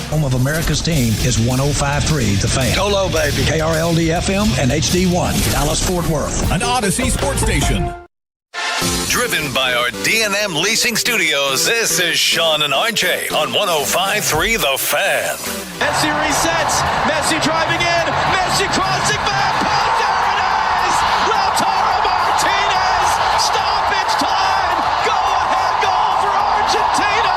Home of America's team is 105.3 The Fan. Hello, baby. KRLD-FM and HD1, Dallas-Fort Worth. An Odyssey sports station. Driven by our D&M Leasing Studios, this is Sean and RJ on 105.3 The Fan. Messi resets. Messi driving in. Messi crossing back. Pass, there it is. Lautaro Martinez. Stoppage time. Go-ahead goal for Argentina.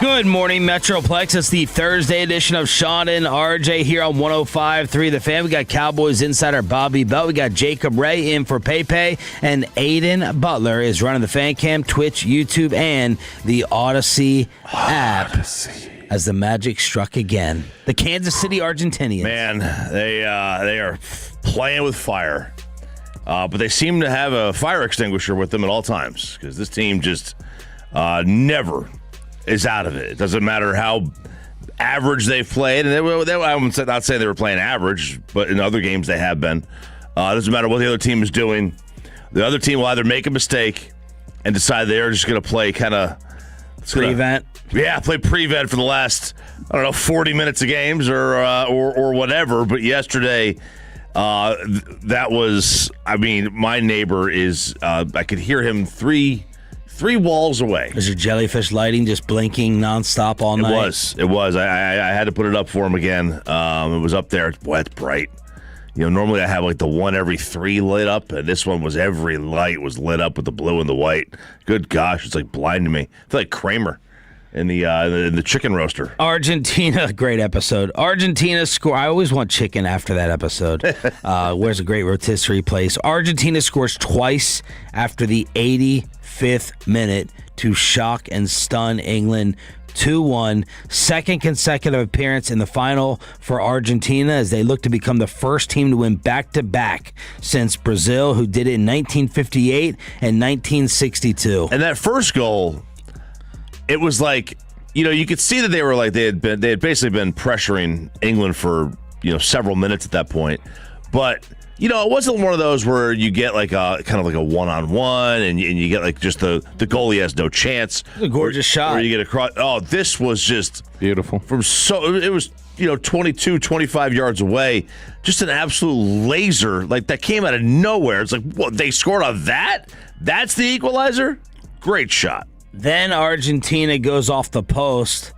Good morning, Metroplex. It's the Thursday edition of Sean and RJ here on 105.3 The Fan. We got Cowboys insider Bobby Bell. We got Jacob Ray in for Pepe. And Aiden Butler is running the Fan Cam, Twitch, YouTube, and the Odyssey app. As the Magic struck again. The Kansas City Argentinians. Man, they are playing with fire. But they seem to have a fire extinguisher with them at all times. Because this team just never is out of it. It doesn't matter how average they've played. And I would not say they were playing average, but in other games they have been. It doesn't matter what the other team is doing. The other team will either make a mistake and decide they're just going to play kind of Prevent. Yeah, play prevent for the last, 40 minutes of games or whatever. But yesterday, that was, my neighbor is, I could hear him three walls away. Is your jellyfish lighting just blinking nonstop all night? It was. I had to put it up for him again. It was up there. Boy, it's bright. Normally I have like the one every three lit up, and this one was every light was lit up with the blue and the white. Good gosh, it's like blinding me. I feel like Kramer in the chicken roaster. Argentina, great episode. Argentina score. I always want chicken after that episode. Where's a great rotisserie place? Argentina scores twice after the 85th minute to shock and stun England. 2-1, second consecutive appearance in the final for Argentina as they look to become the first team to win back-to-back since Brazil, who did it in 1958 and 1962. And that first goal, it was like, you could see that they were like they had basically been pressuring England for several minutes at that point, but. It wasn't one of those where you get like a kind of like a one-on-one and you get like just the goalie has no chance. It was a gorgeous shot. Or you get across. Oh, this was just beautiful. It was 22, 25 yards away. Just an absolute laser like that came out of nowhere. It's like, what, they scored on that? That's the equalizer? Great shot. Then Argentina goes off the post.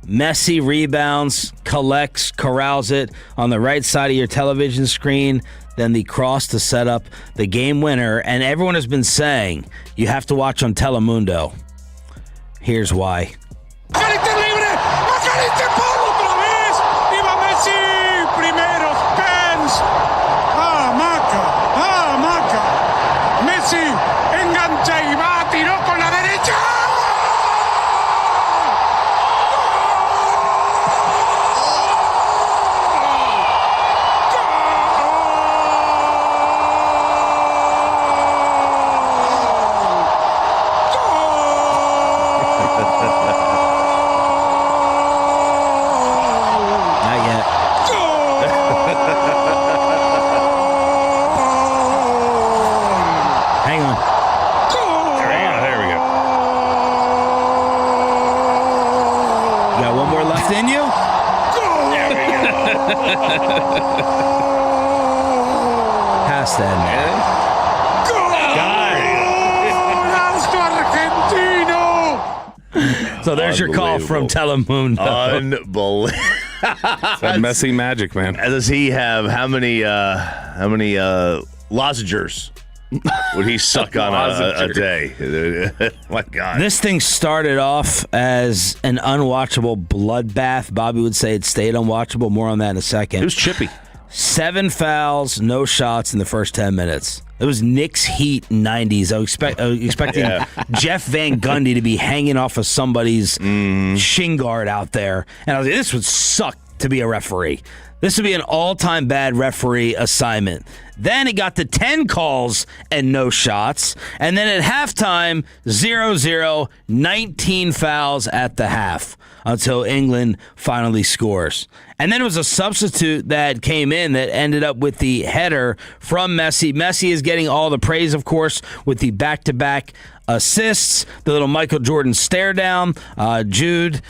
Messi rebounds, corrals it on the right side of your television screen. Then the cross to set up the game winner. And everyone has been saying you have to watch on Telemundo. Here's why. Pass that, man. So there's your call from Telemundo. Unbelievable. That Messi magic, man. Does he have how many lozenges would he suck on a day? My God. This thing started off as an unwatchable bloodbath. Bobby would say it stayed unwatchable. More on that in a second. It was chippy. 7 fouls, no shots in the first 10 minutes. It was Knicks Heat 90s. I was expecting Jeff Van Gundy to be hanging off of somebody's shin guard out there. And I was like, this would suck to be a referee. This would be an all-time bad referee assignment. Then it got to 10 calls and no shots. And then at halftime, 0-0, 19 fouls at the half until England finally scores. And then it was a substitute that came in that ended up with the header from Messi. Messi is getting all the praise, of course, with the back-to-back assists, the little Michael Jordan stare down, Jude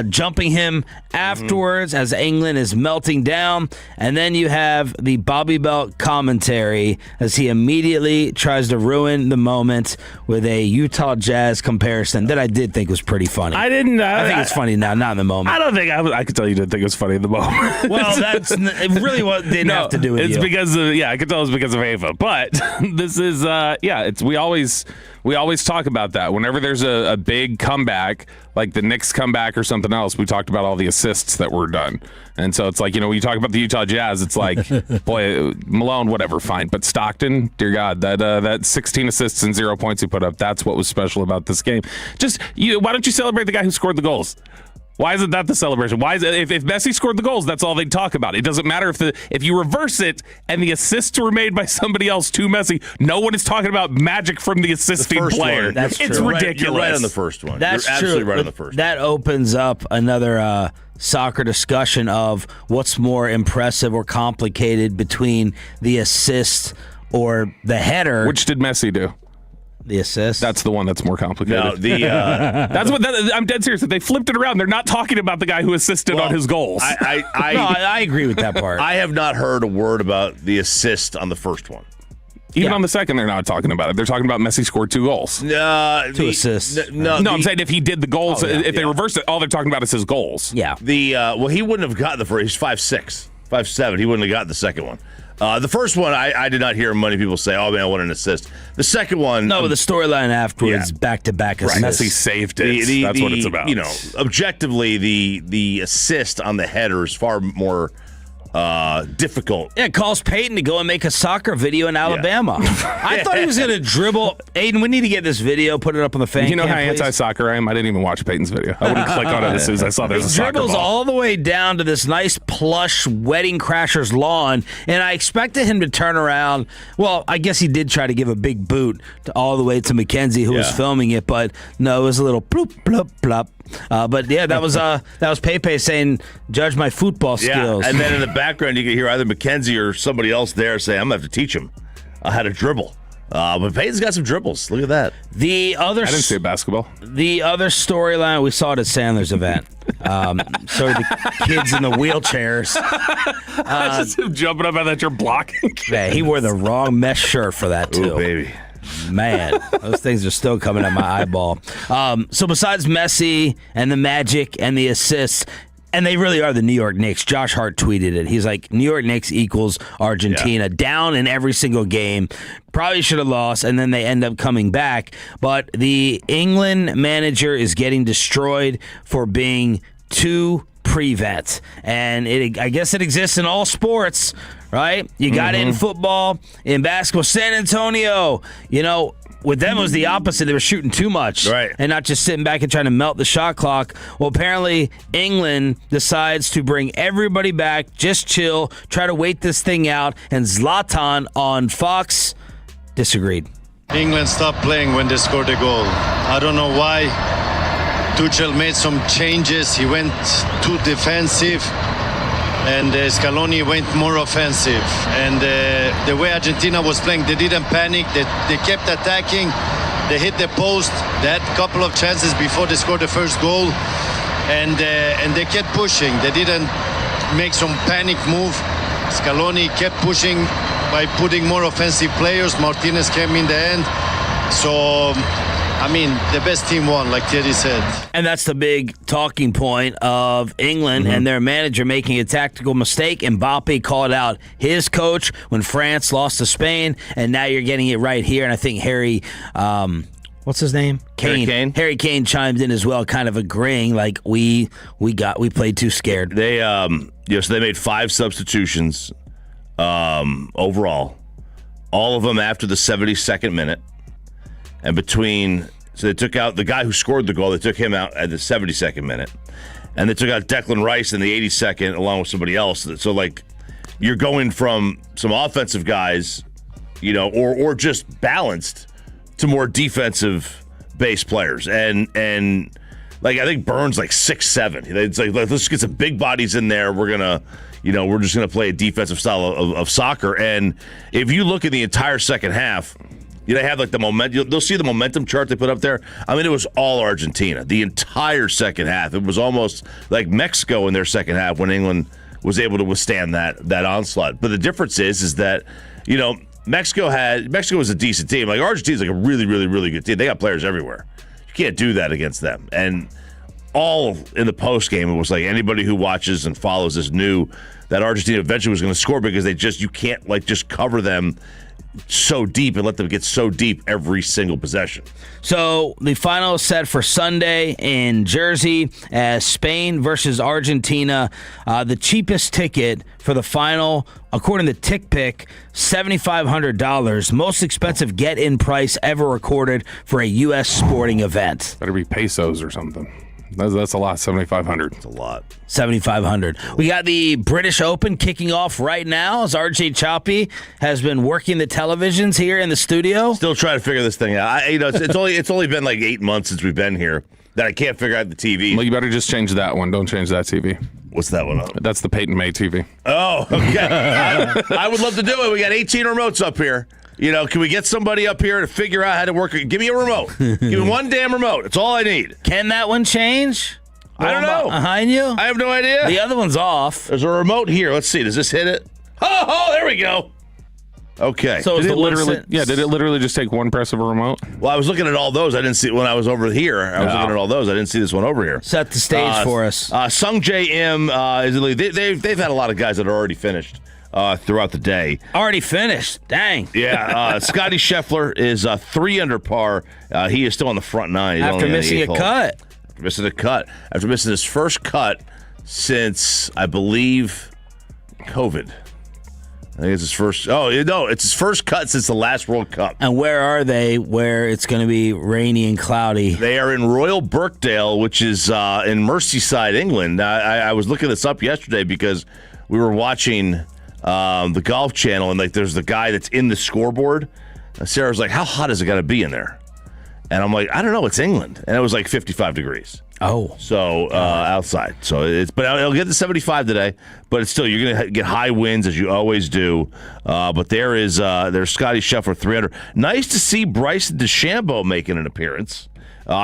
jumping him afterwards as England is melting down, and then you have the Bobby Belt commentary as he immediately tries to ruin the moment with a Utah Jazz comparison that I did think was pretty funny. I didn't. I think it's funny now, not in the moment. I don't think I could tell you didn't think it was funny in the moment. Well, it really didn't have to do with it's you. Because of I could tell it's because of Ava. But this is we always talk about that whenever there's a big comeback, like the Knicks comeback or something else. We talked about all the assists that were done, and so it's like when you talk about the Utah Jazz, it's like boy, Malone, whatever, fine, but Stockton, dear God, that 16 assists and 0 points he put up, that's what was special about this game. Just why don't you celebrate the guy who scored the goals? Why isn't that the celebration? Why is it if Messi scored the goals, that's all they talk about? It doesn't matter if you reverse it and the assists were made by somebody else to Messi. No one is talking about magic from the assisting player. That's it's true. ridiculous. You're right on the first one. That's You're absolutely right on the first That opens up another soccer discussion of what's more impressive or complicated between the assist or the header. Which did Messi do? The assist. That's the one that's more complicated. No, that's what I'm dead serious. They flipped it around. They're not talking about the guy who assisted on his goals. I agree with that part. I have not heard a word about the assist on the first one. Even on the second, they're not talking about it. They're talking about Messi scored 2 goals. 2 assists. No, I'm saying if he did the goals, if they reversed it, all they're talking about is his goals. Yeah. He wouldn't have gotten the first. He's 5'6", 5'7". He wouldn't have gotten the second one. The first one, I did not hear many people say, "Oh man, what an assist." The second one, no, the storyline afterwards, back-to-back assists. Messi saved it. That's what it's about. Objectively, the assist on the header is far more difficult. Yeah, it calls Peyton to go and make a soccer video in Alabama. I thought he was going to dribble. Aiden, we need to get this video, put it up on the fan. You know cam, how please. anti-soccer I am? I didn't even watch Peyton's video. I wouldn't click on it as soon as I saw there's a soccer dribbles ball. all the way down to this nice plush Wedding Crashers lawn, and I expected him to turn around. Well, I guess he did try to give a big boot all the way to Mackenzie, who was filming it, but no, it was a little bloop, bloop, blop. But yeah, that was Pepe saying, "Judge my football skills." And then in the background, you can hear either Mackenzie or somebody else there say, "I'm gonna have to teach him how to dribble." But Peyton's got some dribbles. Look at that. I didn't see a basketball. The other storyline, we saw it at Sandler's event. So the kids in the wheelchairs. Just him jumping up at you're blocking. Yeah, he wore the wrong mesh shirt for that too. Ooh, baby. Man, those things are still coming at my eyeball. So besides Messi and the magic and the assists, and they really are the New York Knicks. Josh Hart tweeted it. He's like, New York Knicks equals Argentina. Down in every single game. Probably should have lost, and then they end up coming back. But the England manager is getting destroyed for being too prevent. And I guess it exists in all sports, right? You got it in football, in basketball. San Antonio, with them it was the opposite. They were shooting too much, right, and not just sitting back and trying to melt the shot clock. Well, apparently England decides to bring everybody back, just chill, try to wait this thing out, and Zlatan on Fox disagreed. England stopped playing when they scored a goal. I don't know why. Tuchel made some changes. He went too defensive, and Scaloni went more offensive. And the way Argentina was playing, they didn't panic. They kept attacking. They hit the post. They had a couple of chances before they scored the first goal, and they kept pushing. They didn't make some panic move. Scaloni kept pushing by putting more offensive players. Martinez came in the end. So, the best team won, like Thierry said. And that's the big talking point of England and their manager making a tactical mistake. Mbappe called out his coach when France lost to Spain, and now you're getting it right here. And I think Harry, what's his name? Kane. Harry Kane chimed in as well, kind of agreeing, like we played too scared. They so they made 5 substitutions overall, all of them after the 72nd minute. And so they took out the guy who scored the goal. They took him out at the 72nd minute. And they took out Declan Rice in the 82nd along with somebody else. So, you're going from some offensive guys, or just balanced to more defensive base players. And I think Burns 6'7". It's like, let's get some big bodies in there. We're going to, we're just going to play a defensive style of soccer. And if you look at the entire second half, They have like the momentum. They'll see the momentum chart they put up there. I mean, it was all Argentina the entire second half. It was almost like Mexico in their second half when England was able to withstand that onslaught. But the difference is that Mexico was a decent team. Like Argentina's like a really, really, really good team. They got players everywhere. You can't do that against them. And all in the post game, it was like anybody who watches and follows this knew that Argentina eventually was going to score because you can't like just cover them so deep and let them get so deep every single possession. So the final is set for Sunday in Jersey as Spain versus Argentina. The cheapest ticket for the final, according to TickPick, $7,500. Most expensive get-in price ever recorded for a U.S. sporting event. Better be pesos or something. That's a lot, $7,500. It's a lot. $7,500. We got the British Open kicking off right now as RJ Choppy has been working the televisions here in the studio. Still trying to figure this thing out. It's only been like 8 months since we've been here that I can't figure out the TV. Well, you better just change that one. Don't change that TV. What's that one on? That's the Peyton May TV. Oh, okay. I would love to do it. We got 18 remotes up here. Can we get somebody up here to figure out how to work it? Give me a remote. Give me one damn remote. That's all I need. Can that one change? I don't know. Behind you? I have no idea. The other one's off. There's a remote here. Let's see. Does this hit it? Oh, there we go. Okay. So did it literally just take one press of a remote? Well, I was looking at all those. I didn't see when I was over here. I was looking at all those. I didn't see this one over here. Set the stage for us. Sung J M is the lead. They've had a lot of guys that are already finished throughout the day. Already finished. Dang. Yeah. Scotty Scheffler is 3 under par. He is still on the front nine. He's After only missing a cut. After missing his first cut since, I believe, COVID. I think it's his first. Oh, no, it's his first cut since the last World Cup. And where are they where it's going to be rainy and cloudy? They are in Royal Birkdale, which is in Merseyside, England. I was looking this up yesterday because we were watching the Golf Channel, and like there's the guy that's in the scoreboard. Sarah was like, how hot is it got to be in there? And I'm like, I don't know, it's England. And it was like 55 degrees. Oh. So outside. So but it'll get to 75 today, but it's still, you're going to get high winds as you always do. But there's Scotty Scheffler 300. Nice to see Bryson DeChambeau making an appearance.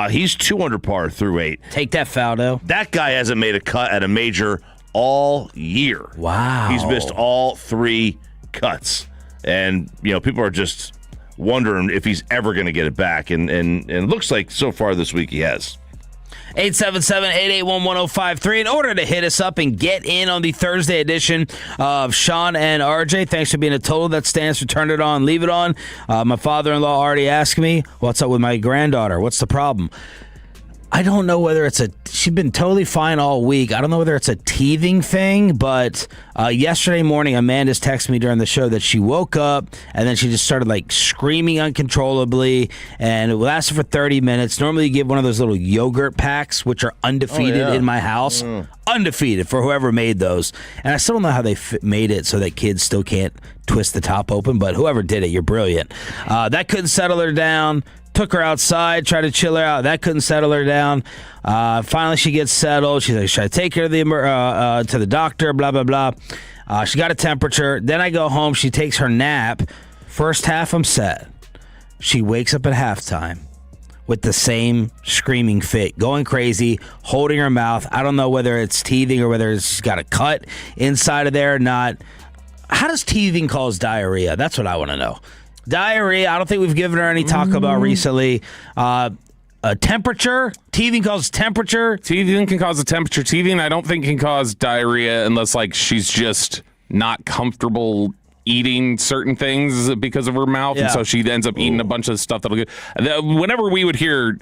He's 2 under par through 8. Take that, Faldo. That guy hasn't made a cut at a major all year. Wow. He's missed all 3 cuts. And, people are just wondering if he's ever going to get it back. And it looks like so far this week he has. 877-881-1053 in order to hit us up and get in on the Thursday edition of Sean and RJ. Thanks for being a total that stands for turn it on, leave it on. My father-in-law already asked me, what's up with my granddaughter? What's the problem? I don't know whether she's been totally fine all week. I don't know whether it's a teething thing, but yesterday morning, Amanda's texted me during the show that she woke up and then she just started like screaming uncontrollably, and it lasted for 30 minutes. Normally you give one of those little yogurt packs, which are undefeated in my house. Undefeated for whoever made those. And I still don't know how they made it so that kids still can't twist the top open, but whoever did it, you're brilliant. That couldn't settle her down. Took her outside, tried to chill her out. That couldn't settle her down. Finally, she gets settled. She's like, should I take her to the doctor? Blah, blah, blah. She got a temperature. Then I go home. She takes her nap. First half, I'm set. She wakes up at halftime with the same screaming fit, going crazy, holding her mouth. I don't know whether it's teething or whether she's got a cut inside of there or not. How does teething cause diarrhea? That's what I want to know. Diarrhea, I don't think we've given her any talk about recently. A temperature? Teething causes temperature? Teething can cause a temperature. Teething, I don't think, can cause diarrhea unless, like, she's just not comfortable eating certain things because of her mouth, and so she ends up eating a bunch of stuff that'll get... Whenever we would hear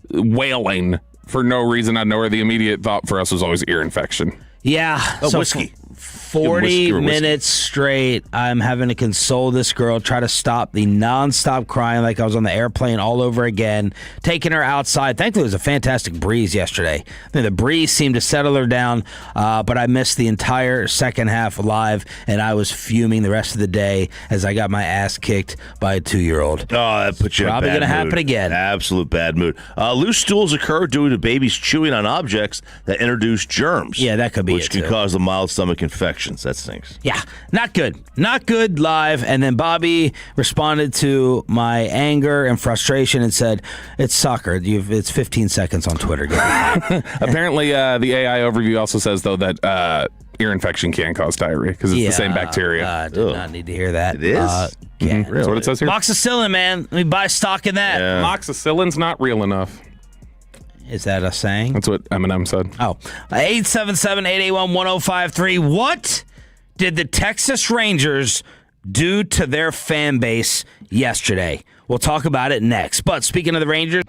wailing for no reason, I know where the immediate thought for us was always ear infection. Yeah. So whiskey. 40 minutes straight, I'm having to console this girl, try to stop the nonstop crying like I was on the airplane all over again, taking her outside. Thankfully, it was a fantastic breeze yesterday. I think the breeze seemed to settle her down, but I missed the entire second half live, and I was fuming the rest of the day as I got my ass kicked by a 2-year-old. Oh, that puts you in a bad mood. Probably going to happen again. Absolute bad mood. Loose stools occur due to babies chewing on objects that introduce germs. Yeah, that could be which can cause a mild stomach infection. infections. That stinks. Yeah, not good. Not good live. And then Bobby responded to my anger and frustration and said, it's soccer. It's 15 seconds on Twitter. Apparently, the AI overview also says, though, that ear infection can cause diarrhea because it's the same bacteria. Did not need to hear that. It is? Yeah. That's what it says here. Moxicillin, man. Let me buy stock in that. Yeah. Amoxicillin's not real enough. Is that a saying? That's what Eminem said. Oh, 877-881-1053. What did the Texas Rangers do to their fan base yesterday? We'll talk about it next. But speaking of the Rangers,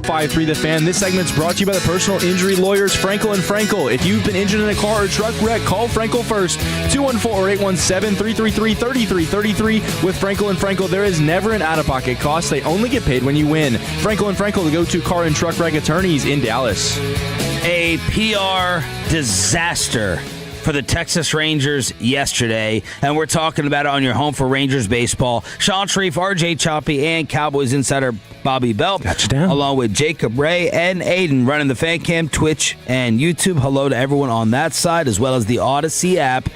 1053 The Fan. This segment's brought to you by the personal injury lawyers Frankel & Frankel. If you've been injured in a car or truck wreck, call Frankel first. 214-817-3333-3333. With Frankel & Frankel, there is never an out-of-pocket cost. They only get paid when you win. Frankel & Frankel, the go-to car and truck wreck attorneys in Dallas. A PR disaster for the Texas Rangers yesterday, and we're talking about it on your home for Rangers baseball. Sean Sharif, RJ Choppy, and Cowboys insider Bobby Belt, along with Jacob Ray and Aiden running the fan cam, Twitch, and YouTube. Hello to everyone on that side, as well as the Odyssey app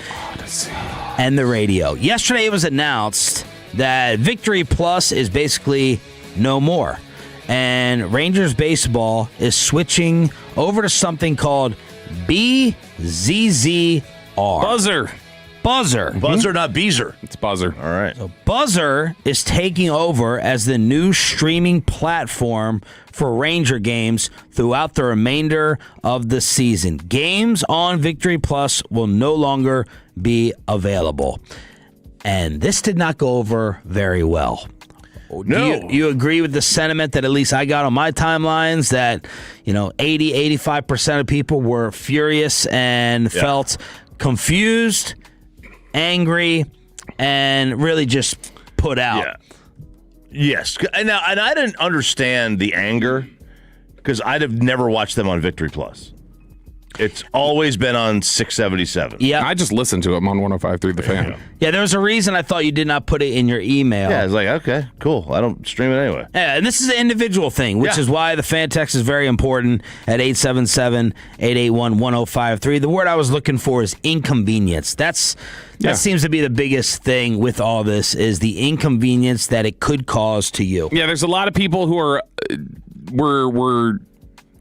and the radio. Yesterday it was announced that Victory Plus is basically no more, and Rangers baseball is switching over to something called BZZR. Buzzer. Buzzer, not Beezer. It's Buzzer. All right. So Buzzer is taking over as the new streaming platform for Ranger games throughout the remainder of the season. Games on Victory Plus will no longer be available. And this did not go over very well. No. Do you agree with the sentiment that at least I got on my timelines that, 85% of people were furious and felt confused, angry, and really just put out? Yeah. Yes. And I didn't understand the anger because I'd have never watched them on Victory Plus. It's always been on 677. Yeah. I just listened to it on 105.3 The Fan. Yeah, there was a reason I thought you did not put it in your email. Yeah, it's like, okay, cool. I don't stream it anyway. Yeah, and this is an individual thing, which is why the fan text is very important at 877-881-1053. The word I was looking for is inconvenience. That seems to be the biggest thing with all this, is the inconvenience that it could cause to you. Yeah, there's a lot of people who were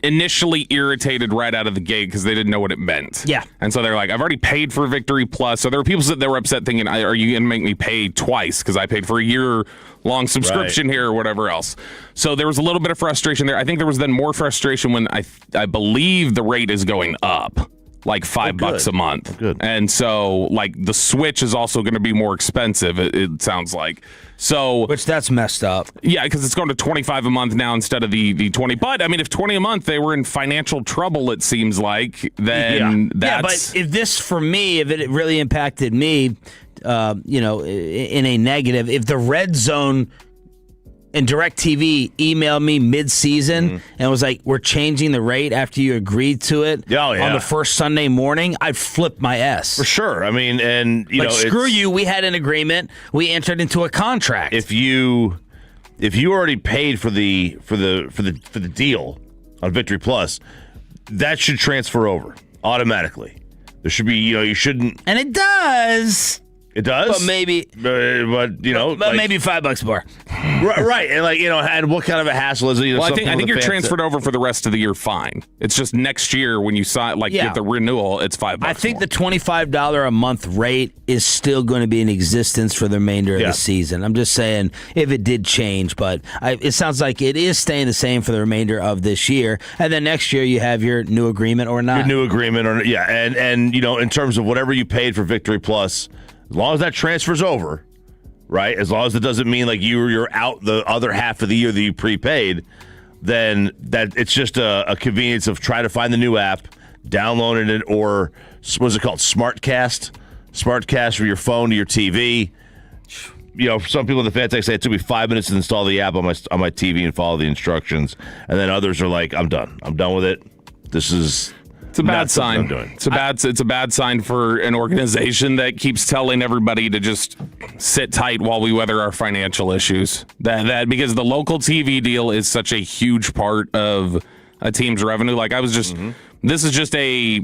initially irritated right out of the gate because they didn't know what it meant. Yeah. And so they're like, I've already paid for Victory Plus. So there were people that were upset thinking, are you going to make me pay twice because I paid for a year-long subscription here or whatever else. So there was a little bit of frustration there. I think there was then more frustration when I believe the rate is going up. Like $5 a month. Good. And so, like, the Switch is also going to be more expensive, it sounds like. So, Which that's messed up. yeah, because it's going to $25 a month now instead of the 20. But, I mean, if 20 a month, they were in financial trouble, it seems like, then that's... Yeah, but if it really impacted me, in a negative, if the Red Zone and DirecTV emailed me mid-season and was like, we're changing the rate after you agreed to it on the first Sunday morning, I'd flip my S. For sure. I mean, and screw you. We had an agreement. We entered into a contract. If you already paid for the deal on Victory Plus, that should transfer over automatically. There should be, you shouldn't. And it does. It does, but maybe maybe $5 more. Right, and and what kind of a hassle is it? Well, I think you're transferred over for the rest of the year. Fine. It's just next year when you get the renewal, it's $5. I think the $25 a month rate is still going to be in existence for the remainder of the season. I'm just saying if it did change, but it sounds like it is staying the same for the remainder of this year, and then next year you have your new agreement or not. Your new agreement, or and in terms of whatever you paid for Victory Plus. As long as that transfers over, right? As long as it doesn't mean like you're out the other half of the year that you prepaid, then that it's just a convenience of trying to find the new app, downloading it, or what's it called? Smartcast from your phone to your TV. Some people in the fan text say it took me 5 minutes to install the app on my TV and follow the instructions, and then others are like, I'm done with it. This is. It's a bad sign. It's a bad sign for an organization that keeps telling everybody to just sit tight while we weather our financial issues. That because the local TV deal is such a huge part of a team's revenue. Like I was just, this is just a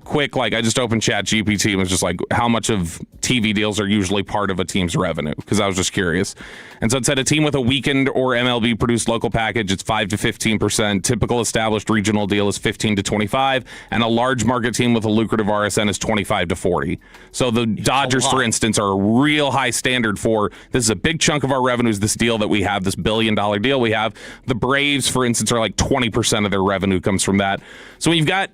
quick, I just opened ChatGPT and was just like, how much of TV deals are usually part of a team's revenue? Because I was just curious. And so it said a team with a weekend or MLB produced local package, it's 5 to 15%. Typical established regional deal is 15 to 25, and a large market team with a lucrative RSN is 25 to 40. So the Dodgers, for instance, are a real high standard for this is a big chunk of our revenues. This deal that we have, this $1 billion deal we have. The Braves, for instance, are like 20% of their revenue comes from that. So when you've got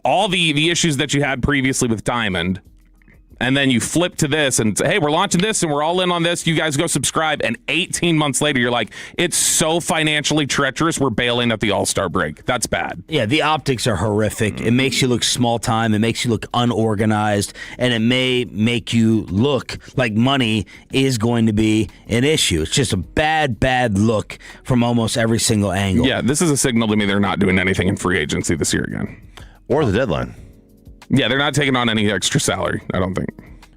all the issues that you had previously with Diamond, And then you flip to this and say, hey, we're launching this and we're all in on this. You guys go subscribe. And 18 months later, you're like, it's so financially treacherous. We're bailing at the All-Star break. That's bad. Yeah, the optics are horrific. It makes you look small time. It makes you look unorganized. And it may make you look like money is going to be an issue. It's just a bad look from almost every single angle. Yeah, this is a signal to me they're not doing anything in free agency this year again. Or the deadline. Yeah, they're not taking on any extra salary, I don't think.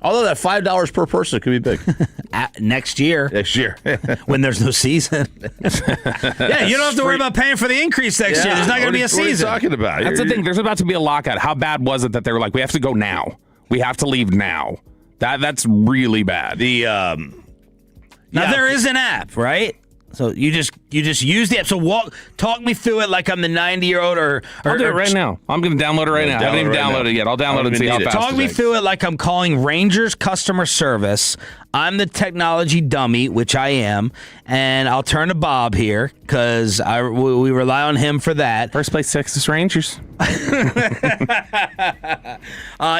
Although that $5 per person could be big. Next year. Next year. When there's no season. Yeah, you don't have to worry about paying for the increase next year. There's not going to be a season. What are you talking about? That's the thing. There's about to be a lockout. How bad was it that they were like, we have to go now? We have to leave now. That's really bad. Now there is an app, right? So you just use the app. So talk me through it like I'm the 90-year-old or I'll do it right now. I'm going to download it right now. I haven't even downloaded it yet. I'll download it and see how fast Talk me through it like I'm calling Rangers customer service. I'm the technology dummy, which I am, and I'll turn to Bob here because we rely on him for that. First place Texas Rangers.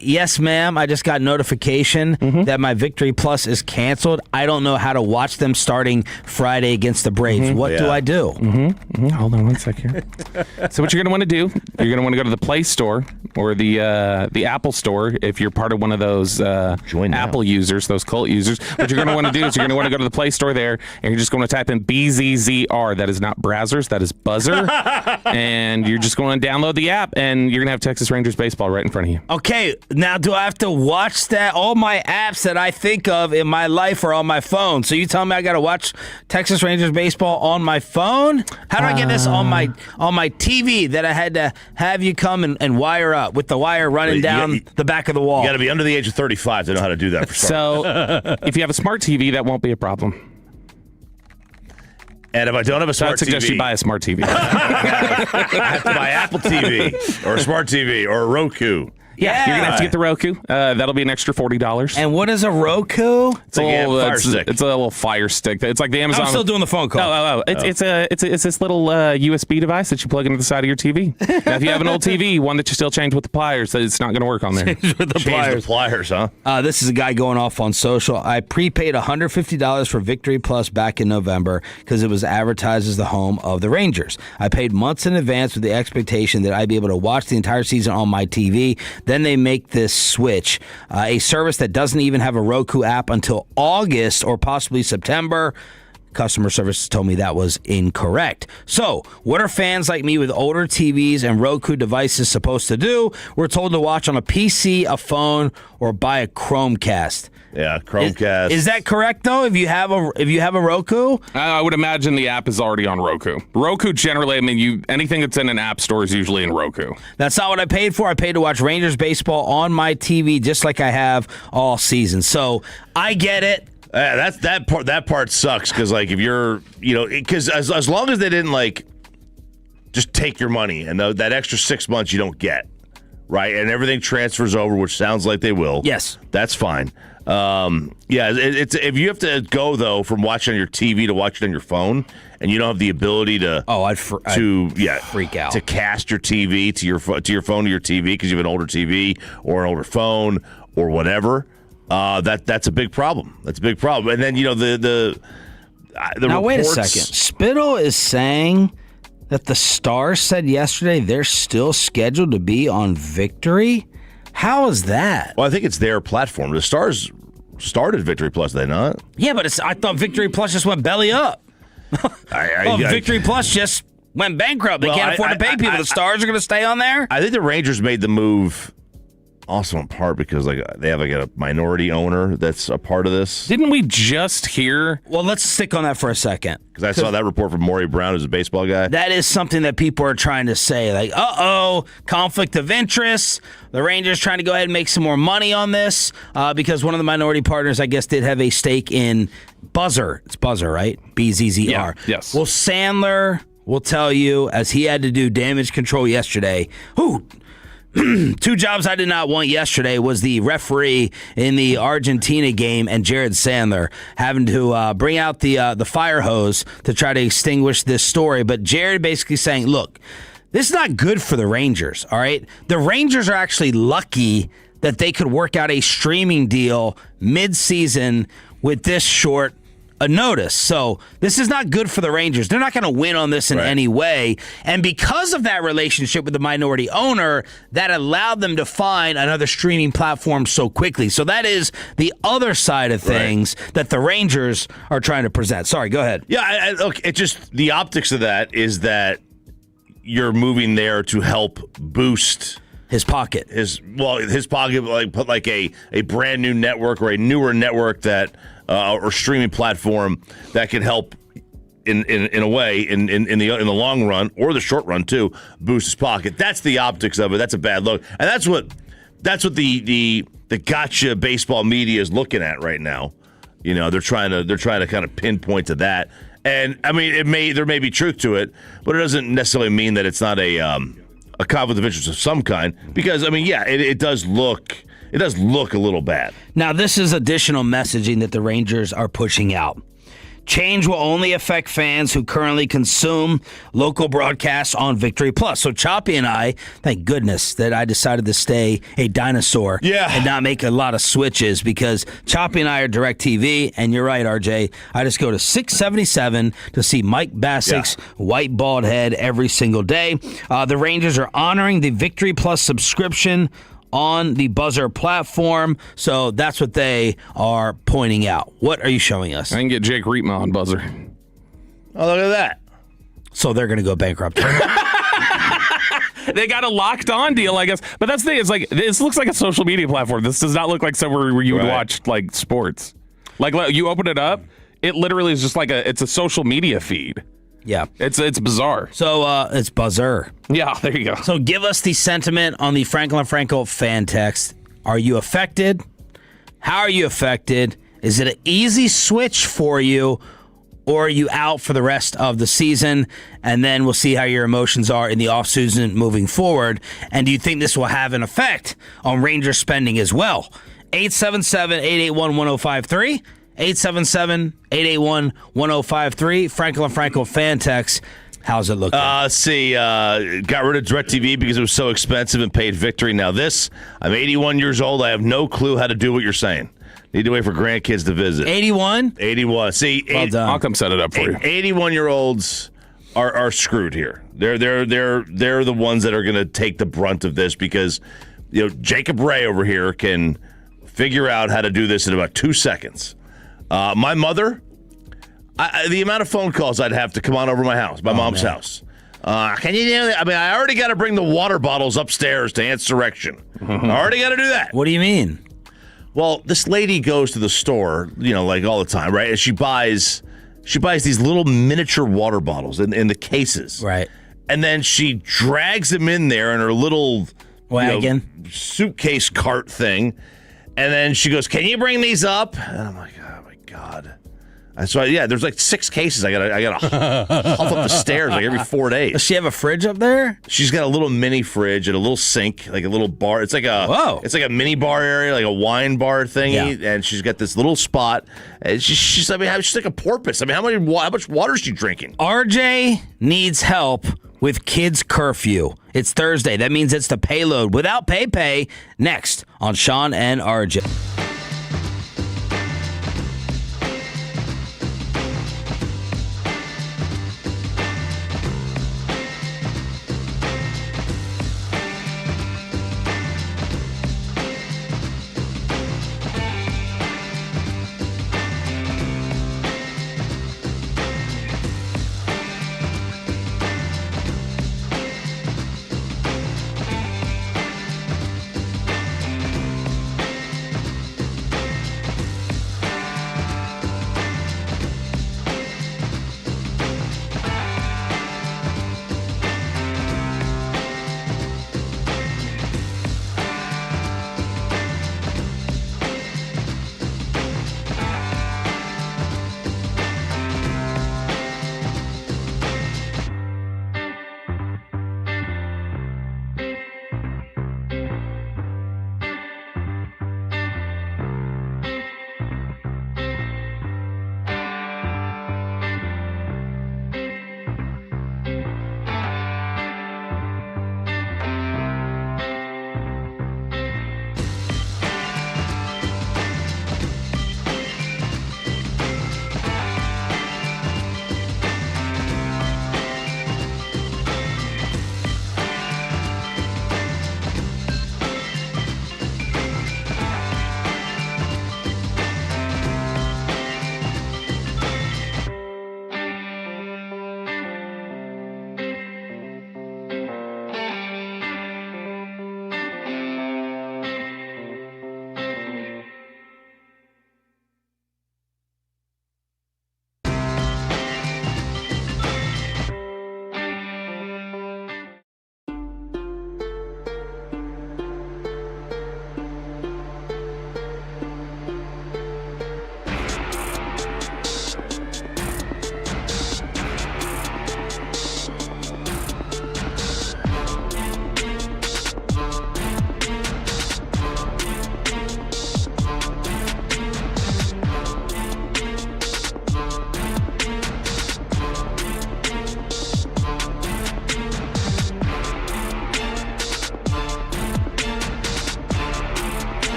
Yes, ma'am. I just got notification that my Victory Plus is canceled. I don't know how to watch them starting Friday against the Braves. What do I do? Hold on one sec here. So what you're going to want to do, you're going to want to go to the Play Store or the Apple Store if you're part of one of those Apple users, those cult users. What you're going to want to do is you're going to want to go to the Play Store there, and you're just going to type in BZZR. That is not Brazzers. That is Buzzer. And you're just going to download the app, and you're going to have Texas Rangers baseball right in front of you. Okay, now do I have to watch that? All my apps that I think of in my life are on my phone. So you tell me I got to watch Texas Rangers baseball on my phone? How do I get this on my TV that I had to have you come and wire up with the wire running down the back of the wall? You got to be under the age of 35 to know how to do that. For so if you have a smart TV, that won't be a problem. And if I don't have a smart TV, I'd suggest you buy a smart TV. I have to buy Apple TV or a smart TV or a Roku. Yeah, you're going to have to get the Roku. That'll be an extra $40. And what is a Roku? It's a little fire stick. It's like the Amazon. I'm still doing the phone call. Oh. It's this little USB device that you plug into the side of your TV. Now, if you have an old TV, one that you still change with the pliers, it's not going to work on there. Change the pliers, huh? This is a guy going off on social. I prepaid $150 for Victory Plus back in November because it was advertised as the home of the Rangers. I paid months in advance with the expectation that I'd be able to watch the entire season on my TV. Then they make this switch, a service that doesn't even have a Roku app until August or possibly September. Customer service told me that was incorrect. So, what are fans like me with older TVs and Roku devices supposed to do? We're told to watch on a PC, a phone, or buy a Chromecast. Yeah, Chromecast. Is that correct though? If you have a Roku, I would imagine the app is already on Roku. Roku generally, anything that's in an app store is usually in Roku. That's not what I paid for. I paid to watch Rangers baseball on my TV, just like I have all season. So I get it. That part sucks because if you're because as long as they didn't just take your money and that extra 6 months you don't get right and everything transfers over, which sounds like they will. Yes, that's fine. It's if you have to go though from watching on your TV to watch it on your phone, and you don't have the ability to I'd freak out to cast your TV to your phone to your TV because you have an older TV or an older phone or whatever. That's a big problem. That's a big problem. And then the now reports, wait a second. Spittle is saying that the Stars said yesterday they're still scheduled to be on Victory. How is that? Well, I think it's their platform. The Stars started Victory Plus, they not? Yeah, but I thought Victory Plus just went belly up. Victory Plus just went bankrupt. They can't afford to pay people. The Stars are going to stay on there? I think the Rangers made the move also in part because they have a minority owner that's a part of this. Didn't we just hear? Well, let's stick on that for a second. Because I saw that report from Maury Brown, who's a baseball guy. That is something that people are trying to say. Conflict of interest. The Rangers trying to go ahead and make some more money on this because one of the minority partners, I guess, did have a stake in Buzzer. It's Buzzer, right? BZZR. Yeah, yes. Well, Sandler will tell you, as he had to do damage control yesterday, two jobs I did not want yesterday was the referee in the Argentina game and Jared Sandler having to bring out the fire hose to try to extinguish this story. But Jared basically saying, look, this is not good for the Rangers, all right? The Rangers are actually lucky that they could work out a streaming deal mid-season with this short a notice. So this is not good for the Rangers. They're not going to win on this in any way. And because of that relationship with the minority owner, that allowed them to find another streaming platform so quickly. So that is the other side of things that the Rangers are trying to present. Sorry, go ahead. Yeah, look, it just the optics of that is that you're moving there to help boost his pocket. His pocket, like put like a brand new network or a newer network that or streaming platform that could help in a way in the long run or the short run too boost his pocket. That's the optics of it. That's a bad look, and that's what the gotcha baseball media is looking at right now. You know, they're trying to kind of pinpoint to that. And I mean, there may be truth to it, but it doesn't necessarily mean that it's not a conflict of interest of some kind. Because I mean, yeah, it does look a little bad. Now, this is additional messaging that the Rangers are pushing out. Change will only affect fans who currently consume local broadcasts on Victory Plus. So Choppy and I, thank goodness that I decided to stay a dinosaur and not make a lot of switches, because Choppy and I are DirecTV, and you're right, RJ. I just go to 677 to see Mike Bassick's white bald head every single day. The Rangers are honoring the Victory Plus subscription on the Buzzer platform, so that's what they are pointing out. What are you showing us? I can get Jake Rietma on Buzzer. Oh, look at that. So they're going to go bankrupt. They got a Locked On deal, I guess. But that's the thing. It's like, this looks like a social media platform. This does not look like somewhere where you would watch like sports. Like, you open it up, it literally is just like it's a social media feed. Yeah. It's bizarre. So it's Buzzer. Yeah, there you go. So give us the sentiment on the Frankel and Frankel fan text. Are you affected? How are you affected? Is it an easy switch for you, or are you out for the rest of the season? And then we'll see how your emotions are in the offseason moving forward. And do you think this will have an effect on Ranger spending as well? 877-881-1053. 877-881-1053. Frankel and Frankel fan text. How's it looking? Let's see. Got rid of DirecTV because it was so expensive and paid Victory. Now this, I'm 81 years old. I have no clue how to do what you're saying. Need to wait for grandkids to visit. 81? 81. See, well done. I'll come set it up for you. 81-year-olds are screwed here. They're the ones that are going to take the brunt of this, because Jacob Ray over here can figure out how to do this in about 2 seconds. My mother, the amount of phone calls I'd have to come on over my house, my mom's house. Can you do that? I mean, I already got to bring the water bottles upstairs to Aunt's direction. I already got to do that. What do you mean? Well, this lady goes to the store, like all the time, right? And she buys these little miniature water bottles in the cases. Right. And then she drags them in there in her little wagon, suitcase cart thing. And then she goes, "Can you bring these up?" And I'm like, "Oh my God." So there's like 6 cases. I gotta huff up the stairs like every 4 days. Does she have a fridge up there? She's got a little mini fridge and a little sink, like a little bar. It's like a mini bar area, like a wine bar thingy. Yeah. And she's got this little spot. And she's like a porpoise. I mean, how much water is she drinking? RJ needs help with kids' curfew. It's Thursday. That means it's the payload without pay. Next on Sean and RJ.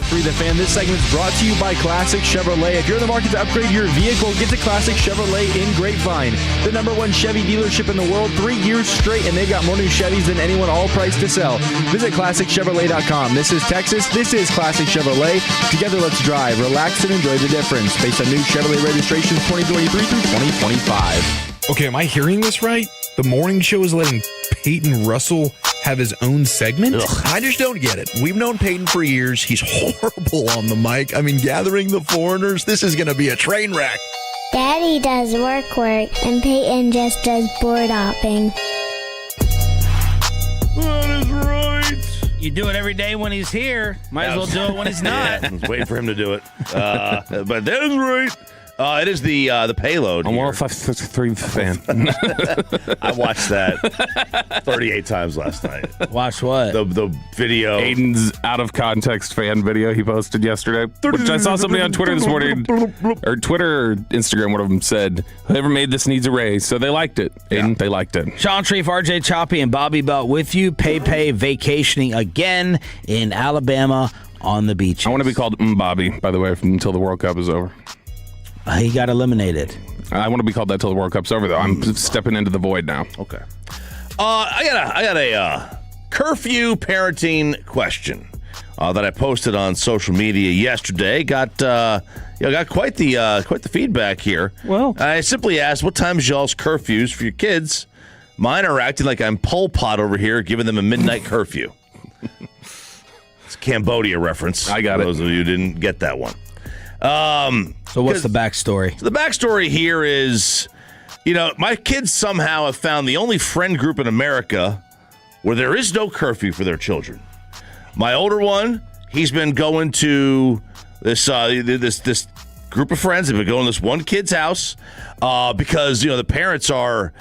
105.3 The Fan. This segment is brought to you by Classic Chevrolet. If you're in the market to upgrade your vehicle, get to Classic Chevrolet in Grapevine. The #1 Chevy dealership in the world, 3 years straight, and they've got more new Chevys than anyone, all priced to sell. Visit ClassicChevrolet.com. This is Texas. This is Classic Chevrolet. Together, let's drive, relax, and enjoy the difference. Based on new Chevrolet registrations 2023 through 2025. Okay, am I hearing this right? The morning show is letting Peyton Russell have his own segment? Ugh, I just don't get it. We've known Peyton for years. He's horrible on the mic. I mean, gathering the foreigners, this is going to be a train wreck. Daddy does work, and Peyton just does board hopping. That is right. You do it every day when he's here. Might as well do it when he's not. I was waiting for him to do it. But that is right. It is the payload. On here. 105.3 The Fan. I watched that 38 times last night. Watch what? The video. Aiden's out of context fan video he posted yesterday, which I saw somebody on Twitter this morning, or Twitter or Instagram, one of them said, whoever made this needs a raise. So they liked it. Aiden, they liked it. Sean Treef, RJ Choppy, and Bobby Belt with you. Pay vacationing again in Alabama on the beach. I want to be called Bobby, by the way, until the World Cup is over. He got eliminated. I want to be called that till the World Cup's over, though. I'm stepping into the void now. Okay. I got a curfew parenting question that I posted on social media yesterday. Got quite the feedback here. Well, I simply asked, what time's y'all's curfews for your kids? Mine are acting like I'm Pol Pot over here, giving them a midnight curfew. It's a Cambodia reference. I got it. Those of you who didn't get that one. So what's the backstory? So the backstory here is, my kids somehow have found the only friend group in America where there is no curfew for their children. My older one, he's been going to this group of friends. They've been going to this one kid's house because the parents are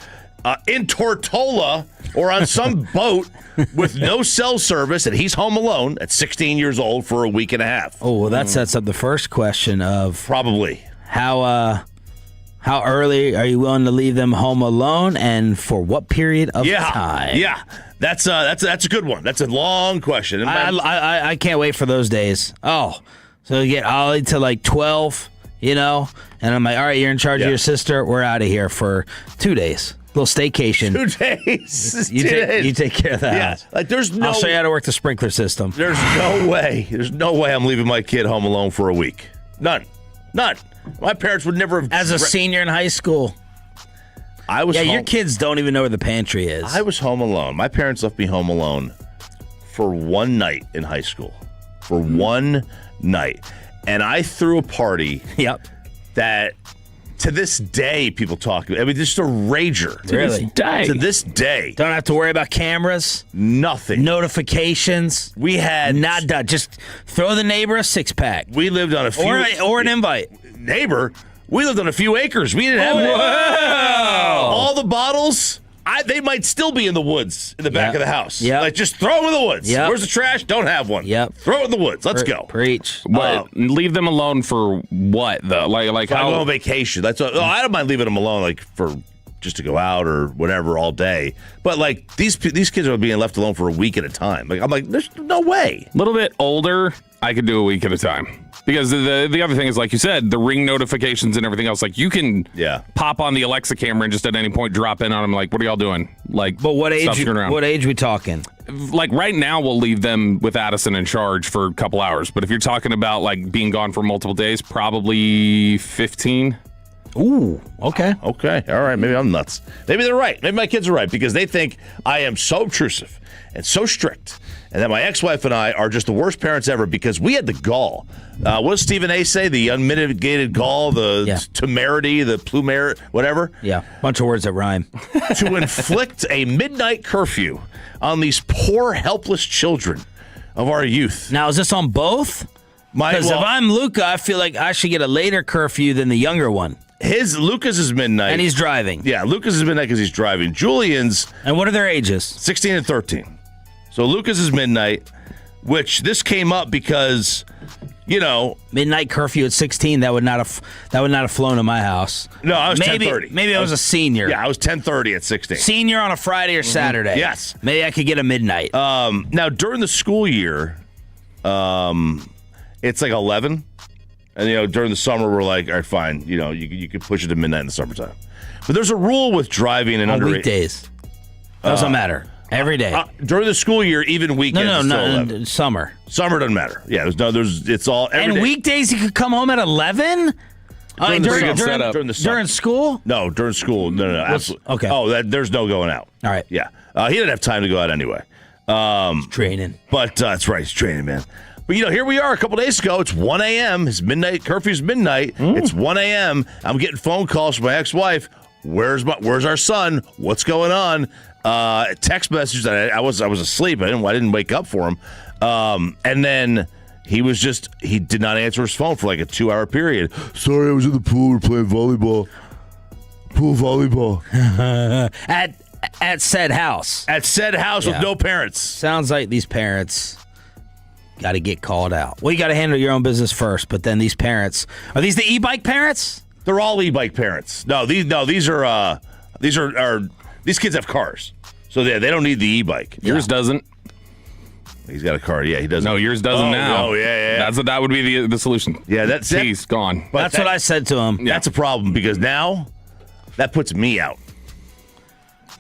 in Tortola or on some boat with no cell service, and he's home alone at 16 years old for a week and a half. Oh, well, that sets up the first question of Probably. how early are you willing to leave them home alone, and for what period of time? Yeah, that's a good one. That's a long question. And I can't wait for those days. Oh, so you get Ollie to like 12, and I'm like, all right, you're in charge of your sister. We're out of here for 2 days. Little staycation. 2 days. You take care of that. Yeah. Like I'll show you how to work the sprinkler system. There's no way. There's no way I'm leaving my kid home alone for a week. None. My parents would never have. As a senior in high school. I was. Yeah, home. your kids don't even know where the pantry is. I was home alone. My parents left me home alone for one night in high school. For one night. And I threw a party. Yep. That to this day people talk about. I mean, just a rager. Really? To this day. Don't have to worry about cameras. Nothing. Notifications. We had nada. Just throw the neighbor a 6-pack. We lived on a few or an invite. Neighbor. We lived on a few acres. We didn't have all the bottles. They might still be in the woods in the back of the house. Yeah. Like, just throw them in the woods. Yep. Where's the trash? Don't have one. Yep. Throw it in the woods. Let's go. Preach. But leave them alone for what, though? Like I how? go on vacation. I don't mind leaving them alone, like for just to go out or whatever all day. But like these kids are being left alone for a week at a time. Like I'm like, there's no way. A little bit older, I could do a week at a time. Because the other thing is, like you said, the Ring notifications and everything else. Like you can pop on the Alexa camera and just at any point drop in on them. Like, what are y'all doing? Like, but what age? stop screwing around. What age we talking? Like right now, we'll leave them with Addison in charge for a couple hours. But if you're talking about like being gone for multiple days, probably 15. Ooh, okay. Okay, all right. Maybe I'm nuts. Maybe they're right. Maybe my kids are right because they think I am so obtrusive and so strict, and that my ex-wife and I are just the worst parents ever because we had the gall. What does Stephen A. say? The unmitigated gall, the temerity, the plumer, whatever. Yeah, bunch of words that rhyme. To inflict a midnight curfew on these poor, helpless children of our youth. Now, is this on both? Because if I'm Luca, I feel like I should get a later curfew than the younger one. Lucas is midnight. And he's driving. Yeah, Lucas is midnight because he's driving. Julian's... And what are their ages? 16 and 13. So Lucas is midnight, which this came up because, midnight curfew at 16, that would not have flown in my house. No, I was 10:30. Maybe I was a senior. Yeah, I was 10:30 at 16. Senior on a Friday or Saturday. Yes. Maybe I could get a midnight. Now, during the school year, it's like 11. And, during the summer, we're like, all right, fine. You could push it to midnight in the summertime. But there's a rule with driving and On under weekdays. Doesn't matter. Every day. During the school year, even weekends. No, summer. Summer doesn't matter. Yeah, it's all every And day. weekdays, you could come home at 11? During the summer. During school? No, during school. No, absolutely. Okay. Oh, there's no going out. All right. Yeah. He didn't have time to go out anyway. Training. But that's right. He's training, man. But, here we are a couple days ago. It's 1 a.m. His midnight curfew's midnight. It's 1 a.m. I'm getting phone calls from my ex-wife. Where's our son? What's going on? Text message that I was asleep. I didn't wake up for him. And then he did not answer his phone for like a 2-hour period. Sorry, I was in the pool. We're playing volleyball. Pool volleyball. At said house. At said house with no parents. Sounds like these parents got to get called out. Well, you got to handle your own business first, but then these parents, are these the e-bike parents? They're all e-bike parents. These kids have cars. So they don't need the e-bike. Yours doesn't. He's got a car. Yeah, he doesn't. No, yours doesn't now. Oh, yeah. That would be the solution. Yeah, he's gone. But that's what I said to him. That's a problem because now that puts me out.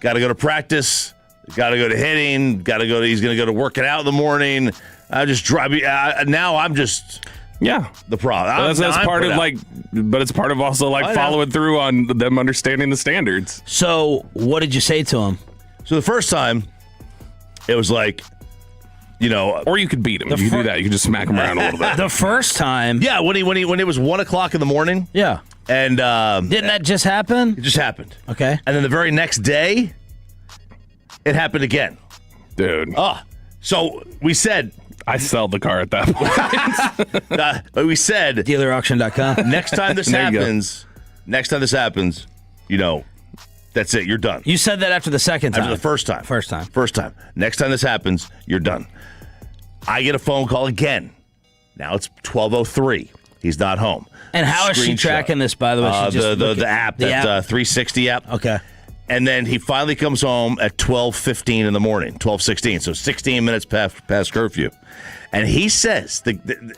Got to go to practice. Got to go to hitting. He's going to go to working out in the morning. I just drive. Now I'm just the problem. That's part of but it's part of also following through on them understanding the standards. So what did you say to him? So the first time, it was like, or you could beat him. You could do that. You could just smack him around a little bit. The first time, yeah, when it was 1 o'clock in the morning, yeah, and didn't that just happen? It just happened. Okay, and then the very next day, it happened again, dude. So we said. I sell the car at that point. We said dealerauction.com. Next time this happens, that's it. You're done. You said that after the second time. After the first time. Next time this happens, you're done. I get a phone call again. Now it's 12:03. He's not home. And how is she tracking this, by the way? The app, that 360 app. Okay. And then he finally comes home at 12:15 in the morning, 12:16. So 16 minutes past curfew. And he says,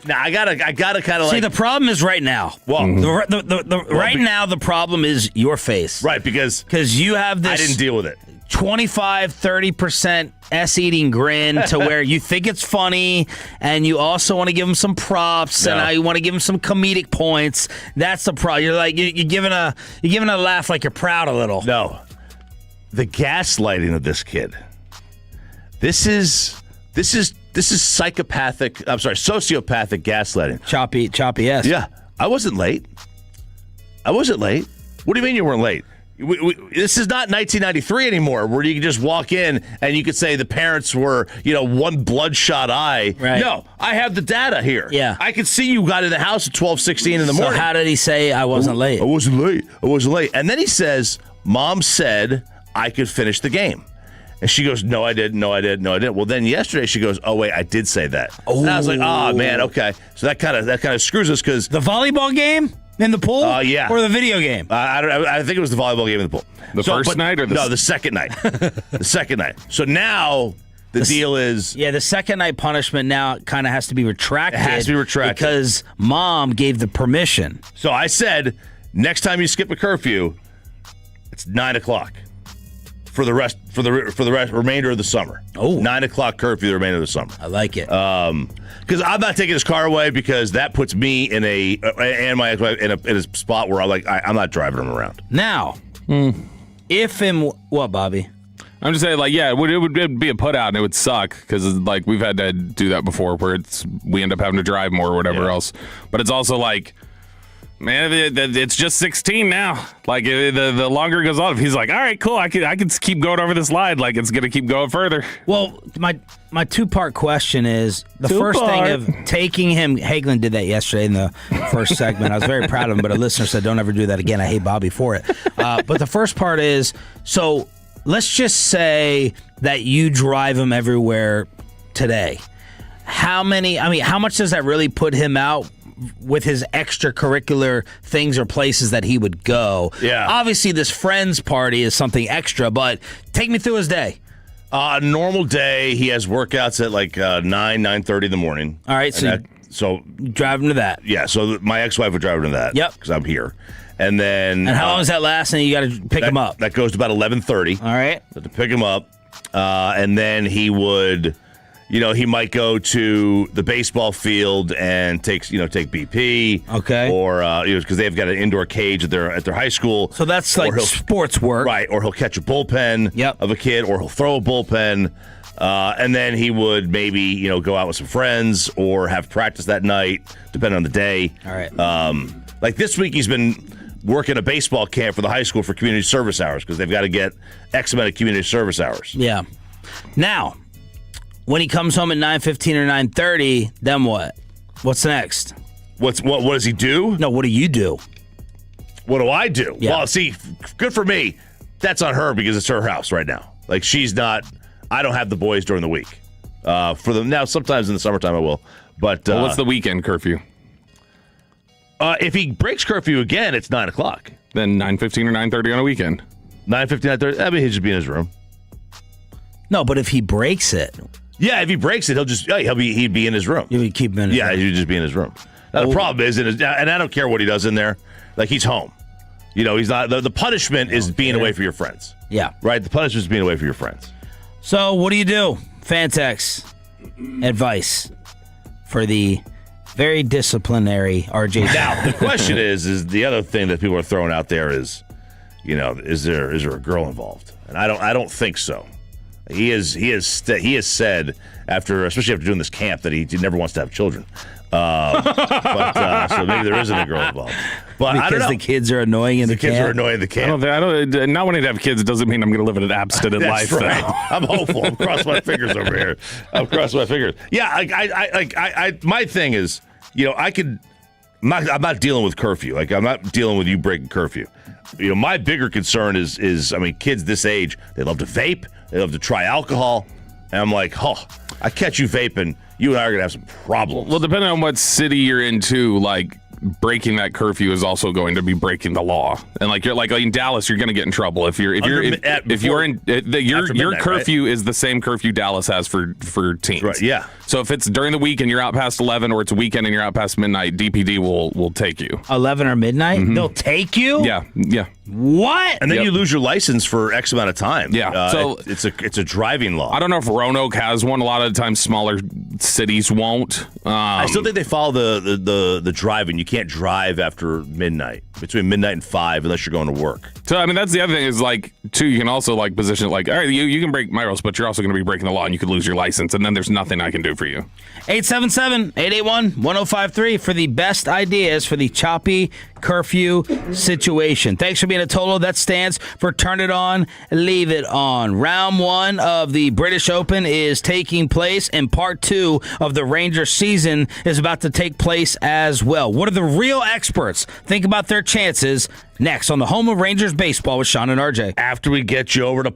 now I gotta kind of see. The problem is right now. Well, now the problem is your face, right? Because you have this. I didn't deal with it. 25-30% ass-eating grin to where you think it's funny, and you also want to give him some props, and you want to give him some comedic points. That's the problem. You're like you're giving a laugh like you're proud a little. No, the gaslighting of this kid. This is psychopathic. I'm sorry, sociopathic gaslighting. Choppy ass. Yeah, I wasn't late. What do you mean you weren't late? This is not 1993 anymore, where you can just walk in and you could say the parents were, one bloodshot eye. Right. No, I have the data here. Yeah, I could see you got in the house at 12:16 in the morning. So how did he say I wasn't late? I wasn't late. And then he says, "Mom said I could finish the game." And she goes, "No, I didn't. Well, then yesterday she goes, "Oh wait, I did say that." Oh. And I was like, "Oh man, okay." So that kind of screws us because the volleyball game in the pool, yeah, or the video game. I think it was the volleyball game in the pool. The first night or the second night? The second night. So now the deal is the second night punishment now kind of has to be retracted. It has to be retracted because Mom gave the permission. So I said, next time you skip a curfew, it's 9 o'clock. For the remainder of the summer. 9 o'clock curfew the remainder of the summer. I like it. Because I'm not taking his car away because that puts me and my ex-wife in a spot where I'm not driving him around. Now, what, Bobby? I'm just saying, it would be a put out and it would suck because we've had to do that before where we end up having to drive more or whatever else. But it's also man, it's just 16 now. The longer it goes on, if he's like, all right, cool, I can keep going over this line. It's going to keep going further. Well, my two-part question is first thing of taking him. Hagelin did that yesterday in the first segment. I was very proud of him, but a listener said, don't ever do that again. I hate Bobby for it. But the first part is, so let's just say that you drive him everywhere today. How much does that really put him out with his extracurricular things or places that he would go? Yeah. Obviously, this friends party is something extra, but take me through his day. A normal day, he has workouts at 9:30 in the morning. All right, so So drive him to that. Yeah, so my ex-wife would drive him to that. Yep. Because I'm here. And then... And how long does that last? And you got to pick him up? That goes to about 11:30. All right. So to pick him up. And then he would... he might go to the baseball field and take BP. Okay. Or because they've got an indoor cage at their high school. So that's like sports work, right? Or he'll catch a bullpen of a kid, or he'll throw a bullpen, and then he would maybe go out with some friends or have practice that night, depending on the day. All right. Like this week, he's been working a baseball camp for the high school for community service hours because they've got to get X amount of community service hours. Yeah. Now. When he comes home at 9:15 or 9:30, then what? What's next? What does he do? No, what do you do? What do I do? Yeah. Well, see, good for me. That's on her because it's her house right now. Like she's not. I don't have the boys during the week. For them now, sometimes in the summertime I will. But what's the weekend curfew? If he breaks curfew again, it's 9 o'clock. Then 9:15 or 9:30 on a weekend. 9:15, 9:30. I mean, he'd just be in his room. No, but if he breaks it. Yeah, if he breaks it, he'd be in his room. You would keep him in his room. He'd just be in his room. Now, the problem is, and I don't care what he does in there, like he's home. He's not, the punishment is being away from your friends. Yeah. Right? The punishment is being away from your friends. So, what do you do? Fantex advice for the very disciplinary RJ. Now, the question is the other thing that people are throwing out there is, is there a girl involved? And I don't think so. He has said especially after doing this camp that he never wants to have children. So maybe there isn't a girl involved. But because I don't know. The kids are annoying in the camp. Kids are annoying in the camp. I don't. Not wanting to have kids doesn't mean I'm going to live an abstinent life. Right. Though. I'm hopeful. I'm crossing my fingers over here. I'm crossing my fingers. Yeah. I my thing is, I'm not dealing with curfew. Like I'm not dealing with you breaking curfew. My bigger concern is kids this age, they love to vape, they love to try alcohol, and I'm like, I catch you vaping, you and I are gonna have some problems. Well, depending on what city you're into, like breaking that curfew is also going to be breaking the law. And like in Dallas, you're going to get in trouble if your curfew is the same curfew Dallas has for teens. Right. Yeah. So if it's during the week and you're out past 11, or it's a weekend and you're out past midnight, DPD will take you. 11 or midnight? Mm-hmm. They'll take you? Yeah. What? And then you lose your license for X amount of time. Yeah. So it's a driving law. I don't know if Roanoke has one. A lot of the times smaller cities won't. I still think they follow the driving. You can't drive after midnight, between midnight and 5, unless you're going to work. So, I mean, that's the other thing is, like, too, you can also, like, position it like, all right, you can break my rules, but you're also going to be breaking the law and you could lose your license, and then there's nothing I can do for you. 877-881-1053 for the best ideas for the choppy curfew situation. Thanks for being a Tolo. That stands for Turn It On, Leave It On. Round 1 of the British Open is taking place, and part 2 of the Rangers season is about to take place as well. What do the real experts think about their chances? Next on the home of Rangers baseball with Sean and RJ. After we get you over to...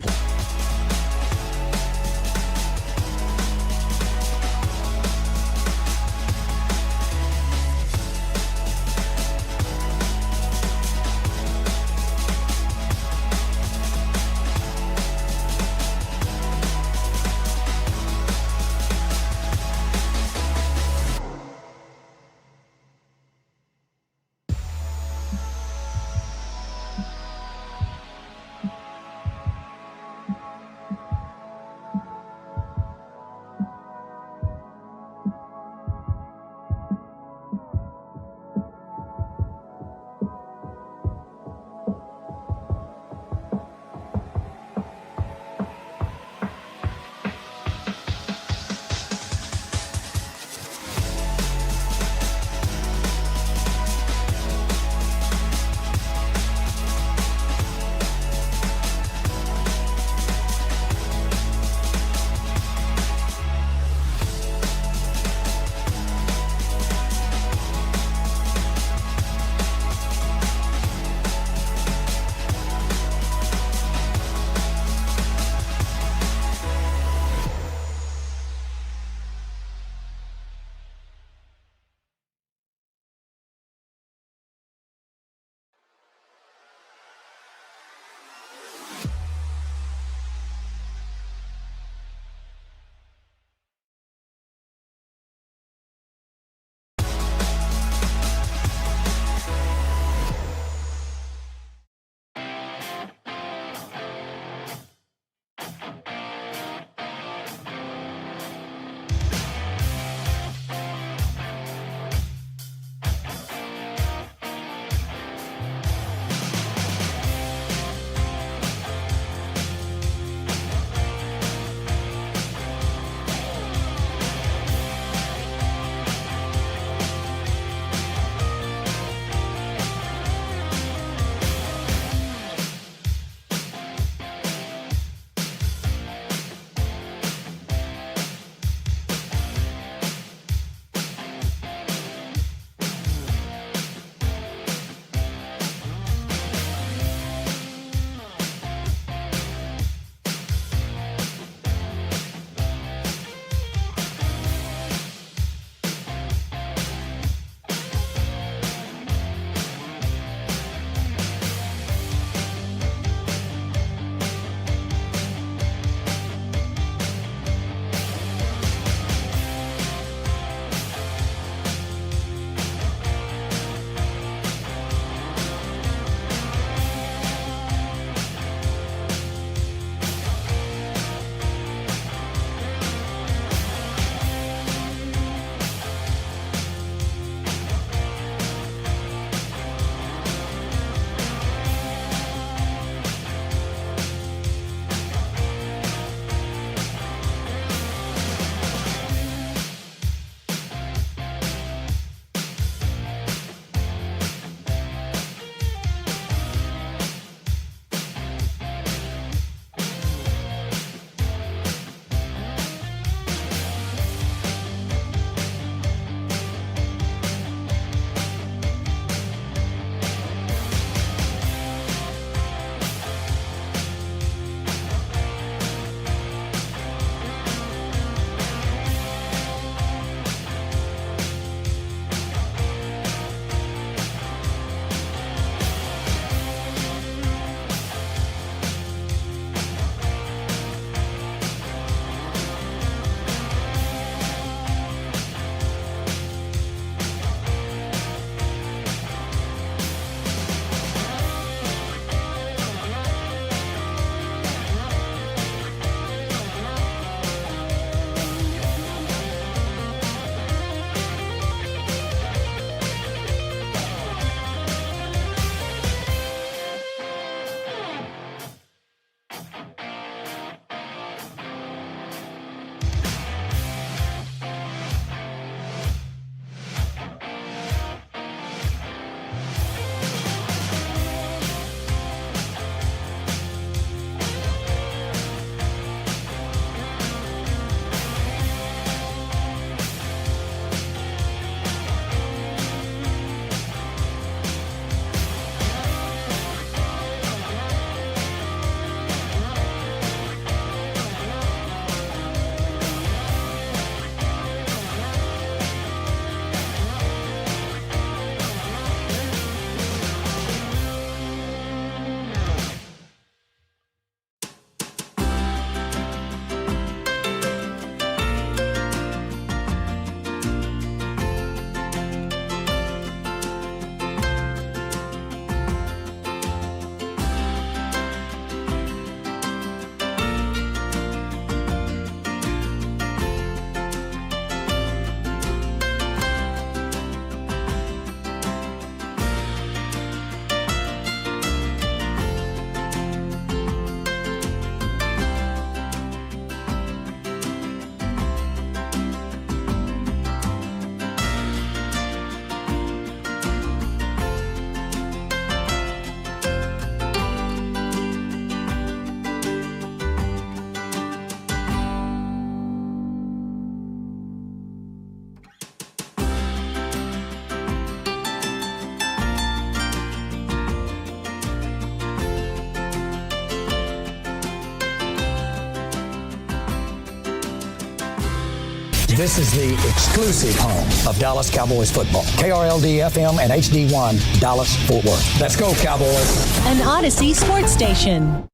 This is the exclusive home of Dallas Cowboys football. KRLD-FM and HD1, Dallas-Fort Worth. Let's go, Cowboys. An Odyssey sports station.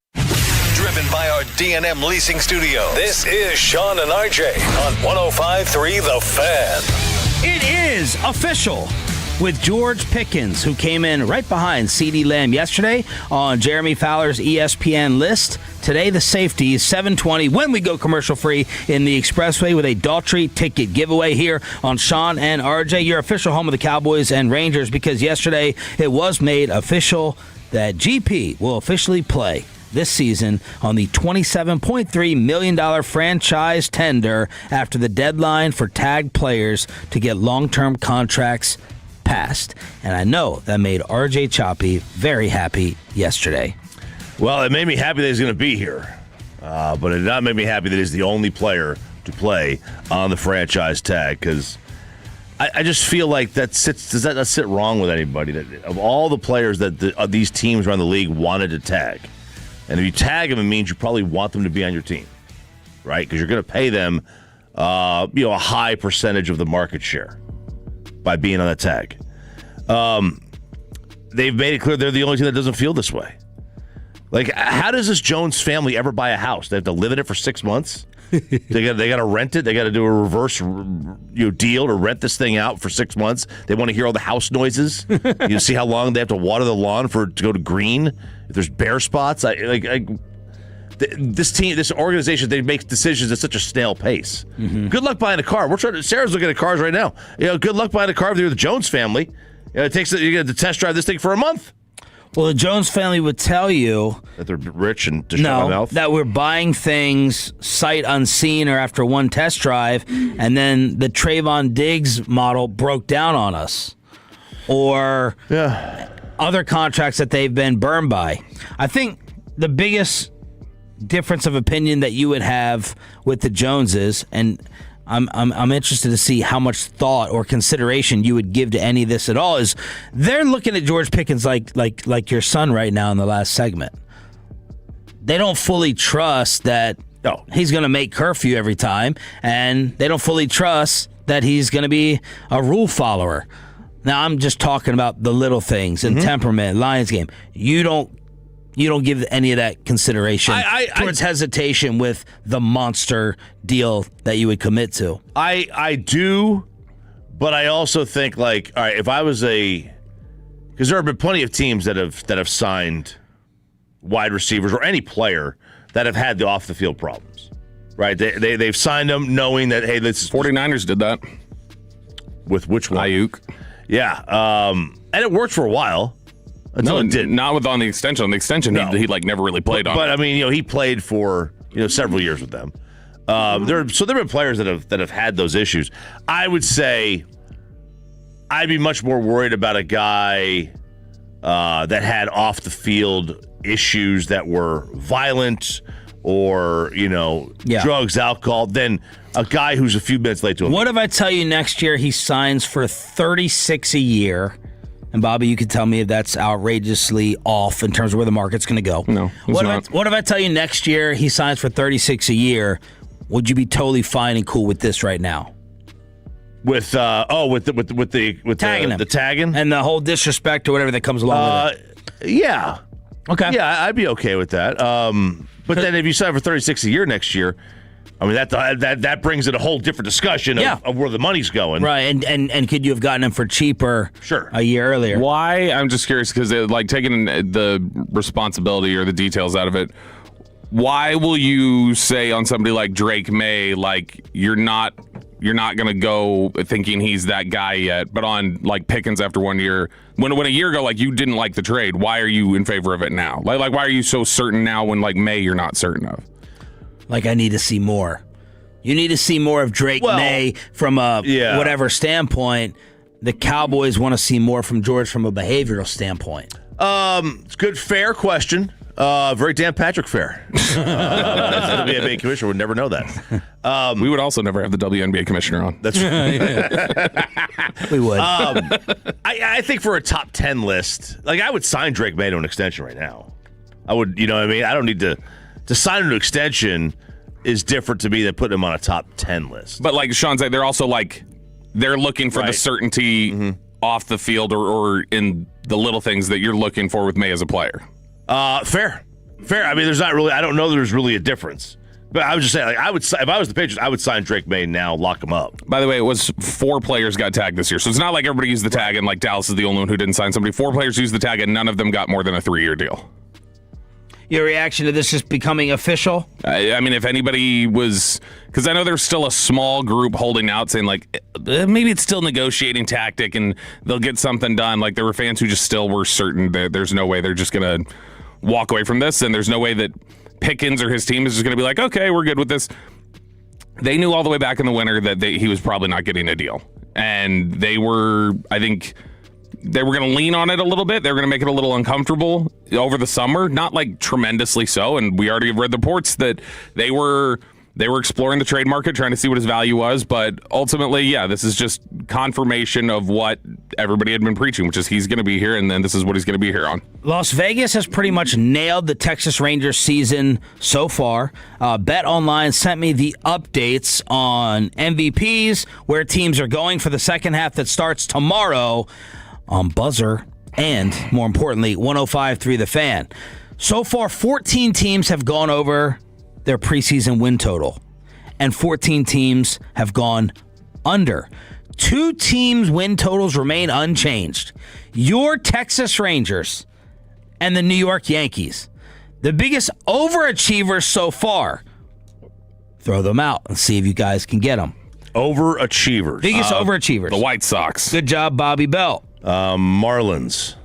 Driven by our D&M Leasing Studio, this is Sean and RJ on 105.3 The Fan. It is official with George Pickens, who came in right behind CeeDee Lamb yesterday on Jeremy Fowler's ESPN list. Today, the safeties, 7:20, when we go commercial-free in the Expressway with a Daughtry ticket giveaway here on Sean and RJ, your official home of the Cowboys and Rangers, because yesterday it was made official that GP will officially play this season on the $27.3 million franchise tender after the deadline for tagged players to get long-term contracts passed. And I know that made RJ Choppy very happy yesterday. Well, it made me happy that he's going to be here, but it did not make me happy that he's the only player to play on the franchise tag, because I just feel like does that sit wrong with anybody? That of all the players that these teams around the league wanted to tag, and if you tag them, it means you probably want them to be on your team, right? Because you're going to pay them, a high percentage of the market share by being on that tag. They've made it clear they're the only team that doesn't feel this way. Like, how does this Jones family ever buy a house? They have to live in it for 6 months. They got to rent it. They got to do a reverse deal to rent this thing out for 6 months. They want to hear all the house noises. You see how long they have to water the lawn for it to go to green. If there's bare spots, this organization, they make decisions at such a snail pace. Mm-hmm. Good luck buying a car. Sarah's looking at cars right now. Good luck buying a car if you're the Jones family. You get to test drive this thing for a month. Well, the Jones family would tell you that they're rich and to shut my mouth. That we're buying things sight unseen or after one test drive, and then the Trayvon Diggs model broke down on us, or other contracts that they've been burned by. I think the biggest difference of opinion that you would have with the Joneses, and I'm interested to see how much thought or consideration you would give to any of this at all, is they're looking at George Pickens like your son right now in the last segment. They don't fully trust that he's going to make curfew every time, and they don't fully trust that he's going to be a rule follower. Now, I'm just talking about the little things and temperament, Lions game. You don't give any of that consideration towards hesitation with the monster deal that you would commit to. I do, but I also think, like, all right, if I was because there have been plenty of teams that have signed wide receivers or any player that have had the off the field problems, right? They've signed them knowing that, hey, this is 49ers did that with which one? Ayuk. Yeah, and it worked for a while. No, it didn't. Not on the extension. On the extension, he never really played on. But I mean, he played for several years with them. There have been players that have had those issues. I would say I'd be much more worried about a guy that had off the field issues that were violent or drugs, alcohol, than a guy who's a few minutes late to him. What if I tell you next year he signs for $36 a year? And Bobby, you can tell me if that's outrageously off in terms of where the market's going to go. No, what if I tell you next year he signs for $36 a year? Would you be totally fine and cool with this right now? With tagging him, the tagging and the whole disrespect or whatever that comes along with it. Yeah. Okay. Yeah, I'd be okay with that. But then if you sign for $36 a year next year, I mean, that brings it a whole different discussion of where the money's going. Right, and could you have gotten him for cheaper a year earlier? Why? I'm just curious, because taking the responsibility or the details out of it, why will you say on somebody like Drake May, like, you're not going to go thinking he's that guy yet, but on, like, Pickens after 1 year, when a year ago, like, you didn't like the trade, why are you in favor of it now? Like why are you so certain now when, like, May you're not certain of? Like, I need to see more. You need to see more of Drake May from a whatever standpoint. The Cowboys want to see more from George from a behavioral standpoint. It's a good, fair question. Very Dan Patrick fair. The WNBA commissioner would never know that. We would also never have the WNBA commissioner on. That's right. We would. I think for a top 10 list, like, I would sign Drake May to an extension right now. I would, you know what I mean? I don't need to sign an extension is different to me than putting him on a top 10 list. But like Sean said, they're also they're looking for the certainty off the field or in the little things that you're looking for with May as a player. Fair. I mean, there's not really. I don't know. There's really a difference. But I was just saying, I would if I was the Patriots, I would sign Drake May now, lock him up. By the way, it was 4 players got tagged this year, so it's not like everybody used the tag and like Dallas is the only one who didn't sign somebody. 4 players used the tag and none of them got more than a 3-year deal. Your reaction to this just becoming official? I mean, if anybody was, because I know there's still a small group holding out saying like maybe it's still negotiating tactic and they'll get something done. Like there were fans who just still were certain that there's no way they're just gonna walk away from this, and there's no way that Pickens or his team is just going to be like, okay, we're good with this. They knew all the way back in the winter that he was probably not getting a deal. And they were, I think, they were going to lean on it a little bit. They were going to make it a little uncomfortable over the summer, not like tremendously so. And we already have read the reports that they were exploring the trade market, trying to see what his value was. But ultimately, yeah, this is just confirmation of what everybody had been preaching, which is he's going to be here, and then this is what he's going to be here on. Las Vegas has pretty much nailed the Texas Rangers season so far. Bet Online sent me the updates on MVPs, where teams are going for the second half that starts tomorrow on Buzzer and, more importantly, 105.3 The Fan. So far, 14 teams have gone over their preseason win total, and 14 teams have gone under. 2 teams' win totals remain unchanged. Your Texas Rangers and the New York Yankees, the biggest overachievers so far. Throw them out and see if you guys can get them. Overachievers. Biggest overachievers. The White Sox. Good job, Bobby Bell. Marlins.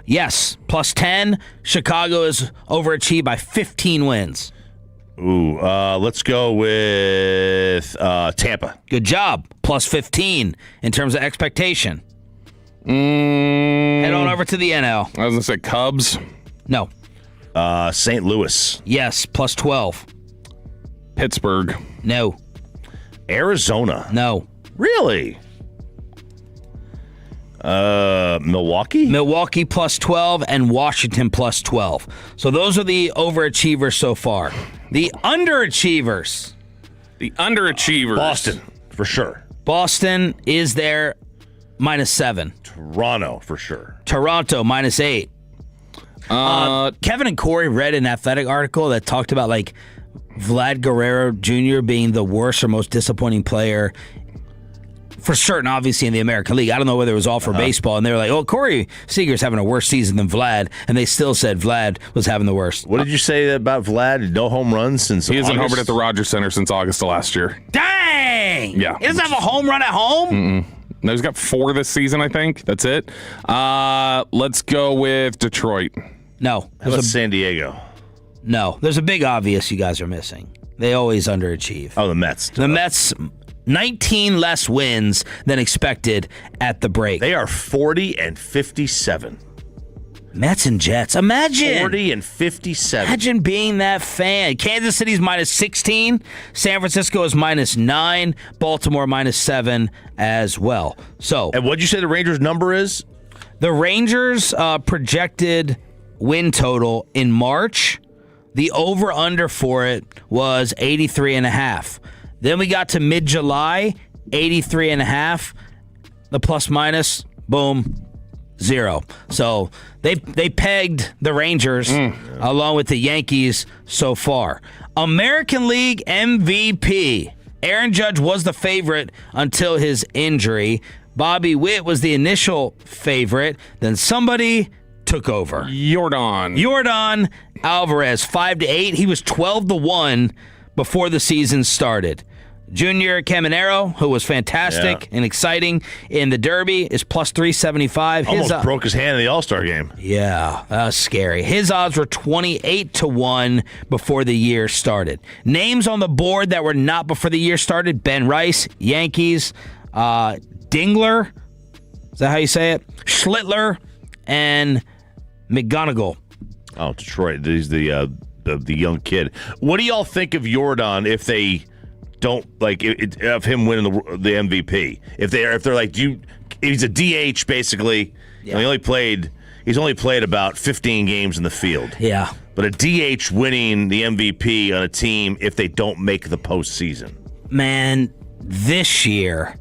Yes, plus 10. Chicago is overachieved by 15 wins. Ooh, let's go with Tampa. Good job. Plus 15 in terms of expectation. Head on over to the NL. I was going to say Cubs. No. St. Louis. Yes, plus 12. Pittsburgh. No. Arizona. No. Really? Milwaukee? Milwaukee plus 12 and Washington plus 12. So those are the overachievers so far. The underachievers. Boston, for sure. Boston is there, minus 7. Toronto, for sure. Toronto, minus 8. Kevin and Corey read an Athletic article that talked about like Vlad Guerrero Jr. being the worst or most disappointing player for certain, obviously, in the American League. I don't know whether it was all for baseball. And they were like, oh, Corey Seager's having a worse season than Vlad. And they still said Vlad was having the worst. What did you say about Vlad? No home runs since He hasn't August? homered at the Rogers Center since August of last year. Dang! Yeah. He doesn't have a home run at home? Mm-mm. No, he's got 4 this season, I think. That's it. Let's go with Detroit. No. How about San Diego? No. There's a big obvious you guys are missing. They always underachieve. Oh, the Mets. The Mets, 19 less wins than expected at the break. They are 40-57. Mets and Jets. Imagine. 40-57. Imagine being that fan. Kansas City's minus 16. San Francisco is minus 9. Baltimore minus 7 as well. So, and what'd you say the Rangers' number is? The Rangers projected win total in March. The over-under for it was 83.5. Then we got to mid-July, 83.5. The plus-minus, boom, 0. So they pegged the Rangers along with the Yankees so far. American League MVP. Aaron Judge was the favorite until his injury. Bobby Witt was the initial favorite. Then somebody took over. Yordan Alvarez, 5-8. He was 12-1 before the season started. Junior Caminero, who was fantastic and exciting in the Derby, is plus 375. Almost broke his hand in the All-Star game. Yeah, that was scary. His odds were 28-1 before the year started. Names on the board that were not before the year started: Ben Rice, Yankees, Dingler, is that how you say it? Schlittler, and McGonigal. Oh, Detroit. He's the young kid. What do y'all think of Yordan if they don't like of him winning the MVP? If they're like, he's a DH basically. Yeah. And he's only played about 15 games in the field. Yeah. but a DH winning the MVP on a team if they don't make the postseason. Man, this year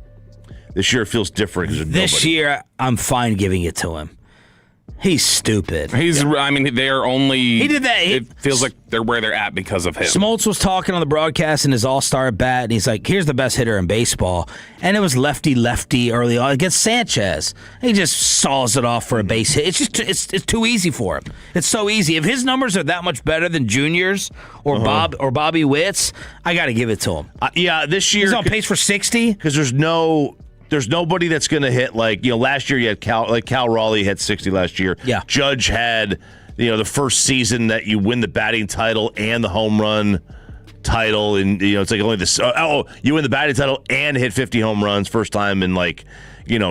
it feels different. This year, I'm fine giving it to him. He's stupid. They're only. He did that. It feels like they're where they're at because of him. Smoltz was talking on the broadcast in his all-star bat, and he's like, here's the best hitter in baseball. And it was lefty early on against Sanchez. He just saws it off for a base hit. It's just it's too easy for him. It's so easy. If his numbers are that much better than Junior's or Bobby Witt's, I got to give it to him. This year he's on pace for 60 because there's nobody that's going to hit last year you had Cal Raleigh had 60 last year. Yeah. Judge had the first season that you win the batting title and the home run title, and it's like only this. You win the batting title and hit 50 home runs first time in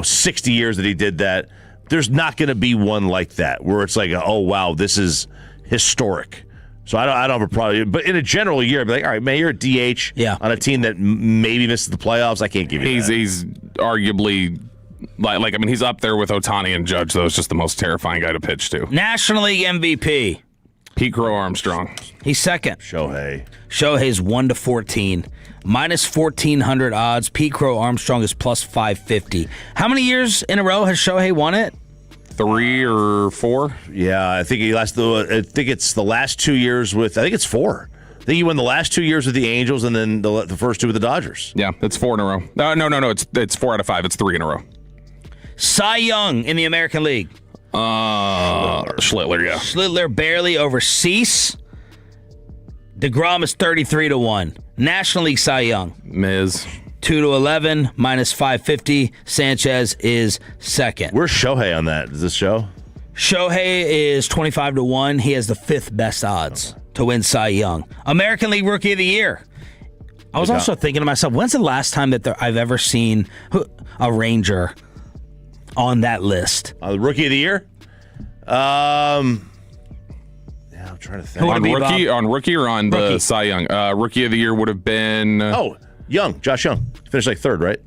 60 years that he did that. There's not going to be one like that where it's like, oh wow, this is historic. So I don't have a problem. But in a general year, I'd be like, all right, man, you're a DH on a team that maybe misses the playoffs. I can't give you that. He's arguably, he's up there with Ohtani and Judge, though. It's just the most terrifying guy to pitch to. National League MVP. Pete Crow Armstrong. He's second. Shohei's 1-14. Minus 1,400 odds. Pete Crow Armstrong is plus 550. How many years in a row has Shohei won it? 3 or 4. Yeah, I think I think it's the last 2 years with. I think it's 4. I think he won the last 2 years with the Angels, and then the first 2 with the Dodgers. Yeah, it's 4 in a row. No. It's 4 out of 5. It's 3 in a row. Cy Young in the American League. Schlittler, yeah. Schlittler barely over Cease. DeGrom is 33-1. National League Cy Young. Miz. 2-11, minus 550. Sanchez is second. Where's Shohei on that? Is this show? Shohei is 25-1. He has the 5th best odds to win Cy Young. American League Rookie of the Year. I was also thinking to myself, when's the last time that I've ever seen a Ranger on that list? Rookie of the Year? I'm trying to think. On rookie or on the Cy Young? Rookie of the Year would have been... Josh Young. Finished like 3rd, right?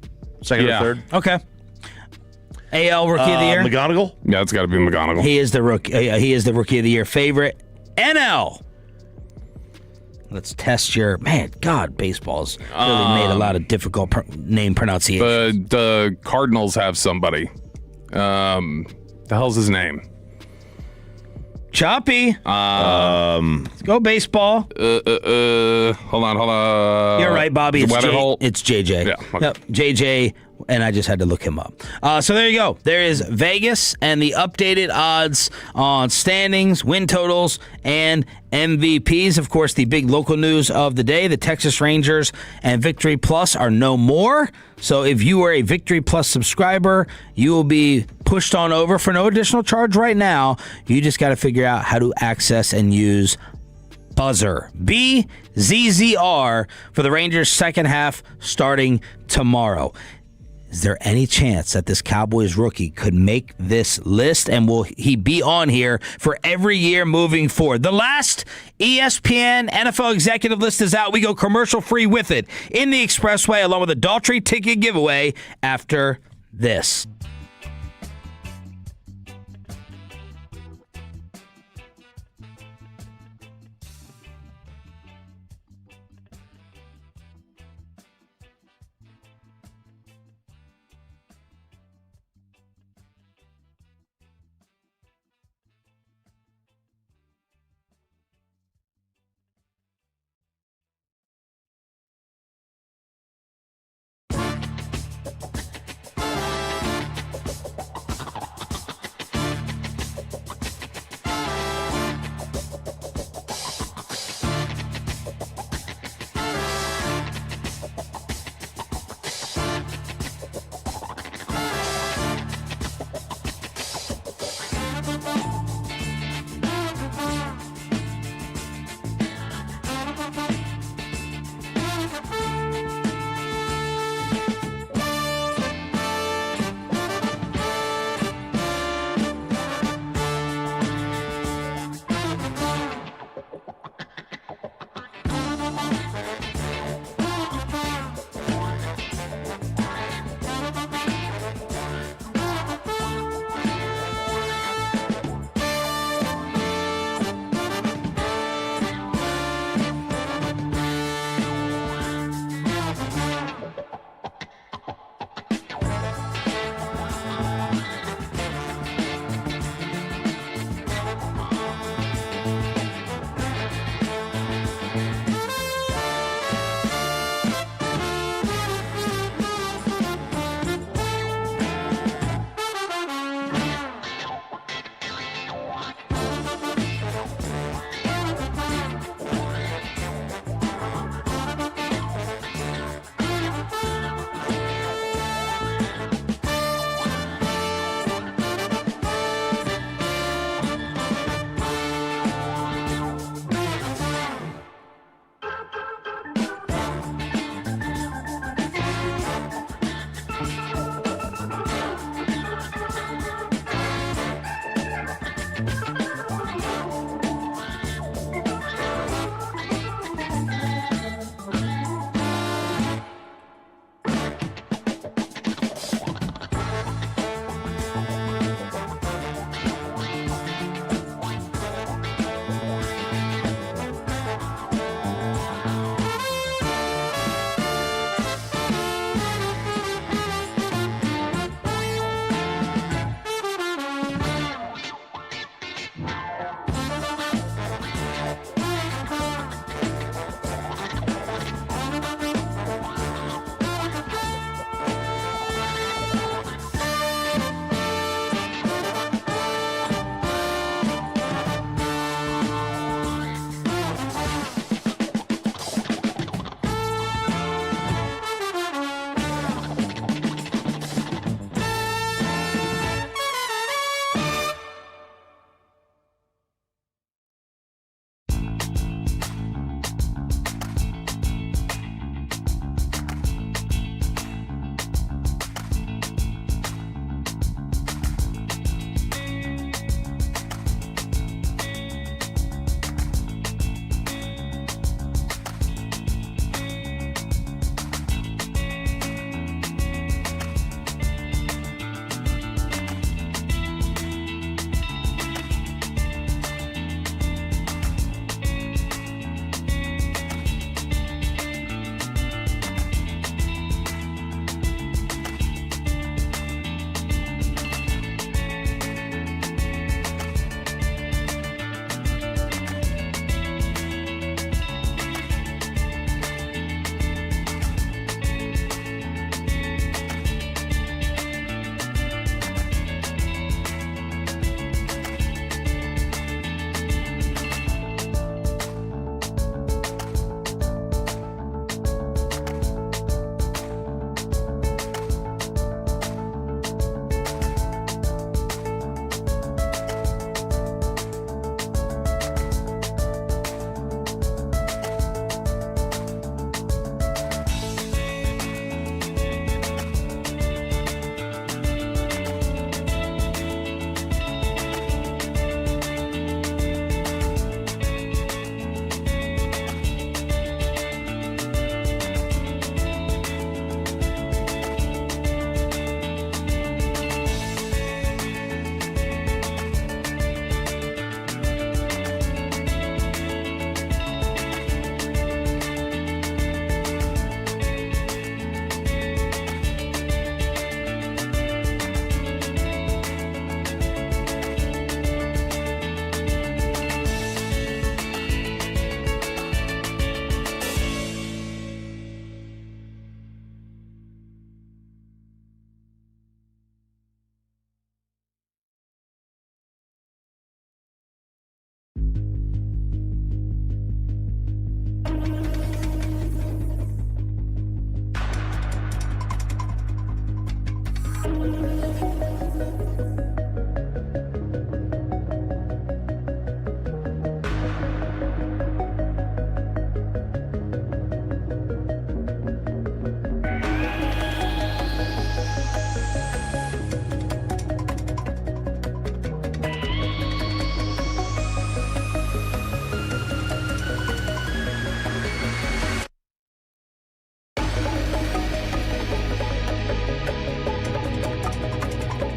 Second or 3rd? Okay. AL Rookie of the Year? McGonigal? Yeah, it's got to be McGonigal. He is the Rookie of the Year favorite. NL. Let's test your... Man, God, baseball's really made a lot of difficult name pronunciation. The Cardinals have somebody. The hell's his name? Choppy. Let's go baseball. Hold on. You're right, Bobby. It's JJ. Yeah. Okay. Yep, JJ, and I just had to look him up. So there you go. There is Vegas and the updated odds on standings, win totals, and MVPs. Of course, the big local news of the day, the Texas Rangers and Victory Plus are no more. So if you are a Victory Plus subscriber, you will be pushed on over for no additional charge right now. You just got to figure out how to access and use Buzzer. BZZR for the Rangers' second half starting tomorrow. Is there any chance that this Cowboys rookie could make this list, and will he be on here for every year moving forward? The last ESPN NFL executive list is out. We go commercial-free with it in the Expressway, along with a Daughtry ticket giveaway after this.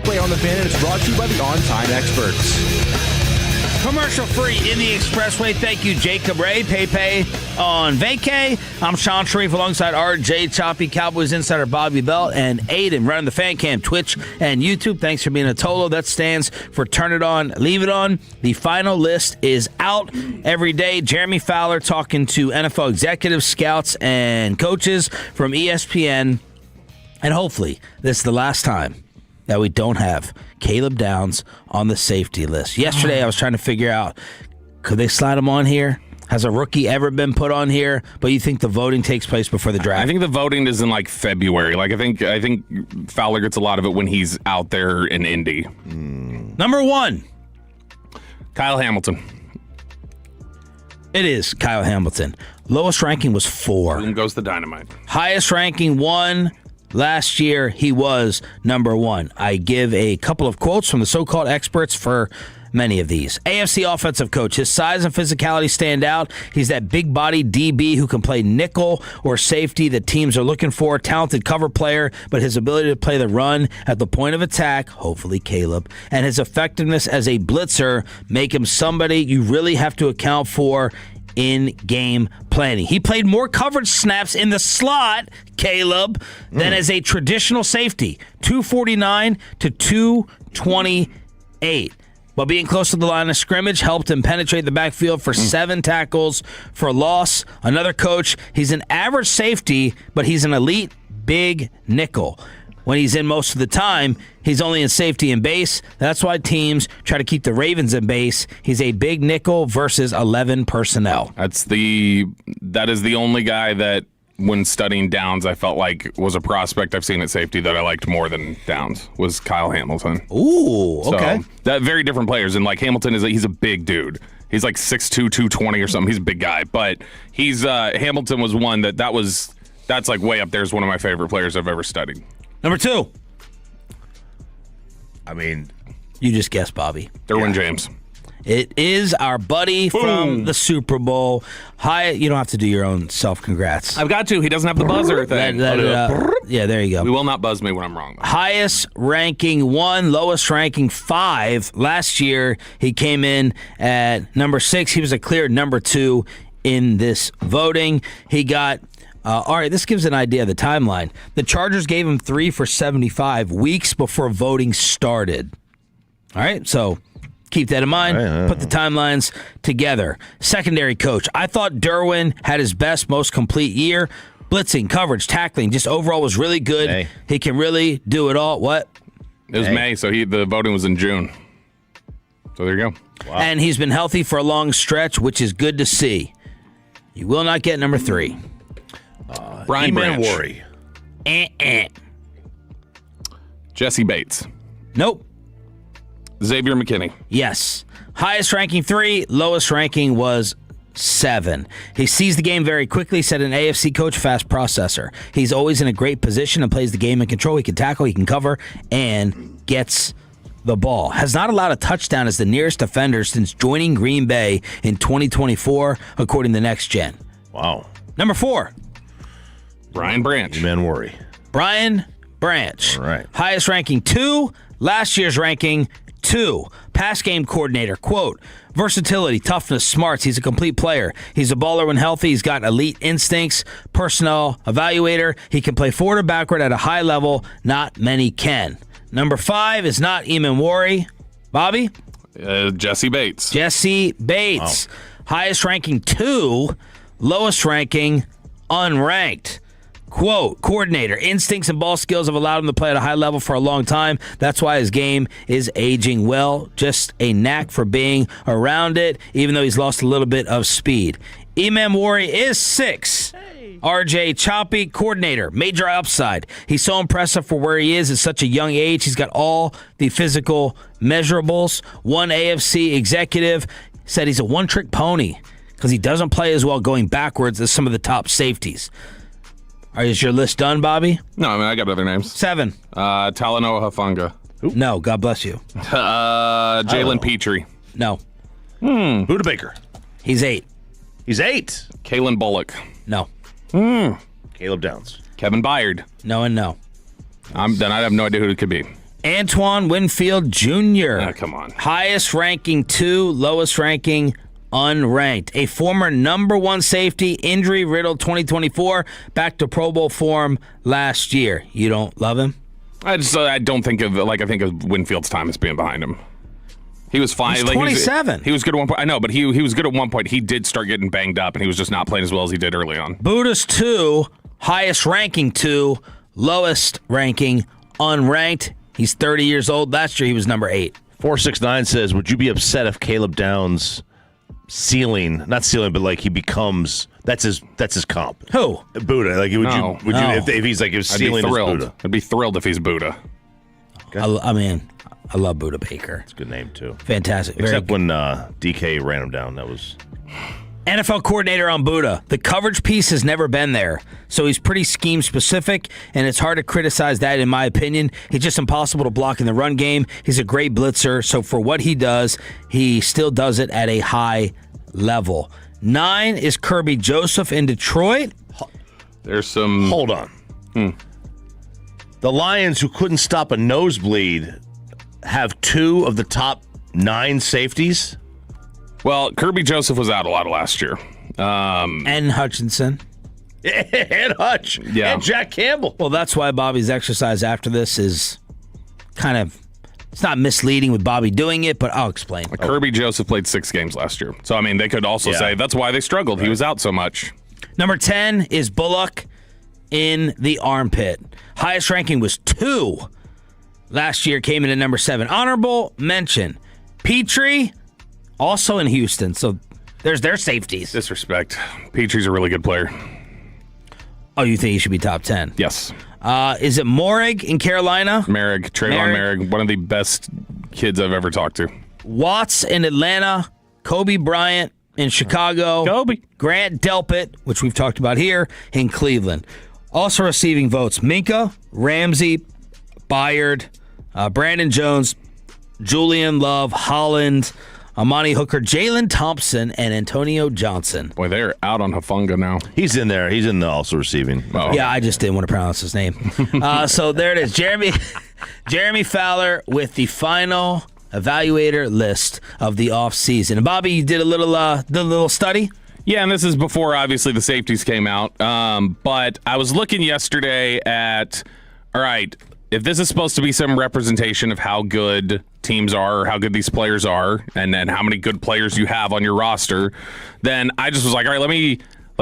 Play on the Fan, and it's brought to you by the On Time Experts. Commercial free in the Expressway. Thank you, Jacob Ray, Pepe on vacay. I'm Sean Sharif alongside RJ Choppy, Cowboys insider Bobby Bell, and Aiden running the Fan Cam, Twitch, and YouTube. Thanks for being a Tolo. That stands for Turn It On, Leave It On. The final list is out every day. Jeremy Fowler talking to NFL executives, scouts, and coaches from ESPN. And hopefully, this is the last time that we don't have Caleb Downs on the safety list. Yesterday, I was trying to figure out, could they slide him on here? Has a rookie ever been put on here? But you think the voting takes place before the draft? I think the voting is in like February. Like I think Fowler gets a lot of it when he's out there in Indy. Number 1. Kyle Hamilton. It is Kyle Hamilton. Lowest ranking was 4. Boom goes the dynamite. Highest ranking 1. Last year, he was number 1. I give a couple of quotes from the so-called experts for many of these. AFC offensive coach. His size and physicality stand out. He's that big body DB who can play nickel or safety that teams are looking for. Talented cover player, but his ability to play the run at the point of attack, hopefully Caleb, and his effectiveness as a blitzer make him somebody you really have to account for in game planning. He played more coverage snaps in the slot, Caleb, than as a traditional safety. 249 to 228. But being close to the line of scrimmage helped him penetrate the backfield for 7 tackles for loss. Another coach, he's an average safety, but he's an elite big nickel. When he's in most of the time, he's only in safety and base. That's why teams try to keep the Ravens in base. He's a big nickel versus 11 personnel. That is the only guy that, when studying Downs, I felt like was a prospect I've seen at safety that I liked more than Downs, was Kyle Hamilton. Ooh, okay. So, that very different players. And like Hamilton he's a big dude. He's like 6'2", 220 or something. He's a big guy. But he's Hamilton was one that's like way up there as one of my favorite players I've ever studied. Number 2. I mean, you just guessed, Bobby. Derwin James. It is our buddy from the Super Bowl. Hi, you don't have to do your own self-congrats. I've got to. He doesn't have the buzzer thing. Yeah, there you go. We will not buzz me when I'm wrong, though. Highest ranking 1, lowest ranking 5. Last year, he came in at number 6. He was a clear number 2 in this voting. He got... all right, this gives an idea of the timeline. The Chargers gave him 3 for 75 weeks before voting started. All right, so keep that in mind. Put the timelines together. Secondary coach. I thought Derwin had his best, most complete year. Blitzing, coverage, tackling, just overall was really good. May. He can really do it all. What? It was May, so the voting was in June. So there you go. Wow. And he's been healthy for a long stretch, which is good to see. You will not get number 3. Brian Branch. Worry. Jesse Bates. Nope. Xavier McKinney. Yes. Highest ranking 3, lowest ranking was 7. He sees the game very quickly, said an AFC coach, fast processor. He's always in a great position and plays the game in control. He can tackle, he can cover, and gets the ball. Has not allowed a touchdown as the nearest defender since joining Green Bay in 2024, according to Next Gen. Wow. Number 4. Brian Branch. Man worry. Brian Branch. All right. Highest ranking 2. Last year's ranking 2. Pass game coordinator. Quote, versatility, toughness, smarts. He's a complete player. He's a baller when healthy. He's got elite instincts. Personnel evaluator. He can play forward or backward at a high level. Not many can. Number 5 is not Eamon Worry. Bobby? Jesse Bates. Jesse Bates. Wow. Highest ranking 2. Lowest ranking unranked. Quote, coordinator, instincts and ball skills have allowed him to play at a high level for a long time. That's why his game is aging well. Just a knack for being around it, even though he's lost a little bit of speed. Imam Worry is 6. RJ Choppy, coordinator, major upside. He's so impressive for where he is at such a young age. He's got all the physical measurables. One AFC executive said he's a one-trick pony because he doesn't play as well going backwards as some of the top safeties. Is your list done, Bobby? No, I mean, I got other names. 7. Talanoa Hufanga. No, God bless you. Jalen Petrie. No. Buda Baker. He's 8. He's 8. Kalen Bullock. No. Caleb Downs. Kevin Byard. No and no. Then I have no idea who it could be. Antoine Winfield Jr. Come on. Highest ranking 2, lowest ranking unranked. A former number 1 safety, injury-riddled 2024, back to Pro Bowl form last year. You don't love him? I don't think of I think of Winfield's time as being behind him. He was fine. He's 27. He was good at one point. I know, but he was good at one point. He did start getting banged up, and he was just not playing as well as he did early on. Buddha's 2, highest ranking 2, lowest ranking unranked. He's 30 years old. Last year he was number 8. 469 says, would you be upset if Caleb Downs not ceiling, but he becomes that's his comp? Who? Buddha. Would No. you if he's his ceiling is Buddha? I'd be thrilled if he's Buddha. Okay. I love Buda Baker. It's a good name too. Fantastic. Except when DK ran him down, that was NFL coordinator on Buddha. The coverage piece has never been there, so he's pretty scheme specific, and it's hard to criticize that in my opinion. He's just impossible to block in the run game. He's a great blitzer, so for what he does, he still does it at a high level. 9 is Kirby Joseph in Detroit. There's some... Hold on. The Lions, who couldn't stop a nosebleed, have 2 of the top 9 safeties? Well, Kirby Joseph was out a lot of last year. And Hutchinson. And Hutch. Yeah. And Jack Campbell. Well, that's why Bobby's exercise after this is kind of... It's not misleading with Bobby doing it, but I'll explain. Kirby Joseph played 6 games last year. So, I mean, they could also say that's why they struggled. Right. He was out so much. Number 10 is Bullock in the armpit. Highest ranking was 2. Last year came in at number 7. Honorable mention. Petrie, also in Houston. So there's their safeties. Disrespect. Petrie's a really good player. Oh, you think he should be top 10? Yes. Is it Morig in Carolina? Trayvon Merrick, one of the best kids I've ever talked to. Watts in Atlanta. Kobe Bryant in Chicago. Kobe. Grant Delpit, which we've talked about here, in Cleveland. Also receiving votes, Minka, Ramsey, Byard, Brandon Jones, Julian Love, Holland, Amani Hooker, Jalen Thompson, and Antonio Johnson. Boy, they're out on Hufanga now. He's in there. He's in the also receiving. Oh. Yeah, I just didn't want to pronounce his name. So there it is. Jeremy Fowler with the final evaluator list of the offseason. And Bobby, you did a little study? Yeah, and this is before, obviously, the safeties came out. But I was looking yesterday at, all right, if this is supposed to be some representation of how good teams are or how good these players are and then how many good players you have on your roster, then I just was like, all right, let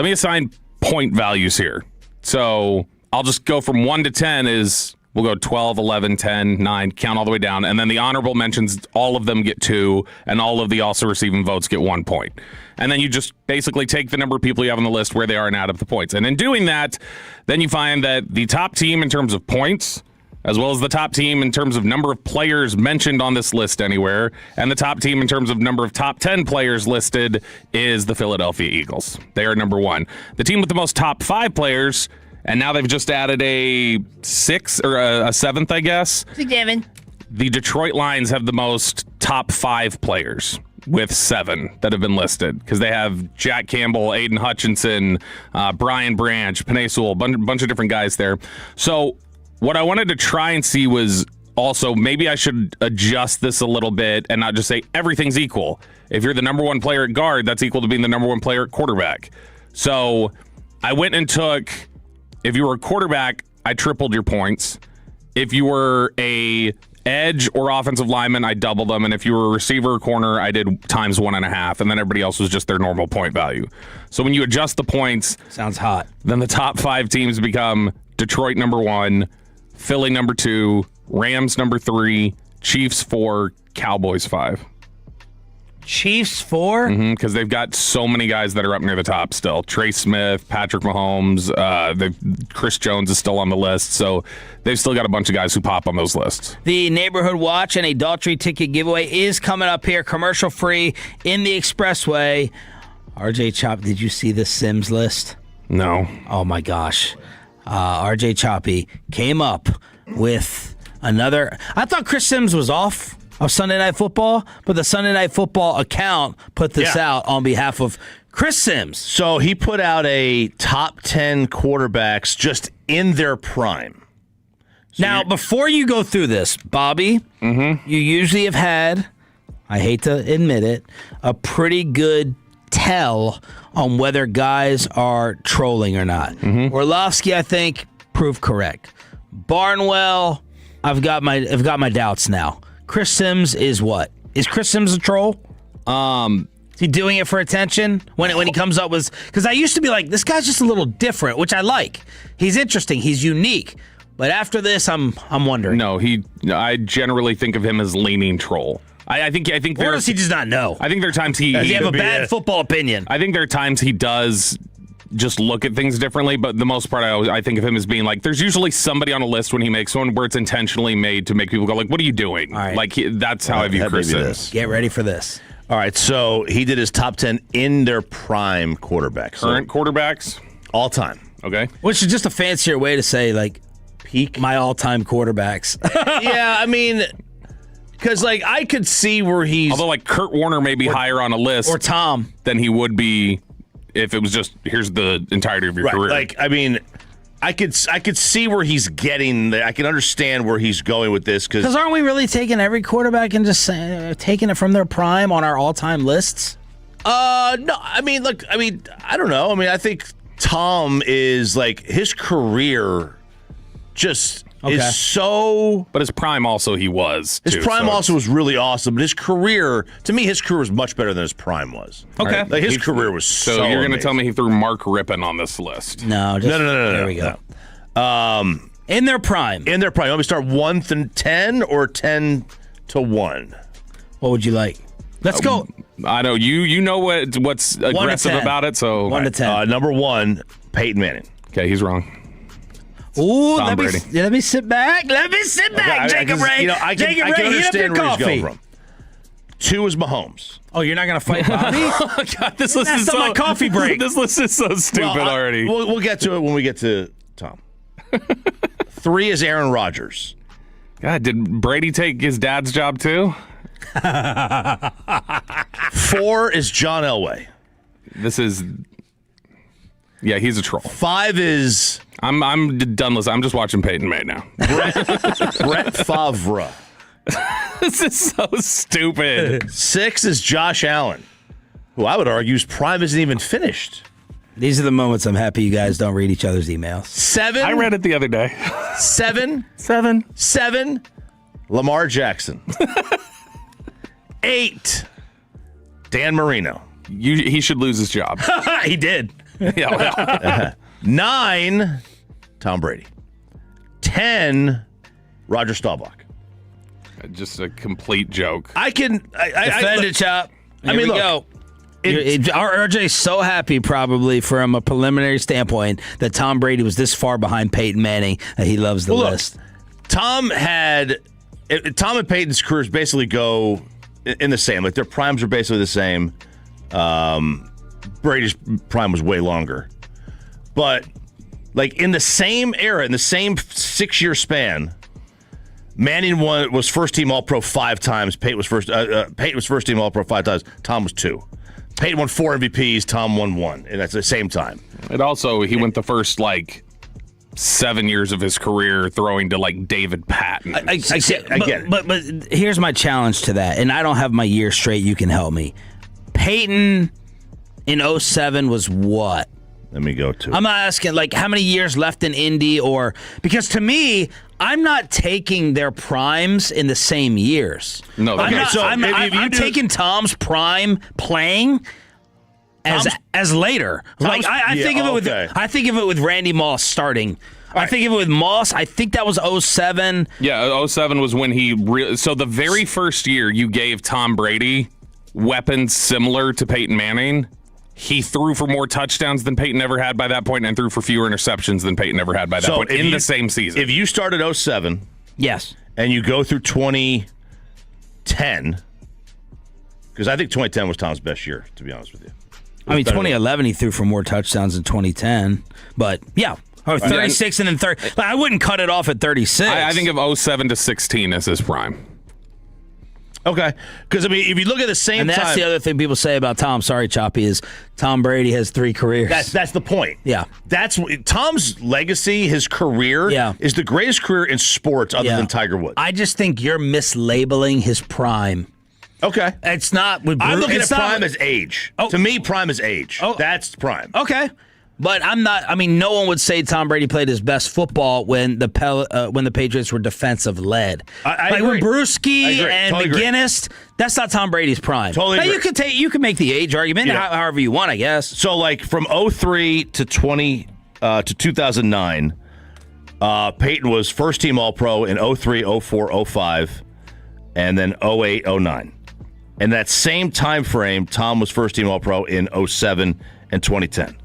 me assign point values here. So I'll just go from 1 to 10 is we'll go 12, 11, 10, 9, count all the way down. And then the honorable mentions, all of them get 2, and all of the also receiving votes get 1 point. And then you just basically take the number of people you have on the list where they are and add up the points. And in doing that, then you find that the top team in terms of points, as well as the top team in terms of number of players mentioned on this list anywhere, and the top team in terms of number of top 10 players listed is the Philadelphia Eagles. They are number 1. The team with the most top 5 players, and now they've just added a 6th or a 7th, I guess. 7. The Detroit Lions have the most top 5 players with 7 that have been listed because they have Jack Campbell, Aiden Hutchinson, Brian Branch, Penei Sewell, bunch of different guys there. So what I wanted to try and see was also maybe I should adjust this a little bit and not just say everything's equal. If you're the number 1 player at guard, that's equal to being the number 1 player at quarterback. So I went and took, if you were a quarterback, I tripled your points. If you were a edge or offensive lineman, I doubled them. And if you were a receiver or corner, I did times 1.5. And then everybody else was just their normal point value. So when you adjust the points, sounds hot. Then the top 5 teams become Detroit number 1, Philly number 2, Rams number 3, Chiefs 4, Cowboys 5. Chiefs 4? Because they've got so many guys that are up near the top still. Trey Smith, Patrick Mahomes, Chris Jones is still on the list. So they've still got a bunch of guys who pop on those lists. The Neighborhood Watch and a Daltrey ticket giveaway is coming up here, commercial free in the Expressway. RJ Chop, did you see the Sims list? No. Oh my gosh. RJ Choppy came up with another. I thought Chris Sims was off of Sunday Night Football, but the Sunday Night Football account put this out on behalf of Chris Sims. So he put out a top 10 quarterbacks just in their prime. So now, before you go through this, Bobby, you usually have had, I hate to admit it, a pretty good tell on whether guys are trolling or not. Orlovsky, I think, proved correct. Barnwell, I've got my doubts now. Chris Sims is what? Is Chris Sims a troll? Is he doing it for attention when he comes up with? Because I used to be like, this guy's just a little different, which I like. He's interesting. He's unique. But after this, I'm wondering. No, I generally think of him as leaning troll. I think Or does he just not know? I think there are times he Does he have a bad football opinion? I think there are times he does just look at things differently, but the most part I think of him as being like, there's usually somebody on a list when he makes one where it's intentionally made to make people go like, what are you doing? All right. Like that's how I view Chris Sims. Get ready for this. All right, so he did his top 10 in their prime quarterbacks. Current quarterbacks? All time. Okay. Which is just a fancier way to say, like, peak my all-time quarterbacks. Yeah, I mean, because, like, I could see where he's... Although, like, Kurt Warner may be higher on a list. Or Tom. Than he would be if it was just, here's the entirety of your career. Like, I mean, I could see where he's getting there. I can understand where he's going with this. Because aren't we really taking every quarterback and just taking it from their prime on our all-time lists? No, I mean, look, I don't know. I mean, I think Tom is, like, his career just is so... But his prime also he was, His too, prime so also was really awesome. But his career, to me, his career was much better than his prime was. Okay. Right? Like, his career was so you're going to amazing. tell me he threw Mark Rippon on this list? No. No. There we go. In their prime. In their prime. You want me to start 1 to 10 or 10 to 1? What would you like? Let's go. I know. You know what's aggressive 10. about it, so... 1 to 10. Number 1, Peyton Manning. Okay, he's wrong. Ooh, Tom Brady. Let me sit back. Jacob Ray. I Jacob can Ray, heat up your understand where he's coffee. going from. 2 is Mahomes. Oh, you're not going to fight Bobby? Oh, God, this list is That's on my coffee break. This list is so stupid already. We'll get to it when we get to Tom. 3 is Aaron Rodgers. God, did Brady take his dad's job too? 4 is John Elway. This is... Yeah, he's a troll. 5 is... I'm done listening. I'm just watching Peyton Manning now. Brett Favre. This is so stupid. 6 is Josh Allen, who I would argue his prime isn't even finished. These are the moments I'm happy you guys don't read each other's emails. 7. I read it the other day. 7. 7. Lamar Jackson. 8. Dan Marino. He should lose his job. He did. Yeah. 9. Tom Brady. 10. Roger Staubach. Just a complete joke. I can Defend it, Chop. Here we look, go. RJ's so happy, probably from a preliminary standpoint, that Tom Brady was this far behind Peyton Manning that he loves the list. Tom and Peyton's careers basically go in the same. Like, their primes are basically the same. Brady's prime was way longer. But, like, in the same era, in the same 6-year span, Manning was first-team All-Pro 5 times. Peyton was first-team All-Pro 5 times. Tom was 2. Peyton won 4 MVPs. Tom won 1, and that's the same time. And also, he went the first, 7 years of his career throwing to, David Patton. I get it. But here's my challenge to that, and I don't have my year straight. You can help me. Peyton in 07 was what? Let me go to it. I'm not asking, how many years left in Indy, because to me, I'm not taking their primes in the same years. No, I'm taking Tom's prime playing as later. I think of it with Randy Moss starting. I think of it with Moss. I think that was 07. Yeah, 07 was when he so the very first year you gave Tom Brady weapons similar to Peyton Manning, he threw for more touchdowns than Peyton ever had by that point and threw for fewer interceptions than Peyton ever had by that point in the same season. If you started 07, yes, and you go through 2010, because I think 2010 was Tom's best year, to be honest with you. I mean, 2011 he threw for more touchdowns than 2010, but yeah. Or 36 and then 30. But I wouldn't cut it off at 36. I think of 07 to 16 as his prime. Okay. Because, I mean, if you look at the same time. And that's the other thing people say about Tom, sorry, Choppy, is Tom Brady has 3 careers. That's the point. Yeah. That's Tom's legacy, his career, is the greatest career in sports other than Tiger Woods. I just think you're mislabeling his prime. Okay. It's not with I'm looking at prime as age. To me, prime is age. That's prime. Okay. But I'm not. I mean, no one would say Tom Brady played his best football when the Patriots were defensive led. I like agree. When Brewski and totally McGinnis, that's not Tom Brady's prime. Totally agree. You can make the age argument however you want, I guess. So like from 03 to 2009, Peyton was first team All-Pro in 03, 04, 05, and then 08, 09. In that same time frame, Tom was first team All-Pro in 07 and 2010.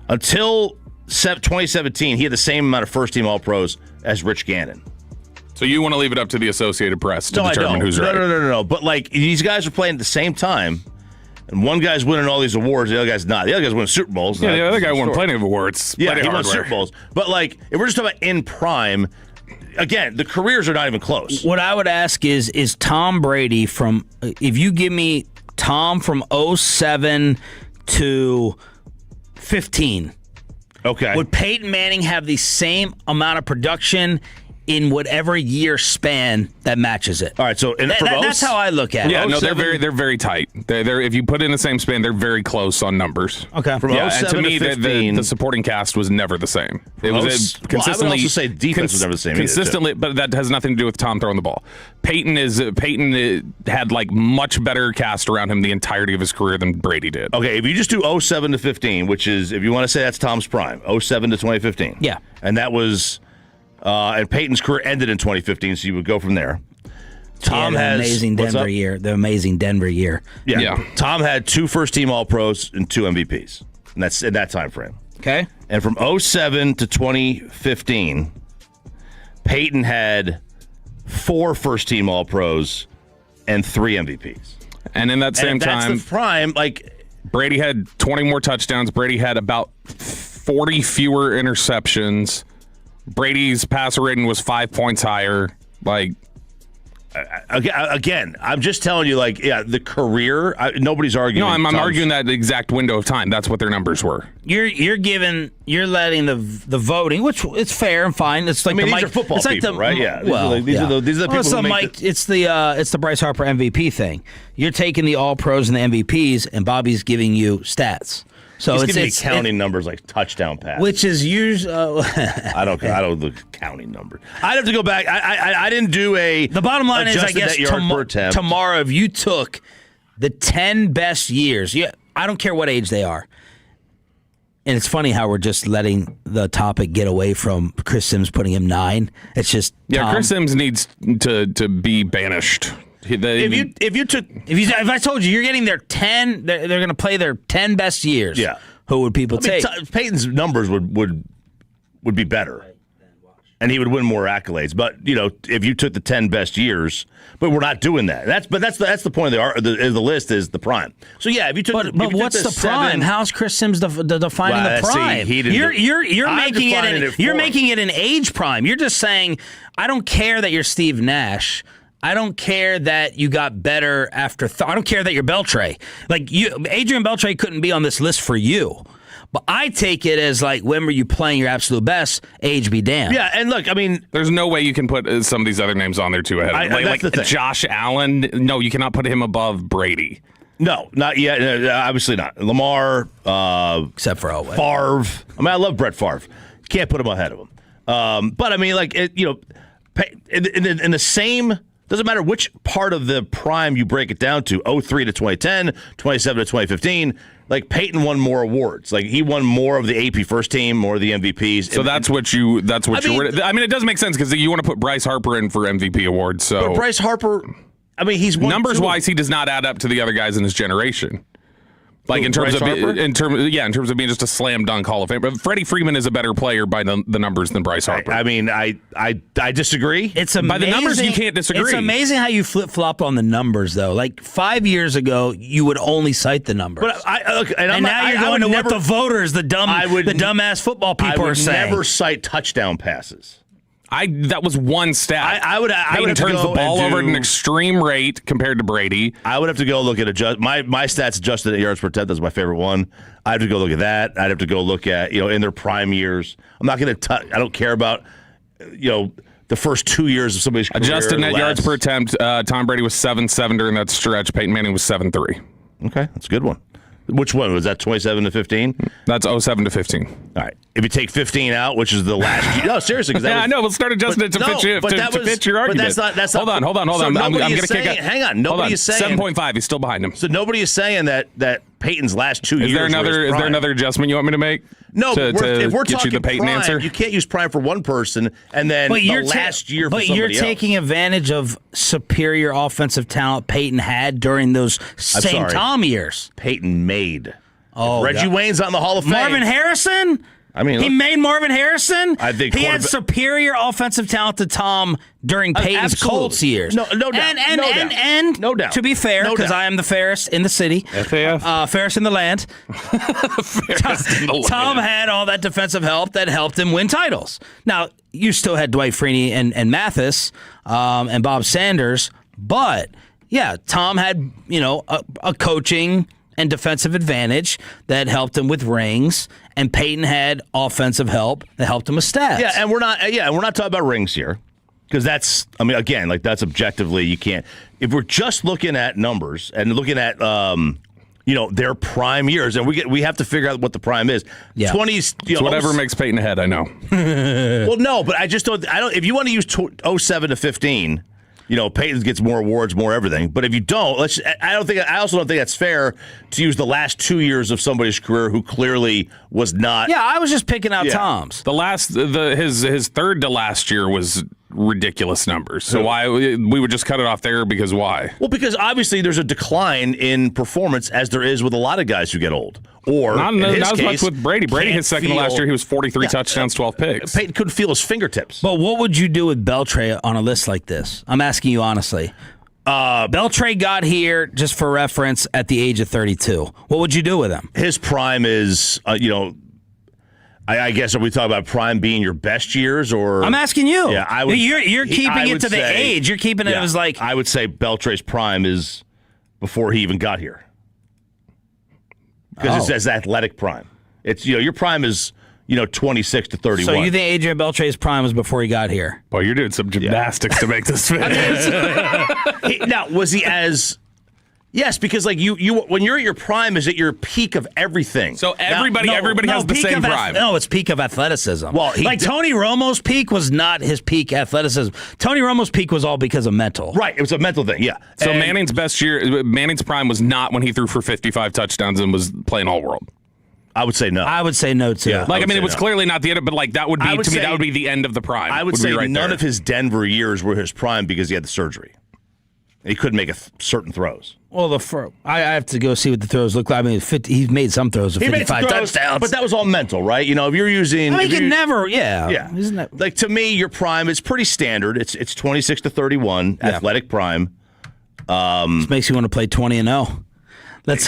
Until 2017, he had the same amount of first-team All-Pros as Rich Gannon. So you want to leave it up to the Associated Press to determine who's right? No. But, like, these guys are playing at the same time, and one guy's winning all these awards, the other guy's not. The other guy's winning Super Bowls. Yeah, the other guy won plenty of awards. Yeah, he won Super Bowls. But, like, if we're just talking about in prime, again, the careers are not even close. What I would ask is Tom Brady from, if you give me Tom from 07 to 15. Okay. Would Peyton Manning have the same amount of production in whatever year span that matches it? All right, so that's how I look at it. Yeah, no, they're very tight. They're if you put in the same span, they're very close on numbers. Okay. From 07 and to me, 15, the supporting cast was never the same. It was consistently. I would also say defense was never the same. Consistently, but that has nothing to do with Tom throwing the ball. Peyton had like much better cast around him the entirety of his career than Brady did. Okay, if you just do 07 to 15, which is, if you want to say that's Tom's prime, 07 to 2015. Yeah. And that was, and Peyton's career ended in 2015, so you would go from there. Tom has amazing Denver year. The amazing Denver year. Yeah. Tom had 2 first-team All-Pros and 2 MVPs, and that's in that time frame. Okay. And from 07 to 2015, Peyton had 4 first-team All-Pros and 3 MVPs. And in that same time, that's the prime. Like Brady had 20 more touchdowns. Brady had about 40 fewer interceptions. Brady's passer rating was 5 points higher. Like, again, I'm just telling you, like, the career. Nobody's arguing. No, I'm arguing that exact window of time. That's what their numbers were. You're letting the voting, which it's fair and fine. It's like these are football people, right? Yeah. These are the people who make it's the Bryce Harper MVP thing. You're taking the All Pros and the MVPs, and Bobby's giving you stats. So he's giving me counting numbers like touchdown pass, which is usually. I don't look counting numbers. I'd have to go back. I didn't do a. The bottom line is, I guess tomorrow, if you took the 10 best years, I don't care what age they are. And it's funny how we're just letting the topic get away from Chris Sims putting him 9. It's just Chris Sims needs to be banished. If I told you you're getting their 10, they're going to play their 10 best years. Yeah. Who would people take? Peyton's numbers would be better, and he would win more accolades. But if you took the 10 best years, but we're not doing that. That's the point of the list is the prime. So yeah, if you took, but what's the prime? How's Chris Sims defining the prime? You're making it an age prime. You're just saying, I don't care that you're Steve Nash. I don't care that you got better after. I don't care that you're Beltre. Like Adrian Beltre couldn't be on this list for you. But I take it as like, when were you playing your absolute best? Age be damned. Yeah, and look, I mean, there's no way you can put some of these other names on there too ahead. Like Josh Allen. No, you cannot put him above Brady. No, not yet. Obviously not. Lamar, except for Elway. Favre. I mean, I love Brett Favre. Can't put him ahead of him. But I mean, like in the same. Doesn't matter which part of the prime you break it down to, 03 to 2010, 27 to 2015, like Peyton won more awards. Like he won more of the AP first team, more of the MVPs. So I mean, it does make sense because you want to put Bryce Harper in for MVP awards. So but Bryce Harper I mean, he's won numbers 2. wise, he does not add up to the other guys in his generation. Like Who, in terms Bryce Harper? in terms of being just a slam dunk Hall of Fame. But Freddie Freeman is a better player by the numbers than Bryce Harper. I mean, I disagree. It's amazing. By the numbers, you can't disagree. It's amazing how you flip flop on the numbers, though. Like 5 years ago, you would only cite the numbers, But and now you're going to what the voters, the dumbass football people are saying. I would never cite touchdown passes. That was one stat. I would Peyton turns the ball over at an extreme rate compared to Brady. I would have to go look at my stats adjusted at yards per attempt. That's my favorite one. I'd have to go look at that. I'd have to go look at in their prime years. I'm not going to. I don't care about the first 2 years of somebody's career. Adjusted net yards per attempt. Tom Brady was 7.7 during that stretch. Peyton Manning was 7.3. Okay, that's a good one. Which one was that? 27 to 15? That's 07 to 15. All right. If you take 15, out, which is the last year. No, seriously. I know. We'll start adjusting it to fit your argument. But that's hold on. So I'm going to kick out. Hang on. Nobody is saying 7.5. He's still behind him. So nobody is saying that Peyton's last 2 years. Is there another adjustment you want me to make? No, to if we're get talking you the Peyton prime, answer, you can't use prime for one person and then last year for somebody else. But you're taking advantage of superior offensive talent Peyton had during those same Tom years. Peyton made. Oh, Reggie Wayne's on the Hall of Fame. Marvin Harrison? I mean, he made Marvin Harrison? I think he had superior offensive talent to Tom during Peyton's Colts years. No doubt. And no doubt. To be fair, because I am the fairest in the city. FAF. Fairest in the land. Tom had all that defensive help that helped him win titles. Now, you still had Dwight Freeney and Mathis and Bob Sanders, but yeah, Tom had, a coaching and defensive advantage that helped him with rings, and Peyton had offensive help that helped him with stats. Yeah, and we're not talking about rings here, because that's objectively you can't. If we're just looking at numbers and looking at their prime years, and we have to figure out what the prime is. Yeah. 20s, it's whatever makes Peyton ahead. I know. Well, no, but I don't. If you want to use 07 to 15. Peyton gets more awards, more everything. But if you don't, I also don't think that's fair to use the last 2 years of somebody's career who clearly was not. Yeah, I was just picking out Tom's. His third to last year was ridiculous numbers. So why we would just cut it off there? Because why? Well, because obviously there's a decline in performance, as there is with a lot of guys who get old. Or not as much with Brady. Brady his second to last year, he was 43 touchdowns, 12 picks. Peyton couldn't feel his fingertips. But what would you do with Beltre on a list like this? I'm asking you honestly. Beltre got here, just for reference, at the age of 32. What would you do with him? His prime is, I guess, are we talking about prime being your best years, or? I'm asking you. Yeah, I would. You're keeping it to the age. You're keeping it as like. I would say Beltre's prime is before he even got here, because it says athletic prime. It's your prime is 26 to 31. So you think Adrian Beltre's prime was before he got here? Well, you're doing some gymnastics to make this fit. Now, was he as? Yes, because you when you're at your prime is at your peak of everything. So everybody has the same prime. No, it's peak of athleticism. Well, Tony Romo's peak was not his peak athleticism. Tony Romo's peak was all because of mental. Right, it was a mental thing. Yeah. So Manning's prime was not when he threw for 55 touchdowns and was playing all world. I would say no. I would say no too. Yeah, it was clearly not the end, but that would be to me that would be the end of the prime. I would say none of his Denver years were his prime because he had the surgery. He couldn't make certain throws. Well, I have to go see what the throws look like. I mean, he's made some throws of 55 touchdowns. But that was all mental, right? If you're using... he can never, Yeah. Isn't that... Like, to me, your prime is pretty standard. It's 26 to 31, athletic prime. This makes you want to play 20-0. Let's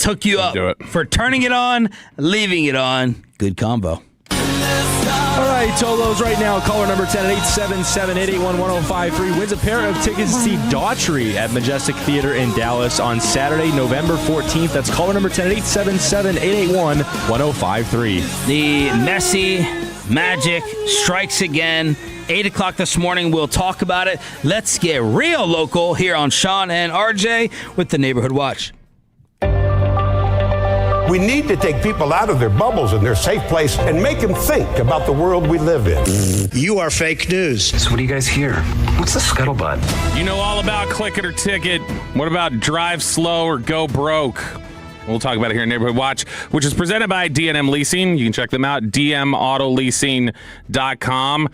hook you up for turning it on, leaving it on. Good combo. All right, Tolos right now. Caller number 10 at 877-781-1053 wins a pair of tickets to see Daughtry at Majestic Theater in Dallas on Saturday, November 14th. That's caller number 10 at 877-881-1053. The Messi magic strikes again. 8 o'clock this morning, we'll talk about it. Let's get real local here on Sean and RJ with the Neighborhood Watch. We need to take people out of their bubbles and their safe place and make them think about the world we live in. You are fake news. So what do you guys hear? What's the scuttlebutt? You know all about Click It or Ticket. What about Drive Slow or Go Broke? We'll talk about it here in Neighborhood Watch, which is presented by D&M Leasing. You can check them out, dmautoleasing.com.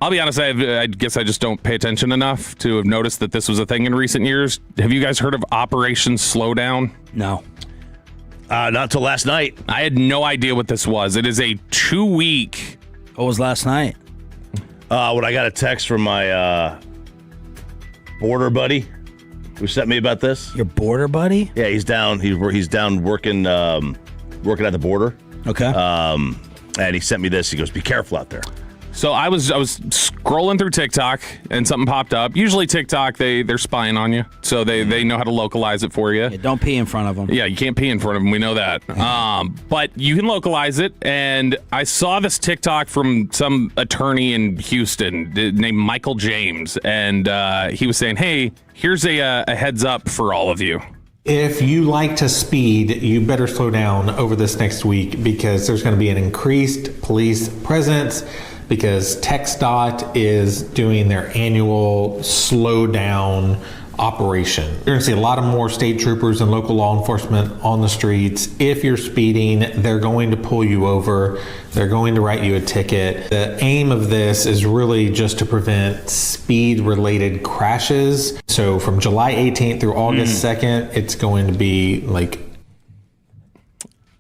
I'll be honest, I guess I just don't pay attention enough to have noticed that this was a thing in recent years. Have you guys heard of Operation Slowdown? No. Not till last night. I had no idea what this was. It is a 2-week. What was last night? When I got a text from my border buddy who sent me about this. Your border buddy? Yeah, he's down. He's down working at the border. Okay. And he sent me this. He goes, "Be careful out there." So I was scrolling through TikTok and something popped up. Usually TikTok, they're spying on you, so they know how to localize it for you. Yeah, don't pee in front of them. Yeah, you can't pee in front of them. We know that. But you can localize it, and I saw this TikTok from some attorney in Houston named Michael James, and he was saying, "Hey, here's a heads up for all of you. If you like to speed, you better slow down over this next week because there's going to be an increased police presence because TxDOT is doing their annual slow down operation. You're going to see a lot of more state troopers and local law enforcement on the streets. If you're speeding, they're going to pull you over. They're going to write you a ticket. The aim of this is really just to prevent speed-related crashes. So from July 18th through August 2nd, it's going to be like...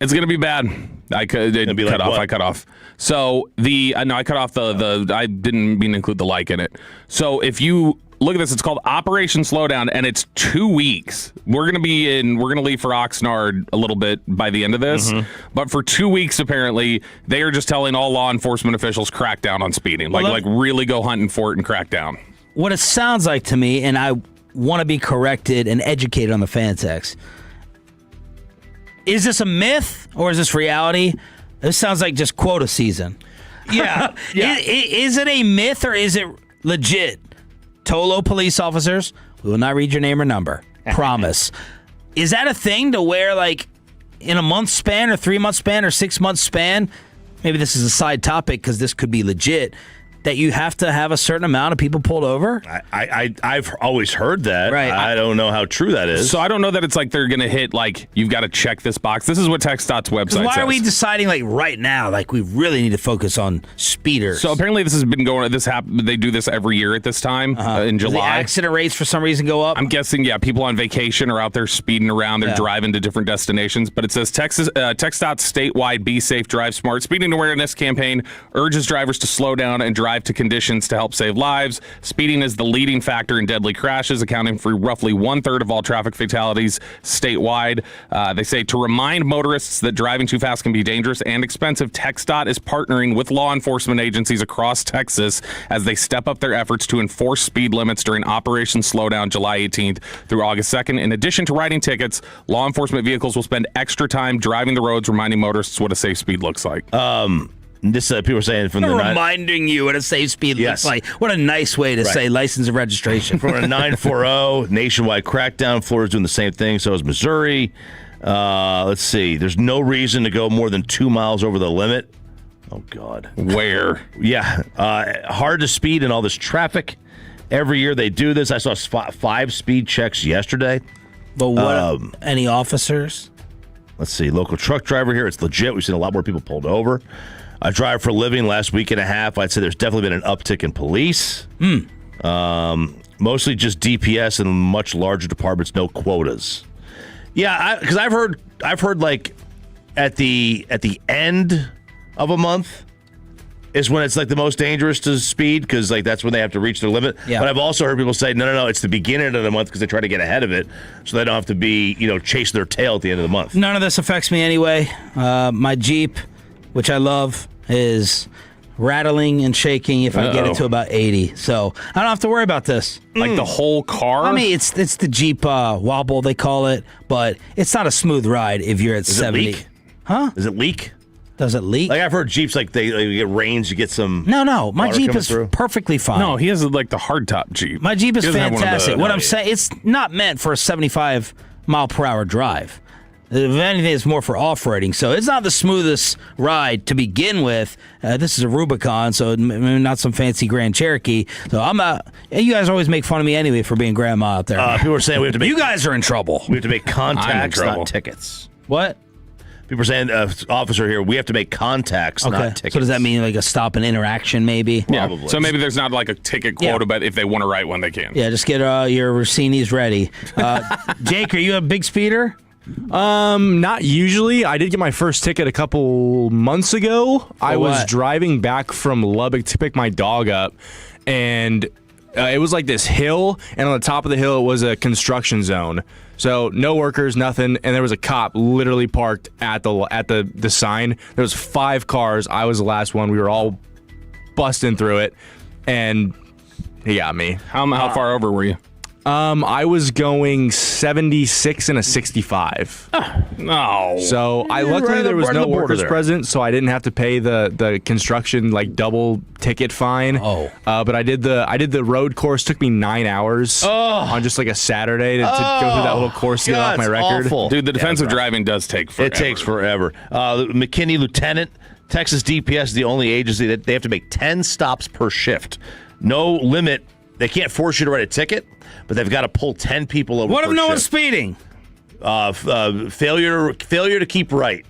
It's going to be bad. I cut off. So I cut off the I didn't mean to include the like in it. So if you look at this, it's called Operation Slowdown, and it's 2 weeks. We're gonna leave for Oxnard a little bit by the end of this, but for 2 weeks apparently they are just telling all law enforcement officials crack down on speeding, like really go hunting for it and crack down. What it sounds like to me, and I want to be corrected and educated on the fan text. Is this a myth or is this reality? This sounds like just quota season. Yeah. Is it a myth or is it legit? Tolo police officers, we will not read your name or number. Promise. Is that a thing to where, like, in a month span or 3 month span or 6 month span, maybe this is a side topic because this could be legit, that you have to have a certain amount of people pulled over? I've always heard that. Right. I don't know how true that is. So I don't know that it's like they're going to hit, like, you've got to check this box. This is what TxDOT's website says. Why are we deciding, like, right now, like, we really need to focus on speeders? So apparently this has been going, they do this every year at this time in July. The accident rates for some reason go up? I'm guessing, yeah, people on vacation are out there speeding around. They're driving to different destinations. But it says TxDOT's statewide Be Safe, Drive Smart speeding awareness campaign urges drivers to slow down and drive to conditions to help save lives. Speeding is the leading factor in deadly crashes, accounting for roughly 1/3 of all traffic fatalities statewide. They say to remind motorists that driving too fast can be dangerous and expensive, TxDOT is partnering with law enforcement agencies across Texas as they step up their efforts to enforce speed limits during Operation Slowdown July 18th through August 2nd. In addition to writing tickets, law enforcement vehicles will spend extra time driving the roads, reminding motorists what a safe speed looks like. This people are saying from reminding you what a safe speed looks like. What a nice way to say license and registration. From a 940 nationwide crackdown. Florida's doing the same thing. So is Missouri. Let's see. There's no reason to go more than 2 miles over the limit. Oh God. Where? Yeah. Hard to speed in all this traffic. Every year they do this. I saw 5 speed checks yesterday. But what? Any officers? Let's see. Local truck driver here. It's legit. We've seen a lot more people pulled over. I drive for a living. Last week and a half, I'd say there's definitely been an uptick in police. Mostly just DPS and much larger departments, no quotas. Yeah, because I've heard like at the end of a month is when it's like the most dangerous to speed because like that's when they have to reach their limit. Yeah. But I've also heard people say no, it's the beginning of the month because they try to get ahead of it so they don't have to be chasing their tail at the end of the month. None of this affects me anyway. My Jeep, which I love, is rattling and shaking if I get it to about 80. So I don't have to worry about this. Like the whole car? I mean, it's the Jeep wobble, they call it, but it's not a smooth ride if you're at 70. It leak? Huh? Does it leak? Does it leak? Like I've heard Jeeps, like you get rains, you get some. No. My Jeep is through. perfectly fine. No, he has like the hardtop Jeep. My Jeep is He doesn't have one of fantastic. the- What I'm saying, it's not meant for a 75 mile per hour drive. If anything, it's more for off-roading. So it's not the smoothest ride to begin with. This is a Rubicon, so maybe not some fancy Grand Cherokee. So I'm not. You guys always make fun of me anyway for being grandma out there. People are saying we have to make. You guys are in trouble. We have to make contacts, trouble. not tickets. What? People are saying, officer here, we have to make contacts, not tickets. So does that mean like a stop and interaction maybe? Probably. Yeah. So maybe there's not like a ticket quota, but if they want to write one, they can. Yeah, just get your Rossini's ready. Jake, are you a big speeder? Not usually. I did get my first ticket a couple months ago. I was driving back from Lubbock to pick my dog up, and it was like this hill, and on the top of the hill it was a construction zone. So no workers, nothing, and there was a cop literally parked at the sign. There was 5 cars. I was the last one. We were all busting through it, and he got me. How far over were you? I was going 76 and a 65. No. So luckily there was no workers present, so I didn't have to pay the construction double ticket fine. But I did the road course. Took me 9 hours on just a Saturday to go through that little course to get off my record. Awful. Dude, the defensive driving does take forever. It takes forever. McKinney Lieutenant, Texas DPS is the only agency that they have to make 10 stops per shift. No limit. They can't force you to write a ticket, but they've got to pull 10 people over. What if per no shift. one's speeding? Failure to keep right.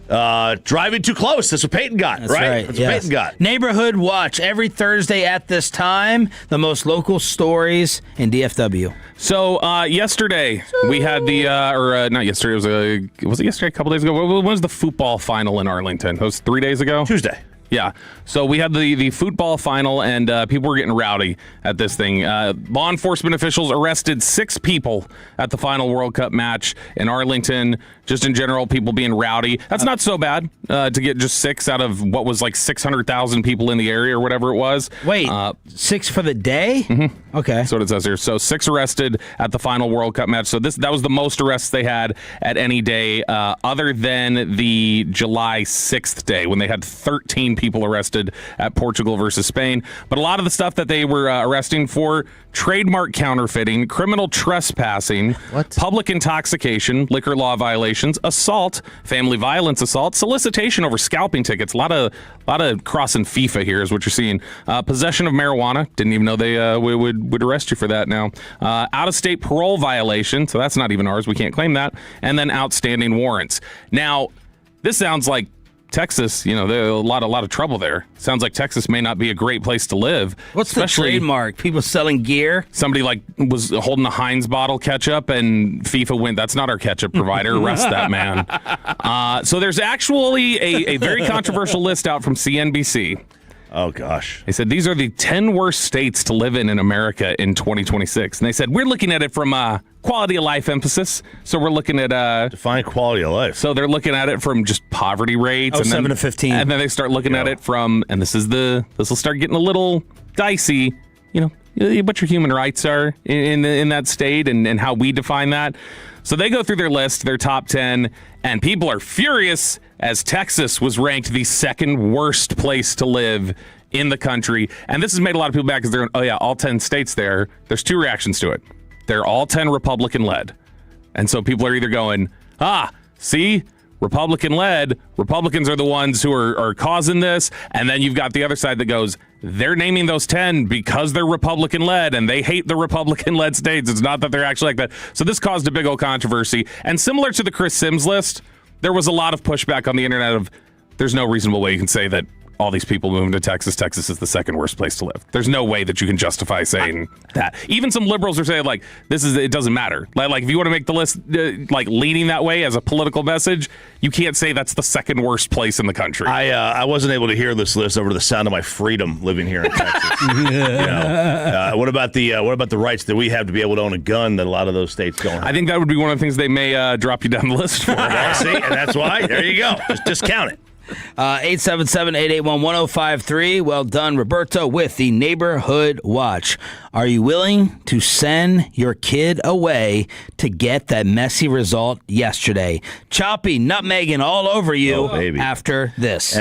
Driving too close. That's what Peyton got, That's right. That's yes. what Peyton got. Neighborhood Watch every Thursday at this time. The most local stories in DFW. So yesterday we had not yesterday. Was it yesterday? A couple days ago. When was the football final in Arlington? It was 3 days ago. Tuesday. Yeah. So we had the football final, and people were getting rowdy at this thing. Law enforcement officials arrested 6 people at the final World Cup match in Arlington. Just in general, people being rowdy. That's not so bad to get just 6 out of what was 600,000 people in the area or whatever it was. Wait, 6 for the day? Mm-hmm. Okay. That's what it says here. So 6 arrested at the final World Cup match. So that was the most arrests they had at any day other than the July 6th day when they had 13 people arrested at Portugal versus Spain. But a lot of the stuff that they were arresting for: trademark counterfeiting, criminal trespassing, public intoxication, liquor law violations, assault, family violence assault, solicitation over scalping tickets. A lot of crossing FIFA here is what you're seeing. Possession of marijuana. Didn't even know they would arrest you for that now. Out-of-state parole violation. So that's not even ours. We can't claim that. And then outstanding warrants. Now, this sounds like Texas, there's a lot of trouble there. Sounds like Texas may not be a great place to live. What's the trademark? People selling gear? Somebody was holding a Heinz bottle ketchup, and FIFA went, "That's not our ketchup provider. Arrest that man." So there's actually a very controversial list out from CNBC. Oh, gosh. They said these are the 10 worst states to live in America in 2026. And they said, we're looking at it from a quality of life emphasis. So we're looking at... Define quality of life. So they're looking at it from just poverty rates. 7 to 15. And then they start looking at it from... And this will start getting a little dicey, what your human rights are in that state and how we define that. So they go through their list, their top 10, and people are furious as Texas was ranked the 2nd worst place to live in the country. And this has made a lot of people mad because they're, all 10 states there. There's 2 reactions to it. They're all 10 Republican-led. And so people are either going, see? Republican-led. Republicans are the ones who are causing this. And then you've got the other side that goes, they're naming those 10 because they're Republican-led and they hate the Republican-led states. It's not that they're actually like that. So this caused a big old controversy. And similar to the Chris Sims list, there was a lot of pushback on the internet of there's no reasonable way you can say that all these people moving to Texas is the 2nd worst place to live. There's no way that you can justify saying that. Even some liberals are saying it doesn't matter. Like if you want to make the list leaning that way as a political message, you can't say that's the 2nd worst place in the country. I wasn't able to hear this list over the sound of my freedom living here in Texas. What about the rights that we have to be able to own a gun that a lot of those states don't have? I think that would be one of the things they may drop you down the list for. See, and that's why. There you go. Just discount it. 877-881-1053. Well done, Roberto, with the Neighborhood Watch. Are you willing to send your kid away to get that messy result yesterday? Choppy, nutmegging all over you after this.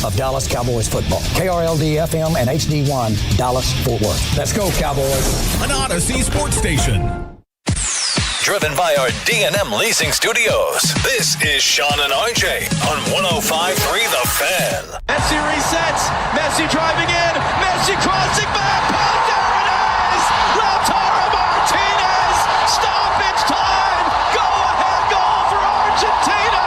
of Dallas Cowboys football. KRLD-FM and HD1, Dallas, Fort Worth. Let's go, Cowboys. An Odyssey sports station. Driven by our D&M Leasing Studios. This is Sean and RJ on 105.3 The Fan. Messi resets. Messi driving in. Messi crossing back. Pass, there it is. Lautaro Martinez. Stoppage time. Go ahead goal for Argentina.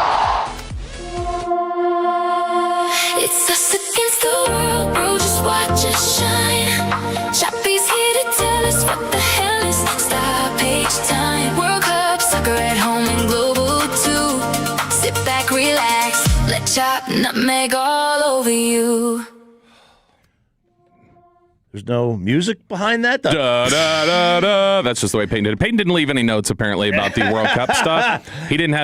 It's us against the world, bro. Just watch us shine. Chappie's here to tell us what the hell is stoppage time. World Cup soccer at home and global too. Sit back, relax. Let Chop nutmeg all over you. There's no music behind that? Da, da, da, da. That's just the way Peyton did it. Peyton didn't leave any notes, apparently, about the World Cup stuff. He didn't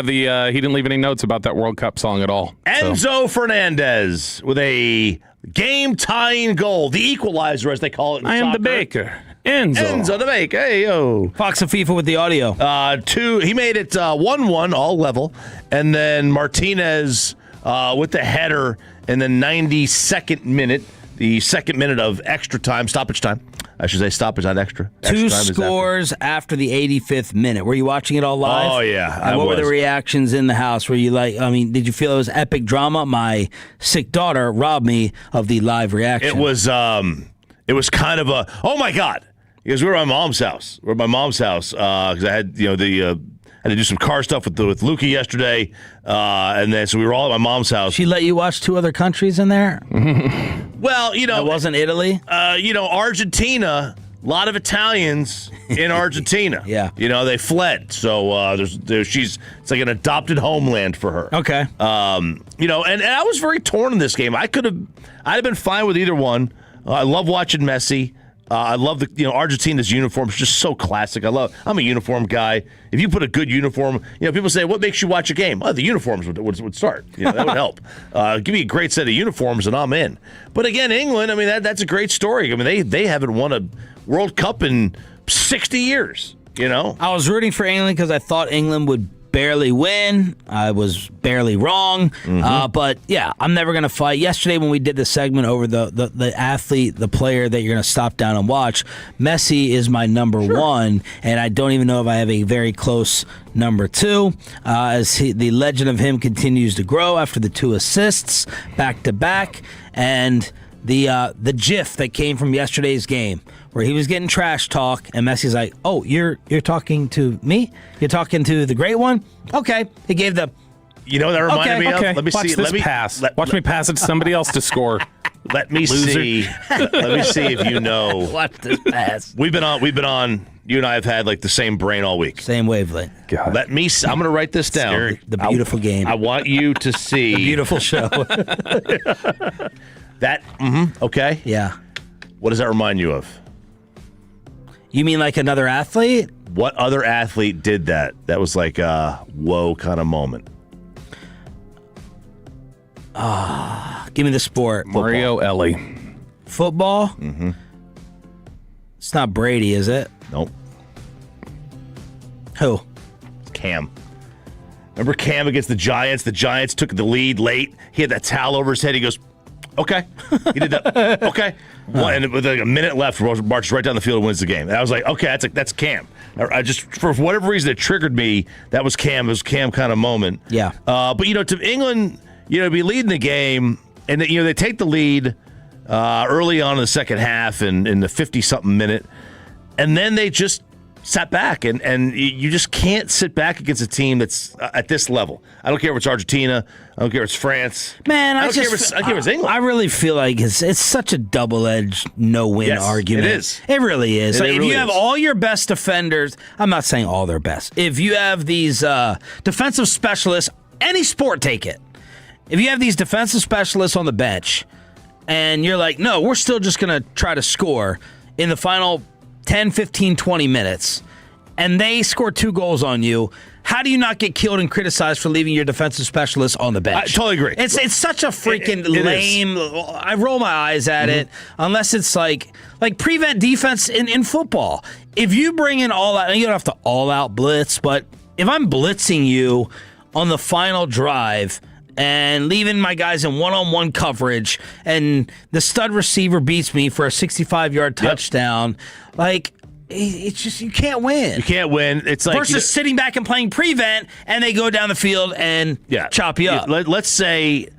leave any notes about that World Cup song at all. Enzo Fernandez with a game-tying goal. The equalizer, as they call it in I am soccer. the baker. Enzo the baker. Hey, yo. Fox and FIFA with the audio. He made it 1-1, all level. And then Martinez with the header in the 92nd minute. The second minute of extra time, stoppage time. I should say stoppage, not extra. Two scores after the 85th minute. Were you watching it all live? Oh, yeah. And what were the reactions in the house? Were you did you feel it was epic drama? My sick daughter robbed me of the live reaction. It was kind of a, oh my God. Because we were at my mom's house. Because I had, I had to do some car stuff with Luca yesterday, and then so we were all at my mom's house. She let you watch two other countries in there? Well, it wasn't Italy? Argentina, a lot of Italians in Argentina. Yeah. They fled. So it's like an adopted homeland for her. Okay. And I was very torn in this game. I'd have been fine with either one. I love watching Messi. I love Argentina's uniform. It's just so classic. I'm a uniform guy. If you put a good uniform, people say, what makes you watch a game? Oh, the uniforms would start. That would help. Give me a great set of uniforms and I'm in. But again, England, that's a great story. They haven't won a World Cup in 60 years, I was rooting for England because I thought England would barely win. I was barely wrong. But yeah, I'm never going to fight. Yesterday when we did the segment over the athlete, the player that you're going to stop down and watch, Messi is my number one, and I don't even know if I have a very close number two, as the legend of him continues to grow after the 2 assists back to back, and the GIF that came from yesterday's game where he was getting trash talk, and Messi's like, "Oh, you're talking to me? You're talking to the great one?" Okay, he gave the. You know what that reminded me of? Okay. Let me Watch see. This pass. Watch me pass it to somebody else to score. Let me see. Let me see if you know. Watch this pass. We've been on. You and I have had the same brain all week. Same wavelength. God. Let me. I'm going to write this down. Scary. The beautiful game. I want you to see the beautiful show. That. Okay. Yeah. What does that remind you of? You mean like another athlete? What other athlete did that? That was like a whoa kind of moment. Give me the sport. Mario Ellie. Football? Mm-hmm. It's not Brady, is it? Nope. Who? Cam. Remember Cam against the Giants? The Giants took the lead late. He had that towel over his head. He goes, okay. He did that. Okay. Well, and with a minute left, marches right down the field and wins the game. And I was like, okay, that's Cam. I just, for whatever reason, it triggered me. That was Cam. It was Cam kind of moment. Yeah. But, to England, be leading the game, and, they take the lead early on in the second half and in the 50-something minute, and then they just sat back, and you just can't sit back against a team that's at this level. I don't care if it's Argentina. I don't care if it's France. Man, I don't care if it's England. I really feel like it's such a double-edged no-win argument. It is. It really is. It if really you have is. all your best defenders, I'm not saying all their best. If you have these defensive specialists, any sport, take it. If you have these defensive specialists on the bench, and you're like, no, we're still just going to try to score in the final 10, 15, 20 minutes, and they score 2 goals on you, how do you not get killed and criticized for leaving your defensive specialist on the bench? I totally agree. It's such a freaking lame. I roll my eyes at it unless it's like prevent defense in football. If you bring in all out, and you don't have to all out blitz, but if I'm blitzing you on the final drive and leaving my guys in one-on-one coverage, and the stud receiver beats me for a 65-yard touchdown. Like, it's just, you can't win. You can't win. It's like versus sitting back and playing prevent, and they go down the field and chop you up. Let's say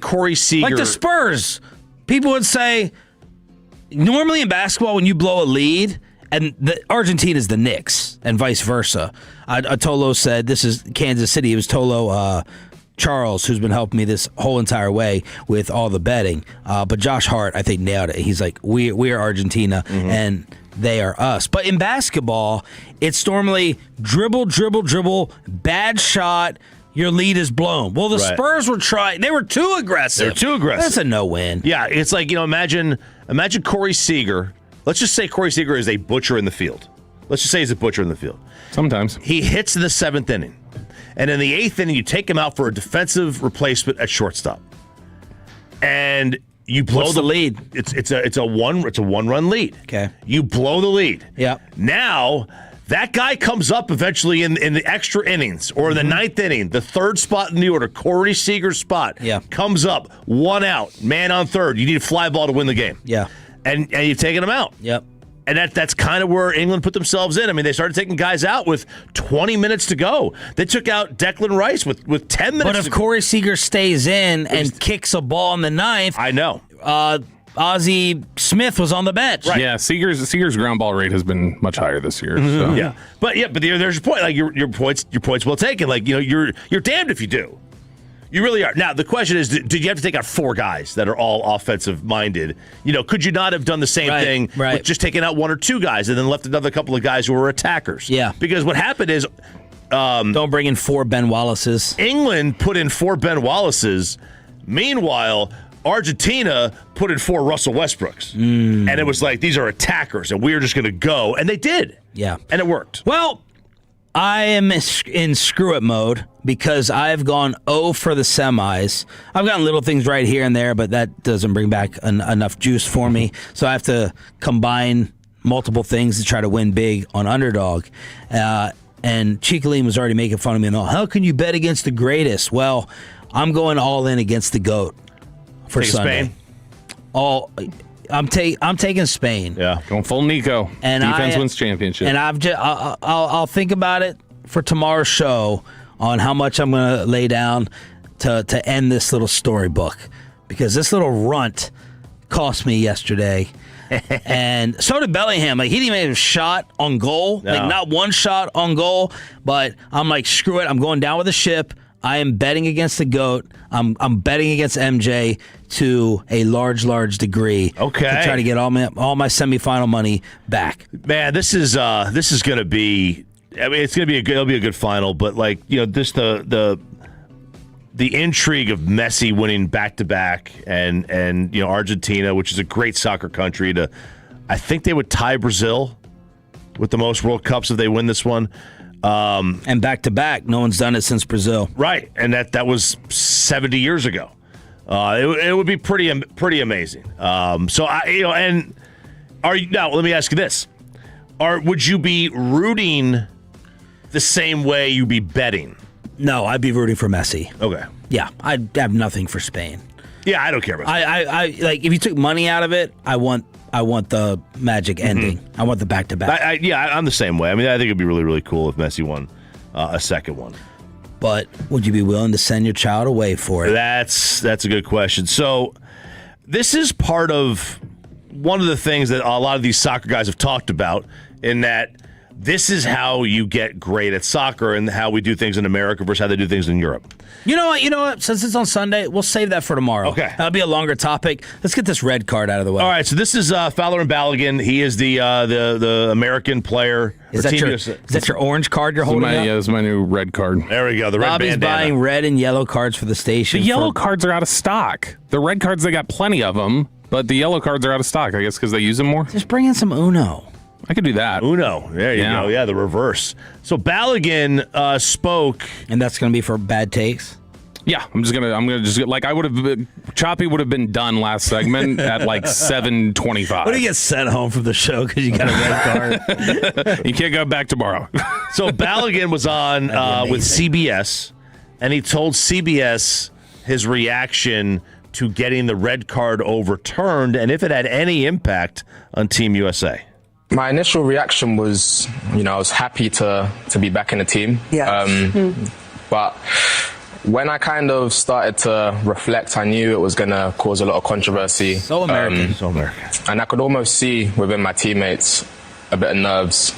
Corey Seager, like the Spurs. People would say, normally in basketball, when you blow a lead, and Argentina is the Knicks, and vice versa. Tolo said, this is Kansas City. It was Tolo Charles, who's been helping me this whole entire way with all the betting. But Josh Hart, I think, nailed it. He's like, we are Argentina, and they are us. But in basketball, it's normally dribble, bad shot, your lead is blown. Well, the Spurs were trying. They were too aggressive. That's a no-win. Yeah, it's like, imagine Corey Seager. Let's just say Corey Seager is a butcher in the field. Let's just say he's a butcher in the field. Sometimes. He hits in the 7th inning. And in the 8th inning, you take him out for a defensive replacement at shortstop. And you blow the lead. It's a one-run lead. Okay. You blow the lead. Yeah. Now, that guy comes up eventually in the extra innings or in the 9th inning, the 3rd spot in the order, Corey Seager's spot, comes up, 1 out, man on 3rd. You need a fly ball to win the game. Yeah. And you've taken him out. Yep. And that's kind of where England put themselves in. I mean, they started taking guys out with 20 minutes to go. They took out Declan Rice with 10 minutes But if Corey Seager stays in and kicks a ball in the 9th, I know. Ozzie Smith was on the bench. Right. Yeah, Seager's ground ball rate has been much higher this year. So. Yeah, but there's your point. Like your points well taken. Like you're damned if you do. You really are. Now the question is, did you have to take out 4 guys that are all offensive minded? Could you not have done the same thing with just taking out 1 or 2 guys and then left another couple of guys who were attackers? Yeah. Because what happened is, don't bring in 4 Ben Wallaces. England put in 4 Ben Wallaces. Meanwhile, Argentina put in 4 Russell Westbrooks. And it was like, these are attackers, and we're just going to go. And they did. Yeah. And it worked. Well, I am in screw it mode because I've gone 0 for the semis. I've gotten little things right here and there, but that doesn't bring back enough juice for me. So I have to combine multiple things to try to win big on underdog. And Chicoline was already making fun of me and all. How can you bet against the greatest? Well, I'm going all in against the GOAT for Sunday. Spain? I'm taking Spain. Yeah, going full Nico. And defense wins championship. And I'll think about it for tomorrow's show on how much I'm going to lay down to end this little storybook, because this little runt cost me yesterday. And so did Bellingham. Like, he didn't even have a shot on goal. No. Like, not one shot on goal. But I'm like, screw it. I'm going down with the ship. I am betting against the GOAT. I'm betting against MJ to a large degree. Okay. To try to get all my semifinal money back. Man, this is going to be. I mean, it'll be a good final. But this the intrigue of Messi winning back to back, and Argentina, which is a great soccer country, I think they would tie Brazil with the most World Cups if they win this one. And back to back, no one's done it since Brazil. Right, and that was 70 years ago. It would be pretty amazing. So now let me ask you this: would you be rooting the same way you'd be betting? No, I'd be rooting for Messi. Okay. Yeah, I'd have nothing for Spain. Yeah, I don't care about Spain. I like, if you took money out of it, I want the magic ending. I want the back-to-back. I'm the same way. I mean, I think it'd be really, really cool if Messi won a second one. But would you be willing to send your child away for it? That's a good question. So this is part of one of the things that a lot of these soccer guys have talked about, in that this is how you get great at soccer and how we do things in America versus how they do things in Europe. You know what? Since it's on Sunday, we'll save that for tomorrow. Okay. That'll be a longer topic. Let's get this red card out of the way. All right, so this is Fowler and Balogun. He is the American player. Is that your orange card you're holding up? Yeah, this is my new red card. There we go, the red Bobby's bandana. buying red and yellow cards for the station. The yellow cards are out of stock. The red cards, they got plenty of them, but the yellow cards are out of stock, I guess, because they use them more. Just bring in some Uno. I could do that. Uno. There you go. Yeah, the reverse. So Balogun spoke. And that's going to be for bad takes? Yeah, I'm gonna just like, I would have, Choppy would have been done last segment at like 7:25. What do you get sent home from the show because you got a red card? You can't go back tomorrow. So Balogun was on with CBS, and he told CBS his reaction to getting the red card overturned and if it had any impact on Team USA. My initial reaction was, I was happy to be back in the team. Yeah. But when I kind of started to reflect, I knew it was going to cause a lot of controversy. So American. And I could almost see within my teammates a bit of nerves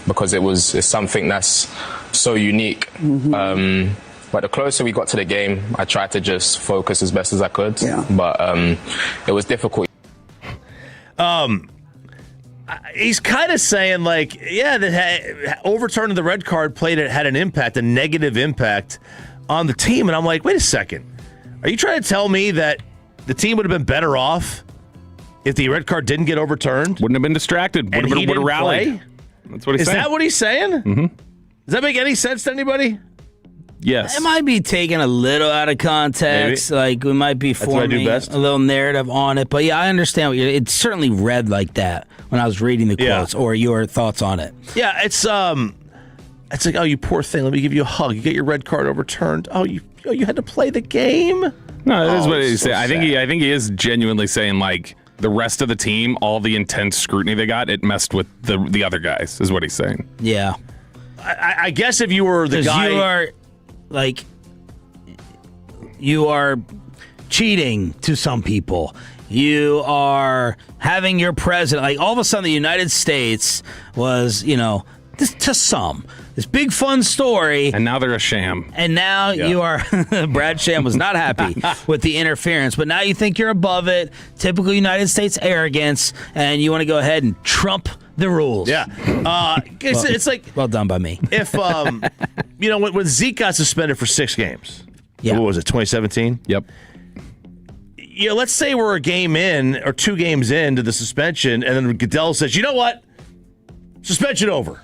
because it's something that's so unique. But the closer we got to the game, I tried to just focus as best as I could. Yeah. But it was difficult. He's kind of saying, like, overturning the red card had an impact, a negative impact on the team. And I'm like, wait a second. Are you trying to tell me that the team would have been better off if the red card didn't get overturned? Wouldn't have been distracted. Would have rallied. That's what he's saying. Is that what he's saying? Mm-hmm. Does that make any sense to anybody? Yes. It might be taken a little out of context. Maybe. Like, we might be forming a little narrative on it. But, yeah, I understand what it certainly read like that when I was reading the quotes or your thoughts on it. Yeah, it's like, oh, you poor thing. Let me give you a hug. You get your red card overturned. Oh, you had to play the game? No, that is what he's saying. I think he is genuinely saying, like, the rest of the team, all the intense scrutiny they got, it messed with the other guys, is what he's saying. Yeah. I guess if you were the guy... you are cheating to some people. You are having your president, like, all of a sudden the United States was, to some, this big fun story. And now they're a sham. And now you are, Brad Sham was not happy with the interference, but now you think you're above it, typical United States arrogance, and you want to go ahead and trump the rules. Yeah. It's like... Well done by me. If, when Zeke got suspended for 6 games. Yeah. What was it, 2017? Yep. Let's say we're a game in or 2 games into the suspension, and then Goodell says, you know what? Suspension over.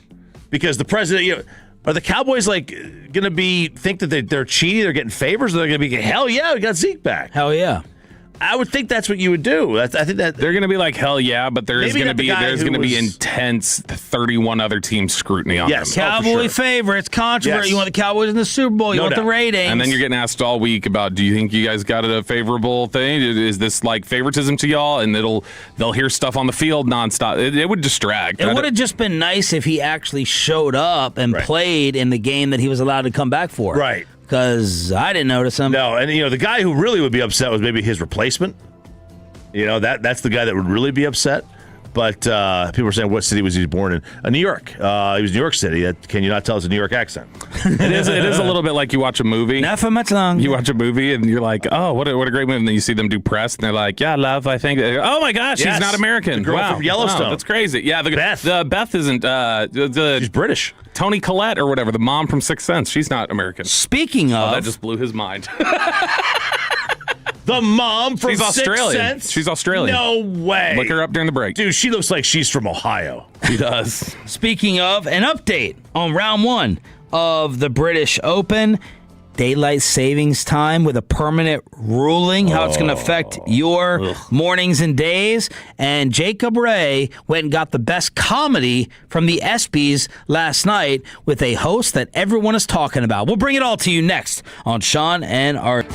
Because the president... are the Cowboys, going to think that they're cheating, they're getting favors, or they're going to be, hell yeah, we got Zeke back? Hell yeah. I would think that's what you would do. I think that they're going to be like, hell yeah, but there's going to be intense 31 other teams scrutiny on them. Cowboy favorites, controversy. You want the Cowboys in the Super Bowl. You want the ratings. And then you're getting asked all week about, do you think you guys got a favorable thing? Is this like favoritism to y'all? And they'll hear stuff on the field nonstop. It would distract. It would have just been nice if he actually showed up and played in the game that he was allowed to come back for. Right. Because I didn't notice him. No, and the guy who really would be upset was maybe his replacement. That's the guy that would really be upset. But people were saying, what city was he born in? New York. He was New York City. Can you not tell it's a New York accent? It is a little bit like you watch a movie. Not for much long. You watch a movie and you're like, oh, what a great movie. And then you see them do press and they're like, yeah, love, I think. Oh my gosh, she's not American. The girl from Yellowstone. Wow, that's crazy. Yeah, Beth. Beth isn't. She's British. Toni Collette or whatever, the mom from Sixth Sense. She's not American. Speaking of. That just blew his mind. The mom from Sixth Sense? She's Australian. No way. Look her up during the break. Dude, she looks like she's from Ohio. She does. Speaking of, an update on round 1 of the British Open. Daylight savings time with a permanent ruling, how it's going to affect your mornings and days. And Jacob Ray went and got the best comedy from the ESPYs last night with a host that everyone is talking about. We'll bring it all to you next on Sean and Art.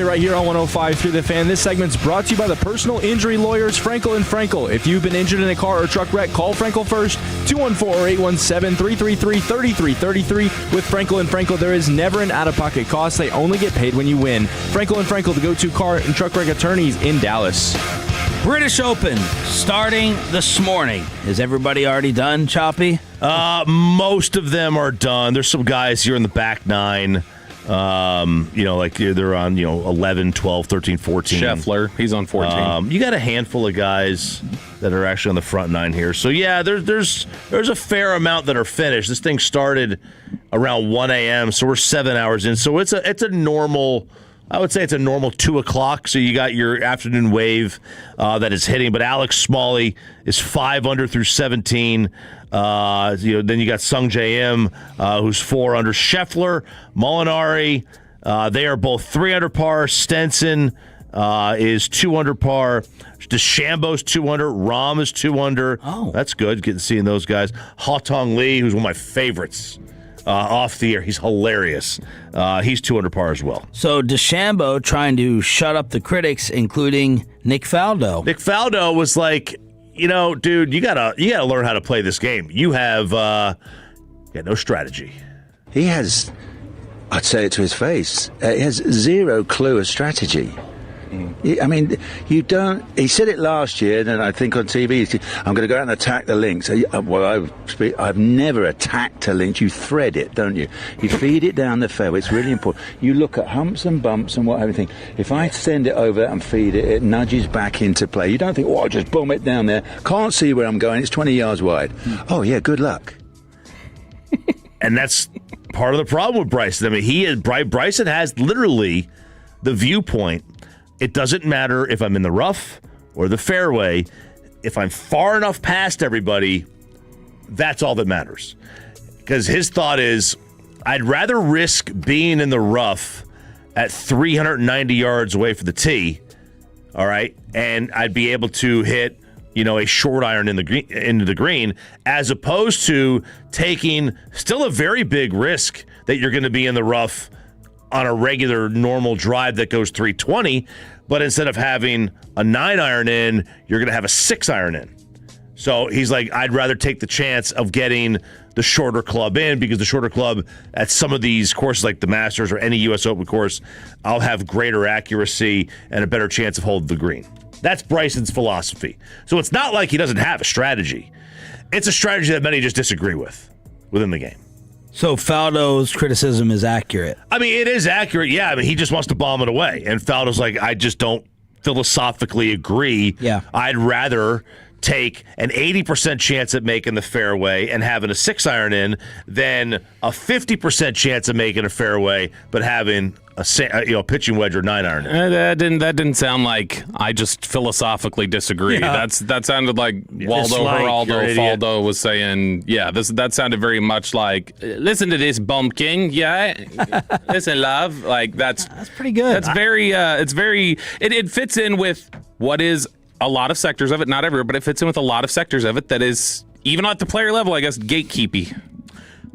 Right here on 105.3 The Fan. This segment's brought to you by the personal injury lawyers Frankel & Frankel. If you've been injured in a car or truck wreck, call Frankel first. 214-817-333-3333. With Frankel & Frankel, there is never an out-of-pocket cost. They only get paid when you win. Frankel & Frankel, the go-to car and truck wreck attorneys in Dallas. British Open starting this morning. Is everybody already done, Choppy? Most of them are done. There's some guys here in the back nine. Like they're on, 11, 12, 13, 14. Scheffler, he's on 14. You got a handful of guys that are actually on the front nine here. So, yeah, there's a fair amount that are finished. This thing started around 1 a.m., so we're 7 hours in. So it's a normal, I would say it's a normal 2 o'clock. So you got your afternoon wave that is hitting. But Alex Smalley is 5 under through 17. Then you got Sung J M, who's 4 under. Scheffler, Molinari, they are both 3 under par. Stenson is 2 under par. DeChambeau's 2 under. Rahm is 2 under. Oh, that's good. Seeing those guys. Ha-Tong Lee, who's one of my favorites off the air. He's hilarious. He's 2 under par as well. So DeChambeau trying to shut up the critics, including Nick Faldo. Nick Faldo was like, dude, you gotta learn how to play this game. You have no strategy. He has, I'd say it to his face, he has zero clue of strategy. I mean, you don't. He said it last year, and I think on TV, he said, I'm going to go out and attack the links. Well, I've never attacked a link. You thread it, don't you? You feed it down the fairway. It's really important. You look at humps and bumps and everything. If I send it over and feed it, it nudges back into play. You don't think, I'll just bomb it down there. Can't see where I'm going. It's 20 yards wide. Oh, yeah, good luck. And that's part of the problem with Bryson. I mean, Bryson has literally the viewpoint. It doesn't matter if I'm in the rough or the fairway. If I'm far enough past everybody, that's all that matters. Because his thought is, I'd rather risk being in the rough at 390 yards away from the tee, all right, and I'd be able to hit, a short iron into the green, as opposed to taking still a very big risk that you're going to be in the rough on a regular normal drive that goes 320, but instead of having a 9-iron in, you're going to have a 6-iron in. So he's like, I'd rather take the chance of getting the shorter club in, because the shorter club at some of these courses like the Masters or any U.S. Open course, I'll have greater accuracy and a better chance of holding the green. That's Bryson's philosophy. So it's not like he doesn't have a strategy. It's a strategy that many just disagree with within the game. So Faldo's criticism is accurate. I mean, it is accurate, yeah. I mean, he just wants to bomb it away. And Faldo's like, I just don't philosophically agree. Yeah. I'd rather take an 80% chance at making the fairway and having a 6-iron in than a 50% chance of making a fairway but having a pitching wedge or 9-iron in. That didn't sound like I just philosophically disagree. Yeah. that sounded like Waldo Geraldo Faldo was saying. Yeah, that sounded very much like, listen to this bumpkin, yeah, listen, love. Like that's pretty good. That's very it fits in with what is a lot of sectors of it, not everywhere, but it fits in with a lot of sectors of it that is, even at the player level, I guess, gatekeepy.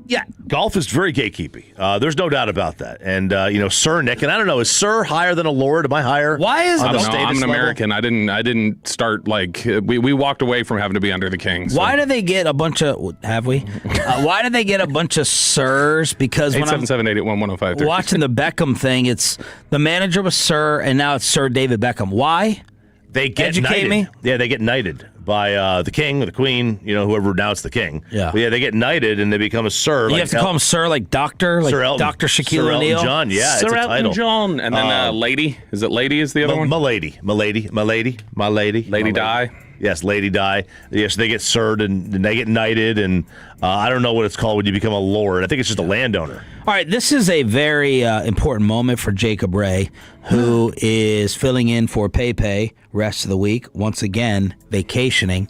Yeah, golf is very gatekeepy. There's no doubt about that. And, Sir Nick, and I don't know, is Sir higher than a Lord? Am I higher? Why is I don't know. I'm an American. I didn't start, we walked away from having to be under the king. So. Why do they get a bunch of, have we? Why do they get a bunch of sirs? Because when I'm 877-881-1053. watching the Beckham thing, it's the manager was Sir, and now it's Sir David Beckham. Why? They get Educate knighted. me? Yeah, they get knighted by the king or the queen, whoever now it's the king. Yeah. But yeah, they get knighted and they become a sir. You have to call him Sir, like Doctor, like Dr. Shaquille O'Neal. Sir Elton John, yeah, Sir it's a Elton title. John. And then Lady. Is it Lady is the other one? My lady. Lady Di. Yes, Lady Di. Yes, they get sirred and they get knighted, and I don't know what it's called when you become a lord. I think it's just a landowner. All right, this is a very important moment for Jacob Ray, who is filling in for Pepe rest of the week, once again vacationing,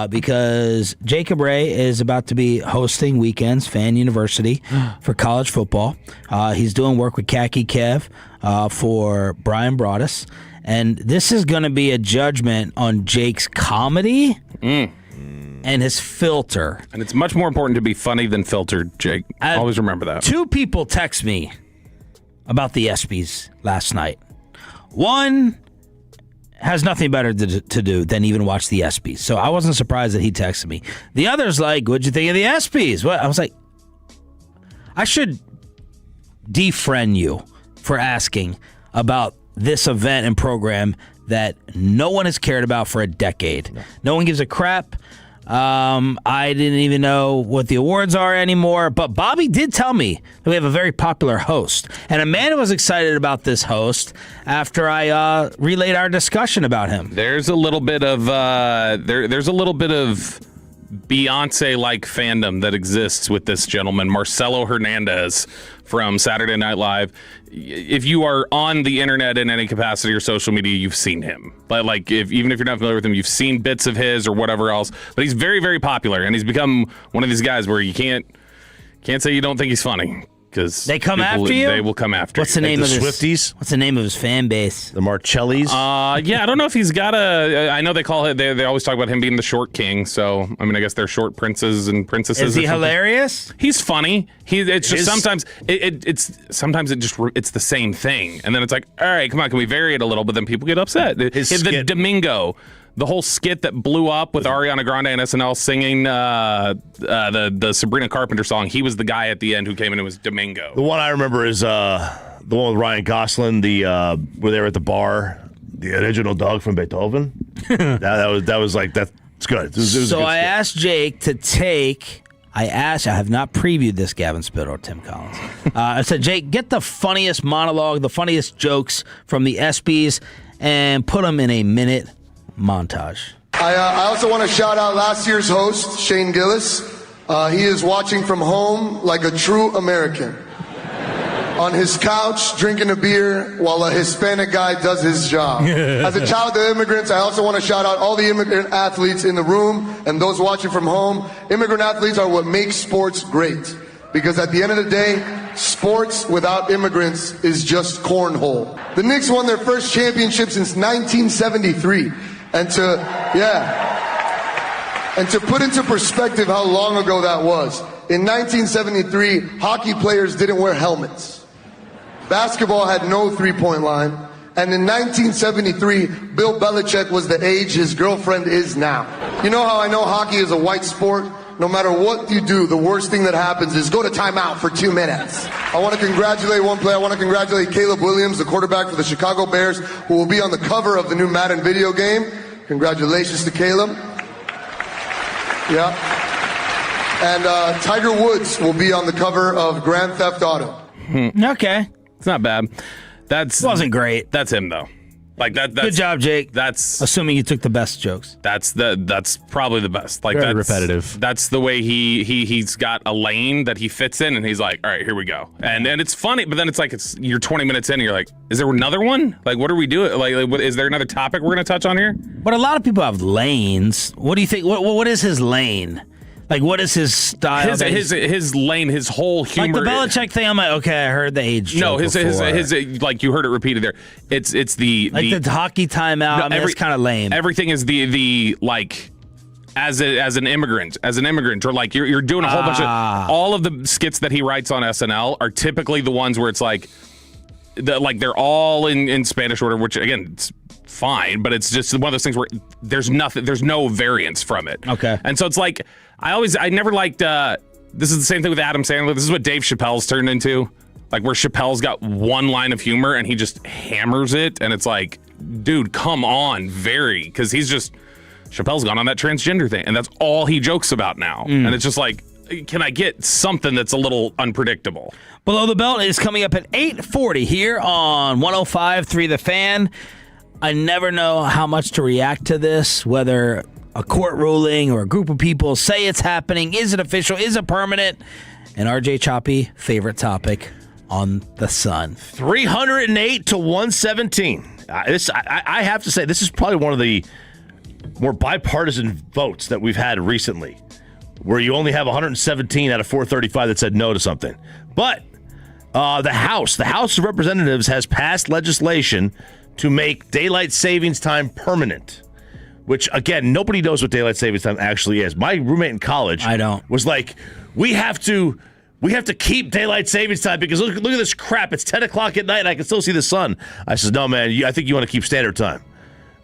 because Jacob Ray is about to be hosting Weekends Fan University for college football. He's doing work with Khaki Kev for Brian Broaddus, and this is going to be a judgment on Jake's comedy and his filter. And it's much more important to be funny than filtered, Jake. Always remember that. 2 people text me about the ESPYs last night. One has nothing better to do than even watch the ESPYs. So I wasn't surprised that he texted me. The other's like, what'd you think of the ESPYs? What? I was like, I should defriend you for asking about this event and program that no one has cared about for a decade. No one gives a crap. I didn't even know what the awards are anymore, but Bobby did tell me that we have a very popular host, and Amanda was excited about this host after I relayed our discussion about him. There's a little bit of there's a little bit of Beyonce-like fandom that exists with this gentleman, Marcelo Hernandez from Saturday Night Live. If you are on the internet in any capacity or social media, you've seen him. But even if you're not familiar with him, you've seen bits of his or whatever else. But he's very, very popular, and he's become one of these guys where you can't say you don't think he's funny. Because they come after you? They will come after you. What's the name of the his Swifties? What's the name of his fan base? The Marcellis? Yeah, I don't know if he's got I know they call it. They always talk about him being the short king. So I mean, I guess they're short princes and princesses. Is he hilarious? He's funny. It's just sometimes it's the same thing, and then it's like, all right, come on, can we vary it a little? But then people get upset. The Domingo. The whole skit that blew up with Ariana Grande and SNL singing the Sabrina Carpenter song, he was the guy at the end who came in and was Domingo. The one I remember is the one with Ryan Gosling, where they were at the bar, the original dog from Beethoven. that was like, that's good. It was so a good I skit. asked Jake to take... I have not previewed this, Gavin Spitt or Tim Collins. I said, Jake, get the funniest monologue, the funniest jokes from the ESPYs, and put them in a minute montage. I also want to shout out last year's host, Shane Gillis. He is watching from home like a true American. On his couch, drinking a beer while a Hispanic guy does his job. As a child of immigrants, I also want to shout out all the immigrant athletes in the room and those watching from home. Immigrant athletes are what makes sports great. Because at the end of the day, sports without immigrants is just cornhole. The Knicks won their first championship since 1973. And to put into perspective how long ago that was, in 1973, hockey players didn't wear helmets. Basketball had no three-point line. And in 1973, Bill Belichick was the age his girlfriend is now. You know how I know hockey is a white sport? No matter what you do, the worst thing that happens is go to timeout for 2 minutes. I want to congratulate one player. I want to congratulate Caleb Williams, the quarterback for the Chicago Bears, who will be on the cover of the new Madden video game. Congratulations to Caleb. Yeah. And Tiger Woods will be on the cover of Grand Theft Auto. Okay. It's not bad. Wasn't great. That's him, though. That's good job, Jake. That's assuming you took the best jokes. That's probably the best. Very repetitive. That's the way he's got a lane that he fits in, and he's like, all right, here we go. And it's funny, but then it's like you're 20 minutes in, and you're like, is there another one? Like, what are we doing? Like is there another topic we're gonna touch on here? But a lot of people have lanes. What do you think? What is his lane? Like, what is his style? His lane, his whole humor. Like the Belichick thing, I'm like, okay, I heard the age joke. No, his like you heard it repeated there. It's the hockey timeout. No, that's kind of lame. Everything is the like as an immigrant, or like you're doing a whole bunch of all of the skits that he writes on SNL are typically the ones where it's like they're all in Spanish order, which again it's fine, but it's just one of those things where there's no variance from it. Okay, and so it's like. I never liked, this is the same thing with Adam Sandler. This is what Dave Chappelle's turned into. Like where Chappelle's got one line of humor and he just hammers it. And it's like, dude, come on, because Chappelle's gone on that transgender thing. And that's all he jokes about now. And it's just like, can I get something that's a little unpredictable? Below the Belt is coming up at 8:40 here on 105.3 The Fan. I never know how much to react to this, whether a court ruling or a group of people say it's happening. Is it official? Is it permanent? And RJ Choppy, favorite topic on the Sun. 308 to 117. I have to say, this is probably one of the more bipartisan votes that we've had recently, where you only have 117 out of 435 that said no to something. But the House of Representatives has passed legislation to make daylight savings time permanent. Which, again, nobody knows what daylight savings time actually is. My roommate in college was like, we have to we have to keep daylight savings time because look at this crap. It's 10 o'clock at night and I can still see the sun. I says, no, man, I think you want to keep standard time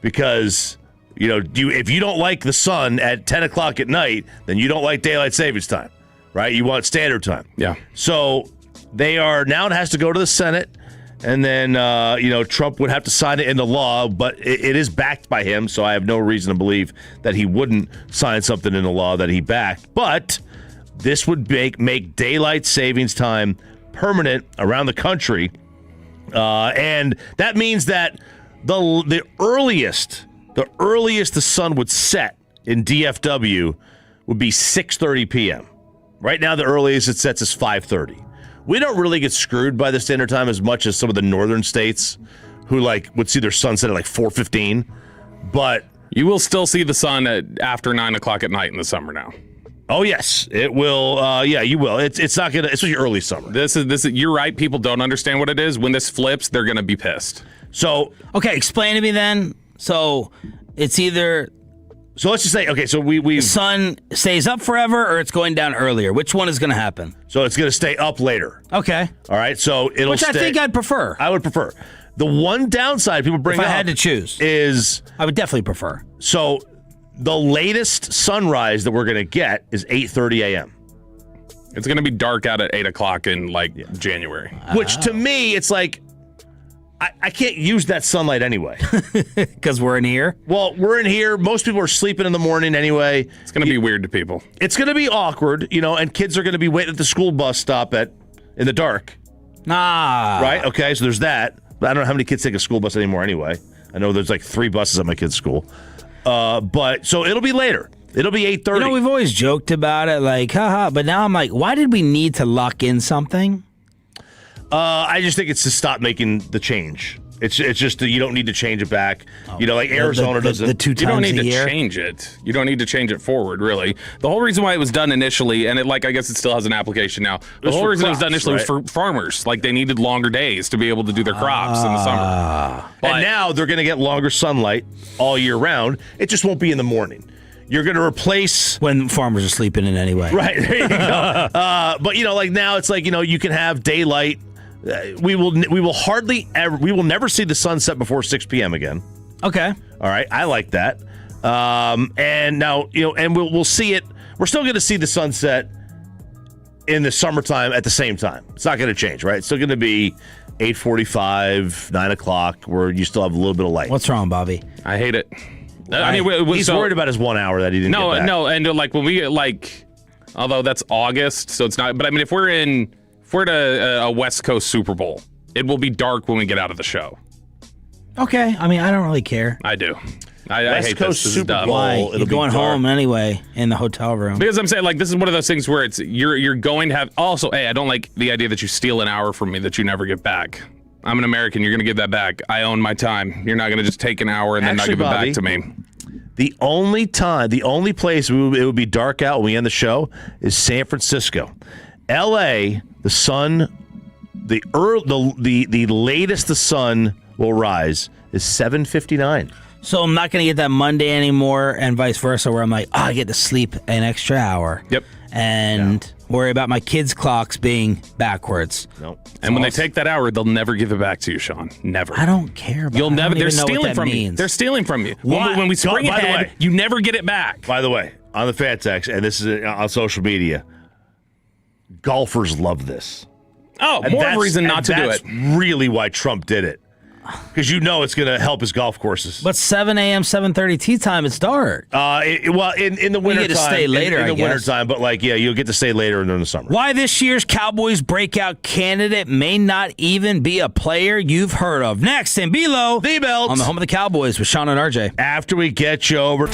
because, if you don't like the sun at 10 o'clock at night, then you don't like daylight savings time, right? You want standard time. Yeah. So now it has to go to the Senate. And then, Trump would have to sign it into law, but it is backed by him, so I have no reason to believe that he wouldn't sign something into law that he backed. But this would make daylight savings time permanent around the country. And that means that the earliest the sun would set in DFW would be 6:30 p.m. Right now, the earliest it sets is 5:30. We don't really get screwed by the standard time as much as some of the northern states who would see their sunset at 4:15. But you will still see the sun after 9 o'clock at night in the summer now. Oh yes, it will. Yeah, you will. It's not gonna. It's early summer. This is. You're right. People don't understand what it is. When this flips, they're gonna be pissed. So okay, explain to me then. So it's either. So let's just say, okay, so we the sun stays up forever or it's going down earlier. Which one is going to happen? So it's going to stay up later. Okay. All right, so it'll Which I think I'd prefer. I would prefer. The one downside people bring up, if I had to choose, is I would definitely prefer. So the latest sunrise that we're going to get is 8:30 a.m. It's going to be dark out at 8 o'clock in January. Which to me, it's I can't use that sunlight anyway. Because we're in here? Well, we're in here. Most people are sleeping in the morning anyway. It's going to be weird to people. It's going to be awkward, and kids are going to be waiting at the school bus stop in the dark. Right? Okay, so there's that. But I don't know how many kids take a school bus anymore anyway. I know there's 3 buses at my kid's school. But so it'll be later. It'll be 8:30. We've always joked about it, haha. But now I'm why did we need to lock in something? I just think it's to stop making the change. It's just that you don't need to change it back. Arizona doesn't. The 2 times you don't need a year? to change it. You don't need to change it forward, really. The whole reason why it was done initially, and I guess it still has an application now. The whole reason it was done initially was for farmers. They needed longer days to be able to do their crops in the summer. And now they're going to get longer sunlight all year round. It just won't be in the morning. You're going to replace when farmers are sleeping in anyway. Right. There you go. But now it's you can have daylight. We will never see the sunset before 6 p.m. again. Okay. All right. I like that. And now, and we'll see it. We're still going to see the sunset in the summertime at the same time. It's not going to change, right? It's still going to be 8:45, 9 o'clock, where you still have a little bit of light. What's wrong, Bobby? I hate it. He's worried about his 1 hour that he didn't get back. No, and when we get although that's August, so it's not. But if we're at a West Coast Super Bowl, it will be dark when we get out of the show. Okay. I don't really care. I do. I West hate Coast this. Super This is Bowl. Why? You're going home anyway in the hotel room. Because I'm saying this is one of those things where it's you're going to have. Also, hey, I don't like the idea that you steal an hour from me that you never get back. I'm an American. You're going to give that back. I own my time. You're not going to just take an hour and then not give it back to me. The only place it would be dark out when we end the show is San Francisco. L.A., the sun, the latest the sun will rise is 7:59. So I'm not going to get that Monday anymore and vice versa where I'm I get to sleep an extra hour. Yep. And worry about my kids' clocks being backwards. Nope. And when they take that hour, they'll never give it back to you, Sean. Never. I don't care about You'll never. They're stealing from you. They're stealing from you. When we spring ahead, you never get it back. By the way, on the fan text, and this is on social media, golfers love this. Oh, more of a reason not to do it. That's really why Trump did it. Because it's going to help his golf courses. But 7 a.m., 7:30 tea time, it's dark. In the winter you get to time, stay later, in the winter time, but you'll get to stay later during the summer. Why this year's Cowboys breakout candidate may not even be a player you've heard of. Next, in Below, the Belt on the home of the Cowboys with Sean and RJ. After we get you over.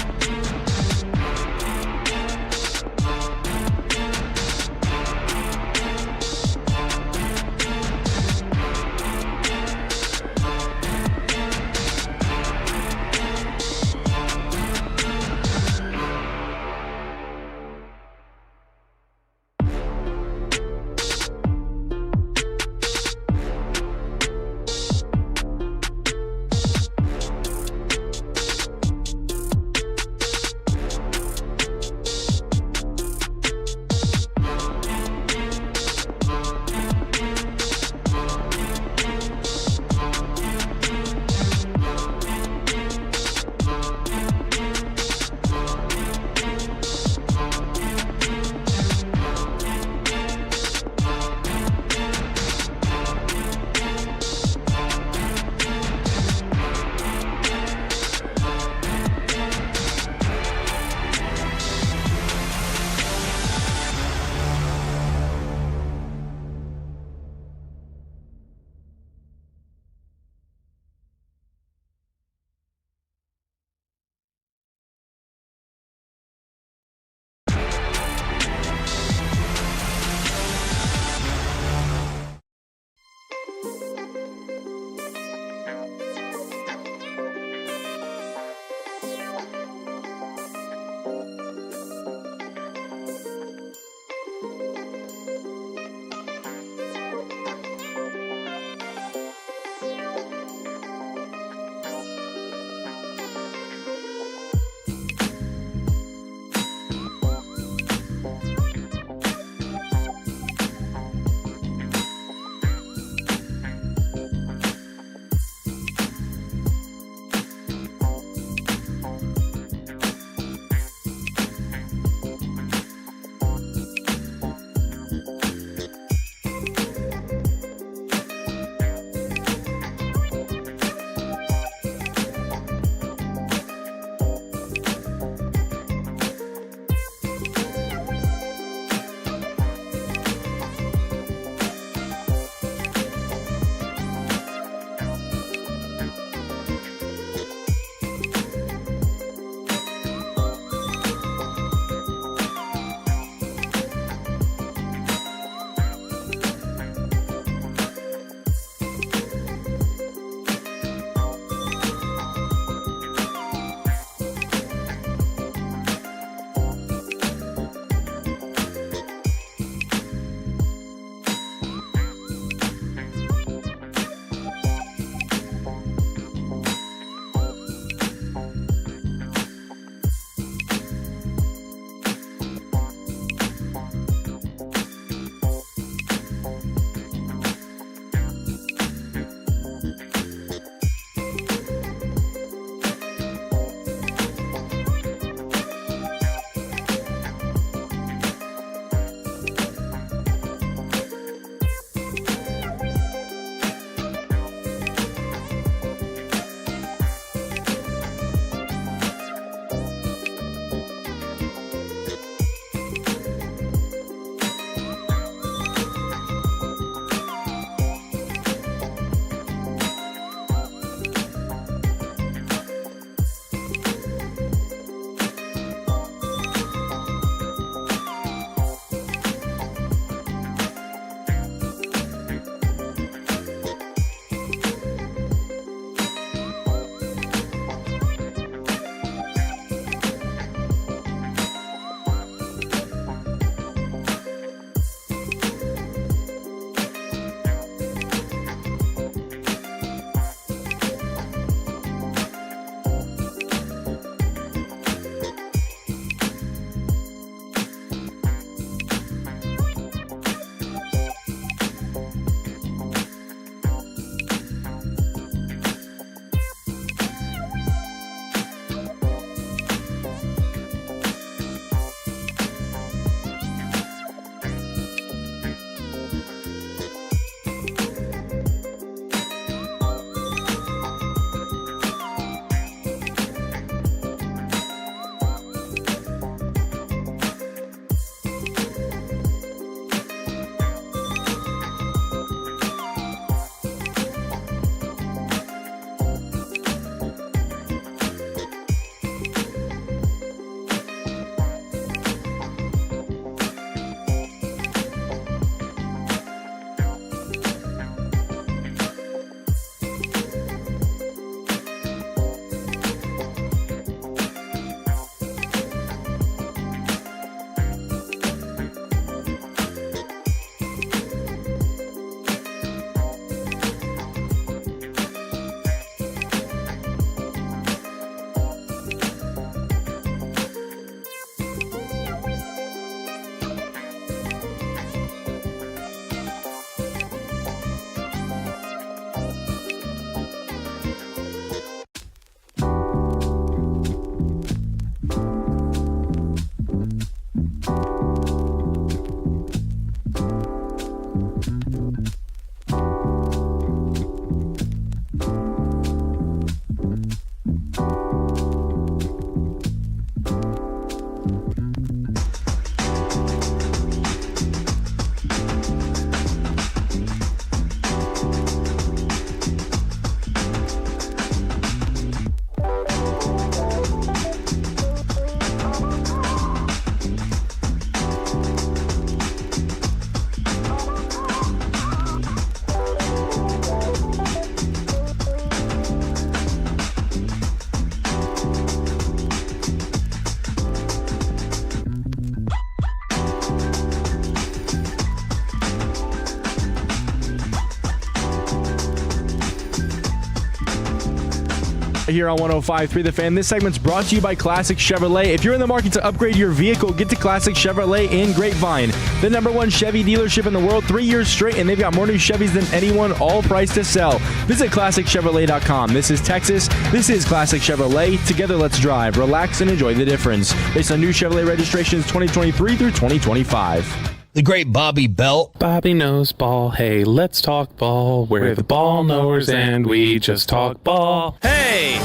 Here on 105.3 The Fan. This segment's brought to you by Classic Chevrolet. If you're in the market to upgrade your vehicle, get to Classic Chevrolet in Grapevine. The #1 Chevy dealership in the world 3 years straight, and they've got more new Chevys than anyone, all priced to sell. Visit ClassicChevrolet.com. This is Texas. This is Classic Chevrolet. Together, let's drive, relax, and enjoy the difference. Based on new Chevrolet registrations 2023 through 2025. The great Bobby Belt. Bobby knows ball. Hey, let's talk ball. We're the ball knowers and we just talk ball. Hey!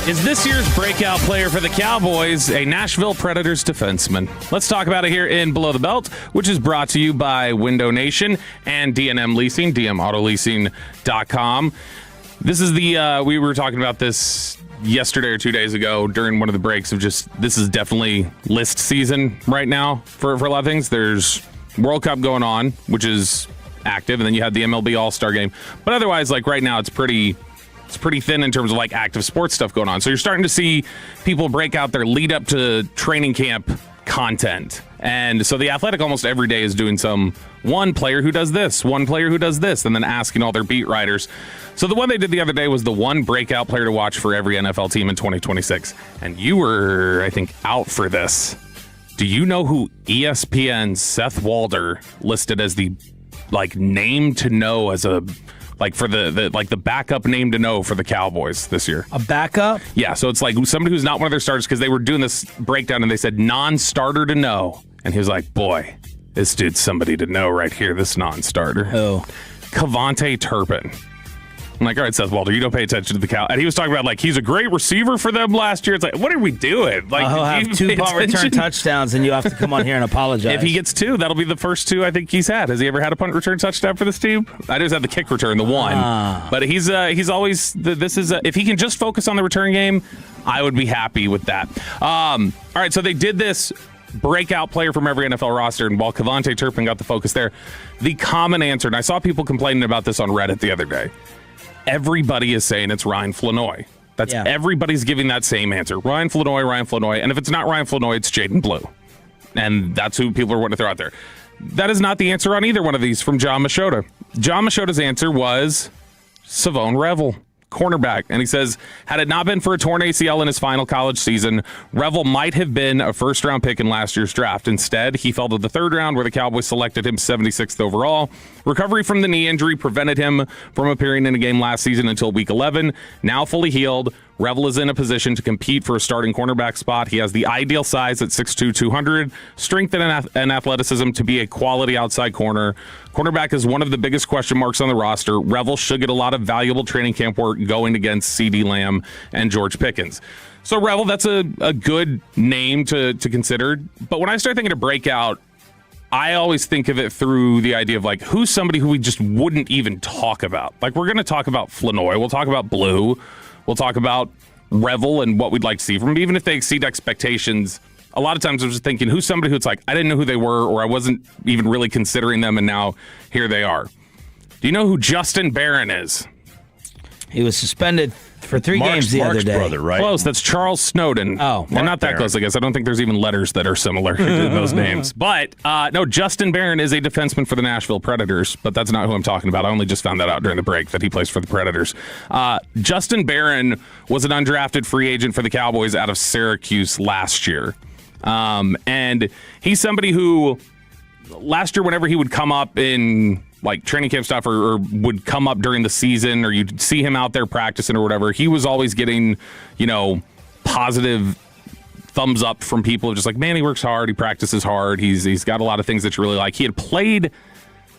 Is this year's breakout player for the Cowboys a Nashville Predators defenseman? Let's talk about it here in Below the Belt, which is brought to you by Window Nation and DNM Leasing, dmautololeasing.com. This is we were talking about this yesterday or 2 days ago during one of the breaks of just, this is definitely list season right now for a lot of things. There's World Cup going on, which is active, and then you had the MLB All-Star game. But otherwise, like right now, it's pretty thin in terms of like active sports stuff going on. So you're starting to see people break out their lead up to training camp content. And so The Athletic almost every day is doing one player who does this, and then asking all their beat writers. So the one they did the other day was the one breakout player to watch for every NFL team in 2026. And you were, I think, out for this. Do you know who ESPN's Seth Walder listed as the name to know as a for the backup name to know for the Cowboys this year? A backup? Yeah, so it's like somebody who's not one of their starters, because they were doing this breakdown and they said non-starter to know. And he was like, boy, this dude's somebody to know right here, this non-starter. Who? Kavonte Turpin. I'm like, all right, Seth Walder, you don't pay attention to the Cow. And he was talking about, he's a great receiver for them last year. It's like, what are we doing? He'll have 2 punt return touchdowns, and you have to come on here and apologize. If he gets 2, that'll be the first 2 I think he's had. Has he ever had a punt return touchdown for this team? I just had the kick return, the one. But he's always, if he can just focus on the return game, I would be happy with that. All right, so they did this breakout player from every NFL roster, and while Kavonte Turpin got the focus there, the common answer, and I saw people complaining about this on Reddit the other day, everybody is saying it's Ryan Flanoy. Everybody's giving that same answer. Ryan Flanoy. And if it's not Ryan Flanoy, it's Jaden Blue. And that's who people are wanting to throw out there. That is not the answer on either one of these from John Machota. John Machota's answer was Savone Revel, cornerback. And he says, had it not been for a torn ACL in his final college season, Revel might have been a first-round pick in last year's draft. Instead, he fell to the 3rd round, where the Cowboys selected him 76th overall. Recovery from the knee injury prevented him from appearing in a game last season until Week 11. Now fully healed, Revel is in a position to compete for a starting cornerback spot. He has the ideal size at 6'2", 200, strength and athleticism to be a quality outside corner. Cornerback is one of the biggest question marks on the roster. Revel should get a lot of valuable training camp work going against CeeDee Lamb and George Pickens. So Revel, that's a good name to consider. But when I start thinking of breakout, I always think of it through the idea of who's somebody who we just wouldn't even talk about. We're going to talk about Flanoy. We'll talk about Blue. We'll talk about Revel and what we'd like to see from them. Even if they exceed expectations, a lot of times I'm just thinking, who's somebody who it's I didn't know who they were, or I wasn't even really considering them, and now here they are. Do you know who Justin Barron is? He was suspended for 3 games the other day. Brother, right? Close. That's Charles Snowden. Oh, and not that Barron. close, I guess. I don't think there's even letters that are similar to those names. But no, Justin Barron is a defenseman for the Nashville Predators, but that's not who I'm talking about. I only just found that out during the break that he plays for the Predators. Justin Barron was an undrafted free agent for the Cowboys out of Syracuse last year. And he's somebody who last year, whenever he would come up in training camp stuff or would come up during the season, or you'd see him out there practicing or whatever, he was always getting, positive thumbs up from people, just man, he works hard, he practices hard, he's got a lot of things that you really like. He had played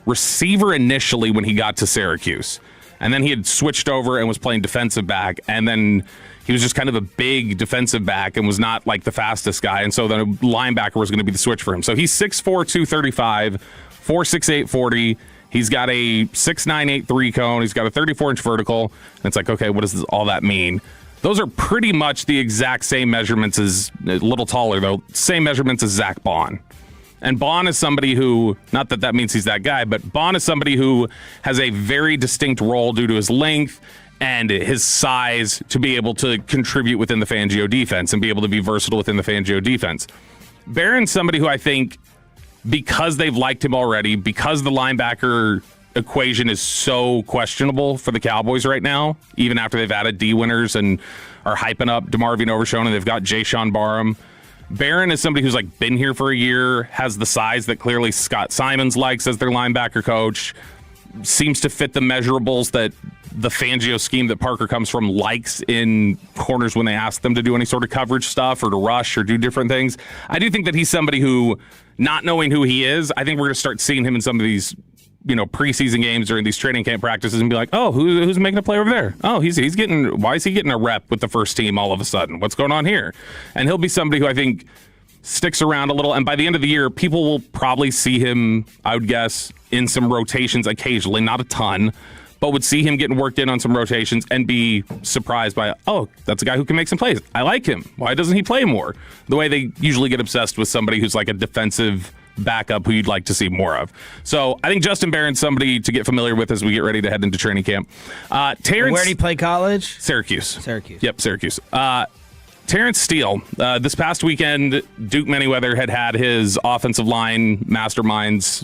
receiver initially when he got to Syracuse, and then he had switched over and was playing defensive back, and then he was just kind of a big defensive back and was not the fastest guy, and so the linebacker was going to be the switch for him. So he's 6'4", 235, 4'6", 40. He's got a 6'9", 8'3" cone. He's got a 34-inch vertical. And it's okay, what does all that mean? Those are pretty much the exact same measurements as, a little taller though, same measurements as Zach Bond. And Bond is somebody who, not that means he's that guy, but Bond is somebody who has a very distinct role due to his length and his size to be able to contribute within the Fangio defense and be able to be versatile within the Fangio defense. Barron's somebody who I think, because they've liked him already, because the linebacker equation is so questionable for the Cowboys right now, even after they've added D winners and are hyping up DeMarvion Overshown, and they've got Jayshon Barham. Barron is somebody who's like been here for a year, has the size that clearly Scott Simons likes as their linebacker coach, seems to fit the measurables that the Fangio scheme that Parker comes from likes in corners when they ask them to do any sort of coverage stuff or to rush or do different things. I do think that he's somebody who, not knowing who he is, I think we're going to start seeing him in some of these, preseason games or in these training camp practices and be like, oh, who's making a play over there? Oh, why is he getting a rep with the first team all of a sudden? What's going on here? And he'll be somebody who I think sticks around a little. And by the end of the year, people will probably see him, I would guess, in some rotations occasionally, not a ton, but would see him getting worked in on some rotations and be surprised by, oh, that's a guy who can make some plays. I like him. Why doesn't he play more? The way they usually get obsessed with somebody who's like a defensive backup who you'd like to see more of. So I think Justin Barron's somebody to get familiar with as we get ready to head into training camp. Terrence, where did he play college? Syracuse. Yep, Syracuse. Terrence Steele, this past weekend, Duke Manyweather had his offensive line masterminds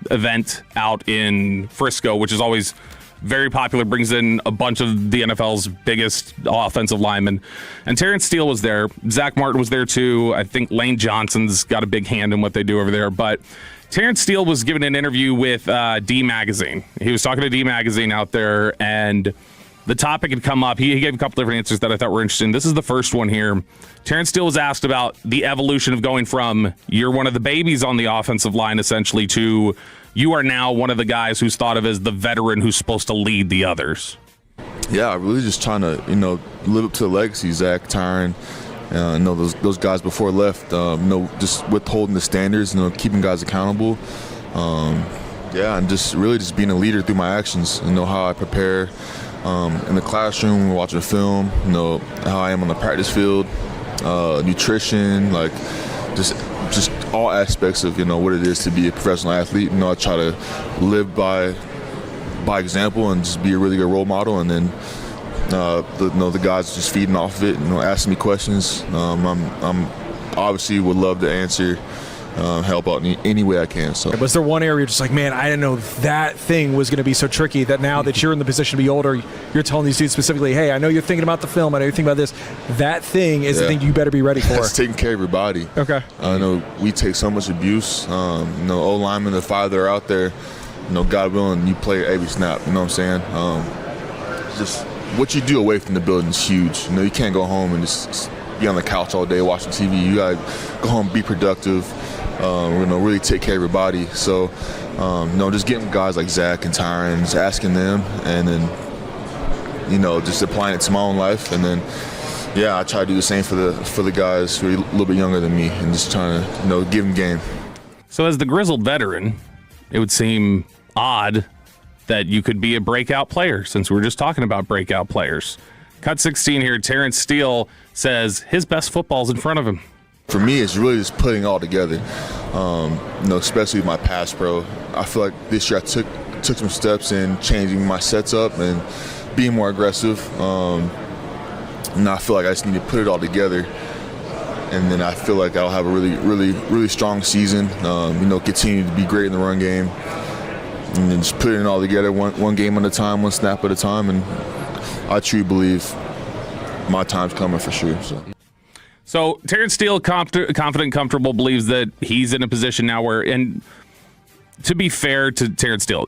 event out in Frisco, which is always very popular, brings in a bunch of the NFL's biggest offensive linemen. And Terrence Steele was there. Zach Martin was there too. I think Lane Johnson's got a big hand in what they do over there. But Terrence Steele was given an interview with D Magazine. He was talking to D Magazine out there, and the topic had come up. He gave a couple different answers that I thought were interesting. This is the first one here. Terrence Steele was asked about the evolution of going from you're one of the babies on the offensive line, essentially, to you are now one of the guys who's thought of as the veteran who's supposed to lead the others. Yeah, really just trying to, live up to the legacy, Zach, Tyron, those guys before left, just withholding the standards, keeping guys accountable. And just really just being a leader through my actions, how I prepare in the classroom, watching film, how I am on the practice field, nutrition, just all aspects of what it is to be a professional athlete. I try to live by example and just be a really good role model, and then the guys just feeding off of it, asking me questions. I'm obviously would love to answer, help out in any way I can. So, was there one area you're just like, man, I didn't know that thing was going to be so tricky, that now that you're in the position to be older, you're telling these dudes specifically, hey, I know you're thinking about the film, I know you're thinking about this. That thing is the thing you better be ready for. It's taking care of your body. Okay. I know we take so much abuse. Old linemen, the five that are out there, God willing, you play every snap. You know what I'm saying? Just what you do away from the building is huge. You can't go home and just be on the couch all day watching TV. You got to go home, be productive. Really take care of your body. So, just getting guys like Zach and Tyron, just asking them, and then, just applying it to my own life. And then, I try to do the same for the guys who are a little bit younger than me, and just trying to, give them game. So as the grizzled veteran, it would seem odd that you could be a breakout player, since we were just talking about breakout players. Cut 16 here, Terrence Steele says his best football's in front of him. For me, it's really just putting it all together, especially with my pass pro. I feel like this year I took some steps in changing my sets up and being more aggressive. And I feel like I just need to put it all together. And then I feel like I'll have a really, really, really strong season, continue to be great in the run game. And then just putting it all together one game at a time, one snap at a time. And I truly believe my time's coming for sure. So Terrence Steele, confident, comfortable, believes that he's in a position now where, and to be fair to Terrence Steele,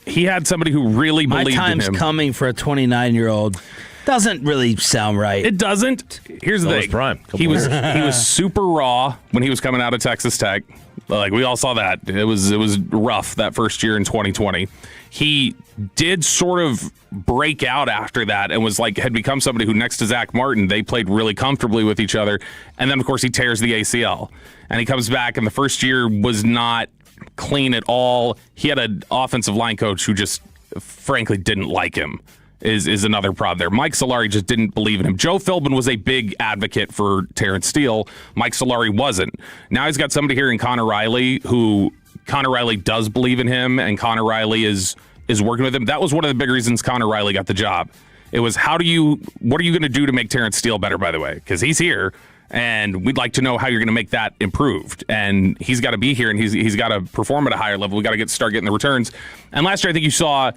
he had somebody who really believed in him. My time's coming for a 29-year-old. Doesn't really sound right. It doesn't. Here's the thing. Prime. He was super raw when he was coming out of Texas Tech. Like, we all saw that. It was rough that first year in 2020. He did sort of break out after that and was had become somebody who, next to Zach Martin, they played really comfortably with each other. And then, of course, he tears the ACL. And he comes back, and the first year was not clean at all. He had an offensive line coach who just, frankly, didn't like him. Is another problem there. Mike Solari just didn't believe in him. Joe Philbin was a big advocate for Terrence Steele. Mike Solari wasn't. Now he's got somebody here in Connor Riley who Connor Riley does believe in him, and Connor Riley is working with him. That was one of the big reasons Connor Riley got the job. It was what are you going to do to make Terrence Steele better, by the way? Because he's here, And we'd like to know how you're going to make that improved. And he's got to be here, and he's got to start at a higher level. We got to start getting the returns. And last year, I think you saw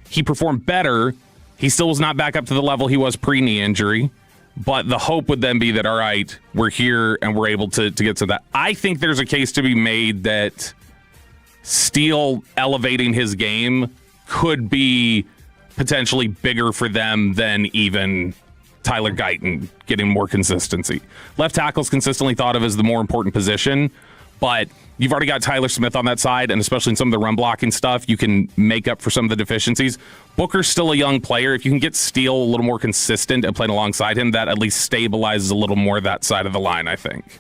he performed better. He still was not back up to the level he was pre-knee injury. But the hope would then be that, all right, we're here and we're able to get to that. I think there's a case to be made that Steele elevating his game could be potentially bigger for them than even Tyler Guyton getting more consistency. Left tackle's consistently thought of as the more important position, but you've already got Tyler Smith on that side, and especially in some of the run blocking stuff, you can make up for some of the deficiencies. Booker's still a young player. If you can get Steele a little more consistent and playing alongside him, that at least stabilizes a little more that side of the line, I think.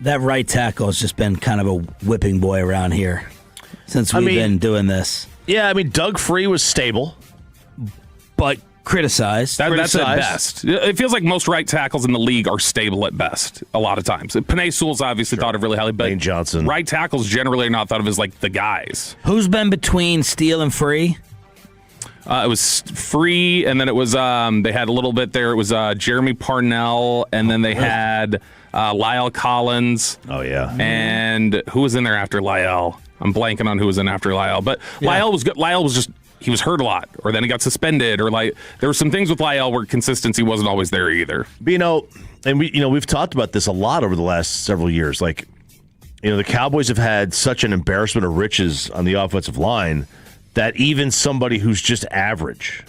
That right tackle has just been kind of a whipping boy around here since we've been doing this. Yeah, I mean, Doug Free was stable, but criticized. That's at best. It feels like most right tackles in the league are stable at best a lot of times. Panay Sewell's obviously thought of really highly, but Lane Johnson. Right tackles generally are not thought of as like the guys. Who's been between Steele and Free? It was Free, and then it was they had a little bit there. It was Jeremy Parnell, and then they had Lyle Collins. Oh, yeah. And who was in there after Lyle? I'm blanking on who was in after Lyle. But Lyle was good. Lyle was just, he was hurt a lot, or then he got suspended, or like there were some things with Lyle where consistency wasn't always there either. But, and we've talked about this a lot over the last several years. Like, the Cowboys have had such an embarrassment of riches on the offensive line that even somebody who's just average,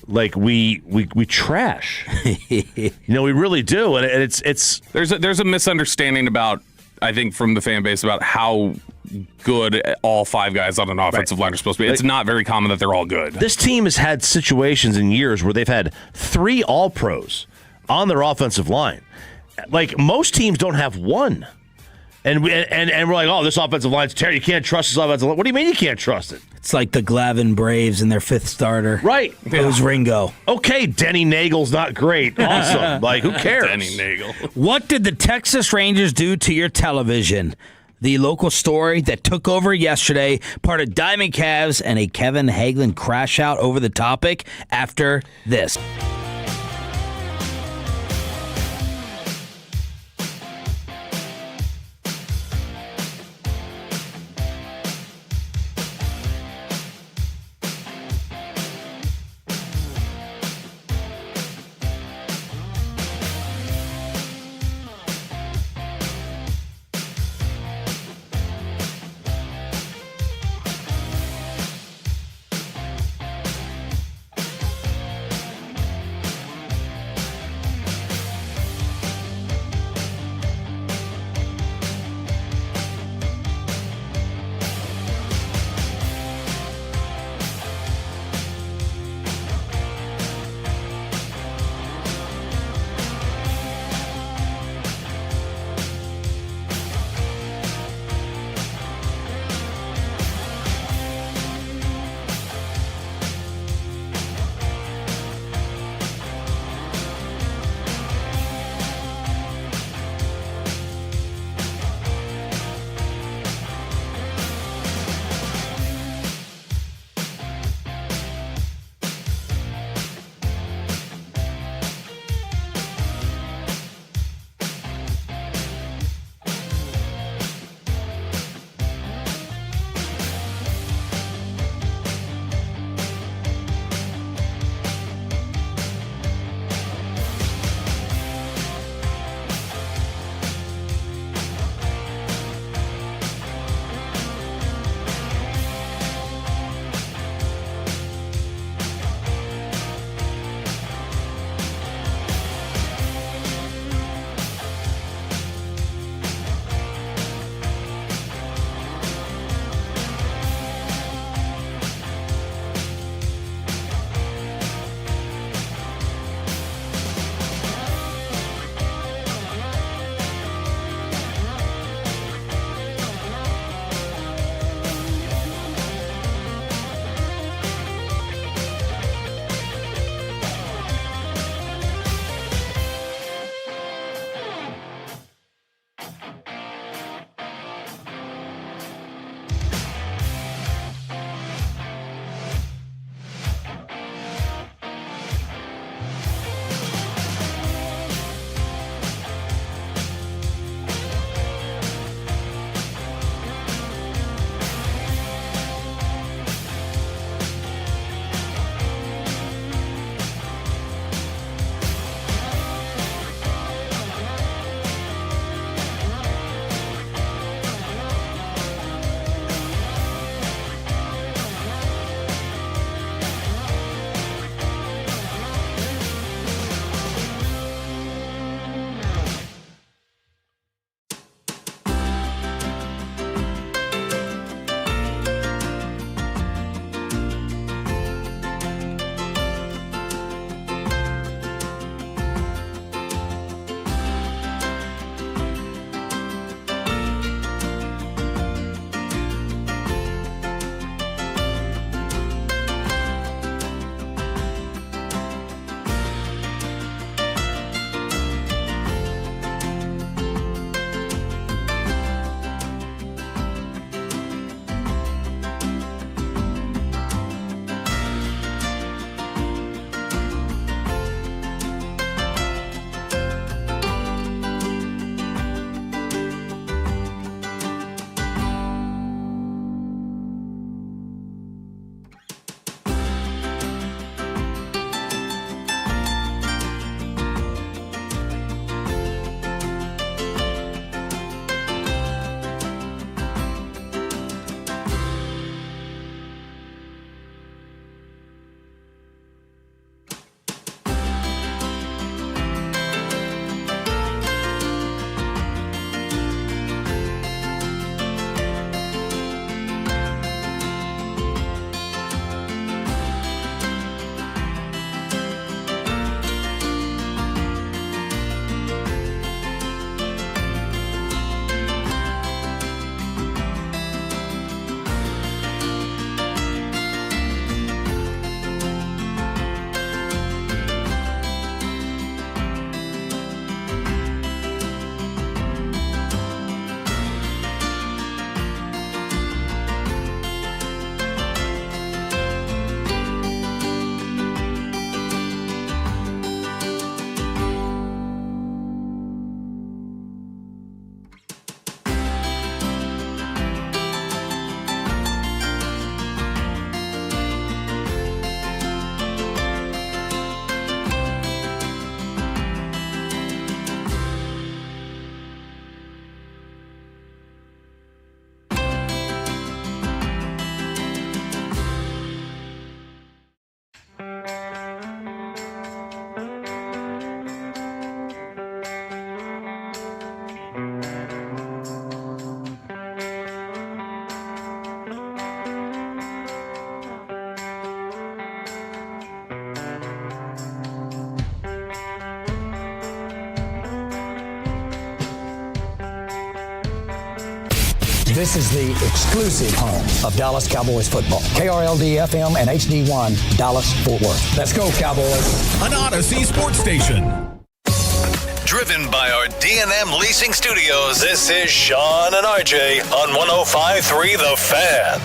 like we trash. We really do, and it's there's a misunderstanding about, I think, from the fan base about how good all five guys on an offensive line are supposed to be. It's not very common that they're all good. This team has had situations in years where they've had 3 All-Pros on their offensive line. Like, most teams don't have one. And we're like, oh, this offensive line's terrible. You can't trust this offensive line. What do you mean you can't trust it? It's like the Glavin Braves and their 5th starter. Right. It was Ringo. Okay, Denny Nagel's not great. Awesome. Like, who cares? Denny Nagel. What did the Texas Rangers do to your television? The local story that took over yesterday, part of Diamond Cavs and a Kevin Hagelin crash out over the topic after this. This is the exclusive home of Dallas Cowboys football. KRLD-FM and HD1, Dallas-Fort Worth. Let's go, Cowboys. An Odyssey sports station. Driven by our D&M Leasing Studios, this is Sean and RJ on 105.3 The Fan.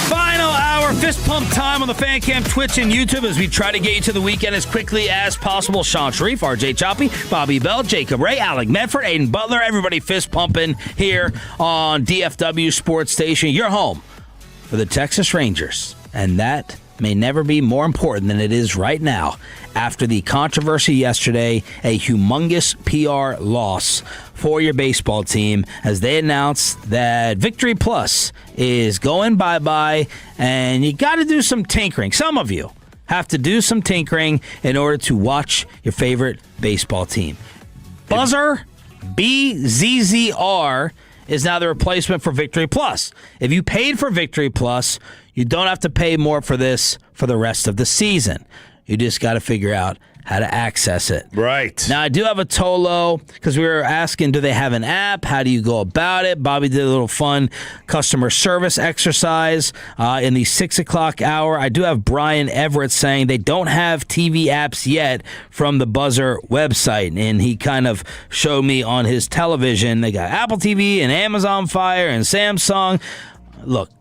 Final hour, fist pump time on the Fan Cam, Twitch, and YouTube as we try to get you to the weekend as quickly as possible. Sean Sharif, RJ Choppy, Bobby Bell, Jacob Ray, Alec Medford, Aiden Butler, everybody fist pumping here on DFW Sports Station, your home for the Texas Rangers. And that may never be more important than it is right now after the controversy yesterday, a humongous PR loss for your baseball team as they announced that Victory Plus is going bye-bye and you got to do some tinkering. Some of you have to do some tinkering in order to watch your favorite baseball team. Buzzer, BZZR, is now the replacement for Victory Plus. If you paid for Victory Plus, you don't have to pay more for this for the rest of the season. You just got to figure out how to access it. Right. Now, I do have a Tolo because we were asking, do they have an app? How do you go about it? Bobby did a little fun customer service exercise in the 6 o'clock hour. I do have Brian Everett saying they don't have TV apps yet from the Buzzer website. And he kind of showed me on his television. They got Apple TV and Amazon Fire and Samsung. Look,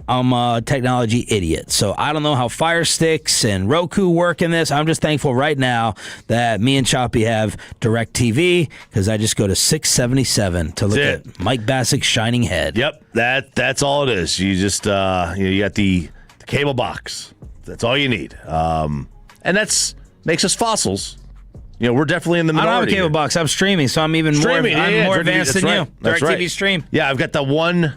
I'm a technology idiot, so I don't know how Fire Sticks and Roku work in this. I'm just thankful right now that me and Choppy have DirecTV because I just go to 677 to look at Mike Bassick's shining head. Yep, that's all it is. You just you got the cable box. That's all you need, and that's makes us fossils. You know, we're definitely in the minority. I don't have a cable box. I'm streaming, so I'm even more advanced than you. DirecTV stream. Yeah, I've got the one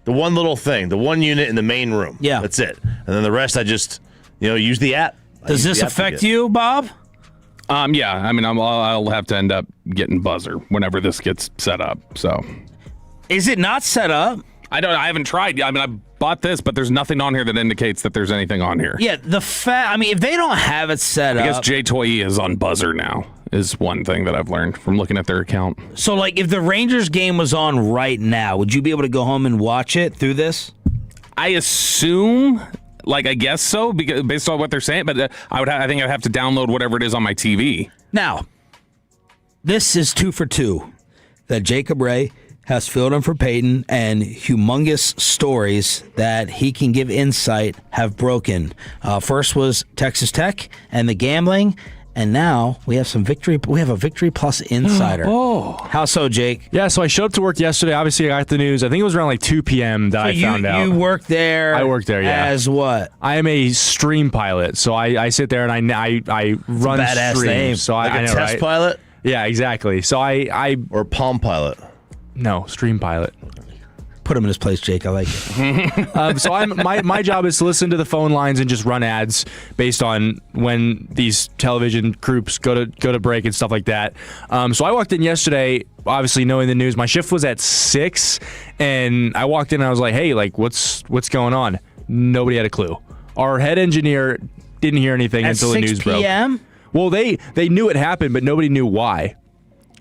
little thing, the one unit in the main room. Yeah. That's it. And then the rest I just, use the app. Does this affect you, Bob? Yeah. I mean, I'll have to end up getting Buzzer whenever this gets set up. So, is it not set up? I haven't tried. I mean, I bought this, but there's nothing on here that indicates that there's anything on here. Yeah, I mean, if they don't have it set up, I guess Jay Toye is on Buzzer now. Is one thing that I've learned from looking at their account. So, like, if the Rangers game was on right now, would you be able to go home and watch it through this? I assume, I guess so, because based on what they're saying. But I think I'd have to download whatever it is on my TV. Now, this is 2 for 2 that Jacob Ray has filled in for Peyton, and humongous stories that he can give insight have broken. First was Texas Tech and the gambling. And now we have We have a Victory Plus insider. Oh, how so, Jake? Yeah, so I showed up to work yesterday. Obviously, I got the news. I think it was around 2 p.m. that I found out. You worked there. I worked there. Yeah. As what? I am a stream pilot. So I sit there and I run badass streams. Name. So like I know, test right? pilot. Yeah, exactly. So or Palm Pilot. No, stream pilot. Put him in his place, Jake. I like it. So my job is to listen to the phone lines and just run ads based on when these television groups go to break and stuff like that. So I walked in yesterday, obviously knowing the news. My shift was at 6, and I walked in and I was like, "Hey, what's going on?" Nobody had a clue. Our head engineer didn't hear anything until the news broke. 6 p.m.? Well, they knew it happened, but nobody knew why.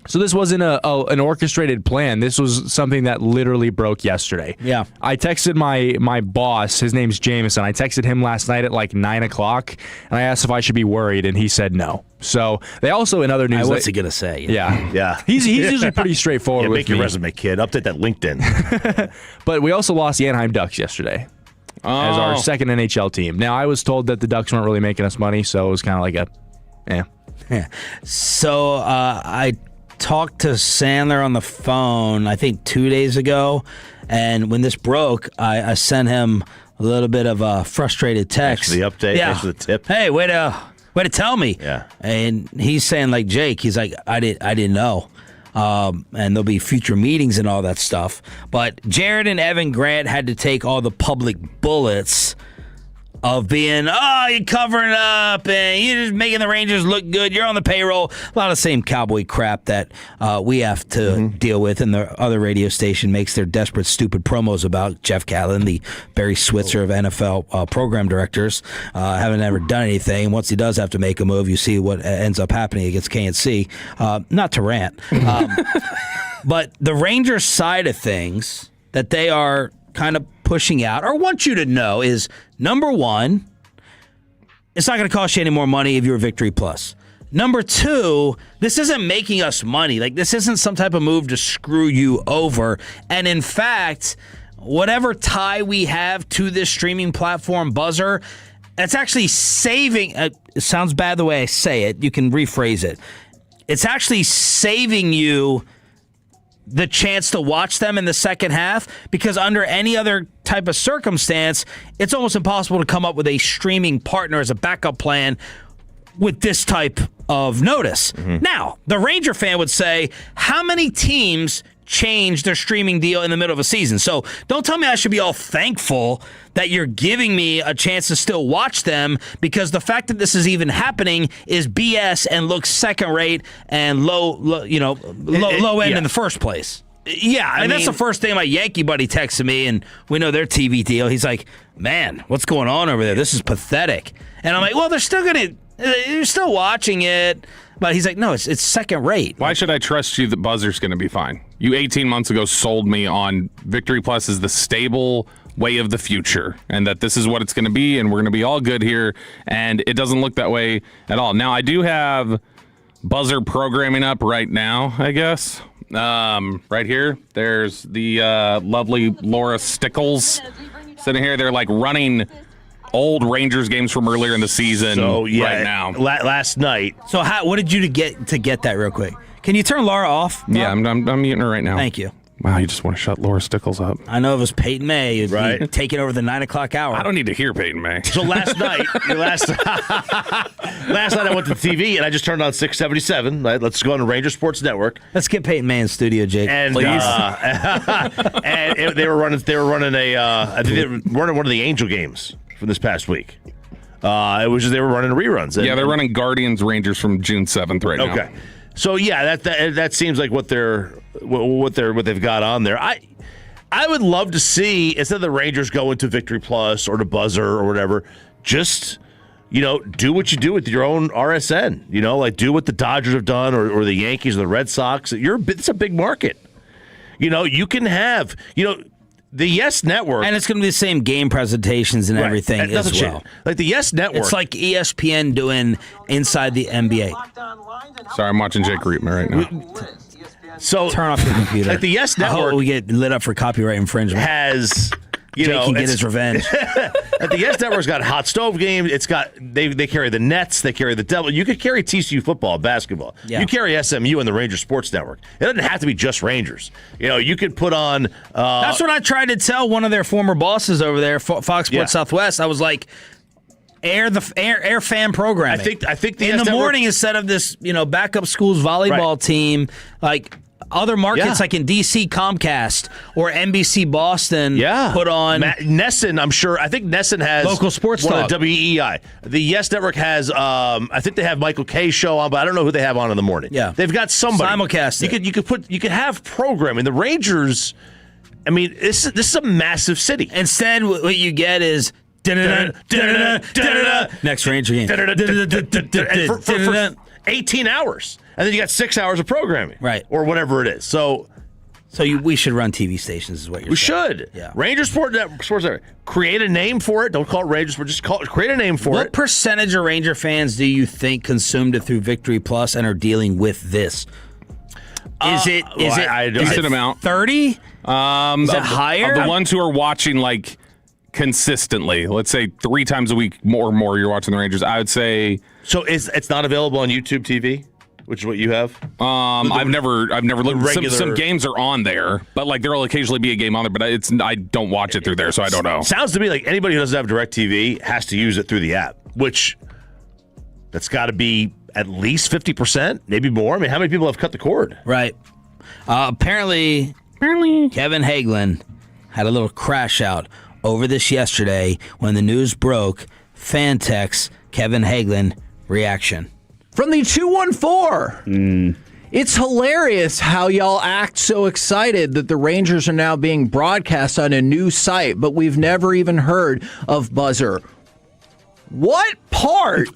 So this wasn't an orchestrated plan. This was something that literally broke yesterday. Yeah. I texted my boss. His name's Jameson. I texted him last night at 9 o'clock, and I asked if I should be worried, and he said no. So they also, in other news... What's he going to say? Yeah. Yeah. He's usually pretty straightforward with make your me. resume, kid. Update that LinkedIn. But we also lost the Anaheim Ducks yesterday as our second NHL team. Now, I was told that the Ducks weren't really making us money, so it was kind of Yeah. So I talked to Sandler on the phone, I think 2 days ago, and when this broke, I sent him a little bit of a frustrated text. Thanks for the update. Yeah. Thanks for the tip. Hey, way to tell me. Yeah. And he's saying, like Jake, he's like, I didn't know. And there'll be future meetings and all that stuff. But Jared and Evan Grant had to take all the public bullets of being, you're covering up and you're just making the Rangers look good. You're on the payroll. A lot of the same cowboy crap that we have to deal with, and the other radio station makes their desperate, stupid promos about. Jeff Callan, the Barry Switzer of NFL program directors, haven't ever done anything. Once he does have to make a move, you see what ends up happening against KNC. Not to rant. But the Rangers side of things, that they are kind of pushing out or want you to know is, number one, it's not going to cost you any more money if you're a Victory Plus. Number two, this isn't making us money. Like, this isn't some type of move to screw you over. And in fact, whatever tie we have to this streaming platform, Buzzer, it's actually saving. It sounds bad the way I say it. You can rephrase it. It's actually saving you the chance to watch them in the second half, because under any other type of circumstance, it's almost impossible to come up with a streaming partner as a backup plan with this type of notice. Now, the Ranger fan would say, how many teams change their streaming deal in the middle of a season? So don't tell me I should be all thankful that you're giving me a chance to still watch them, because the fact that this is even happening is BS and looks second rate and low end in the first place. Yeah, I mean, that's the first thing my Yankee buddy texted me, and we know their TV deal. He's like, man, what's going on over there? This is pathetic. And I'm like, well, you're still watching it. But he's like, no, it's second rate. Why should I trust you that Buzzer's going to be fine? You 18 months ago sold me on Victory Plus as the stable way of the future, and that this is what it's going to be, and we're going to be all good here, and it doesn't look that way at all. Now, I do have Buzzer programming up right now, I guess. Right here, there's the lovely Laura Stickles sitting here. They're like running old Rangers games from earlier in the season right now. Last night. So what did you get that real quick? Can you turn Laura off? Yeah, I'm muting her right now. Thank you. Wow, you just want to shut Laura Stickles up. I know if it was Peyton May, you'd be taking over the 9 o'clock hour. I don't need to hear Peyton May. So last night I went to the TV and I just turned on 677. Let's go on to Ranger Sports Network. Let's get Peyton May in studio, Jake. And, please. And they were running I think they were running one of the Angel games from this past week. It was just they were running reruns. Yeah, they're running Guardians Rangers from June 7th right now. Okay. So yeah, that seems like what they've got on there. I would love to see, instead of the Rangers going to Victory Plus or to Buzzer or whatever, just do what you do with your own RSN. Like do what the Dodgers have done or the Yankees or the Red Sox. It's a big market. You can have the Yes Network, and it's going to be the same game presentations and everything as well. Like the Yes Network, it's like ESPN doing Inside the NBA. Sorry, I'm watching Jake Reitman right now. So turn off your computer. Like the Yes Network, I hope we get lit up for copyright infringement. Has Jake can get his revenge. Like the Yes Network's got hot stove games. It's got they carry the Nets, they carry the Devil. You could carry TCU football, basketball. Yeah. You carry SMU and the Ranger Sports Network. It doesn't have to be just Rangers. You could put on. That's what I tried to tell one of their former bosses over there, Fox Sports Southwest. I was like, air fan programming. I think the in the morning, instead of this backup schools volleyball team, like other markets like in DC, Comcast or NBC Boston put on Nesson. I think Nesson has local sports one talk. Of WEEI. The Yes Network has I think they have Michael K's show on, but I don't know who they have on in the morning. Yeah, they've got somebody simulcast. You could have programming. The Rangers, I mean, this is a massive city. Instead, what you get is next Ranger game for 18 hours. And then you got 6 hours of programming. Right. Or whatever it is. So we should run TV stations is what you're saying. We should. Yeah. Ranger Sports Network. Create a name for it. Don't call it Ranger Sports. Just create a name for it. What percentage of Ranger fans do you think consumed it through Victory Plus and are dealing with this? Is it decent amount? 30? Is it higher? Of the ones who are watching like consistently, let's say 3 times a week or more, you're watching the Rangers. I would say. So it's not available on YouTube TV, which is what you have. I've never looked. Some games are on there, but like there'll occasionally be a game on there, but I don't watch it through there, so I don't know. Sounds to me like anybody who doesn't have DirecTV has to use it through the app, which that's got to be at least 50%, maybe more. I mean, how many people have cut the cord? Right. Apparently, Kevin Hagelin had a little crash out over this yesterday when the news broke. Fan text Kevin Hagelin reaction. From the 214. It's hilarious how y'all act so excited that the Rangers are now being broadcast on a new site, but we've never even heard of Buzzer. What part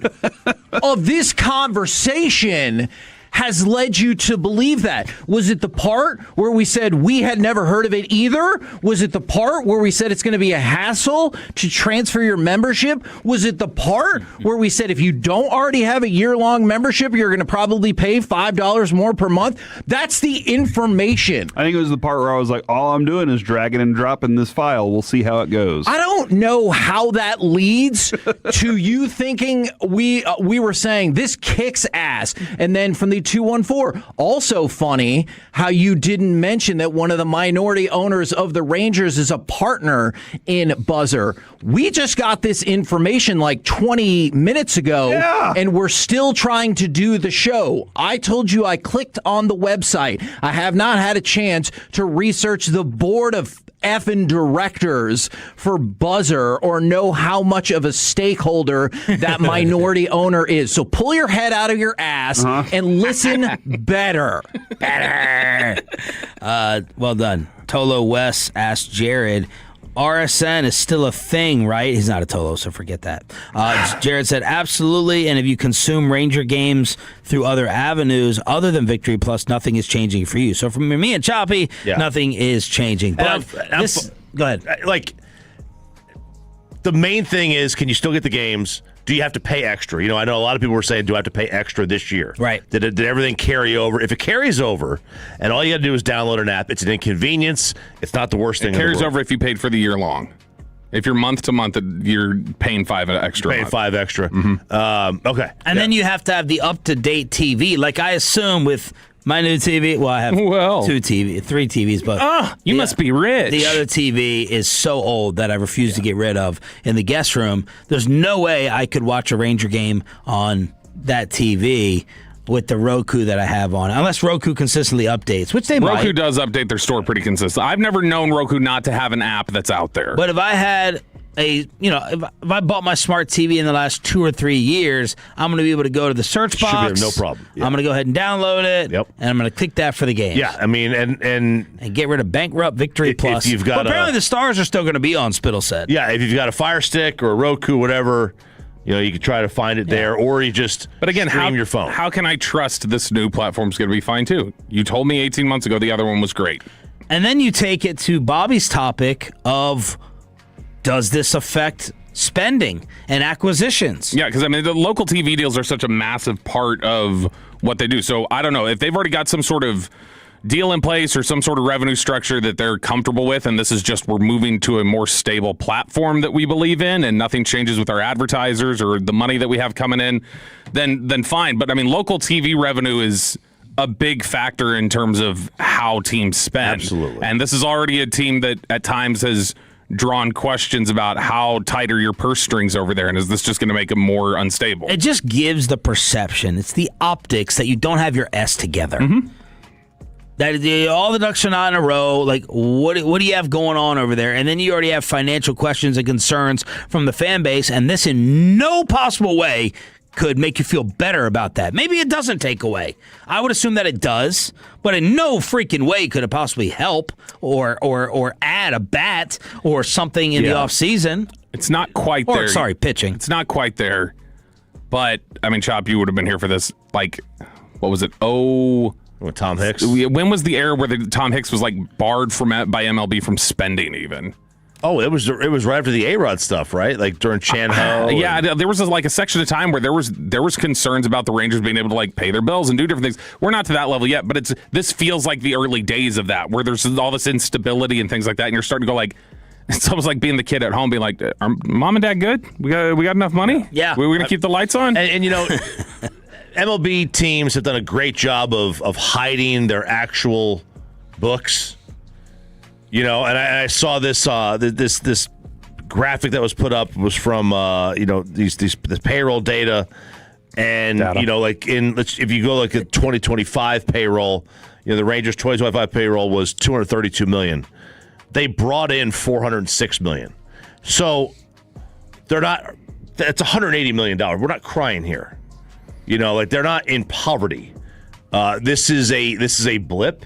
of this conversation has led you to believe that? Was it the part where we said we had never heard of it either? Was it the part where we said it's going to be a hassle to transfer your membership? Was it the part where we said if you don't already have a year-long membership, you're going to probably pay $5 more per month? That's the information. I think it was the part where I was like, all I'm doing is dragging and dropping this file. We'll see how it goes. I don't know how that leads to you thinking we were saying this kicks ass. And then from the 214, also funny how you didn't mention that one of the minority owners of the Rangers is a partner in Buzzer. We just got this information like 20 minutes ago, and we're still trying to do the show. I told you I clicked on the website. I have not had a chance to research the board of effing directors for Buzzer or know how much of a stakeholder that minority owner is. So pull your head out of your ass and listen better. Well done. Tolo West asked Jared, RSN is still a thing, right? He's not a Tolo, so forget that. Jared said, absolutely, and if you consume Ranger games through other avenues other than Victory Plus, nothing is changing for you. So for me and Choppy, nothing is changing. But go ahead. Like, the main thing is, can you still get the games? Do you have to pay extra? I know a lot of people were saying, do I have to pay extra this year? Right. Did everything carry over? If it carries over, and all you got to do is download an app, it's an inconvenience. It's not the worst thing. It carries over if you paid for the year long. If you're month to month, you're paying $5 extra. Paying $5 extra. Mm-hmm. Okay. And then you have to have the up-to-date TV. Like I assume with my new TV, well, I have three TVs, but you must be rich. The other TV is so old that I refuse to get rid of in the guest room. There's no way I could watch a Ranger game on that TV with the Roku that I have on, unless Roku consistently updates, which they might. Roku does update their store pretty consistently. I've never known Roku not to have an app that's out there. But if I had if I bought my smart TV in the last 2 or 3 years, I'm going to be able to go to the search box. No problem. Yeah. I'm going to go ahead and download it. Yep. And I'm going to click that for the games. Yeah, I mean, and get rid of bankrupt Victory Plus. If you've got but apparently the stars are still going to be on Spittle Set. Yeah, if you've got a Fire Stick or a Roku, whatever, you can try to find it there, or you just stream your phone. How can I trust this new platform's going to be fine too? You told me 18 months ago the other one was great. And then you take it to Bobby's topic of, does this affect spending and acquisitions? Yeah, because the local TV deals are such a massive part of what they do. So I don't know if they've already got some sort of deal in place or some sort of revenue structure that they're comfortable with, and this is just we're moving to a more stable platform that we believe in, and nothing changes with our advertisers or the money that we have coming in, then fine. But local TV revenue is a big factor in terms of how teams spend. Absolutely. And this is already a team that at times has drawn questions about how tight are your purse strings over there, and is this just going to make them more unstable? It just gives the perception, it's the optics that you don't have your S together. Mm-hmm. That all the ducks are not in a row. Like, what do you have going on over there? And then you already have financial questions and concerns from the fan base, and this in no possible way could make you feel better about that. Maybe it doesn't take away. I would assume that it does, but in no freaking way could it possibly help or add a bat or something in the offseason. It's not quite there. Sorry, pitching. It's not quite there. But, Chop, you would have been here for this. Like, what was it? With Tom Hicks? When was the era where Tom Hicks was, barred by MLB from spending even? Oh, it was right after the A-Rod stuff, right? Like during Chan Ho. There was a section of time where there was concerns about the Rangers being able to pay their bills and do different things. We're not to that level yet, but this feels like the early days of that, where there's all this instability and things like that, and you're starting to go it's almost like being the kid at home, being like, "Are mom and dad good? We got enough money? Yeah, we're gonna keep the lights on." And MLB teams have done a great job of hiding their actual books. And I saw this this graphic that was put up was from this payroll data, and if you go at 2025 payroll, the Rangers 2025 payroll was $232 million. They brought in $406 million, so they're not. That's $180 million. We're not crying here, they're not in poverty. This is a blip,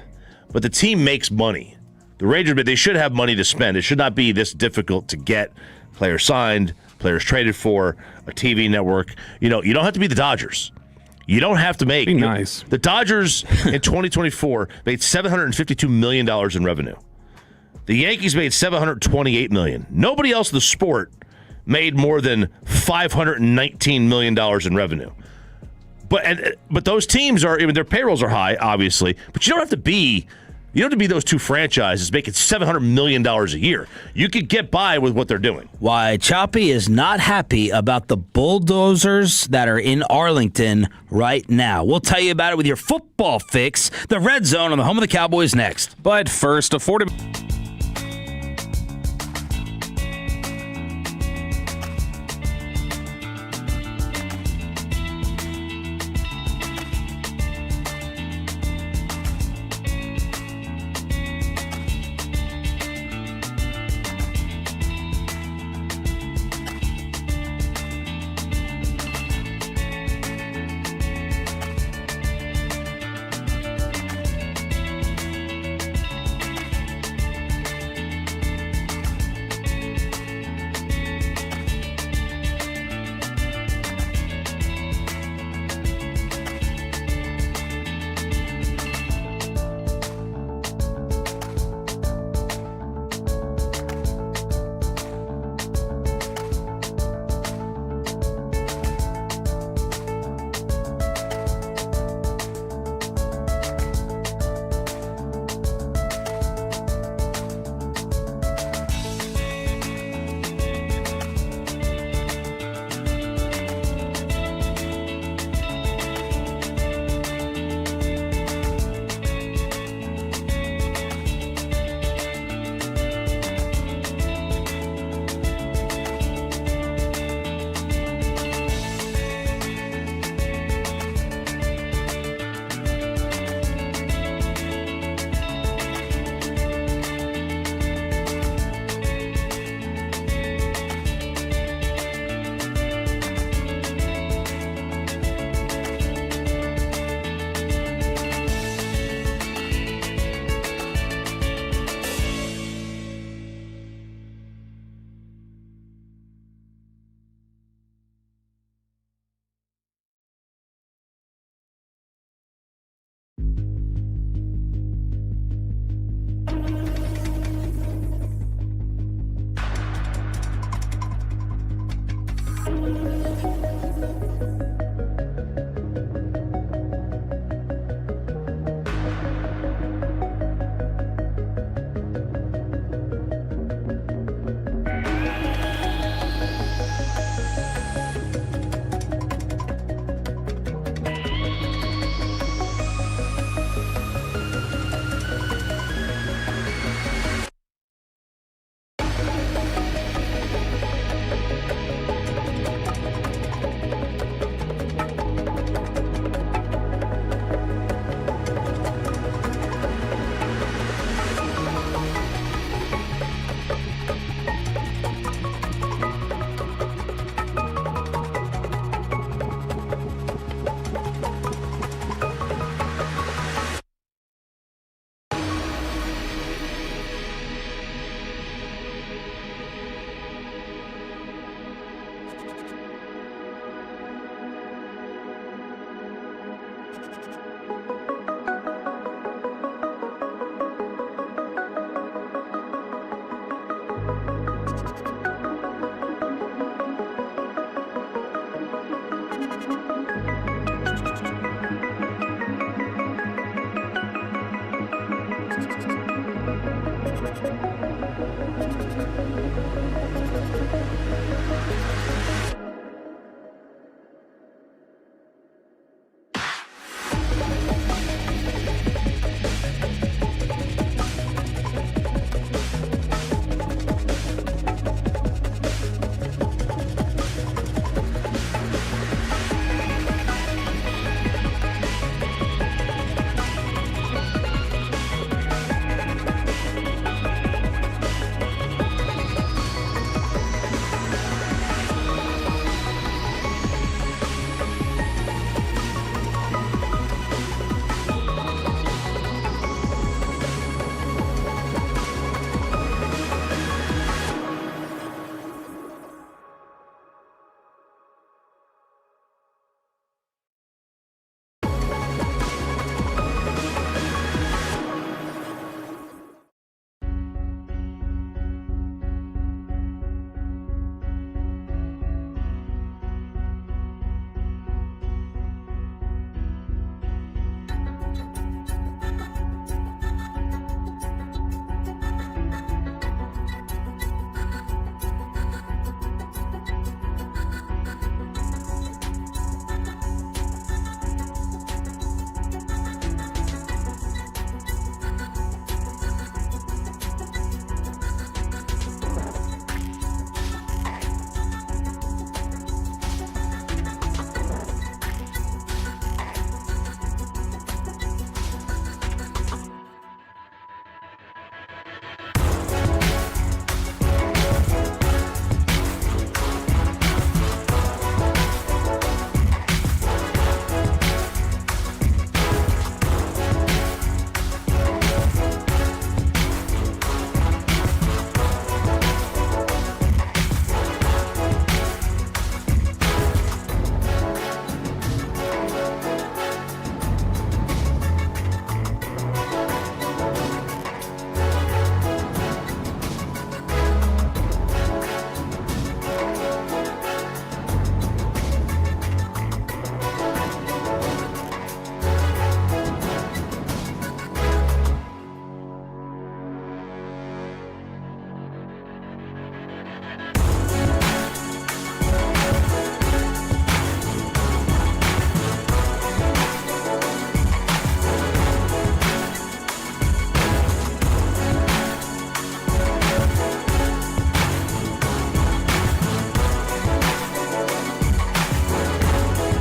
but the team makes money. The Rangers, they should have money to spend. It should not be this difficult to get players signed, players traded for, a TV network. You don't have to be the Dodgers. You don't have to make. Be nice. The Dodgers in 2024 made $752 million in revenue. The Yankees made $728 million. Nobody else in the sport made more than $519 million in revenue. But those teams are, I mean, their payrolls are high, obviously. But you don't have to be those two franchises making $700 million a year. You could get by with what they're doing. Why Choppy is not happy about the bulldozers that are in Arlington right now. We'll tell you about it with your football fix. The Red Zone on the home of the Cowboys next. But first, affordable.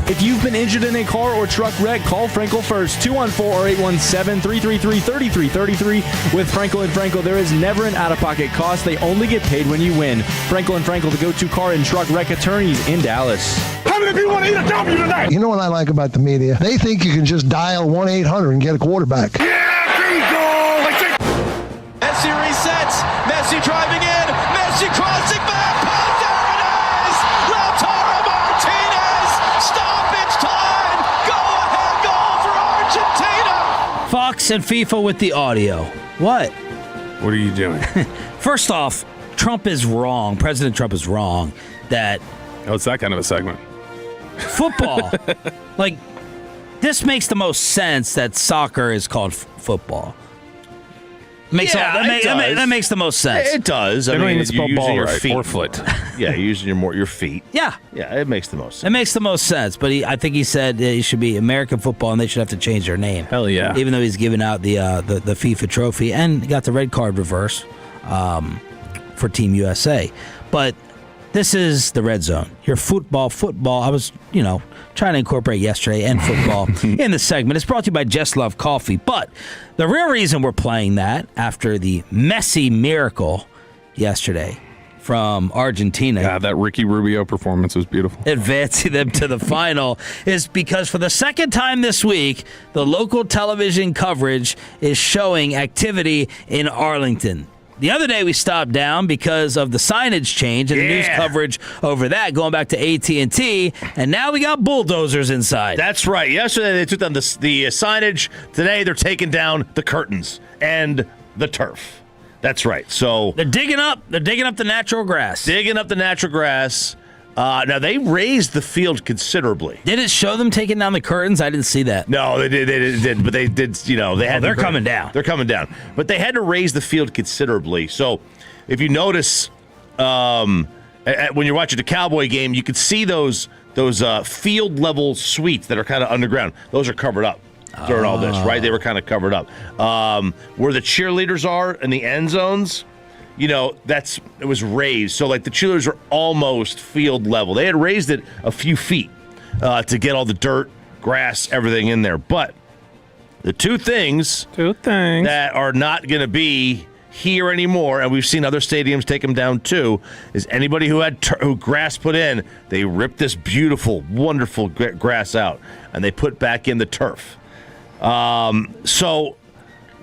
If you've been injured in a car or truck wreck, call Frankel first. 214 or 817-333-3333. With Frankel & Frankel, there is never an out-of-pocket cost. They only get paid when you win. Frankel & Frankel, the go-to car and truck wreck attorneys in Dallas. How many people want to eat a W tonight? You know what I like about the media? They think you can just dial 1-800 and get a quarterback. Messi resets. Messi driving in. Messi crossing back. Pass, there it is. Lautaro Martinez. Stoppage time. Go ahead goal for Argentina. Fox and FIFA with the audio. What? What are you doing? First off, Trump is wrong. President Trump is wrong that. Oh, it's that kind of a segment. Football. Like, this makes the most sense that soccer is called football. That makes the most sense. It does. They don't even you're spell using ball your right, feet. or foot. Yeah, you're using your feet. Yeah. Yeah, it makes the most sense. It makes the most sense, but I think he said it should be American football, and they should have to change their name. Hell yeah! Even though he's giving out the FIFA trophy and got the red card reverse for Team USA, but this is the Red Zone. Your football. I was trying to incorporate yesterday and football in the segment. It's brought to you by Just Love Coffee, but the real reason we're playing that after the Messi miracle yesterday from Argentina. God, that Ricky Rubio performance was beautiful. Advancing them to the final is because for the second time this week, the local television coverage is showing activity in Arlington. The other day we stopped down because of the signage change and the news coverage over that, going back to AT&T, and now we got bulldozers inside. That's right. Yesterday they took down the signage. Today they're taking down the curtains and the turf. That's right. So they're digging up the natural grass. Now they raised the field considerably. Did it show them taking down the curtains? I didn't see that. No, they did, but they did. They had. They're coming down. They're coming down, but they had to raise the field considerably. So, if you notice, when you're watching the Cowboy game, you could see those field level suites that are kind of underground. Those are covered up during all this, right? They were kind of covered up. Where the cheerleaders are in the end zones. It was raised. So, like, the cheerleaders are almost field level. They had raised it a few feet to get all the dirt, grass, everything in there. But the two things that are not going to be here anymore, and we've seen other stadiums take them down too, is anybody who had who grass put in, they ripped this beautiful, wonderful grass out, and they put back in the turf.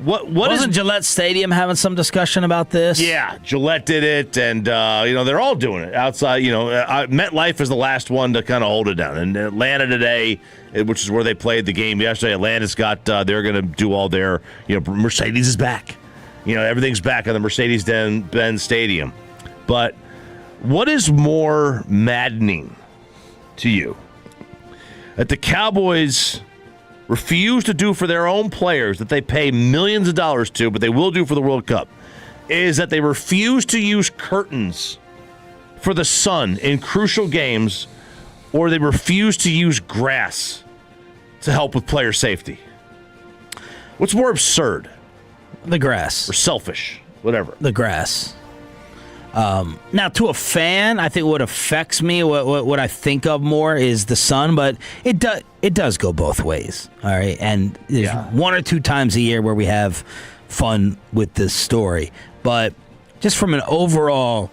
What wasn't Gillette Stadium having some discussion about this? Yeah, Gillette did it, and they're all doing it outside. MetLife is the last one to kind of hold it down. And Atlanta today, which is where they played the game yesterday, Atlanta's got they're going to do all their Mercedes is back. Everything's back on the Mercedes-Benz Stadium. But what is more maddening to you? That the Cowboys refuse to do for their own players that they pay millions of dollars to, but they will do for the World Cup, is that they refuse to use curtains for the sun in crucial games, or they refuse to use grass to help with player safety. What's more absurd? The grass. Or selfish, whatever. The grass. Now, to a fan, I think what affects me, what I think of more is the sun, but it does go both ways, all right? And there's one or two times a year where we have fun with this story. But just from an overall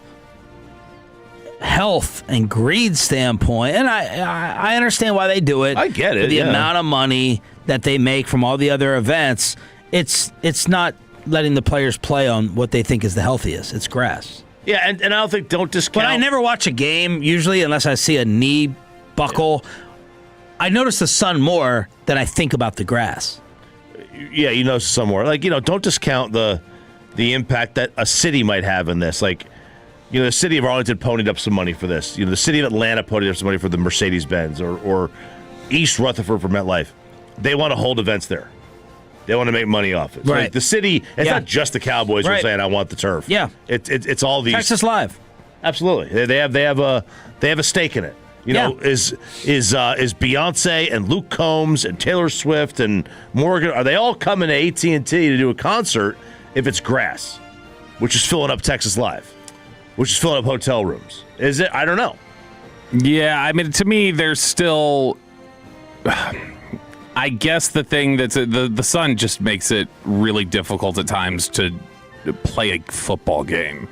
health and greed standpoint, and I understand why they do it. I get it. For the amount of money that they make from all the other events, it's not letting the players play on what they think is the healthiest. It's grass. Yeah, and I don't discount. But I never watch a game, usually, unless I see a knee buckle. I notice the sun more than I think about the grass. Yeah, you notice the sun more. Don't discount the impact that a city might have in this. The city of Arlington ponied up some money for this. The city of Atlanta ponied up some money for the Mercedes-Benz or East Rutherford for MetLife. They want to hold events there. They want to make money off it. Right. The city, it's not just the Cowboys who are saying, I want the turf. Yeah. It's all these. Texas Live. Absolutely. They have a stake in it. Is Beyonce and Luke Combs and Taylor Swift and Morgan, are they all coming to AT&T to do a concert if it's grass, which is filling up Texas Live, which is filling up hotel rooms? Is it? I don't know. Yeah, I mean, to me, there's still I guess the thing that's the sun just makes it really difficult at times to play a football game.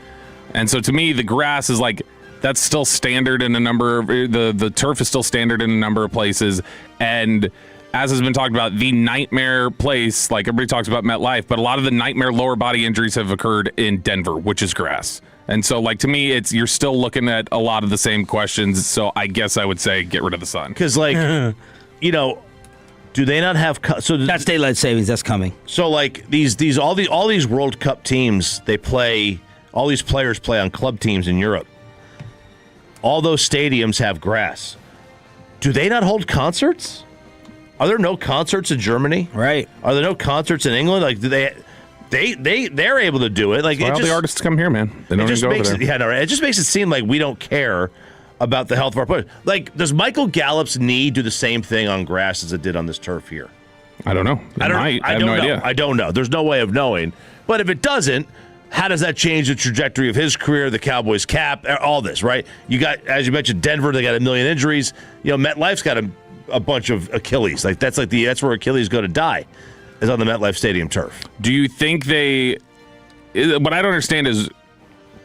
And so to me, the grass is like, that's still standard in a number of, the turf is still standard in a number of places. And as has been talked about, the nightmare place, like everybody talks about MetLife, but a lot of the nightmare lower body injuries have occurred in Denver, which is grass. And so, like, to me, you're still looking at a lot of the same questions. So I guess I would say get rid of the sun. Because, like, do they not have so that's daylight savings? That's coming. So, like, all these World Cup teams, they play. All these players play on club teams in Europe. All those stadiums have grass. Do they not hold concerts? Are there no concerts in Germany? Right. Are there no concerts in England? Like, do they're able to do it? Like, all the artists come here, man. They don't even go over there. It just makes it seem like we don't care about the health of our players. Like, does Michael Gallup's knee do the same thing on grass as it did on this turf here? I don't know. I have no idea. I don't know. There's no way of knowing. But if it doesn't, how does that change the trajectory of his career, the Cowboys cap, all this, right? You got, as you mentioned, Denver, they got a million injuries. MetLife's got a bunch of Achilles. Like, that's where Achilles go to die, is on the MetLife Stadium turf. Do you think what I don't understand is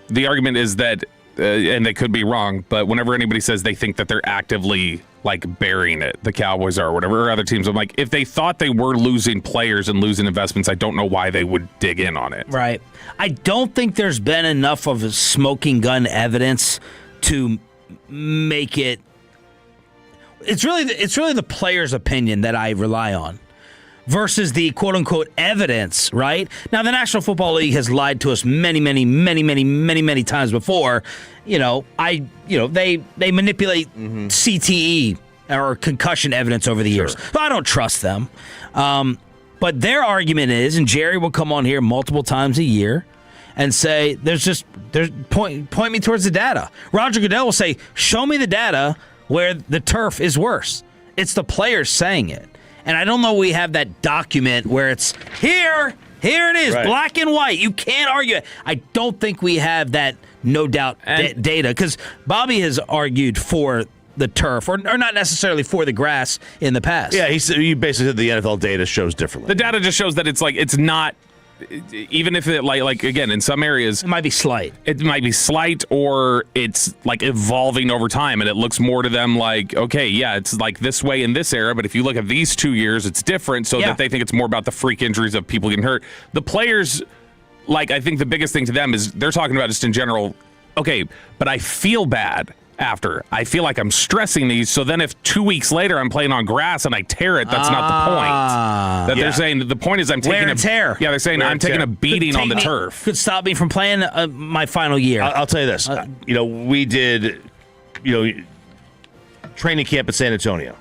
the argument is that, and they could be wrong, but whenever anybody says they think that they're actively like burying it, the Cowboys are, or whatever, or other teams, I'm like, if they thought they were losing players and losing investments, I don't know why they would dig in on it. Right. I don't think there's been enough of a smoking gun evidence to make it. It's really the player's opinion that I rely on versus the quote-unquote evidence, right? Now, the National Football League has lied to us many times before. They manipulate CTE or concussion evidence over the years. So I don't trust them. But their argument is, and Jerry will come on here multiple times a year and say, point me towards the data. Roger Goodell will say, show me the data where the turf is worse. It's the players saying it. And I don't know we have that document where it's here it is, right, black and white. You can't argue it. I don't think we have that no doubt data, because Bobby has argued for the turf, or not necessarily for the grass in the past. Yeah, he basically said the NFL data shows differently. The data just shows that it's not, even if it like again, in some areas it might be slight. It might be slight, or it's like evolving over time, and it looks more to them like, okay, yeah, it's like this way in this era, but if you look at these 2 years, it's different, so that they think it's more about the freak injuries of people getting hurt. The players, like, I think the biggest thing to them is they're talking about just in general, okay, but I feel bad after. I feel like I'm stressing these, so then if 2 weeks later I'm playing on grass and I tear it, that's not the point. They're saying the point is I'm taking a tear. Yeah, they're saying I'm taking a beating on the turf. Could stop me from playing my final year. I'll tell you this. We did, training camp at San Antonio.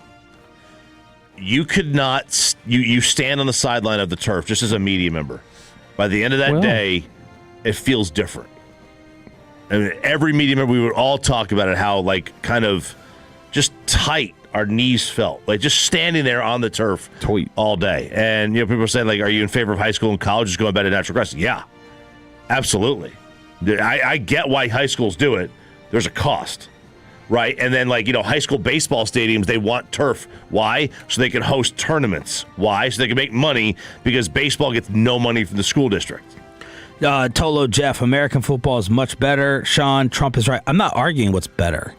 You could not, you stand on the sideline of the turf just as a media member. By the end of that day, it feels different. I mean, every media member, we would all talk about it, how, like, kind of just tight our knees felt. Like, just standing there on the turf all day. And, people are saying, like, are you in favor of high school and college just going back to natural grass? Yeah, absolutely. I get why high schools do it. There's a cost, right? And then, like, high school baseball stadiums, they want turf. Why? So they can host tournaments. Why? So they can make money, because baseball gets no money from the school district. Tolo Jeff, American football is much better. Sean, Trump is right. I'm not arguing what's better.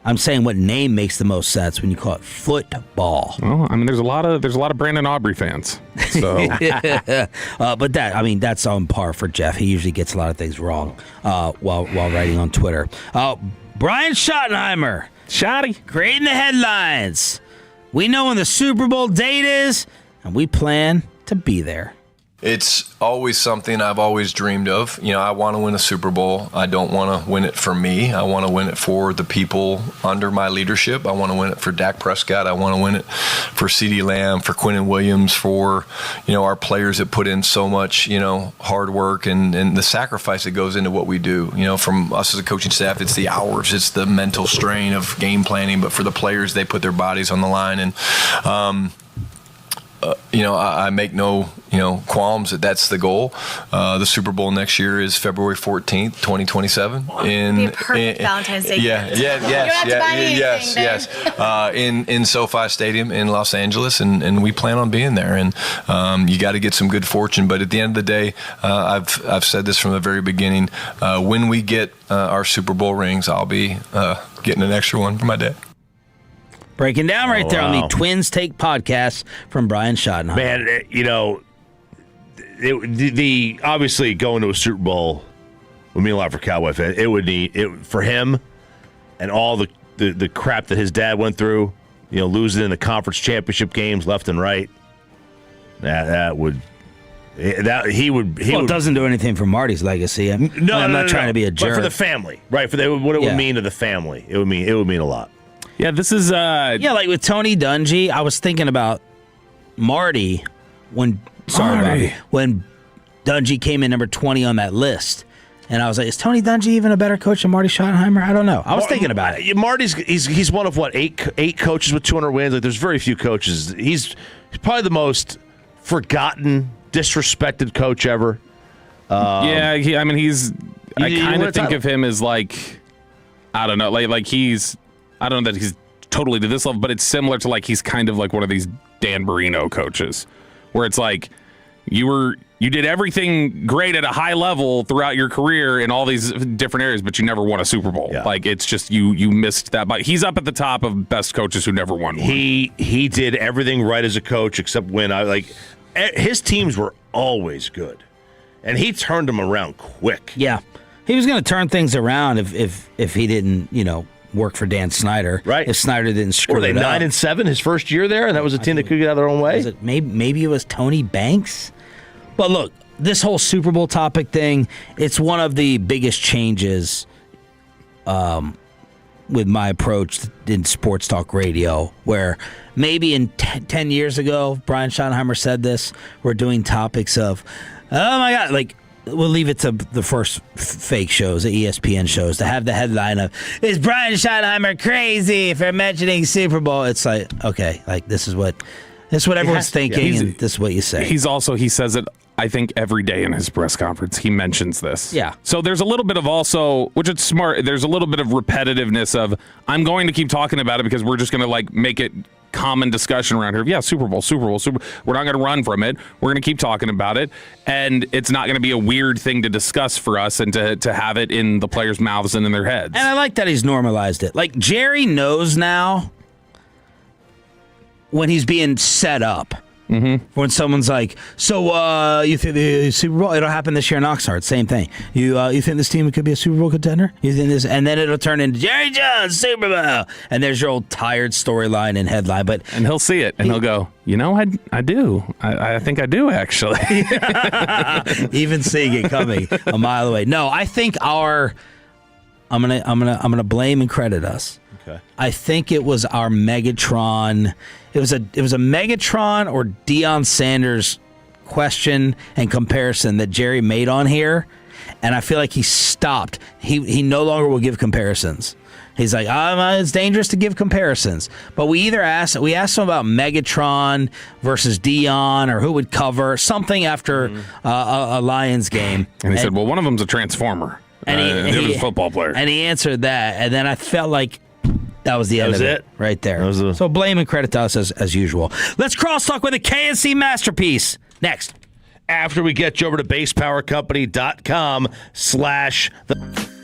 I'm saying what name makes the most sense when you call it football. Well, I mean, there's a lot of Brandon Aubrey fans. So, but that's on par for Jeff. He usually gets a lot of things wrong while writing on Twitter. Brian Schottenheimer, Shotty, creating the headlines. We know when the Super Bowl date is, and we plan to be there. It's always something I've always dreamed of. I want to win a Super Bowl. I don't want to win it for me. I want to win it for the people under my leadership. I want to win it for Dak Prescott. I want to win it for CeeDee Lamb, for Quinnen Williams, for, our players that put in so much, hard work and the sacrifice that goes into what we do. From us as a coaching staff, it's the hours, it's the mental strain of game planning. But for the players, they put their bodies on the line. And, I make no, qualms that that's the goal. The Super Bowl next year is February 14th, 2027. Be a perfect Valentine's Day gift. Yes. In SoFi Stadium in Los Angeles, and we plan on being there. And you got to get some good fortune. But at the end of the day, I've said this from the very beginning. When we get our Super Bowl rings, I'll be getting an extra one for my dad. Breaking down right there on the Twins Take podcast from Brian Schottenheimer. Man, the obviously going to a Super Bowl would mean a lot for Cowboy fans. It would need for him and all the crap that his dad went through. Losing in the conference championship games left and right. It doesn't do anything for Marty's legacy. I'm not trying to be a jerk. But for the family, right? What it would mean to the family, it would mean a lot. Yeah, this is like with Tony Dungy, I was thinking about Marty when Dungy came in number 20 on that list. And I was like, is Tony Dungy even a better coach than Marty Schottenheimer? I don't know. I was thinking about it. Marty's he's one of eight coaches with 200 wins. Like, there's very few coaches. He's probably the most forgotten, disrespected coach ever. I kind of think of him as like, I don't know, like he's, I don't know that he's totally to this level, but it's similar to like he's kind of like one of these Dan Marino coaches, where it's like you did everything great at a high level throughout your career in all these different areas, but you never won a Super Bowl. Yeah. Like it's just you missed that. But he's up at the top of best coaches who never won one. He did everything right as a coach except win. His teams were always good, and he turned them around quick. Yeah, he was going to turn things around if he didn't work for Dan Snyder. Right. If Snyder didn't screw it up. Were they 9-7 his first year there, and that was a team that could get out of their own way? Maybe it was Tony Banks? But look, this whole Super Bowl topic thing, it's one of the biggest changes with my approach in sports talk radio, where maybe in 10 years ago, Brian Schottenheimer said this, we're doing topics of, oh my God, like, we'll leave it to the first fake shows, the ESPN shows, to have the headline of, is Brian Schottenheimer crazy for mentioning Super Bowl? It's like, okay, like this is what everyone's thinking, and this is what you say. He says it, I think, every day in his press conference. He mentions this. Yeah. So there's a little bit of also, which is smart, there's a little bit of repetitiveness of, I'm going to keep talking about it because we're just going to like make it common discussion around here. Yeah, Super Bowl. We're not going to run from it. We're going to keep talking about it. And it's not going to be a weird thing to discuss for us and to have it in the players' mouths and in their heads. And I like that he's normalized it. Like, Jerry knows now when he's being set up. Mm-hmm. When someone's like, so you think the Super Bowl, it'll happen this year in Oxnard, same thing. You think this team could be a Super Bowl contender? You think this, and then it'll turn into Jerry Jones Super Bowl, and there's your old tired storyline and headline. And he'll see it and he'll go, I do. I think I do actually. Even seeing it coming a mile away. No, I think I'm gonna blame and credit us. Okay. I think it was our Megatron. It was a Megatron or Deion Sanders question and comparison that Jerry made on here, and I feel like he stopped. He no longer will give comparisons. He's like, it's dangerous to give comparisons. But we asked him about Megatron versus Deion or who would cover something after a Lions game, and he said, well, one of them's a transformer, and the other's a football player, and he answered that, and then I felt like that was the end of it right there. So blame and credit to us as usual. Let's crosstalk with a KNC masterpiece next. After we get you over to basepowercompany.com/the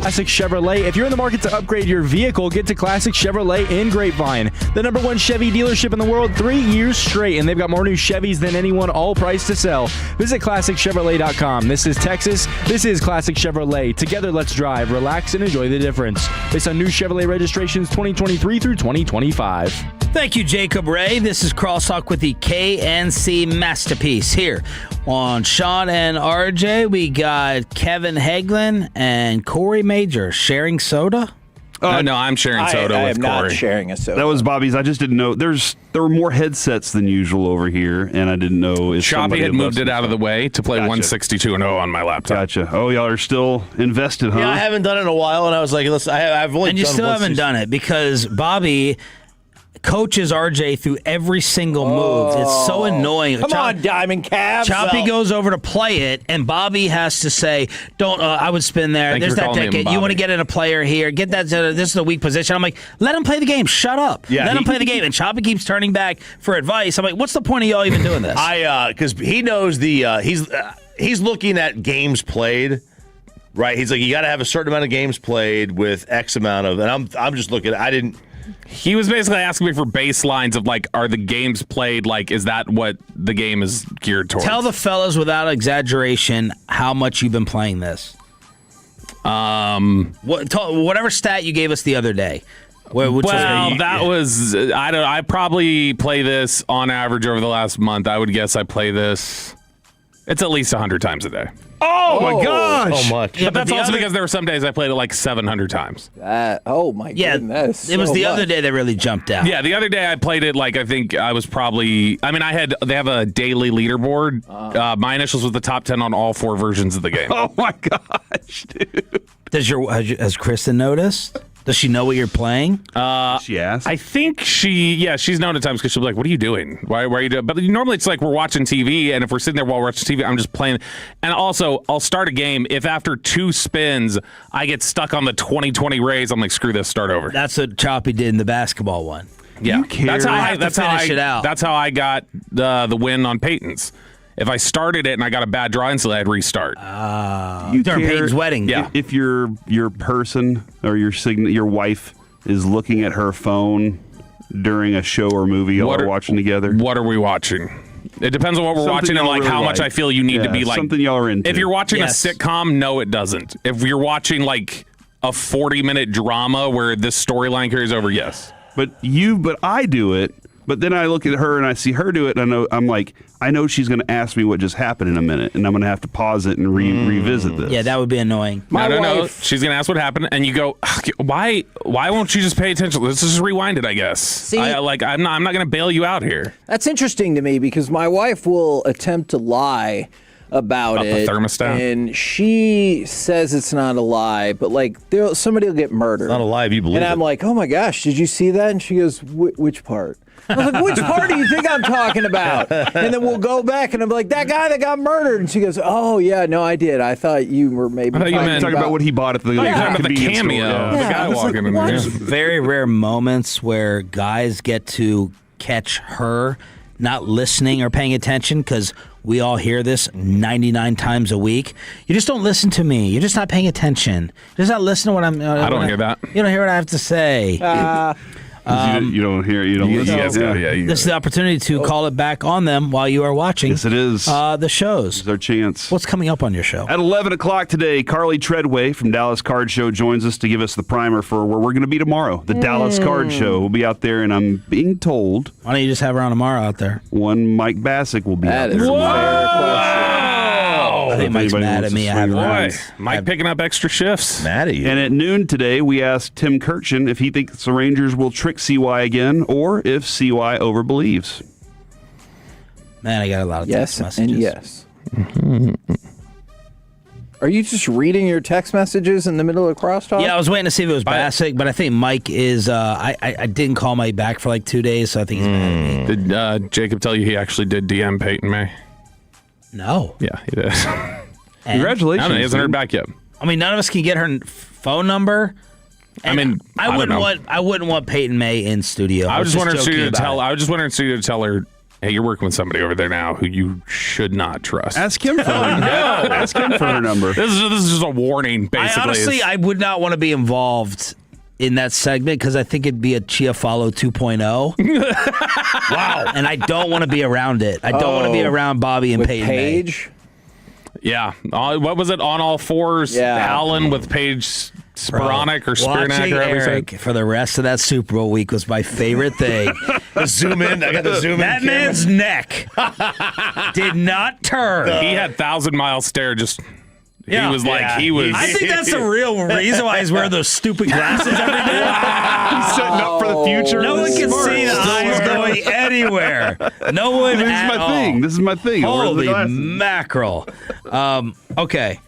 Classic Chevrolet. If you're in the market to upgrade your vehicle, get to Classic Chevrolet in Grapevine, the #1 Chevy dealership in the world 3 years straight, and they've got more new Chevys than anyone, all priced to sell. Visit ClassicChevrolet.com. This is Texas. This is Classic Chevrolet. Together, let's drive, relax, and enjoy the difference. Based on new Chevrolet registrations 2023 through 2025. Thank you, Jacob Ray. This is Crosstalk with the KNC Masterpiece here on Sean and RJ. We got Kevin Hagelin and Corey Major sharing soda. No, I'm sharing soda I with am Corey. not sharing a soda. That was Bobby's. I just didn't know. There were more headsets than usual over here, and I didn't know if Choppy somebody had moved left it out of the way to play 162-0 on my laptop. Gotcha. Oh, y'all are still invested, huh? Yeah, I haven't done it in a while, and I was like, listen, I've only And you done still haven't 160. done it because Bobby coaches RJ through every single move. It's so annoying. Come on, Diamond Cavs. Choppy goes over to play it, and Bobby has to say, "Don't." I would spin there. Thank you There's for that calling me ticket. You want to Bobby. get in a player here. Get that. This is a weak position. I'm like, let him play the game. Shut up. Yeah, let him play the game. And Choppy keeps turning back for advice. I'm like, what's the point of y'all even doing this? Because he knows he's looking at games played, right? He's like, you got to have a certain amount of games played with X amount of, and I'm just looking. I didn't. He was basically asking me for baselines of like, are the games played? Like, is that what the game is geared towards? Tell the fellas without exaggeration how much you've been playing this. Whatever stat you gave us the other day. I probably play this on average over the last month. I would guess I play this. It's at least 100 times a day. Oh my gosh! So much. Yeah, but that's also because there were some days I played it like 700 times. Oh my goodness! It was the other day that really jumped out. Yeah, the other day I played it like I think I was probably. I mean, they have a daily leaderboard. My initials was the top 10 on all 4 versions of the game. Oh my gosh, dude! Has Kristen noticed? Does she know what you're playing? She asked. I think she's known at times because she'll be like, "What are you doing? Why are you doing?" But normally it's like we're watching TV, and if we're sitting there while we're watching TV, I'm just playing. And also, I'll start a game if after 2 spins I get stuck on the 2020 Rays. I'm like, "Screw this, start over." That's what Choppy did in the basketball one. Yeah, That's how I finish it out. That's how I got the win on Peyton's. If I started it and I got a bad draw instantly, I'd restart. During Peyton's wedding. Yeah. If your person or your wife is looking at her phone during a show or movie y'all are watching together. What are we watching? It depends on what we're watching and like really how much like. I feel you need to be like. Something y'all are into. If you're watching Yes. a sitcom, no, it doesn't. If you're watching like a 40-minute drama where this storyline carries over, yes. But I do it. But then I look at her and I see her do it, and I know she's going to ask me what just happened in a minute, and I'm going to have to pause it and revisit this. Yeah, that would be annoying. No. She's going to ask what happened, and you go, why won't you just pay attention? Let's just rewind it, I guess. See- I'm not going to bail you out here. That's interesting to me because my wife will attempt to lie about the it. thermostat? And she says it's not a lie, but like somebody will get murdered. Not a lie if you believe And I'm it. like, oh my gosh, did you see that? And she goes, which part? I was like, which part do you think I'm talking about? And then we'll go back and I'm like, that guy that got murdered. And she goes, oh yeah, no, I did. I thought you were maybe I thought you meant talking about what he bought at the you're talking about the convenience store. cameo. The Yeah, I guy was like, walking in what? there. Very rare moments where guys get to catch her not listening or paying attention because we all hear this 99 times a week. You just don't listen to me. You're just not paying attention. You're just not listening to what I'm. I don't hear that. You don't hear what I have to say. You don't hear. You don't listen. guys got it, yeah. This is the opportunity to call it back on them while you are watching. Yes, it is. The shows. This is our chance. What's coming up on your show? At 11 o'clock today, Carly Treadway from Dallas Card Show joins us to give us the primer for where we're going to be tomorrow. The Dallas Card Show. We'll be out there, and I'm being told Why don't you just have her on tomorrow out there? one Mike Bassick will be out That is there. a fair question. I think If Mike's anybody mad wants at me. to I have swing Boy, around. Mike picking up extra shifts. Mad at you. And at noon today, we asked Tim Kirchin if he thinks the Rangers will trick CY again or if CY overbelieves. Man, I got a lot of text Yes messages. and yes. Are you just reading your text messages in the middle of crosstalk? Yeah, I was waiting to see if it was Bassick, but I think Mike is. I didn't call Mike back for like 2 days, so I think he's mad at me. Did Jacob tell you he actually did DM Peyton May? No. Yeah, he did. Congratulations. I don't know, he hasn't heard back yet. I mean, none of us can get her phone number. And I wouldn't want Peyton May in studio. I was just wondering to tell her, hey, you're working with somebody over there now who you should not trust. Ask him for her. No, ask him for her number. This is just a warning, basically. I would not want to be involved in that segment because I think it'd be a Chiafalo 2.0. Wow. And I don't want to be around it. I don't want to be around Bobby and Peyton Paige? Yeah. What was it? On All Fours? Yeah. Allen with Paige Sporonic or Spirnak or Eric for the rest of that Super Bowl week was my favorite thing. Zoom in. I got the zoom in. That man's neck did not turn. He had 1,000-mile stare just... Yeah. He was he was... I think that's the real reason why he's wearing those stupid glasses every day. He's setting up for the future. No one can see the eyes going anywhere. No one This is at my all. thing. This is my thing. Holy mackerel. Okay.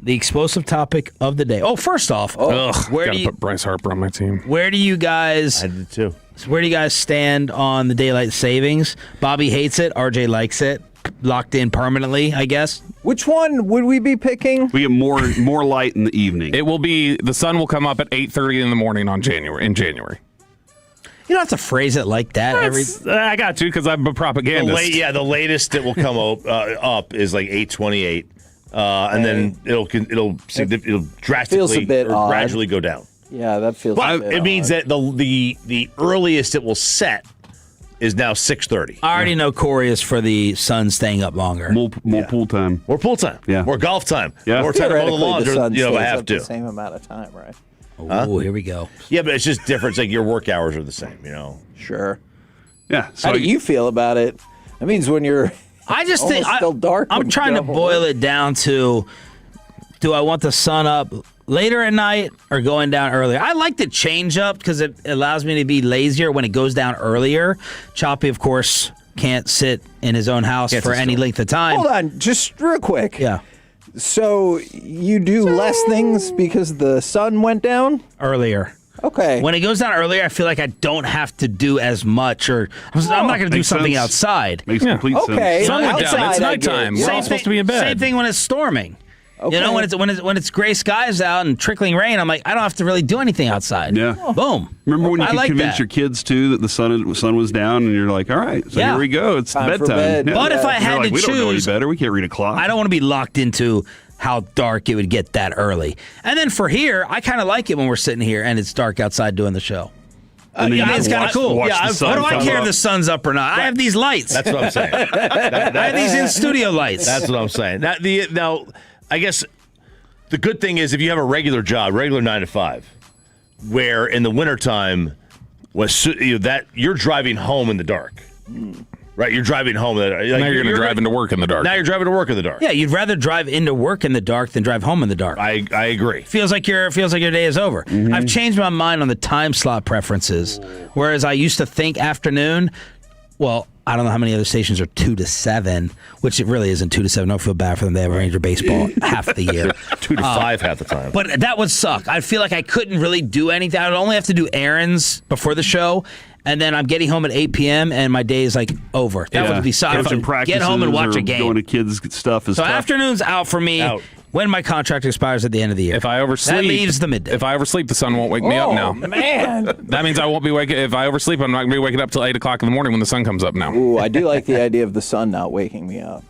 The explosive topic of the day. Oh, first off, where do you put Bryce Harper on my team? Where do you guys? I did too. Where do you guys stand on the daylight savings? Bobby hates it. RJ likes it. Locked in permanently, I guess. Which one would we be picking? We get more light in the evening. It will be the sun will come up at 8:30 in the morning in January. You don't have to phrase it like that. I got to because I'm a propagandist. The latest it will come up is like 8:28, and then it'll drastically or gradually go down. Yeah, that feels. But it means that the earliest it will set is now 6:30. I already know Corey is for the sun staying up longer. More pool time. More pool time. Yeah. More golf time. Yeah. More time to mow the lawn. The sun If I stays have up to. the same amount of time, right? Oh, here we go. Yeah, but it's just different. It's like your work hours are the same. Sure. Yeah. So How do you feel about it? That means when you're. I just think still dark. I'm trying to boil it down to: do I want the sun up later at night or going down earlier? I like the change up because it allows me to be lazier when it goes down earlier. Choppy, of course, can't sit in his own house for any length of time. Hold on, just real quick. Yeah. So you do less things because the sun went down Earlier. Okay. When it goes down earlier, I feel like I don't have to do as much, or I'm not going to do makes something sense. outside. Makes complete Okay. sense. Sun went down. Outside, It's I nighttime. get it. We're all supposed to be in bed. Same thing when it's storming. Okay. You know, when it's gray skies out and trickling rain, I'm like, I don't have to really do anything outside. Yeah. Boom. Remember when you I could like convince that. your kids too that the sun was down, and you're like, all right, so Yeah. here we go. It's Time for bedtime. bed. Yeah. But if I You're had like, to we don't know any choose, better. We can't read a clock. I don't want to be locked into how dark it would get that early. And then for here, I kind of like it when we're sitting here and it's dark outside doing the show. And then you it's just kind of cool. watch Yeah, the sun what do I come care if up. the sun's up or not? I have these lights. That's what I'm saying. I have these in-studio lights. That's what I'm saying. Now, I guess the good thing is if you have a regular job, regular 9 to 5, where in the wintertime, you're driving home in the dark. Right? You're driving home. Now you're going to drive into work in the dark. Now you're driving to work in the dark. Yeah, you'd rather drive into work in the dark than drive home in the dark. I agree. Feels like your day is over. Mm-hmm. I've changed my mind on the time slot preferences. Whereas I used to think afternoon. Well, I don't know how many other stations are 2 to 7, which it really isn't 2 to 7. Don't feel bad for them. They have Ranger baseball half the year. 2 to 5 half the time. But that would suck. I feel like I couldn't really do anything. I would only have to do errands before the show. And then I'm getting home at 8 p.m. and my day is like over. That would be sucky. Get home and watch a game. Going to kids' stuff is so tough. Afternoon's out for me. When my contract expires at the end of the year. If I oversleep, that leaves the midday. If I oversleep, the sun won't wake me up now. Man. That means I won't be waking. If I oversleep, I'm not going to be waking up till 8 o'clock in the morning when the sun comes up now. Ooh, I do like the idea of the sun not waking me up.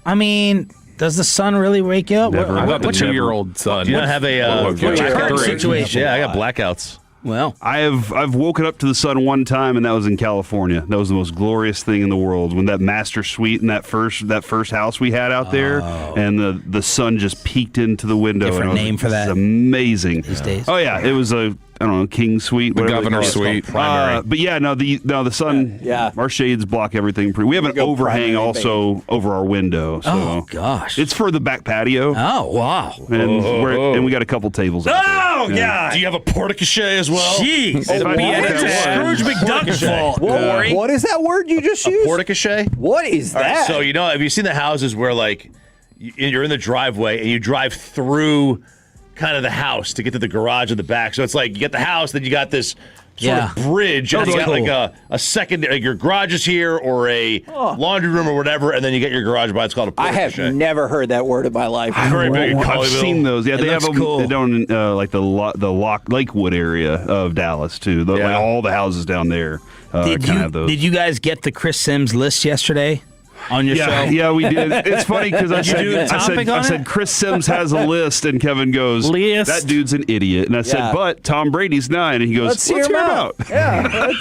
I mean, does the sun really wake you up? Never. I got the 2-year-old son. You don't have a current situation? Yeah, I got blackouts. Well, I've woken up to the sun one time, and that was in California. That was the most glorious thing in the world when that master suite and that first house we had out there, and the sun just peeked into the window. Different and name for that. It's amazing These days. Oh yeah, it was I don't know, king suite, The whatever they governor call it. suite. Primary. But yeah, the sun. Yeah. Our shades block everything. We have an go overhang primary, also over our window. So Oh, gosh. it's for the back patio. Oh, wow. And we got a couple tables. out there. Oh, God. Do you have a porte-cochere as well? Jeez. If I had It's that Scrooge one. McDuck's fault, Corey. What is that word you just used? Porte-cochere? What is All that? right, so have you seen the houses where like you're in the driveway and you drive through kind of the house to get to the garage in the back. So it's like you get the house, then you got this sort of bridge, and you got like a second, like your garage is here or a laundry room or whatever, and then you get your garage by. It's called a porch. I have never heard that word in my life. I've seen those. Yeah, they have them down in like the Lakewood area of Dallas too. Like all the houses down there have those. Did you guys get the Chris Sims list yesterday? On your show? Yeah, we did. It's funny because I said Chris Sims has a list, and Kevin goes, that dude's an idiot. And I said, but Tom Brady's 9. And he goes, let's hear him out. Yeah,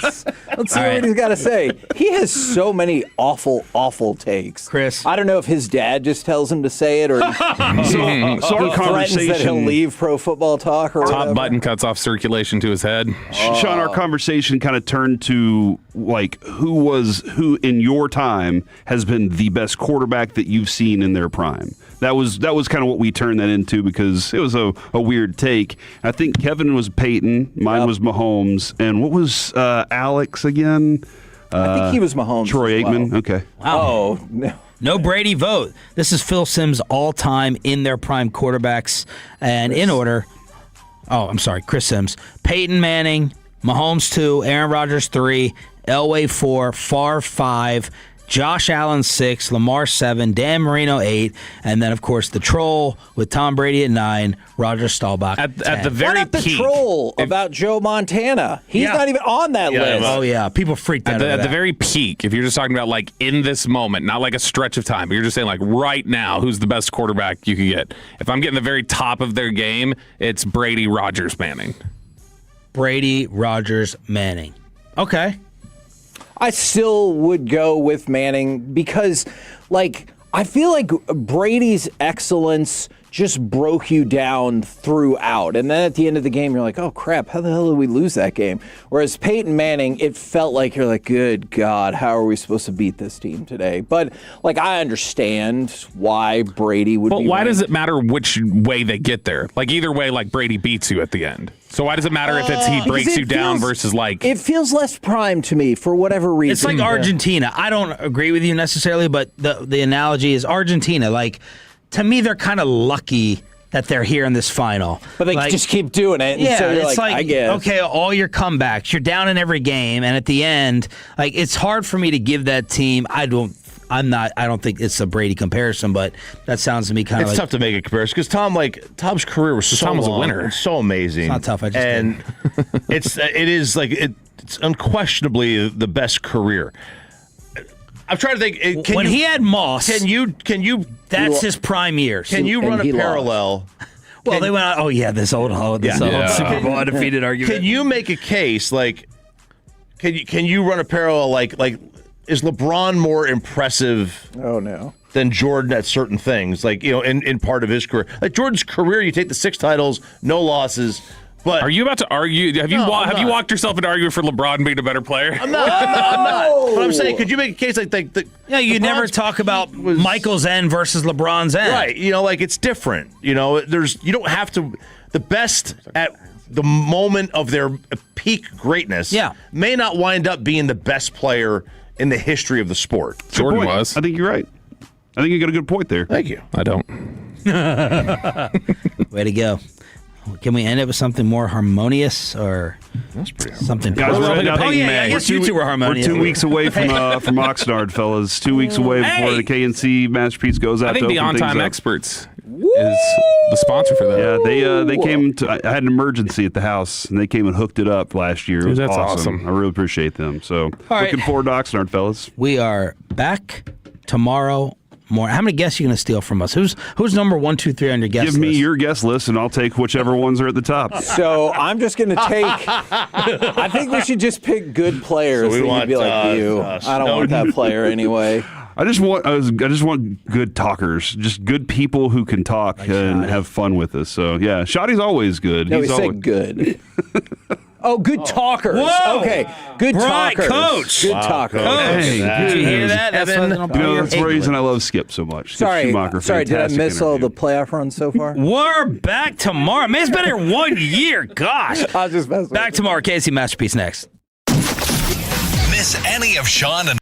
let's see what he's got to say. He has so many awful, awful takes. Chris. I don't know if his dad just tells him to say it or so our conversation that he'll leave Pro Football Talk or top whatever. button cuts off circulation to his head. Sean, our conversation kind of turned to like who in your time has been the best quarterback that you've seen in their prime. That was kind of what we turned that into because it was a weird take. I think Kevin was Peyton, mine was Mahomes, and what was Alex again? I think he was Mahomes. Troy Aikman. Well. Okay. Wow. Oh, no Brady vote. This is Phil Sims' all-time in their prime quarterbacks, and in order. Oh, I'm sorry, Chris Sims, Peyton Manning, Mahomes 2, Aaron Rodgers 3, Elway 4, Favre 5. Josh Allen 6, Lamar 7, Dan Marino 8, and then of course the troll with Tom Brady at 9, Roger Staubach at the very What about peak. the troll about Joe Montana? He's not even on that list. Oh yeah, people freaked out at the very peak. If you're just talking about like in this moment, not like a stretch of time, but you're just saying like right now, who's the best quarterback you could get? If I'm getting the very top of their game, it's Brady, Rodgers, Manning. Brady, Rodgers, Manning. Okay. I still would go with Manning because, like, I feel like Brady's excellence just broke you down throughout. And then at the end of the game, you're like, oh, crap, how the hell did we lose that game? Whereas Peyton Manning, it felt like you're like, good God, how are we supposed to beat this team today? But, like, I understand why Brady would be why ranked. does it matter which way they get there? Like, either way, like, Brady beats you at the end. So why does it matter if he breaks you down versus like... It feels less prime to me for whatever reason. It's like Argentina. I don't agree with you necessarily, but the analogy is Argentina. Like, to me, they're kind of lucky that they're here in this final. But they just keep doing it. Yeah, so you're it's like, I guess. okay, all your comebacks, you're down in every game, and at the end, like, it's hard for me to give that team. I don't think it's a Brady comparison, but that sounds to me kind of It's tough to make a comparison because Tom's career was so Tom was a long, winner. so amazing. It's not tough. I just and it's unquestionably the best career. I'm trying to think. When he had Moss, can you? That's his prime years. Can you run a parallel? Well, they went out. Oh yeah, this old Super Bowl undefeated argument. Can you make a case like? Can you run a parallel like is LeBron more impressive? Oh no. Than Jordan at certain things, like in part of his career. Like Jordan's career, you take the 6 titles, no losses. But are you about to argue? Have you walked yourself into arguing for LeBron being a better player? I'm not. I'm not. But I'm saying, could you make a case like you never talk about Michael's end versus LeBron's end, right? Like it's different. You don't have to. The best at the moment of their peak greatness, may not wind up being the best player in the history of the sport. Jordan was. I think you're right. I think you got a good point there. Thank you. I don't. Way to go. Can we end it with something more harmonious or something? I guess you two were harmonious. We're 2 weeks away from Oxnard, fellas. 2 weeks away before the KNC Masterpiece goes out. I think to the open On-Time things up. Experts is the sponsor for that. Yeah, they came to. I had an emergency at the house, and they came and hooked it up last year. It was that's awesome. I really appreciate them. So looking forward to Oxnard, fellas. We are back tomorrow morning. How many guests are you going to steal from us? Who's number 1, 2, 3 on your guest list? Give me your guest list, and I'll take whichever ones are at the top. So I'm just going to take. I think we should just pick good players. So we want be like you. I don't want that player anyway. I just want good talkers, just good people who can talk and have fun with us. So yeah, Shoddy's always good. No, he said good. Oh, good talkers. Whoa. Okay, good Right, talkers. Coach. Good talkers. Hey, Did you hear that? That's that's the reason I love Skip so much. Skip Schumacher, Sorry, did I fantastic miss all interview. the playoff runs so far? We're back tomorrow. Man, it's been here 1 year. Gosh. I was just messing Back tomorrow. KC Masterpiece next. Miss any of Sean and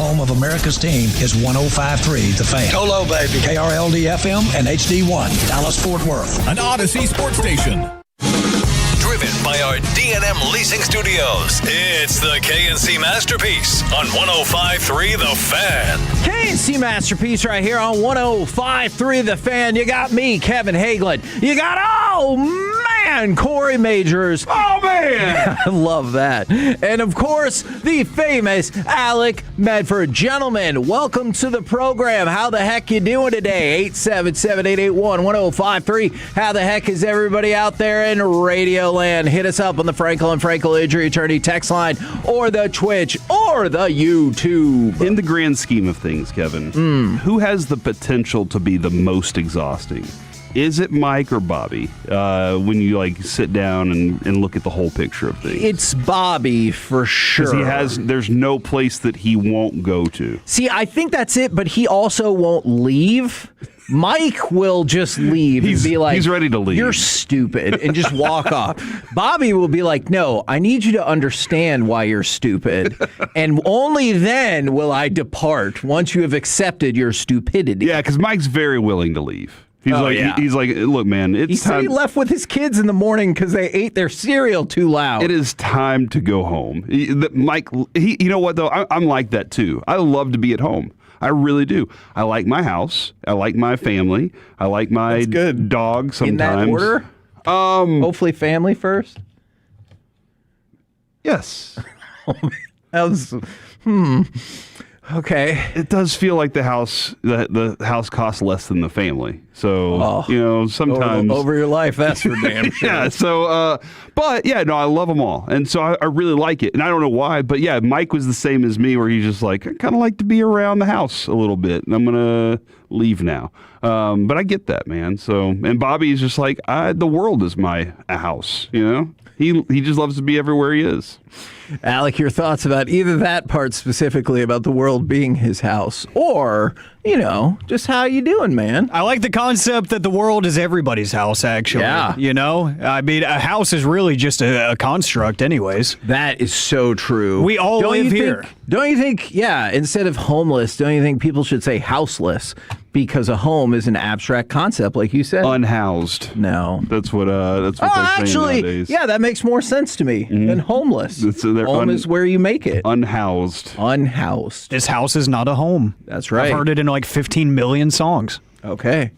home of America's team is 105.3 The Fan. Hello, baby. KRLD-FM and HD1, Dallas-Fort Worth. An Odyssey sports station. Driven by our D&M Leasing Studios, it's the KNC Masterpiece on 105.3 The Fan. KNC Masterpiece right here on 105.3 The Fan. You got me, Kevin Hagelin. You got, Corey Majors. Oh, man. I love that. And, of course, the famous Alec Medford. Gentlemen, welcome to the program. How the heck you doing today? 877-881-1053. How the heck is everybody out there in Radio Land? Hit us up on the Frankel and Frankel Injury Attorney text line or the Twitch or the YouTube. In the grand scheme of things, Kevin, who has the potential to be the most exhausting? Is it Mike or Bobby when you sit down and look at the whole picture of things? It's Bobby for sure. There's no place that he won't go to. See, I think that's it, but he also won't leave. Mike will just leave and be like, he's ready to leave. You're stupid, and just walk off. Bobby will be like, no, I need you to understand why you're stupid, and only then will I depart once you have accepted your stupidity. Yeah, because Mike's very willing to leave. He's like, look, man, it's he said time. He left with his kids in the morning because they ate their cereal too loud. It is time to go home. Mike, you know what, though? I'm like that, too. I love to be at home. I really do. I like my house. I like my family. I like my dog sometimes. In that order? Hopefully family first? Yes. That was, Okay. It does feel like the house costs less than the family. So, sometimes over your life, that's for damn sure. Yeah. So, but yeah, no, I love them all. And so I really like it. And I don't know why, but yeah, Mike was the same as me where he's just like, I kind of like to be around the house a little bit and I'm going to leave now. But I get that, man. So, and Bobby is just like, the world is my house, He just loves to be everywhere he is. Alec, your thoughts about either that part specifically about the world being his house or, just how you doing, man? I like the concept that the world is everybody's house, actually. Yeah. I mean, a house is really just a construct anyways. That is so true. We all live here. Don't you think, instead of homeless, don't you think people should say houseless? Because a home is an abstract concept, like you said. Unhoused. No. That's what they're saying nowadays. Yeah, that makes more sense to me than homeless. Home is where you make it. Unhoused. Unhoused. This house is not a home. That's right. I've heard it in like 15 million songs. Okay.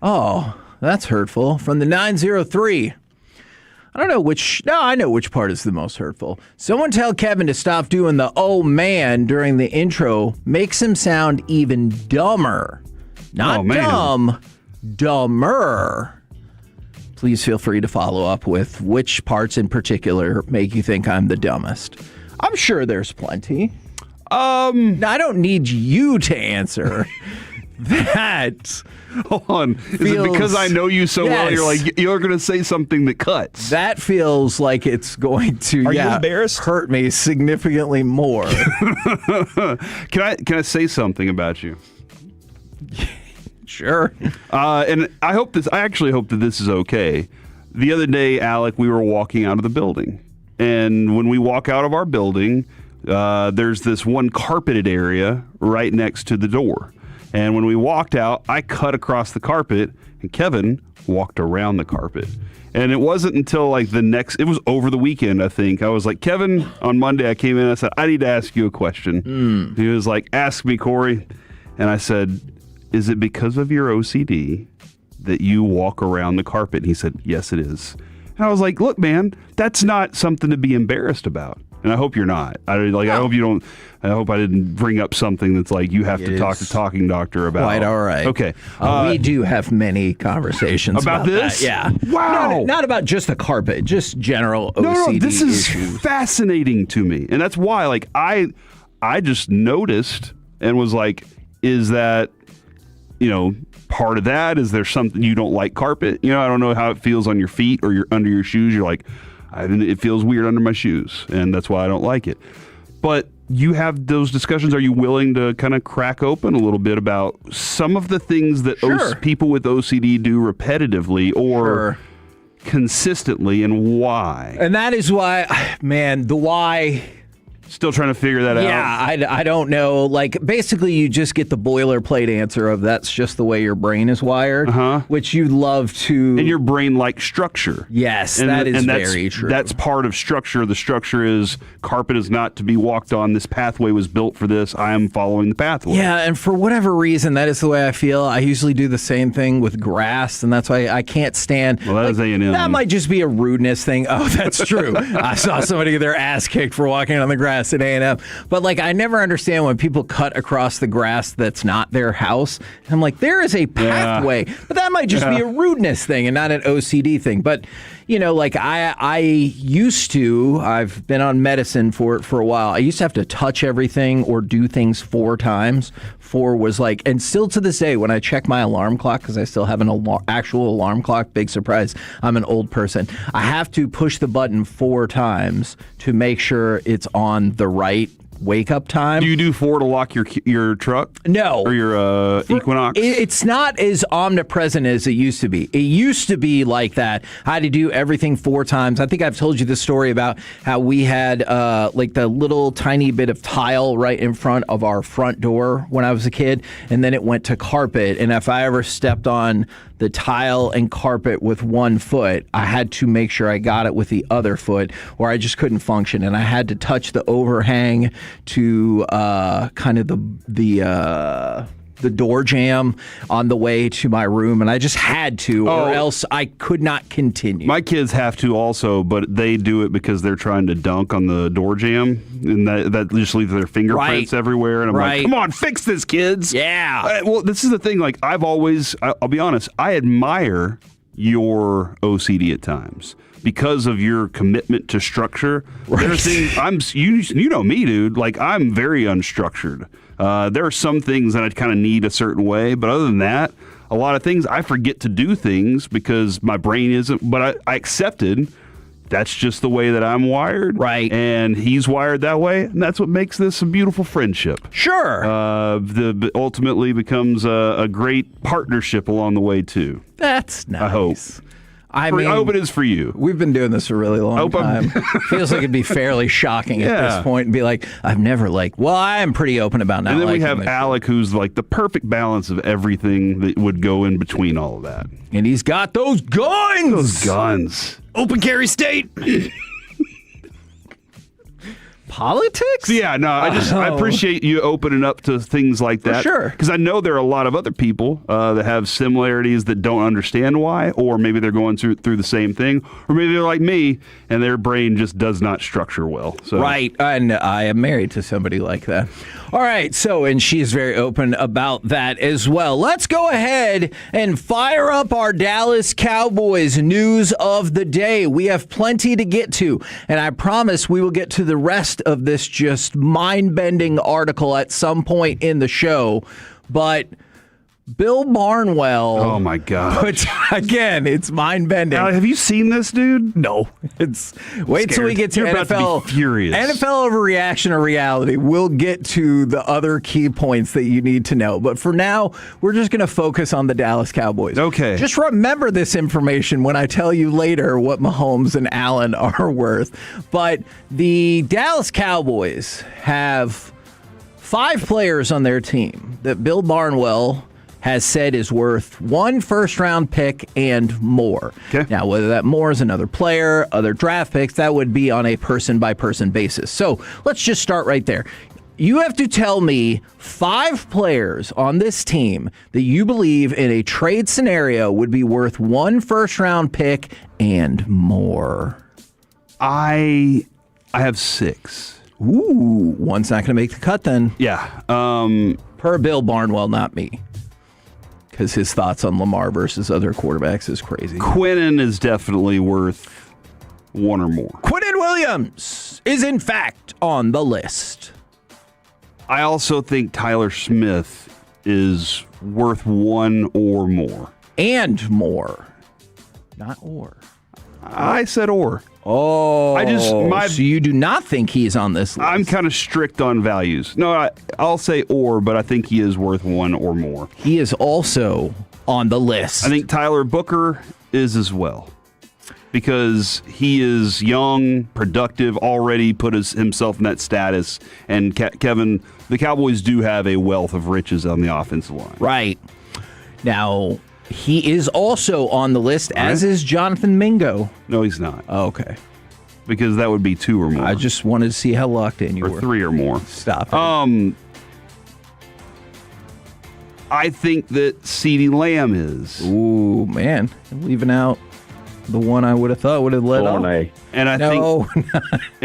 Oh, that's hurtful. From the 903. I don't know which. No, I know which part is the most hurtful. Someone tell Kevin to stop doing the "oh man" during the intro. Makes him sound even dumber. Not dumb, dumber. Please feel free to follow up with which parts in particular make you think I'm the dumbest. I'm sure there's plenty. I don't need you to answer. That. Hold on. Is it because I know you so well? You're like, you're going to say something that cuts. That feels like it's going to. Are you embarrassed? Hurt me significantly more. Can I say something about you? Sure. And I actually hope that this is okay. The other day, Alec, we were walking out of the building, and when we walk out of our building, there's this one carpeted area right next to the door. And when we walked out, I cut across the carpet, and Kevin walked around the carpet. And it wasn't until it was over the weekend, I think. I was like, Kevin, on Monday I came in and I said, I need to ask you a question. He was like, ask me, Corey. And I said, is it because of your OCD that you walk around the carpet? And he said, yes, it is. And I was like, look, man, that's not something to be embarrassed about. And I hope you're not. I hope you don't. I hope I didn't bring up something that's like you have to talk to Talking Doctor about. Quite all right. Okay. We do have many conversations about this. That. Yeah. Wow. Not about just the carpet, just general OCD No, this is issues. fascinating to me, and that's why, I just noticed and was like, is that, part of that? Is there something you don't like carpet? I don't know how it feels on your feet or under your shoes. You're like, it feels weird under my shoes, and that's why I don't like it. But you have those discussions. Are you willing to kind of crack open a little bit about some of the things that people with OCD do repetitively or consistently, and why? And that is why, man, the why Still trying to figure that out. Yeah, I don't know. Like, basically, you just get the boilerplate answer of that's just the way your brain is wired, which you love to. And your brain likes structure. Yes, and that is that's very true. That's part of structure. The structure is carpet is not to be walked on. This pathway was built for this. I am following the pathway. Yeah, and for whatever reason, that is the way I feel. I usually do the same thing with grass, and that's why I can't stand. Well, that is A&M. That might just be a rudeness thing. Oh, that's true. I saw somebody get their ass kicked for walking on the grass at A&M. But like, I never understand when people cut across the grass that's not their house. I'm like, there is a pathway, but that might just be a rudeness thing and not an OCD thing. But you know, like I used to, I've been on medicine for it for a while. I used to have to touch everything or do things 4 times. 4 was like, and still to this day, when I check my alarm clock, because I still have an actual alarm clock, big surprise, I'm an old person. I have to push the button 4 times to make sure it's on the right wake up time. Do you do 4 to lock your truck? No. Or your Equinox? It's not as omnipresent as it used to be. It used to be like that. I had to do everything 4 times. I think I've told you the story about how we had like the little tiny bit of tile right in front of our front door when I was a kid, and then it went to carpet. And if I ever stepped on the tile and carpet with 1 foot, I had to make sure I got it with the other foot, or I just couldn't function. And I had to touch the overhang to kind of the door jamb on the way to my room, and I just had to, or else I could not continue. My kids have to also, but they do it because they're trying to dunk on the door jamb, and that just leaves their fingerprints everywhere. And I'm like, come on, fix this, kids. Yeah. Well, this is the thing. Like, I'll be honest, I admire your OCD at times because of your commitment to structure. There's things you know me, dude. Like, I'm very unstructured. There are some things that I kind of need a certain way, but other than that, a lot of things I forget to do things because my brain isn't. But I accepted that's just the way that I'm wired, right? And he's wired that way, and that's what makes this a beautiful friendship. Sure. Ultimately becomes a great partnership along the way too. That's nice. I hope. I hope it is for you. We've been doing this a really long time. Feels like it'd be fairly shocking at this point and be like, I've never I am pretty open about not. And then we have Alec, who's like the perfect balance of everything that would go in between all of that. And he's got those guns. Open carry state. Politics? Yeah, no, I appreciate you opening up to things like that. For sure. Because I know there are a lot of other people that have similarities that don't understand why, or maybe they're going through the same thing, or maybe they're like me and their brain just does not structure well. So. Right, and I am married to somebody like that. All right, and she's very open about that as well. Let's go ahead and fire up our Dallas Cowboys news of the day. We have plenty to get to, and I promise we will get to the rest of this just mind-bending article at some point in the show. But Bill Barnwell. Oh my God! Again, it's mind-bending. Have you seen this, dude? No. Wait till we get to You're NFL. about to be furious. NFL overreaction or reality. We'll get to the other key points that you need to know. But for now, we're just going to focus on the Dallas Cowboys. Okay. Just remember this information when I tell you later what Mahomes and Allen are worth. But the Dallas Cowboys have 5 players on their team that Bill Barnwell has said is worth 1 first-round pick and more. Okay. Now, whether that more is another player, other draft picks, that would be on a person-by-person basis. So let's just start right there. You have to tell me 5 players on this team that you believe in a trade scenario would be worth 1 first-round pick and more. I have 6. Ooh, one's not going to make the cut then. Yeah. Per Bill Barnwell, not me. Because his thoughts on Lamar versus other quarterbacks is crazy. Quinnen is definitely worth 1 or more. Quinnen Williams is, in fact, on the list. I also think Tyler Smith is worth 1 or more. And more. Not or. I said or. Oh, so you do not think he's on this list? I'm kind of strict on values. No, I'll say or, but I think he is worth 1 or more. He is also on the list. I think Tyler Booker is as well. because he is young, productive, already put himself in that status. And Kevin, the Cowboys do have a wealth of riches on the offensive line. Right. Now, he is also on the list, as is Jonathan Mingo. No, he's not. Oh, okay. Because that would be 2 or more. I just wanted to see how locked in you were. Or 3 or more. Stop it. I think that CeeDee Lamb is. Ooh, man. Leaving out the one I would have thought would have led off. And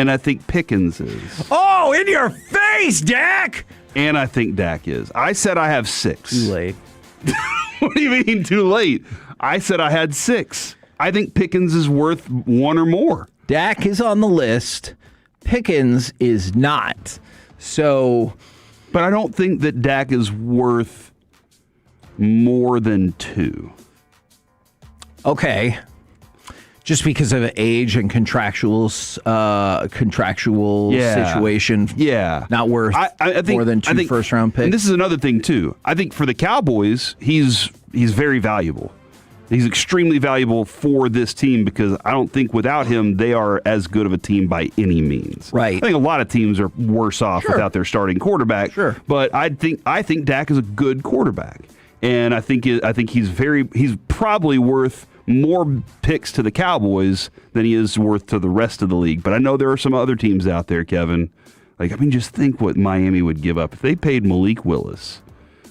I think Pickens is. Oh, in your face, Dak! And I think Dak is. I said I have 6. Too late. What do you mean too late? I said I had 6. I think Pickens is worth 1 or more. Dak is on the list. Pickens is not. So, but I don't think that Dak is worth more than 2. Okay. Just because of age and contractual situation. Yeah. Not worth I think, more than 2 first-round picks. And this is another thing, too. I think for the Cowboys, he's very valuable. He's extremely valuable for this team because I don't think without him, they are as good of a team by any means. Right. I think a lot of teams are worse off without their starting quarterback. Sure. But I think Dak is a good quarterback. And I think he's probably worth more picks to the Cowboys than he is worth to the rest of the league. But I know there are some other teams out there, Kevin. Just think what Miami would give up if they paid Malik Willis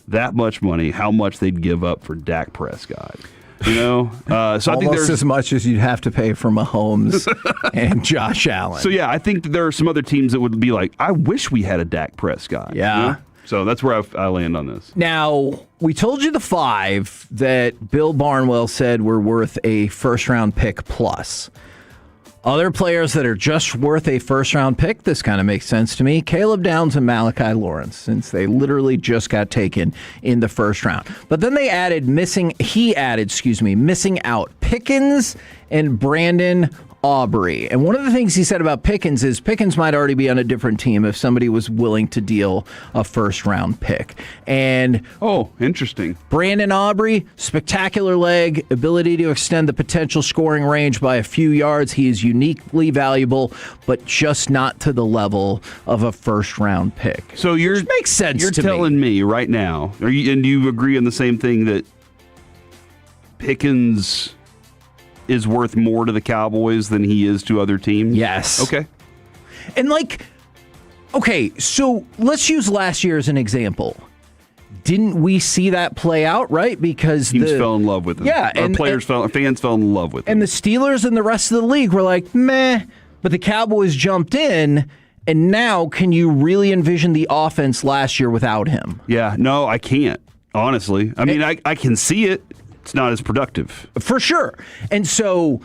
that much money. How much they'd give up for Dak Prescott? So I think almost as much as you'd have to pay for Mahomes and Josh Allen. So yeah, I think that there are some other teams that would be like, I wish we had a Dak Prescott. Yeah. So that's where I land on this. Now, we told you the 5 that Bill Barnwell said were worth a first-round pick plus. Other players that are just worth a first-round pick, this kind of makes sense to me. Caleb Downs and Malachi Lawrence, since they literally just got taken in the first round. But then they added missing out Pickens and Brandon Aubrey. And one of the things he said about Pickens is Pickens might already be on a different team if somebody was willing to deal a first-round pick. And interesting. Brandon Aubrey, spectacular leg, ability to extend the potential scoring range by a few yards. He is uniquely valuable, but just not to the level of a first-round pick. So which makes sense You're to telling me right now, and you agree on the same thing, that Pickens is worth more to the Cowboys than he is to other teams? Yes. Okay. And so let's use last year as an example. Didn't we see that play out, right? Because teams fell in love with him. Yeah, and fans fell in love with him. And the Steelers and the rest of the league were like, meh, but the Cowboys jumped in, and now can you really envision the offense last year without him? Yeah, no, I can't, honestly. I mean, I can see it. It's not as productive. For sure. And so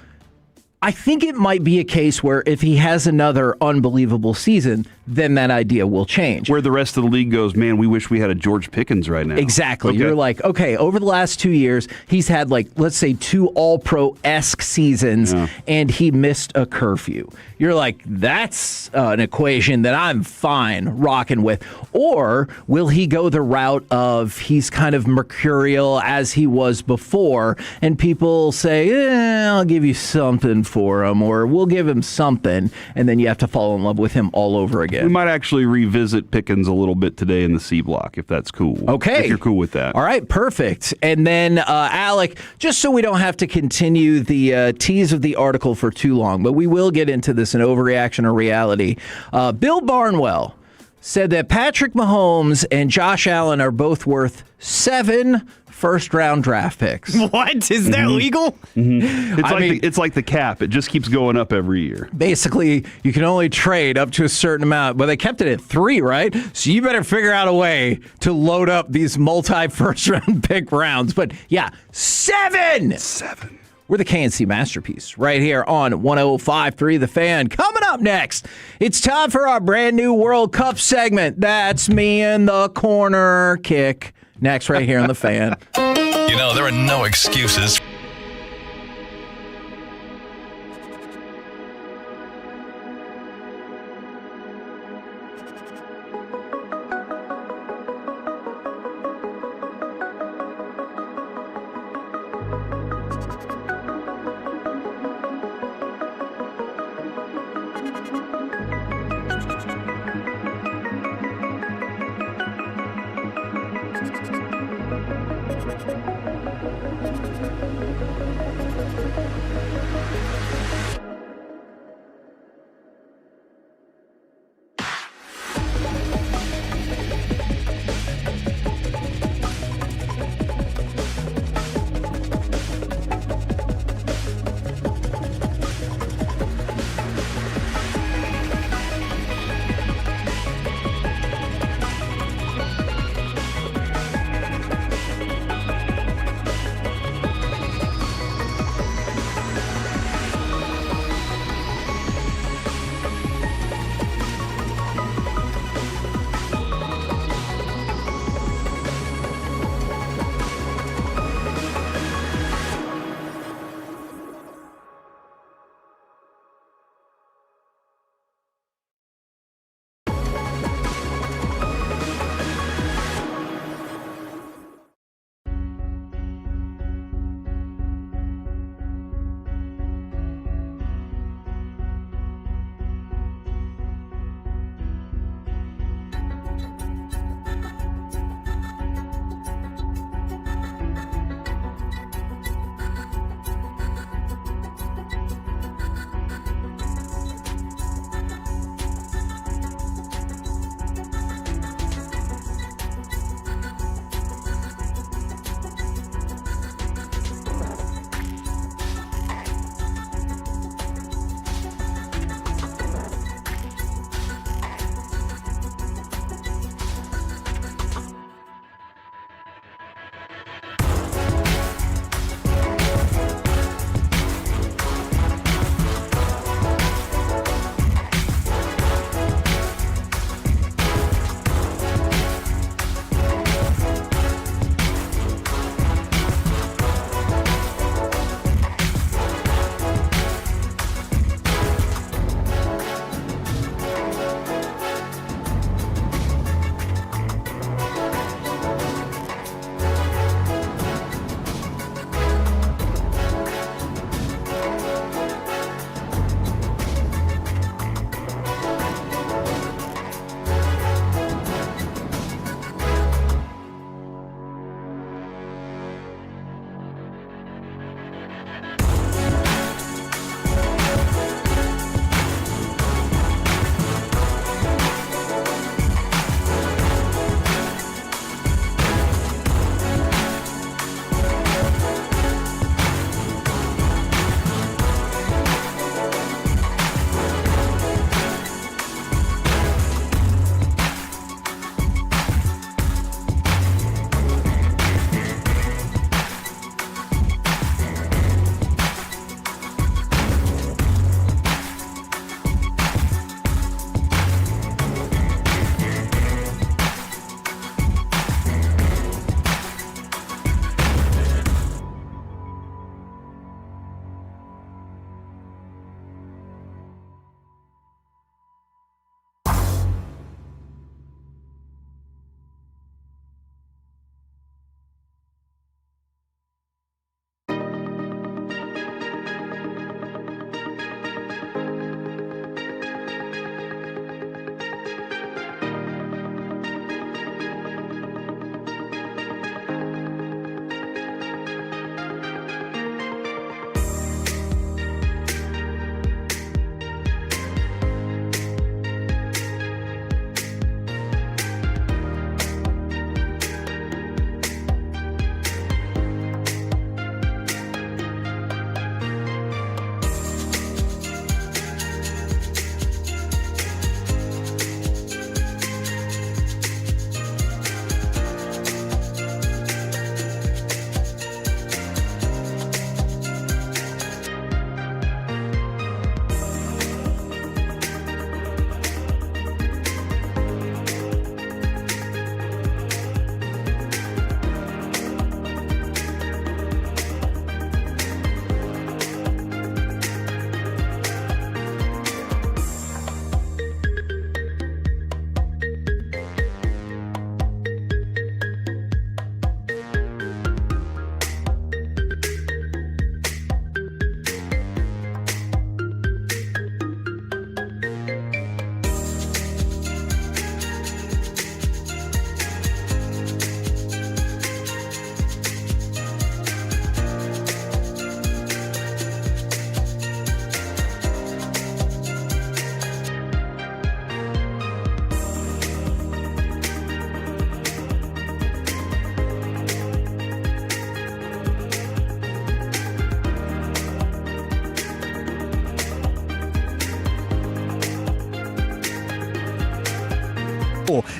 I think it might be a case where if he has another unbelievable season, then that idea will change. Where the rest of the league goes, man, we wish we had a George Pickens right now. Exactly. Okay. You're like, okay, over the last 2 years, he's had let's say 2 All-Pro-esque seasons, and he missed a curfew. You're like, that's an equation that I'm fine rocking with. Or will he go the route of he's kind of mercurial as he was before, and people say, I'll give you something for him, or we'll give him something, and then you have to fall in love with him all over again. We might actually revisit Pickens a little bit today in the C block, if that's cool. Okay. If you're cool with that. All right, perfect. And then, Alec, just so we don't have to continue the tease of the article for too long, but we will get into this in overreaction or reality. Bill Barnwell said that Patrick Mahomes and Josh Allen are both worth 7 first-round draft picks. What? Is that legal? Mm-hmm. It's like the cap. It just keeps going up every year. Basically, you can only trade up to a certain amount, but they kept it at 3, right? So you better figure out a way to load up these multi-first-round pick rounds. But yeah, 7! 7. We're the KNC Masterpiece right here on 105.3 The Fan. Coming up next, it's time for our brand new World Cup segment. That's me in the corner kick. Next, right here on The Fan. There are no excuses.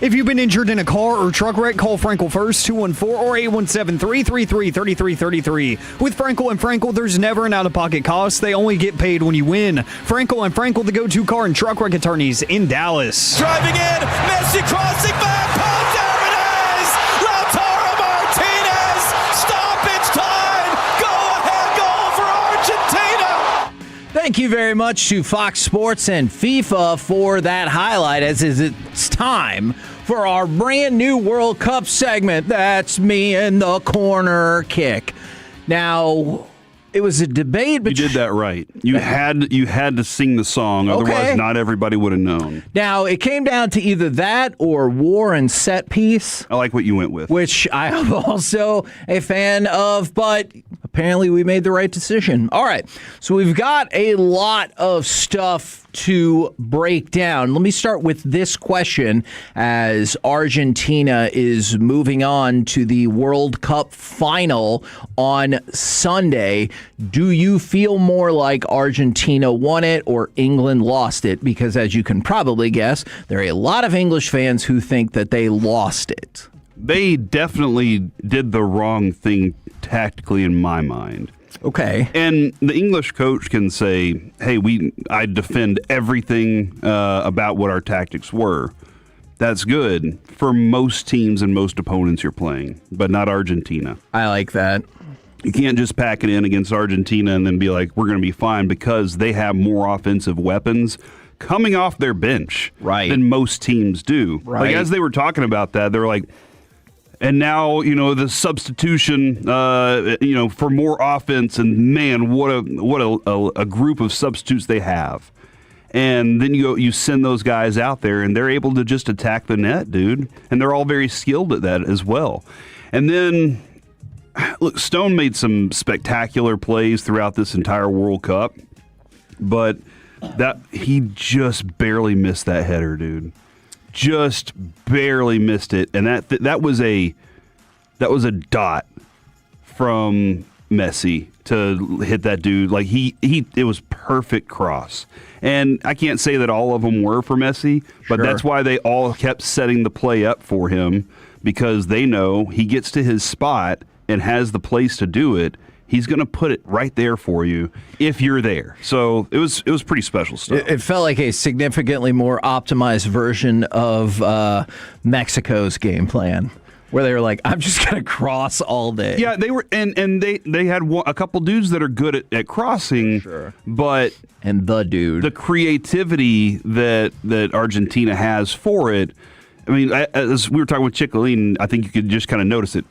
If you've been injured in a car or truck wreck, call Frankel first, 214 or 817-333-3333. With Frankel and Frankel, there's never an out-of-pocket cost. They only get paid when you win. Frankel and Frankel, the go-to car and truck wreck attorneys in Dallas. Driving in, Messi crossing back, Paul, there it is! Lautaro Martinez, stoppage time! Go-ahead goal for Argentina! Thank you very much to Fox Sports and FIFA for that highlight, as it's time for our brand new World Cup segment. That's me in the corner kick. Now, it was a debate. You did that right. You had to sing the song, otherwise not everybody would have known. Now, it came down to either that or war and set piece. I like what you went with. Which I am also a fan of, but apparently we made the right decision. All right, so we've got a lot of stuff to break down. Let me start with this question, as Argentina is moving on to the World Cup final on Sunday. Do you feel more like Argentina won it or England lost it? Because as you can probably guess, there are a lot of English fans who think that they lost it. They definitely did the wrong thing tactically in my mind. Okay. And the English coach can say, hey, I defend everything about what our tactics were. That's good for most teams and most opponents you're playing, but not Argentina. I like that. You can't just pack it in against Argentina and then be like, we're going to be fine, because they have more offensive weapons coming off their bench than most teams do. Right. Like, as they were talking about that, they're like, and now, the substitution, for more offense, and man, what a group of substitutes they have. And then you send those guys out there, and they're able to just attack the net, dude. And they're all very skilled at that as well. And then, look, Stone made some spectacular plays throughout this entire World Cup, but that he just barely missed that header, dude. Just barely missed it, and that was a dot from Messi to hit that dude. Like it was perfect cross, and I can't say that all of them were for Messi, but that's why they all kept setting the play up for him, because they know he gets to his spot and has the place to do it. He's going to put it right there for you if you're there. So it was pretty special stuff. It felt like a significantly more optimized version of Mexico's game plan, where they were like, I'm just going to cross all day. Yeah, they were, and they had a couple dudes that are good at crossing, but the creativity that Argentina has for it. I mean, as we were talking with Chicolin, I think you could just kind of notice it.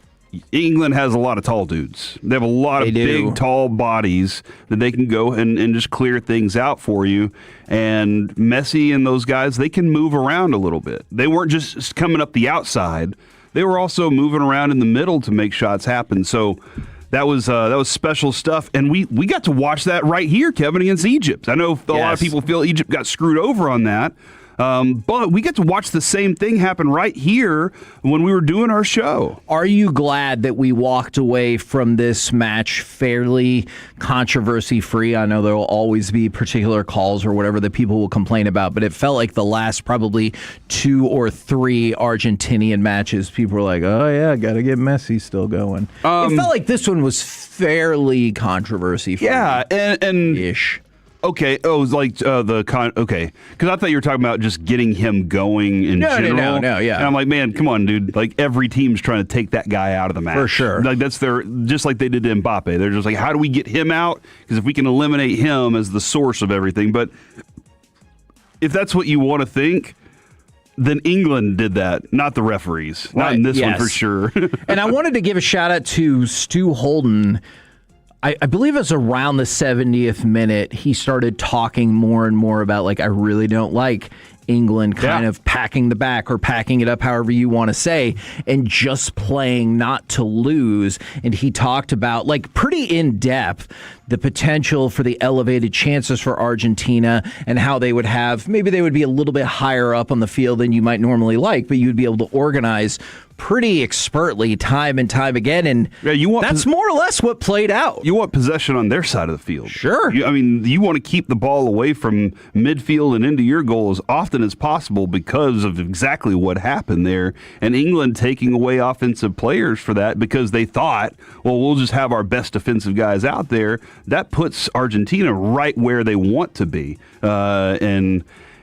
England has a lot of tall dudes. They have a lot of big, tall bodies that they can go and just clear things out for you. And Messi and those guys, they can move around a little bit. They weren't just coming up the outside. They were also moving around in the middle to make shots happen. So that was special stuff. And we got to watch that right here, Kevin, against Egypt. I know a lot of people feel Egypt got screwed over on that. But we get to watch the same thing happen right here when we were doing our show. Are you glad that we walked away from this match fairly controversy-free? I know there will always be particular calls or whatever that people will complain about, but it felt like the last probably 2 or 3 Argentinian matches, people were like, oh, yeah, got to get Messi still going. It felt like this one was fairly controversy-free. Yeah, and ish. Okay. Oh, it was like okay. Because I thought you were talking about just getting him going in general. No, yeah. And I'm like, man, come on, dude. Like, every team's trying to take that guy out of the match. For sure. Like, that's just like they did to Mbappe. They're just like, how do we get him out? Because if we can eliminate him as the source of everything. But if that's what you want to think, then England did that, not the referees. Not in this one for sure. And I wanted to give a shout out to Stu Holden. I believe it was around the 70th minute, he started talking more and more about, like, I really don't like England kind of packing the back or packing it up, however you want to say, and just playing not to lose. And he talked about, like, pretty in depth the potential for the elevated chances for Argentina and how they would have, maybe they would be a little bit higher up on the field than you might normally like, but you'd be able to organize pretty expertly time and time again, and that's more or less what played out. You want possession on their side of the field. Sure. You want to keep the ball away from midfield and into your goal as often as possible because of exactly what happened there. And England taking away offensive players for that because they thought, well, we'll just have our best defensive guys out there. That puts Argentina right where they want to be.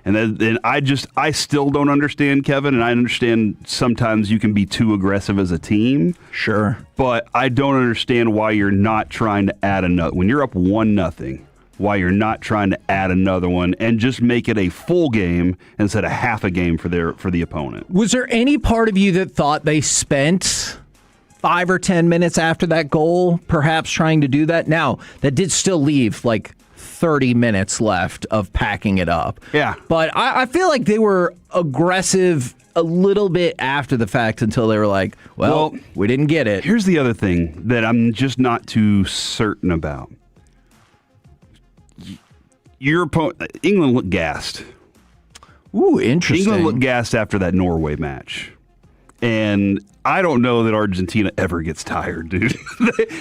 And I still don't understand, Kevin, and I understand sometimes you can be too aggressive as a team. Sure. But I don't understand why you're not trying to add another. When you're up 1-0, why you're not trying to add another one and just make it a full game instead of half a game for the opponent. Was there any part of you that thought they spent 5 or 10 minutes after that goal perhaps trying to do that? Now, that did still leave 30 minutes left of packing it up. Yeah. But I feel like they were aggressive a little bit after the fact until they were like, well, we didn't get it. Here's the other thing that I'm just not too certain about. Your opponent, England looked gassed. Ooh, interesting. England looked gassed after that Norway match. And I don't know that Argentina ever gets tired, dude.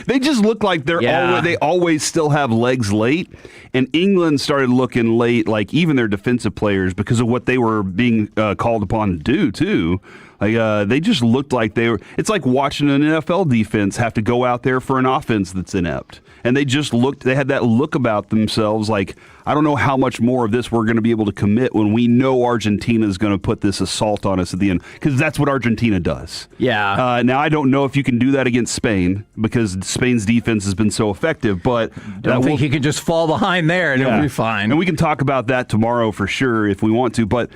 They just look like they always still have legs late. And England started looking late, like even their defensive players, because of what they were being called upon to do, too. They just looked like they were. It's like watching an NFL defense have to go out there for an offense that's inept. And they just looked, they had that look about themselves like, I don't know how much more of this we're going to be able to commit when we know Argentina is going to put this assault on us at the end. Because that's what Argentina does. Yeah. Now, I don't know if you can do that against Spain because Spain's defense has been so effective, but don't think you can just fall behind there and it'll be fine. And we can talk about that tomorrow for sure if we want to. But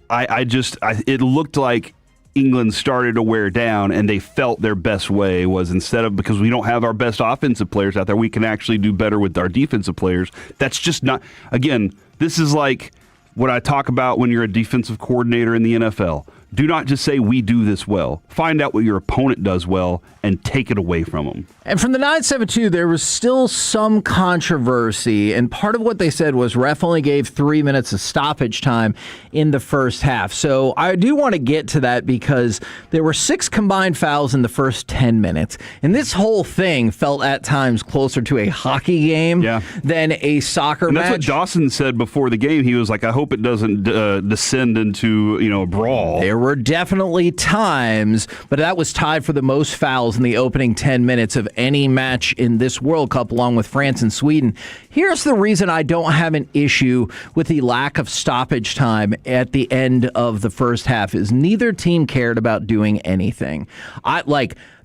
it looked like England started to wear down, and they felt their best way was because we don't have our best offensive players out there, we can actually do better with our defensive players. That's just not, again, this is like what I talk about when you're a defensive coordinator in the NFL. Do not just say we do this well. Find out what your opponent does well and take it away from them. And from the 972, there was still some controversy, and part of what they said was ref only gave 3 minutes of stoppage time in the first half. So I do want to get to that because there were 6 combined fouls in the first 10 minutes, and this whole thing felt at times closer to a hockey game than a soccer match. That's what Dawson said before the game. He was like, I hope it doesn't descend into a brawl. There were definitely times, but that was tied for the most fouls in the opening 10 minutes of any match in this World Cup, along with France and Sweden. Here's the reason I don't have an issue with the lack of stoppage time at the end of the first half is neither team cared about doing anything.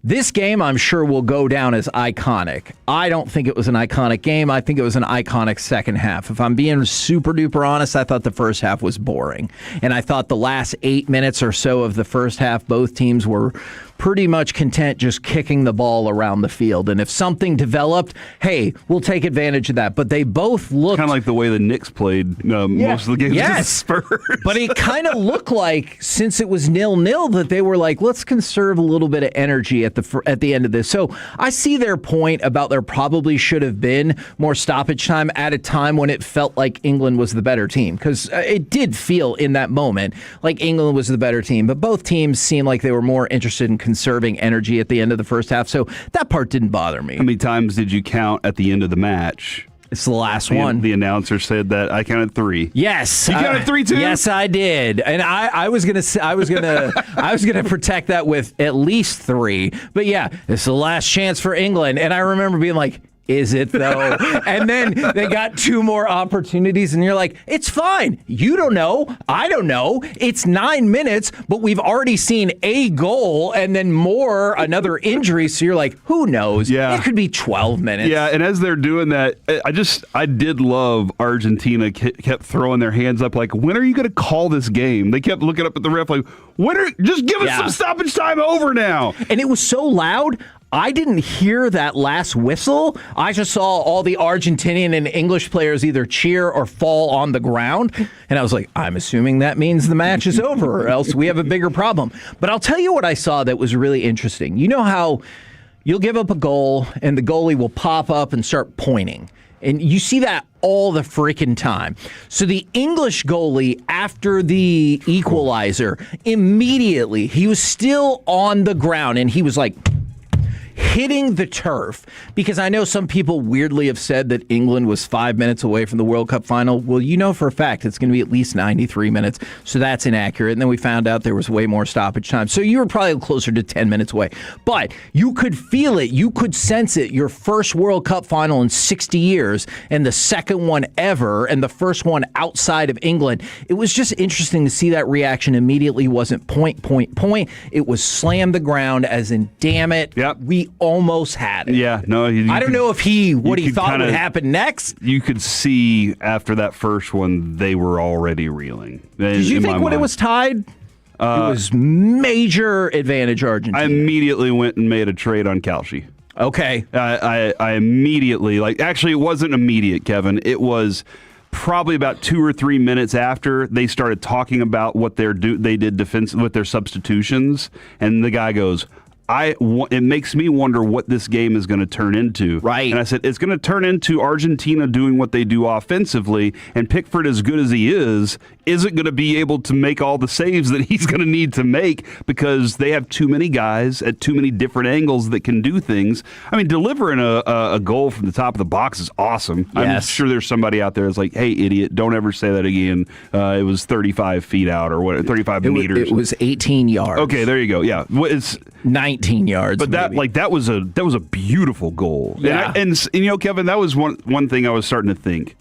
This game, I'm sure, will go down as iconic. I don't think it was an iconic game. I think it was an iconic second half. If I'm being super duper honest, I thought the first half was boring. And I thought the last 8 minutes or so of the first half, both teams were pretty much content just kicking the ball around the field. And if something developed, hey, we'll take advantage of that. But they both looked kind of like the way the Knicks played most of the games against the Spurs. But it kind of looked like, since it was 0-0, that they were like, let's conserve a little bit of energy at the end of this. So I see their point about there probably should have been more stoppage time at a time when it felt like England was the better team, because it did feel in that moment like England was the better team. But both teams seemed like they were more interested in conserving energy at the end of the first half. So that part didn't bother me. How many times did you count at the end of the match? It's the last one. The announcer said that I counted 3. Yes, you counted 3 too. Yes, I did, and I was gonna protect that with at least 3. But yeah, it's the last chance for England, and I remember being like, is it though? And then they got 2 more opportunities, and you're like, it's fine. You don't know. I don't know. It's 9 minutes, but we've already seen a goal and then another injury. So you're like, who knows? Yeah. It could be 12 minutes. Yeah, and as they're doing that, I did love Argentina kept throwing their hands up like, when are you going to call this game? They kept looking up at the ref like, just give us some stoppage time over now. And it was so loud. I didn't hear that last whistle. I just saw all the Argentinian and English players either cheer or fall on the ground. And I was like, I'm assuming that means the match is over, or else we have a bigger problem. But I'll tell you what I saw that was really interesting. You know how You'll give up a goal, and the goalie will pop up and start pointing. And you see that all the freaking time. So the English goalie, after the equalizer, immediately, he was still on the ground, and he was like hitting the turf, because I know some people weirdly have said that England was 5 minutes away from the World Cup final. Well, you know for a fact it's going to be at least 93 minutes, so that's inaccurate. And then we found out there was way more stoppage time. So you were probably closer to 10 minutes away. But you could feel it. You could sense it. Your first World Cup final in 60 years and the second one ever and the first one outside of England. It was just interesting to see that reaction immediately. Wasn't point. It was slam the ground, as in, damn it, we almost had it. Yeah, no. I don't know if what he thought would happen next. You could see after that first one, they were already reeling. Did you think when it was tied, it was major advantage Argentina? I immediately went and made a trade on Kalshi. Okay. I immediately, actually, it wasn't immediate, Kevin. It was probably about 2 or 3 minutes after they started talking about what they did defense with their substitutions, and the guy goes, it makes me wonder what this game is going to turn into. Right. And I said, it's going to turn into Argentina doing what they do offensively, and Pickford, as good as he isn't going to be able to make all the saves that he's going to need to make, because they have too many guys at too many different angles that can do things. I mean, delivering a goal from the top of the box is awesome. Yes. I'm sure there's somebody out there that's like, hey, idiot, don't ever say that again. It was 35 feet out, or what? 35 meters. It was 18 yards. Okay, there you go. Yeah. It's 19 yards. But that was a beautiful goal. Yeah. And you know, Kevin, that was one thing I was starting to think.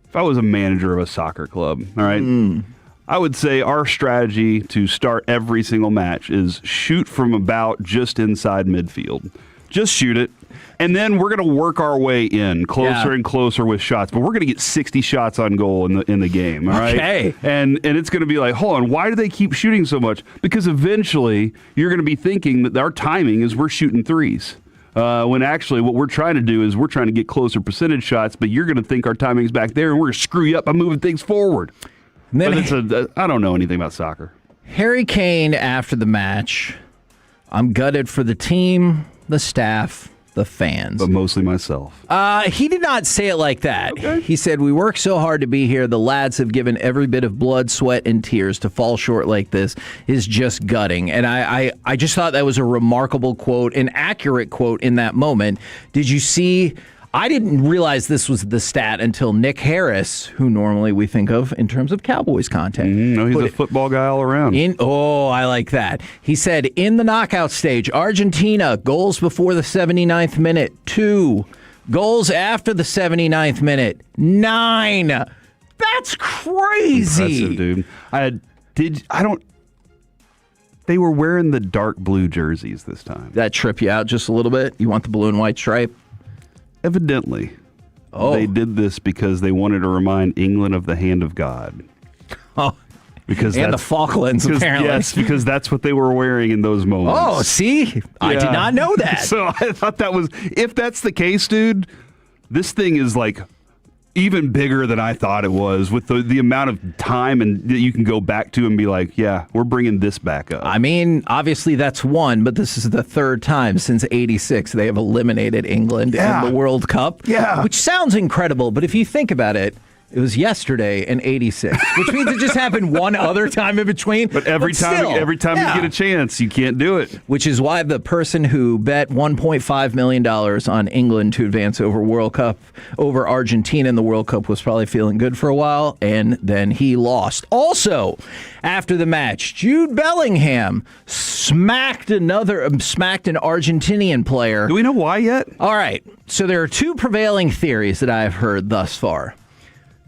If I was a manager of a soccer club, all right, I would say our strategy to start every single match is shoot from about just inside midfield. Just shoot it. And then we're going to work our way in closer and closer with shots. But we're going to get 60 shots on goal in the game, all right? Okay. And it's going to be like, hold on, why do they keep shooting so much? Because eventually you're going to be thinking that our timing is we're shooting threes. When actually what we're trying to do is we're trying to get closer percentage shots, but you're going to think our timing's back there, and we're going to screw you up by moving things forward. But I don't know anything about soccer. Harry Kane, after the match, I'm gutted for the team, the staff, the fans. But mostly myself. He did not say it like that. Okay. He said, we work so hard to be here. The lads have given every bit of blood, sweat, and tears. To fall short like this is just gutting. And I just thought that was a remarkable quote, an accurate quote in that moment. Did you see... I didn't realize this was the stat until Nick Harris, who normally we think of in terms of Cowboys content. No, he's a football guy all around. I like that. He said, in the knockout stage, Argentina, goals before the 79th minute, 2. Goals after the 79th minute, 9. That's crazy. Impressive, dude. They were wearing the dark blue jerseys this time. That trip you out just a little bit? You want the blue and white stripe? Evidently, they did this because they wanted to remind England of the hand of God. Oh, because and the Falklands, apparently. Yes, because that's what they were wearing in those moments. Oh, see? I did not know that. So I thought that was, if that's the case, dude, this thing is like even bigger than I thought it was, with the amount of time and that you can go back to and be like, yeah, we're bringing this back up. I mean, obviously that's one, but this is the third time since '86 they have eliminated England in the World Cup. Yeah. Which sounds incredible, but if you think about it, it was yesterday in '86, which means it just happened one other time in between. But every time you get a chance, you can't do it. Which is why the person who bet $1.5 million on England to advance over Argentina in the World Cup was probably feeling good for a while, and then he lost. Also, after the match, Jude Bellingham smacked an Argentinian player. Do we know why yet? All right. So there are two prevailing theories that I have heard thus far.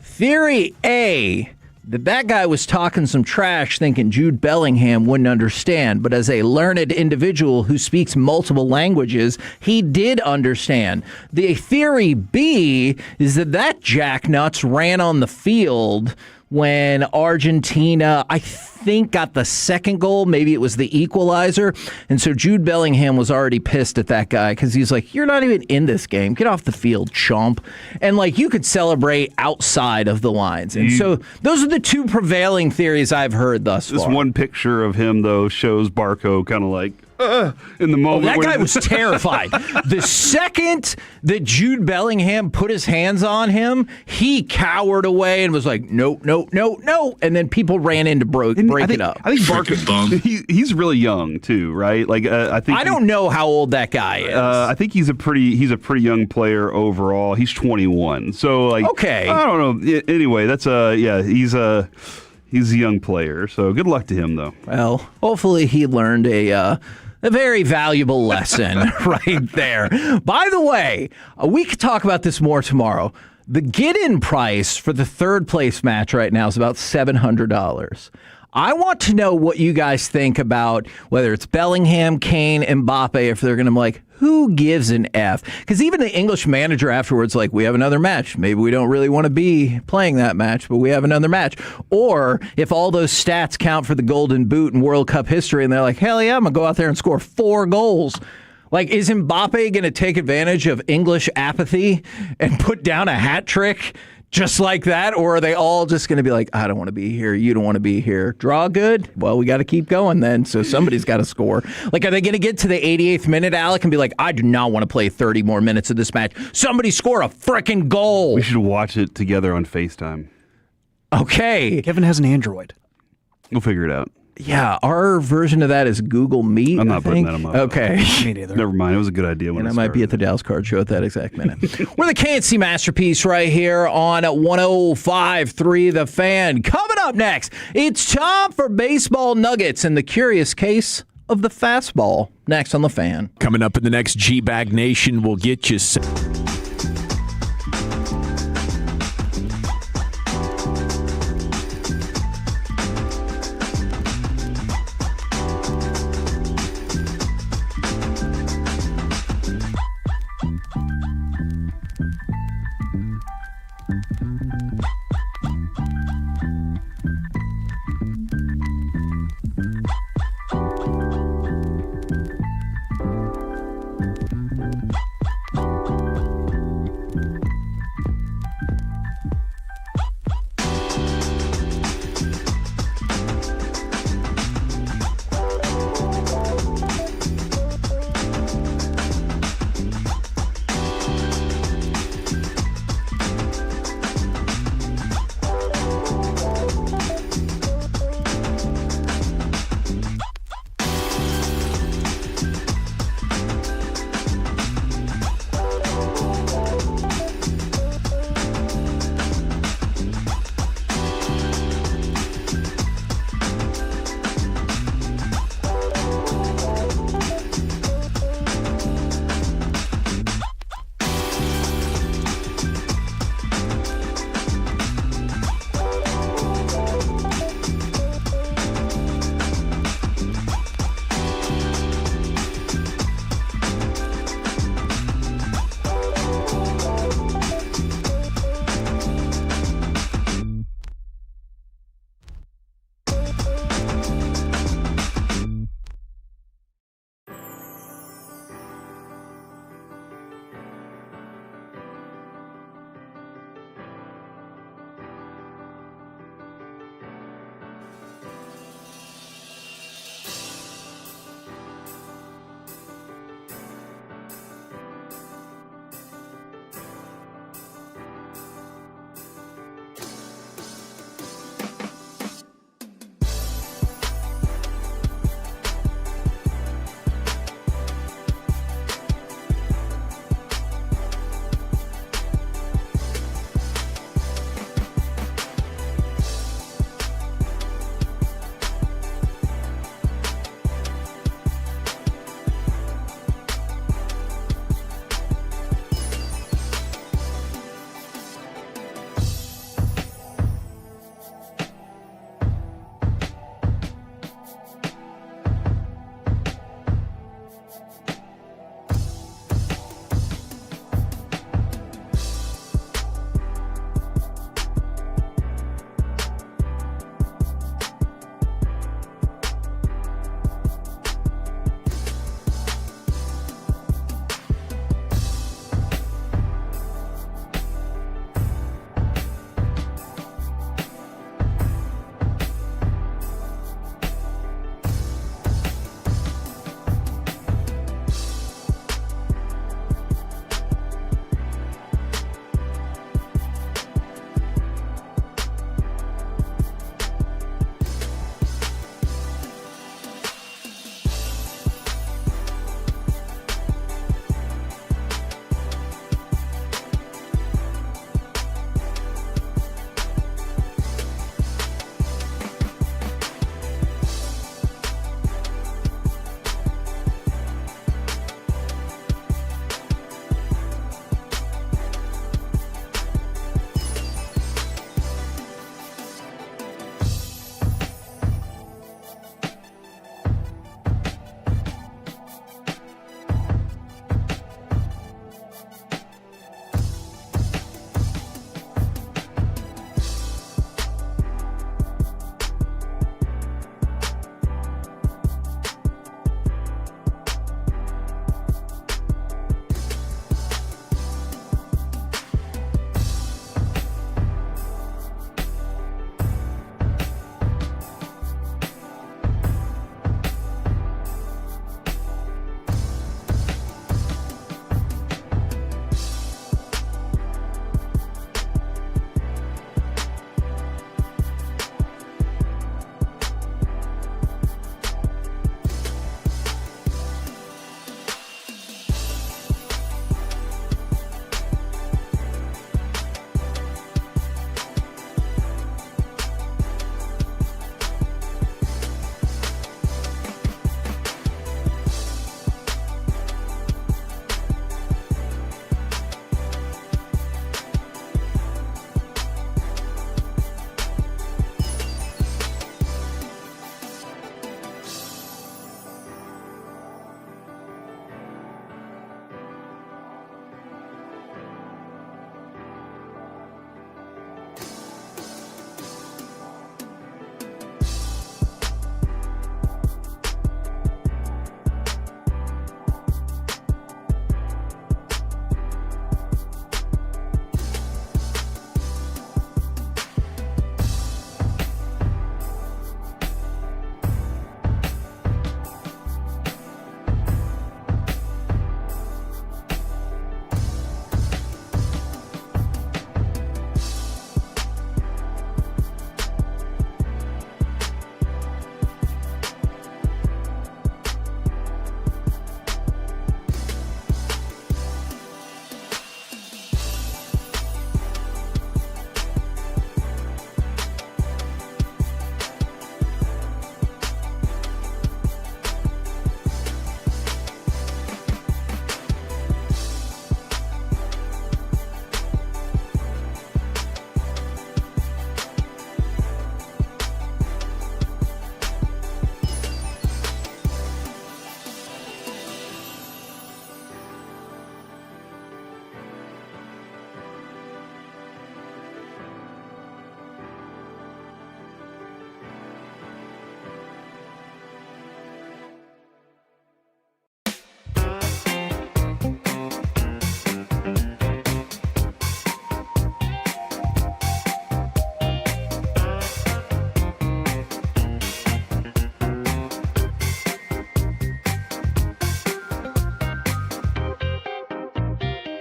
Theory A, that guy was talking some trash thinking Jude Bellingham wouldn't understand, but as a learned individual who speaks multiple languages, he did understand. The theory B is that jacknuts ran on the field when Argentina, I think, got the second goal. Maybe it was the equalizer. And so Jude Bellingham was already pissed at that guy because he's like, you're not even in this game. Get off the field, chump. And like, you could celebrate outside of the lines. And so those are the two prevailing theories I've heard thus far. This one picture of him, though, shows Barco kind of like in the moment. That guy was terrified. The second that Jude Bellingham put his hands on him, he cowered away and was like, no. And then people ran in to break it up. I think Barker, he's really young too, right? Like I think I don't know how old that guy is. I think he's a pretty young player overall. He's 21, so like okay. I don't know. Anyway, that's he's a young player. So good luck to him though. Well, hopefully he learned a very valuable lesson right there. By the way, we could talk about this more tomorrow. The get-in price for the third place match right now is about $700. I want to know what you guys think about whether it's Bellingham, Kane, Mbappe, if they're going to be like, who gives an F? Because even the English manager afterwards, like, we have another match. Maybe we don't really want to be playing that match, but we have another match. Or if all those stats count for the Golden Boot in World Cup history, and they're like, hell yeah, I'm going to go out there and score 4 goals. Like, is Mbappe going to take advantage of English apathy and put down a hat trick just like that? Or are they all just going to be like, I don't want to be here, you don't want to be here? Draw good? Well, we got to keep going then, so somebody's got to score. Like, are they going to get to the 88th minute, Alec, and be like, I do not want to play 30 more minutes of this match. Somebody score a frickin' goal. We should watch it together on FaceTime. Okay. Kevin has an Android. We'll figure it out. Yeah, our version of that is Google Meet. I'm not putting that on my phone. Okay. Me neither. Never mind. It was a good idea when And I might be at the Dallas Card Show at that exact minute. We're the KNC Masterpiece right here on 105.3 The Fan. Coming up next, it's time for Baseball Nuggets and the curious case of the fastball. Next on The Fan. Coming up in the next G-Bag Nation, we'll get you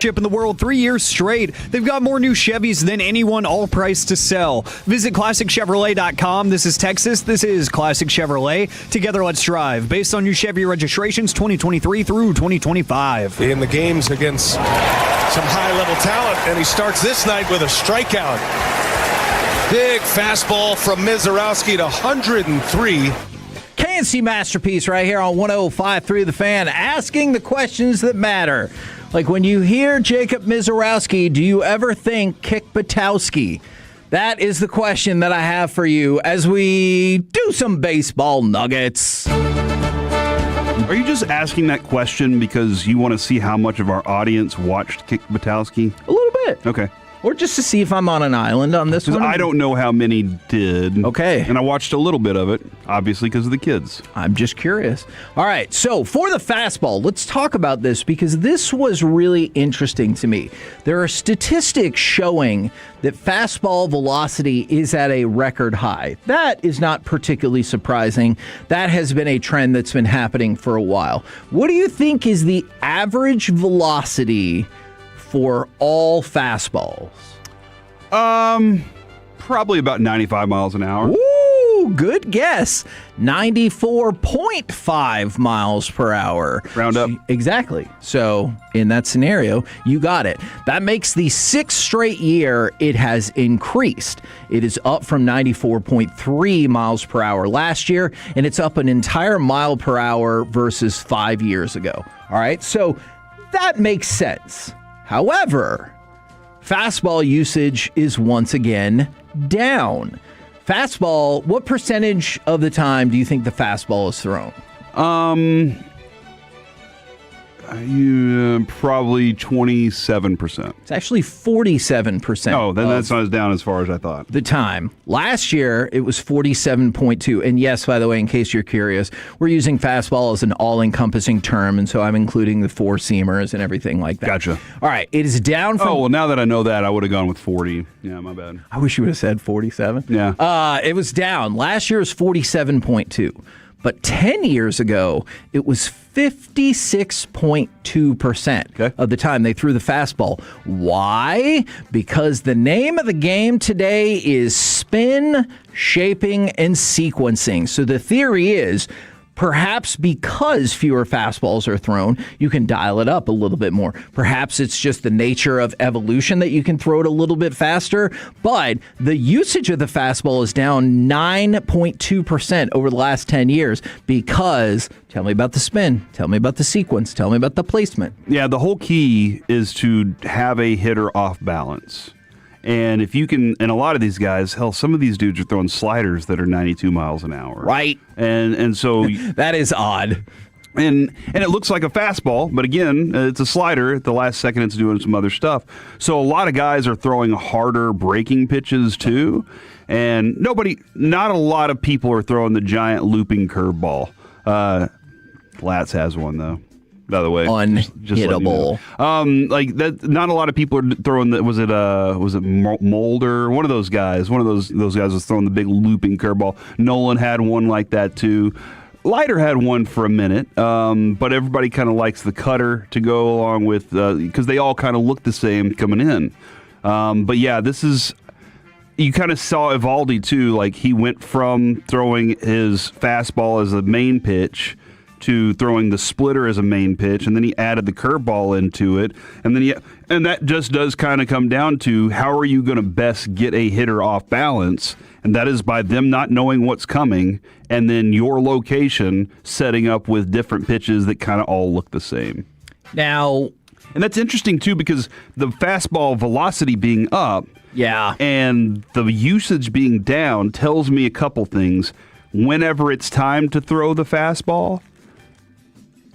In the world 3 years straight. They've got more new Chevys than anyone, all priced to sell. Visit ClassicChevrolet.com. This is Texas. This is Classic Chevrolet. Together, let's drive. Based on new Chevy registrations 2023 through 2025. In the games against some high-level talent, and he starts this night with a strikeout. Big fastball from Mizorowski to 103. KNC Masterpiece right here on 105.3 The Fan, asking the questions that matter. Like when you hear Jacob Mizorowski, do you ever think Kick Batowski? That is the question that I have for you as we do some baseball nuggets. Are you just asking that question because you want to see how much of our audience watched Kick Batowski? A little bit. Okay. Or just to see if I'm on an island on this one. I don't know how many did. Okay. And I watched a little bit of it, obviously because of the kids. I'm just curious. All right, so for the fastball, let's talk about this because this was really interesting to me. There are statistics showing that fastball velocity is at a record high. That is not particularly surprising. That has been a trend that's been happening for a while. What do you think is the average velocity for all fastballs? Probably about 95 miles an hour. Ooh, good guess. 94.5 miles per hour. Round up. Exactly. So in that scenario, you got it. That makes the 6th straight year it has increased. It is up from 94.3 miles per hour last year, and it's up an entire mile per hour versus 5 years ago. All right, so that makes sense. However, fastball usage is once again down. Fastball, what percentage of the time do you think the fastball is thrown? Probably 27%. It's actually 47%. Oh, then that's not as down as far as I thought. The time. Last year, it was 47.2. And yes, by the way, in case you're curious, we're using fastball as an all-encompassing term, and so I'm including the four-seamers and everything like that. Gotcha. All right, it is down from... Oh, well, now that I know that, I would have gone with 40. Yeah, my bad. I wish you would have said 47. Yeah. It was down. Last year was 47.2. But 10 years ago, it was 56.2% of the time they threw the fastball. Why? Because the name of the game today is spin, shaping, and sequencing. So the theory is, perhaps because fewer fastballs are thrown, you can dial it up a little bit more. Perhaps it's just the nature of evolution that you can throw it a little bit faster, but the usage of the fastball is down 9.2% over the last 10 years because, tell me about the spin, tell me about the sequence, tell me about the placement. Yeah, the whole key is to have a hitter off balance. And if you can, and a lot of these guys, hell, some of these dudes are throwing sliders that are 92 miles an hour. Right. And so that is odd. And it looks like a fastball, but again, it's a slider. At the last second, it's doing some other stuff. So a lot of guys are throwing harder breaking pitches too. And not a lot of people are throwing the giant looping curveball. Lats has one though. By the way, unhittable. Like that. Not a lot of people are throwing that. Was it Mulder? One of those guys. One of those guys was throwing the big looping curveball. Nolan had one like that too. Leiter had one for a minute, but everybody kind of likes the cutter to go along with because they all kind of look the same coming in. But yeah, this is. You kind of saw Evaldi too. Like he went from throwing his fastball as a main pitch to throwing the splitter as a main pitch, and then he added the curveball into it, and that just does kind of come down to how are you going to best get a hitter off balance, and that is by them not knowing what's coming, and then your location setting up with different pitches that kind of all look the same. Now, and that's interesting too because the fastball velocity being up, and the usage being down tells me a couple things. Whenever it's time to throw the fastball,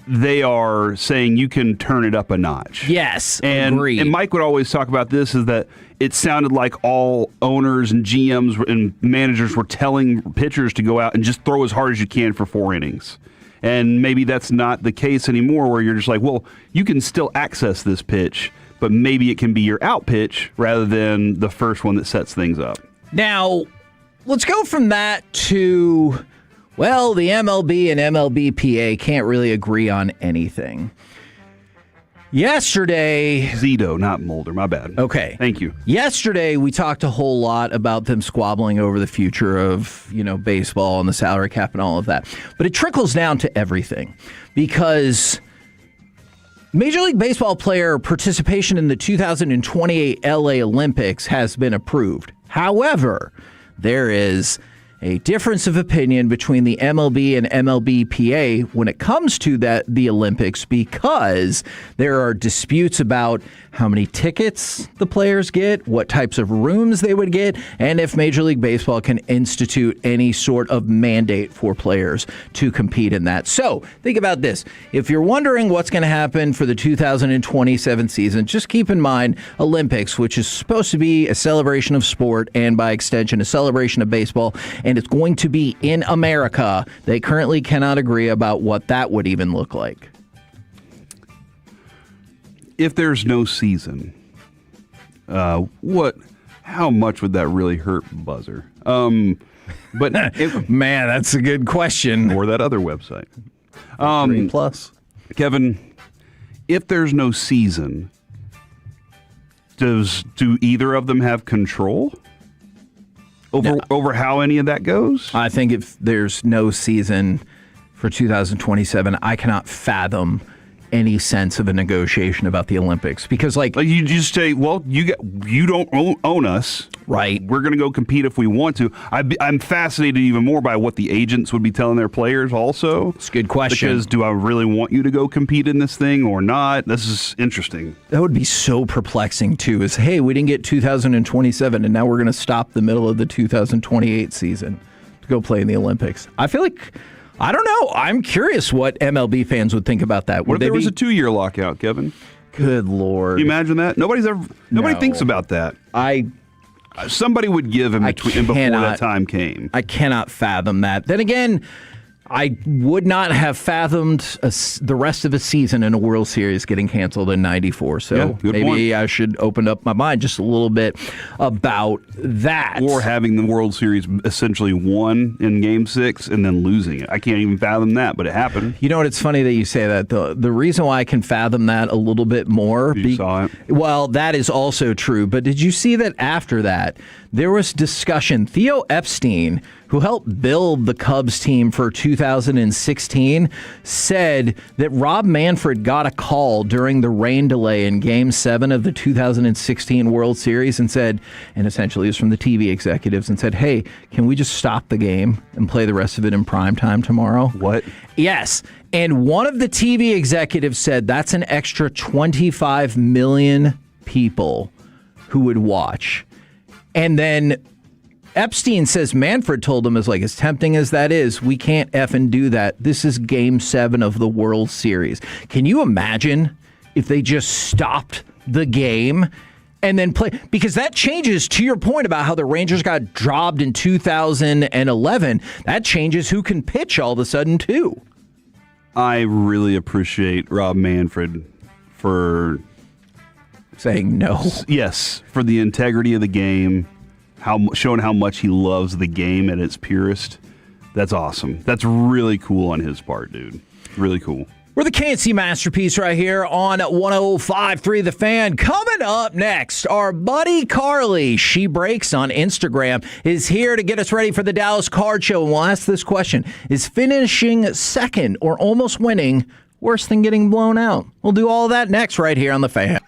they are saying you can turn it up a notch. Yes, agreed. And Mike would always talk about this, is that it sounded like all owners and GMs and managers were telling pitchers to go out and just throw as hard as you can for 4 innings. And maybe that's not the case anymore, where you're just like, well, you can still access this pitch, but maybe it can be your out pitch rather than the first one that sets things up. Now, let's go from that to... well, the MLB and MLBPA can't really agree on anything. Yesterday, Zito, not Mulder. My bad. Okay. Thank you. Yesterday, we talked a whole lot about them squabbling over the future of, baseball and the salary cap and all of that. But it trickles down to everything because Major League Baseball player participation in the 2028 LA Olympics has been approved. However, there is a difference of opinion between the MLB and MLBPA when it comes to the Olympics because there are disputes about how many tickets the players get, what types of rooms they would get, and if Major League Baseball can institute any sort of mandate for players to compete in that. So think about this. If you're wondering what's going to happen for the 2027 season, just keep in mind Olympics, which is supposed to be a celebration of sport and by extension a celebration of baseball, and it's going to be in America. They currently cannot agree about what that would even look like. If there's no season, how much would that really hurt Buzzer? But man, that's a good question. Or that other website. 3+. Kevin, if there's no season, do either of them have control over how any of that goes? I think if there's no season for 2027, I cannot fathom any sense of a negotiation about the Olympics because, like you just say, well, you don't own us, right? We're going to go compete if we want to. I'm fascinated even more by what the agents would be telling their players. Also, it's a good question. Because do I really want you to go compete in this thing or not? This is interesting. That would be so perplexing too. Is hey, we didn't get 2027, and now we're going to stop the middle of the 2028 season to go play in the Olympics. I feel like. I don't know. I'm curious what MLB fans would think about that. What if there was a 2-year lockout, Kevin? Good Lord. Can you imagine that? Nobody thinks about that. Somebody would give him before that time came. I cannot fathom that. Then again, I would not have fathomed the rest of a season in a World Series getting canceled in '94. So maybe I should open up my mind just a little bit about that. Or having the World Series essentially won in Game 6 and then losing it. I can't even fathom that, but it happened. You know what? It's funny that you say that. The reason why I can fathom that a little bit more. You saw it. Well, that is also true. But did you see that after that, there was discussion? Theo Epstein, who helped build the Cubs team for 2016, said that Rob Manfred got a call during the rain delay in Game 7 of the 2016 World Series and essentially it was from the TV executives, and said, hey, can we just stop the game and play the rest of it in prime time tomorrow? What? Yes. And one of the TV executives said that's an extra 25 million people who would watch. And then Epstein says Manfred told him, as tempting as that is, we can't effing do that. This is Game 7 of the World Series. Can you imagine if they just stopped the game and then play? Because that changes, to your point about how the Rangers got dropped in 2011, that changes who can pitch all of a sudden, too. I really appreciate Rob Manfred for saying no. Yes, for the integrity of the game, showing how much he loves the game at its purest. That's awesome. That's really cool on his part, dude. Really cool. We're the KNC Masterpiece right here on 105.3 The Fan. Coming up next, our buddy Carly, She Breaks on Instagram, is here to get us ready for the Dallas Card Show. And we'll ask this question: is finishing second or almost winning worse than getting blown out? We'll do all of that next right here on The Fan.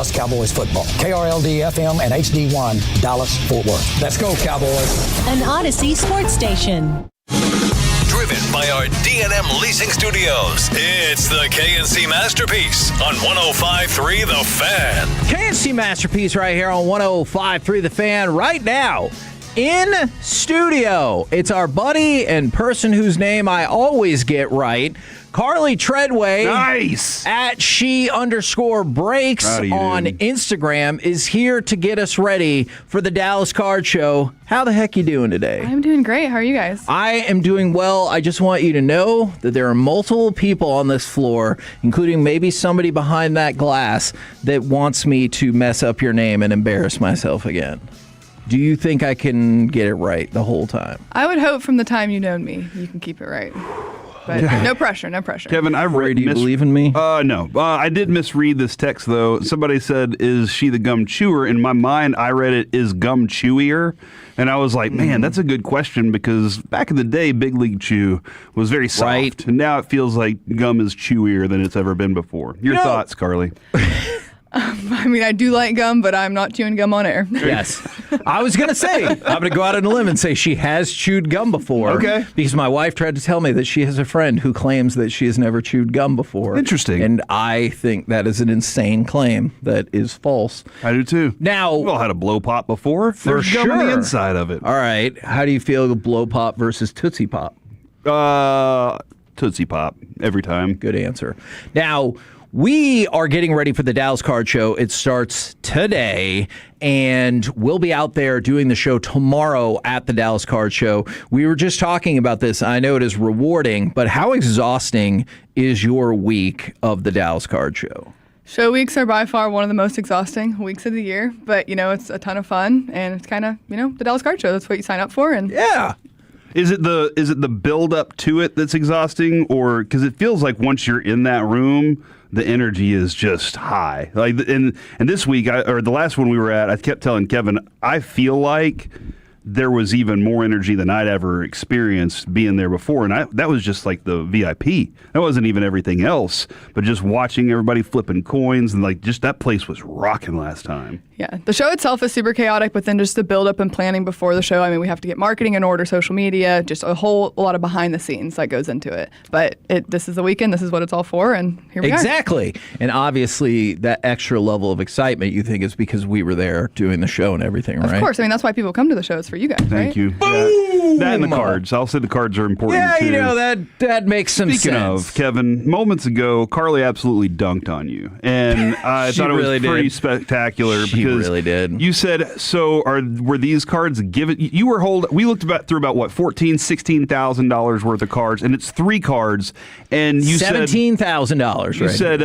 Dallas Cowboys football. KRLD-FM and HD1, Dallas, Fort Worth. Let's go, Cowboys. An Odyssey sports station. Driven by our D&M Leasing Studios, it's the KNC Masterpiece on 105.3 The Fan. KNC Masterpiece right here on 105.3 The Fan right now. In studio, it's our buddy and person whose name I always get right, Carly Treadway. Nice. At she_breaks on Instagram is here to get us ready for the Dallas Card Show. How the heck you doing today? I'm doing great. How are you guys? I am doing well. I just want you to know that there are multiple people on this floor, including maybe somebody behind that glass, that wants me to mess up your name and embarrass myself again. Do you think I can get it right the whole time? I would hope from the time you've known me, you can keep it right. But no pressure, no pressure. Kevin, I read. Do you believe in me? No. I did misread this text, though. Somebody said, is she the gum chewer? In my mind, I read it, is gum chewier? And I was like, man, that's a good question, because back in the day, Big League Chew was very soft. Right. And now it feels like gum is chewier than it's ever been before. Your thoughts, Carly? I mean, I do like gum, but I'm not chewing gum on air. Yes. I was going to say, I'm going to go out on a limb and say she has chewed gum before. Okay. Because my wife tried to tell me that she has a friend who claims that she has never chewed gum before. Interesting. And I think that is an insane claim that is false. I do too. Now, we've all had a blow pop before. There's gum on the inside of it. All right. How do you feel the blow pop versus Tootsie Pop? Tootsie Pop every time. Good answer. Now, we are getting ready for the Dallas Card Show. It starts today, and we'll be out there doing the show tomorrow at the Dallas Card Show. We were just talking about this. I know it is rewarding, but how exhausting is your week of the Dallas Card Show? Show weeks are by far one of the most exhausting weeks of the year, but, it's a ton of fun, and it's kind of, the Dallas Card Show. That's what you sign up for. And yeah. Is it the build up to it that's exhausting, or because it feels like once you're in that room, the energy is just high. Like, and this week, or the last one we were at, I kept telling Kevin, I feel like there was even more energy than I'd ever experienced being there before. And that was just like the VIP. That wasn't even everything else, but just watching everybody flipping coins, and like just that place was rocking last time. Yeah, the show itself is super chaotic, but then just the build-up and planning before the show. I mean, we have to get marketing in order, social media, just a lot of behind the scenes that goes into it. But this is the weekend. This is what it's all for, and here we are. Exactly. And obviously, that extra level of excitement you think is because we were there doing the show and everything, right? Of course. I mean, that's why people come to the shows for you guys, right? Thank you. Boom! That and the cards. I'll say the cards are important, yeah, too. That makes some Speaking sense. of, Kevin, moments ago, Carly absolutely dunked on you. And I thought it was really pretty did. spectacular. She because really did. You said, so were these cards given? You were we looked through about, what, $14,000, $16,000 worth of cards, and it's 3 cards. And you said $17,000, You right? said,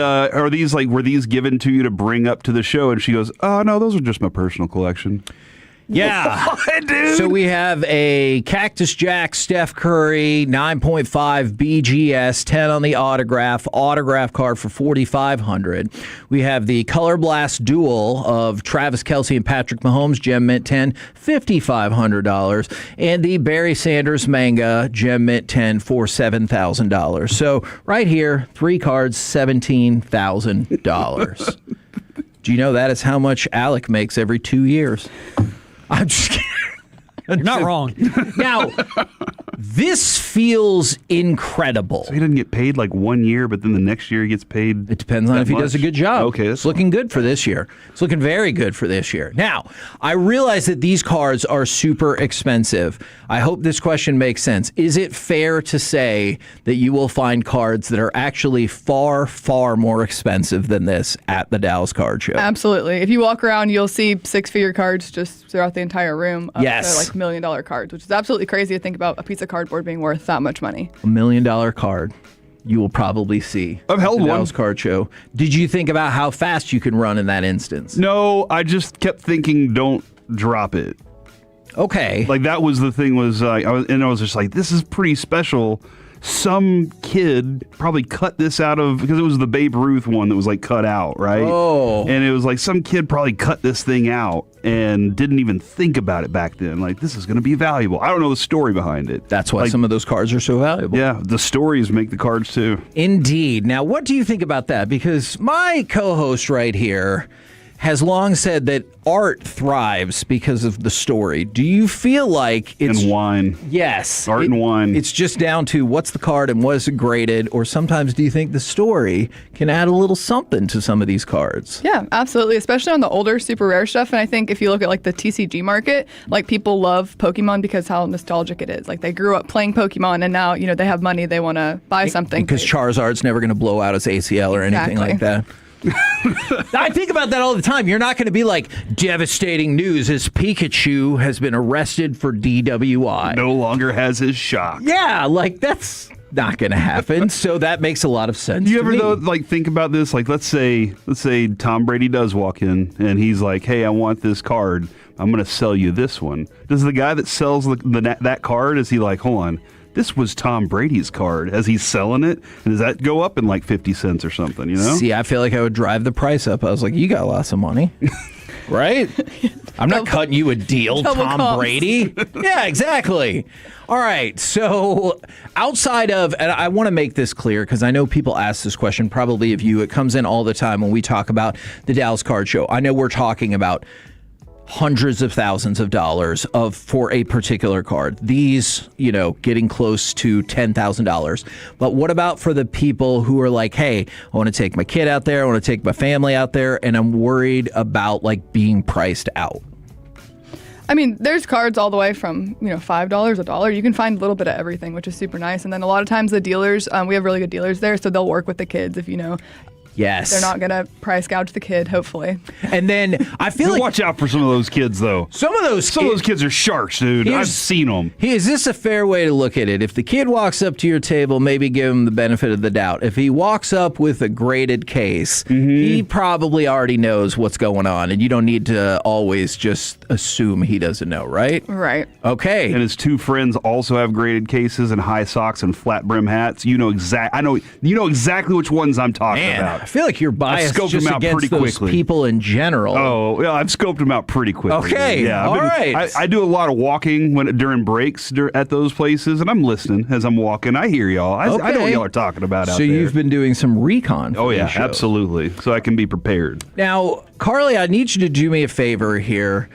were these given to you to bring up to the show? And she goes, oh, no, those are just my personal collection. Yeah. What, dude? So we have a Cactus Jack Steph Curry 9.5 BGS 10 on the autograph card for $4,500. We have the Color Blast Duel of Travis Kelce and Patrick Mahomes Gem Mint 10 $5,500, and the Barry Sanders Manga Gem Mint 10 for $7,000. So right here, 3 cards, $17,000. Do you know that is how much Alec makes every 2 years? I'm just kidding. You're not wrong. Now, this feels incredible. So he doesn't get paid like 1 year, but then the next year he gets paid. It depends on if he does a good job. Okay, it's looking good for this year. It's looking very good for this year. Now, I realize that these cards are super expensive. I hope this question makes sense. Is it fair to say that you will find cards that are actually far, far more expensive than this at the Dallas Card Show? Absolutely. If you walk around, you'll see 6-figure cards just throughout the entire room. Up Yes. to like $1 million cards, which is absolutely crazy to think about a piece of cardboard being worth that much money. $1 million card you will probably see. I've held at the one. Dallas Card Show. Did you think about how fast you can run in that instance? No, I just kept thinking, don't drop it. Okay. Like that was the thing. I was just like, this is pretty special. Some kid probably cut this out of, because it was the Babe Ruth one that was like cut out, right? Oh. And it was like some kid probably cut this thing out and didn't even think about it back then. Like, this is going to be valuable. I don't know the story behind it. That's why some of those cards are so valuable. Yeah, the stories make the cards too. Indeed. Now, what do you think about that? Because my co-host right here has long said that art thrives because of the story. Do you feel like it's... And wine. Yes. Art and wine. It's just down to what's the card and was it graded, or sometimes do you think the story can add a little something to some of these cards? Yeah, absolutely, especially on the older, super rare stuff. And I think if you look at like the TCG market, like people love Pokemon because how nostalgic it is. Like they grew up playing Pokemon and now, they have money, they want to buy something. Because Charizard's never going to blow out his ACL or anything like that. I think about that all the time. You're not going to be like, devastating news as Pikachu has been arrested for DWI. No longer has his shock. Yeah, like that's not going to happen. So that makes a lot of sense. Do you ever though, like think about this? Like let's say Tom Brady does walk in and he's like, "Hey, I want this card. I'm going to sell you this one." Does the guy that sells that card, is he like, "Hold on, this was Tom Brady's card," as he's selling it? And does that go up in like 50 cents or something, See, I feel like I would drive the price up. I was like, you got lots of money. Right? I'm not cutting you a deal, Tom Brady. Yeah, exactly. All right. So outside of, and I want to make this clear because I know people ask this question, probably of you. It comes in all the time when we talk about the Dallas Card Show. I know we're talking about hundreds of thousands of dollars for a particular card. These, getting close to $10,000. But what about for the people who are like, hey, I want to take my kid out there, I want to take my family out there, and I'm worried about like being priced out? I mean, there's cards all the way from, $5, $1. You can find a little bit of everything, which is super nice. And then a lot of times the dealers, we have really good dealers there, so they'll work with the kids if Yes. They're not going to price gouge the kid, hopefully. And then I feel like... Watch out for some of those kids, though. Some of those kids are sharks, dude. I've seen them. Is this a fair way to look at it? If the kid walks up to your table, maybe give him the benefit of the doubt. If he walks up with a graded case, he probably already knows what's going on, and you don't need to always just assume he doesn't know, right? Right. Okay. And his two friends also have graded cases and high socks and flat brim hats. You know exactly which ones I'm talking about. I feel like you're biased scoped just them out against pretty those quickly. people in general. Oh, yeah, I've scoped them out pretty quickly. Okay, yeah, all right. I do a lot of walking during breaks at those places, and I'm listening as I'm walking. I hear y'all. I know what y'all are talking about out there. So you've been doing some recon for yeah, these shows. absolutely. So I can be prepared. Now, Carly, I need you to do me a favor here.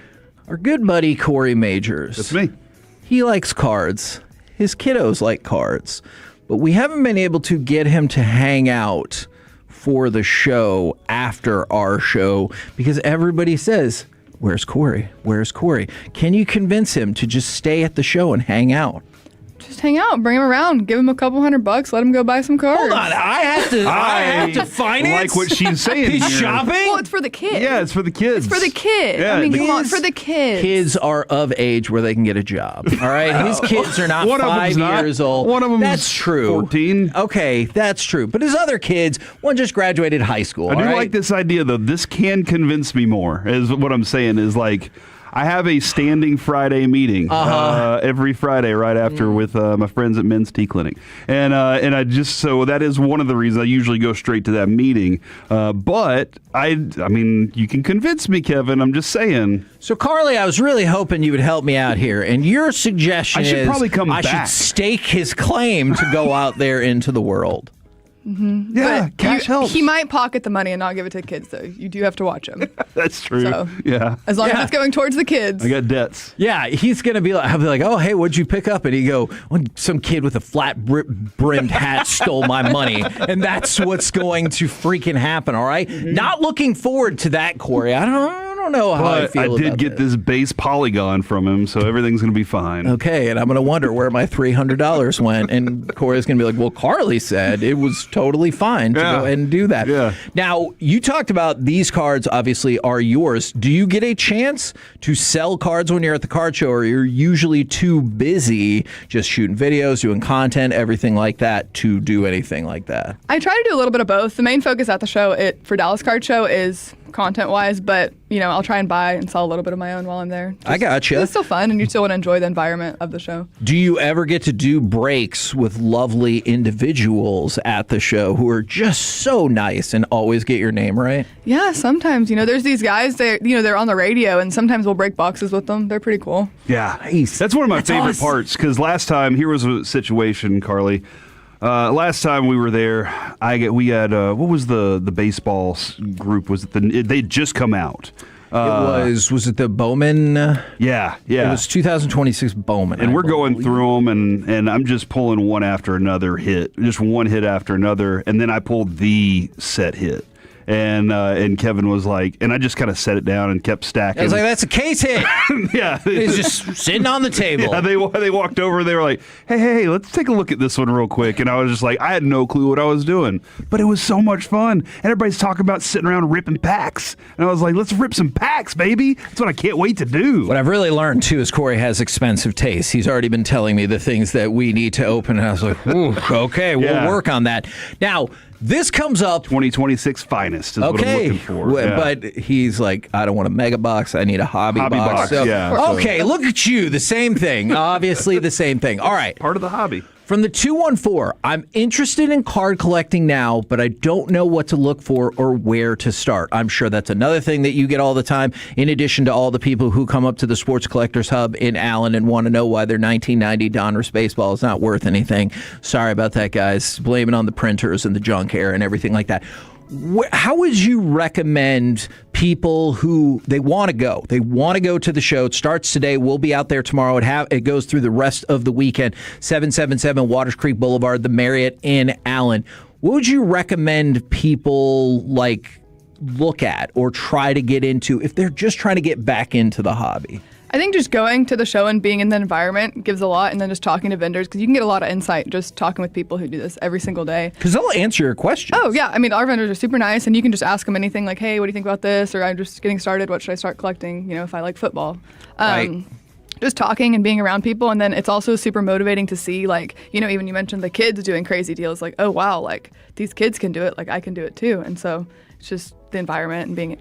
Our good buddy Corey Majors. That's me. He likes cards. His kiddos like cards. But we haven't been able to get him to hang out for the show after our show because everybody says, "Where's Corey? Where's Corey?" Can you convince him to just stay at the show and hang out? Just hang out, bring him around, give him a couple $100, let him go buy some cards. Hold on, I have to finance. Like what she's saying. He's here. shopping. Well, it's for the kid. Yeah, it's for the kids. It's for the kid. Yeah, I mean, come on, for the kids. Kids are of age where they can get a job. All right, his kids are not One of 5 them's years not. old. One of them That's is true. 14. Okay, that's true. But his other kids, one just graduated high school. I do all right? like this idea, though. This can convince me more, is what I'm saying, is like, I have a standing Friday meeting every Friday right after with my friends at Men's Tea Clinic. And I just, so that is one of the reasons I usually go straight to that meeting. But I mean, you can convince me, Kevin. I'm just saying. So, Carly, I was really hoping you would help me out here. And your suggestion I should probably come I back. should stake his claim to go out there into the world. Mm-hmm. Yeah, but cash helps. He might pocket the money and not give it to kids, though. You do have to watch him. That's true. So, yeah. As long as it's going towards the kids. I got debts. Yeah, he's going to be like, I'll be like, "Oh, hey, what'd you pick up?" And he go, "Well, some kid with a flat brimmed hat stole my money." And that's what's going to freaking happen, all right? Not looking forward to that, Corey. I don't know how I feel did about get this base polygon from him, so everything's going to be fine. Okay, and I'm going to wonder where my $300 went. And Corey's going to be like, "Well, Carly said it was totally fine to go ahead and do that." Yeah. Now, you talked about these cards obviously are yours. Do you get a chance to sell cards when you're at the card show, or you're usually too busy just shooting videos, doing content, everything like that to do anything like that? I try to do a little bit of both. The main focus at the show for Dallas Card Show is content-wise, but I'll try and buy and sell a little bit of my own while I'm there. I gotcha. It's still fun, and you still want to enjoy the environment of the show. Do you ever get to do breaks with lovely individuals at the show who are just so nice and always get your name right? Yeah, sometimes. There's these guys, they're on the radio, and sometimes we'll break boxes with them. They're pretty cool. Yeah. Nice. That's one of my favorite awesome. parts, because last time, here was a situation, Carly. Last time we were there, we had what was the baseball group? Was it they'd just come out? Was it the Bowman? Yeah. It was 2026 Bowman. And we're going through them, and I'm just pulling one after another hit, just one hit after another, and then I pulled the set hit. And Kevin was like, and I just kind of set it down and kept stacking. I was like, that's a case hit. Yeah. It's just sitting on the table. Yeah, they walked over and they were like, hey, let's take a look at this one real quick. And I was just like, I had no clue what I was doing. But it was so much fun. And everybody's talking about sitting around ripping packs. And I was like, let's rip some packs, baby. That's what I can't wait to do. What I've really learned, too, is Corey has expensive taste. He's already been telling me the things that we need to open. And I was like, ooh, okay, we'll work on that. Now, this comes up 2026 finest is what I'm looking for. Yeah. But he's like, I don't want a mega box. I need a hobby box. So, okay, look at you. The same thing. Obviously the same thing. All right. Part of the hobby. From the 214, I'm interested in card collecting now, but I don't know what to look for or where to start. I'm sure that's another thing that you get all the time, in addition to all the people who come up to the Sports Collectors Hub in Allen and want to know why their 1990 Donruss baseball is not worth anything. Sorry about that, guys. Blame it on the printers and the junk hair and everything like that. How would you recommend people who they want to go? They want to go to the show. It starts today. We'll be out there tomorrow. It goes through the rest of the weekend. 777 Waters Creek Boulevard, the Marriott in Allen. What would you recommend people look at or try to get into if they're just trying to get back into the hobby? I think just going to the show and being in the environment gives a lot, and then just talking to vendors, because you can get a lot of insight just talking with people who do this every single day. Because they'll answer your questions. Oh, yeah. I mean, our vendors are super nice, and you can just ask them anything like, hey, what do you think about this? Or I'm just getting started. What should I start collecting, if I like football? Right. Just talking and being around people. And then it's also super motivating to see, even you mentioned the kids doing crazy deals. Like, oh, wow, these kids can do it. I can do it too. And so it's just the environment and being...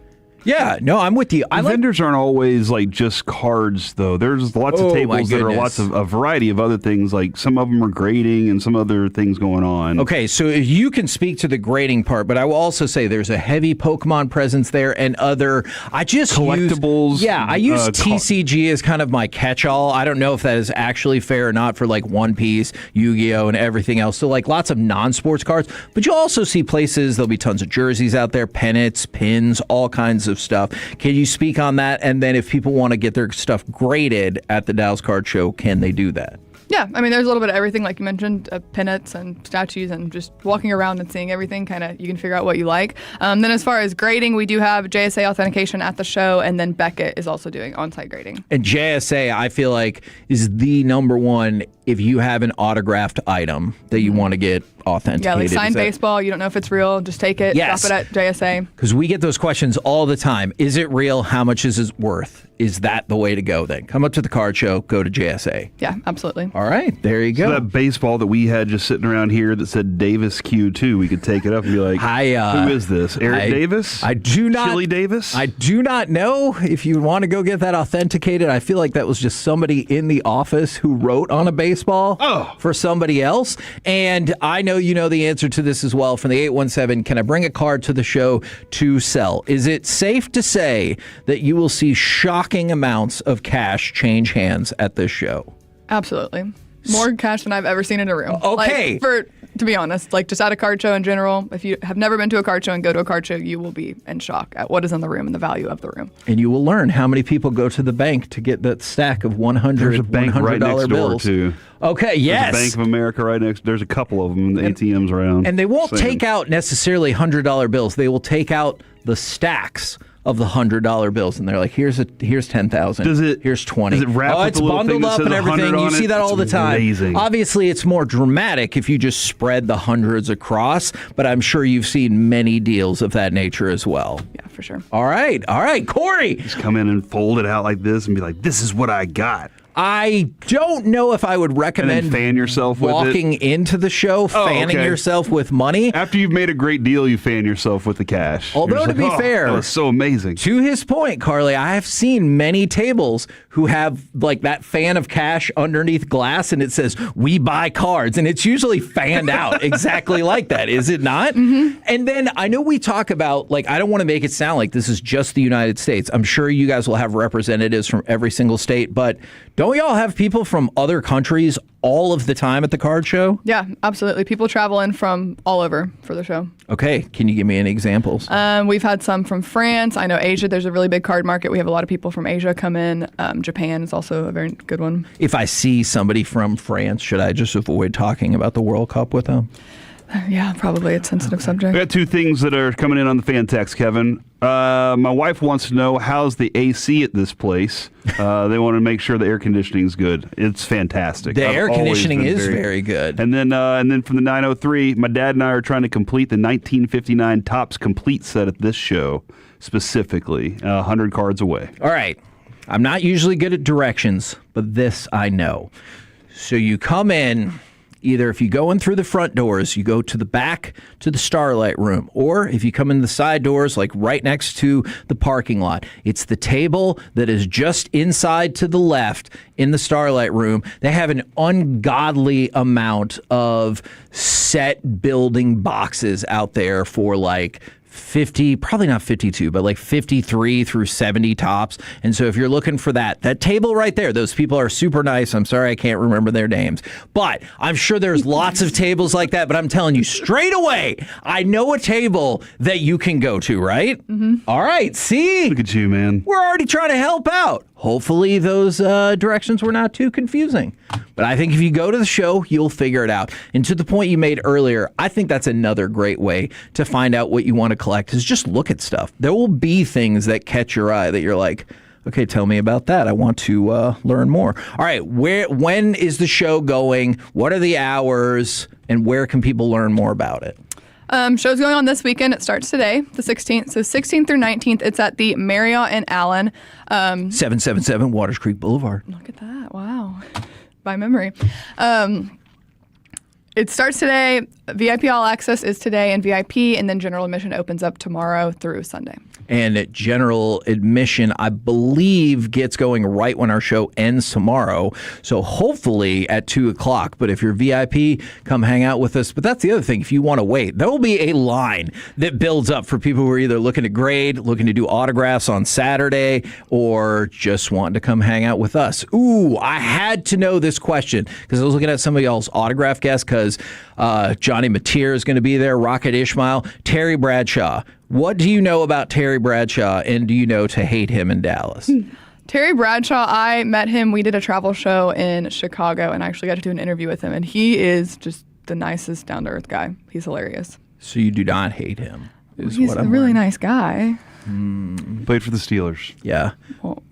Yeah, no, I'm with you. Vendors aren't always just cards, though. There's lots of tables that are lots of a variety of other things. Like some of them are grading and some other things going on. Okay, so you can speak to the grading part, but I will also say there's a heavy Pokemon presence there and other. I just collectibles. I use TCG as kind of my catch-all. I don't know if that is actually fair or not for One Piece, Yu-Gi-Oh, and everything else. So lots of non-sports cards, but you'll also see places. There'll be tons of jerseys out there, pennants, pins, all kinds of stuff. Can you speak on that? And then if people want to get their stuff graded at the Dallas Card Show, can they do that? Yeah, I mean, there's a little bit of everything, like you mentioned, pennants and statues, and just walking around and seeing everything, you can figure out what you like. Then as far as grading, we do have JSA authentication at the show, and then Beckett is also doing on-site grading. And JSA, I feel like, is the number one if you have an autographed item that you want to get authenticated. Yeah, signed baseball, you don't know if it's real, just take it, drop it at JSA. Because we get those questions all the time. Is it real? How much is it worth? Is that the way to go then? Come up to the card show, go to JSA. Yeah, absolutely. All right, there you go. So that baseball that we had just sitting around here that said Davis Q2, we could take it up and be like, who is this? Eric Davis? I do not. Chili Davis? I do not know if you want to go get that authenticated. I feel like that was just somebody in the office who wrote on a baseball for somebody else. And I know you know the answer to this as well from the 817. Can I bring a card to the show to sell? Is it safe to say that you will see shocking amounts of cash change hands at this show? Absolutely. More cash than I've ever seen in a room. Okay. To be honest, just at a card show in general, if you have never been to a card show and go to a card show, you will be in shock at what is in the room and the value of the room. And you will learn how many people go to the bank to get that stack of $100 There's a bank right next door, bills. too. Okay, yes. There's a Bank of America right next. There's a couple of them, the ATMs around. And they won't take out necessarily $100 bills. They will take out the stacks of the $100 bills, and they're like, here's 10,000. Here's 20. Does it wrap with it's a little bundled thing that up says and everything. 100 You on see it? that all the It's time. amazing. Obviously, it's more dramatic if you just spread the hundreds across, but I'm sure you've seen many deals of that nature as well. Yeah, for sure. All right, Corey. Just come in and fold it out like this and be like, this is what I got. I don't know if I would recommend and then fan yourself with walking into the show, fanning okay. yourself with money. After you've made a great deal, you fan yourself with the cash. Although, to be fair, that was so amazing. To his point, Carly, I have seen many tables who have that fan of cash underneath glass, and it says, "We buy cards," and it's usually fanned out exactly like that, is it not? Mm-hmm. And then I know we talk about, I don't want to make it sound like this is just the United States. I'm sure you guys will have representatives from every single state, but don't we all have people from other countries all of the time at the card show? Yeah, absolutely. People travel in from all over for the show. Okay. Can you give me any examples? We've had some from France. I know Asia, there's a really big card market. We have a lot of people from Asia come in. Japan is also a very good one. If I see somebody from France, should I just avoid talking about the World Cup with them? Yeah, probably a sensitive subject. We got two things that are coming in on the fan text, Kevin. My wife wants to know, how's the AC at this place? They want to make sure the air conditioning is good. It's fantastic. The I've air always conditioning been is very good. And then from the 903, my dad and I are trying to complete the 1959 Topps Complete set at this show, specifically 100 cards away. All right. I'm not usually good at directions, but this I know. So you come in. Either if you go in through the front doors, you go to the back to the Starlight Room, or if you come in the side doors, like right next to the parking lot, it's the table that is just inside to the left in the Starlight Room. They have an ungodly amount of set building boxes out there for like 50, probably not 52, but like 53 through 70 tops. And so if you're looking for that table right there, those people are super nice. I'm sorry I can't remember their names, but I'm sure there's lots of tables like that. But I'm telling you straight away, I know a table that you can go to, right? Mm-hmm. All right, see? Look at you, man. We're already trying to help out. Hopefully those directions were not too confusing. But I think if you go to the show, you'll figure it out. And to the point you made earlier, I think that's another great way to find out what you want to collect is just look at stuff. There will be things that catch your eye that you're like, okay, tell me about that. I want to learn more. All right, when is the show going? What are the hours? And where can people learn more about it? Show's going on this weekend. It starts today, the 16th. So 16th through 19th, it's at the Marriott in Allen. 777 Waters Creek Boulevard. Look at that. Wow. By memory. It starts today. VIP All Access is today and VIP, and then general admission opens up tomorrow through Sunday. And general admission, I believe, gets going right when our show ends tomorrow. So hopefully at 2 o'clock. But if you're VIP, come hang out with us. But that's the other thing. If you want to wait, there will be a line that builds up for people who are either looking to grade, looking to do autographs on Saturday, or just wanting to come hang out with us. Ooh, I had to know this question because I was looking at some of y'all's autograph guests because Johnny Mateer is going to be there, Rocket Ishmael, Terry Bradshaw. What do you know about Terry Bradshaw, and do you know to hate him in Dallas? Terry Bradshaw, I met him. We did a travel show in Chicago, and I actually got to do an interview with him, and he is just the nicest, down-to-earth guy. He's hilarious. So you do not hate him? He's a really nice guy. Played for the Steelers. Yeah.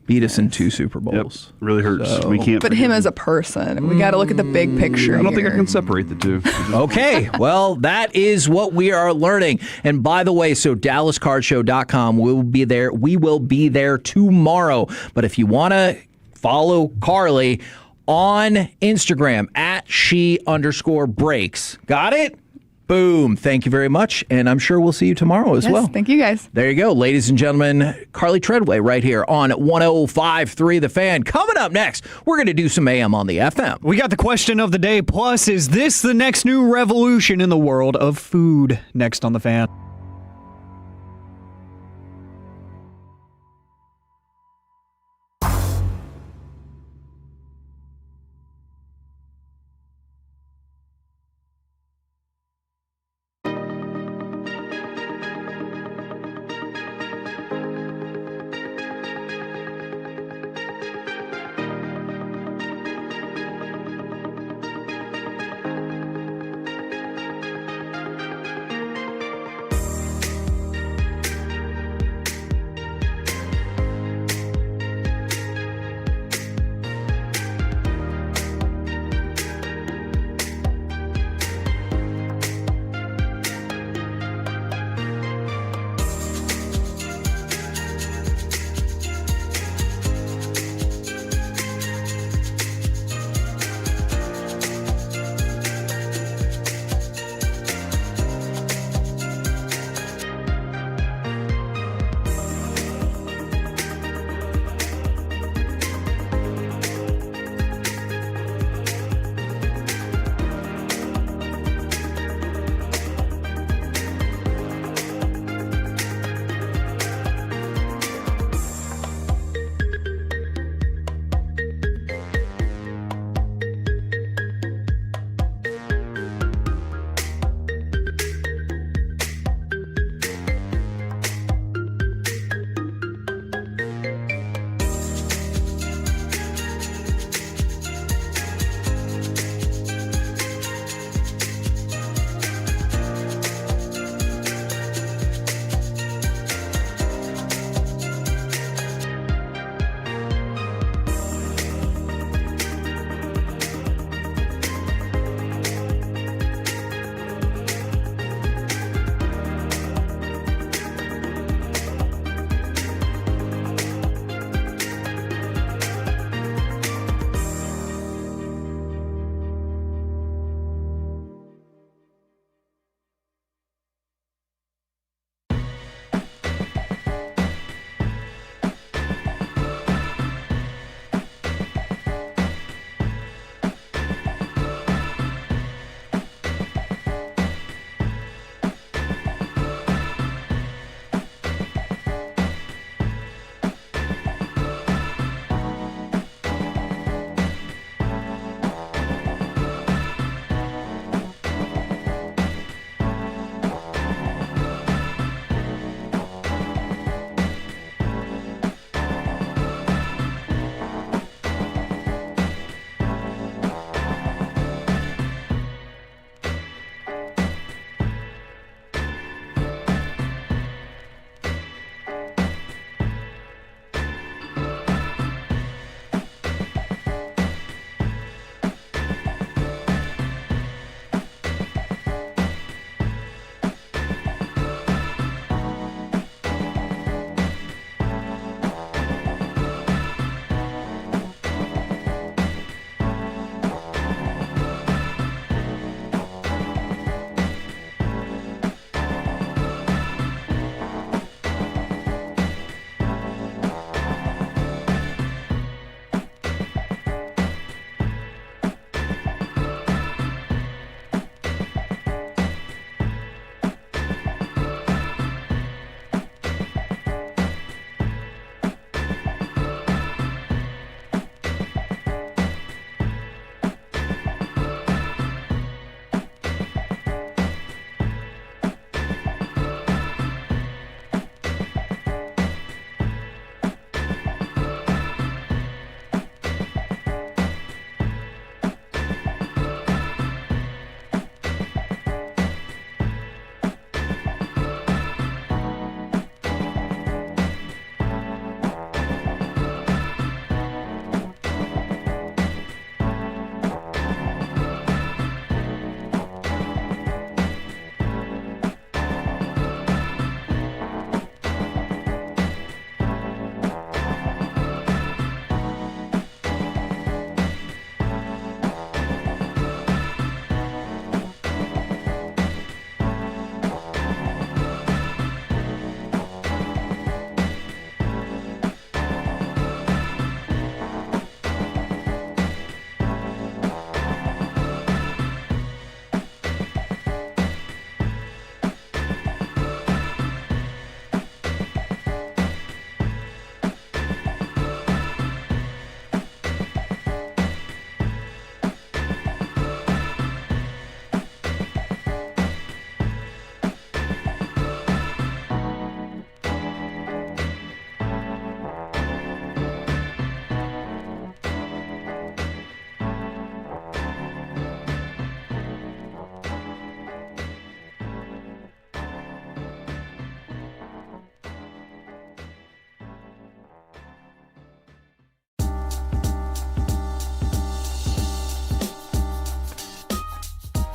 Beat us in 2 Super Bowls. Yep. Really hurts. We can't. But him as a person, we got to look at the big picture. I don't think I here. can separate the two. Okay, well, that is what we are learning. And by the way, so DallasCardShow.com will be there. We will be there tomorrow. But if you want to follow Carly on Instagram at @she_breaks. Got it? Boom. Thank you very much. And I'm sure we'll see you tomorrow as well. Thank you, guys. There you go. Ladies and gentlemen, Carly Treadway right here on 105.3 The Fan. Coming up next, we're going to do some AM on the FM. We got the question of the day. Plus, is this the next new revolution in the world of food? Next on The Fan.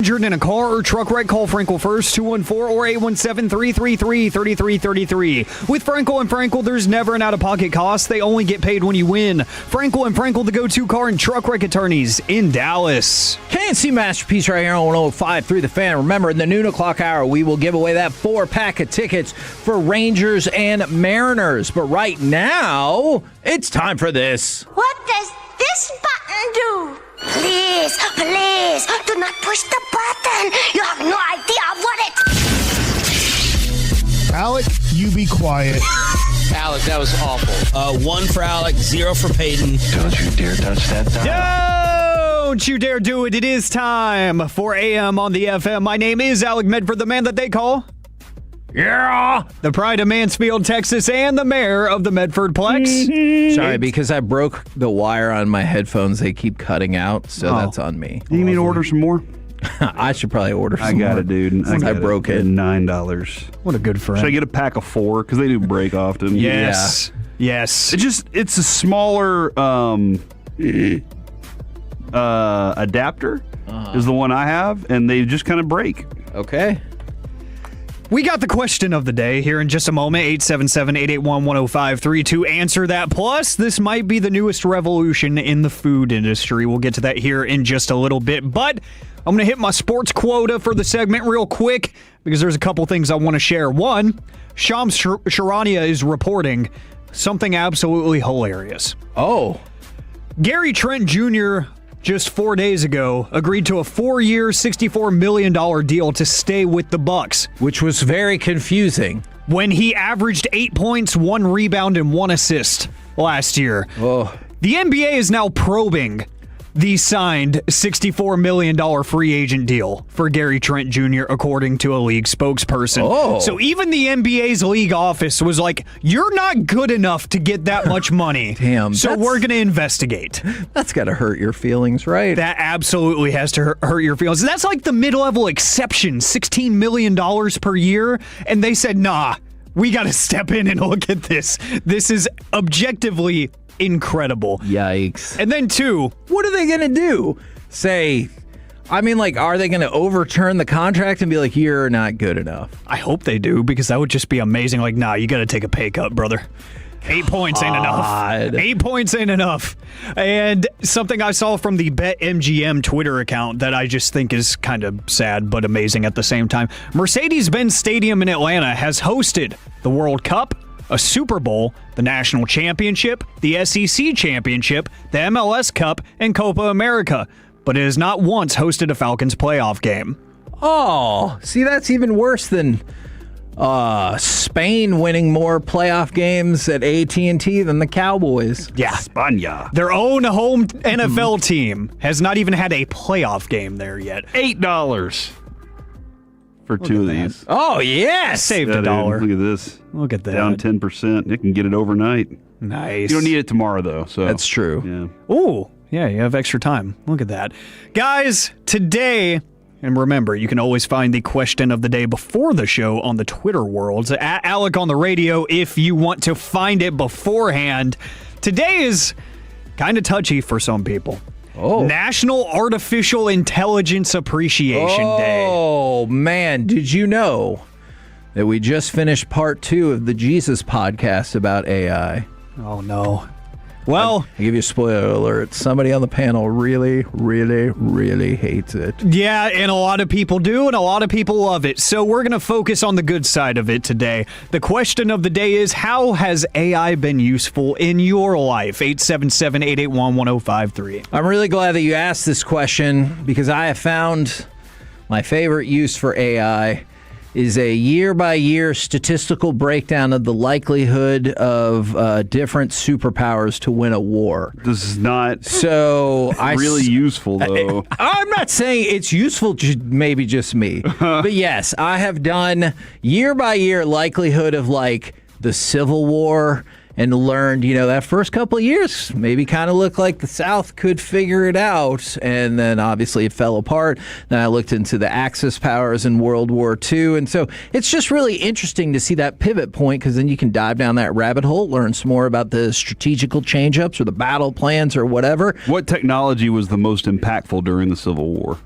Injured in a car or truck wreck, call Frankel first, 214 or 817-333-3333. With Frankel and Frankel, there's never an out-of-pocket cost. They only get paid when you win. Frankel and Frankel, the go-to car and truck wreck attorneys in Dallas. KNC Masterpiece right here on 105.3 The Fan. Remember, in the noon o'clock hour, we will give away that 4-pack of tickets for Rangers and Mariners. But right now, it's time for this. What does this button do? Please, please, do not push the button. You have no idea what it... Alec, you be quiet. Alec, that was awful. 1 for Alec, 0 for Peyton. Don't you dare touch that dial. Don't you dare do it. It is time for AM on the FM. My name is Alec Medford, the man that they call... Yeah! The pride of Mansfield, Texas, and the mayor of the Medfordplex. Sorry, because I broke the wire on my headphones. They keep cutting out, so that's on me. You need to order some more? I should probably order some I got more. it, dude. I broke it. $9. What a good friend. Should I get a pack of 4? Because they do break often. Yes. Yeah. Yes. It's a smaller adapter is the one I have, and they just kind of break. Okay. We got the question of the day here in just a moment. 877-881-105.3 to answer that. Plus, this might be the newest revolution in the food industry. We'll get to that here in just a little bit. But I'm going to hit my sports quota for the segment real quick because there's a couple things I want to share. One, Shams Charania is reporting something absolutely hilarious. Oh. Gary Trent Jr. just 4 days ago agreed to a 4-year, $64 million deal to stay with the Bucks, which was very confusing when he averaged 8 points, 1 rebound, and 1 assist last year. Oh. The NBA is now probing the signed $64 million free agent deal for Gary Trent Jr., according to a league spokesperson. Oh. So even the NBA's league office was like, you're not good enough to get that much money. Damn. So we're going to investigate. That's got to hurt your feelings, right? That absolutely has to hurt your feelings. That's like the mid-level exception, $16 million per year. And they said, nah, we got to step in and look at this. This is objectively incredible. Yikes. And then 2, what are they going to do? Say, are they going to overturn the contract and be like, you're not good enough? I hope they do, because that would just be amazing. Like, nah, you got to take a pay cut, brother. 8 points ain't enough. 8 points ain't enough. And something I saw from the BetMGM Twitter account that I just think is kind of sad but amazing at the same time. Mercedes-Benz Stadium in Atlanta has hosted the World Cup, a Super Bowl, the National Championship, the SEC Championship, the MLS Cup, and Copa America, but it has not once hosted a Falcons playoff game. Oh, see, that's even worse than Spain winning more playoff games at AT&T than the Cowboys. Yeah. España. Their own home NFL team has not even had a playoff game there yet. $8 for 2 of these. Oh, yes. Saved $1. Look at this. Look at that. Down 10%. You can get it overnight. Nice. You don't need it tomorrow, though. So that's true. Yeah. Ooh, yeah, you have extra time. Look at that. Guys, today, and remember, you can always find the question of the day before the show on the Twitter worlds at Alec on the radio if you want to find it beforehand. Today is kind of touchy for some people. Oh. National Artificial Intelligence Appreciation Day. Oh, man. Did you know that we just finished part 2 of the Jesus podcast about AI? Oh, no. Well, I'll give you a spoiler alert. Somebody on the panel really, really, really hates it. Yeah, and a lot of people do, and a lot of people love it. So we're going to focus on the good side of it today. The question of the day is, how has AI been useful in your life? 877-881-1053. I'm really glad that you asked this question because I have found my favorite use for AI is a year-by-year statistical breakdown of the likelihood of different superpowers to win a war. This is not really useful, though. I'm not saying it's useful, maybe just me. But yes, I have done year-by-year likelihood of, like, the Civil War and learned, that first couple of years maybe kind of looked like the South could figure it out. And then obviously it fell apart. Then I looked into the Axis powers in World War II. And so it's just really interesting to see that pivot point because then you can dive down that rabbit hole, learn some more about the strategical change-ups or the battle plans or whatever. What technology was the most impactful during the Civil War?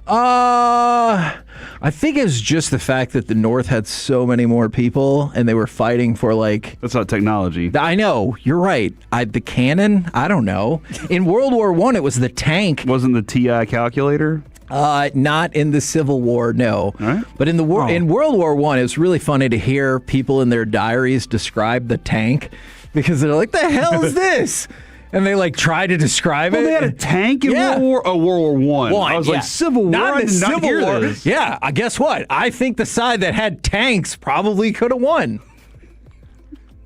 I think it was just the fact that the North had so many more people and they were fighting for like. That's not technology. I know. You're right. The cannon? I don't know. In World War I, it was the tank. Wasn't the TI calculator? Not in the Civil War, no. Right. But in in World War I, it was really funny to hear people in their diaries describe the tank because they're like, "The hell is this?" And they like try to describe it. They had a tank in World War I. I was like, Civil War. Not I the did not Civil hear War. this. Yeah, guess what? I think the side that had tanks probably could have won.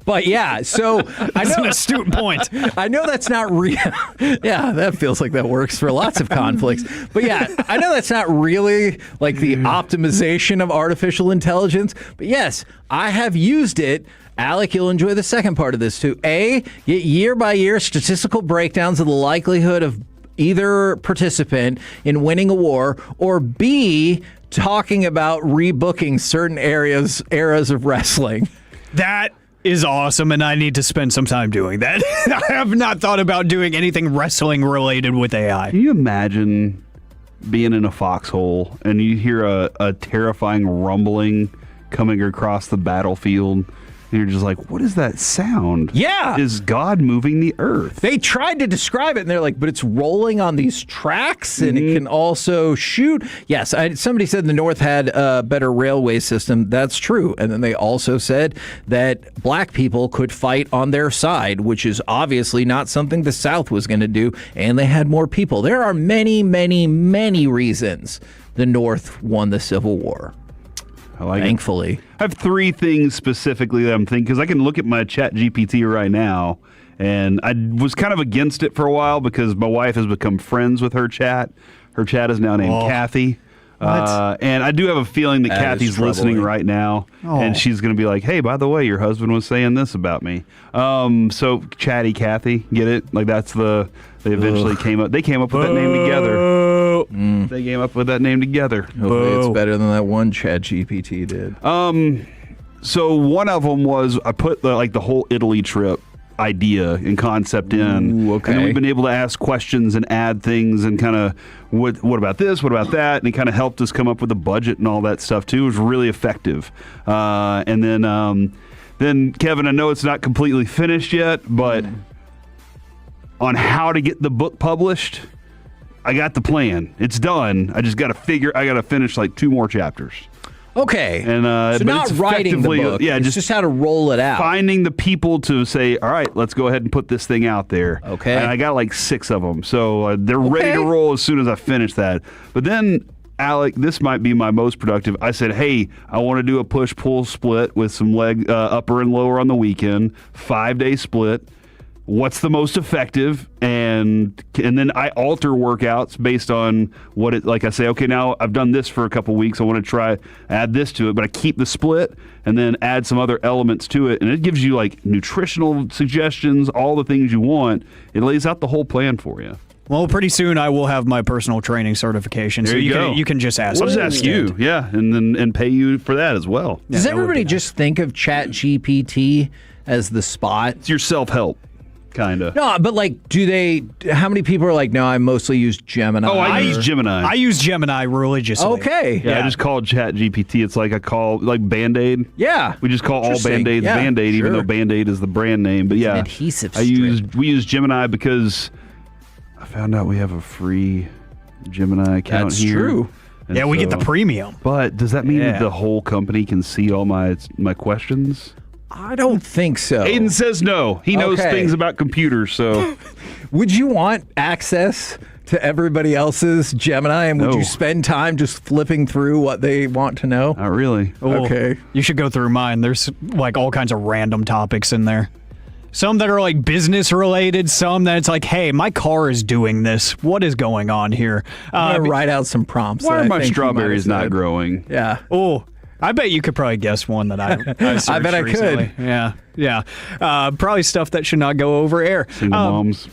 But yeah, so I know an astute point. I know that's not real. Yeah, that feels like that works for lots of conflicts. But yeah, I know that's not really like the optimization of artificial intelligence. But yes, I have used it. Alec, you'll enjoy the second part of this too. A, get year-by-year statistical breakdowns of the likelihood of either participant in winning a war, or B, talking about rebooking certain eras of wrestling. That is awesome, and I need to spend some time doing that. I have not thought about doing anything wrestling related with AI. Can you imagine being in a foxhole and you hear a terrifying rumbling coming across the battlefield? And you're just like, what is that sound? Yeah. Is God moving the earth? They tried to describe it, and they're like, but it's rolling on these tracks, and it can also shoot. Yes, somebody said the North had a better railway system. That's true. And then they also said that black people could fight on their side, which is obviously not something the South was going to do, and they had more people. There are many, many, many reasons the North won the Civil War. Thankfully. I have three things specifically that I'm thinking, because I can look at my Chat GPT right now, and I was kind of against it for a while because my wife has become friends with her chat. Her chat is now named Kathy. And I do have a feeling that Kathy's listening right now, and she's going to be like, hey, by the way, your husband was saying this about me. So Chatty Kathy, get it? Like they eventually came up with that name together. They came up with that name together. Hopefully it's better than that one Chat GPT did. So one of them was I put the whole Italy trip idea and concept in. Ooh, okay. And then we've been able to ask questions and add things and kind of what about this, what about that, and it kind of helped us come up with a budget and all that stuff too. It was really effective. And then Kevin, I know it's not completely finished yet, but on how to get the book published, I got the plan. It's done. I just got to I got to finish like 2 more chapters. Okay. And so not writing the book. Yeah, it's just how to roll it out. Finding the people to say, all right, let's go ahead and put this thing out there. Okay. And I got like 6 of them. So they're ready to roll as soon as I finish that. But then, Alec, this might be my most productive. I said, hey, I want to do a push-pull split with some leg upper and lower on the weekend, 5-day split. What's the most effective, and then I alter workouts based on what it, like I say, okay, now I've done this for a couple weeks, I want to try add this to it, but I keep the split and then add some other elements to it, and it gives you like nutritional suggestions, all the things you want. It lays out the whole plan for you. Well, pretty soon I will have my personal training certification, so you can just ask. We'll just ask you, yeah, and pay you for that as well. Does everybody just think of Chat GPT as the spot? It's your self-help. Kind of. No, but like, how many people are like, no, I mostly use Gemini? Oh, I use Gemini. I use Gemini religiously. Okay. Yeah, I just called Chat GPT. It's like I call, like Band-Aid. Yeah. We just call all Band-Aids Band-Aid, even though Band-Aid is the brand name. But yeah, adhesive we use Gemini because I found out we have a free Gemini account That's here. true. And yeah, we get the premium. But does that mean that the whole company can see all my questions? I don't think so. Aiden says no. He knows things about computers, so. Would you want access to everybody else's Gemini, and would you spend time just flipping through what they want to know? Not really. Okay. You should go through mine. There's like all kinds of random topics in there. Some that are like business related, some that it's like, hey, my car is doing this. What is going on here? I'm going to write out some prompts. Why are my strawberries not growing? Yeah. Oh, I bet you could probably guess one that I searched I bet I recently. could. Yeah. Probably stuff that should not go over air. Single moms.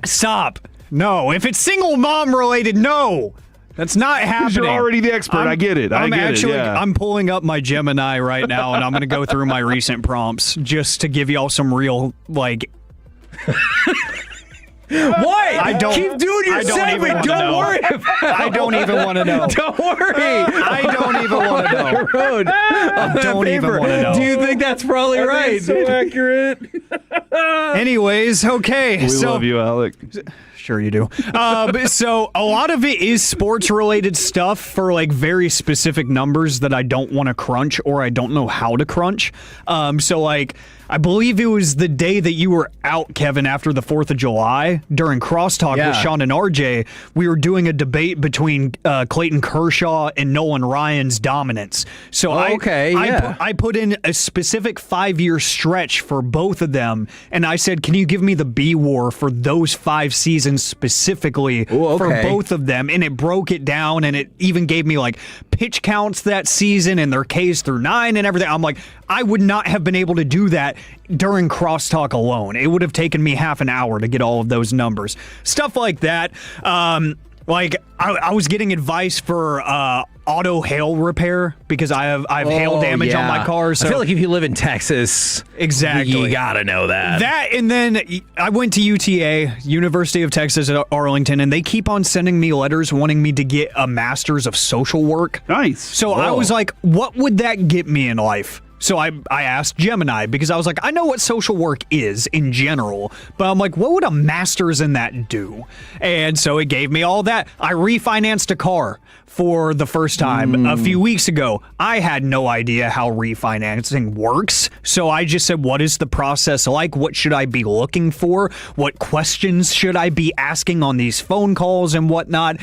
Stop. No. If it's single mom related, no. That's not happening. You're already the expert. I get it. I'm pulling up my Gemini right now, and I'm going to go through my recent prompts just to give y'all some real, like... What? I don't. Keep doing your I don't even segment. wanna Don't know. worry about it. I don't even want to know. Don't worry. I don't even want to know. Road. I don't even want to know. Do you think that's probably right? So accurate. Anyways, okay. We love you, Alec. Sure you do. So a lot of it is sports related stuff for like very specific numbers that I don't want to crunch or I don't know how to crunch. So like I believe it was the day that you were out, Kevin, after the 4th of July during Crosstalk with Sean and RJ. We were doing a debate between Clayton Kershaw and Nolan Ryan's dominance. So I put in a specific 5-year stretch for both of them, and I said, can you give me the B-War for those 5 seasons specifically for both of them? And it broke it down, and it even gave me like pitch counts that season and their Ks through 9 and everything. I'm like, I would not have been able to do that during Crosstalk alone. It would have taken me half an hour to get all of those numbers. Stuff like that. Like I was getting advice for auto hail repair because I have hail damage on my car. So I feel like if you live in Texas, exactly, you gotta know that. That, and then I went to UTA, University of Texas at Arlington, and they keep on sending me letters wanting me to get a master's of social work. Nice. So I was like, what would that get me in life? So I asked Gemini because I was like, I know what social work is in general, but I'm like, what would a master's in that do? And so it gave me all that. I refinanced a car for the first time a few weeks ago. I had no idea how refinancing works. So I just said, what is the process like? What should I be looking for? What questions should I be asking on these phone calls and whatnot?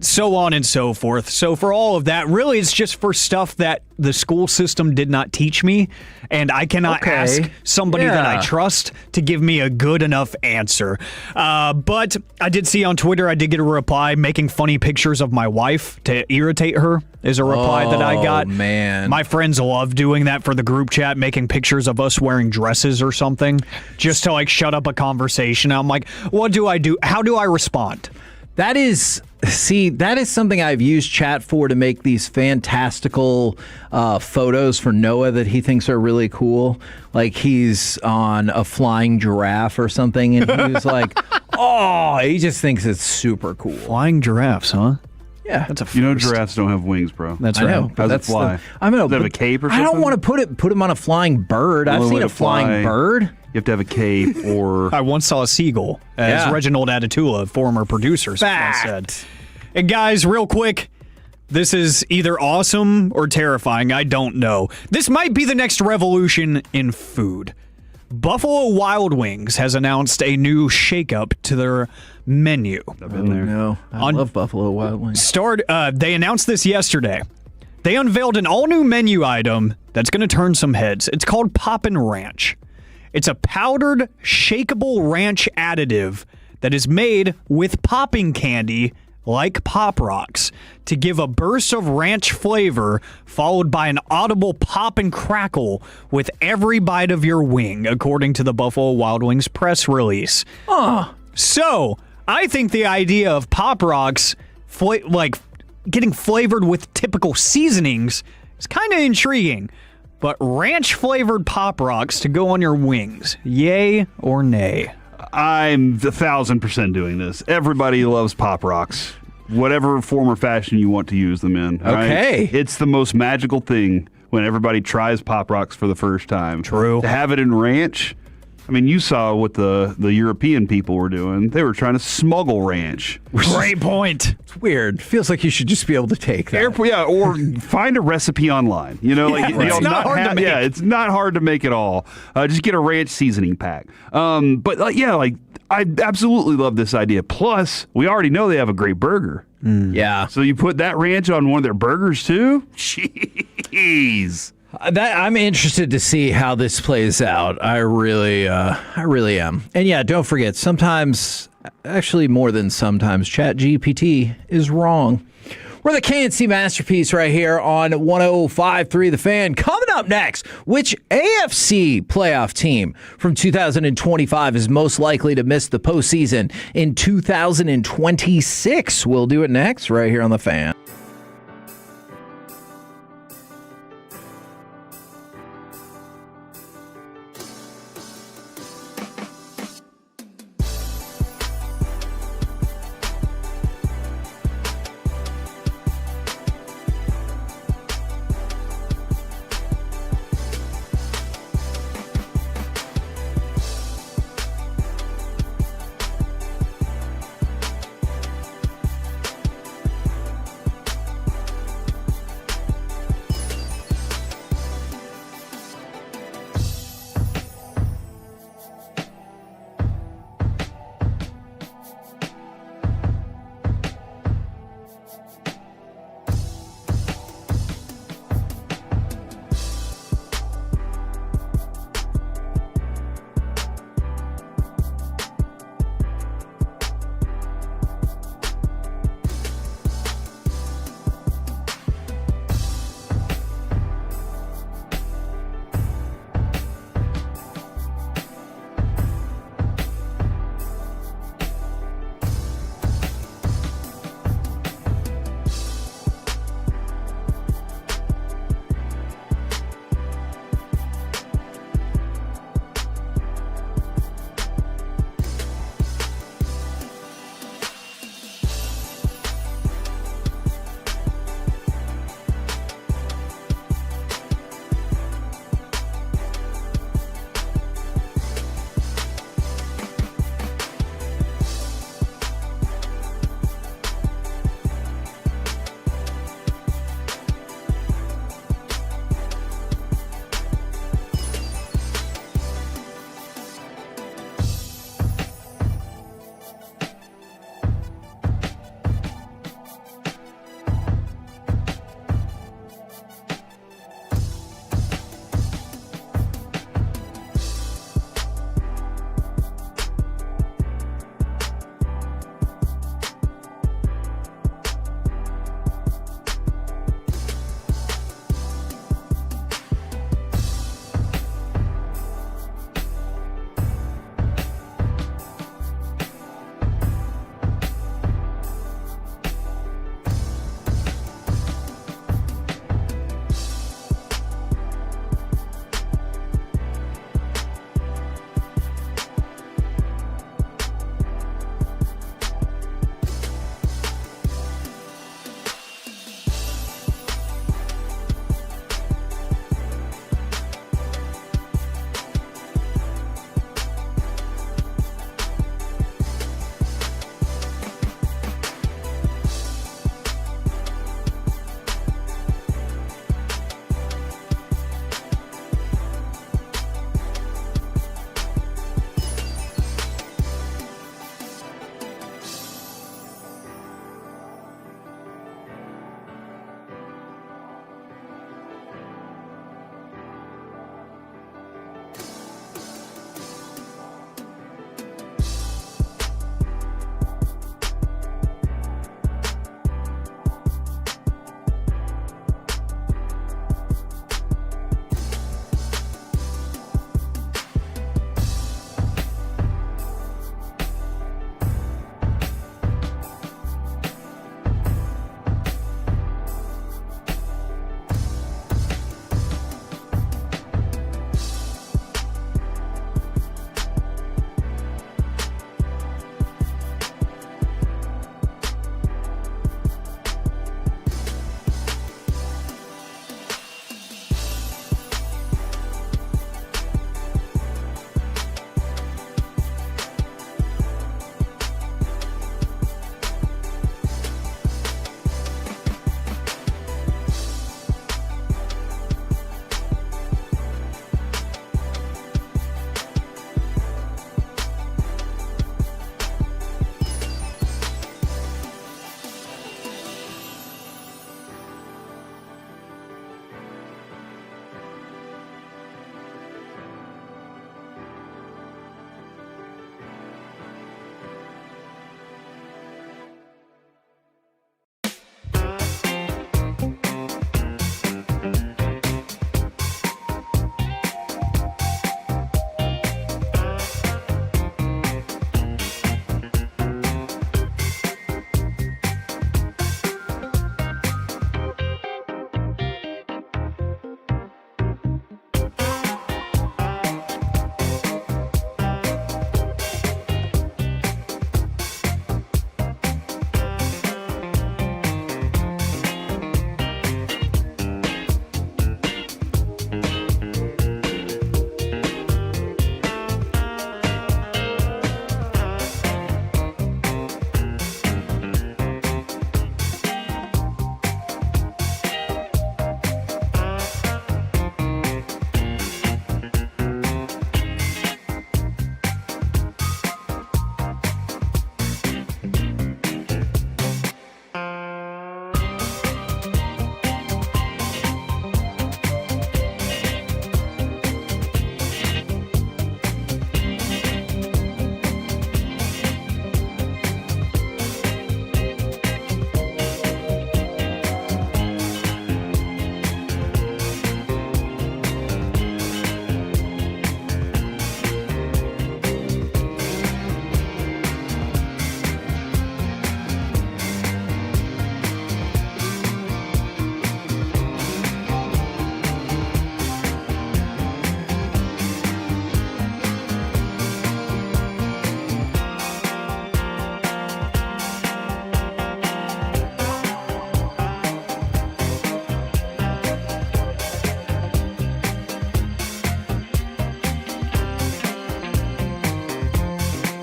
So on and so forth. So for all of that, really, it's just for stuff that the school system did not teach me, and I cannot ask somebody that I trust to give me a good enough answer. But I did see on Twitter, I did get a reply making funny pictures of my wife to irritate her is a reply that I got. Man. My friends love doing that for the group chat, making pictures of us wearing dresses or something just to like shut up a conversation. I'm like, what do I do? How do I respond? That is something I've used chat for, to make these fantastical photos for Noah that he thinks are really cool. Like he's on a flying giraffe or something, and he's like, oh, he just thinks it's super cool. Flying giraffes, huh? Yeah. That's a first. You know giraffes don't have wings, bro. That's I right. know, How's it fly? Does it have a cape or something? I don't want to put him on a flying bird. I've seen a flying bird. You have to have a cape or... I once saw a seagull, as Reginald Atatula, former producer, once said. And guys, real quick, this is either awesome or terrifying. I don't know. This might be the next revolution in food. Buffalo Wild Wings has announced a new shakeup to their menu. I've been there. No, I love Buffalo Wild Wings. They announced this yesterday. They unveiled an all-new menu item that's going to turn some heads. It's called Poppin' Ranch. It's a powdered, shakeable ranch additive that is made with popping candy like Pop Rocks to give a burst of ranch flavor followed by an audible pop and crackle with every bite of your wing, according to the Buffalo Wild Wings press release. So, I think the idea of Pop Rocks getting flavored with typical seasonings is kind of intriguing. But ranch-flavored Pop Rocks to go on your wings, yay or nay? I'm 1,000% doing this. Everybody loves Pop Rocks. Whatever form or fashion you want to use them in. Okay. Right? It's the most magical thing when everybody tries Pop Rocks for the first time. True. To have it in ranch, I mean, you saw what the European people were doing. They were trying to smuggle ranch. Great point. It's weird. Feels like you should just be able to take that. Or find a recipe online. You know, like It's not hard to make. Yeah, it's not hard to make at all. Just get a ranch seasoning pack. I absolutely love this idea. Plus, we already know they have a great burger. Yeah. So you put that ranch on one of their burgers too? Jeez. I'm interested to see how this plays out. I really am. And yeah, don't forget, sometimes, actually more than sometimes, ChatGPT is wrong. We're the KNC Masterpiece right here on 105.3 The Fan. Coming up next, which AFC playoff team from 2025 is most likely to miss the postseason in 2026? We'll do it next right here on The Fan.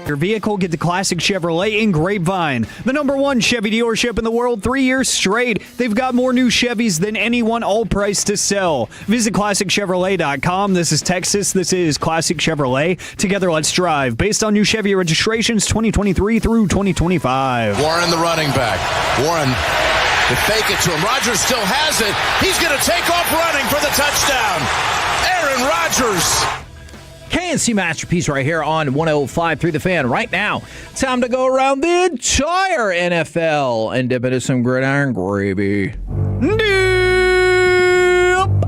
your vehicle, get to Classic Chevrolet in Grapevine, the #1 Chevy dealership in the world 3 years straight. They've got more new Chevys than anyone, all price to sell. Visit ClassicChevrolet.com. This is Texas. This is Classic Chevrolet. Together, let's drive. Based on new Chevy registrations 2023 through 2025. Warren, the running back. Warren, they fake it to him. Rodgers still has it. He's going to take off running for the touchdown. Aaron Rodgers. KNC Masterpiece right here on 105.3 The Fan. Right now, time to go around the entire NFL and dip into some gridiron gravy.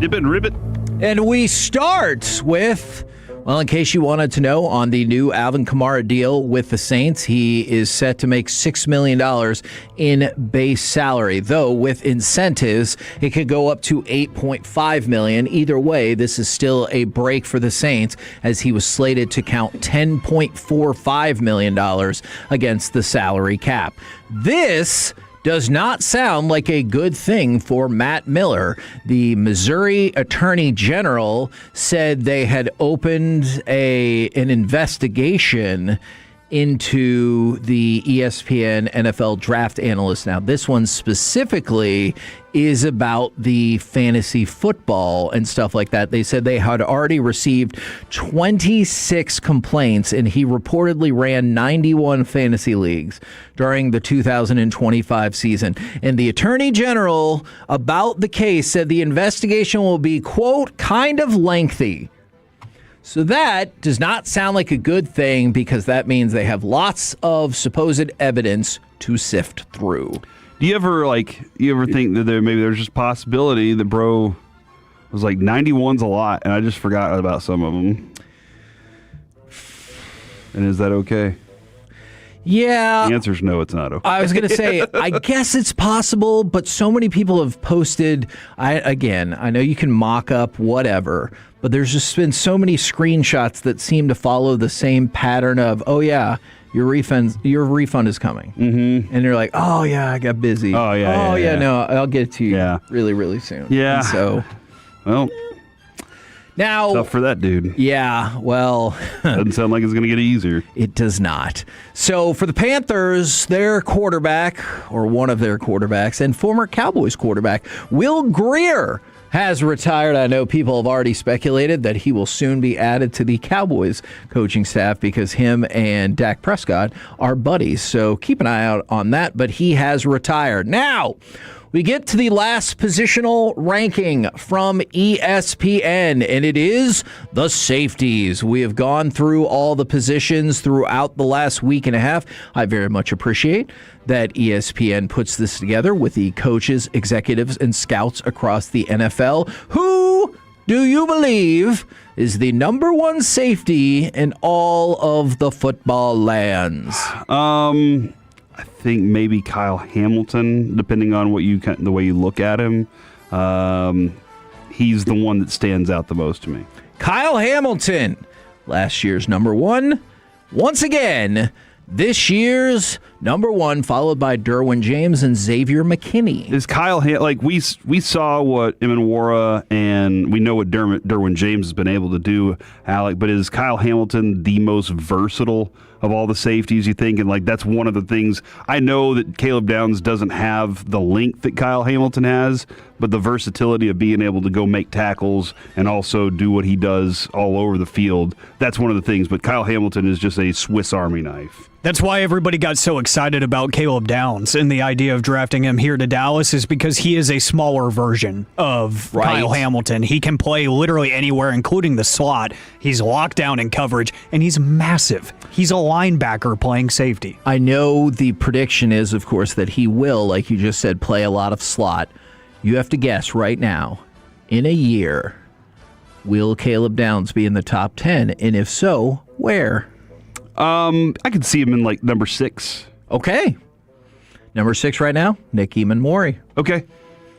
Dip and ribbit. And we start with, well, in case you wanted to know, on the new Alvin Kamara deal with the Saints, he is set to make $6 million in base salary. Though with incentives, it could go up to $8.5 million. Either way, this is still a break for the Saints, as he was slated to count $10.45 million against the salary cap. This does not sound like a good thing for Matt Miller. The Missouri Attorney General said they had opened an investigation into the ESPN NFL draft analyst. Now, this one specifically is about the fantasy football and stuff like that. They said they had already received 26 complaints, and he reportedly ran 91 fantasy leagues during the 2025 season. And the Attorney General about the case said the investigation will be, quote, kind of lengthy. So that does not sound like a good thing, because that means they have lots of supposed evidence to sift through. Do you ever think that there's just possibility that bro was like 91's a lot, and I just forgot about some of them? And is that okay? Yeah. The answer's no, it's not okay. I was going to say, I guess it's possible, but so many people have posted. I know you can mock up whatever, but there's just been so many screenshots that seem to follow the same pattern of, oh yeah, your refund is coming. Mm-hmm. And you're like, oh yeah, I got busy. Oh yeah. No, I'll get it to you really, really soon. Yeah. And so, well, now, tough for that dude. Yeah, well, doesn't sound like it's going to get easier. It does not. So for the Panthers, their quarterback, or one of their quarterbacks, and former Cowboys quarterback, Will Grier, has retired. I know people have already speculated that he will soon be added to the Cowboys coaching staff, because him and Dak Prescott are buddies. So keep an eye out on that, but he has retired. Now, we get to the last positional ranking from ESPN, and it is the safeties. We have gone through all the positions throughout the last week and a half. I very much appreciate that ESPN puts this together with the coaches, executives, and scouts across the NFL. Who do you believe is the number 1 safety in all of the football lands? I think maybe Kyle Hamilton, depending on the way you look at him. He's the one that stands out the most to me. Kyle Hamilton, last year's number 1. Once again, this year's number 1, followed by Derwin James and Xavier McKinney. Is Kyle we saw what Imanwara, and we know what Derwin James has been able to do, Alec, but is Kyle Hamilton the most versatile of all the safeties, you think? And that's one of the things. I know that Caleb Downs doesn't have the length that Kyle Hamilton has, but the versatility of being able to go make tackles and also do what he does all over the field, that's one of the things. But Kyle Hamilton is just a Swiss Army knife. That's why everybody got so excited about Caleb Downs and the idea of drafting him here to Dallas, is because he is a smaller version of Kyle Hamilton. He can play literally anywhere, including the slot. He's locked down in coverage, and he's massive. He's a linebacker playing safety. I know the prediction is, of course, that he will, like you just said, play a lot of slot. You have to guess right now, in a year, will Caleb Downs be in the top 10? And if so, where? I could see him in number 6. Okay. Number 6 right now, Nick Eamon-Mori. Okay.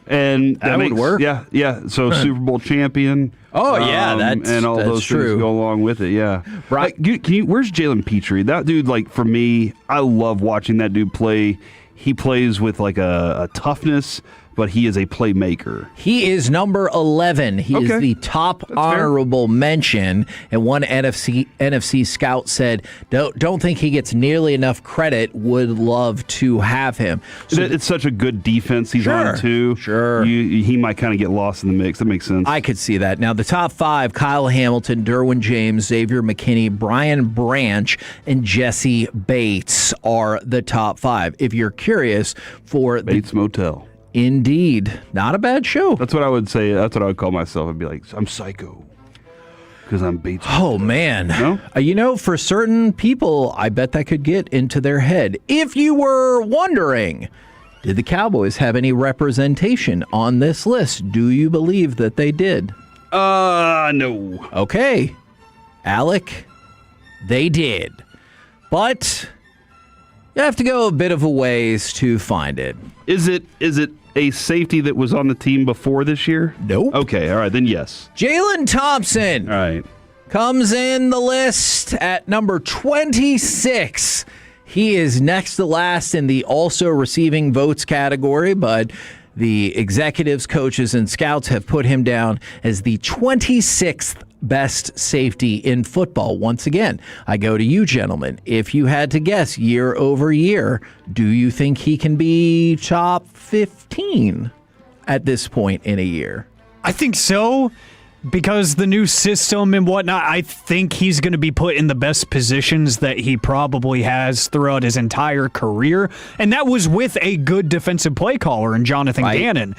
And that would work. Yeah. So Super Bowl champion. Oh, yeah. And all those true. things go along with it, yeah. Right. Where's Jalen Petrie? That dude, for me, I love watching that dude play. He plays with a toughness but he is a playmaker. He is number 11. He is the top honorable mention. And one NFC scout said, don't think he gets nearly enough credit. Would love to have him. So it's such a good defense he's on, too. Sure. He might kind of get lost in the mix. That makes sense. I could see that. Now, the top 5, Kyle Hamilton, Derwin James, Xavier McKinney, Brian Branch, and Jesse Bates are the top 5. If you're curious for Bates Motel. Indeed. Not a bad show. That's what I would say. That's what I would call myself. I'd be like, I'm psycho because I'm Bates. Oh, man. No? For certain people, I bet that could get into their head. If you were wondering, did the Cowboys have any representation on this list? Do you believe that they did? No. Okay. Alec, they did. But you have to go a bit of a ways to find it. Is it a safety that was on the team before this year? Nope. Okay, all right, then yes. Jalen Thompson. All right. Comes in the list at number 26. He is next to last in the also receiving votes category, but the executives, coaches, and scouts have put him down as the 26th best safety in football. Once again, I go to you, gentlemen. If you had to guess year over year, do you think he can be top 15 at this point in a year? I think so. Because the new system and whatnot, I think he's going to be put in the best positions that he probably has throughout his entire career. And that was with a good defensive play caller in Jonathan Gannon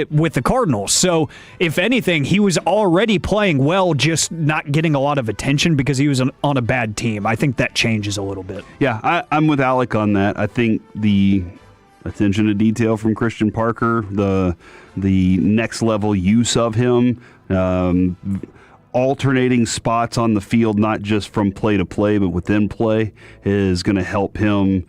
with the Cardinals. So, if anything, he was already playing well, just not getting a lot of attention because he was on a bad team. I think that changes a little bit. Yeah, I'm with Alec on that. I think the attention to detail from Christian Parker, the next level use of him, alternating spots on the field, not just from play to play, but within play, is going to help him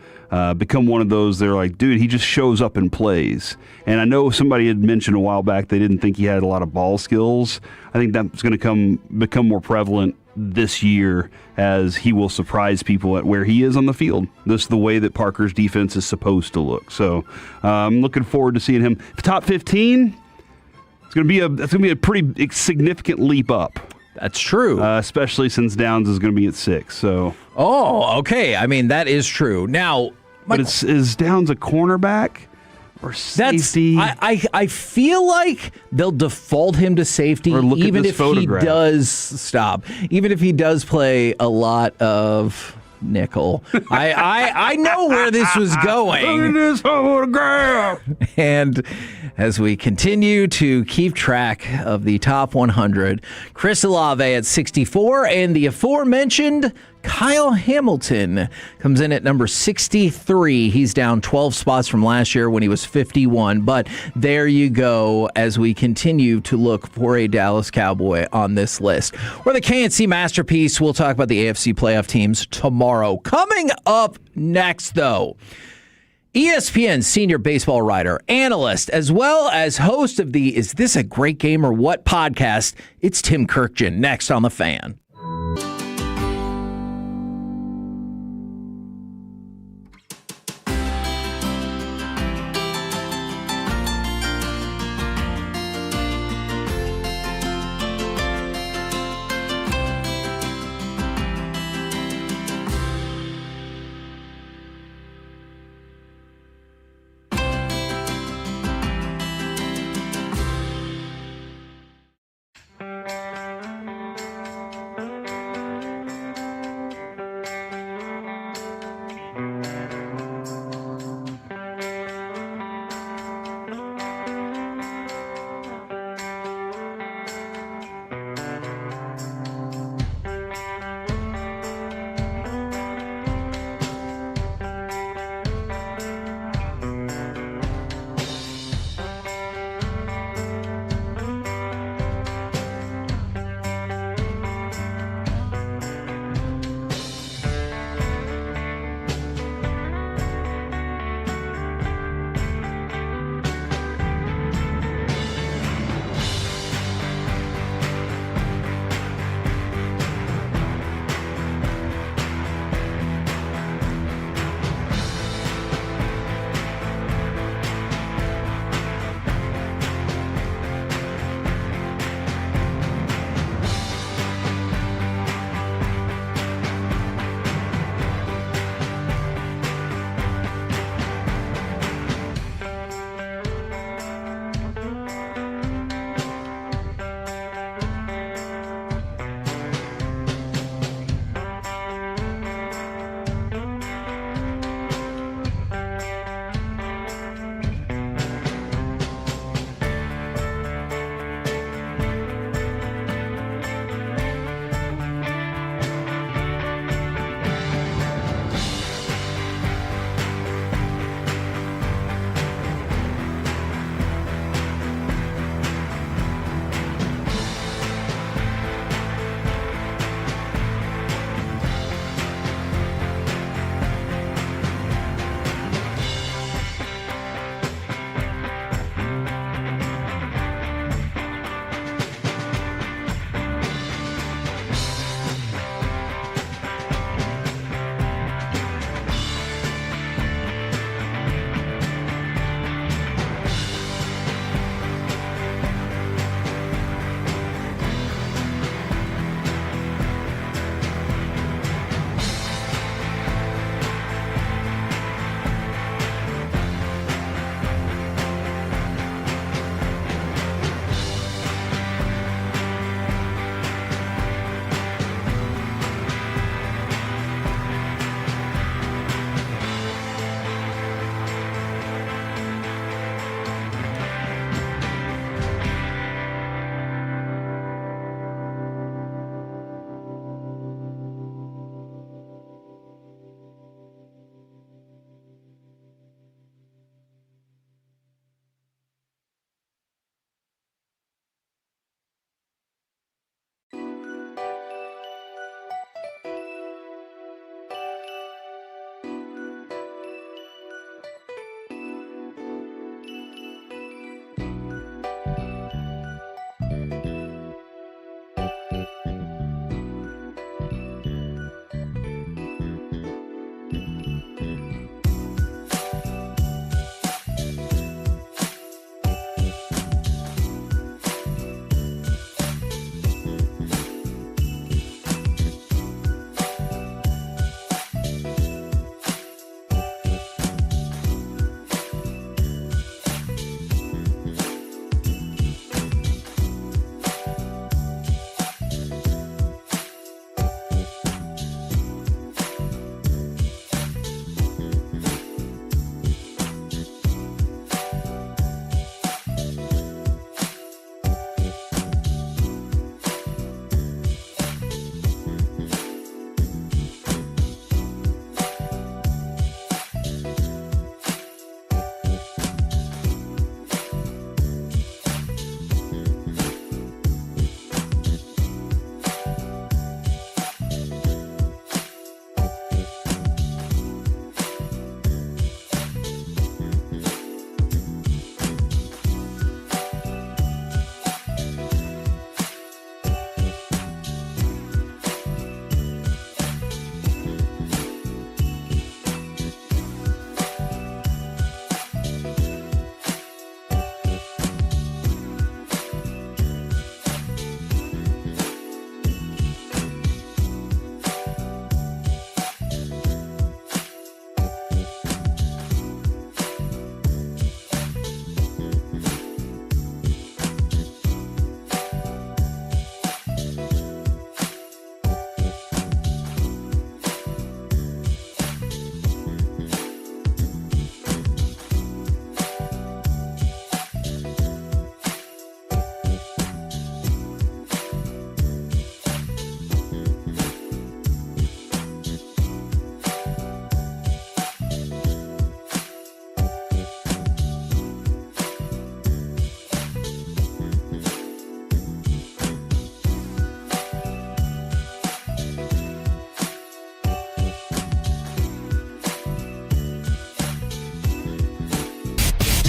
become one of those. They're like, dude, he just shows up and plays. And I know somebody had mentioned a while back they didn't think he had a lot of ball skills. I think that's going to become more prevalent this year as he will surprise people at where he is on the field. This is the way that Parker's defense is supposed to look. So I'm looking forward to seeing him. Top 15, it's going to be a pretty significant leap up. That's true. Especially since Downs is going to be at 6. So. Oh, okay. I mean, that is true. Now, but is Downs a cornerback or safety? I feel like they'll default him to safety, even if photograph. He does even if he does play a lot of nickel. I know where this was going. Look at this photograph. And as we continue to keep track of the top 100, Chris Olave at 64, and the aforementioned Kyle Hamilton comes in at number 63. He's down 12 spots from last year when he was 51. But there you go as we continue to look for a Dallas Cowboy on this list. We're the KNC Masterpiece. We'll talk about the AFC playoff teams tomorrow. Coming up next, though, ESPN senior baseball writer, analyst, as well as host of the Is This a Great Game or What podcast, it's Tim Kirkjian, next on The Fan.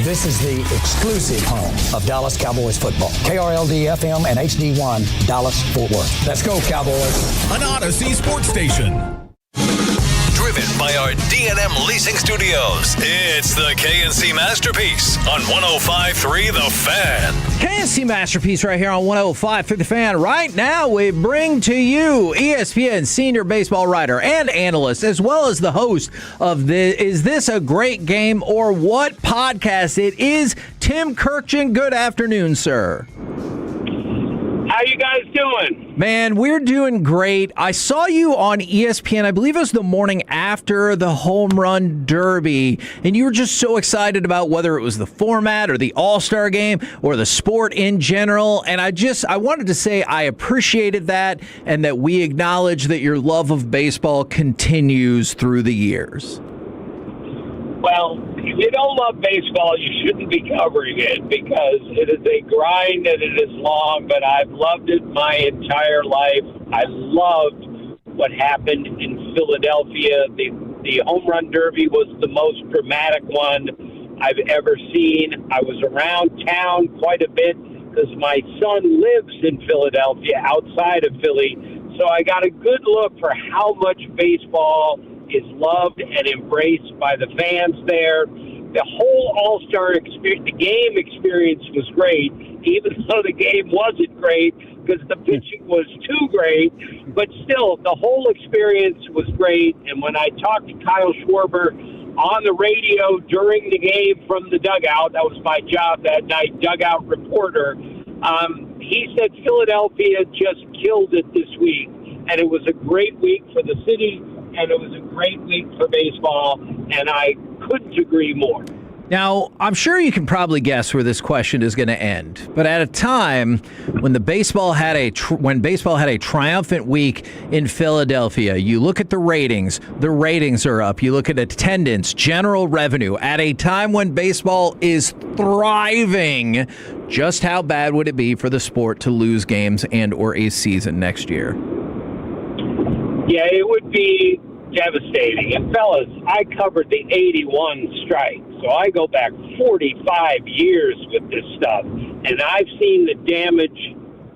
This is the exclusive home of Dallas Cowboys football. KRLD-FM and HD1, Dallas-Fort Worth. Let's go, Cowboys. An Odyssey sports station. Driven by our D&M Leasing Studios, it's the KNC Masterpiece on 105.3 The Fan. KNC Masterpiece right here on 105.3 The Fan. Right now, we bring to you ESPN senior baseball writer and analyst, as well as the host of the Is This a Great Game or What podcast? It is Tim Kirkjian. Good afternoon, sir. How you guys doing? Man, we're doing great. I saw you on ESPN, I believe it was the morning after the Home Run Derby, and you were just so excited about whether it was the format or the All-Star Game or the sport in general, and I wanted to say I appreciated that and that we acknowledge that your love of baseball continues through the years. Well, if you don't love baseball, you shouldn't be covering it because it is a grind and it is long, but I've loved it my entire life. I loved what happened in Philadelphia. The Home Run Derby was the most dramatic one I've ever seen. I was around town quite a bit because my son lives in Philadelphia, outside of Philly, so I got a good look for how much baseball is loved and embraced by the fans there. The whole All-Star experience, the game experience was great, even though the game wasn't great because the pitching was too great. But still, the whole experience was great. And when I talked to Kyle Schwarber on the radio during the game from the dugout, that was my job that night, dugout reporter, he said Philadelphia just killed it this week. And it was a great week for the city, and it was a great week for baseball, and I couldn't agree more. Now, I'm sure you can probably guess where this question is going to end, but at a time when baseball had a triumphant week in Philadelphia, you look at the ratings are up. You look at attendance, general revenue. At a time when baseball is thriving, just how bad would it be for the sport to lose games and or a season next year? Yeah, it would be devastating. And fellas, I covered the 81 strike, so I go back 45 years with this stuff, and I've seen the damage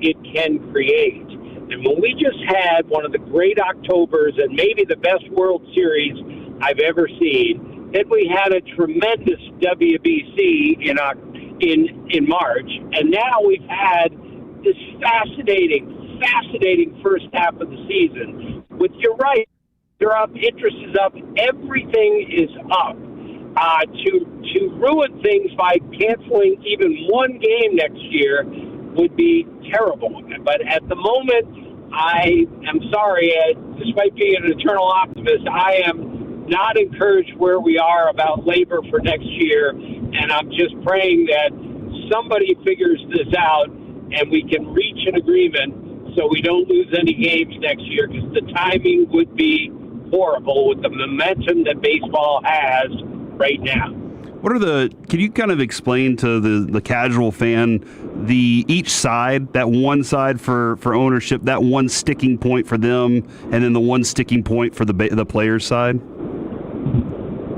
it can create. And when we just had one of the great Octobers and maybe the best World Series I've ever seen, then we had a tremendous WBC in March, and now we've had this fascinating first half of the season. You're right, they're up, interest is up, everything is up. To ruin things by canceling even one game next year would be terrible. But at the moment, I am sorry, despite being an eternal optimist, I am not encouraged where we are about labor for next year, and I'm just praying that somebody figures this out and we can reach an agreement so we don't lose any games next year, because the timing would be horrible with the momentum that baseball has right now. Can you kind of explain to the casual fan each side, that one side for ownership, that one sticking point for them, and then the one sticking point for the players' side?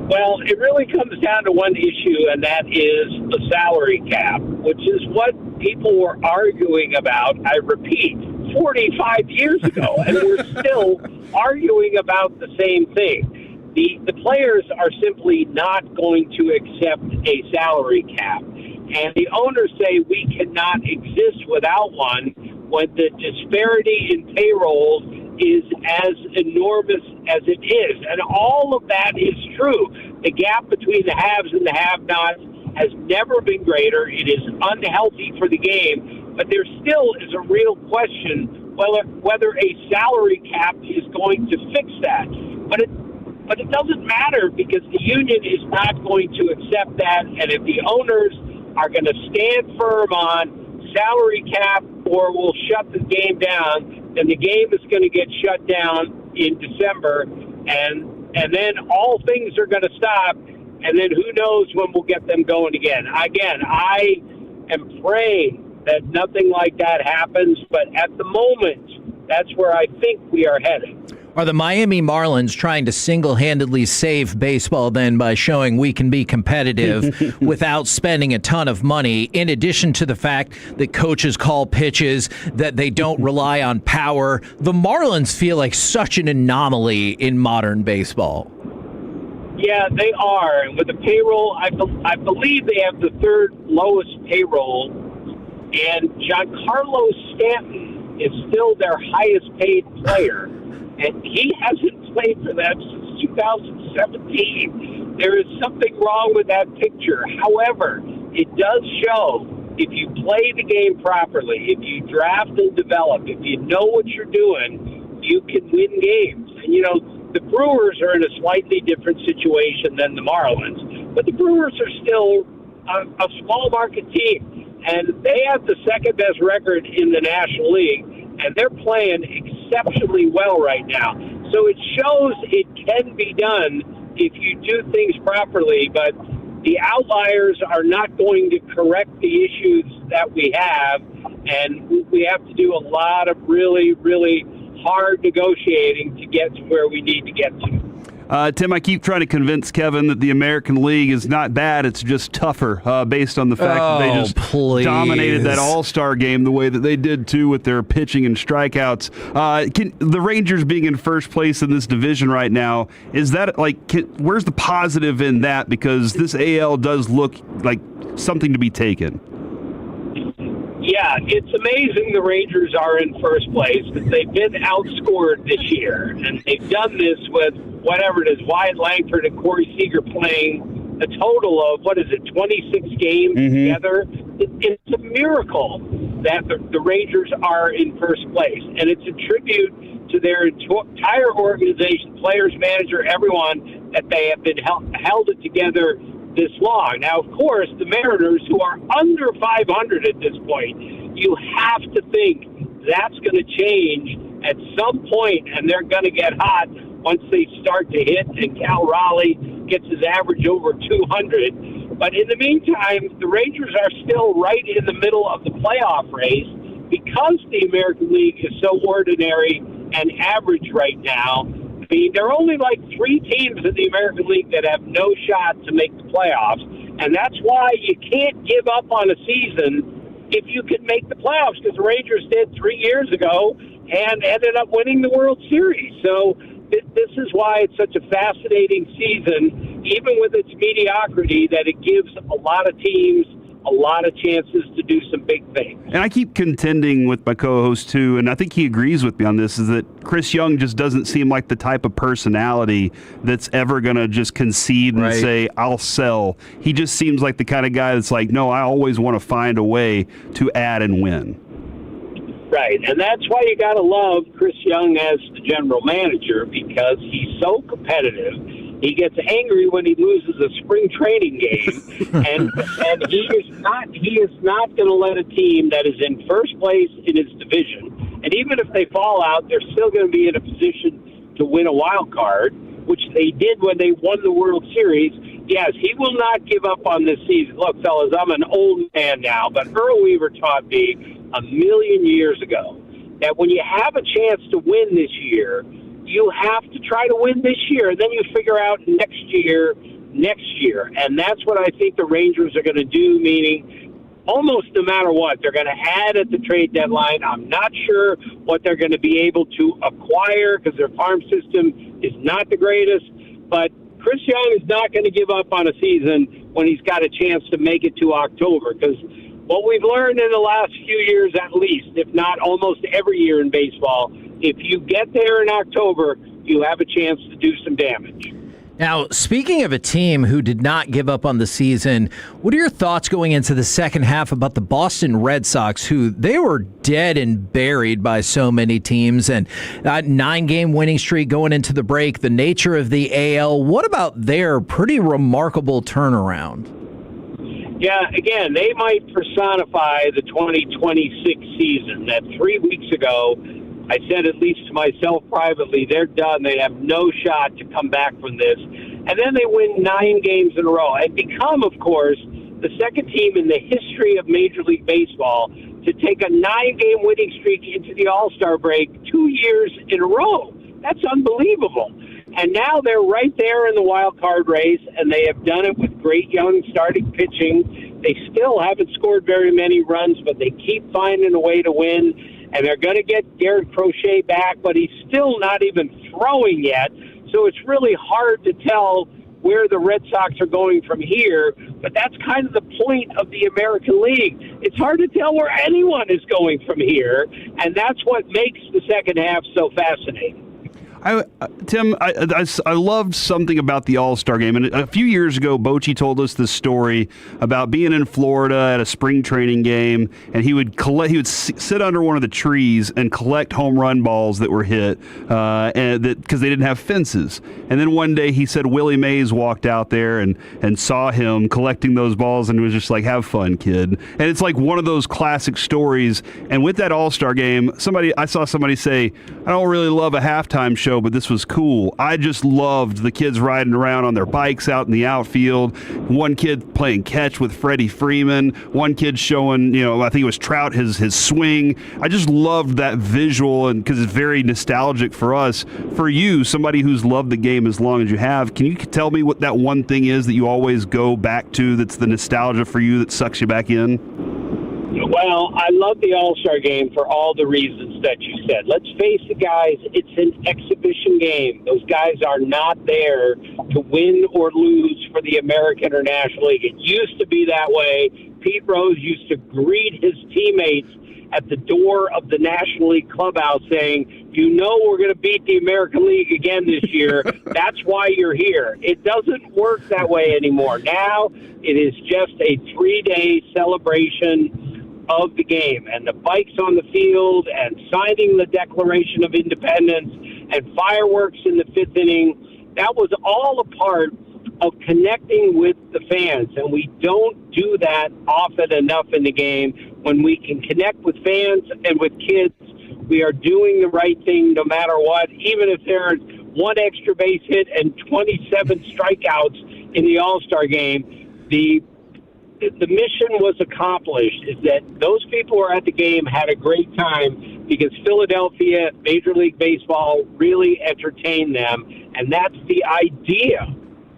Well, it really comes down to one issue, and that is the salary cap, which is what people were arguing about, I repeat, 45 years ago, and we're still arguing about the same thing. The players are simply not going to accept a salary cap, and the owners say we cannot exist without one when the disparity in payrolls is as enormous as it is. And all of that is true. The gap between the haves and the have-nots has never been greater. It is unhealthy for the game, but there still is a real question whether a salary cap is going to fix that. But it doesn't matter, because the union is not going to accept that, and if the owners are going to stand firm on salary cap or we'll shut the game down, then the game is going to get shut down in December, and then all things are going to stop, and then who knows when we'll get them going again. Again, I am praying that nothing like that happens, but at the moment, that's where I think we are heading. Are the Miami Marlins trying to single-handedly save baseball then by showing we can be competitive without spending a ton of money, in addition to the fact that coaches call pitches, that they don't rely on power? The Marlins feel like such an anomaly in modern baseball. Yeah, they are. And with the payroll, I believe they have the third lowest payroll. And Giancarlo Stanton is still their highest paid player. And he hasn't played for them since 2017. There is something wrong with that picture. However, it does show if you play the game properly, if you draft and develop, if you know what you're doing, you can win games. And, you know, the Brewers are in a slightly different situation than the Marlins. But the Brewers are still a small market team. And they have the second best record in the National League. And they're playing exceptionally well right now. So it shows it can be done if you do things properly, but the outliers are not going to correct the issues that we have, and we have to do a lot of really, really hard negotiating to get to where we need to get to. Tim, I keep trying to convince Kevin that the American League is not bad. It's just tougher based on the fact that they just dominated that All-Star game the way that they did, too, with their pitching and strikeouts. The Rangers being in first place in this division right now, is that, where's the positive in that? Because this AL does look like something to be taken. Yeah, it's amazing the Rangers are in first place because they've been outscored this year, and they've done this with whatever it is, Wyatt Langford and Corey Seager playing a total of, 26 games together. It's a miracle that the Rangers are in first place, and it's a tribute to their entire organization, players, manager, everyone, that they have been held it together this long. Now, of course, the Mariners, who are under 500 at this point, you have to think that's going to change at some point, and they're going to get hot once they start to hit, and Cal Raleigh gets his average over 200. But in the meantime, the Rangers are still right in the middle of the playoff race because the American League is so ordinary and average right now. I mean, there are only like 3 teams in the American League that have no shot to make the playoffs, and that's why you can't give up on a season if you can make the playoffs, because the Rangers did 3 years ago and ended up winning the World Series. So this is why it's such a fascinating season, even with its mediocrity, that it gives a lot of teams a lot of chances to do some big things. And I keep contending with my co-host, too, and I think he agrees with me on this, is that Chris Young just doesn't seem like the type of personality that's ever going to just concede and say, I'll sell. He just seems like the kind of guy that's like, no, I always want to find a way to add and win. Right, and that's why you got to love Chris Young as the general manager, because he's so competitive. He gets angry when he loses a spring training game, and he is not going to let a team that is in first place in his division, and even if they fall out, they're still going to be in a position to win a wild card, which they did when they won the World Series. Yes, he will not give up on this season. Look, fellas, I'm an old man now, but Earl Weaver taught me a million years ago that when you have a chance to win this year, you have to try to win this year, and then you figure out next year. And that's what I think the Rangers are going to do, meaning almost no matter what, they're going to add at the trade deadline. I'm not sure what they're going to be able to acquire because their farm system is not the greatest, but Chris Young is not going to give up on a season when he's got a chance to make it to October, because what we've learned in the last few years, at least, if not almost every year in baseball, if you get there in October, you have a chance to do some damage. Now, speaking of a team who did not give up on the season, what are your thoughts going into the second half about the Boston Red Sox, who they were dead and buried by so many teams, and that 9-game winning streak going into the break, the nature of the AL? What about their pretty remarkable turnaround? Yeah, again, they might personify the 2026 season. That 3 weeks ago, I said, at least to myself privately, they're done. They have no shot to come back from this. And then they win 9 games in a row and become, of course, the second team in the history of Major League Baseball to take a 9-game winning streak into the All-Star break 2 years in a row. That's unbelievable. And now they're right there in the wild card race, and they have done it with great young starting pitching. They still haven't scored very many runs, but they keep finding a way to win. And they're going to get Garrett Crochet back, but he's still not even throwing yet. So it's really hard to tell where the Red Sox are going from here, but that's kind of the point of the American League. It's hard to tell where anyone is going from here, and that's what makes the second half so fascinating. Tim, I loved something about the All-Star game. And a few years ago, Bochy told us this story about being in Florida at a spring training game, and he would sit under one of the trees and collect home run balls that were hit because they didn't have fences. And then one day he said Willie Mays walked out there and saw him collecting those balls and was just like, have fun, kid. And it's like one of those classic stories. And with that All-Star game, I saw somebody say, I don't really love a halftime show, but this was cool. I just loved the kids riding around on their bikes out in the outfield. One kid playing catch with Freddie Freeman. One kid showing, I think it was Trout, his swing. I just loved that visual, and because it's very nostalgic for us. For you, somebody who's loved the game as long as you have, can you tell me what that one thing is that you always go back to that's the nostalgia for you that sucks you back in? Well, I love the All-Star game for all the reasons that you said. Let's face it, guys, it's an exhibition game. Those guys are not there to win or lose for the American or National League. It used to be that way. Pete Rose used to greet his teammates at the door of the National League clubhouse saying, we're going to beat the American League again this year. That's why you're here. It doesn't work that way anymore. Now it is just a 3-day celebration of the game, and the bikes on the field, and signing the Declaration of Independence, and fireworks in the 5th inning. That was all a part of connecting with the fans, and we don't do that often enough in the game. When we can connect with fans and with kids, we are doing the right thing no matter what, even if there's one extra base hit and 27 strikeouts in the All-Star game. The mission was accomplished, is that those people who were at the game had a great time because Philadelphia, Major League Baseball really entertained them, and that's the idea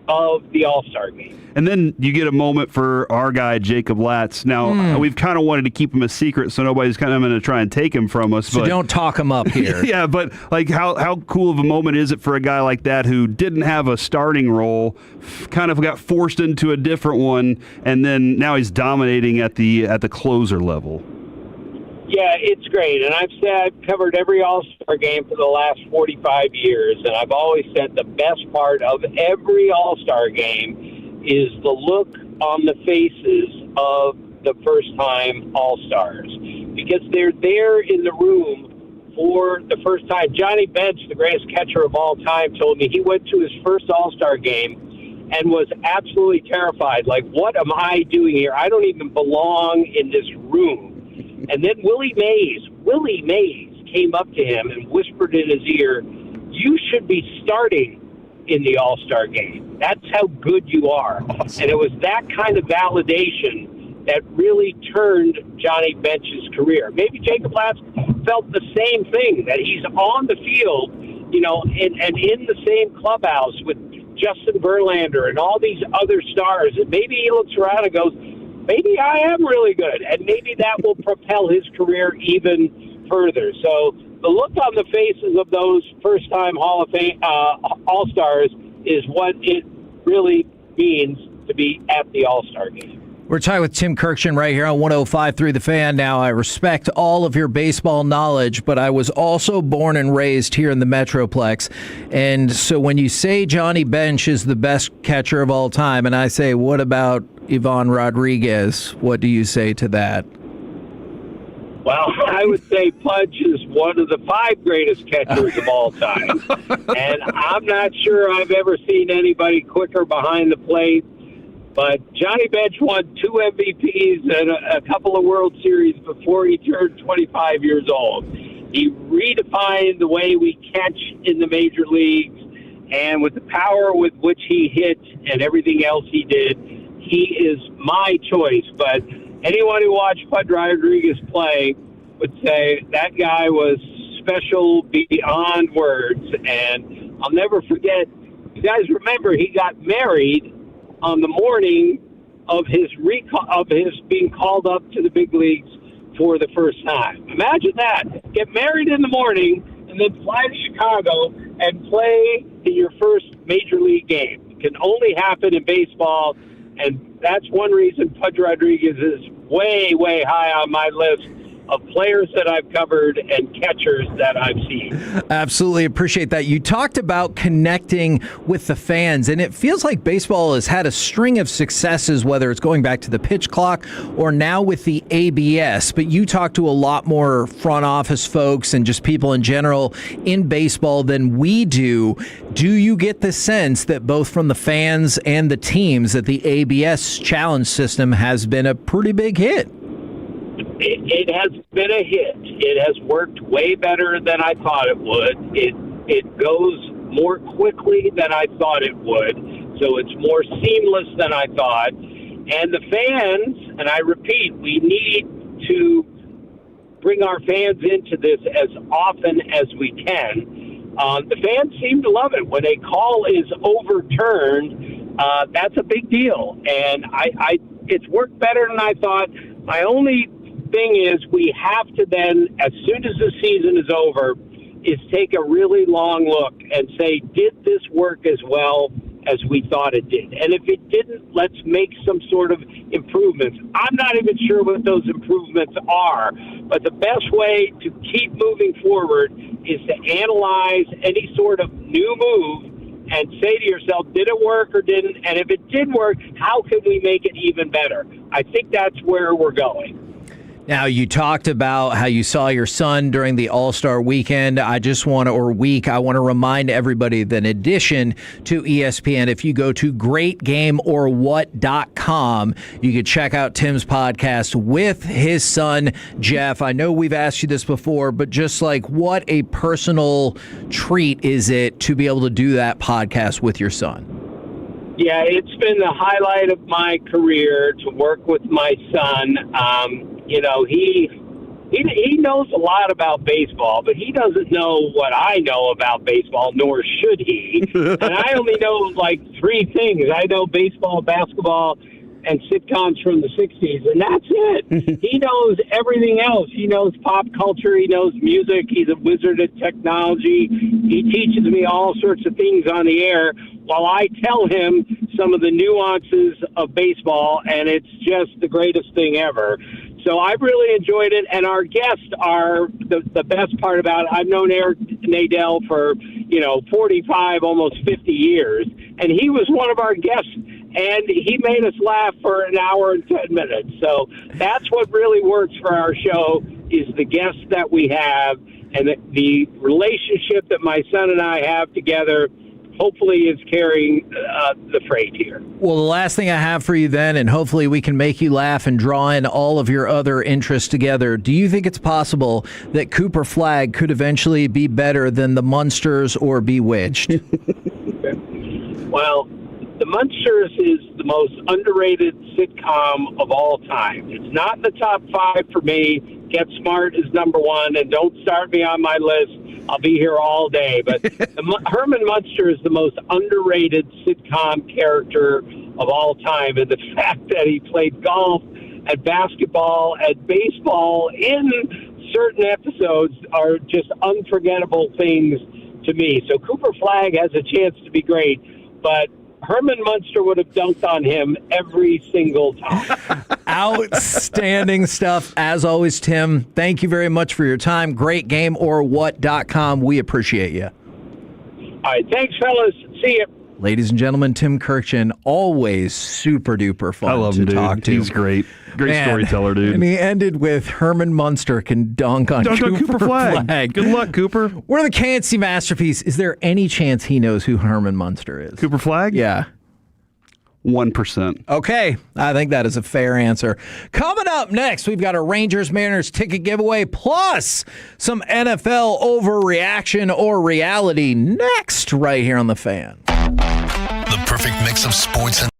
of the All-Star game. And then you get a moment for our guy, Jacob Latz. Now, we've kind of wanted to keep him a secret, so nobody's kind of going to try and take him from us. So don't talk him up here. Yeah, but like how cool of a moment is it for a guy like that who didn't have a starting role, kind of got forced into a different one, and then now he's dominating at the closer level? Yeah, it's great. And I've covered every All-Star game for the last 45 years, and I've always said the best part of every All-Star game is the look on the faces of the first-time All-Stars, because they're there in the room for the first time. Johnny Bench, the greatest catcher of all time, told me he went to his first All-Star game and was absolutely terrified. Like, what am I doing here? I don't even belong in this room. And then Willie Mays came up to him and whispered in his ear, you should be starting in the All-Star game. That's how good you are. Awesome. And it was that kind of validation that really turned Johnny Bench's career. Maybe Jacob Latz felt the same thing, that he's on the field, and in the same clubhouse with Justin Verlander and all these other stars. And maybe he looks around and goes, maybe I am really good, and maybe that will propel his career even further. So the look on the faces of those first-time Hall of Fame All-Stars is what it really means to be at the All-Star game. We're talking with Tim Kirkshin right here on 105.3 The Fan. Now, I respect all of your baseball knowledge, but I was also born and raised here in the Metroplex. And so when you say Johnny Bench is the best catcher of all time, and I say, what about Ivan Rodriguez? What do you say to that? Well, I would say Pudge is one of the 5 greatest catchers of all time. And I'm not sure I've ever seen anybody quicker behind the plate. But Johnny Bench won 2 MVPs and a couple of World Series before he turned 25 years old. He redefined the way we catch in the major leagues, and with the power with which he hit and everything else he did, he is my choice. But anyone who watched Pudge Rodriguez play would say that guy was special beyond words. And I'll never forget, you guys remember he got married on the morning of his being called up to the big leagues for the first time. Imagine that. Get married in the morning and then fly to Chicago and play in your first major league game. It can only happen in baseball, and that's one reason Pudge Rodriguez is way, way high on my list of players that I've covered and catchers that I've seen. Absolutely appreciate that. You talked about connecting with the fans, and it feels like baseball has had a string of successes, whether it's going back to the pitch clock or now with the ABS. But you talk to a lot more front office folks and just people in general in baseball than we do. Do you get the sense that both from the fans and the teams that the ABS challenge system has been a pretty big hit? It has been a hit. It has worked way better than I thought it would. It goes more quickly than I thought it would, so it's more seamless than I thought. And the fans, and I repeat, we need to bring our fans into this as often as we can. The fans seem to love it. When a call is overturned, that's a big deal. And it's worked better than I thought. My only thing is we have to then, as soon as the season is over, is take a really long look and say, did this work as well as we thought it did? And if it didn't, let's make some sort of improvements. I'm not even sure what those improvements are, but the best way to keep moving forward is to analyze any sort of new move and say to yourself, did it work or didn't? And if it did work, how can we make it even better? I think that's where we're going. Now, you talked about how you saw your son during the All-Star weekend. I want to remind everybody that in addition to ESPN, if you go to greatgameorwhat.com, you can check out Tim's podcast with his son, Jeff. I know we've asked you this before, but just like what a personal treat is it to be able to do that podcast with your son? Yeah, it's been the highlight of my career to work with my son. He knows a lot about baseball, but he doesn't know what I know about baseball, nor should he. And I only know like three things. I know baseball, basketball, and sitcoms from the 60s, and that's it. He knows everything else. He knows pop culture. He knows music. He's a wizard at technology. He teaches me all sorts of things on the air while I tell him some of the nuances of baseball, and it's just the greatest thing ever. So I've really enjoyed it, and our guests are the best part about it. I've known Eric Nadel for, 45, almost 50 years, and he was one of our guests, and he made us laugh for an hour and 10 minutes. So that's what really works for our show is the guests that we have, and the relationship that my son and I have together hopefully is carrying the freight here. Well, the last thing I have for you then, and hopefully we can make you laugh and draw in all of your other interests together. Do you think it's possible that Cooper Flagg could eventually be better than the Munsters or Bewitched? Well, The Munsters is the most underrated sitcom of all time. It's not in the top 5 for me. Get Smart is number 1, and don't start me on my list. I'll be here all day. But Herman Munster is the most underrated sitcom character of all time. And the fact that he played golf and basketball and baseball in certain episodes are just unforgettable things to me. So Cooper Flagg has a chance to be great, but Herman Munster would have dunked on him every single time. Outstanding stuff. As always, Tim, thank you very much for your time. GreatGameOrWhat.com. We appreciate you. All right. Thanks, fellas. See you. Ladies and gentlemen, Tim Kirkchin, always super duper fun I love to him, dude. talk to. He's great. Great storyteller, dude. And he ended with Herman Munster can dunk on Cooper Flagg. Good luck, Cooper. We're the KNC Masterpiece. Is there any chance he knows who Herman Munster is? Cooper Flagg? Yeah. 1%. Okay, I think that is a fair answer. Coming up next, we've got a Rangers-Mariners ticket giveaway, plus some NFL overreaction or reality next right here on The Fan. The perfect mix of sports and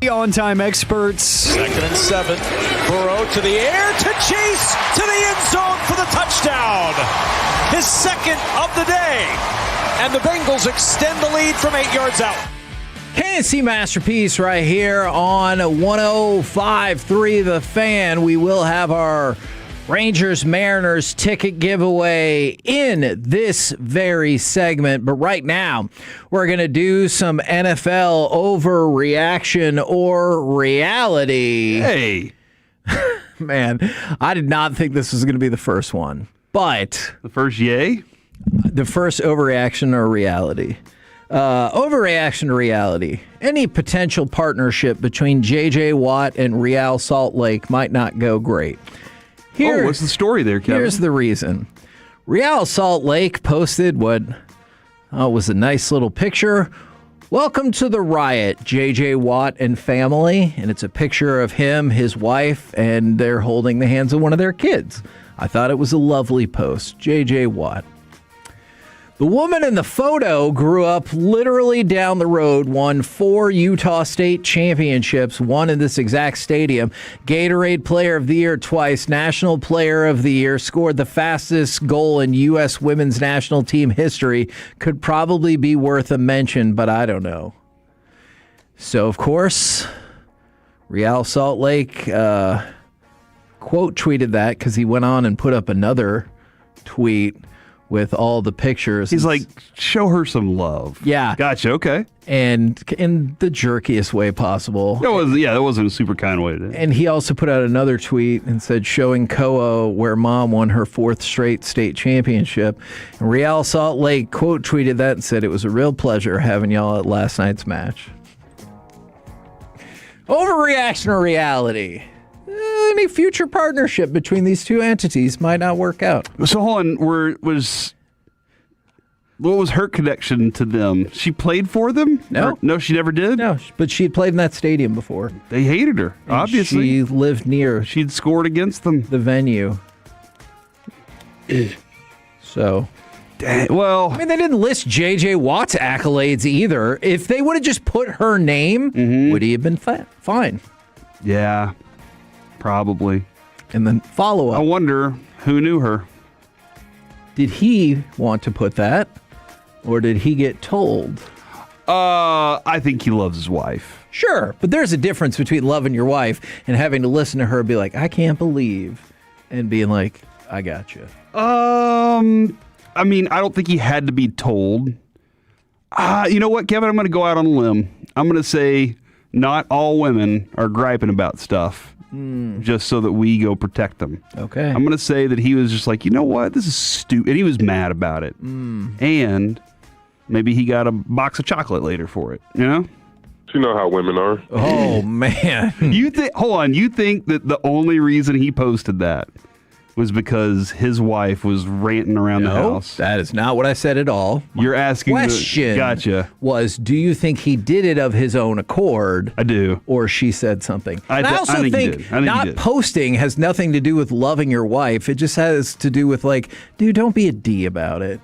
The on-time experts. 2nd and 7. Burrow to the air to Chase to the end zone for the touchdown. His second of the day. And the Bengals extend the lead from 8 yards out. KNC Masterpiece right here on 105.3 The Fan. We will have our Rangers-Mariners ticket giveaway in this very segment. But right now, we're going to do some NFL overreaction or reality. Hey. Man, I did not think this was going to be the first one. But the first yay? The first overreaction or reality. Overreaction to reality. Any potential partnership between J.J. Watt and Real Salt Lake might not go great. What's the story there, Kevin? Here's the reason. Real Salt Lake posted what was a nice little picture. Welcome to the riot, J.J. Watt and family. And it's a picture of him, his wife, and they're holding the hands of one of their kids. I thought it was a lovely post. J.J. Watt. The woman in the photo grew up literally down the road, won 4 Utah State championships, one in this exact stadium, Gatorade Player of the Year twice, National Player of the Year, scored the fastest goal in U.S. women's national team history. Could probably be worth a mention, but I don't know. So, of course, Real Salt Lake quote tweeted that because he went on and put up another tweet with all the pictures. He's like, show her some love. Yeah. Gotcha, okay. And in the jerkiest way possible. That wasn't a super kind way to do it. And he also put out another tweet and said, showing Koa where mom won her 4th straight state championship. And Real Salt Lake quote tweeted that and said, it was a real pleasure having y'all at last night's match. Overreaction or reality? Any future partnership between these two entities might not work out. So hold on, what was her connection to them? She played for them? No. No, she never did? No, but she had played in that stadium before. They hated her, And obviously. she lived near. She'd scored against them. The venue. So. Well, I mean, they didn't list J.J. Watt's accolades either. If they would have just put her name, would he have been fine? Yeah. Probably. And then follow up. I wonder who knew her. Did he want to put that? Or did he get told? I think he loves his wife. Sure. But there's a difference between loving your wife and having to listen to her be like, I can't believe, and being like, I got you. I mean, I don't think he had to be told. You know what, Kevin? I'm going to go out on a limb. I'm going to say not all women are griping about stuff. Just so that we go protect them. Okay. I'm going to say that he was just like, you know what? This is stupid. And he was mad about it. And maybe he got a box of chocolate later for it, you know? You know how women are. Oh, man. Hold on. You think that the only reason he posted that was because his wife was ranting around the house? That is not what I said at all. You're asking question gotcha. Was, do you think he did it of his own accord? I do. Or she said something? I also think not posting has nothing to do with loving your wife. It just has to do with like, dude, don't be a D about it.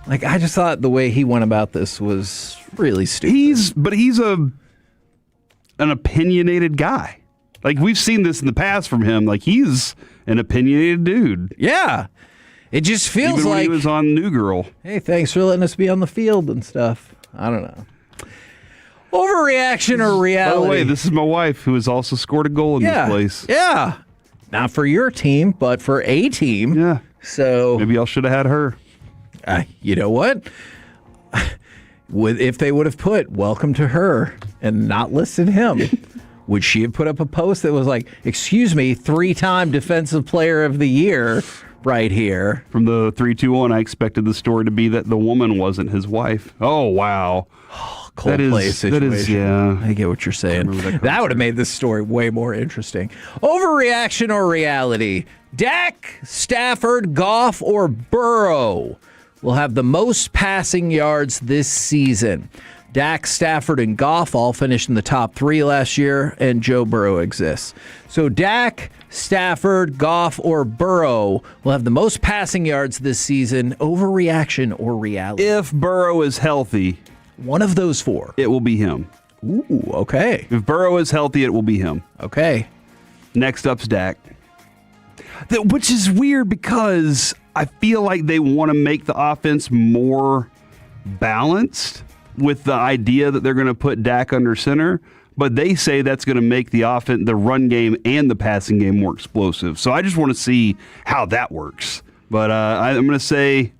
Like, I just thought the way he went about this was really stupid. He's an opinionated guy. Like, we've seen this in the past from him. Like, he's an opinionated dude. Yeah. It just feels Even like when he was on New Girl. Hey, thanks for letting us be on the field and stuff. I don't know. Overreaction or reality? By the way, this is my wife who has also scored a goal in this place. Yeah. Not for your team, but for a team. Yeah. So maybe y'all should have had her. You know what? If they would have put welcome to her and not listed him, would she have put up a post that was like, excuse me, 3-time Defensive Player of the Year right here? From the 3-2-1, I expected the story to be that the woman wasn't his wife. Oh, wow. Coldplay situation. That is, yeah. I get what you're saying. That would have made this story way more interesting. Overreaction or reality? Dak, Stafford, Goff, or Burrow will have the most passing yards this season. Dak, Stafford, and Goff all finished in the top 3 last year, and Joe Burrow exists. So Dak, Stafford, Goff, or Burrow will have the most passing yards this season. Overreaction or reality? If Burrow is healthy, one of those 4. It will be him. Ooh, okay. If Burrow is healthy, it will be him. Okay. Next up's Dak. Which is weird because I feel like they want to make the offense more balanced with the idea that they're going to put Dak under center, but they say that's going to make the offense, the run game and the passing game more explosive. So I just want to see how that works. But I'm going to say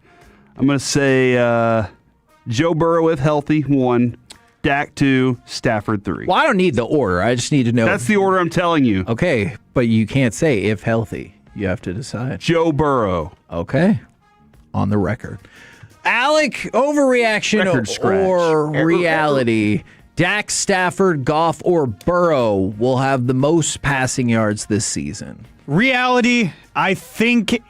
Joe Burrow if healthy 1, Dak 2, Stafford 3. Well, I don't need the order. I just need to know. That's the order I'm telling you. Okay, but you can't say if healthy. You have to decide. Joe Burrow. Okay. On the record. Alec, overreaction or reality? Dak, Stafford, Goff, or Burrow will have the most passing yards this season? Reality, I think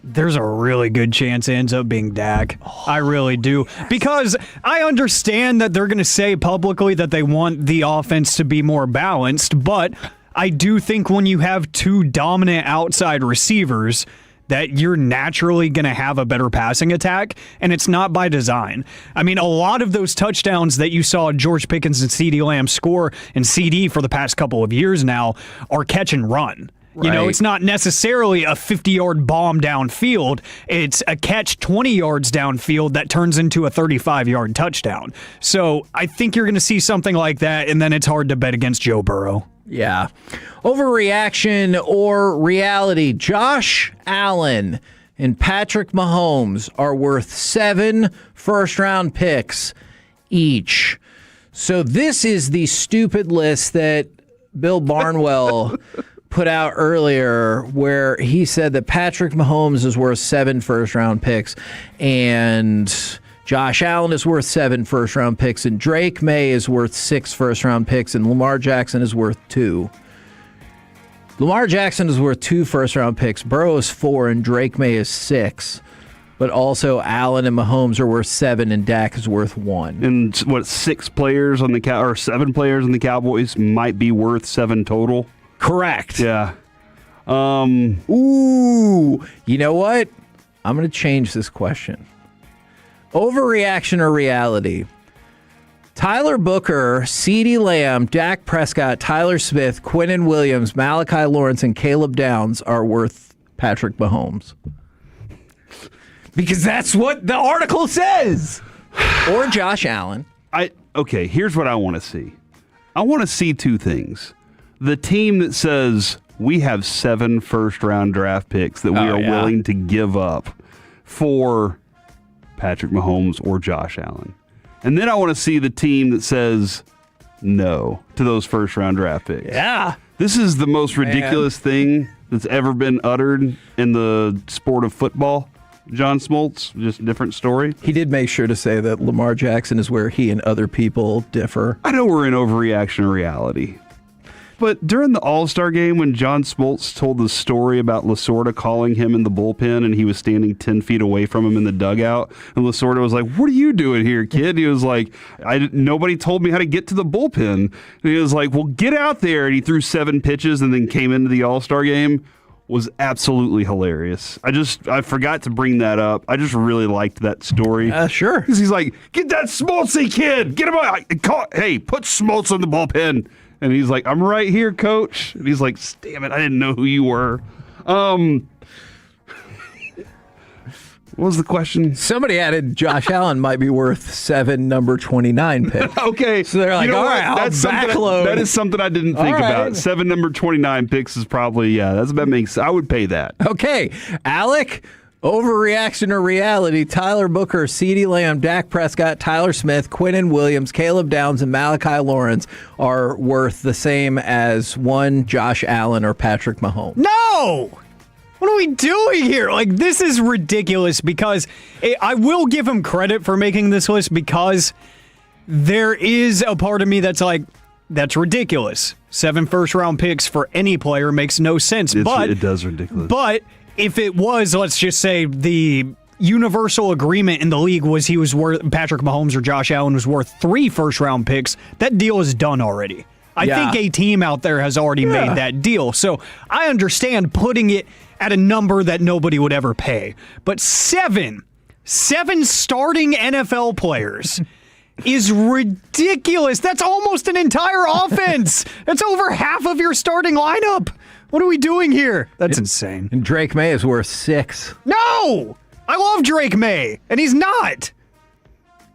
there's a really good chance it ends up being Dak. I really do. Because I understand that they're going to say publicly that they want the offense to be more balanced, but I do think when you have two dominant outside receivers that you're naturally going to have a better passing attack, and it's not by design. I mean, a lot of those touchdowns that you saw George Pickens and CeeDee Lamb score and CD for the past couple of years now are catch and run. You know, it's not necessarily a 50-yard bomb downfield. It's a catch 20 yards downfield that turns into a 35-yard touchdown. So I think you're going to see something like that, and then it's hard to bet against Joe Burrow. Yeah. Overreaction or reality? Josh Allen and Patrick Mahomes are worth 7 first-round picks each. So this is the stupid list that Bill Barnwell put out earlier where he said that Patrick Mahomes is worth 7 first-round picks and Josh Allen is worth 7 first-round picks, and Drake May is worth 6 first-round picks, and Lamar Jackson is worth 2. Lamar Jackson is worth 2 first-round picks. Burrow is 4, and Drake May is 6. But also Allen and Mahomes are worth 7, and Dak is worth 1. And 6 players on the or 7 players on the Cowboys might be worth 7 total. Correct. Yeah. Ooh. You know what? I'm going to change this question. Overreaction or reality? Tyler Booker, CeeDee Lamb, Dak Prescott, Tyler Smith, Quinnen Williams, Malachi Lawrence, and Caleb Downs are worth Patrick Mahomes. Because that's what the article says. Or Josh Allen. Okay, here's what I want to see. I want to see 2 things. The team that says we have 7 first-round draft picks that we are willing to give up for Patrick Mahomes or Josh Allen. And then I want to see the team that says no to those first-round draft picks. Yeah. This is the most ridiculous thing that's ever been uttered in the sport of football. John Smoltz, just a different story. He did make sure to say that Lamar Jackson is where he and other people differ. I know we're in overreaction or reality. But during the All-Star game, when John Smoltz told the story about Lasorda calling him in the bullpen and he was standing 10 feet away from him in the dugout, and Lasorda was like, "What are you doing here, kid?" He was like, "Nobody told me how to get to the bullpen." And he was like, "Well, get out there." And he threw 7 pitches and then came into the All-Star game. Was absolutely hilarious. I forgot to bring that up. I just really liked that story. Sure. Because he's like, "Get that Smoltzy kid! Get him out! Hey, put Smoltz on the bullpen." And he's like, "I'm right here, coach." And he's like, "Damn it, I didn't know who you were." What was the question? Somebody added Josh Allen might be worth 7 number 29 picks. Okay. So they're like, all right, I'll backload. That is something I didn't think about. 7 number 29 picks is probably, that makes, I would pay that. Okay. Alec, overreaction or reality? Tyler Booker, CeeDee Lamb, Dak Prescott, Tyler Smith, Quinnen Williams, Caleb Downs, and Malachi Lawrence are worth the same as 1 Josh Allen or Patrick Mahomes. No! What are we doing here? Like, this is ridiculous because I will give him credit for making this list because there is a part of me that's like, that's ridiculous. 7 first-round picks for any player makes no sense. It does ridiculous. But if it was, let's just say, the universal agreement in the league was Patrick Mahomes or Josh Allen was worth 3 first-round picks, that deal is done already. I think a team out there has already made that deal. So I understand putting it at a number that nobody would ever pay. But 7 starting NFL players is ridiculous. That's almost an entire offense. That's over half of your starting lineup. What are we doing here? That's insane. And Drake May is worth 6. No! I love Drake May, and he's not.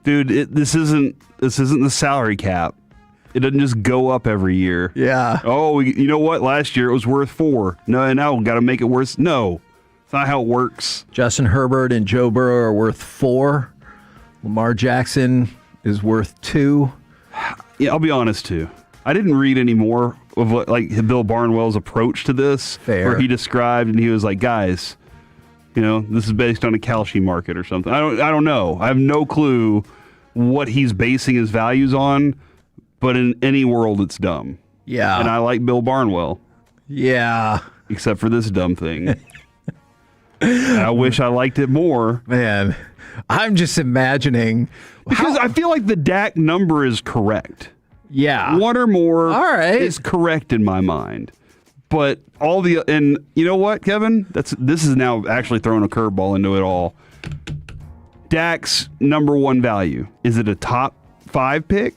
Dude, this isn't the salary cap. It doesn't just go up every year. Yeah. Oh, you know what? Last year it was worth 4. No, now we got to make it worth. No, it's not how it works. Justin Herbert and Joe Burrow are worth 4. Lamar Jackson is worth 2. Yeah, I'll be honest too. I didn't read any more of what Bill Barnwell's approach to this, Fair. where he described and he was like, guys, this is based on a Kalshi market or something. I don't know. I have no clue what he's basing his values on. But in any world, it's dumb. Yeah. And I like Bill Barnwell. Yeah. Except for this dumb thing. I wish I liked it more. Man, I'm just imagining. Because I feel like the Dak number is correct. Yeah. 1 or more All right. is correct in my mind. But and you know what, Kevin? This is now actually throwing a curveball into it all. Dak's number 1 value. Is it a top 5 pick?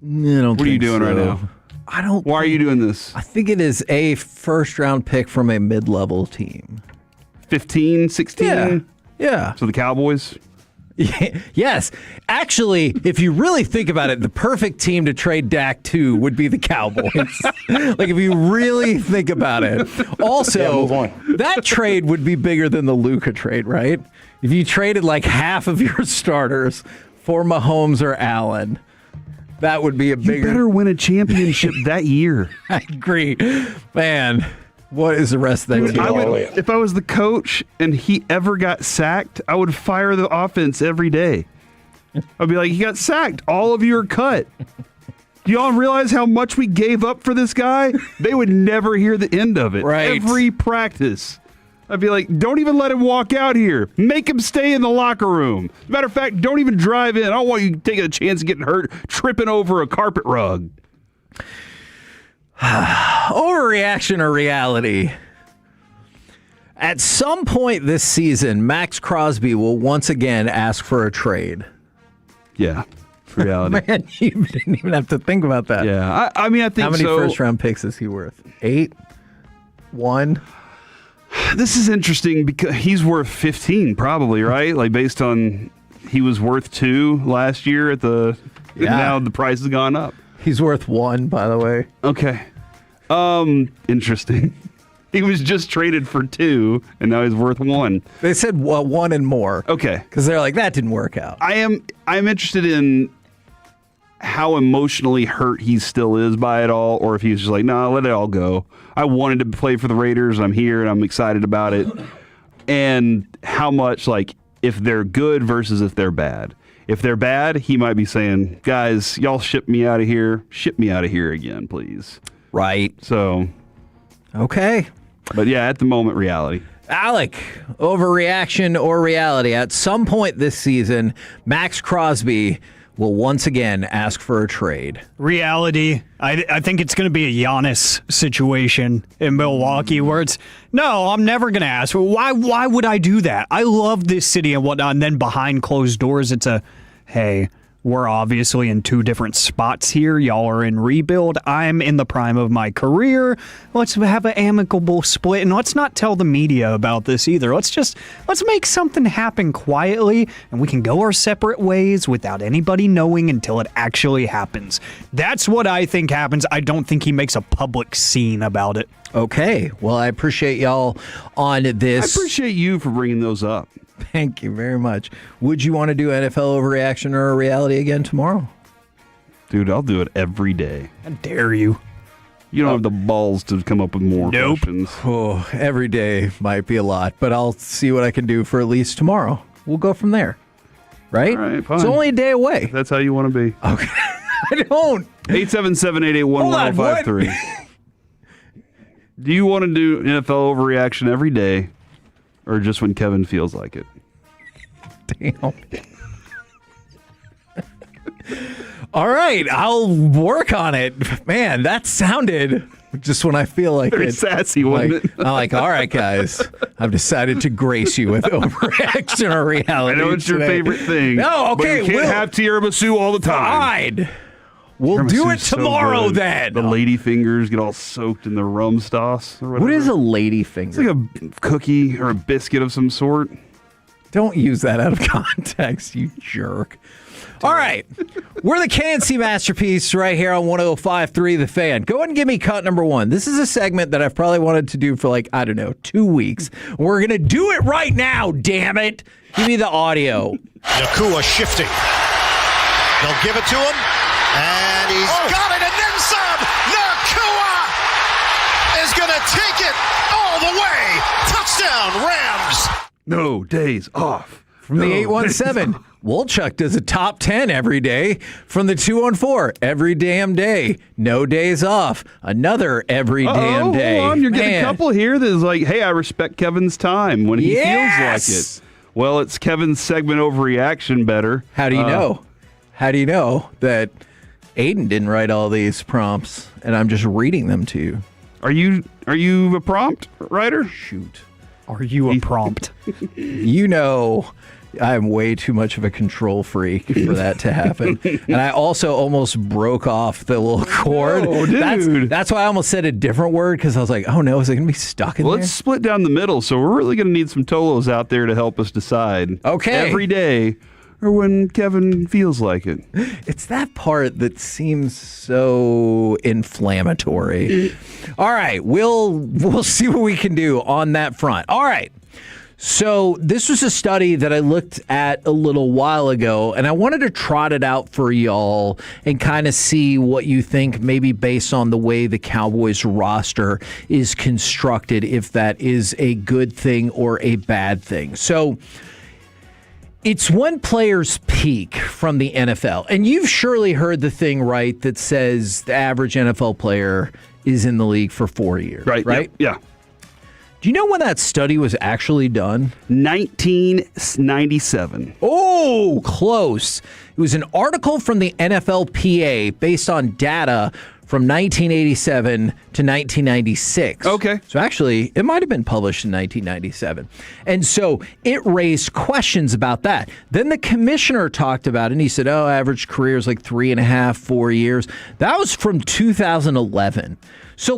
What are you doing right now? I don't. Why are you doing this? I think it is a first-round pick from a mid-level team. 15, 16? Yeah. So the Cowboys? Yes. Actually, if you really think about it, the perfect team to trade Dak to would be the Cowboys. If you really think about it. Also, move on. That trade would be bigger than the Luka trade, right? If you traded half of your starters for Mahomes or Allen, that would be a bigger. You better win a championship that year. I agree. Man, what is the rest of that team? If I was the coach and he ever got sacked, I would fire the offense every day. I'd be like, he got sacked. All of you are cut. Do y'all realize how much we gave up for this guy? They would never hear the end of it. Right. Every practice. I'd be like, don't even let him walk out here. Make him stay in the locker room. Matter of fact, don't even drive in. I don't want you taking a chance of getting hurt, tripping over a carpet rug. Overreaction or reality? At some point this season, Max Crosby will once again ask for a trade. Yeah, reality. Man, you didn't even have to think about that. Yeah, I mean, I think so. How many first-round picks is he worth? 8? 1? This is interesting because he's worth 15 probably, right? Based on he was worth 2 last year at the now the price has gone up. He's worth 1, by the way. Okay. Interesting. He was just traded for 2 and now he's worth 1. They said 1 and more. Okay. Cuz they're like that didn't work out. I'm interested in how emotionally hurt he still is by it all, or if he's just like, nah, let it all go. I wanted to play for the Raiders. I'm here and I'm excited about it. And how much, if they're good versus if they're bad. If they're bad, he might be saying, guys, y'all ship me out of here. Ship me out of here again, please. Right. So. Okay. But yeah, at the moment, reality. Alec, overreaction or reality? At some point this season, Max Crosby will once again ask for a trade. Reality. I think it's going to be a Giannis situation in Milwaukee where it's, no, I'm never going to ask. Why would I do that? I love this city and whatnot. And then behind closed doors, it's a, hey, we're obviously in 2 different spots here. Y'all are in rebuild. I'm in the prime of my career. Let's have an amicable split. And let's not tell the media about this either. Let's make something happen quietly and we can go our separate ways without anybody knowing until it actually happens. That's what I think happens. I don't think he makes a public scene about it. Okay. Well, I appreciate y'all on this. I appreciate you for bringing those up. Thank you very much. Would you want to do NFL overreaction or a reality again tomorrow? Dude, I'll do it every day. How dare you? You don't have the balls to come up with more questions. Oh, every day might be a lot, but I'll see what I can do for at least tomorrow. We'll go from there. Right? All right, fine. It's only a day away. That's how you want to be. Okay. I don't. 877-881-1053. Do you want to do NFL overreaction every day or just when Kevin feels like it? Damn. All right, I'll work on it. Man, that sounded Just when I feel like Very it. sassy, wasn't it? I'm like, all right, guys, I've decided to grace you with overreaction or reality. I know it's your today. favorite thing. No, okay, but you can't have tiramisu all the time. Fine. We'll do it Tiramisu's so tomorrow good. then. The lady fingers get all soaked in the rum sauce. Or whatever. What is a lady finger? It's like a cookie or a biscuit of some sort. Don't use that out of context, you jerk. All right. We're the KNC Masterpiece right here on 105.3 The Fan. Go ahead and give me cut number one. This is a segment that I've probably wanted to do for 2 weeks. We're going to do it right now, damn it. Give me the audio. Nakua shifting. They'll give it to him, and he's got it, and then some. Nakua is going to take it all the way. Touchdown, Rams. No days off. From the 817, Wolchuk does a top 10 every day. From the 214, every damn day. No days off. Another every damn day. Hold on. You're getting Man. a couple here that is like, hey, I respect Kevin's time when he feels like it. Well, it's Kevin's segment overreaction better. How do you know? How do you know that Aiden didn't write all these prompts and I'm just reading them to you? Are you a prompt writer? Shoot. Are you a prompt? You know, I'm way too much of a control freak for that to happen. And I also almost broke off the little cord. Oh, dude. That's why I almost said a different word, because I was like, oh no, is it going to be stuck in Well, there? let's split down the middle. So we're really going to need some Tolos out there to help us decide. Okay. Every day or when Kevin feels like it. It's that part that seems so inflammatory. All right, we'll see what we can do on that front. All right. So this was a study that I looked at a little while ago, and I wanted to trot it out for y'all and kind of see what you think, maybe based on the way the Cowboys roster is constructed, if that is a good thing or a bad thing. So it's when players peak from the NFL. And you've surely heard the thing, right, that says the average NFL player is in the league for 4 years. Right? Yeah. Do you know when that study was actually done? 1997. Oh, close. It was an article from the NFLPA based on data from 1987 to 1996. Okay. So actually, it might have been published in 1997. And so it raised questions about that. Then the commissioner talked about it, and he said, average career is like 3.5, 4 years. That was from 2011. So,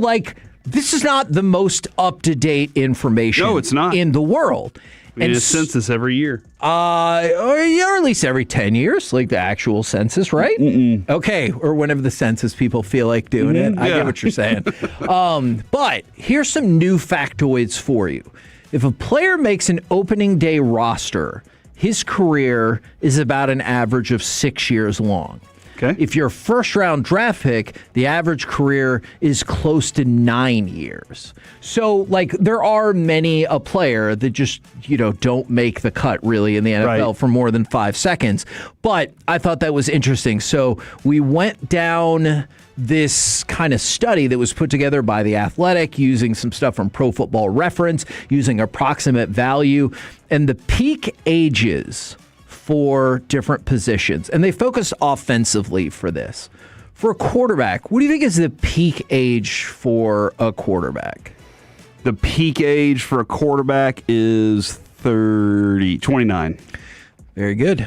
this is not the most up-to-date information No, it's not. in the world. We need a census every year. Or at least every 10 years, like the actual census, right? Mm-mm. Okay, or whenever the census people feel like doing it. I get what you're saying. But here's some new factoids for you. If a player makes an opening day roster, his career is about an average of 6 years long. Okay. If you're a first-round draft pick, the average career is close to 9 years. So, there are many a player that just, don't make the cut, really, in the NFL for more than 5 seconds. But I thought that was interesting. So we went down this kind of study that was put together by The Athletic using some stuff from Pro Football Reference, using approximate value, and the peak ages for different positions. And they focus offensively for this. For a quarterback, what do you think is the peak age for a quarterback? The peak age for a quarterback is 29. Very good.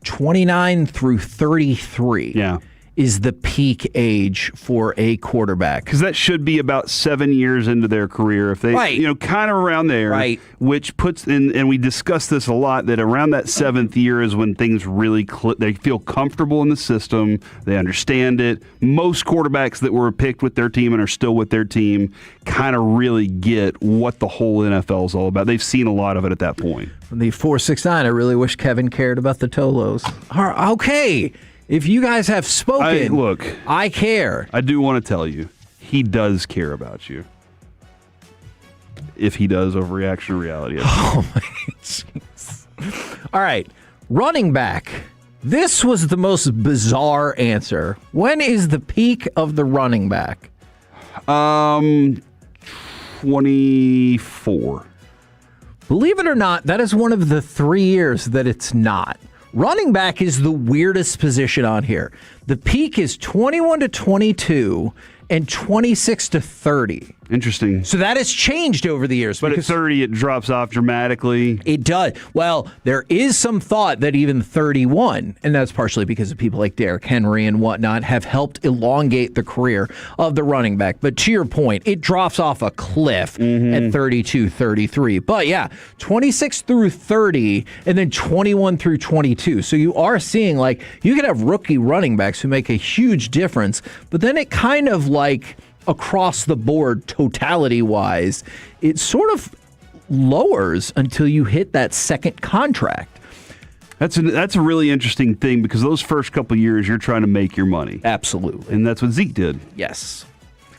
29 through 33. Yeah. Is the peak age for a quarterback. Because that should be about 7 years into their career. If they, kind of around there. Right. Which puts in, and we discussed this a lot, that around that 7th year is when things really, they feel comfortable in the system. They understand it. Most quarterbacks that were picked with their team and are still with their team kind of really get what the whole NFL is all about. They've seen a lot of it at that point. From the 469, I really wish Kevin cared about the Tolos. Okay. If you guys have spoken, I care. I do want to tell you, he does care about you. If he does overreaction to reality. Oh, my jeez. All right. Running back. This was the most bizarre answer. When is the peak of the running back? 24. Believe it or not, that is one of the 3 years that it's not. Running back is the weirdest position on here. The peak is 21 to 22, and 26 to 30. Interesting. So that has changed over the years. But at 30, it drops off dramatically. It does. Well, there is some thought that even 31, and that's partially because of people like Derrick Henry and whatnot, have helped elongate the career of the running back. But to your point, it drops off a cliff at 32, 33. But yeah, 26 through 30, and then 21 through 22. So you are seeing, like, you could have rookie running backs who make a huge difference, but then it kind of like across the board, totality-wise, it sort of lowers until you hit that second contract. That's a really interesting thing because those first couple of years, you're trying to make your money. Absolutely. And that's what Zeke did. Yes.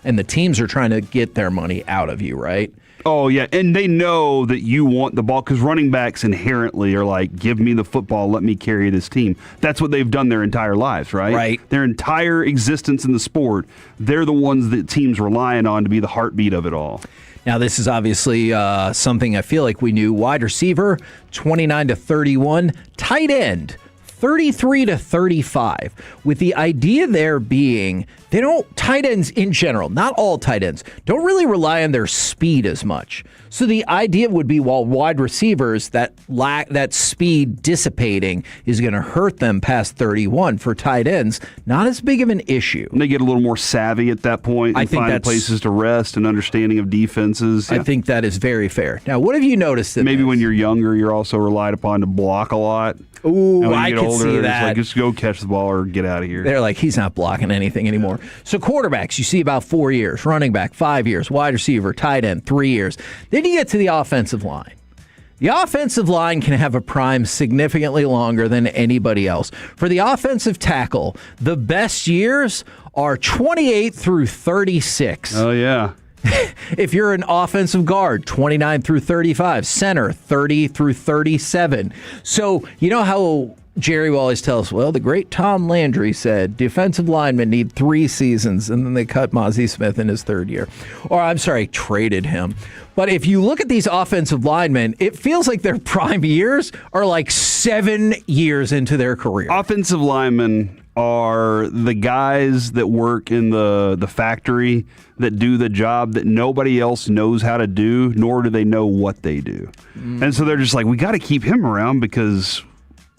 And the teams are trying to get their money out of you, right? Oh, yeah. And they know that you want the ball because running backs inherently are like, give me the football, let me carry this team. That's what they've done their entire lives, right? Right. Their entire existence in the sport, they're the ones that teams relying on to be the heartbeat of it all. Now, this is obviously something I feel like we knew. Wide receiver, 29 to 31. Tight end, 33 to 35. With the idea there being, tight ends in general, not all tight ends, don't really rely on their speed as much. So the idea would be while wide receivers, that speed dissipating is going to hurt them past 31. For tight ends, not as big of an issue. And they get a little more savvy at that point and find places to rest and understanding of defenses. I think that is very fair. Now, what have you noticed? Maybe when you're younger, you're also relied upon to block a lot. Ooh, I could see that. It's like, just go catch the ball or get out of here. They're like, he's not blocking anything anymore. So quarterbacks, you see about 4 years. Running back, 5 years. Wide receiver, tight end, 3 years. Then you get to the offensive line. The offensive line can have a prime significantly longer than anybody else. For the offensive tackle, the best years are 28 through 36. Oh, yeah. If you're an offensive guard, 29 through 35. Center, 30 through 37. So, you know how Jerry will always tell us, well, the great Tom Landry said defensive linemen need 3 seasons, and then they cut Mozzie Smith in his 3rd year. Or, I'm sorry, traded him. But if you look at these offensive linemen, it feels like their prime years are like 7 years into their career. Offensive linemen are the guys that work in the factory that do the job that nobody else knows how to do, nor do they know what they do. And so they're just like, we got to keep him around because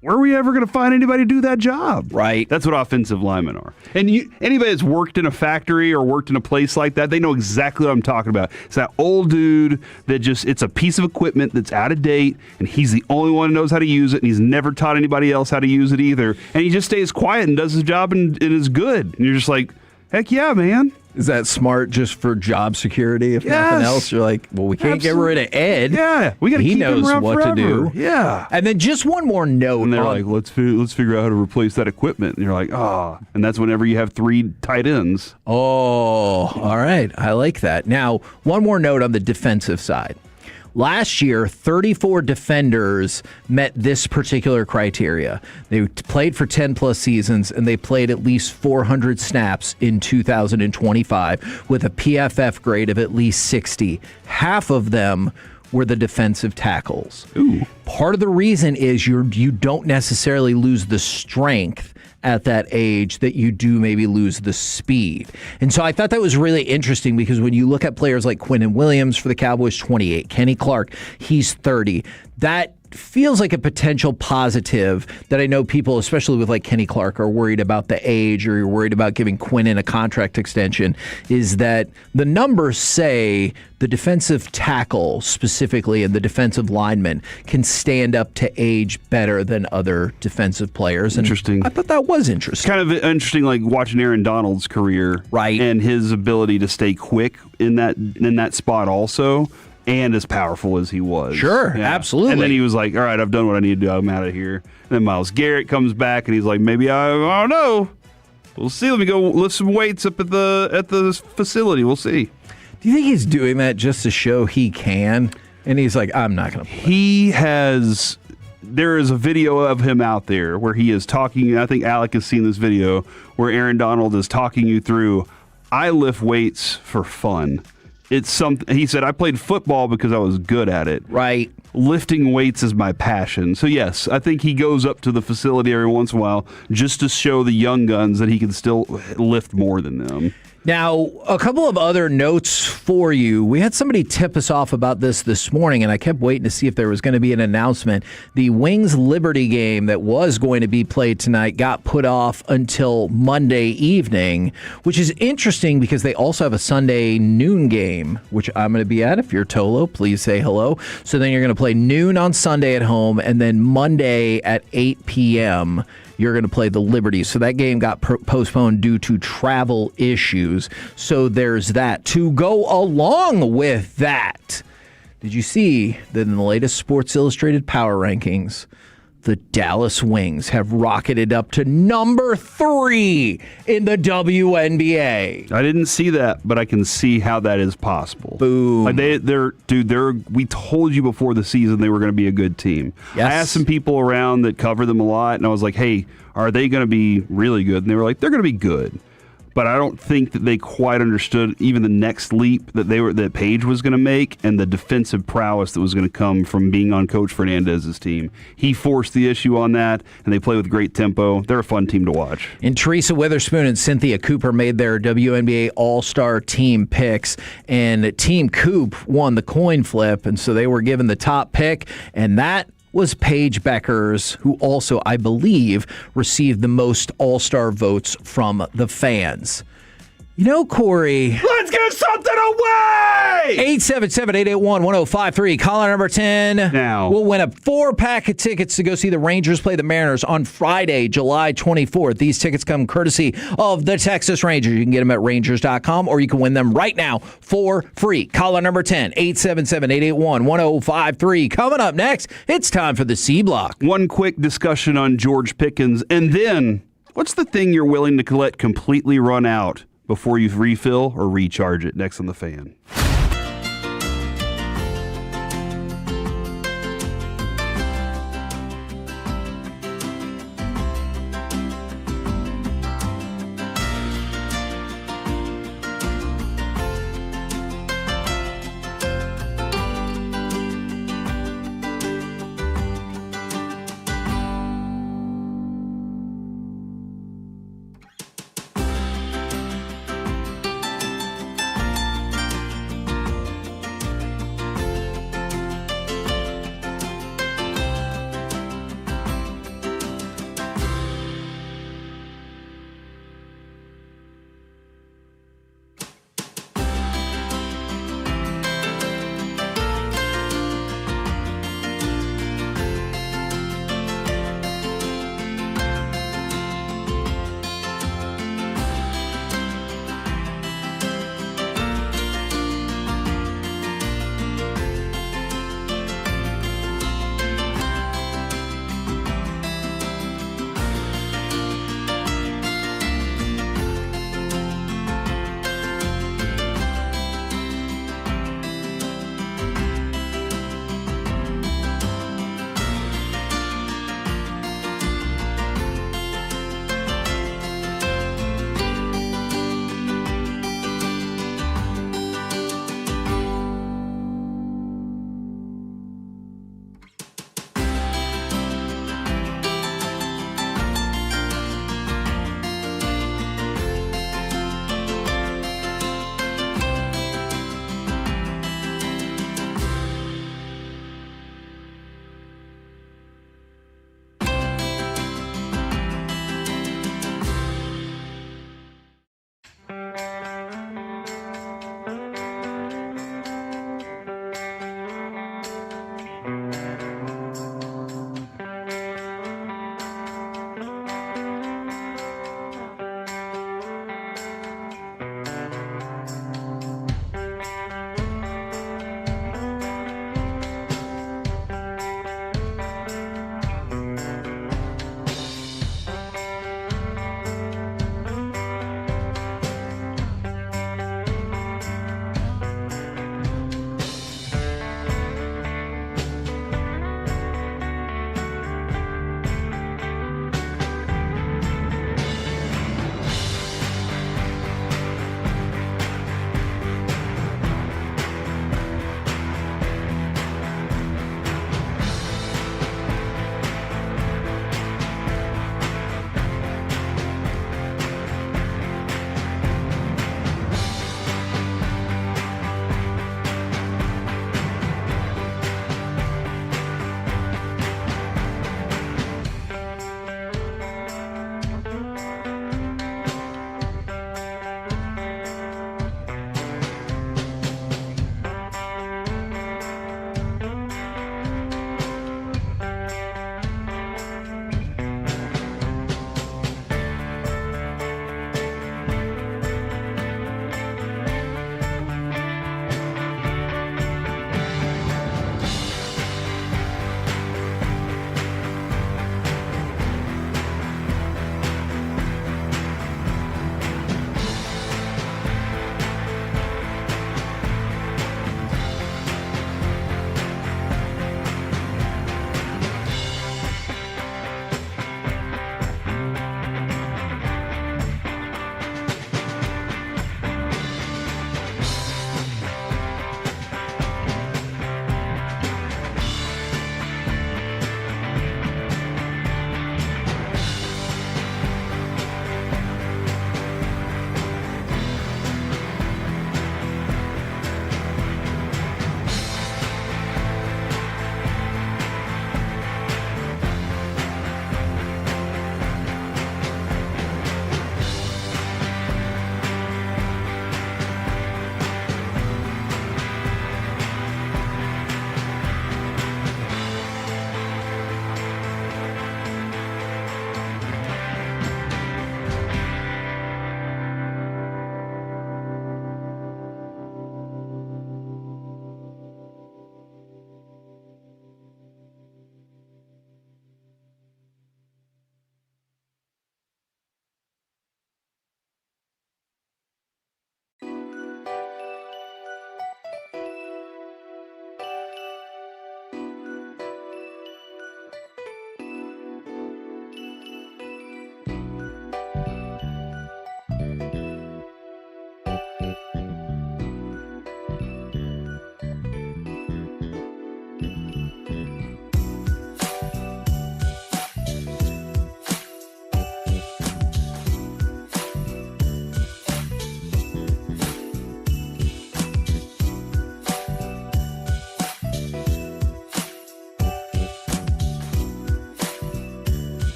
where are we ever going to find anybody to do that job? Right. That's what offensive linemen are. And anybody that's worked in a factory or worked in a place like that, they know exactly what I'm talking about. It's that old dude that it's a piece of equipment that's out of date, and he's the only one who knows how to use it, and he's never taught anybody else how to use it either. And he just stays quiet and does his job and is good. And you're just like, heck yeah, man. Is that smart just for job security? If nothing else, you're like, well, we can't get rid of Ed. Yeah, we got to keep him around what forever. to do. Yeah, and then just one more note. And they're like, let's figure out how to replace that equipment. And you're like, and that's whenever you have 3 tight ends. Oh, all right, I like that. Now, one more note on the defensive side. Last year, 34 defenders met this particular criteria. They played for 10-plus seasons, and they played at least 400 snaps in 2025 with a PFF grade of at least 60. Half of them were the defensive tackles. Ooh. Part of the reason is you don't necessarily lose the strength at that age that you do maybe lose the speed. And so I thought that was really interesting because when you look at players like Quinnen Williams for the Cowboys, 28, Kenny Clark, he's 30. That feels like a potential positive that I know people, especially with like Kenny Clark, are worried about the age or you're worried about giving Quinnen a contract extension, is that the numbers say the defensive tackle specifically and the defensive lineman can stand up to age better than other defensive players. And interesting. I thought that was interesting. Kind of interesting, like watching Aaron Donald's career, right, and his ability to stay quick in that spot also. And as powerful as he was. Sure, absolutely. And then he was like, all right, I've done what I need to do. I'm out of here. And then Myles Garrett comes back, and he's like, maybe I don't know. We'll see. Let me go lift some weights up at the facility. We'll see. Do you think he's doing that just to show he can? And he's like, I'm not going to play. There is a video of him out there where he is talking. I think Alec has seen this video where Aaron Donald is talking you through, I lift weights for fun. It's something he said, I played football because I was good at it. Right. Lifting weights is my passion. So yes, I think he goes up to the facility every once in a while just to show the young guns that he can still lift more than them. Now, a couple of other notes for you. We had somebody tip us off about this morning, and I kept waiting to see if there was going to be an announcement. The Wings-Liberty game that was going to be played tonight got put off until Monday evening, which is interesting because they also have a Sunday noon game, which I'm going to be at. If you're Tolo, please say hello. So then you're going to play noon on Sunday at home, and then Monday at 8 p.m., you're going to play the Liberty. So that game got postponed due to travel issues. So there's that. To go along with that, did you see that in the latest Sports Illustrated Power Rankings, the Dallas Wings have rocketed up to number 3 in the WNBA? I didn't see that, but I can see how that is possible. Boom. Like we told you before the season they were going to be a good team. Yes. I asked some people around that cover them a lot, and I was like, hey, are they going to be really good? And they were like, they're going to be good. But I don't think that they quite understood even the next leap that Paige was going to make and the defensive prowess that was going to come from being on Coach Fernandez's team. He forced the issue on that, and they play with great tempo. They're a fun team to watch. And Teresa Witherspoon and Cynthia Cooper made their WNBA All-Star team picks, and Team Coop won the coin flip, and so they were given the top pick, and that was Paige Beckers, who also, I believe, received the most All-Star votes from the fans. You know, Corey, let's give something away! 877-881-1053. Caller number 10. Now. We'll win a 4-pack of tickets to go see the Rangers play the Mariners on Friday, July 24th. These tickets come courtesy of the Texas Rangers. You can get them at Rangers.com, or you can win them right now for free. Caller number 10, 877-881-1053. Coming up next, it's time for the C Block. One quick discussion on George Pickens, and then what's the thing you're willing to let completely run out before you refill or recharge it? Next on The Fan.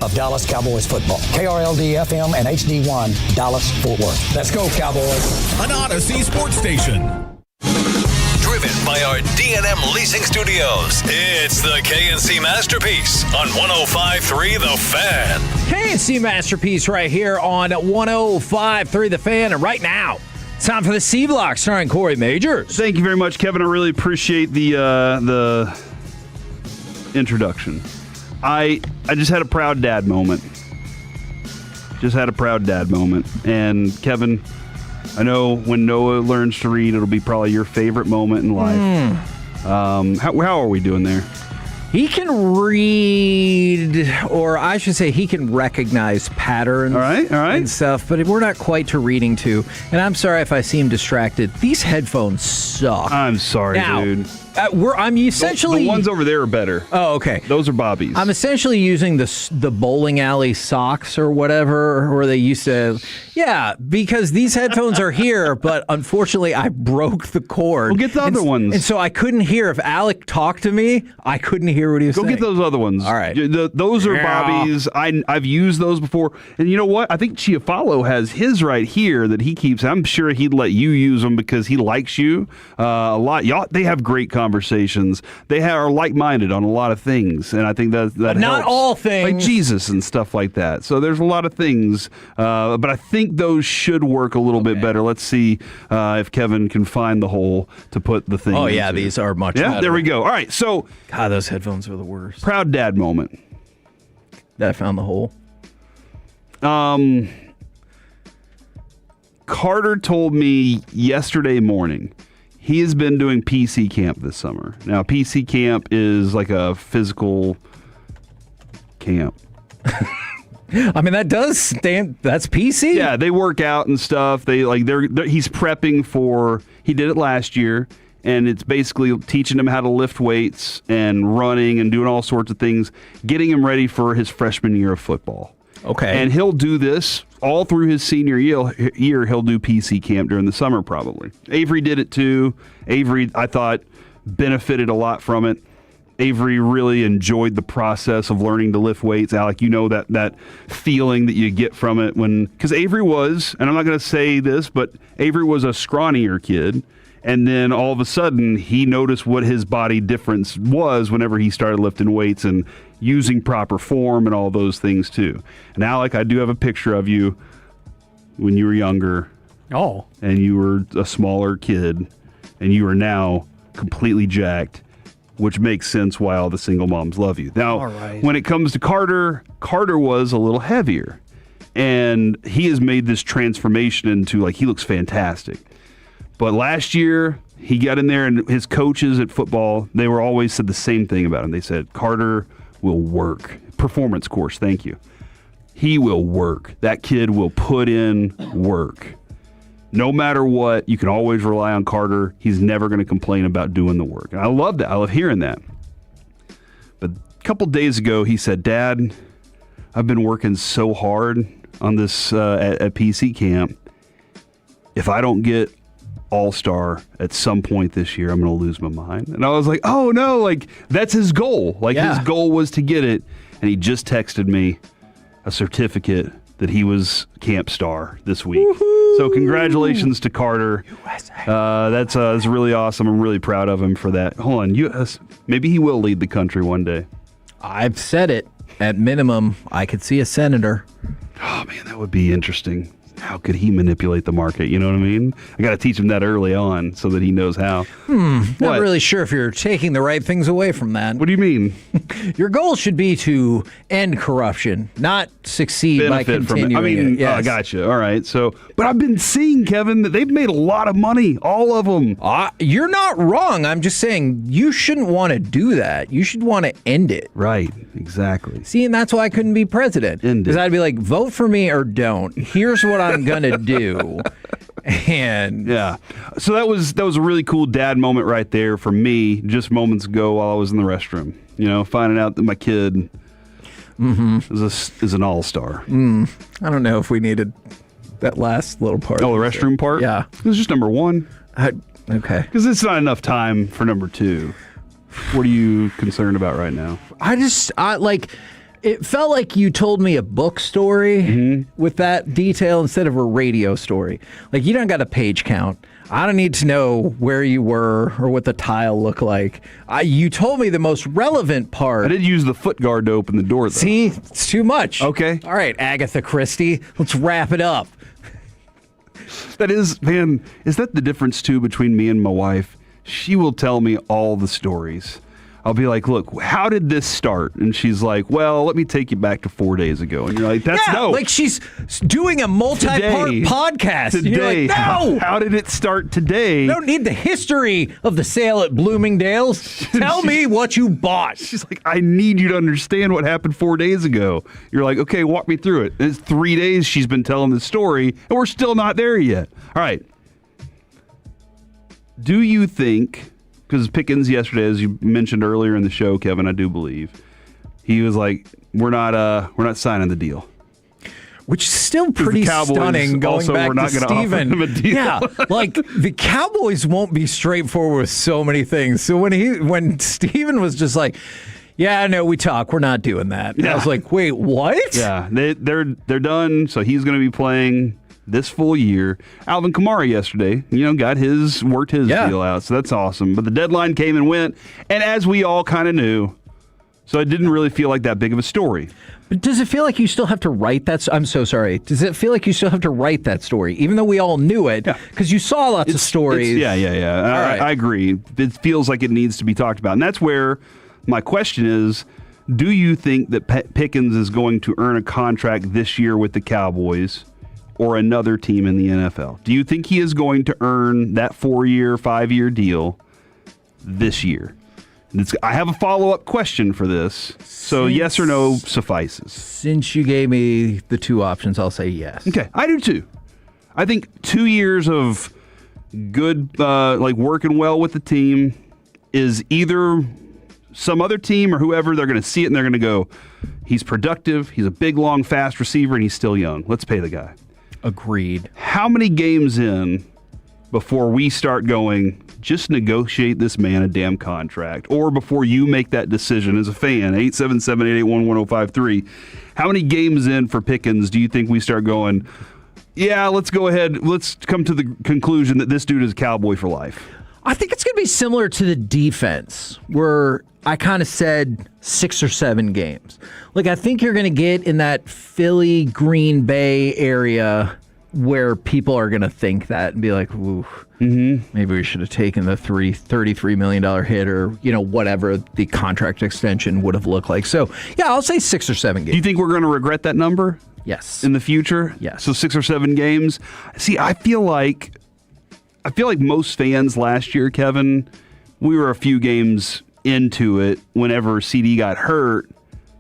of Dallas Cowboys football. KRLD-FM and HD1, Dallas, Fort Worth. Let's go, Cowboys. An Odyssey sports station. Driven by our D&M Leasing Studios, it's the KNC Masterpiece on 105.3 The Fan. KNC Masterpiece right here on 105.3 The Fan. And right now, it's time for the C Block starring Corey Majors. Thank you very much, Kevin. I really appreciate the introduction. I just had a proud dad moment. And Kevin, I know when Noah learns to read, it'll be probably your favorite moment in life. How are we doing there? He can read, or I should say he can recognize patterns and stuff, but we're not quite to reading to. And I'm sorry if I seem distracted. These headphones suck. I'm sorry, dude. I'm essentially... The ones over there are better. Oh, okay. Those are Bobby's. I'm essentially using the bowling alley socks or whatever, where they used to... Yeah, because these headphones are here, but unfortunately I broke the cord. Well, get the other ones. And so I couldn't hear. If Alec talked to me, I couldn't hear what he was saying. Go get those other ones. All right. Those are Bobby's. I've used those before. And you know what? I think Chiafalo has his right here that he keeps. I'm sure he'd let you use them because he likes you a lot. Y'all, they have great conversations. They are like-minded on a lot of things. And I think that but not helps. all things. Like Jesus and stuff like that. So there's a lot of things. But I think those should work a little bit better. Let's see if Kevin can find the hole to put the thing Oh, yeah, into. these are much better. Yeah, there we go. All right, so... God, those headphones are the worst. Proud dad moment. That I found the hole. Carter told me yesterday morning he has been doing PC camp this summer. Now, PC camp is like a physical camp. I mean, that does stand. That's PC. Yeah, they work out and stuff. He's prepping for. He did it last year, and it's basically teaching him how to lift weights and running and doing all sorts of things, getting him ready for his freshman year of football. Okay. And he'll do this all through his senior year. He'll do PC camp during the summer probably. Avery did it too. Avery, I thought, benefited a lot from it. Avery really enjoyed the process of learning to lift weights. Alec, you know that feeling that you get from it because Avery was, and I'm not going to say this, but Avery was a scrawnier kid. And then all of a sudden, he noticed what his body difference was whenever he started lifting weights and using proper form and all those things too. And Alec, I do have a picture of you when you were younger. Oh. And you were a smaller kid, and you are now completely jacked, which makes sense why all the single moms love you. Now, when it comes to Carter was a little heavier, and he has made this transformation into, he looks fantastic. But last year, he got in there, and his coaches at football, they were always said the same thing about him. They said, Carter will work. Performance course, thank you. He will work. That kid will put in work. No matter what, you can always rely on Carter. He's never going to complain about doing the work. And I love that. I love hearing that. But a couple days ago, he said, Dad, I've been working so hard on this at PC camp. If I don't get All-Star at some point this year, I'm going to lose my mind. And I was like, oh, no, that's his goal. His goal was to get it. And he just texted me a certificate that he was camp star this week. Woo-hoo! So congratulations to Carter. That's really awesome. I'm really proud of him for that. Hold on, US. Maybe he will lead the country one day. I've said it. At minimum, I could see a senator. Oh, man, that would be interesting. How could he manipulate the market? You know what I mean? I got to teach him that early on so that he knows how. Not really sure if you're taking the right things away from that. What do you mean? Your goal should be to end corruption, not succeed by continuing it. Yes. I got you. All right. So, but I've been seeing, Kevin, that they've made a lot of money, all of them. You're not wrong. I'm just saying you shouldn't want to do that. You should want to end it. Right. Exactly. See, and that's why I couldn't be president. Because I'd be like, vote for me or don't. Here's what I'm gonna do. And yeah, so that was a really cool dad moment right there for me just moments ago while I was in the restroom, finding out that my kid is an all-star. I don't know if we needed that last little part. Oh, the restroom part? Yeah, it was just number one. Okay, because it's not enough time for number two. What are you concerned about right now? It felt like you told me a book story with that detail instead of a radio story. Like, you don't got a page count. I don't need to know where you were or what the tile looked like. You told me the most relevant part. I did use the foot guard to open the door, though. See, it's too much. Okay. All right, Agatha Christie, let's wrap it up. That is, man, is that the difference, too, between me and my wife? She will tell me all the stories. I'll be like, look, how did this start? And she's like, well, let me take you back to 4 days ago. And you're like, that's no. Like she's doing a multi-part podcast. Today. And you're like, no. How did it start today? I don't need the history of the sale at Bloomingdale's. Tell me what you bought. She's like, I need you to understand what happened 4 days ago. You're like, okay, walk me through it. And it's 3 days she's been telling this story, and we're still not there yet. All right. Do you think... Because Pickens yesterday, as you mentioned earlier in the show, Kevin, I do believe, he was like, "We're not signing the deal," which is still pretty stunning. Going also, back we're not to going to offer him a deal. Yeah, like the Cowboys won't be straightforward with so many things. So when Steven was just like, "Yeah, no, we talk. We're not doing that," and I was like, "Wait, what?" Yeah, they're done. So he's going to be playing this full year. Alvin Kamara yesterday, worked his deal out, so that's awesome. But the deadline came and went, and as we all kind of knew, so it didn't really feel like that big of a story. But does it feel like you still have to write that? I'm so sorry. Does it feel like you still have to write that story, even though we all knew it? Because you saw lots of stories. Yeah. I agree. It feels like it needs to be talked about, and that's where my question is: do you think that Pickens is going to earn a contract this year with the Cowboys or another team in the NFL? Do you think he is going to earn that 4-year, 5-year deal this year? I have a follow-up question for this, so yes or no suffices. Since you gave me the two options, I'll say yes. Okay, I do too. I think 2 years of good, working well with the team is either some other team or whoever, they're going to see it and they're going to go, he's productive, he's a big, long, fast receiver, and he's still young. Let's pay the guy. Agreed. How many games in before we start going, just negotiate this man a damn contract? Or before you make that decision as a fan, 877-881-1053, how many games in for Pickens do you think we start going, yeah, let's go ahead, let's come to the conclusion that this dude is a Cowboy for life? I think it's going to be similar to the defense, where I kind of said 6 or 7 games. Like, I think you're going to get in that Philly, Green Bay area where people are going to think that and be like, ooh, maybe we should have taken the $33 million hit, or, whatever the contract extension would have looked like. So, yeah, I'll say 6 or 7 games. Do you think we're going to regret that number? Yes. In the future? Yes. So 6 or 7 games? See, I feel like most fans last year, Kevin, we were a few games into it whenever CD got hurt.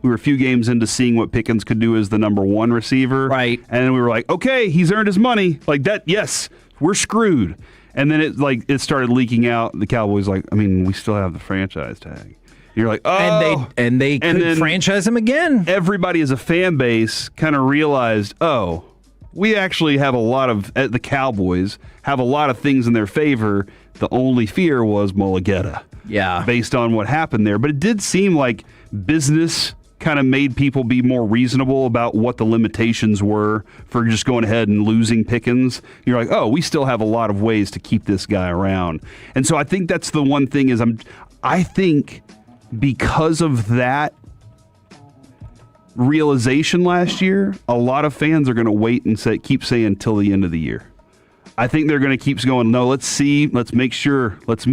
We were a few games into seeing what Pickens could do as the number 1 receiver. Right. And then we were like, okay, he's earned his money. Like that, yes, we're screwed. And then it started leaking out. The Cowboys we still have the franchise tag. You're like, oh. And they could franchise him again. Everybody as a fan base kind of realized, oh, we actually have a lot of, the Cowboys have a lot of things in their favor. The only fear was Mulligetta. Yeah. Based on what happened there. But it did seem like business kind of made people be more reasonable about what the limitations were for just going ahead and losing Pickens. You're like, oh, we still have a lot of ways to keep this guy around. And so I think that's the one thing is I think because of that realization last year, a lot of fans are going to wait and keep saying until the end of the year. I think they're going to keep going, no, let's see, let's make sure, because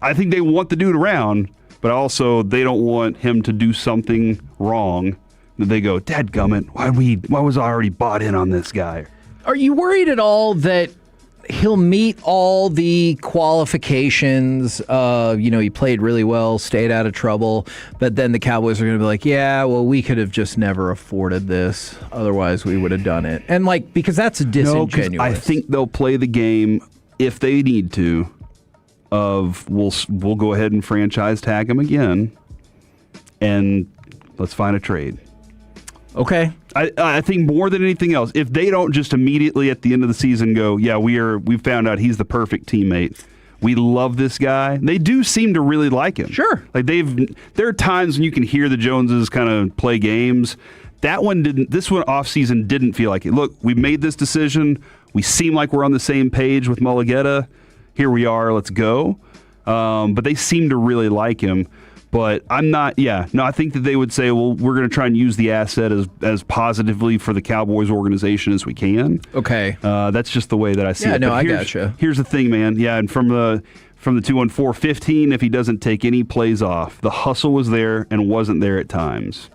I think they want the dude around, but also they don't want him to do something wrong that they go, dadgummit, why was I already bought in on this guy? Are you worried at all that he'll meet all the qualifications? He played really well, stayed out of trouble, but then the Cowboys are going to be like, yeah, well, we could have just never afforded this. Otherwise, we would have done it. And because that's disingenuous. No, I think they'll play the game if they need to. We'll go ahead and franchise tag him again, and let's find a trade. Okay. I think more than anything else, if they don't just immediately at the end of the season go, yeah, we found out he's the perfect teammate, we love this guy. They do seem to really like him. Sure. Like there are times when you can hear the Joneses kind of play games. That one didn't. This one off season didn't feel like it. Look, we made this decision. We seem like we're on the same page with Mulugeta. Here we are. Let's go. But they seem to really like him. But I'm not. Yeah, no. I think that they would say, well, we're going to try and use the asset as positively for the Cowboys organization as we can. Okay. That's just the way that I see it. Yeah, no, But I gotcha. Here's the thing, man. Yeah, and from the 214-15, if he doesn't take any plays off, the hustle was there and wasn't there at times.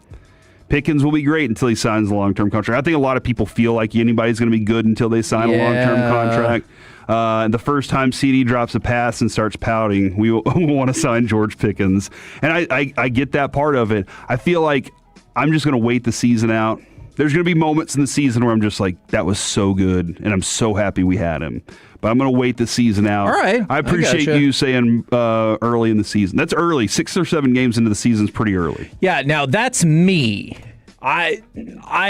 Pickens will be great until he signs a long-term contract. I think a lot of people feel like anybody's going to be good until they sign a long-term contract. And the first time CD drops a pass and starts pouting, we want to sign George Pickens. And I get that part of it. I feel like I'm just going to wait the season out. There's going to be moments in the season where I'm just like, that was so good, and I'm so happy we had him. But I'm going to wait the season out. All right. I appreciate you saying early in the season. That's early. 6 or 7 games into the season is pretty early. Yeah, now that's me. I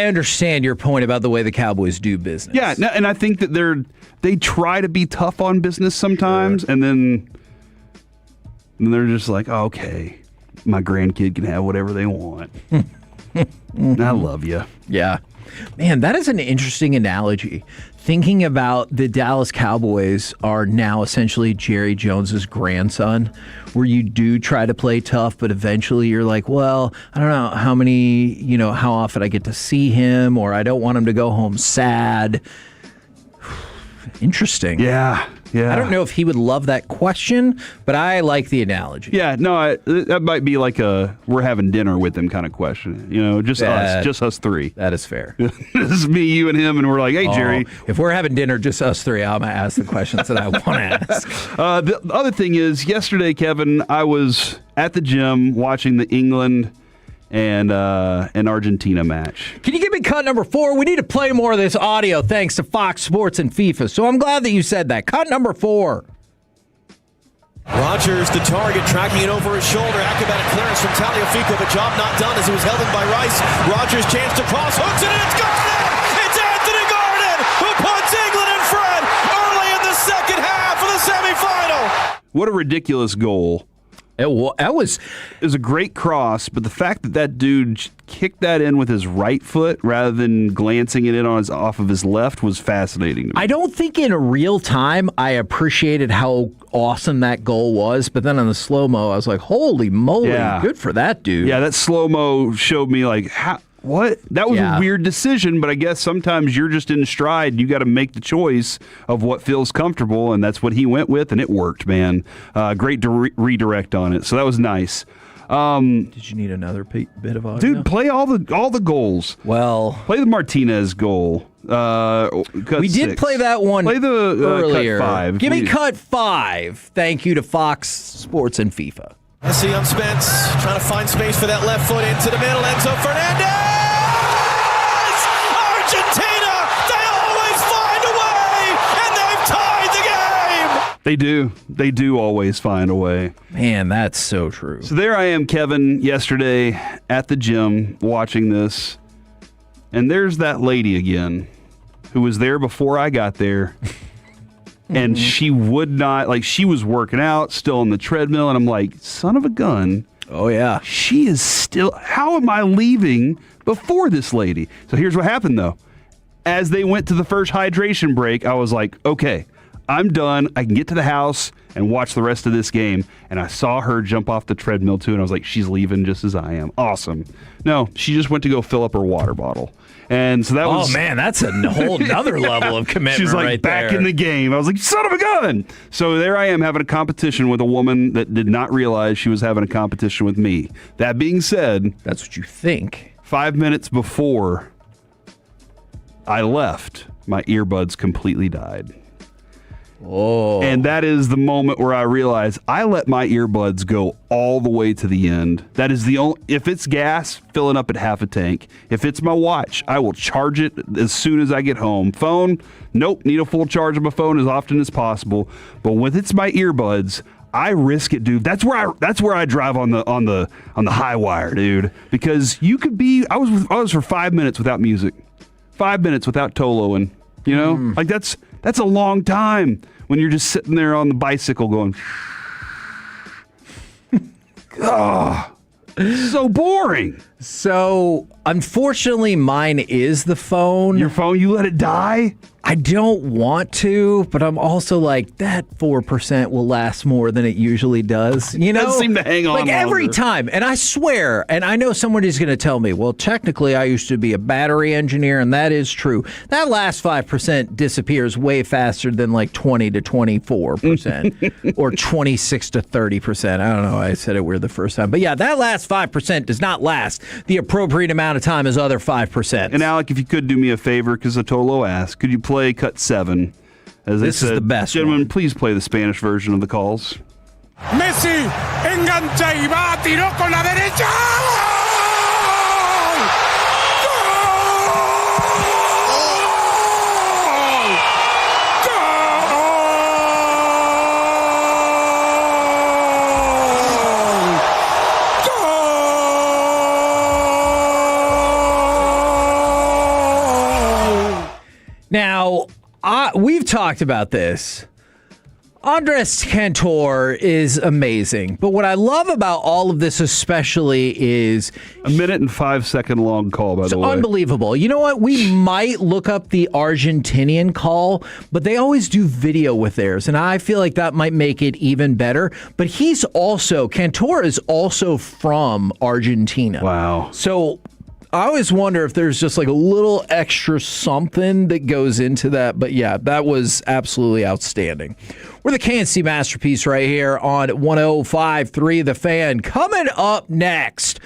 understand your point about the way the Cowboys do business. Yeah, and I think that they try to be tough on business sometimes, and then they're just like, oh, okay, my grandkid can have whatever they want. I love you. Yeah. Man, that is an interesting analogy. Thinking about the Dallas Cowboys are now essentially Jerry Jones's grandson, where you do try to play tough, but eventually you're like, well, I don't know how often I get to see him, or I don't want him to go home sad. Interesting. Yeah. I don't know if he would love that question, but I like the analogy. Yeah, no, that might be like a we're having dinner with him kind of question. Just us three. That is fair. This is me, you, and him, and we're like, hey, Jerry. If we're having dinner, just us three, I'm going to ask the questions that I want to ask. The other thing is, yesterday, Kevin, I was at the gym watching the England and Argentina match. Can you give me cut number 4? We need to play more of this audio thanks to Fox Sports and FIFA. So I'm glad that you said that. Cut number 4. Rodgers, the target, tracking it over his shoulder. Acrobatic clearance from Tagliafico. The job not done as he was held in by Rice. Rodgers chance to cross, hooks it, and it's Garden! It's Anthony Garden who puts England in front early in the second half of the semifinal. What a ridiculous goal. It was a great cross, but the fact that dude kicked that in with his right foot rather than glancing it in off of his left was fascinating to me. I don't think in real time I appreciated how awesome that goal was, but then on the slow-mo, I was like, holy moly, good for that dude. Yeah, that slow-mo showed me like, what? That was a weird decision, but I guess sometimes you're just in stride. You got to make the choice of what feels comfortable, and that's what he went with, and it worked, man. Great to redirect on it, so that was nice. Did you need another bit of audio? Dude, play all the goals. Well, play the Martinez goal. We did play that one play the earlier. Cut 5. Give me cut 5. Thank you to Fox Sports and FIFA. See on Spence, trying to find space for that left foot into the middle. Enzo Fernandez! Argentina! They always find a way, and they've tied the game! They do always find a way. Man, that's so true. So there I am, Kevin, yesterday at the gym watching this, and there's that lady again who was there before I got there. And she would not, she was working out, still on the treadmill, and I'm like, son of a gun. Oh, yeah. She is still, how am I leaving before this lady? So here's what happened, though. As they went to the first hydration break, I was like, okay, I'm done. I can get to the house and watch the rest of this game. And I saw her jump off the treadmill, too, and I was like, she's leaving just as I am. Awesome. No, she just went to go fill up her water bottle. And so that was... Oh, man, that's a whole nother level of commitment. She's like, right back there. in the game. I was like, son of a gun! So there I am having a competition with a woman that did not realize she was having a competition with me. That being said... That's what you think. 5 minutes before I left, my earbuds completely died. Oh. And that is the moment where I realized I let my earbuds go all the way to the end. That is the only, if it's gas, filling up at half a tank. If it's my watch, I will charge it as soon as I get home. Phone, nope, need a full charge of my phone as often as possible. But when it's my earbuds, I risk it, dude. That's where I drive on the high wire, dude. Because you could be, I was for 5 minutes without music. 5 minutes without Toloing. You know, like that's That's a long time when you're just sitting there on the bicycle going, oh, so boring. So, unfortunately, mine is the phone. Your phone, you let it die? I don't want to, but I'm also like, that 4% will last more than it usually does. You know? It does seem to hang on like every longer. time. And I swear, and I know somebody's going to tell me, well, technically, I used to be a battery engineer, and that is true. That last 5% disappears way faster than like 20 to 24% or 26 to 30%. I don't know. I said it weird the first time. But yeah, that last 5% does not last the appropriate amount of time as other 5%. And Alec, if you could do me a favor, because Atolo asked, could you play cut 7? As This is the best Gentlemen, one. please play the Spanish version of the calls. Messi engancha y va, tiró con la derecha. Now, we've talked about this. Andres Cantor is amazing. But what I love about all of this especially is... A 1.5-second long call, by the way. Unbelievable. You know what? We might look up the Argentinian call, but they always do video with theirs, and I feel like that might make it even better. But Cantor is also from Argentina. Wow. So... I always wonder if there's just like a little extra something that goes into that. But yeah, that was absolutely outstanding. We're the KNC Masterpiece right here on 105.3 The Fan. Coming up next,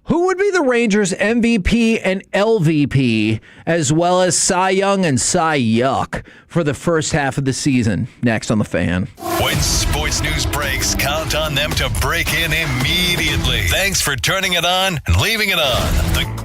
who would be the Rangers MVP and LVP, as well as Cy Young and Cy Yuck for the first half of the season? Next on The Fan. When sports news breaks, count on them to break in immediately. Thanks for turning it on and leaving it on.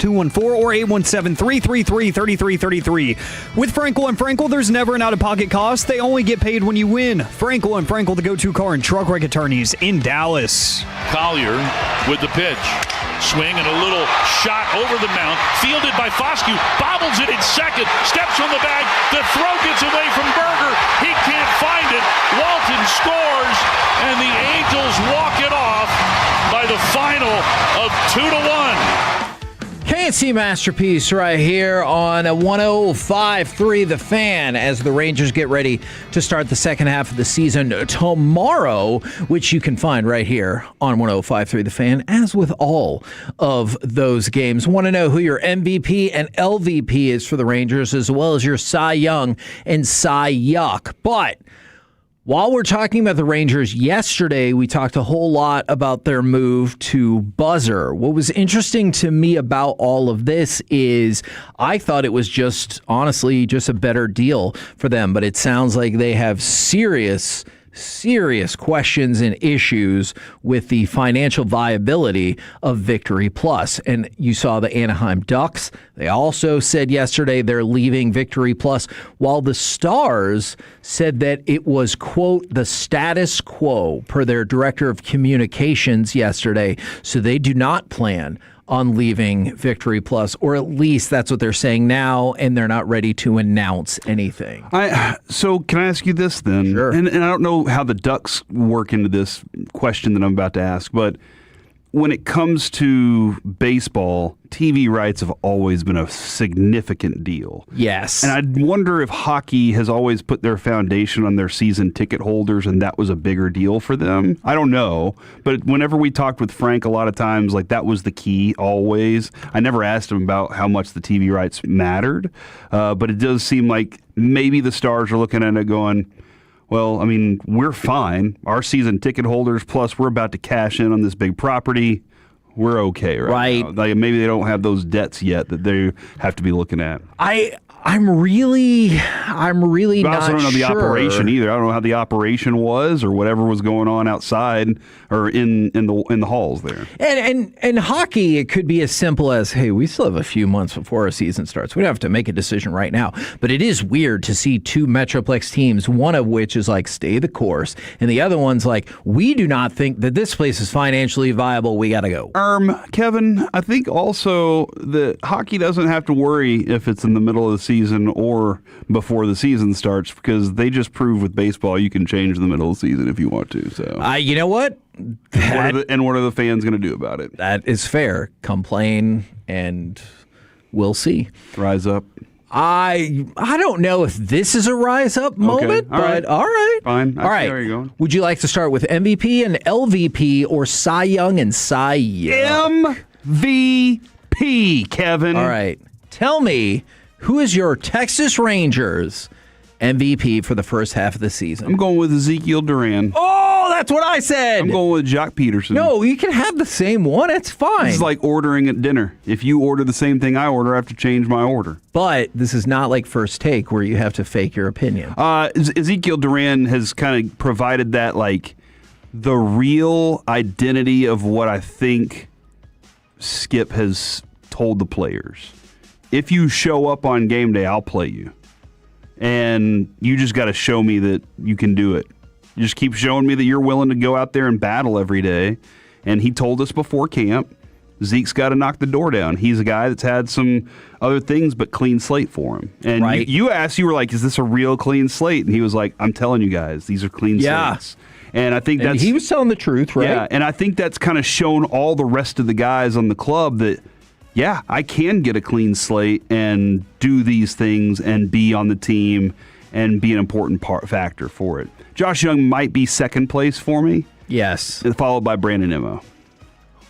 214 or 817-333-3333. With Frankel and Frankel, there's never an out-of-pocket cost. They only get paid when you win. Frankel and Frankel, the go-to car and truck wreck attorneys in Dallas. Collier with the pitch. Swing and a little shot over the mound. Fielded by Foscue. Bobbles it in second. Steps from the bag. The throw gets away from Berger. He can't find it. Walton scores, and the Angels walk it off by the final of 2-1. KNC Masterpiece right here on 105.3 The Fan as the Rangers get ready to start the second half of the season tomorrow, which you can find right here on 105.3 The Fan, as with all of those games. Want to know who your MVP and LVP is for the Rangers, as well as your Cy Young and Cy Yuck. But while we're talking about the Rangers, yesterday we talked a whole lot about their move to buzzer. What was interesting to me about all of this is I thought it was just, honestly, just a better deal for them. But it sounds like they have serious questions and issues with the financial viability of Victory Plus. And you saw the Anaheim Ducks. They also said yesterday they're leaving Victory Plus, while the Stars said that it was, quote, the status quo per their director of communications yesterday. So they do not plan on leaving Victory Plus, or at least that's what they're saying now, and they're not ready to announce anything. So can I ask you this then? Sure. And I don't know how the Ducks work into this question that I'm about to ask, but when it comes to baseball, TV rights have always been a significant deal. Yes. And I wonder if hockey has always put their foundation on their season ticket holders and that was a bigger deal for them. I don't know. But whenever we talked with Frank, a lot of times, like, that was the key always. I never asked him about how much the TV rights mattered. But it does seem like maybe the Stars are looking at it going, well, I mean, we're fine. Our season ticket holders, plus we're about to cash in on this big property. We're okay right now. Like, maybe they don't have those debts yet that they have to be looking at. I'm really not sure. I also don't know the operation either. I don't know how the operation was or whatever was going on outside or in the halls there. And hockey, it could be as simple as, hey, we still have a few months before our season starts. We don't have to make a decision right now. But it is weird to see two Metroplex teams, one of which is like, stay the course, and the other one's like, we do not think that this place is financially viable. We got to go. Kevin, I think also that hockey doesn't have to worry if it's in the middle of the season or before the season starts, because they just prove with baseball you can change the middle of the season if you want to. So, you know what? What are the fans going to do about it? That is fair. Complain, and we'll see. Rise up. I don't know if this is a rise up moment, all right. but all right. Fine. All right. There you go. Would you like to start with MVP and LVP, or Cy Young and Cy Young? MVP, Kevin. All right. Tell me, who is your Texas Rangers MVP for the first half of the season? I'm going with Ezekiel Duran. Oh, that's what I said. I'm going with Jock Peterson. No, you can have the same one. It's fine. It's like ordering at dinner. If you order the same thing I order, I have to change my order. But this is not like First Take where you have to fake your opinion. Ezekiel Duran has kind of provided that, like, the real identity of what I think Skip has told the players. If you show up on game day, I'll play you. And you just got to show me that you can do it. You just keep showing me that you're willing to go out there and battle every day. And he told us before camp, Zeke's got to knock the door down. He's a guy that's had some other things but clean slate for him. And right. you asked, you were like, is this a real clean slate? And he was like, I'm telling you guys, these are clean slates. And I think he was telling the truth, right? Yeah, and I think that's kind of shown all the rest of the guys on the club that, yeah, I can get a clean slate and do these things and be on the team and be an important factor for it. Josh Young might be second place for me. Yes. Followed by Brandon Nimmo.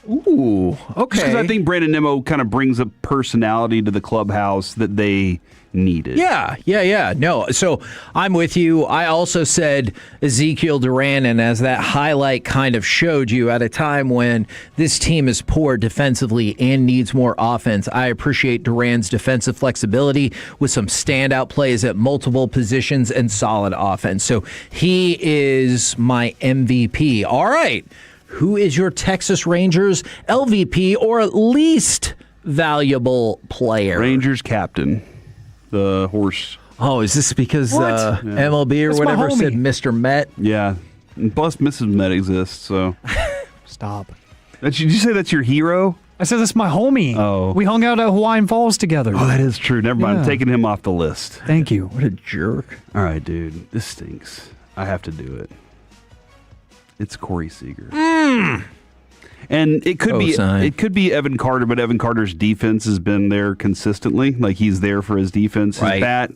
Ooh, okay. Because I think Brandon Nimmo kind of brings a personality to the clubhouse that they needed. Yeah. No, so I'm with you. I also said Ezekiel Duran, and as that highlight kind of showed you, at a time when this team is poor defensively and needs more offense, I appreciate Duran's defensive flexibility with some standout plays at multiple positions and solid offense. So he is my MVP. All right. Who is your Texas Rangers LVP, or at least valuable player. Rangers captain, the horse. Oh, is this because MLB or That's my whatever homie. said Mr. Met? Yeah. And plus, Mrs. Met exists, so. Stop. Did you say that's your hero? I said that's my homie. Oh. We hung out at Hawaiian Falls together. Oh, that is true. Never mind. I'm Yeah. taking him off the list. Thank you. What a jerk. All right, dude. This stinks. I have to do it. It's Corey Seager. And it could be Evan Carter, but Evan Carter's defense has been there consistently. Like, he's there for his defense. His Right. bat.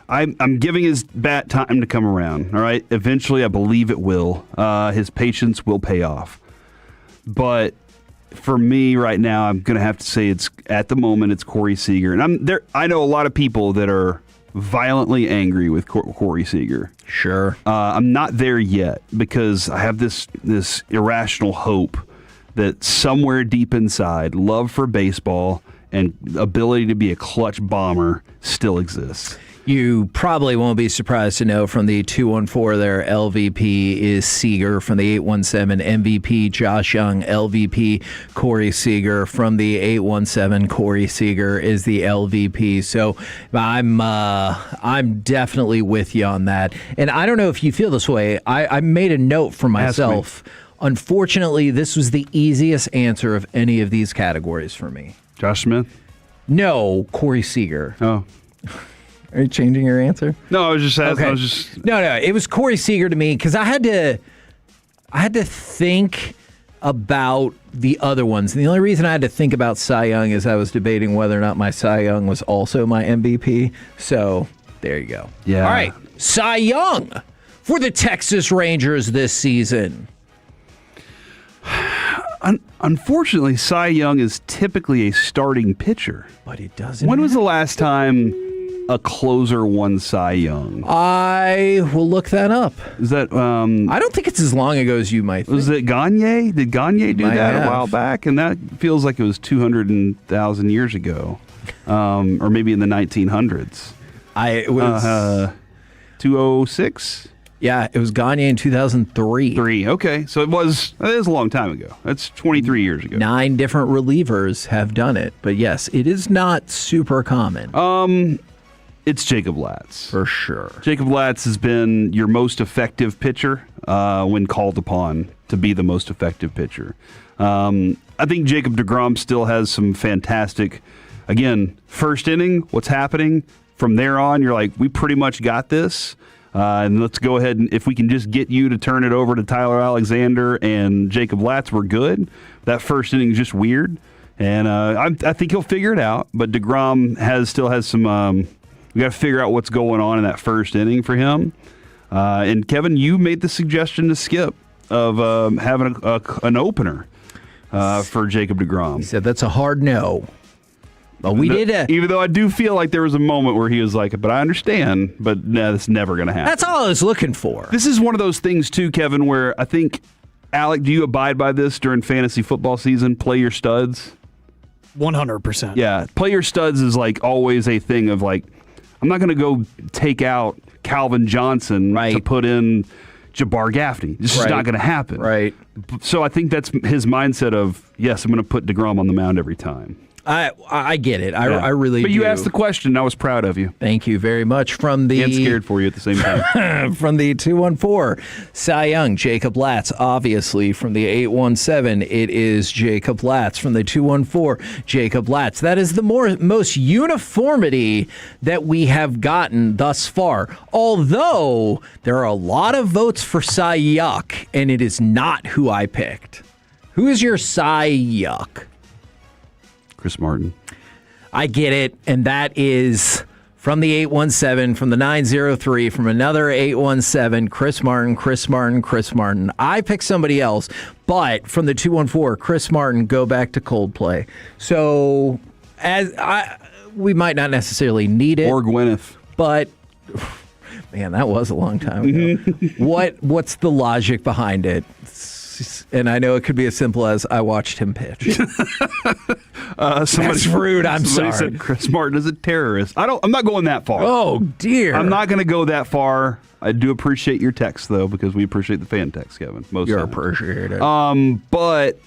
I'm giving his bat time to come around. All right. Eventually, I believe it will. His patience will pay off. But for me right now, I'm going to have to say it's Corey Seager. And I know a lot of people that are violently angry with Corey Seager. Sure. I'm not there yet because I have this irrational hope that somewhere deep inside, love for baseball and ability to be a clutch bomber still exists. You probably won't be surprised to know from the 214 there, LVP is Seager. From the 817, MVP Josh Young. LVP Corey Seager. From the 817, Corey Seager is the LVP. So I'm definitely with you on that. And I don't know if you feel this way. I made a note for myself. Unfortunately, this was the easiest answer of any of these categories for me. Josh Smith? No, Corey Seager. Oh. Are you changing your answer? No, I was just asking. Okay. No, it was Corey Seager to me because I had to think about the other ones. And the only reason I had to think about Cy Young is I was debating whether or not my Cy Young was also my MVP. So there you go. Yeah. All right, Cy Young for the Texas Rangers this season. Unfortunately, Cy Young is typically a starting pitcher. But it doesn't. When was the last time a closer won Cy Young? I will look that up. Is that I don't think it's as long ago as you might think. Was it Gagne? Did Gagne do Might that have. a while back? And that feels like it was 200,000 years ago, or maybe in the 1900s. It was 206. Yeah, it was Gagne in 2003. Okay, so it is a long time ago. That's 23 years ago. 9 different relievers have done it, but yes, it is not super common. It's Jacob Latz. For sure. Jacob Latz has been your most effective pitcher when called upon to be the most effective pitcher. I think Jacob deGrom still has some fantastic, again, first inning, what's happening. From there on, you're like, we pretty much got this. And let's go ahead and if we can just get you to turn it over to Tyler Alexander and Jacob Latz, we're good. That first inning is just weird. And I think he'll figure it out. But DeGrom still has some we got to figure out what's going on in that first inning for him. And Kevin, you made the suggestion to Skip of having an opener for Jacob deGrom. He said that's a hard no. But we did even though I do feel like there was a moment where he was like, but I understand, but no, that's never going to happen. That's all I was looking for. This is one of those things, too, Kevin, where I think, Alec, do you abide by this during fantasy football season? Play your studs? 100%. Yeah. Play your studs is like always a thing of like, I'm not going to go take out Calvin Johnson to put in Jabbar Gaffney. This is not going to happen. Right. So I think that's his mindset of, yes, I'm going to put DeGrom on the mound every time. I get it. I really do. But you asked the question. I was proud of you. Thank you very much. From the And scared for you at the same time. From the 214, Cy Young, Jacob Latz. Obviously, from the 817, it is Jacob Latz. From the 214, Jacob Latz. That is the most uniformity that we have gotten thus far. Although there are a lot of votes for Cy Yuck, and it is not who I picked. Who is your Cy Yuck? Chris Martin. I get it, and that is from the 817, from the 903, from another 817, Chris Martin. I picked somebody else, but from the 214, Chris Martin, go back to Coldplay. So we might not necessarily need it. Or Gwyneth. But, man, that was a long time ago. What's the logic behind it? And I know it could be as simple as I watched him pitch. That's rude. I'm sorry. Somebody said Chris Martin is a terrorist. I'm not going that far. Oh dear. I'm not going to go that far. I do appreciate your text though, because we appreciate the fan text, Kevin. Most You're times. appreciated. But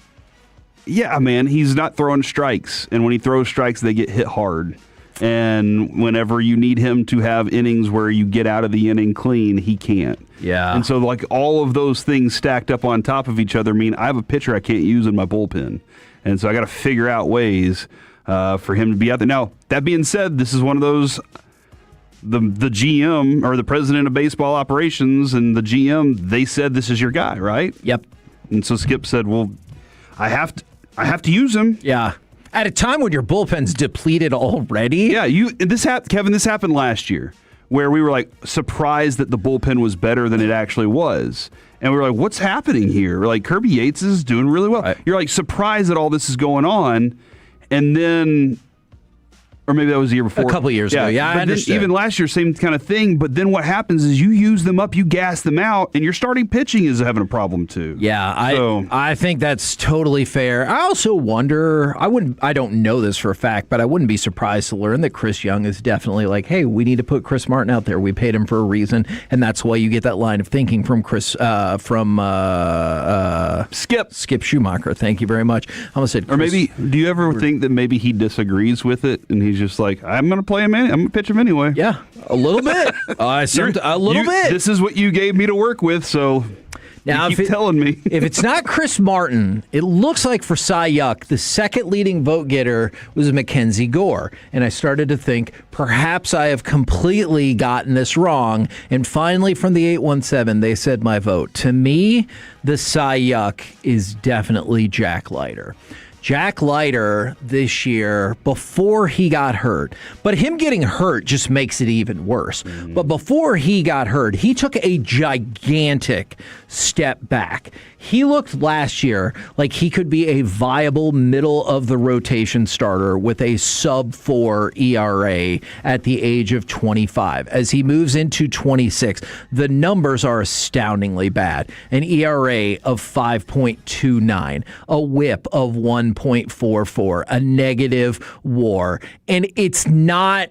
Yeah, man, he's not throwing strikes. And when he throws strikes, they get hit hard. And whenever you need him to have innings where you get out of the inning clean, he can't. Yeah. And so, like, all of those things stacked up on top of each other mean I have a pitcher I can't use in my bullpen. And so I got to figure out ways for him to be out there. Now, that being said, this is one of those, the GM or the president of baseball operations and the GM, they said this is your guy, right? Yep. And so Skip said, well, I have to use him. Yeah. At a time when your bullpen's depleted already. Yeah, Kevin, this happened last year where we were like surprised that the bullpen was better than it actually was. And we were like, what's happening here? We're like, Kirby Yates is doing really well. You're like surprised that all this is going on. And then, or maybe that was the year before. A couple years ago. Yeah, I understand. Even last year, same kind of thing. But then what happens is you use them up, you gas them out, and your starting pitching is having a problem too. Yeah, I think that's totally fair. I also wonder, I don't know this for a fact, but I wouldn't be surprised to learn that Chris Young is definitely like, hey, we need to put Chris Martin out there. We paid him for a reason, and that's why you get that line of thinking from Skip Schumacher. Thank you very much. I almost said Chris, or maybe, do you ever think that maybe he disagrees with it and he's just like, I'm going to play him I'm going to pitch him anyway. Yeah, a little bit. A little bit. This is what you gave me to work with, so now you keep telling me. If it's not Chris Martin, it looks like for Cy Yuck, the second leading vote getter was Mackenzie Gore. And I started to think, perhaps I have completely gotten this wrong. And finally, from the 817, they said my vote. To me, the Cy Yuck is definitely Jack Leiter. Jack Leiter this year, before he got hurt, but him getting hurt just makes it even worse. Mm-hmm. But before he got hurt, he took a gigantic step back. He looked last year like he could be a viable middle-of-the-rotation starter with a sub-4 ERA at the age of 25. As he moves into 26, the numbers are astoundingly bad. An ERA of 5.29, a whip of 1.44, a negative WAR. And it's not,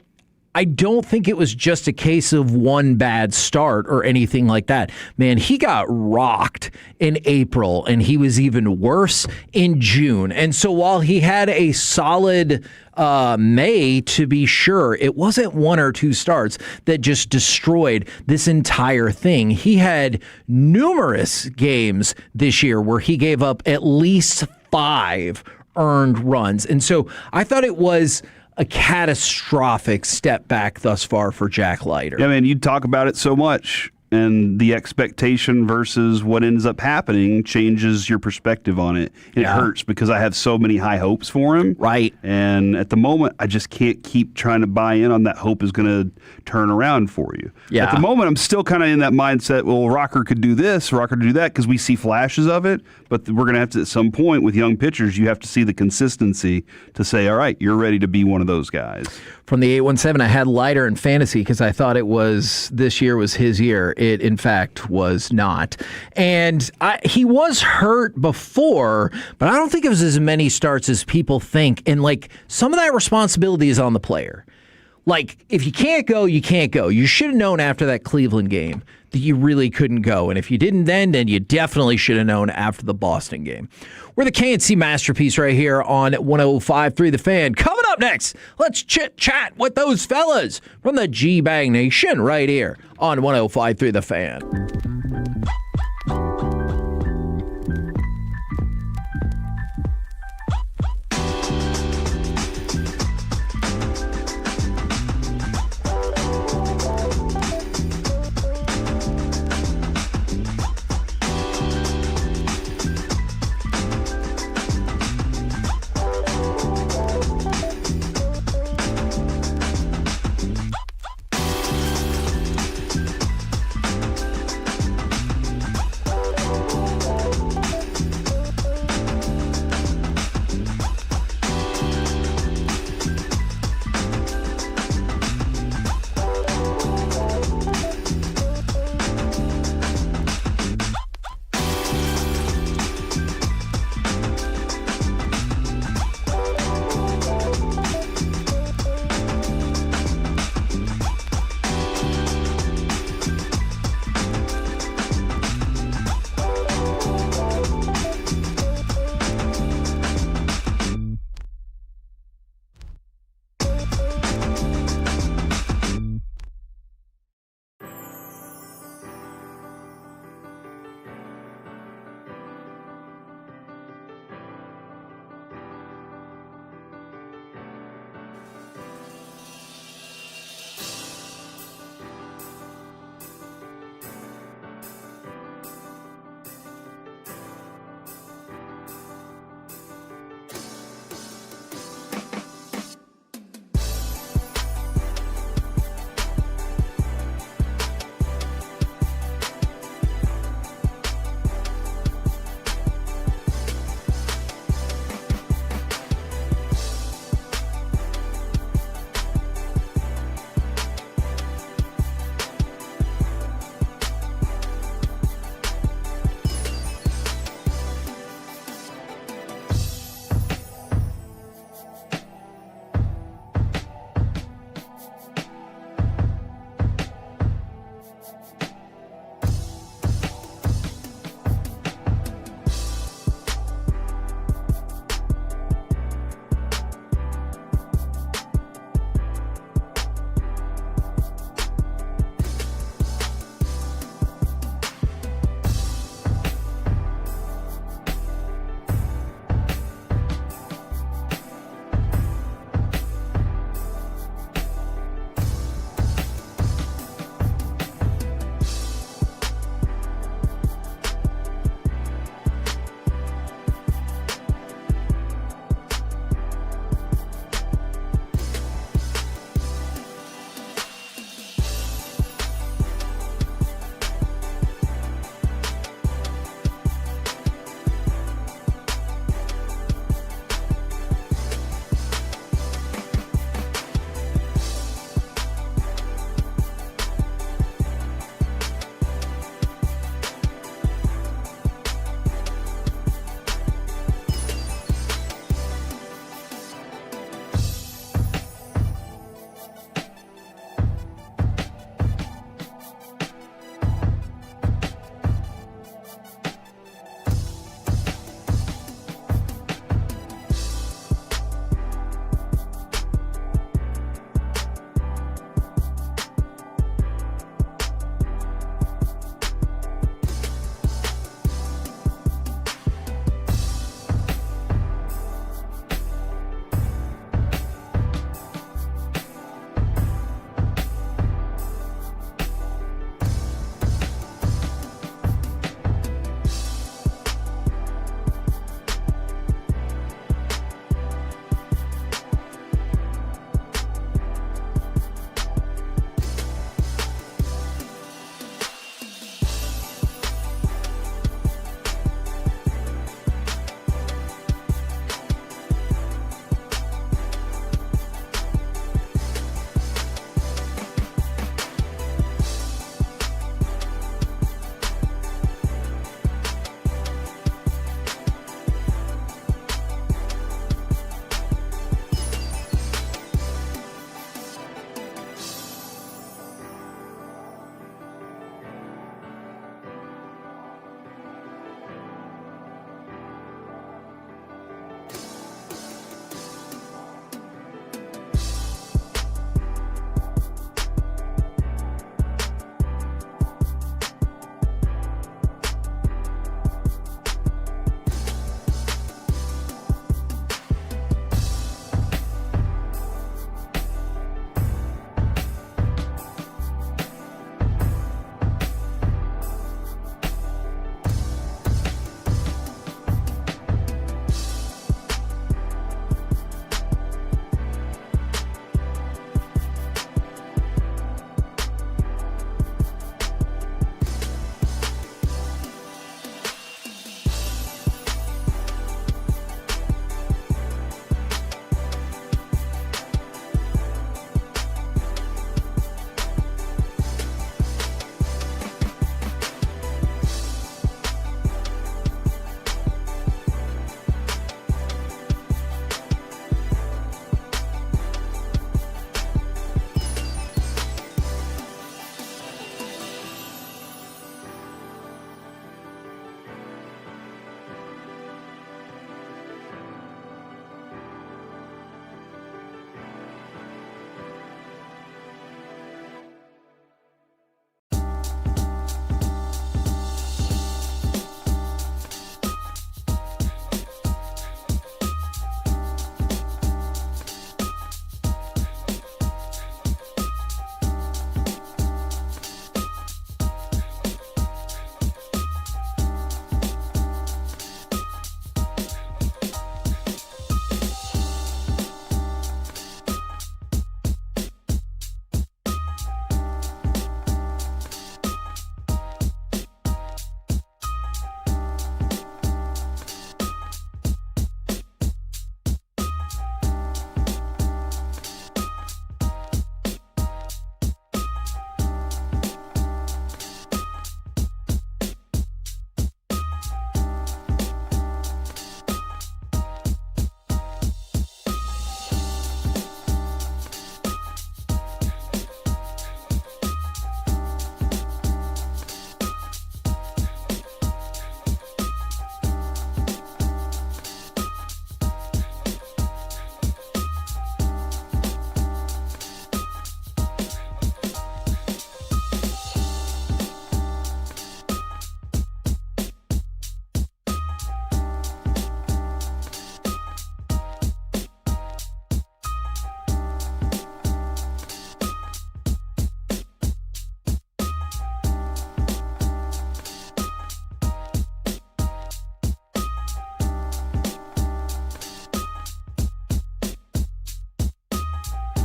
I don't think it was just a case of one bad start or anything like that. Man, he got rocked in April, and he was even worse in June. And so while he had a solid May, to be sure, it wasn't one or two starts that just destroyed this entire thing. He had numerous games this year where he gave up at least 5 earned runs. And so I thought it was a catastrophic step back thus far for Jack Leiter. Yeah, man, you talk about it so much, and the expectation versus what ends up happening changes your perspective on it. It hurts because I have so many high hopes for him. Right. And at the moment, I just can't keep trying to buy in on that hope is going to turn around for you. Yeah. At the moment, I'm still kind of in that mindset, well, Rocker could do this, Rocker could do that, because we see flashes of it, but we're going to have to, at some point with young pitchers, you have to see the consistency to say, all right, you're ready to be one of those guys. From the 817, I had Leiter in fantasy because I thought this year was his year. It, in fact, was not. And he was hurt before, but I don't think it was as many starts as people think. And, like, some of that responsibility is on the player. Like, if you can't go, you can't go. You should have known after that Cleveland game that you really couldn't go. And if you didn't then you definitely should have known after the Boston game. We're the KNC Masterpiece right here on 105.3 The Fan. Coming up next, let's chit-chat with those fellas from the G-Bag Nation right here on 105.3 The Fan.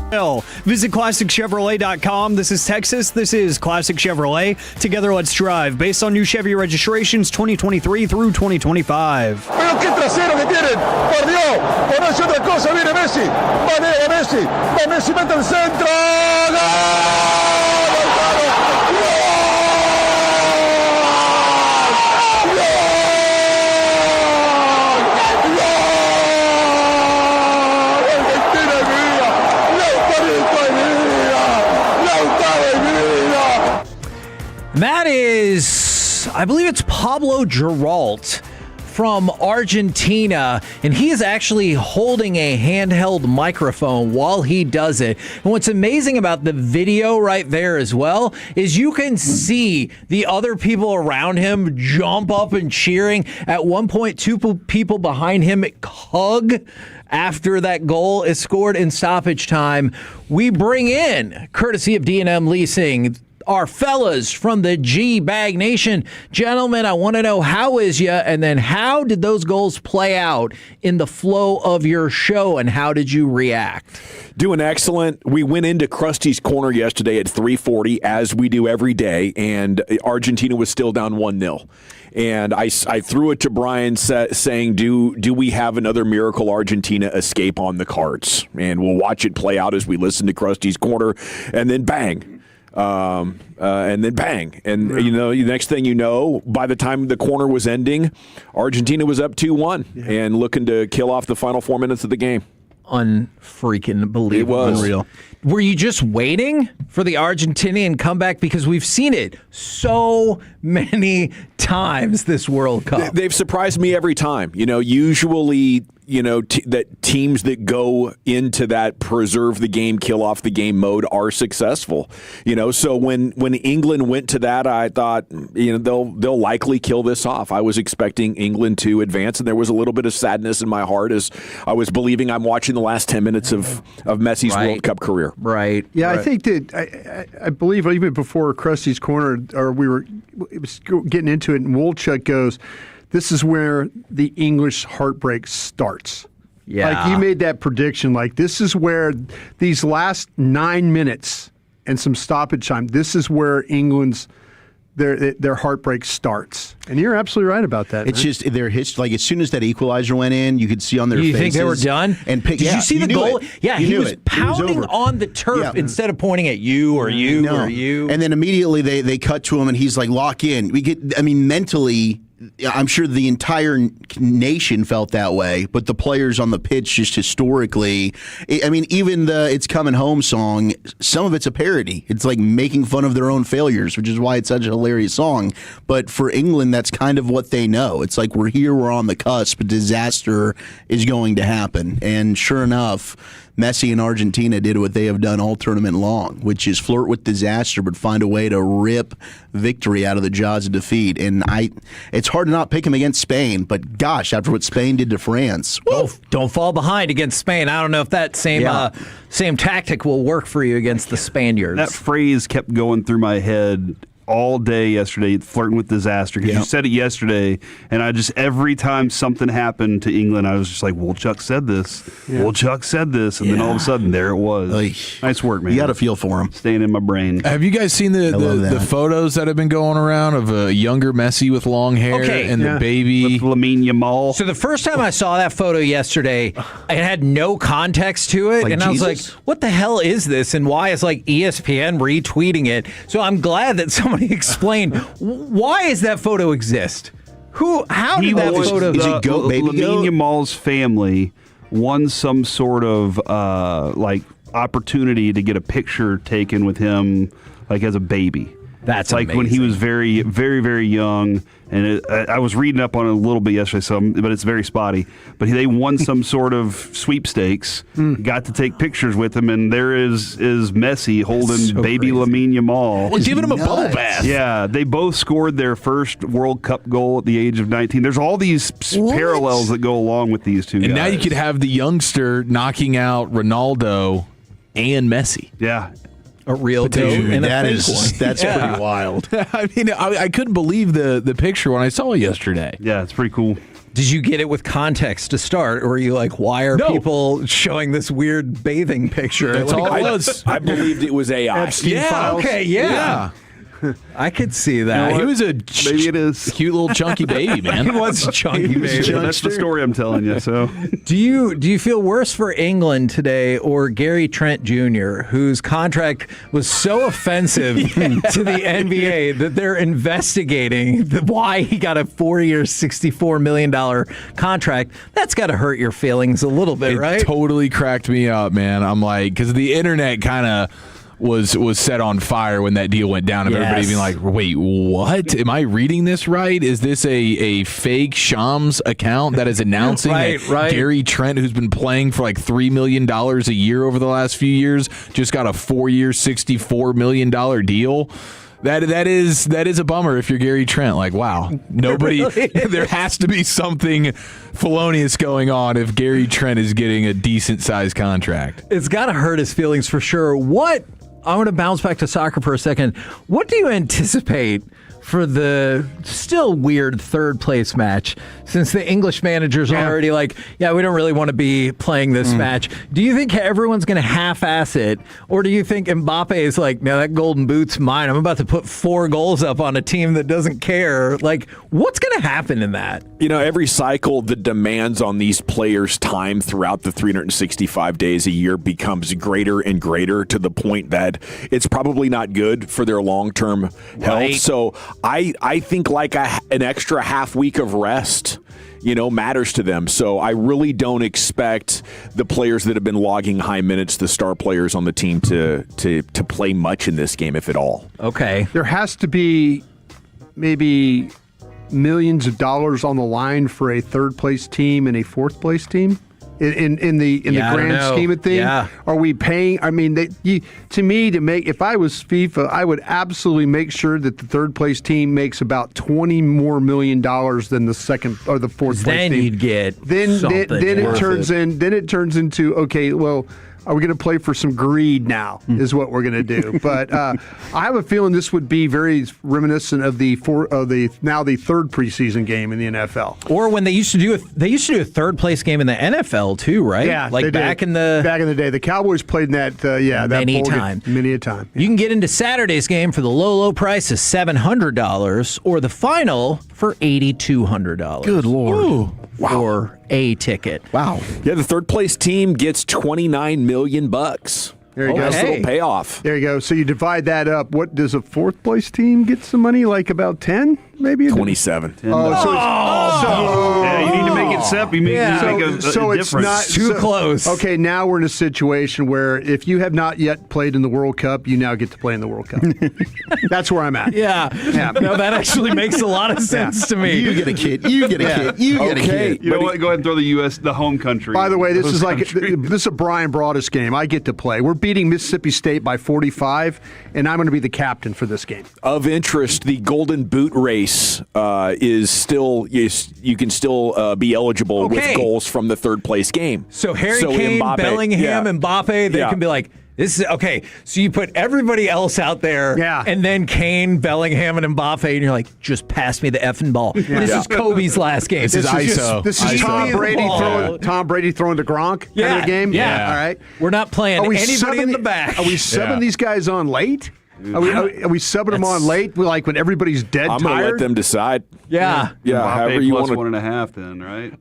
Visit ClassicChevrolet.com. This is Texas. This is Classic Chevrolet. Together, let's drive. Based on new Chevy registrations 2023 through 2025. Pero qué trasero que tienen, por Dios, por no es otra cosa, viene Messi, va Messi, mete el centro, That is, I believe it's Pablo Geralt from Argentina, and he is actually holding a handheld microphone while he does it. And what's amazing about the video right there as well is you can see the other people around him jump up and cheering. At one point, two people behind him hug after that goal is scored in stoppage time. We bring in, courtesy of D&M Leasing, our fellas from the G-Bag Nation. Gentlemen, I want to know, how is ya? And then how did those goals play out in the flow of your show, and how did you react? Doing excellent. We went into Krusty's Corner yesterday at 3:40, as we do every day, and Argentina was still down 1-0. And I threw it to Brian saying, do we have another miracle Argentina escape on the cards? And we'll watch it play out as we listen to Krusty's Corner, and then bang. And then bang. And, the next thing you know, by the time the corner was ending, Argentina was up 2-1 and looking to kill off the final 4 minutes of the game. Unfreaking believable. It was. Unreal. Were you just waiting for the Argentinian comeback? Because we've seen it so many times this World Cup. They've surprised me every time. Usually, that teams that go into that preserve the game, kill off the game mode are successful. So when England went to that, I thought, they'll likely kill this off. I was expecting England to advance, and there was a little bit of sadness in my heart as I was believing I'm watching the last 10 minutes of Messi's World Cup career. Right. Yeah, right. I think that I believe even before Krusty's Corner, or it was getting into it, and Wolchuk goes, this is where the English heartbreak starts. Yeah. Like, you made that prediction. Like, this is where these last 9 minutes and some stoppage time, this is where England's their heartbreak starts. And you're absolutely right about that. It's just their history. Like, as soon as that equalizer went in, you could see on their faces. You think they were done? And Did you see the goal? Yeah, he was pounding on the turf instead of pointing at you or you or you. And then immediately they cut to him, and he's like, lock in. Mentally, I'm sure the entire nation felt that way, but the players on the pitch just historically, even the It's Coming Home song, some of it's a parody. It's like making fun of their own failures, which is why it's such a hilarious song. But for England, that's kind of what they know. It's like, we're here, we're on the cusp, disaster is going to happen. And sure enough, Messi and Argentina did what they have done all tournament long, which is flirt with disaster but find a way to rip victory out of the jaws of defeat. And it's hard to not pick him against Spain, but gosh, after what Spain did to France. Don't fall behind against Spain. I don't know if that same tactic will work for you against the Spaniards. That phrase kept going through my head all day yesterday, flirting with disaster, because you said it yesterday, and every time something happened to England, I was just like, well, Chuck said this. Yeah. Well, Chuck said this. And then all of a sudden, there it was. Nice work, man. You got to feel for him. Staying in my brain. Have you guys seen the photos that have been going around of a younger Messi with long hair and the baby? With Lamine Yamal. So the first time I saw that photo yesterday, it had no context to it, and I was like, what the hell is this, and why is ESPN retweeting it? So I'm glad that somebody explained, why does that photo exist? How did that photo? Is it Lamine Yamal's family won some sort of opportunity to get a picture taken with him as a baby. That's like amazing. When he was very, very, very young. And I was reading up on it a little bit yesterday, but it's very spotty. But they won some sort of sweepstakes, got to take pictures with him, and there is Messi holding baby Lamine Yamal. Well, giving him a bubble bath. Yeah, they both scored their first World Cup goal at the age of 19. There's all these parallels that go along with these two guys. And now you could have the youngster knocking out Ronaldo and Messi. Yeah. A real dude. and That's yeah. pretty wild. I mean, I couldn't believe the picture when I saw it yesterday. Yeah, it's pretty cool. Did you get it with context to start, or were you like, why are people showing this weird bathing picture? That's all it was. I believed it was AI. Epstein files. Okay, yeah. I could see that. You know He was a Maybe it is. Cute little chunky baby, man. he was a chunky baby. That's the story I'm telling you. So, Do you feel worse for England today or Gary Trent Jr., whose contract was so offensive to the NBA that they're investigating why he got a 4-year, $64 million contract? That's got to hurt your feelings a little bit, right? It totally cracked me up, man. I'm like, because the internet kind of was set on fire when that deal went down, of everybody being like, wait, what? Am I reading this right? Is this a fake Shams account that is announcing that Gary Trent, who's been playing for like $3 million a year over the last few years, just got a 4-year, $64 million deal? That is a bummer if you're Gary Trent. Like, wow, nobody. There has to be something felonious going on if Gary Trent is getting a decent sized contract. It's got to hurt his feelings for sure. I want to bounce back to soccer for a second. What do you anticipate for the still weird third place match, since the English managers are already like, yeah, we don't really want to be playing this match? Do you think everyone's going to half-ass it, or do you think Mbappe is like, no, that golden boot's mine. I'm about to put 4 goals up on a team that doesn't care? Like, what's going to happen in that? You know, every cycle, the demands on these players' time throughout the 365 days a year becomes greater and greater, to the point that it's probably not good for their long-term health. So I think like an extra half week of rest, matters to them. So I really don't expect the players that have been logging high minutes, the star players on the team, to play much in this game, if at all. Okay. There has to be maybe millions of dollars on the line for a third place team and a fourth place team. In the grand scheme of things, are we paying? I mean, if I was FIFA, I would absolutely make sure that the third place team makes about $20 more million than the second or the fourth place team. Then you'd get then it turns into, okay, well, are we going to play for some greed now? Is what we're going to do. But I have a feeling this would be very reminiscent of the third preseason game in the NFL, or when they used to do a third place game in the NFL too, right? Yeah, like back in the day, the Cowboys played in that. Many a time. Yeah. You can get into Saturday's game for the low price of $700, or the final for $8,200. Good Lord. Ooh. Wow. For a ticket. Wow. Yeah, the third place team gets $29 million. There you go. Nice little payoff. There you go. So you divide that up. What does a fourth place team get some money? Like about 10, maybe? 27. Yeah, you need to make it separate. You need to make a it's difference. not too close. Okay, now we're in a situation where if you have not yet played in the World Cup, you now get to play in the World Cup. That's where I'm at. Yeah. No, that actually makes a lot of sense to me. You get a kid. You get a kid. You get a kid. You know what? Go ahead and throw the U.S., the home country. By the way, this is a Brian Broaddus game. I get to play. We're beating Mississippi State by 45, and I'm going to be the captain for this game. Of interest, the Golden Boot race is still you can still be eligible with goals from the third place game. So Harry Kane, Mbappe, Bellingham, Mbappe, they can be like, this is okay. So you put everybody else out there, and then Kane, Bellingham, and Mbappe, and you're like, just pass me the effing ball. This is Kobe's last game. This is ISO. This is Tom Brady throwing to Gronk in the game. Yeah. All right. We're not playing anybody in the back. Are we subbing these guys on late? Are we subbing them on late? Like when everybody's dead I'm tired? going to let them decide. Yeah. However you want. +1.5 then, right?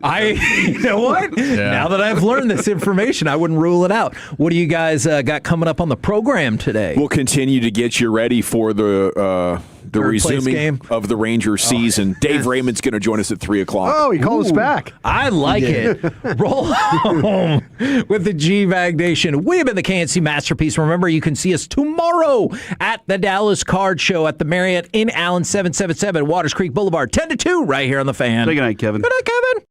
You know what? Now that I've learned this information, I wouldn't rule it out. What do you guys got coming up on the program today? We'll continue to get you ready for the resuming game of the Rangers season. Dave Raymond's going to join us at 3:00. Oh, he called us back. I like it. Roll home with the G-Bag Nation. We have been the KNC Masterpiece. Remember, you can see us tomorrow at the Dallas Card Show at the Marriott in Allen, 777 Waters Creek Boulevard, 10 to 2, right here on The Fan. Say good night, Kevin. Good night, Kevin.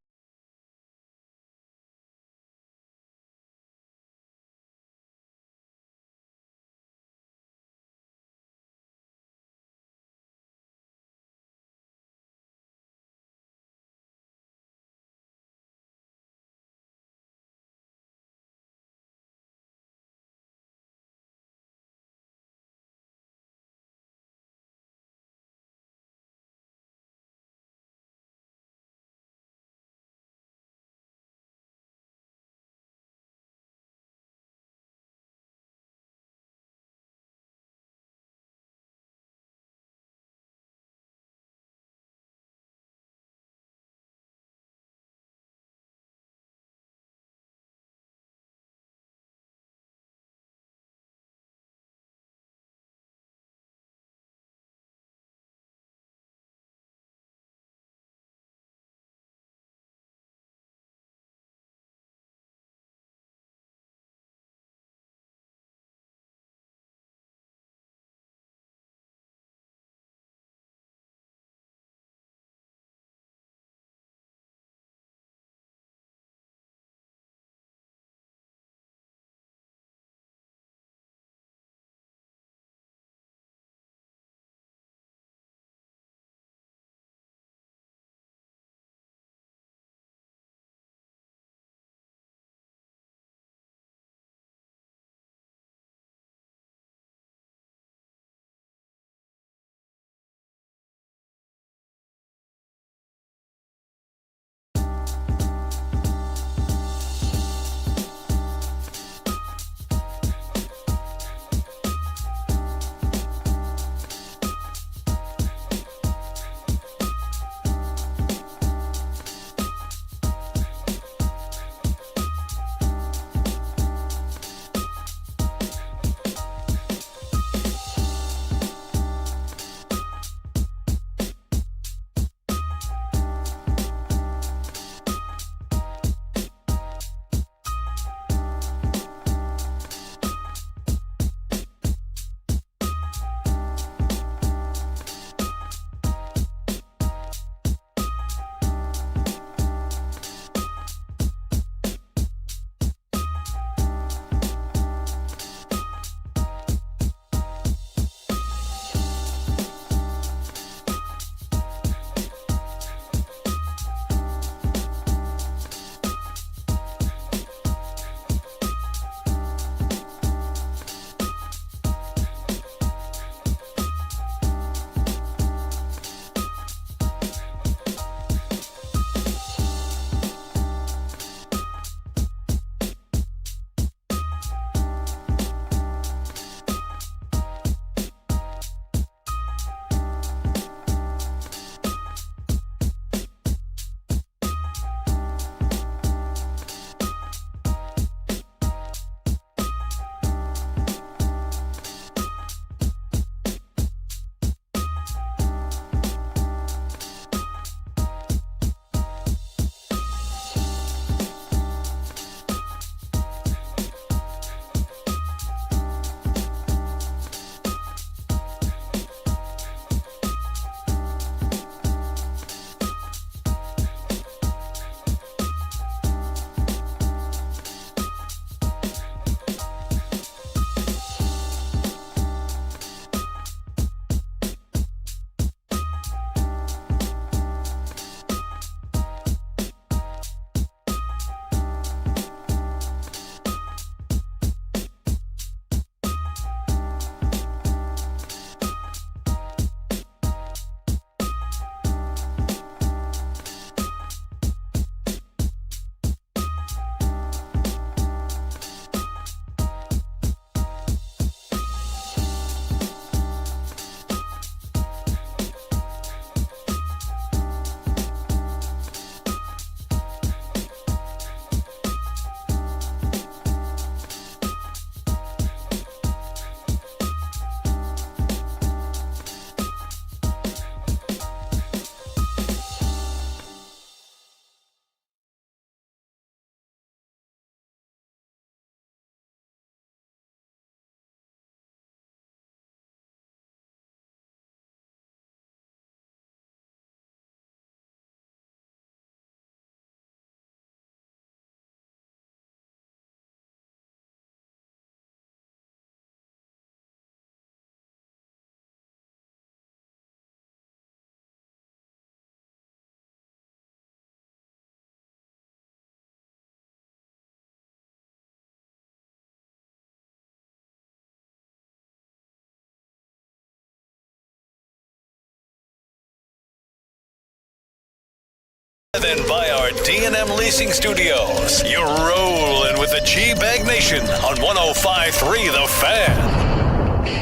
driven by our D&M Leasing Studios. You're rolling with the G-Bag Nation on 105.3 The Fan.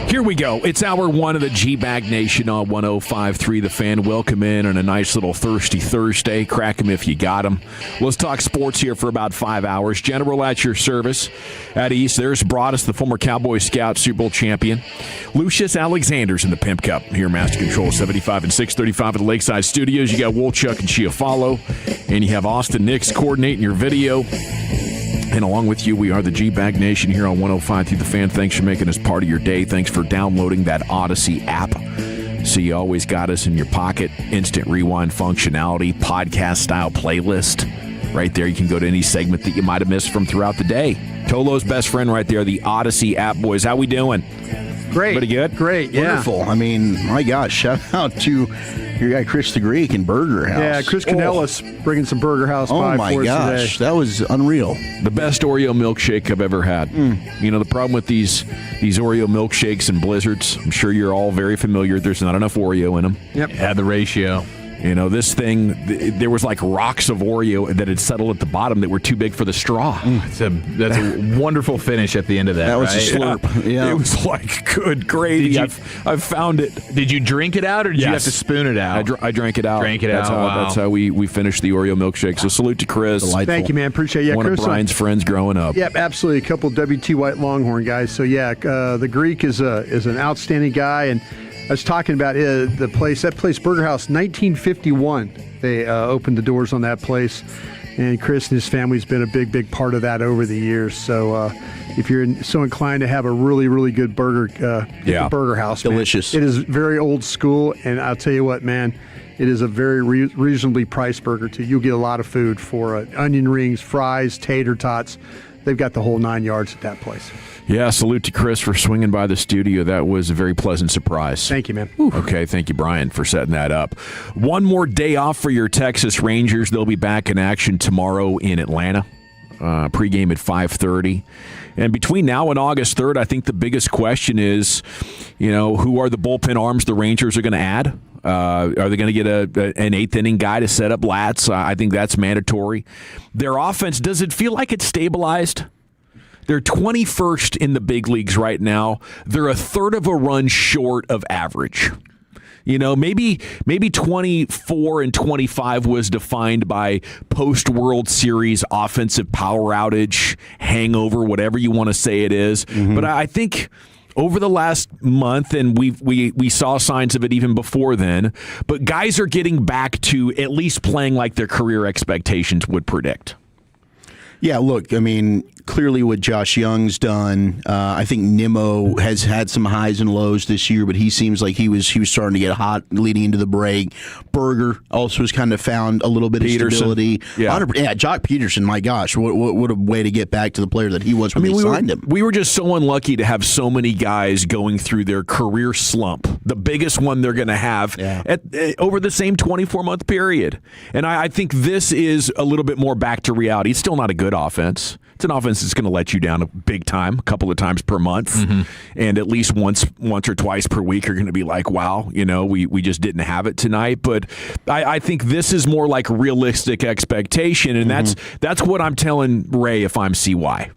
Here we go. It's hour one of the G-Bag Nation on 105.3 The Fan. Welcome in on a nice little thirsty Thursday. Crack 'em if you got 'em. Let's talk sports here for about 5 hours. General at your service. At East, there's Broadus, the former Cowboy Scout Super Bowl champion. Lucius Alexander's in the Pimp Cup. Here, Master Control 75 and 635 at the Lakeside Studios. You got Wolchuk and Chiafalo. And you have Austin Nix coordinating your video. And along with you, we are the G-Bag Nation here on 105 The Fan. Thanks for making us part of your day. Thanks for downloading that Odyssey app. So you always got us in your pocket. Instant rewind functionality, podcast-style playlist. Right there, you can go to any segment that you might have missed from throughout the day. Tolo's best friend right there, the Odyssey app, boys. How we doing? Great. Pretty good? Great, yeah. Wonderful. I mean, my gosh, shout out to your guy Chris the Greek and Burger House. Yeah, Chris Canellis bringing some Burger House by my for us gosh, today. that was unreal. The best Oreo milkshake I've ever had. You know, the problem with these Oreo milkshakes and Blizzards, I'm sure you're all very familiar. There's not enough Oreo in them. Yep. Yeah, the ratio. You know, this thing, there was like rocks of Oreo that had settled at the bottom that were too big for the straw. That's a wonderful finish at the end of that. That was right? a slurp. Yeah. It was like, good gravy. I've found it. Did you drink it out or did you have to spoon it out? I drank it out. Wow. That's how we finished the Oreo milkshake. So salute to Chris. Delightful. Thank you, man. Appreciate it. Yeah, One Chris, of Brian's friends growing up. Yep, absolutely. A couple of WT White Longhorn guys. So, yeah, the Greek is an outstanding guy. And I was talking about that place, Burger House, 1951. They opened the doors on that place. And Chris and his family's been a big part of that over the years. So if you're so inclined to have a really, really good burger, get the Burger House. Delicious. Man. It is very old school. And I'll tell you what, man, it is a very reasonably priced burger, too. You'll get a lot of food for onion rings, fries, tater tots. They've got the whole 9 yards at that place. Yeah, salute to Chris for swinging by the studio. That was a very pleasant surprise. Thank you, man. Okay, thank you, Brian, for setting that up. One more day off for your Texas Rangers. They'll be back in action tomorrow in Atlanta. Pregame at 5:30. And between now and August 3rd, I think the biggest question is, who are the bullpen arms the Rangers are going to add? Are they going to get an eighth-inning guy to set up lats? I think that's mandatory. Their offense, does it feel like it's stabilized? They're 21st in the big leagues right now. They're a third of a run short of average. Maybe 24 and 25 was defined by post-World Series offensive power outage, hangover, whatever you want to say it is. Mm-hmm. But I think over the last month, and we saw signs of it even before then, but guys are getting back to at least playing like their career expectations would predict. Yeah, look, I mean, clearly what Josh Young's done, I think Nimmo has had some highs and lows this year, but he seems like he was starting to get hot leading into the break. Berger also has kind of found a little bit of stability. Yeah, Jock Peterson, my gosh, what a way to get back to the player that he was when they signed him. We were just so unlucky to have so many guys going through their career slump, the biggest one they're going to have over the same 24-month period. And I think this is a little bit more back to reality. It's still not a good offense. It's an offense that's going to let you down a big time, a couple of times per month, and at least once or twice per week you're going to be like, wow, we just didn't have it tonight. But I think this is more like realistic expectation, and that's what I'm telling Ray if I'm CY.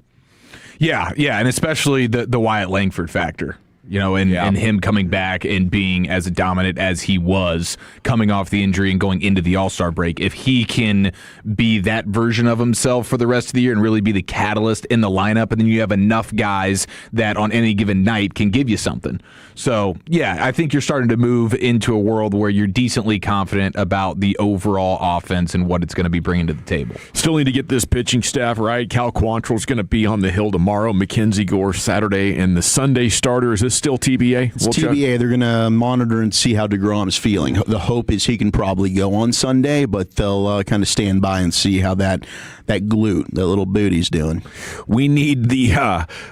Yeah, and especially the Wyatt Langford factor. And him coming back and being as dominant as he was coming off the injury and going into the All-Star break. If he can be that version of himself for the rest of the year and really be the catalyst in the lineup, and then you have enough guys that on any given night can give you something. So, yeah, I think you're starting to move into a world where you're decently confident about the overall offense and what it's going to be bringing to the table. Still need to get this pitching staff right. Cal Quantrill's going to be on the hill tomorrow. Mackenzie Gore Saturday, and the Sunday starter, is this still TBA? It's TBA. They're going to monitor and see how DeGrom is feeling. The hope is he can probably go on Sunday, but they'll kind of stand by and see how that glute, that little booty's doing. We need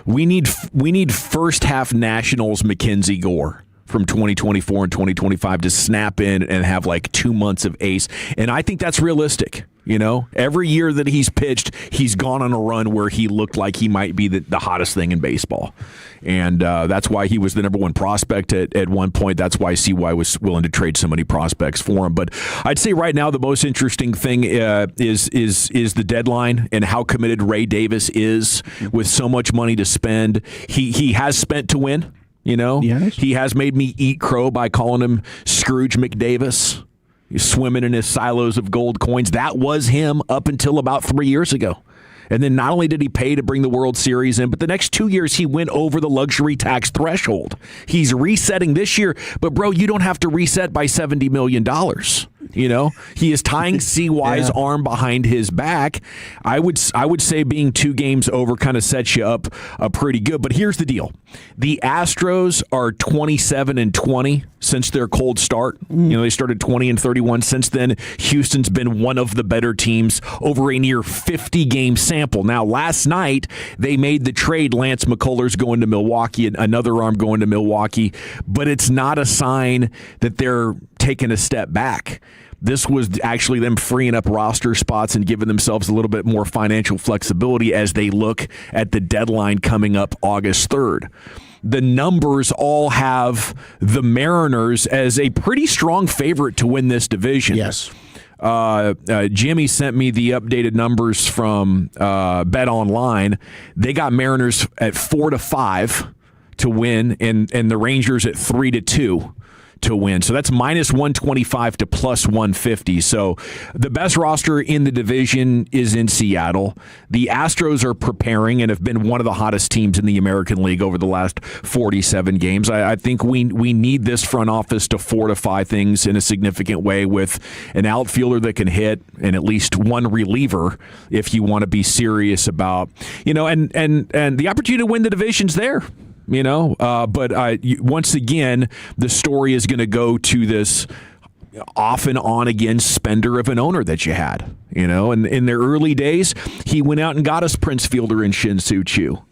we need first half Nationals Mackenzie Gore. from 2024 and 2025 to snap in and have like 2 months of ace. And I think that's realistic. You know, every year that he's pitched, he's gone on a run where he looked like he might be the hottest thing in baseball. And that's why he was the number one prospect at one point. That's why CY was willing to trade so many prospects for him. But I'd say right now the most interesting thing is the deadline and how committed Ray Davis is with so much money to spend. He has spent to win. You know, he has made me eat crow by calling him Scrooge McDavis. He's swimming in his silos of gold coins. That was him up until about 3 years ago. And then not only did he pay to bring the World Series in, but the next 2 years he went over the luxury tax threshold. He's resetting this year, but bro, you don't have to reset by $70 million. You know, he is tying CY's arm behind his back. I would say being 2 games over kind of sets you up pretty good. But here's the deal: the Astros are 27-20 since their cold start. You know, they started 20-31. Since then, Houston's been one of the better teams over a near 50-game sample. Now, last night they made the trade. Lance McCullers going to Milwaukee, and another arm going to Milwaukee. But it's not a sign that they're taking a step back. This was actually them freeing up roster spots and giving themselves a little bit more financial flexibility as they look at the deadline coming up August 3rd. The numbers all have the Mariners as a pretty strong favorite to win this division. Yes. Jimmy sent me the updated numbers from Bet Online. They got Mariners at 4-5 to win, and the Rangers at 3-2. To win. So that's minus 125 to plus 150. So the best roster in the division is in Seattle. The Astros are preparing and have been one of the hottest teams in the American League over the last 47 games. I think we need this front office to fortify things in a significant way with an outfielder that can hit and at least one reliever if you want to be serious about, you know, and the opportunity to win the division's there. You know, but once again, the story is going to go to this off and on again spender of an owner that you had. You know, and in their early days, he went out and got us Prince Fielder and Shin-Soo Choo,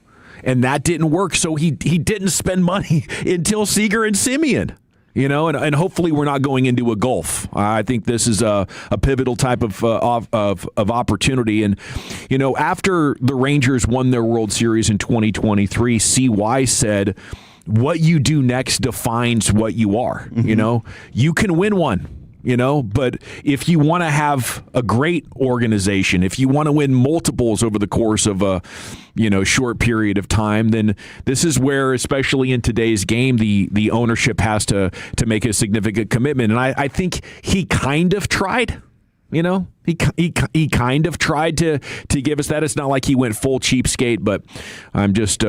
and that didn't work. So he didn't spend money until Seager and Simeon. You know, and hopefully we're not going into a gulf. I think this is a pivotal type of opportunity. And, you know, after the Rangers won their World Series in 2023, CY said, what you do next defines what you are. Mm-hmm. You know, you can win one. You know, but if you want to have a great organization, if you want to win multiples over the course of a, you know, short period of time, then this is where, especially in today's game, the ownership has to make a significant commitment. And I think he kind of tried. You know, he kind of tried to give us that. It's not like he went full cheapskate, but I'm just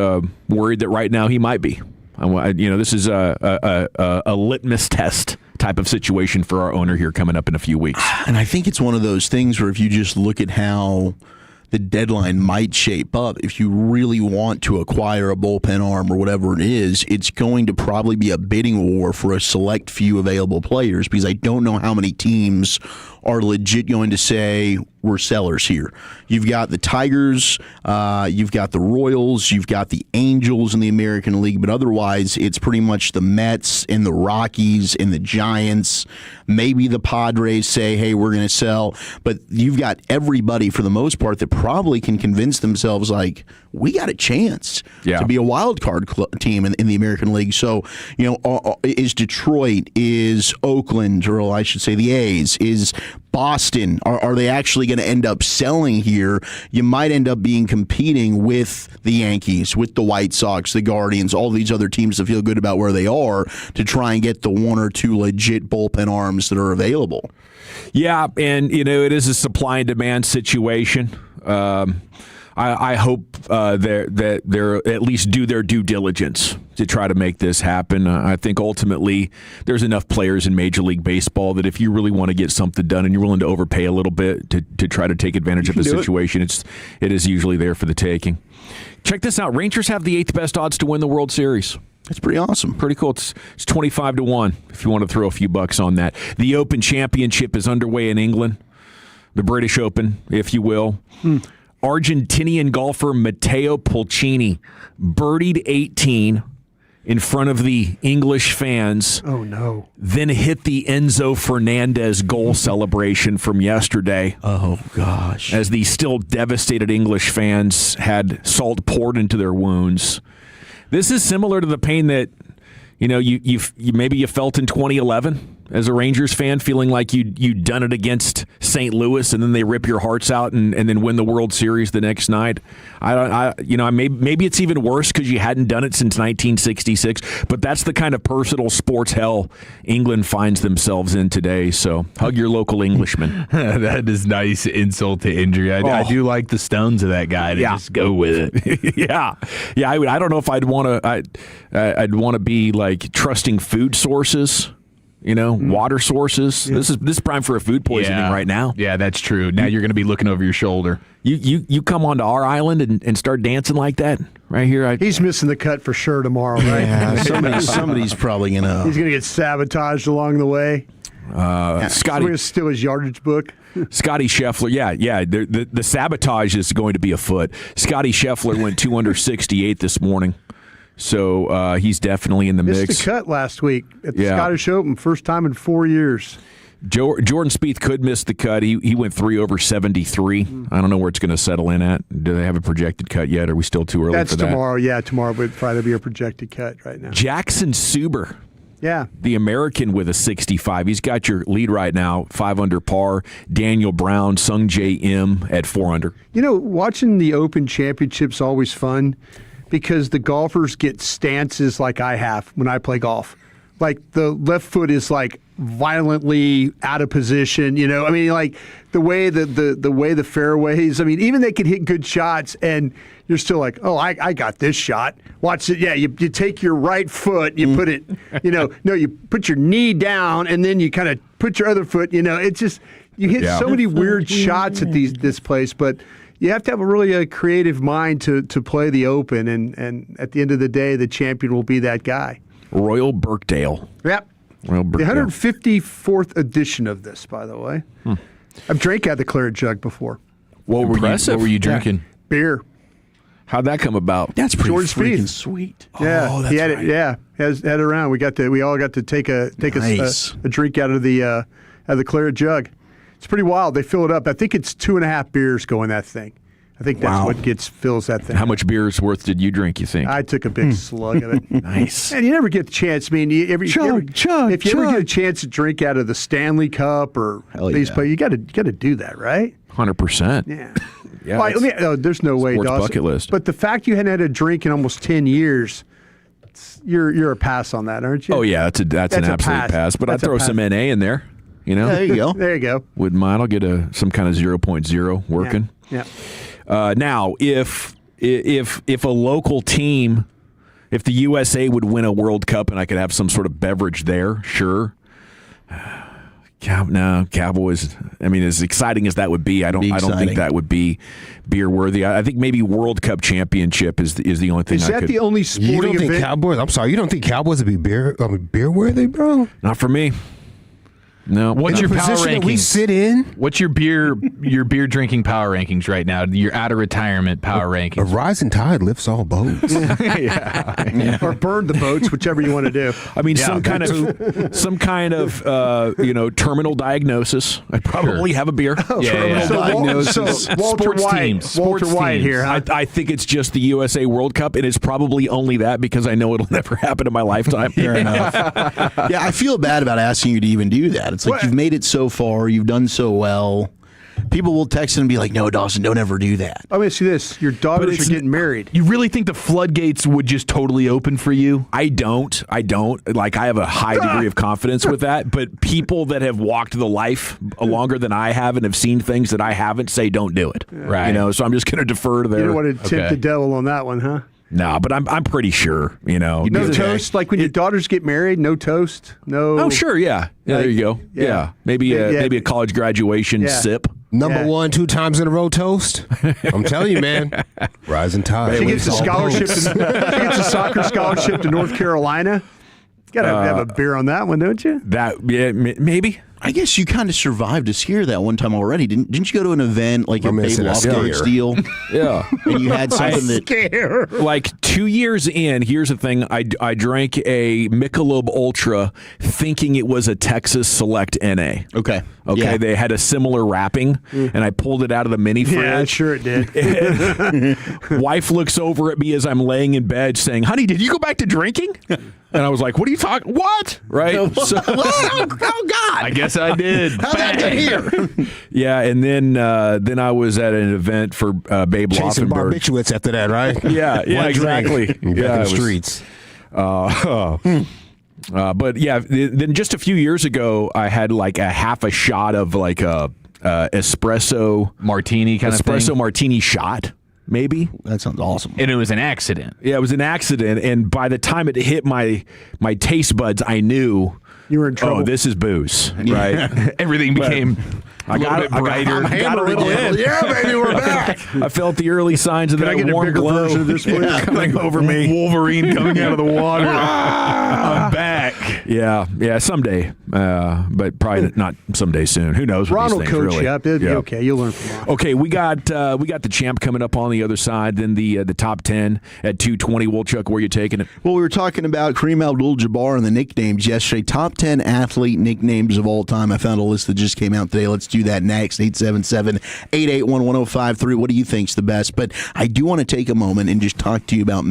worried that right now he might be. You know, this is a litmus test type of situation for our owner here coming up in a few weeks. And I think it's one of those things where if you just look at how the deadline might shape up, if you really want to acquire a bullpen arm or whatever it is, it's going to probably be a bidding war for a select few available players, because I don't know how many teams are legit going to say we're sellers here. You've got the Tigers, you've got the Royals, you've got the Angels in the American League, but otherwise it's pretty much the Mets and the Rockies and the Giants. Maybe the Padres say, hey, we're going to sell. But you've got everybody, for the most part, that probably can convince themselves, like, we got a chance to be a wild card team in the American League. So, you know, is Detroit, is Oakland, or I should say the A's, is Boston, are they actually going to end up selling here? You might end up being competing with the Yankees, with the White Sox, the Guardians, all these other teams that feel good about where they are to try and get the one or two legit bullpen arms that are available. Yeah, and, you know, it is a supply and demand situation. I hope that they're at least do their due diligence to try to make this happen. I think ultimately there's enough players in Major League Baseball that if you really want to get something done and you're willing to overpay a little bit to try to take advantage of the situation, it is usually there for the taking. Check this out. Rangers have the 8th best odds to win the World Series. That's pretty awesome. Pretty cool. It's 25-1 if you want to throw a few bucks on that. The Open Championship is underway in England. The British Open, if you will. Argentinian golfer Matteo Pulcini birdied 18 in front of the English fans. Oh, no. Then hit the Enzo Fernandez goal celebration from yesterday. Oh, gosh. As the still devastated English fans had salt poured into their wounds. This is similar to the pain that, you maybe you felt in 2011 as a Rangers fan, feeling like you'd done it against St. Louis, and then they rip your hearts out and then win the World Series the next night. Maybe it's even worse because you hadn't done it since 1966. But that's the kind of personal sports hell England finds themselves in today. So hug your local Englishman. That is nice insult to injury. I do like the stones of that guy to just go with it. yeah. I don't know if I'd want to. I'd want to be like trusting food sources. Water sources. Yeah. This is prime for a food poisoning right now. Yeah, that's true. Now you're going to be looking over your shoulder. You come onto our island and start dancing like that right here. He's missing the cut for sure tomorrow, right? Yeah, somebody's probably going to. He's going to get sabotaged along the way. Scotty going to steal his yardage book. Scotty Scheffler, yeah. The sabotage is going to be afoot. Scotty Scheffler went 2 under 68 this morning. So he's definitely in the mix. Missed the cut last week at the Scottish Open, first time in 4 years. Jordan Spieth could miss the cut. He went 3 over 73. I don't know where it's going to settle in at. Do they have a projected cut yet? Are we still too early for that? That's tomorrow. Yeah, tomorrow would probably be a projected cut right now. Jackson Suber. Yeah. The American with a 65. He's got your lead right now, 5 under par. Daniel Brown, Sung J M at 4 under. Watching the Open Championship's always fun, because the golfers get stances like I have when I play golf. Like the left foot is like violently out of position, like the way the fairways. I mean, even they can hit good shots, and you're still like, oh, I got this shot. Watch it. Yeah, you take your right foot, you put it, you put your knee down, and then you kind of put your other foot. It's just you hit so many weird shots at this place, but. You have to have a really creative mind to play the Open, and at the end of the day, the champion will be that guy. Royal Birkdale. Yep. Royal Birkdale. The 154th edition of this, by the way. I've drank out of the claret jug before. What were you drinking? Yeah. Beer. How'd that come about? That's pretty George freaking Spieth. Sweet. Yeah, oh, that's he had right. it. Yeah, had it around. We all got to take a drink out of the claret jug. It's pretty wild. They fill it up. I think it's 2.5 beers go in that thing. I think that's what fills that thing. How much beer's worth did you drink, you think? I took a big slug of it. Nice. And you never get the chance. I mean, if you ever get a chance to drink out of the Stanley Cup or these places, you got to do that, right? 100%. Yeah. Yeah. There's no way, sports Dawson. bucket list. But the fact you hadn't had a drink in almost 10 years, you're a pass on that, aren't you? Oh yeah, that's an absolute pass. But I'd throw some NA in there. There you go. There you go. Wouldn't mind. I'll get some kind of 0.0 working. Yeah. Now, if a local team, if the USA would win a World Cup and I could have some sort of beverage there, sure. No, Cowboys. I mean, as exciting as that would be, I don't think that would be beer worthy. I think maybe World Cup championship is the only thing. Is that the only sporting You don't think event? Cowboys? I'm sorry, you don't think Cowboys would be beer worthy, bro? Not for me. No. What's your power rankings? That we sit in? What's your beer drinking power rankings right now? Your out of retirement power rankings. A rising tide lifts all boats. Yeah. Or burn the boats, whichever you want to do. I mean, some kind of terminal diagnosis. I'd probably have a beer. Terminal diagnosis. So Walter Sports White, teams. Walter Sports White teams. here. Huh? I think it's just the USA World Cup, and it's probably only that because I know it'll never happen in my lifetime. Fair enough. Yeah, I feel bad about asking you to even do that. It's like you've made it so far, you've done so well. People will text and be like, "No, Dawson, don't ever do that." Let me see this. Your daughters are getting married. You really think the floodgates would just totally open for you? I don't. Like, I have a high degree of confidence with that. But people that have walked the life longer than I have and have seen things that I haven't say don't do it. Right. So I'm just going to defer to their. You don't want to tempt the devil on that one, huh? No, but I'm pretty sure. No toast. Like when your daughters get married, no toast. No. Oh, sure. Yeah. Yeah. There you go. Yeah. Maybe a college graduation sip. Number 1, 2 times in a row toast. I'm telling you, man. Rising tide. She gets a scholarship. She gets a soccer scholarship to North Carolina. Got to have a beer on that one, don't you? Maybe. I guess you kind of survived a scare that one time already. Didn't you go to an event like a Babe missing a Lofgard's scare. deal? Yeah. And you had something that Scare. Like 2 years in, here's the thing. I drank a Michelob Ultra thinking it was a Texas Select NA. Okay. Okay, they had a similar wrapping, and I pulled it out of the mini fridge. Yeah, sure it did. Wife looks over at me as I'm laying in bed saying, "Honey, did you go back to drinking?" And I was like, "What are you talking? What?" Right? So, oh God! I guess I did. How'd that get here? yeah, and then I was at an event for Babe Chasing Laufenberg. barbiturates after that, right? Yeah, One exactly. drink, back in Yeah, the it was- streets. But yeah, then just a few years ago, I had like a half a shot of like a espresso martini kind of thing. Espresso martini shot, maybe. That sounds awesome. And it was an accident. Yeah, it was an accident, and by the time it hit my taste buds, I knew You were in trouble. oh, this is booze, right? Everything became I got it brighter. got a little in. Yeah, baby, we're back. I felt the early signs of Can I that get a warm bigger glow version of this, please? coming over me. Wolverine coming out of the water. I'm back. Yeah, someday, but probably not someday soon. Who knows? With Ron these will things, coach really. you up. It'll be okay. You'll learn from Ron. Okay, we got the champ coming up on the other side. Then the top 10 at 220. Woolchuck, where you taking it? Well, we were talking about Kareem Abdul-Jabbar and the nicknames yesterday. Top 10 athlete nicknames of all time. I found a list that just came out today. Let's do that next. 877-881-1053. What do you think's the best? But I do want to take a moment and just talk to you about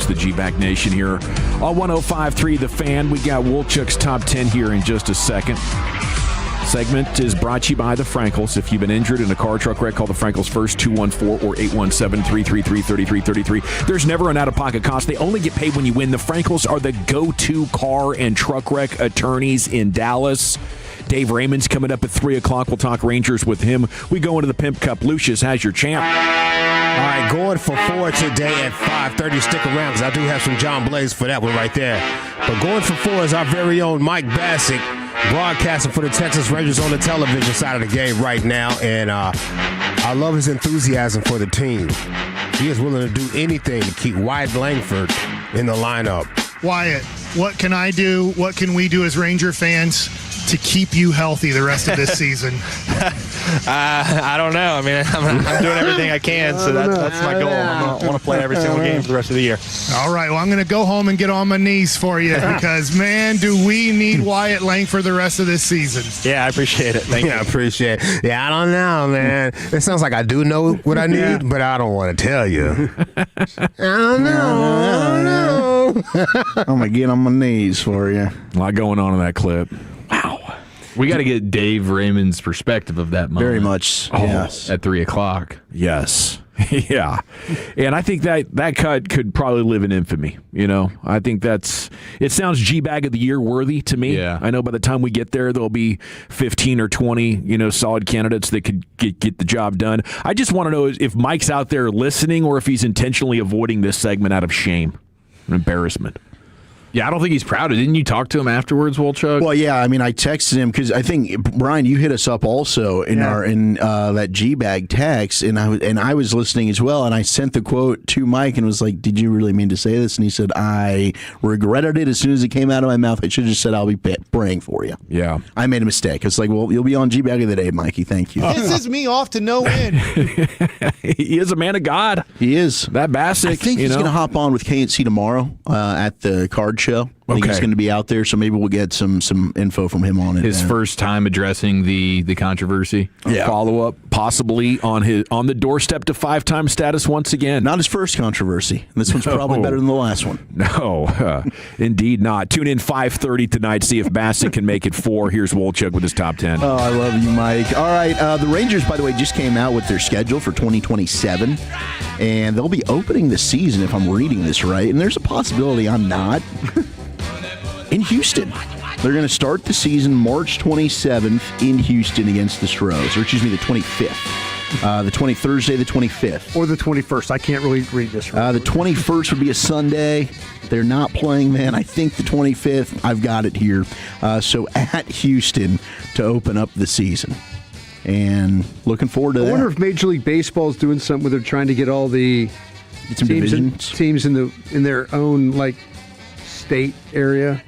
the G-Back Nation here on 105.3 The Fan. We got Wolchuk's Top 10 here in just a second. Segment is brought to you by the Frankels. If you've been injured in a car truck wreck, call the Frankels first, 214 or 817-333-3333. There's never an out-of-pocket cost. They only get paid when you win. The Frankels are the go-to car and truck wreck attorneys in Dallas. Dave Raymond's coming up at 3 o'clock. We'll talk Rangers with him. We go into the Pimp Cup. Lucius has your champ. All right, going for 4 today at 5:30. Stick around because I do have some John Blaze for that one right there. But going for 4 is our very own Mike Bassick, broadcasting for the Texas Rangers on the television side of the game right now. And I love his enthusiasm for the team. He is willing to do anything to keep Wyatt Langford in the lineup. Wyatt, what can I do? What can we do as Ranger fans to keep you healthy the rest of this season? I don't know. I mean, I'm doing everything I can, so that's my goal. I want to play every single game for the rest of the year. All right, well, I'm going to go home and get on my knees for you because, man, do we need Wyatt Langford the rest of this season. Yeah, I appreciate it. Thank you. I appreciate it. Yeah, I don't know, man. It sounds like I do know what I need, but I don't want to tell you. I don't know. I'm going to get on my knees for you. A lot going on in that clip. We got to get Dave Raymond's perspective of that moment. Very much, yes. At 3 o'clock. Yes. Yeah. And I think that cut could probably live in infamy. You know, I think it sounds G-Bag of the Year worthy to me. Yeah. I know by the time we get there, there'll be 15 or 20, solid candidates that could get the job done. I just want to know if Mike's out there listening or if he's intentionally avoiding this segment out of shame and embarrassment. Yeah, I don't think he's proud of it. Didn't you talk to him afterwards, Wolchuk? Well, yeah. I mean, I texted him because I think Brian, you hit us up also in that G-Bag text, and I was listening as well. And I sent the quote to Mike and was like, "Did you really mean to say this?" And he said, "I regretted it as soon as it came out of my mouth. I should have just said I'll be praying for you." Yeah, I made a mistake. It's like, well, you'll be on G-Bag of the day, Mikey. Thank you. Pisses me off to no end. He is a man of God. He is. That Bassick. I think he's going to hop on with KNC tomorrow at the card show. I think he's going to be out there, so maybe we'll get some info from him on it. His first time addressing the controversy. Yeah. Follow up, possibly on the doorstep to 5-time status once again. Not his first controversy. This one's probably better than the last one. No, indeed not. Tune in 5:30 tonight. See if Bassick can make it 4. Here's Wolchuk with his top 10. Oh, I love you, Mike. All right, the Rangers, by the way, just came out with their schedule for 2027, and they'll be opening the season if I'm reading this right. And there's a possibility I'm not. In Houston. They're going to start the season March 27th in Houston against the Stros, or excuse me, the 25th. Thursday, the 25th. Or the 21st. I can't really read this right. The 21st would be a Sunday. They're not playing then. I think the 25th. I've got it here. So at Houston to open up the season. And looking forward to that. I wonder if Major League Baseball is doing something where they're trying to get all the teams in their own, state area.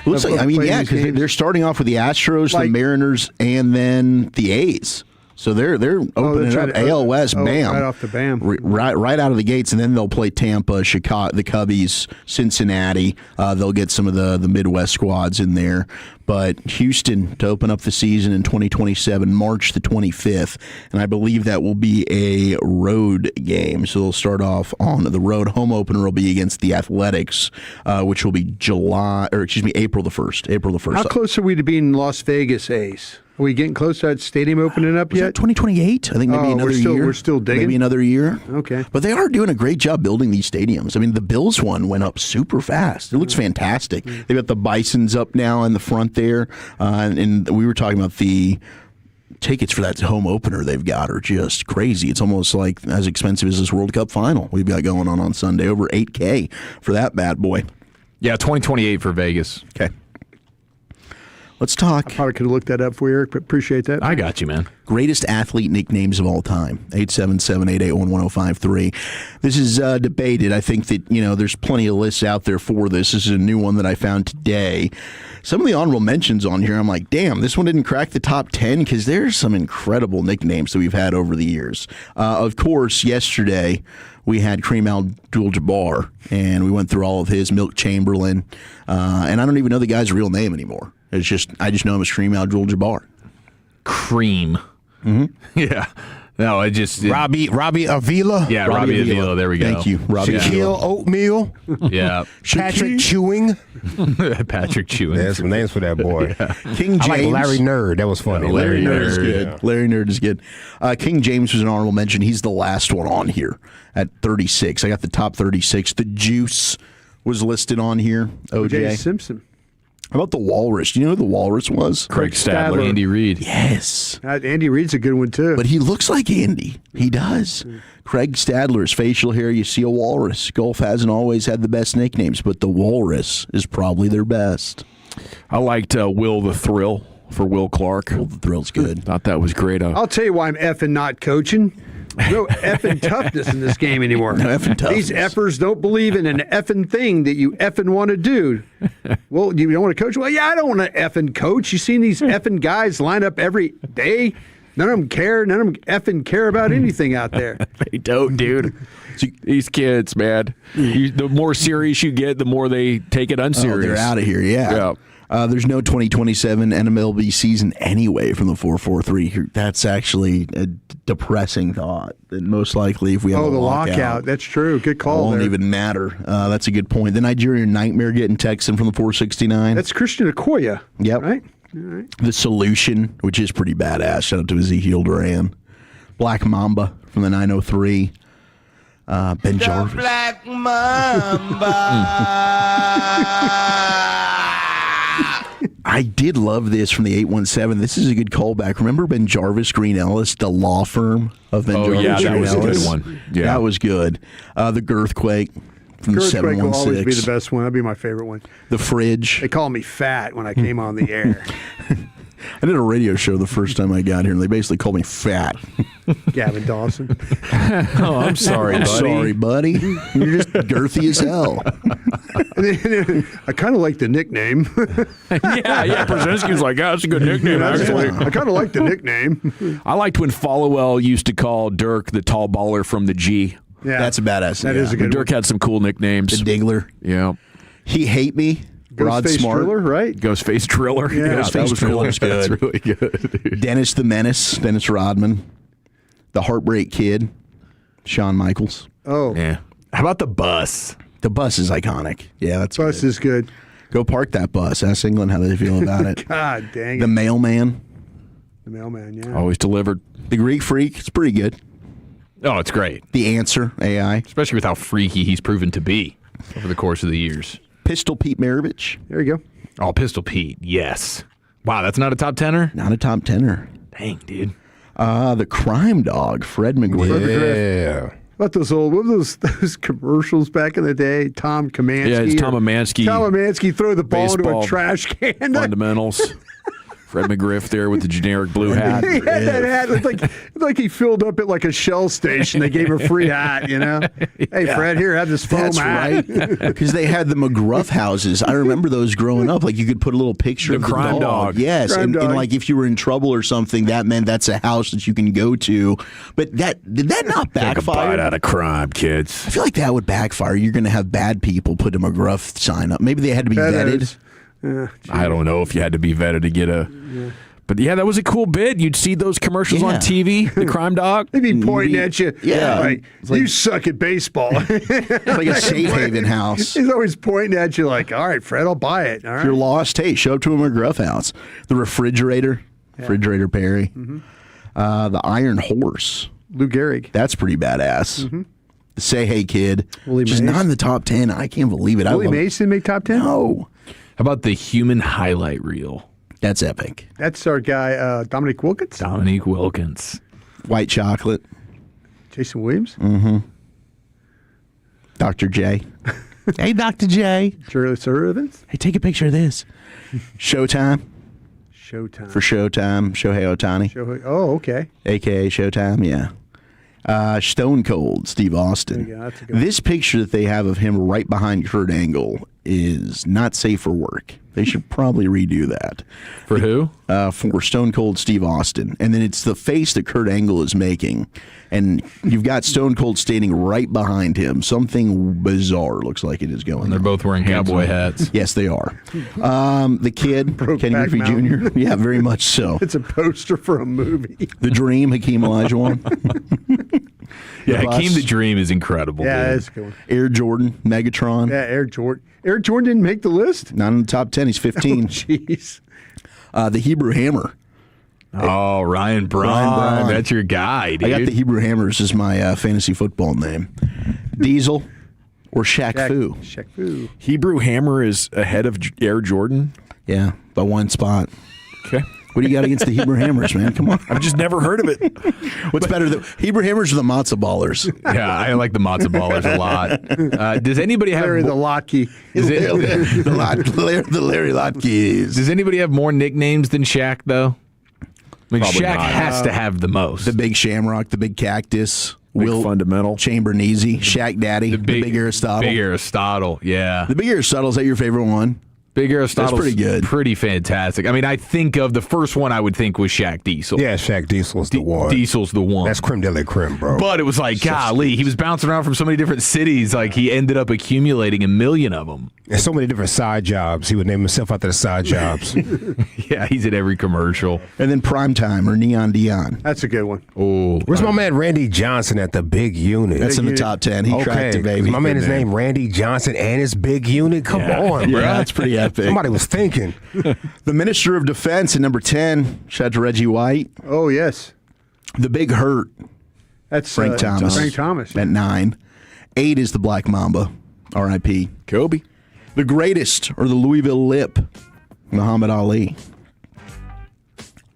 Looks like, because they're starting off with the Astros, the Mariners, and then the A's. So they're opening it up. AL West, bam, right off the bam, right out of the gates, and then they'll play Tampa, Chicago, the Cubbies, Cincinnati. They'll get some of the Midwest squads in there. But Houston to open up the season in 2027, March the 25th, and I believe that will be a road game. So they'll start off on the road. Home opener will be against the Athletics, which will be April the 1st. How close are we to being Las Vegas A's? Are we getting close to that stadium opening up yet? 2028? I think maybe another year. We're still digging. Maybe another year. Okay. But they are doing a great job building these stadiums. I mean, the Bills one went up super fast. It looks fantastic. They've got the Bisons up now in the front there. And we were talking about the tickets for that home opener they've got are just crazy. It's almost like as expensive as this World Cup final we've got going on Sunday. Over $8,000 for that bad boy. Yeah, 2028 for Vegas. Okay. Let's talk. I probably could have looked that up for you, Eric, but appreciate that. I got you, man. Greatest athlete nicknames of all time. 877-881-1053. This is debated. I think that, there's plenty of lists out there for this. This is a new one that I found today. Some of the honorable mentions on here, I'm like, damn, this one didn't crack the top 10 because there's some incredible nicknames that we've had over the years. Of course, yesterday we had Kareem Abdul-Jabbar, and we went through all of his, Milt Chamberlain, and I don't even know the guy's real name anymore. I just know him as Kareem Abdul-Jabbar. Cream. Mm-hmm. Yeah. No, I just Robbie Avila. Yeah, Robbie Avila. There we go. Thank you, Robbie. Shaquille Oatmeal. Yeah, Patrick Chewing. Patrick Chewing. There's some names for that boy. Yeah. King James. I like Larry Nerd. That was funny. Larry Nerd is good. Yeah. Larry Nerd is good. King James was an honorable mention. He's the last one on here at 36. I got the top 36. The Juice was listed on here. OJ Simpson. How about the Walrus? Do you know who the Walrus was? Craig Stadler. Andy Reid. Yes. Andy Reid's a good one, too. But he looks like Andy. He does. Craig Stadler's facial hair, you see a walrus. Golf hasn't always had the best nicknames, but the Walrus is probably their best. I liked Will the Thrill for Will Clark. Will the Thrill's good. Thought that was great. I'll tell you why I'm effing not coaching. No effing toughness in this game anymore. No effing toughness. These effers don't believe in an effing thing that you effing want to do. Well, you don't want to coach? Well, yeah, I don't want to effing coach. You seen these effing guys line up every day? None of them care. None of them effing care about anything out there. They don't, dude. These kids, man. The more serious you get, the more they take it unserious. Oh, they're out of here, yeah. There's no 2027 NMLB season anyway from the 4-4-3. That's actually a depressing thought. That most likely, if we have a lockout. That's true. Good call. It won't there. even matter. That's a good point. The Nigerian Nightmare getting Texan from the 469. That's Christian Okoye. Yep. Right? All right. The Solution, which is pretty badass. Shout out to Ezekiel Duran. Black Mamba from the 903. Ben Jarvis. Black Mamba. I did love this from the 817. This is a good callback. Remember Ben Jarvis, Green Ellis, the law firm of Ben Jarvis? Yeah, that Green was a Ellis? good one. Yeah. That was good. The Girthquake from the Girthquake 716. will always be the best one. That'd be my favorite one. The Fridge. They call me fat when I came on the air. I did a radio show the first time I got here, and they basically called me fat. Gavin Dawson. Oh, I'm sorry, buddy. Sorry, buddy. You're just girthy as hell. I kind of like the nickname. yeah. Brzezinski's like, that's a good nickname, actually. I kind of like the nickname. I liked when Followell used to call Dirk the tall baller from the G. Yeah, That's a badass. That is a good Dirk one. had some cool nicknames. The Diggler. Yeah. He Hate Me. Rod Ghostface Smart. Driller, right? Ghostface Driller. Yeah, that Ghostface was Driller's cool. good. That's really good. Dude. Dennis the Menace. Dennis Rodman. The Heartbreak Kid. Shawn Michaels. Oh, Yeah. How about the bus? The bus is iconic. Yeah, that's bus good. is good. Go park that bus. Ask England how they feel about it. God dang The it. Mailman. The mailman, yeah. Always delivered. The Greek Freak. It's pretty good. Oh, it's great, The Answer. AI. especially with how freaky he's proven to be over the course of the years. Pistol Pete Maravich. There you go. Oh, Pistol Pete, yes. Wow, that's not a top tenner? Not a top tenner. Dang, dude. The Crime Dog. Fred McGriff. Yeah. What those those commercials back in the day? Tom Kamansky. Yeah, it's Tom Amansky. Tom Amansky throw the ball into Baseball a trash can. Fundamentals. Fred McGriff there with the generic blue hat. He had that hat. It looked like he filled up at like a Shell station. They gave him a free hat, you know? Hey, Fred, here, have this foam That's hat. right. Because they had the McGruff houses. I remember those growing up. Like you could put a little picture The of the crime dog. Yes. Crime And dog. like if you were in trouble or something, that meant that's a house that you can go to. But did that not Take a bite backfire? out of crime, kids. I feel like that would backfire. You're going to have bad people put a McGruff sign up. Maybe they had to be That vetted. is- I don't know if you had to be vetted to get a. But yeah, that was a cool bit. You'd see those commercials on Yeah. TV, the crime dog. They'd be pointing at you. Yeah. Like, you suck at baseball. It's like a safe haven house. He's always pointing at you like, all right, Fred, I'll buy it. All If you're right. lost, hey, show up to a McGruff house. The Refrigerator. Refrigerator Perry. The Iron Horse. Lou Gehrig. That's pretty badass. The Say Hey Kid. Willie Which is Mays. not in the top 10. I can't believe it. Willie I love Mays didn't make top 10? No. How about the human highlight reel? That's epic. That's our guy, Dominic Wilkins. Dominique Wilkins. White Chocolate. Jason Williams. Dr. J. Hey, Dr. J. Shirley Sir Evans. Hey, take a picture of this. Showtime. Showtime. For Showtime. Shohei Ohtani. Oh, okay. AKA Showtime, yeah. Stone Cold, Steve Austin. There you go, that's a good one. This picture that they have of him right behind Kurt Angle is not safe for work. They should probably redo that. For who? For Stone Cold Steve Austin. And then it's the face that Kurt Angle is making. And you've got Stone Cold standing right behind him. Something bizarre looks like it is going on. They're both wearing cowboy hats. Yes, they are. The Kid, Kenny Murphy Jr. Yeah, very much so. It's a poster for a movie. The Dream, Hakeem Olajuwon. Yeah, Hakeem the Dream is incredible. Yeah, dude. that's cool. Air Jordan, Megatron. Yeah, Air Jordan. Air Jordan didn't make the list? Not in the top 10. He's 15. Jeez. The Hebrew Hammer. Oh, Ryan Braun. That's your guy, dude. I got the Hebrew Hammers as my fantasy football name. Diesel or Shaq Fu. Shaq Fu. Hebrew Hammer is ahead of Air Jordan? Yeah, by one spot. Okay. What do you got against the Hebrew Hammers, man? Come on. I've just never heard of it. What's better? The Hebrew Hammers or the Matzo Ballers? Yeah, I like the Matzo Ballers a lot. Does anybody have Larry the Lotkey? The Larry Lotkes. Does anybody have more nicknames than Shaq, though? I mean, Probably Shaq not. has to have the most. The Big Shamrock, the Big Cactus, Big Fundamental, Chamberneasy, Shaq Daddy, the Big Aristotle. Big Aristotle, yeah. The Big Aristotle, is that your favorite one? Big Aristotle's pretty good. Pretty fantastic. I mean, I think of the first one I would think was Shaq Diesel. Yeah, Shaq Diesel's the one. Diesel's the one. That's creme de la creme, bro. But it was like, golly, he was bouncing around from so many different cities. Like, he ended up accumulating 1 million of them. And so many different side jobs. He would name himself after the side jobs. Yeah, he's in every commercial. And then Primetime or Neon Dion. That's a good one. Oh, Where's my man Randy Johnson at the big unit? That's in the top 10. He cracked it, baby. My man Good is named Randy Johnson and his big unit. Come on, bro. Yeah, that's pretty epic. Somebody was thinking. The Minister of Defense at number 10. Shout out to Reggie White. Oh, yes. The Big Hurt. That's Frank Thomas. Frank Thomas. At 9. 8 is the Black Mamba. R.I.P. Kobe. The Greatest or the Louisville Lip. Muhammad Ali.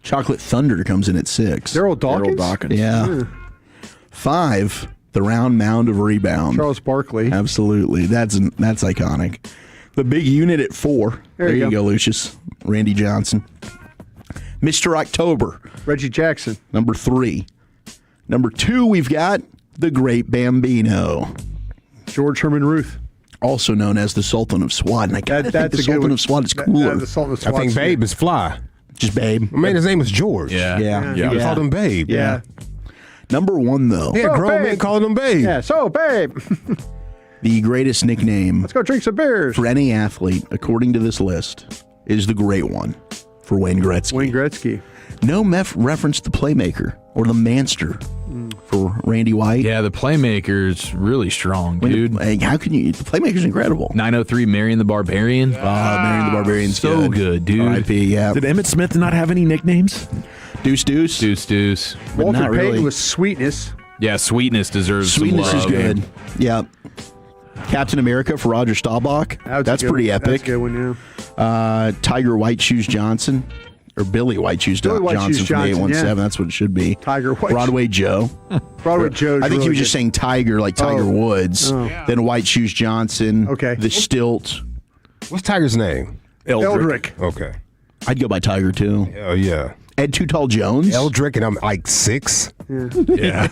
Chocolate Thunder comes in at 6. Daryl Dawkins? Yeah. 5. The Round Mound of Rebound. Charles Barkley. Absolutely. That's iconic. The Big Unit at 4. There you go, Lucius. Randy Johnson. Mr. October. Reggie Jackson. Number 3. Number 2, we've got the Great Bambino. George Herman Ruth. Also known as the Sultan of SWAT. And I think the Sultan of SWAT is cooler. The Sultan of SWAT. I think Babe is fly. Just Babe. My man, his name is George. Yeah. We called him Babe. Yeah. Number 1, though. Yeah, grown man calling him Babe. Yeah, so Babe. The greatest nickname Let's go drink some beers. for any athlete, according to this list, is the Great One for Wayne Gretzky. Wayne Gretzky. No reference to Playmaker or the Manster for Randy White. Yeah, the Playmaker's really strong, dude. How can you? The Playmaker's incredible. 903 Marion the Barbarian. Marion the Barbarian's so good, dude. R.I.P. Yeah. Did Emmitt Smith not have any nicknames? Deuce Deuce. Deuce Deuce. But Walter not Payton really. was Sweetness. Yeah, Sweetness deserves Sweetness some is love. good. Yeah. Captain America for Roger Staubach. That's pretty epic. That's a good one, yeah. Tiger White Shoes Johnson. Or Billy White Shoes Billy White Johnson Shoes from the Johnson, 817. yeah. That's what it should be. Tiger White. Broadway Joe. Broadway Joe. I think he was just saying Tiger, like Tiger Woods. Oh. Then White Shoes Johnson. Okay. The Stilt. What's Tiger's name? Eldrick. Okay. I'd go by Tiger, too. Oh, yeah. Ed Too Tall Jones. Eldrick, and I'm like 6. Yeah.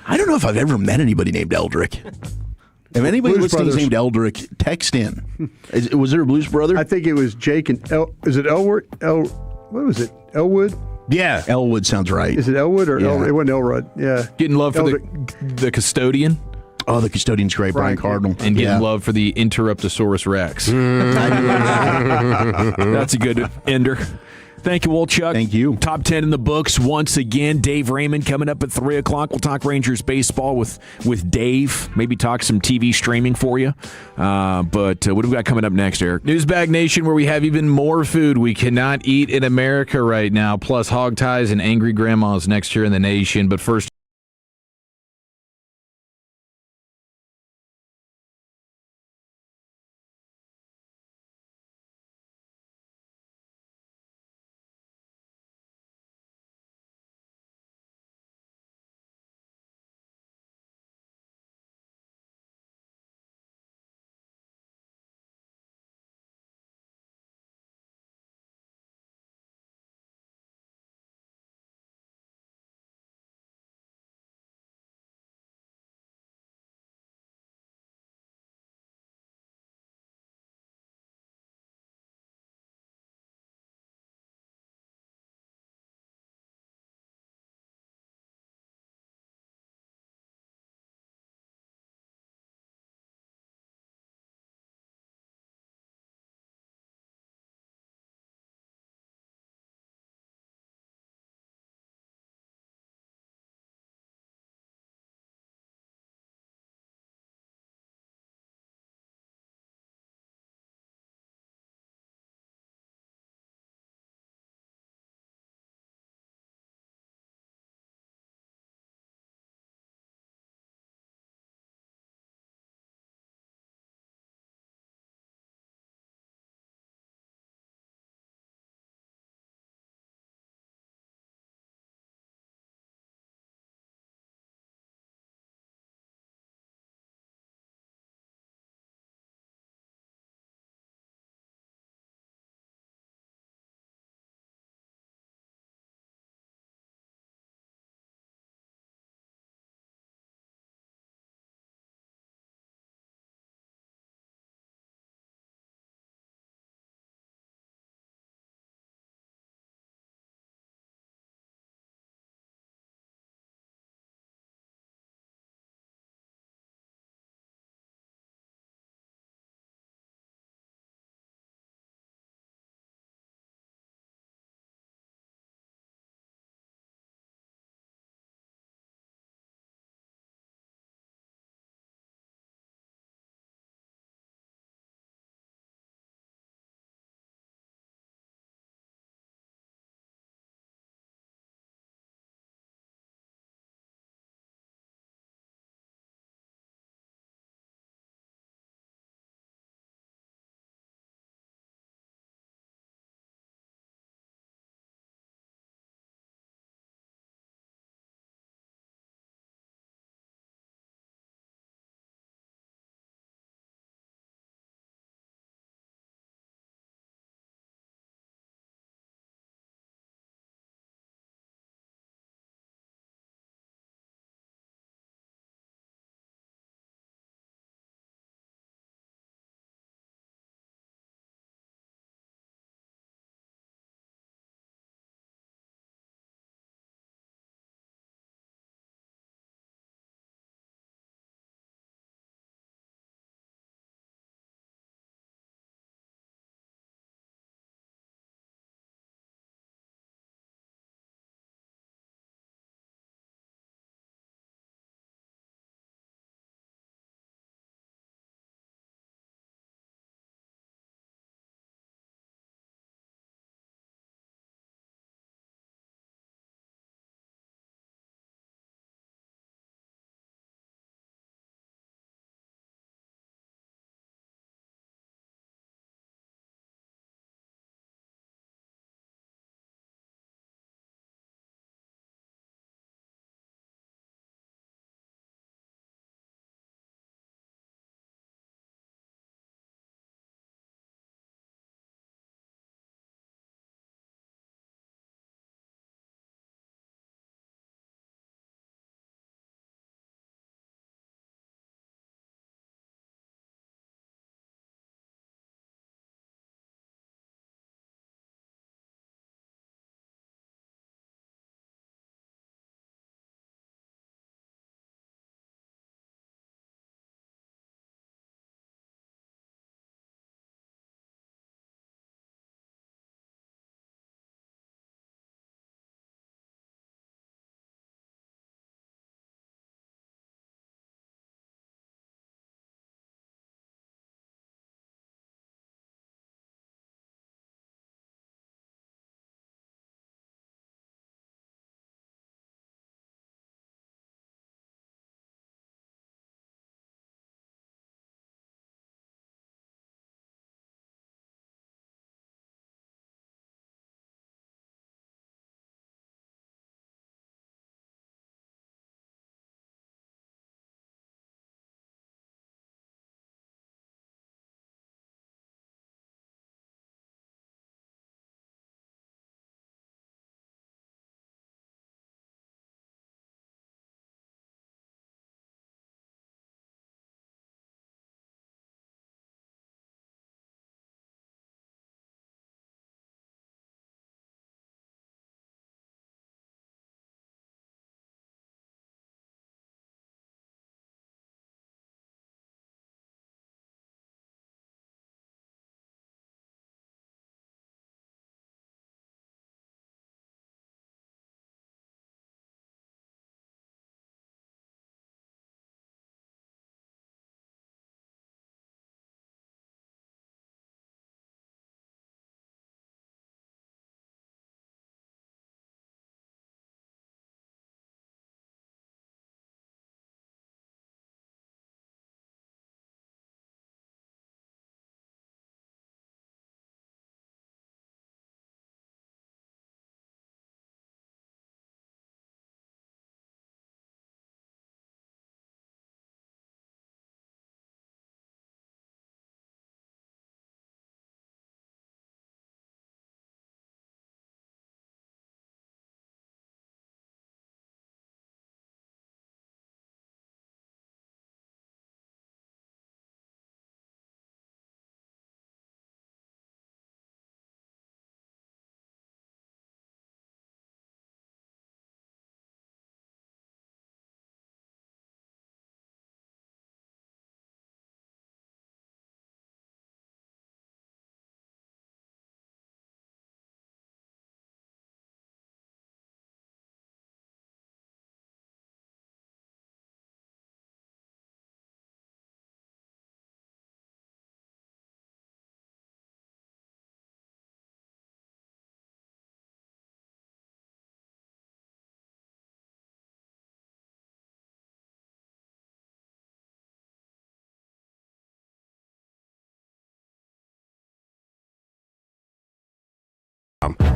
I don't know if I've ever met anybody named Eldrick. If anybody Blues listening is Brothers. named Eldrick, text in. Was there a Blues Brother? I think it was Jake and is it Elwood? What was it? Elwood? Yeah. Elwood sounds right. Is it Elwood or Yeah. it wasn't Elrod? Yeah. Getting love for Eldrick. the custodian. Oh, the custodian's great, Brian Cardinal. And getting love for the Interruptosaurus Rex. That's a good ender. Thank you, Wolchuk. Thank you. Top 10 in the books once again. Dave Raymond coming up at 3 o'clock. We'll talk Rangers baseball with Dave. Maybe talk some TV streaming for you. But what do we got coming up next, Eric? Newsbag Nation, where we have even more food we cannot eat in America right now, plus hog ties and angry grandmas next year in the nation. But first,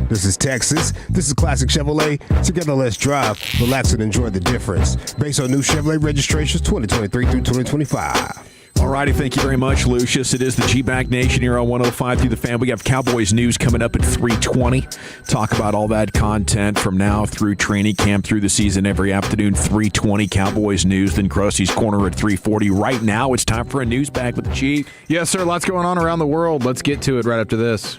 This is Texas. This is Classic Chevrolet. Together, let's drive, relax, and enjoy the difference. Based on new Chevrolet registrations 2023 through 2025. All righty, thank you very much, Lucius. It is the G-Back Nation here on 105 through the fan. We have Cowboys news coming up at 3:20. Talk about all that content from now through training camp, through the season, every afternoon, 3:20 Cowboys news. Then Krusty's Corner at 3:40. Right now, it's time for a news bag with the Chief. Yes, sir. Lots going on around the world. Let's get to it right after this.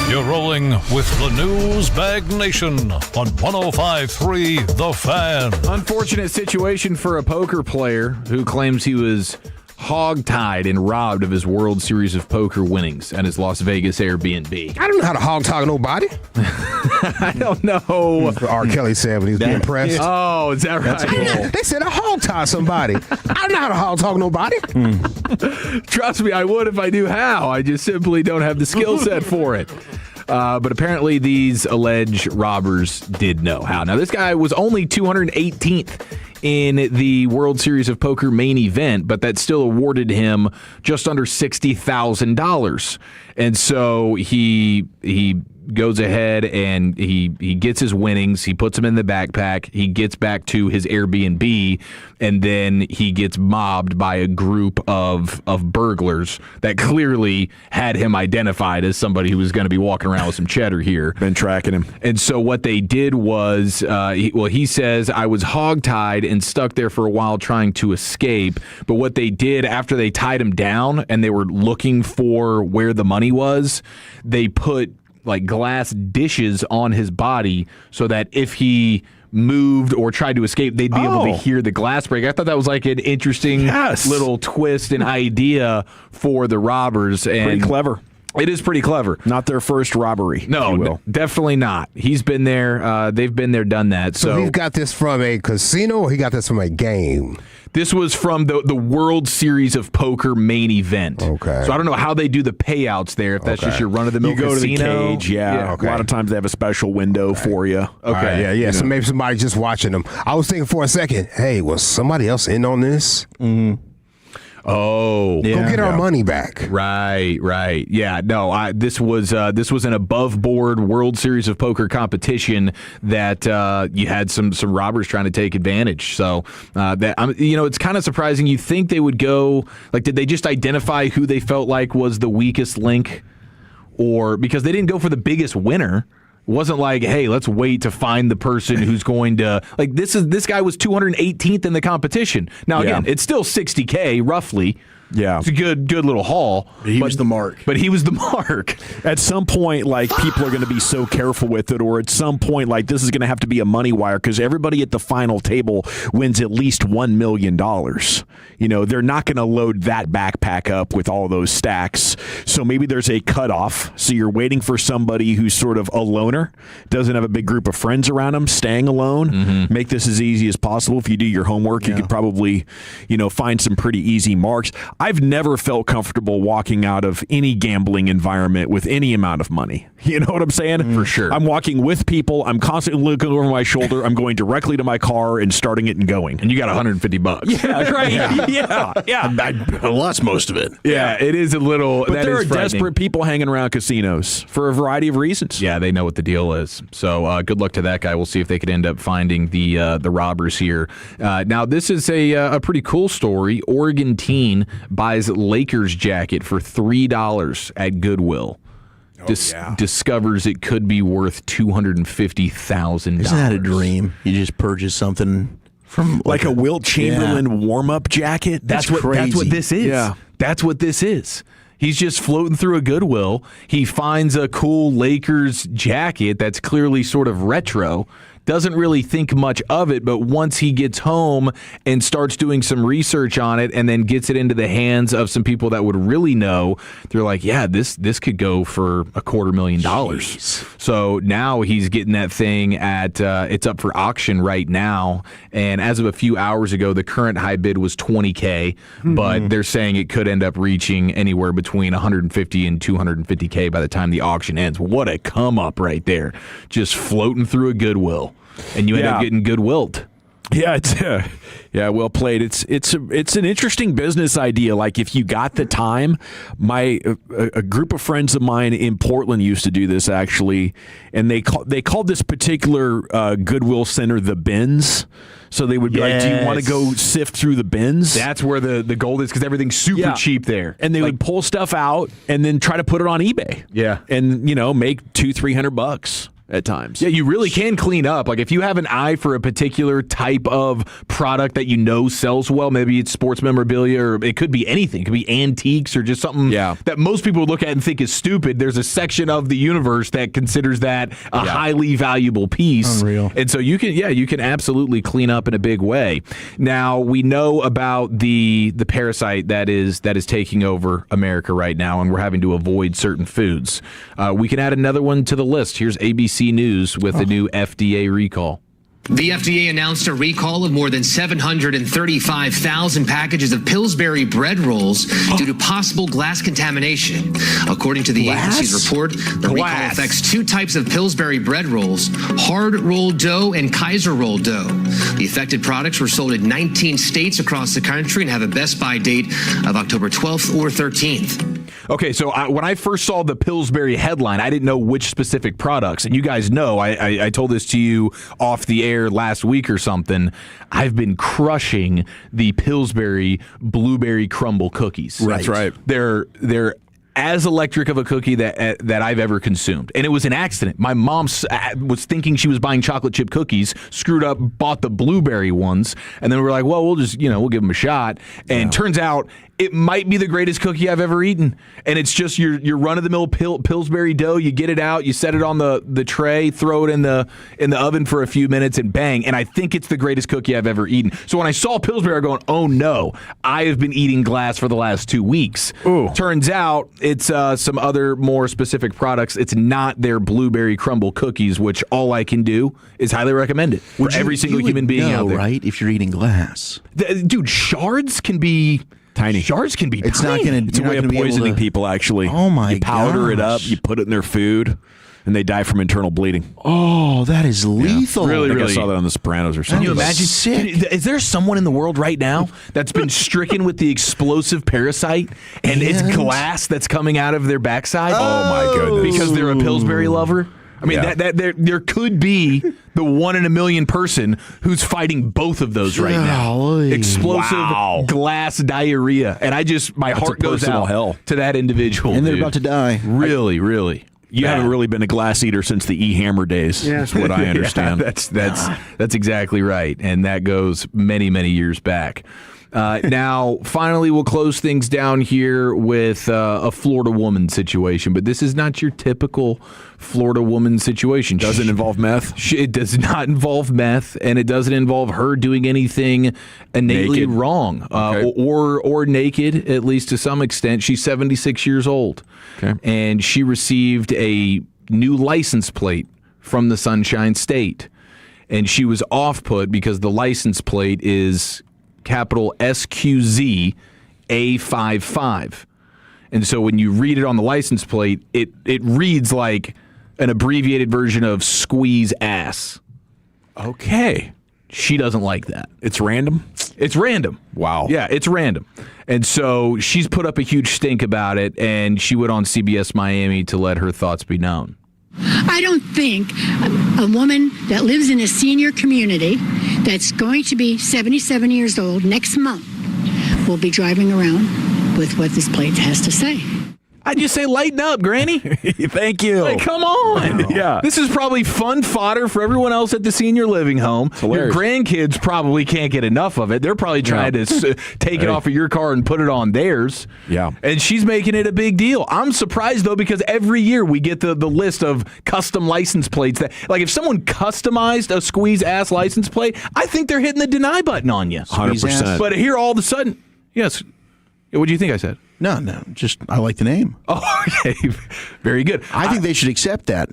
You're rolling with the News Bag Nation on 105.3 The Fan. Unfortunate situation for a poker player who claims he was hogtied and robbed of his World Series of Poker winnings at his Las Vegas Airbnb. I don't know how to hog-tie nobody. I don't know. R. Kelly said when he was being pressed. Oh, is that right? They said I hog-tie somebody. I don't know how to hog-tie nobody. Trust me, I would if I knew how. I just simply don't have the skill set for it. But apparently these alleged robbers did know how. Now, this guy was only 218th in the World Series of Poker main event, but that still awarded him just under $60,000. And so he goes ahead and he gets his winnings. He puts them in the backpack. He gets back to his Airbnb, and then he gets mobbed by a group of burglars that clearly had him identified as somebody who was going to be walking around with some cheddar here. Been tracking him. And so what they did was, he says, I was hogtied and stuck there for a while trying to escape. But what they did after they tied him down and they were looking for where the money was, they put like glass dishes on his body so that if he moved or tried to escape, they'd be able to hear the glass break. I thought that was like an interesting little twist and idea for the robbers. And pretty clever. It is pretty clever. Not their first robbery. No, definitely not. He's been there. They've been there, done that. So he got this from a casino or he got this from a game? This was from the World Series of Poker main event. Okay. So I don't know how they do the payouts there, if that's just your run-of-the-mill casino. You go casino. to the cage, yeah. Okay. A lot of times they have a special window for you. Okay. Yeah. So maybe somebody just watching them. I was thinking for a second, hey, was somebody else in on this? Mm-hmm. Oh, go get our money back. Right. Yeah, no, this was an above board World Series of Poker competition that you had some robbers trying to take advantage. So it's kind of surprising. You think they would go like, did they just identify who they felt like was the weakest link, or because they didn't go for the biggest winner? It wasn't like, hey, let's wait to find the person who's going to like this guy was 218th in the competition. Now again, it's still $60K roughly. Yeah. It's a good little haul. He was the mark. But he was the mark. At some point, like, people are going to be so careful with it, or at some point, like, this is going to have to be a money wire because everybody at the final table wins at least $1 million. You know, they're not going to load that backpack up with all those stacks. So maybe there's a cutoff. So you're waiting for somebody who's sort of a loner, doesn't have a big group of friends around him, staying alone. Mm-hmm. Make this as easy as possible. If you do your homework, you could probably, find some pretty easy marks. I've never felt comfortable walking out of any gambling environment with any amount of money. You know what I'm saying? For sure. I'm walking with people. I'm constantly looking over my shoulder. I'm going directly to my car and starting it and going. And you got $150. Yeah, right. Yeah. I lost most of it. Yeah, it is a little. But that there is are frightening. desperate people hanging around casinos for a variety of reasons. Yeah, they know what the deal is. So good luck to that guy. We'll see if they could end up finding the robbers here. Now, this is a pretty cool story. Oregon teen buys Lakers jacket for $3 at Goodwill. Discovers it could be worth $250,000. Isn't that a dream? You just purchase something from like a Wilt Chamberlain warm-up jacket? That's crazy. That's what this is. Yeah. That's what this is. He's just floating through a Goodwill. He finds a cool Lakers jacket that's clearly sort of retro. Doesn't really think much of it, but once he gets home and starts doing some research on it and then gets it into the hands of some people that would really know, they're like, yeah, this could go for $250,000. So now he's getting that thing at, it's up for auction right now. And as of a few hours ago, the current high bid was $20K, but they're saying it could end up reaching anywhere between $150 and $250K by the time the auction ends. What a come up right there. Just floating through a Goodwill. And you end up getting Goodwilled. Yeah, well played. It's an interesting business idea. Like if you got the time, a group of friends of mine in Portland used to do this actually, and they called this particular Goodwill center the bins. So they would be like, "Do you want to go sift through the bins?" That's where the gold is because everything's super cheap there. And they would pull stuff out and then try to put it on eBay. Yeah, and make $200-300 at times. Yeah, you really can clean up. Like if you have an eye for a particular type of product that sells well, maybe it's sports memorabilia or it could be anything. It could be antiques or just something that most people would look at and think is stupid. There's a section of the universe that considers that a highly valuable piece. Unreal. And so you can absolutely clean up in a big way. Now, we know about the parasite that is taking over America right now, and we're having to avoid certain foods. We can add another one to the list. Here's ABC News with a new FDA recall. The FDA announced a recall of more than 735,000 packages of Pillsbury bread rolls due to possible glass contamination. According to the agency's report, the recall affects two types of Pillsbury bread rolls, hard rolled dough and Kaiser rolled dough. The affected products were sold in 19 states across the country and have a best buy date of October 12th or 13th. Okay, so when I first saw the Pillsbury headline, I didn't know which specific products. And you guys know, I told this to you off the air last week or something. I've been crushing the Pillsbury blueberry crumble cookies. Right. That's right. They're as electric of a cookie that I've ever consumed. And it was an accident. My mom was thinking she was buying chocolate chip cookies, screwed up, bought the blueberry ones, and then we were like, well, we'll just, we'll give them a shot. And turns out it might be the greatest cookie I've ever eaten. And it's just your run-of-the-mill Pillsbury dough. You get it out, you set it on the tray, throw it in the oven for a few minutes, and bang. And I think it's the greatest cookie I've ever eaten. So when I saw Pillsbury, I'm going, oh no, I have been eating glass for the last 2 weeks. Ooh. Turns out it's some other more specific products. It's not their blueberry crumble cookies, which all I can do is highly recommend it for every single human being out there. Right? If you're eating glass. Dude, shards can be tiny. Shards can be it's tiny. Not going to. It's a way of poisoning people, actually. Oh my god! You powder it up, you put it in their food, and they die from internal bleeding. Oh, that is lethal. Yeah. Really, I saw that on The Sopranos or something. Can you imagine? Is there someone in the world right now that's been stricken with the explosive parasite and it's glass that's coming out of their backside? Oh my goodness! Because they're a Pillsbury lover. I mean, there could be the 1 in a million person who's fighting both of those right now. Explosive glass diarrhea. And my heart goes out to that individual. And they're about to die. Really, really. You haven't really been a glass eater since the E-Hammer days. Yeah. That's what I understand. That's exactly right. And that goes many, many years back. Now, finally, we'll close things down here with a Florida woman situation. But this is not your typical Florida woman situation. Doesn't involve meth? It does not involve meth, and it doesn't involve her doing anything innately wrong or naked, at least to some extent. She's 76 years old, and she received a new license plate from the Sunshine State. And she was off-put because the license plate is capital SQZ A55. And so when you read it on the license plate, it reads like an abbreviated version of squeeze ass. Okay. She doesn't like that. It's random? It's random. Wow. Yeah, it's random. And so she's put up a huge stink about it, and she went on CBS Miami to let her thoughts be known. I don't think a woman that lives in a senior community that's going to be 77 years old next month will be driving around with what this plate has to say. I just say lighten up, Granny. Thank you. Like, come on. Wow. Yeah. This is probably fun fodder for everyone else at the senior living home. Your grandkids probably can't get enough of it. They're probably trying to take it off of your car and put it on theirs. Yeah. And she's making it a big deal. I'm surprised, though, because every year we get the list of custom license plates. That, like, if someone customized a squeeze-ass license plate, I think they're hitting the deny button on you. 100%. But here, all of a sudden, yes. What do you think I said? No, just I like the name. Oh, okay. Very good. I think they should accept that.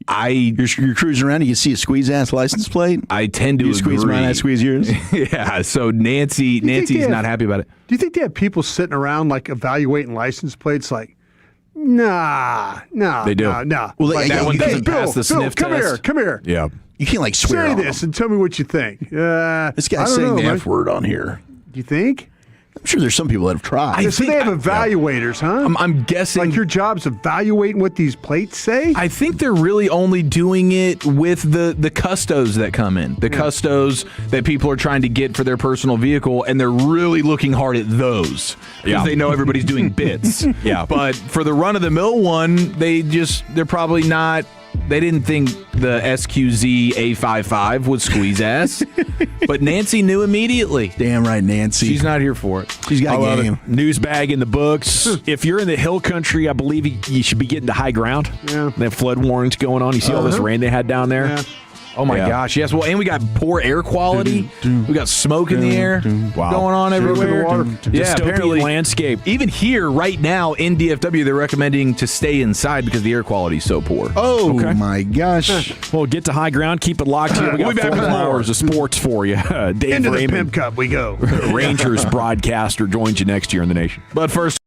You're cruising around and you see a squeeze-ass license plate? I tend to agree. Squeeze mine, I squeeze yours? Yeah, so Nancy's not happy about it. Do you think they have people sitting around, like, evaluating license plates, like, nah. They do. Nah. Well, that one doesn't pass the sniff come test. Come here. Yeah. You can't like swear Say on this and tell me what you think. This guy's saying the F word on here. Do you think? I'm sure there's some people that have tried. So they have evaluators, huh? I'm guessing. Like your job's evaluating what these plates say? I think they're really only doing it with the custos that come in. The custos that people are trying to get for their personal vehicle, and they're really looking hard at those. Because they know everybody's doing bits. But for the run-of-the-mill one, they're probably not. They didn't think the SQZ A55 would squeeze ass, but Nancy knew immediately. Damn right, Nancy. She's not here for it. She's got a game. News bag in the books. If you're in the hill country, I believe you should be getting to high ground. Yeah. They have flood warnings going on. You see all this rain they had down there? Yeah. Oh my gosh, yes. Well, and we got poor air quality. We got smoke in the air going on everywhere. Yeah, apparently landscape. Even here, right now in DFW, they're recommending to stay inside because the air quality is so poor. Oh my gosh. Well, get to high ground. Keep it locked here. We got 4 hours of sports for you. Dave Into the Raymond, Pimp Cup we go. Rangers broadcaster, joins you next year in the Nation. But first,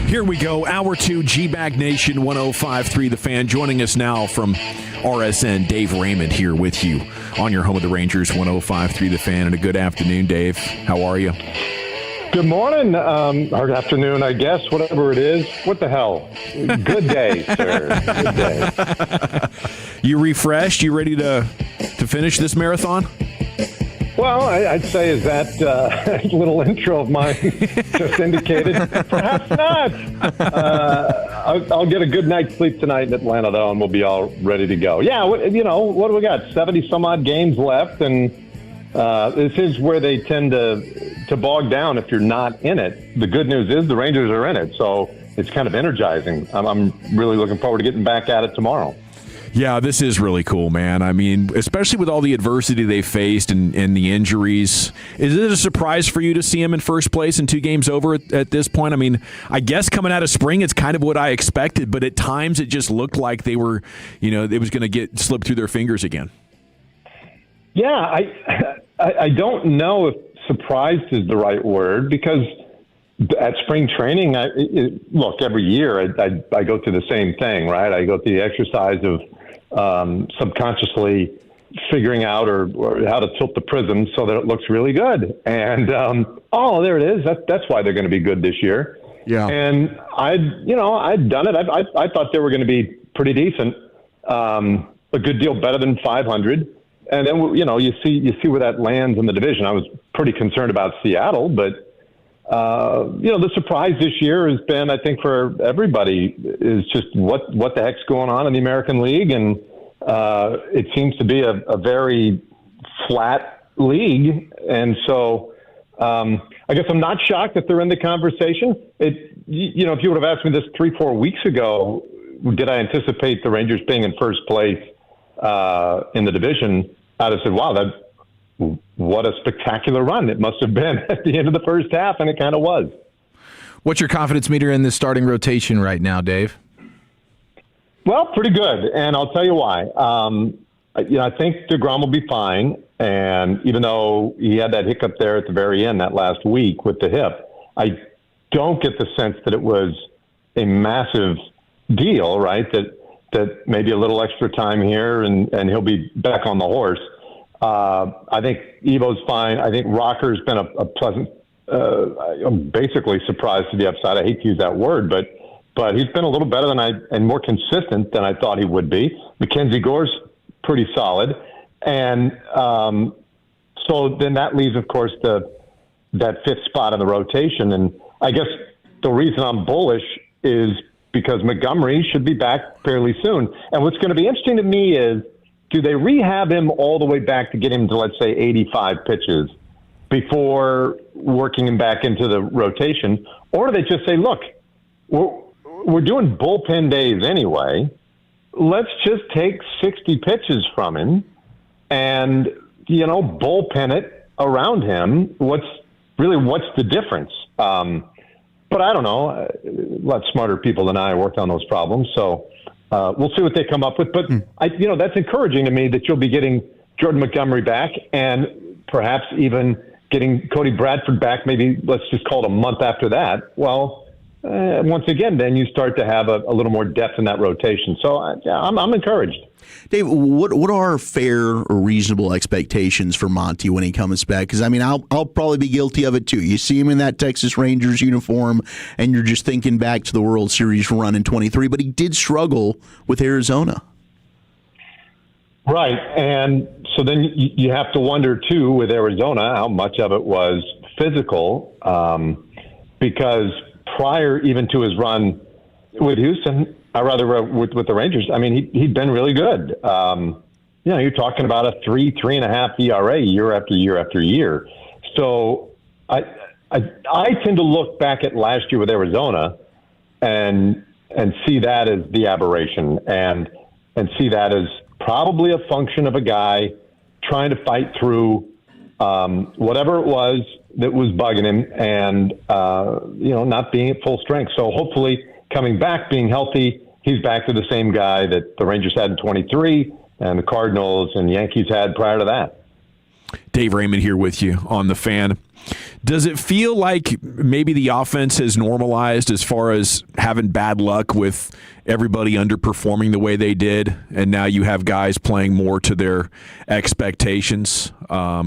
Here we go. Hour 2, G-Bag Nation, 105.3 The Fan. Joining us now from RSN, Dave Raymond here with you on your home of the Rangers, 105.3 The Fan. And a good afternoon, Dave. How are you? Good morning, or afternoon, I guess, whatever it is. What the hell? Good day, sir. Good day. You refreshed? You ready to finish this marathon? Well, I'd say is that little intro of mine just indicated? Perhaps not. I'll get a good night's sleep tonight in Atlanta, though, and we'll be all ready to go. Yeah, what do we got? 70-some-odd games left, and this is where they tend to bog down if you're not in it. The good news is the Rangers are in it, so it's kind of energizing. I'm really looking forward to getting back at it tomorrow. Yeah, this is really cool, man. I mean, especially with all the adversity they faced and the injuries. Is it a surprise for you to see him in first place and 2 games over at this point? I mean, I guess coming out of spring, it's kind of what I expected, but at times it just looked like they were, it was going to get slipped through their fingers again. Yeah, I don't know if surprised is the right word, because at spring training, look, every year I go through the same thing, right? I go through the exercise of subconsciously figuring out or how to tilt the prism so that it looks really good. And, there it is. That's why they're going to be good this year. Yeah. And I'd done it. I thought they were going to be pretty decent, a good deal better than 500. And then, you see where that lands in the division. I was pretty concerned about Seattle, but the surprise this year has been, I think, for everybody, is just what the heck's going on in the American League, and it seems to be a very flat league, and so I guess I'm not shocked that they're in the conversation. If you would have asked me this 3-4 weeks ago, did I anticipate the Rangers being in first place in the division, I'd have said, wow, what a spectacular run it must have been at the end of the first half, and it kind of was. What's your confidence meter in this starting rotation right now, Dave? Well, pretty good, and I'll tell you why. I think DeGrom will be fine, and even though he had that hiccup there at the very end that last week with the hip, I don't get the sense that it was a massive deal, right? That maybe a little extra time here, and he'll be back on the horse. I think Evo's fine. I think Rocker's been a pleasant, basically surprise to the upside. I hate to use that word, but he's been a little better and more consistent than I thought he would be. Mackenzie Gore's pretty solid. And so then that leaves, of course, that 5th spot in the rotation. And I guess the reason I'm bullish is because Montgomery should be back fairly soon. And what's going to be interesting to me is, do they rehab him all the way back to get him to, let's say, 85 pitches before working him back into the rotation? Or do they just say, look, we're doing bullpen days anyway. Let's just take 60 pitches from him and, bullpen it around him. What's the difference? But I don't know. A lot smarter people than I worked on those problems. So we'll see what they come up with. But, that's encouraging to me that you'll be getting Jordan Montgomery back and perhaps even getting Cody Bradford back, maybe let's just call it a month after that. Well, once again, then you start to have a little more depth in that rotation. So I'm encouraged. Dave, what are fair or reasonable expectations for Monty when he comes back? Because, I'll probably be guilty of it, too. You see him in that Texas Rangers uniform, and you're just thinking back to the World Series run in 23, but he did struggle with Arizona. Right, and so then you have to wonder, too, with Arizona, how much of it was physical, because prior even to his run with Houston, with the Rangers, he'd been really good. You're talking about a 3.5 ERA year after year after year. So I tend to look back at last year with Arizona and see that as the aberration and see that as probably a function of a guy trying to fight through whatever it was that was bugging him and, not being at full strength. So hopefully coming back, being healthy, he's back to the same guy that the Rangers had in 23 and the Cardinals and Yankees had prior to that. Dave Raymond here with you on The Fan. Does it feel like maybe the offense has normalized as far as having bad luck with everybody underperforming the way they did, and now you have guys playing more to their expectations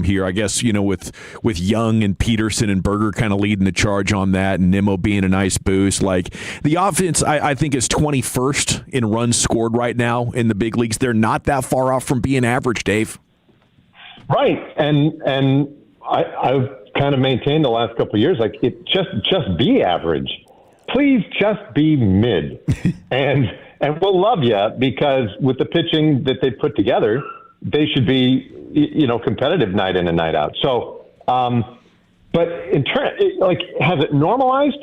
here? I guess, with Young and Peterson and Berger kind of leading the charge on that, and Nimmo being a nice boost. Like, the offense, I think, is 21st in runs scored right now in the big leagues. They're not that far off from being average, Dave. Right, and I've kind of maintained the last couple of years, like, it just be average. Please just be mid, and we'll love you, because with the pitching that they put together, they should be, competitive night in and night out. So, but has it normalized?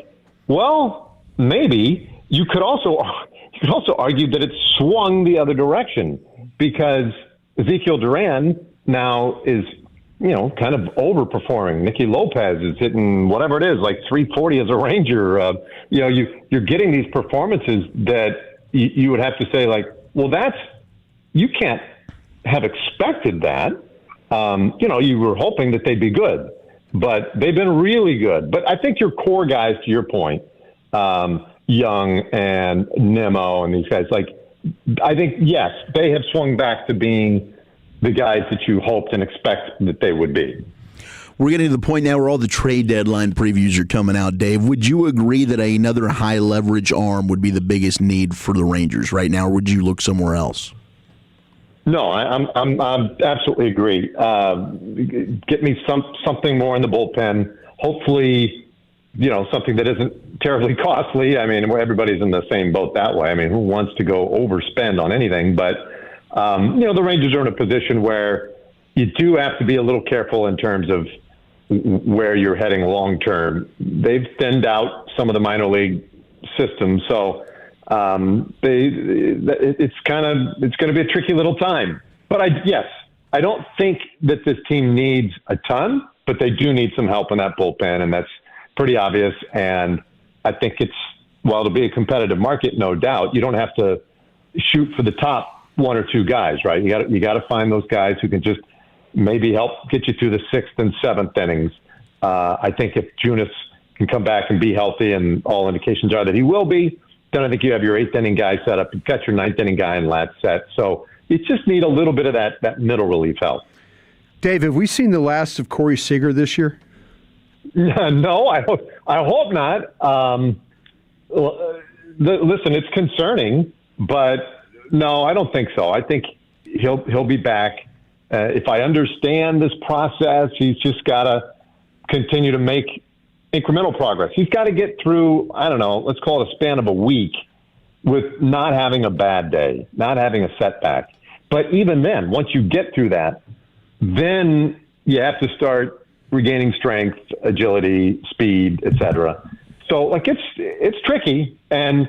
Well, maybe. You could also argue that it swung the other direction, because Ezekiel Duran now is, kind of overperforming. Nicky Lopez is hitting whatever it is, like 340 as a Ranger. You're getting these performances that you would have to say, like, well, you can't have expected that. You were hoping that they'd be good, but they've been really good. But I think your core guys, to your point, Young and Nimmo and these guys, like, I think, yes, they have swung back to being the guys that you hoped and expect that they would be. We're getting to the point now where all the trade deadline previews are coming out, Dave. Would you agree that another high leverage arm would be the biggest need for the Rangers right now, or would you look somewhere else? No, I'm absolutely agree. Get me something more in the bullpen. Hopefully, something that isn't terribly costly. I mean, everybody's in the same boat that way. I mean, who wants to go overspend on anything? But the Rangers are in a position where you do have to be a little careful in terms of where you're heading long term. They've thinned out some of the minor league systems, so it's going to be a tricky little time. But I don't think that this team needs a ton, but they do need some help in that bullpen, and that's pretty obvious. And I think it'll be a competitive market, no doubt. You don't have to shoot for the top one or two guys, right? You got to find those guys who can just maybe help get you through the 6th and 7th innings. I think if Junis can come back and be healthy, and all indications are that he will be, then I think you have your 8th inning guy set up. You've got your 9th inning guy in lat set. So you just need a little bit of that middle relief help. Dave, have we seen the last of Corey Seager this year? No, I hope not. Listen, it's concerning, but no, I don't think so. I think he'll be back. If I understand this process, he's just got to continue to make incremental progress. He's got to get through, I don't know, let's call it a span of a week with not having a bad day, not having a setback. But even then, once you get through that, then you have to start regaining strength, agility, speed, etc. So, it's tricky, and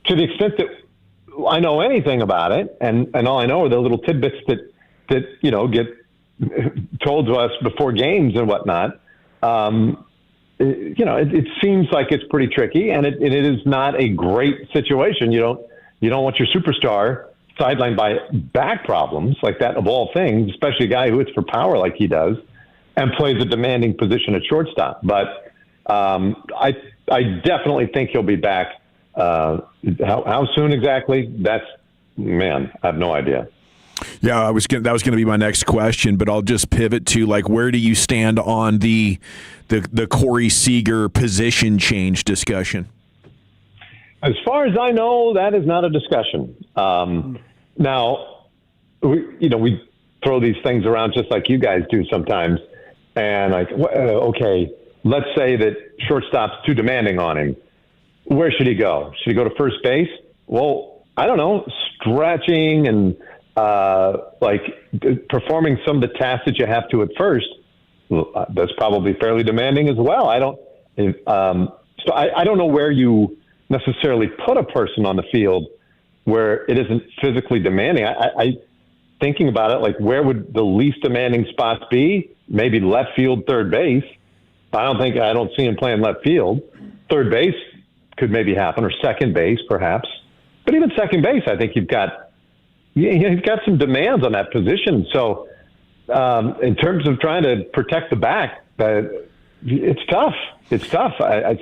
to the extent that I know anything about it, and all I know are the little tidbits that get told to us before games and whatnot. It seems like it's pretty tricky, and it is not a great situation. You don't want your superstar sidelined by back problems like that, of all things, especially a guy who hits for power like he does and plays a demanding position at shortstop. But I definitely think he'll be back. How soon exactly? I have no idea. Yeah, that was going to be my next question, but I'll just pivot to, like, where do you stand on the Corey Seager position change discussion? As far as I know, that is not a discussion. Now, we throw these things around just like you guys do sometimes, and okay, let's say that shortstop's too demanding on him. Where should he go? Should he go to first base? Well, I don't know, stretching and performing some of the tasks that you have to at first. Well, that's probably fairly demanding as well. I don't know where you necessarily put a person on the field where it isn't physically demanding. I thinking about it, like, where would the least demanding spots be? Maybe left field, third base. I don't see him playing left field. Third base could maybe happen, or second base perhaps. But even second base, I think you've got some demands on that position. So in terms of trying to protect the back, it's tough. It's tough.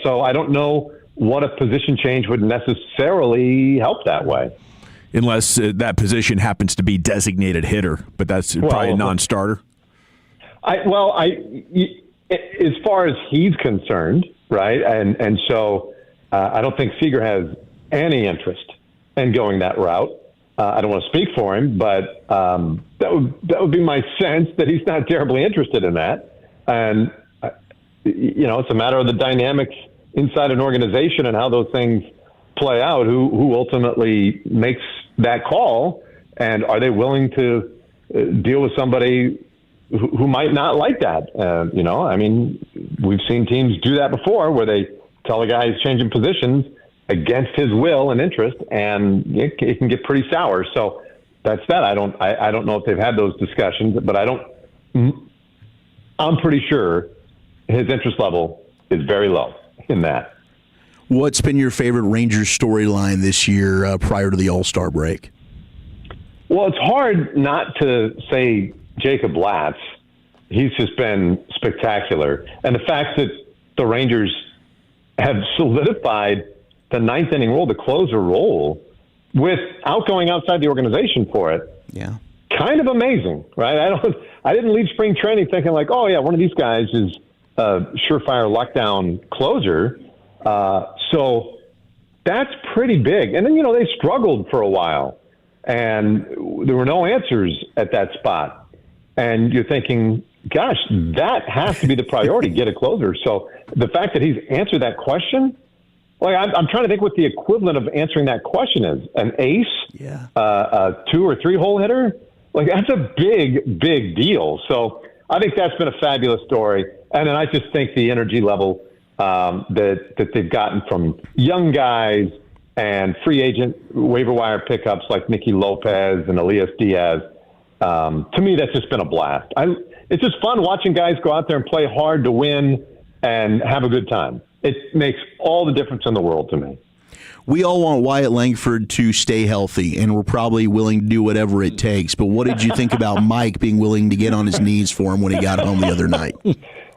So I don't know what a position change would necessarily help that way. Unless that position happens to be designated hitter, but that's probably a non-starter. As far as he's concerned, right? And so I don't think Seager has any interest in going that route. I don't want to speak for him, but that would be my sense that he's not terribly interested in that. And it's a matter of the dynamics inside an organization and how those things play out. Who ultimately makes that call, and are they willing to deal with somebody who might not like that? We've seen teams do that before, where they tell a guy he's changing positions against his will and interest, and it can get pretty sour. So that's that. I don't know if they've had those discussions, but I'm pretty sure his interest level is very low in that. What's been your favorite Rangers storyline this year prior to the All-Star break? Well, it's hard not to say Jacob Latz. He's just been spectacular. And the fact that the Rangers have solidified the ninth inning role, the closer role, without going outside the organization for it. Yeah. Kind of amazing, right? I didn't leave spring training thinking like, oh yeah, one of these guys is a surefire lockdown closer. So that's pretty big. And then, they struggled for a while and there were no answers at that spot. And you're thinking, gosh, that has to be the priority, get a closer. So the fact that he's answered that question, like I'm trying to think what the equivalent of answering that question is. An ace, a 2 or 3 hole hitter. Like that's a big, big deal. So I think that's been a fabulous story. And then I just think the energy level that they've gotten from young guys and free agent waiver wire pickups like Nicky Lopez and Elias Diaz. To me, that's just been a blast. It's just fun watching guys go out there and play hard to win and have a good time. It makes all the difference in the world to me. We all want Wyatt Langford to stay healthy, and we're probably willing to do whatever it takes. But what did you think about Mike being willing to get on his knees for him when he got home the other night?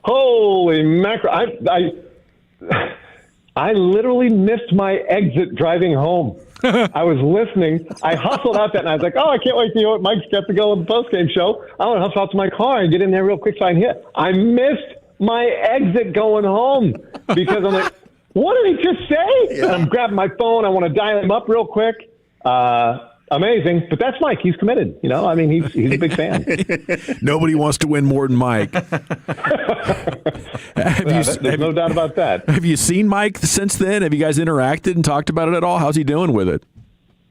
Holy mackerel. I literally missed my exit driving home. I was listening. I hustled out that, and I was like, oh, I can't wait to hear what Mike's got to go on the postgame show. I want to hustle out to my car and get in there real quick so I can hit. I missed my exit going home because I'm like, what did he just say? And I'm grabbing my phone. I want to dial him up real quick. Amazing. But that's Mike. He's committed. He's a big fan. Nobody wants to win more than Mike. There's no doubt about that. Have you seen Mike since then? Have you guys interacted and talked about it at all? How's he doing with it?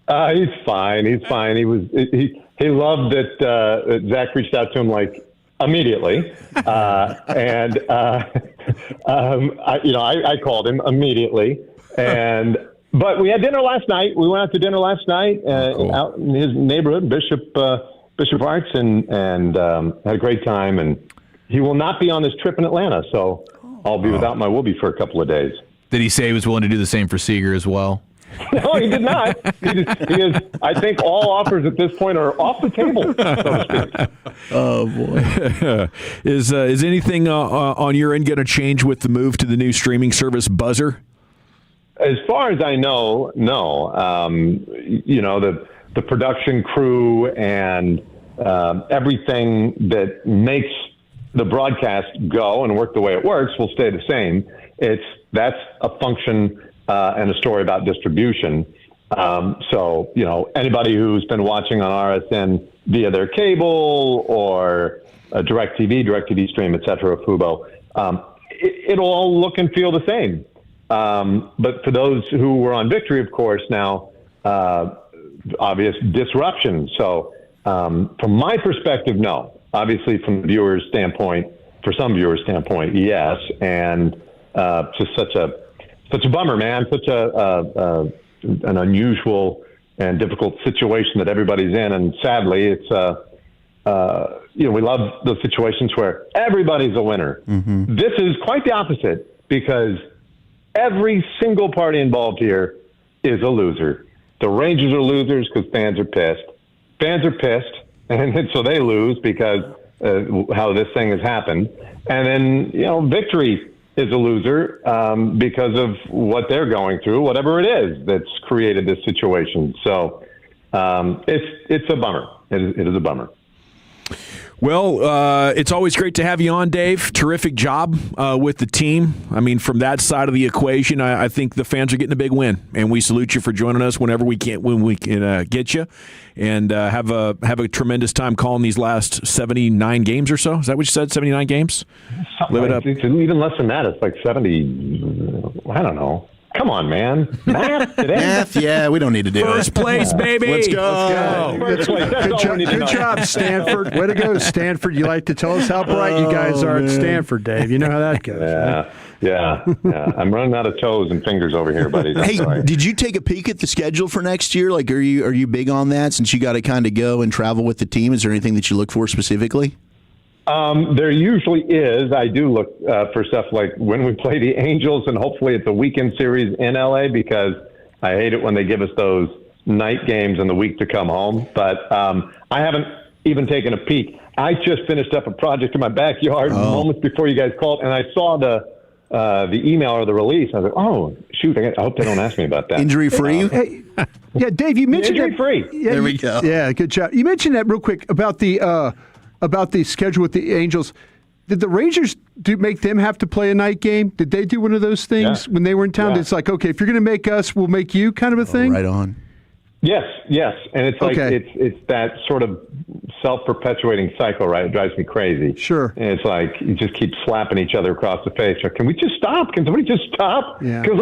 He's fine. He's fine. He loved that Zach reached out to him like immediately. I called him immediately. But we had dinner last night. We went out to dinner last night out in his neighborhood, Bishop Arts, and had a great time. And he will not be on this trip in Atlanta, so I'll be without my Whoopi for a couple of days. Did he say he was willing to do the same for Seager as well? No, he did not. He is. I think all offers at this point are off the table, so to speak. Oh boy! Is anything on your end going to change with the move to the new streaming service Buzzer? As far as I know, no. The production crew and everything that makes the broadcast go and work the way it works will stay the same. That's a function and a story about distribution. So anybody who's been watching on RSN via their cable or DirecTV Stream, et cetera, Fubo, it'll all look and feel the same. But for those who were on Victory, of course, now obvious disruption. So from my perspective, no. Obviously, from the viewer's standpoint, for some viewers' standpoint, yes. And just such a bummer, man. Such an unusual and difficult situation that everybody's in. And sadly, it's we love those situations where everybody's a winner. Mm-hmm. This is quite the opposite because every single party involved here is a loser. The Rangers are losers because fans are pissed. Fans are pissed, and so they lose because how this thing has happened. And then, victory is a loser because of what they're going through, whatever it is that's created this situation. So it's a bummer. It is a bummer. Well, it's always great to have you on, Dave. Terrific job with the team. I mean, from that side of the equation, I think the fans are getting a big win, and we salute you for joining us when we can get you, and have a tremendous time calling these last 79 games or so. Is that what you said? 79 games? Live it up. It's even less than that. It's like 70. I don't know. Come on, man. Math today? Math, yeah, we don't need to do First place, baby. Let's go. Good job, Stanford. Way to go, Stanford. You like to tell us how bright you guys are at Stanford, Dave. You know how that goes. Yeah. I'm running out of toes and fingers over here, buddy. Hey, did you take a peek at the schedule for next year? Like, are you big on that since you got to kind of go and travel with the team? Is there anything that you look for specifically? There usually is. I do look for stuff like when we play the Angels, and hopefully it's a weekend series in LA, because I hate it when they give us those night games in the week to come home. But I haven't even taken a peek. I just finished up a project in my backyard moments before you guys called, and I saw the email or the release. I was like, oh, shoot, I hope they don't ask me about that. Injury-free? Yeah, Dave, you mentioned injury-free. Yeah, there we go. Yeah, good job. You mentioned that real quick about the schedule with the Angels. Did the Rangers make them have to play a night game? Did they do one of those things when they were in town? Yeah. It's like, okay, if you're going to make us, we'll make you, kind of a thing. Right on. Yes, and it's like it's that sort of self-perpetuating cycle, right? It drives me crazy. Sure. And it's like you just keep slapping each other across the face. Like, can we just stop? Can somebody just stop? Yeah. Because,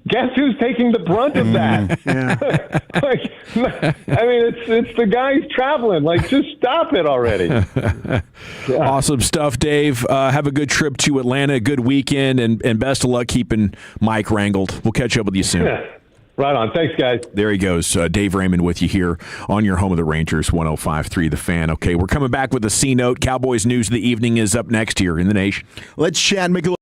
guess who's taking the brunt of that? I mean, it's the guys traveling. Like, just stop it already. Awesome stuff, Dave. Have a good trip to Atlanta, good weekend, and best of luck keeping Mike wrangled. We'll catch up with you soon. Yeah. Right on. Thanks, guys. There he goes. Dave Raymond with you here on your home of the Rangers, 105.3 The Fan. Okay, we're coming back with a C-Note. Cowboys News of the Evening is up next here in the Nation. Let's chat and make a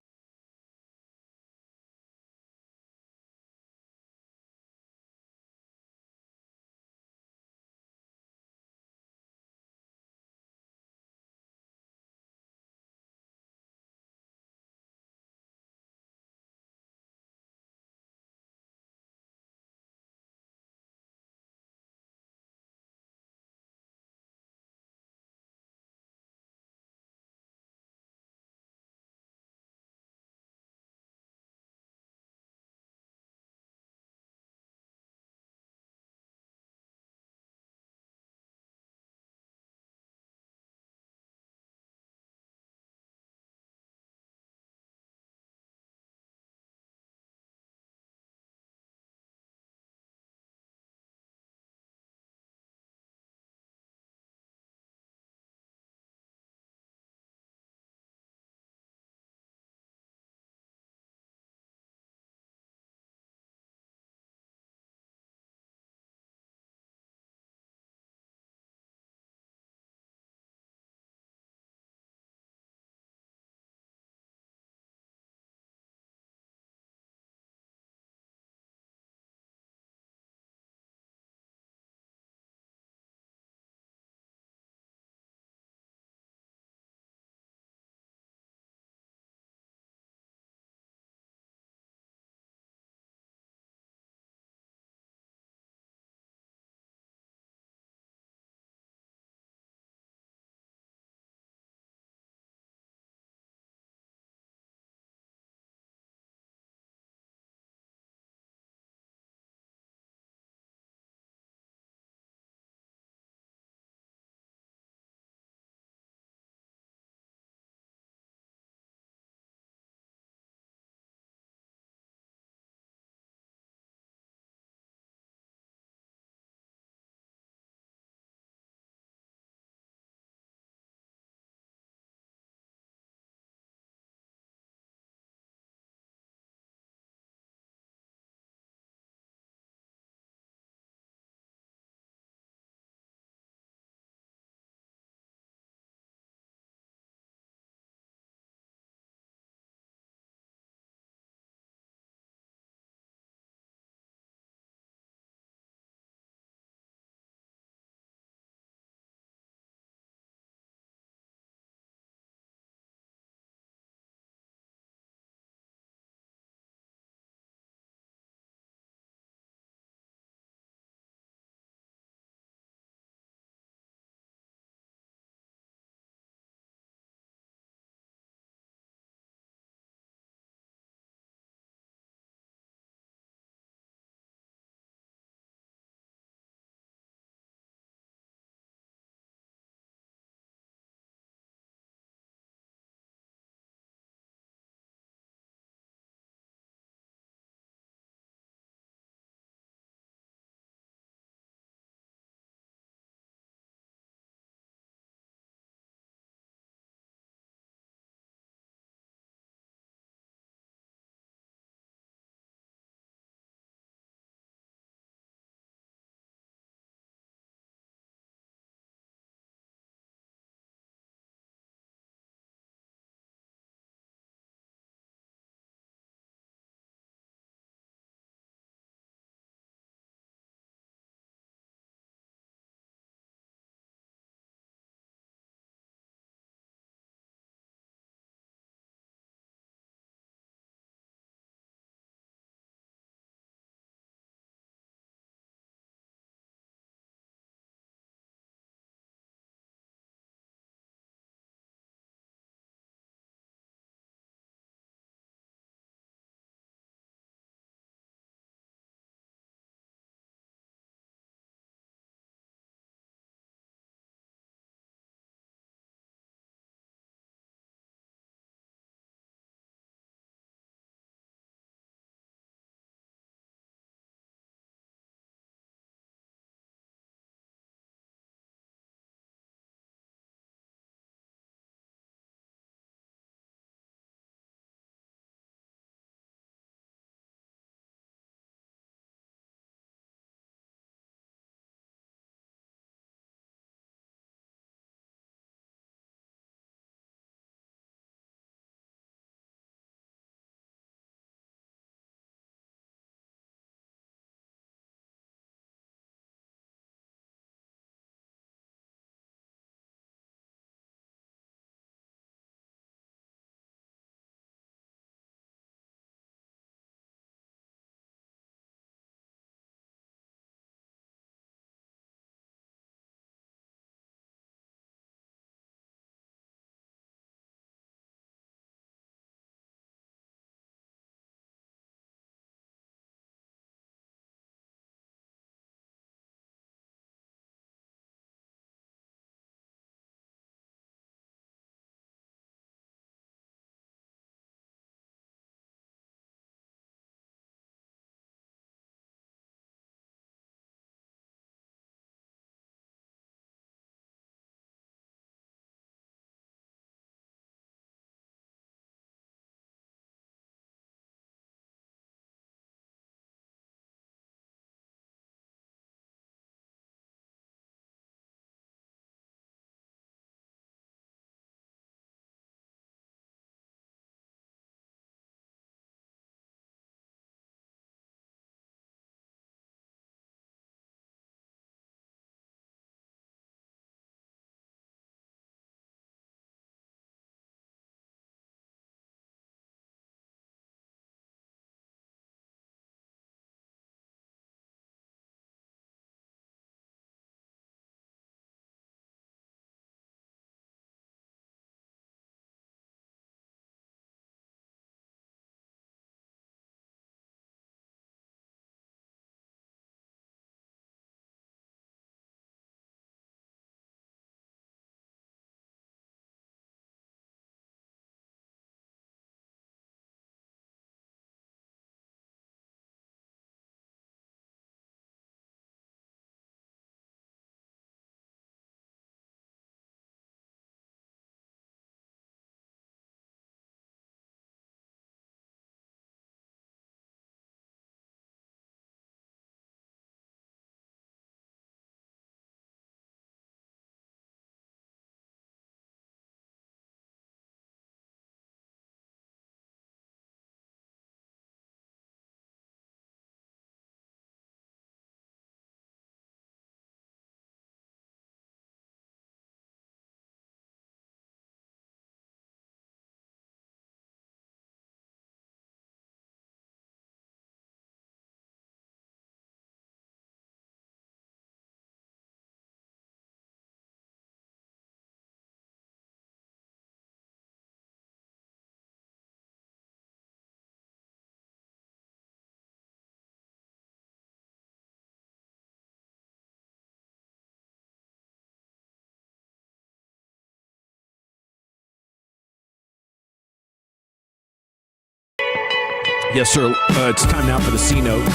Yes, sir. It's time now for the C-Note,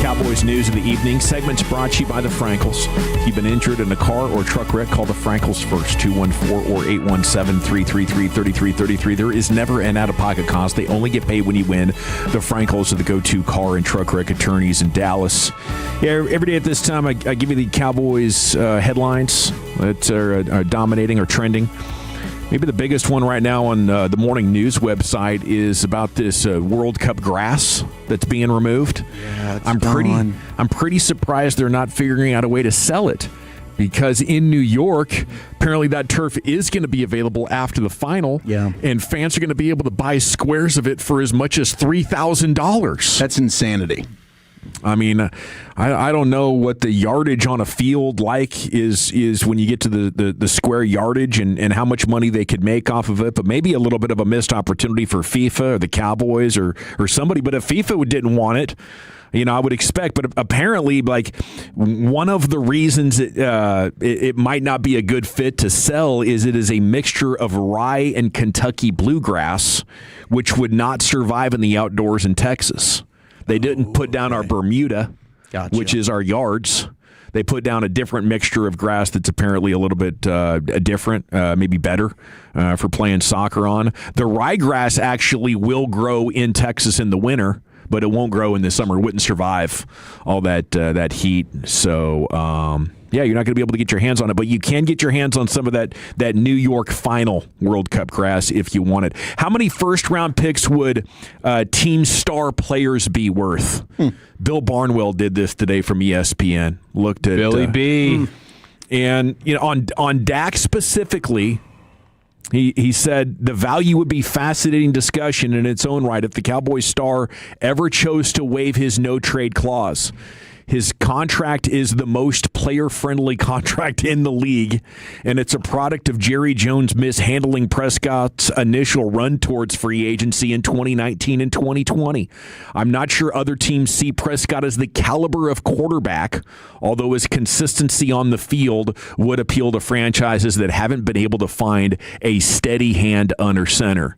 Cowboys News of the Evening. Segment's brought to you by the Frankels. If you've been injured in a car or truck wreck, call the Frankels first, 214 or 817-333-3333. There is never an out-of-pocket cost. They only get paid when you win. The Frankels are the go-to car and truck wreck attorneys in Dallas. Yeah, every day at this time, I give you the Cowboys headlines that are dominating or trending. Maybe the biggest one right now on the morning news website is about this World Cup grass that's being removed. Yeah, I'm pretty surprised they're not figuring out a way to sell it, because in New York, apparently that turf is going to be available after the final. Yeah, and fans are going to be able to buy squares of it for as much as $3,000. That's insanity. I mean, I don't know what the yardage on a field is when you get to the square yardage and how much money they could make off of it, but maybe a little bit of a missed opportunity for FIFA or the Cowboys or somebody. But if FIFA didn't want it, I would expect. But apparently, one of the reasons it might not be a good fit to sell is it is a mixture of rye and Kentucky bluegrass, which would not survive in the outdoors in Texas. They didn't put down our Bermuda, which is our yards. They put down a different mixture of grass that's apparently a little bit different, maybe better for playing soccer on. The ryegrass actually will grow in Texas in the winter, but it won't grow in the summer. It wouldn't survive all that heat. So, you're not going to be able to get your hands on it, but you can get your hands on some of that New York final World Cup grass if you want it. How many first-round picks would team star players be worth? Bill Barnwell did this today from ESPN. Looked at Billy B. And on Dak specifically, He said the value would be fascinating discussion in its own right if the Cowboys star ever chose to waive his no-trade clause. His contract is the most player-friendly contract in the league, and it's a product of Jerry Jones mishandling Prescott's initial run towards free agency in 2019 and 2020. I'm not sure other teams see Prescott as the caliber of quarterback, although his consistency on the field would appeal to franchises that haven't been able to find a steady hand under center.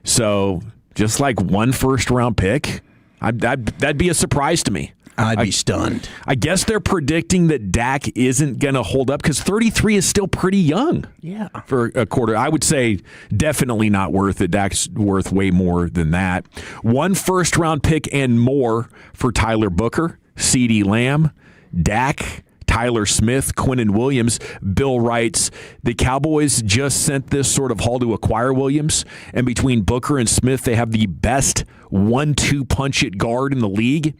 So just like one first-round pick, that'd be a surprise to me. I'd be stunned. I guess they're predicting that Dak isn't going to hold up because 33 is still pretty young. Yeah. For a quarter. I would say definitely not worth it. Dak's worth way more than that. One first-round pick and more for Tyler Booker, CeeDee Lamb, Dak, Tyler Smith, Quinnen Williams. Bill writes, the Cowboys just sent this sort of haul to acquire Williams, and between Booker and Smith, they have the best 1-2 punch at guard in the league.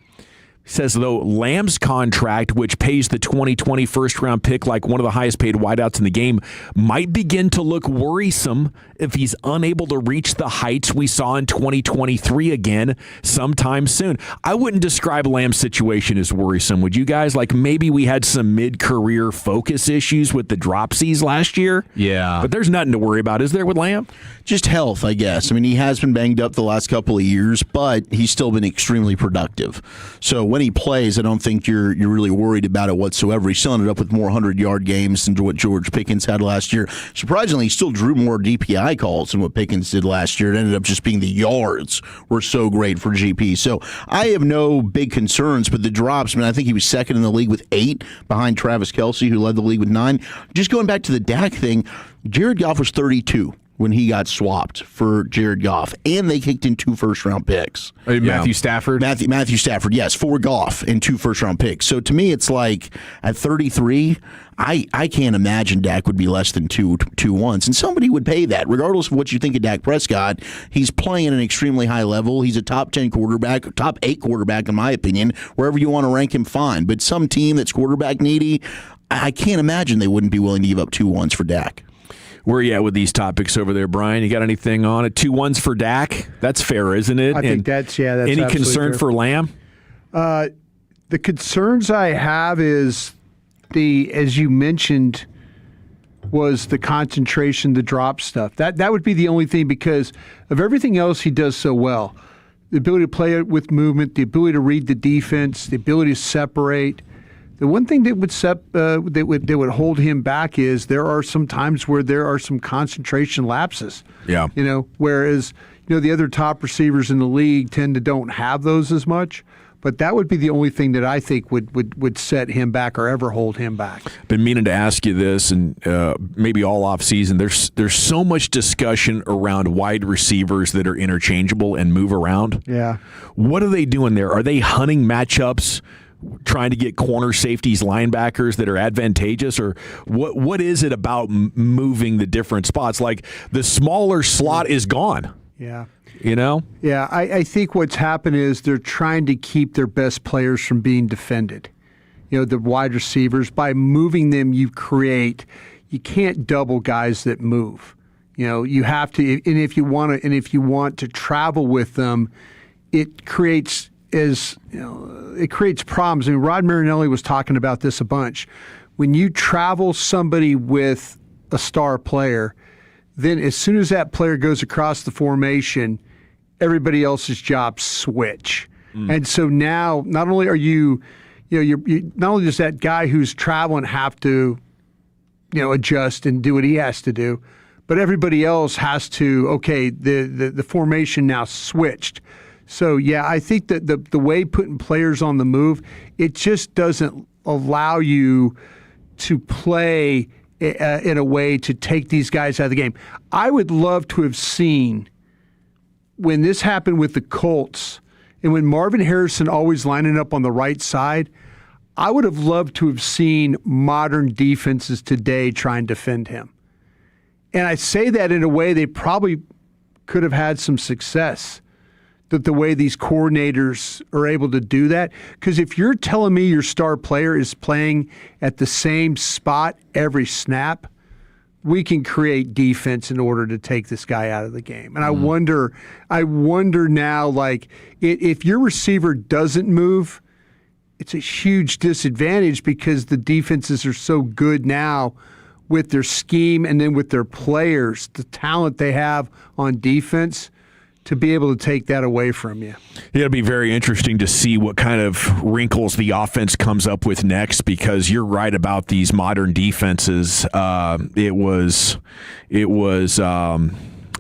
Says, though, Lamb's contract, which pays the 2020 first-round pick like one of the highest-paid wideouts in the game, might begin to look worrisome if he's unable to reach the heights we saw in 2023 again sometime soon. I wouldn't describe Lamb's situation as worrisome, would you guys? Like maybe we had some mid-career focus issues with the dropsies last year. Yeah. But there's nothing to worry about, is there, with Lamb? Just health, I guess. I mean, he has been banged up the last couple of years, but he's still been extremely productive. So when he plays, I don't think you're really worried about it whatsoever. He's still ended up with more 100-yard games than what George Pickens had last year. Surprisingly, he still drew more DPI calls than what Pickens did last year. It ended up just being the yards were so great for GP. So I have no big concerns, but the drops, I mean, I think he was second in the league with 8 behind Travis Kelce, who led the league with 9. Just going back to the Dak thing, Jared Goff was 32 when he got swapped for Jared Goff, and they kicked in 2 first-round picks. Matthew Stafford? Matthew Stafford, yes, for Goff and 2 first-round picks. So to me, it's like at 33, I can't imagine Dak would be less than 2 once, and somebody would pay that. Regardless of what you think of Dak Prescott, he's playing at an extremely high level. He's a top 10 quarterback, top 8 quarterback in my opinion. Wherever you want to rank him, fine. But some team that's quarterback needy, I can't imagine they wouldn't be willing to give up 2 ones for Dak. Where are you at with these topics over there, Brian? You got anything on it? 2 ones for Dak? That's fair, isn't it? I think that's any concern fair. for Lamb? The concerns I have is as you mentioned, was the concentration, the drop stuff. That would be the only thing because of everything else he does so well. The ability to play it with movement, the ability to read the defense, the ability to separate. The one thing that would hold him back is there are some times where there are some concentration lapses. Yeah. Whereas the other top receivers in the league don't have those as much. But that would be the only thing that I think would set him back or ever hold him back. Been meaning to ask you this, and maybe all off season. There's so much discussion around wide receivers that are interchangeable and move around. Yeah. What are they doing there? Are they hunting matchups, trying to get corner safeties, linebackers that are advantageous, or what is it about moving the different spots? Like the smaller slot is gone. Yeah. Yeah, I think what's happened is they're trying to keep their best players from being defended. The wide receivers, by moving them, you can't double guys that move. You have to, and if you want to travel with them, it creates problems. I mean, Rod Marinelli was talking about this a bunch. When you travel somebody with a star player, then as soon as that player goes across the formation, everybody else's jobs switch. And so now, not only are you not only does that guy who's traveling have to, adjust and do what he has to do, but everybody else has to, the formation now switched. So, yeah, I think that the way putting players on the move, it just doesn't allow you to play in a way to take these guys out of the game. I would love to have seen when this happened with the Colts and when Marvin Harrison always lining up on the right side, I would have loved to have seen modern defenses today try and defend him. And I say that in a way they probably could have had some success, that the way these coordinators are able to do that. Because if you're telling me your star player is playing at the same spot every snap, we can create defense in order to take this guy out of the game. And I wonder now, like, if your receiver doesn't move, it's a huge disadvantage because the defenses are so good now with their scheme and then with their players, the talent they have on defense, to be able to take that away from you. It'll be very interesting to see what kind of wrinkles the offense comes up with next, because you're right about these modern defenses. It was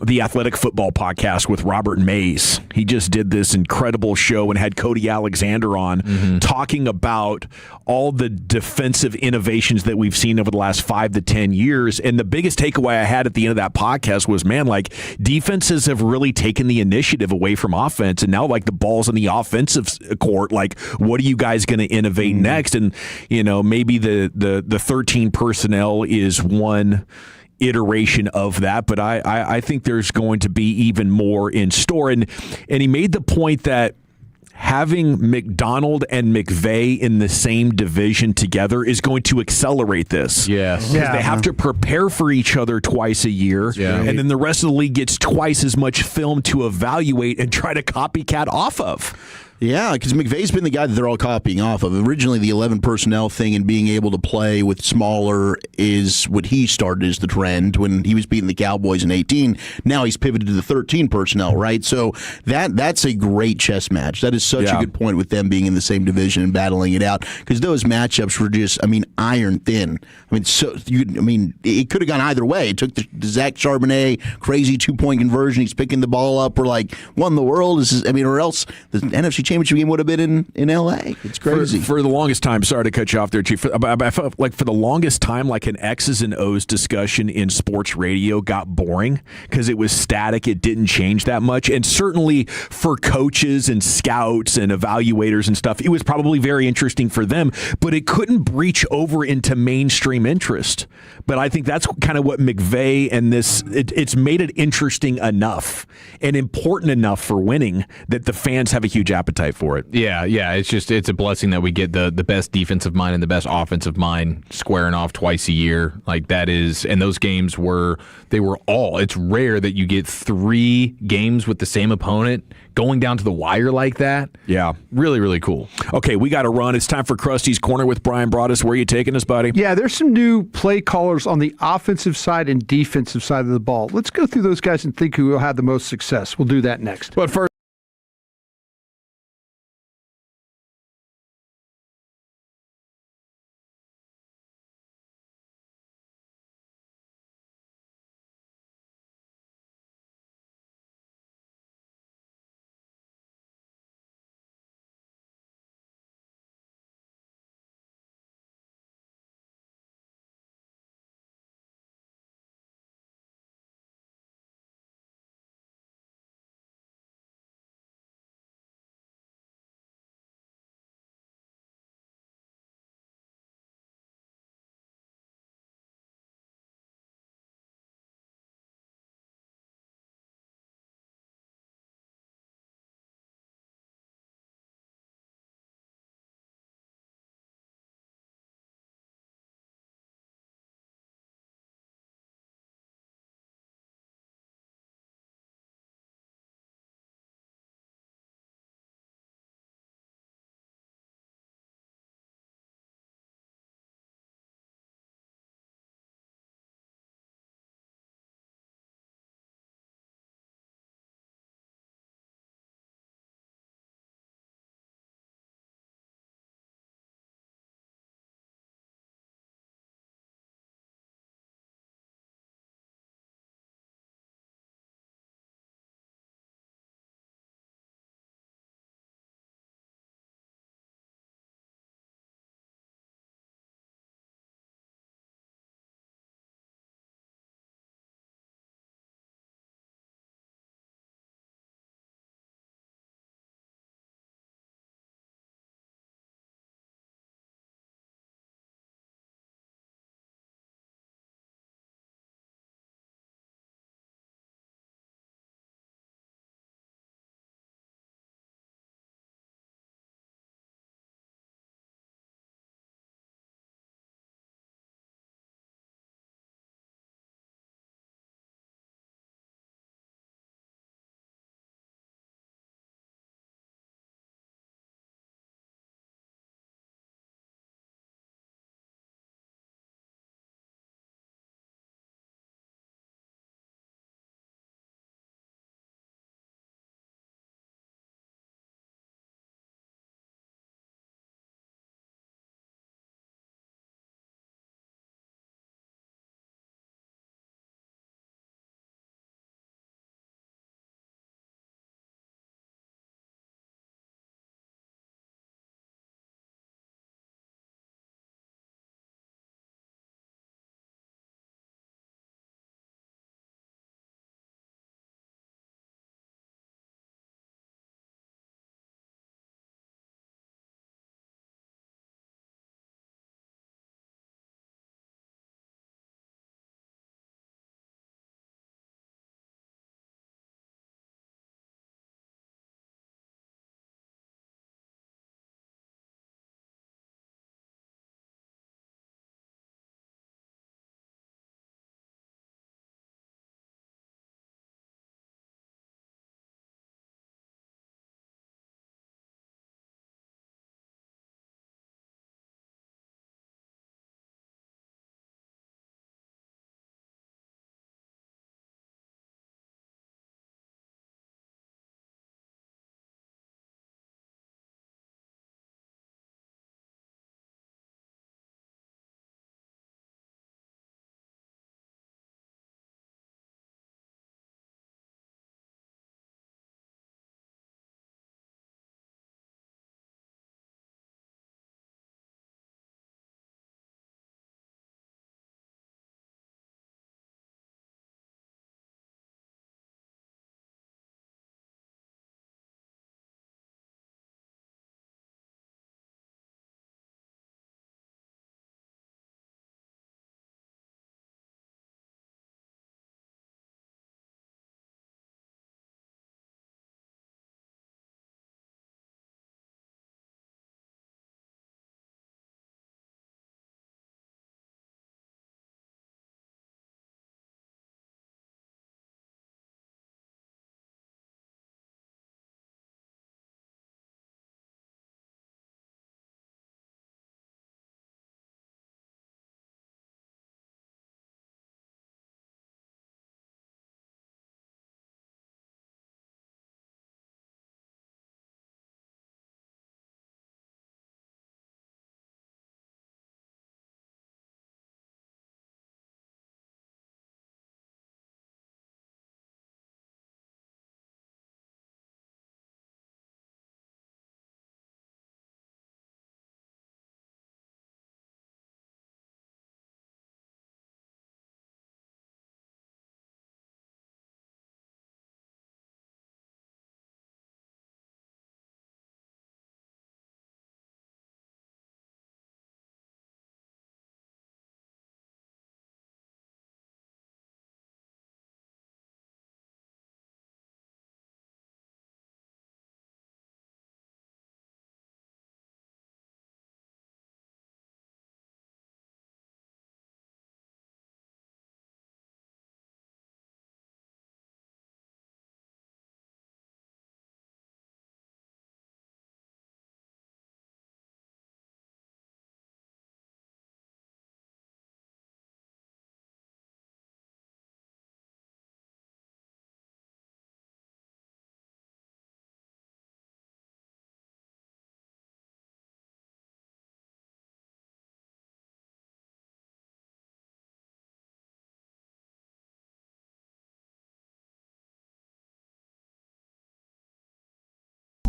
the Athletic Football Podcast with Robert Mays. He just did this incredible show and had Cody Alexander on talking about all the defensive innovations that we've seen over the last 5 to 10 years. And the biggest takeaway I had at the end of that podcast was, man, like, defenses have really taken the initiative away from offense. And now, like, the ball's in the offensive court. Like, what are you guys going to innovate next? And, maybe the 13 personnel is one iteration of that, but I think there's going to be even more in store. And he made the point that having McDonald and McVay in the same division together is going to accelerate this. Yes. Because they have to prepare for each other twice a year, and then the rest of the league gets twice as much film to evaluate and try to copycat off of. Yeah, because McVay's been the guy that they're all copying off of. Originally, the 11 personnel thing and being able to play with smaller is what he started as the trend when he was beating the Cowboys in 18. Now he's pivoted to the 13 personnel, right? So that's a great chess match. That is such a good point with them being in the same division and battling it out, because those matchups were just, iron thin. It could have gone either way. It took the Zach Charbonnet crazy 2-point conversion. He's picking the ball up. We're like, what in the world? Or else the NFC Championship game would have been in L.A. It's crazy. For the longest time, sorry to cut you off there, Chief. I felt like for the longest time, like an X's and O's discussion in sports radio got boring because it was static. It didn't change that much. And certainly for coaches and scouts and evaluators and stuff, it was probably very interesting for them, but it couldn't breach over into mainstream interest. But I think that's kind of what McVay and it's made it interesting enough and important enough for winning that the fans have a huge appetite for it. Yeah. It's a blessing that we get the best defensive mind and the best offensive mind squaring off twice a year. Like that is, and those games it's rare that you get 3 games with the same opponent going down to the wire like that. Yeah. Really, really cool. Okay, we got to run. It's time for Krusty's Corner with Brian Broaddus. Where are you taking us, buddy? Yeah, there's some new play callers on the offensive side and defensive side of the ball. Let's go through those guys and think who will have the most success. We'll do that next. But first,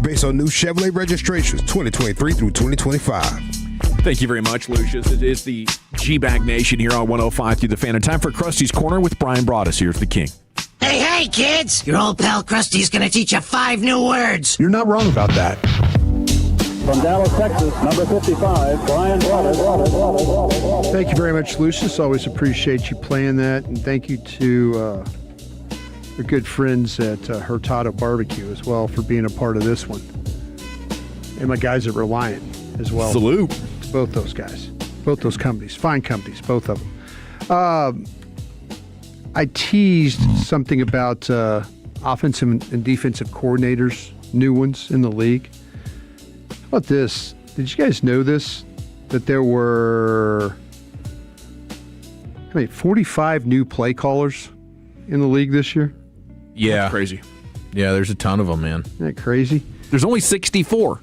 based on new Chevrolet registrations 2023 through 2025. Thank you very much, Lucius. It is the G-Bag Nation here on 105 through the Fan. And time for Krusty's Corner with Brian Broaddus. Here's the King. Hey, kids! Your old pal Krusty's gonna teach you 5 new words. You're not wrong about that. From Dallas, Texas, number 55, Brian Broaddus. Thank you very much, Lucius. Always appreciate you playing that. And thank you to our good friends at Hurtado Barbecue as well for being a part of this one. And my guys at Reliant as well. Salute. To both those guys. Both those companies. Fine companies, both of them. I teased something about offensive and defensive coordinators, new ones in the league. How about this? Did you guys know this? That there were 45 new play callers in the league this year? Yeah. That's crazy. Yeah, there's a ton of them, man. Isn't that crazy? There's only 64.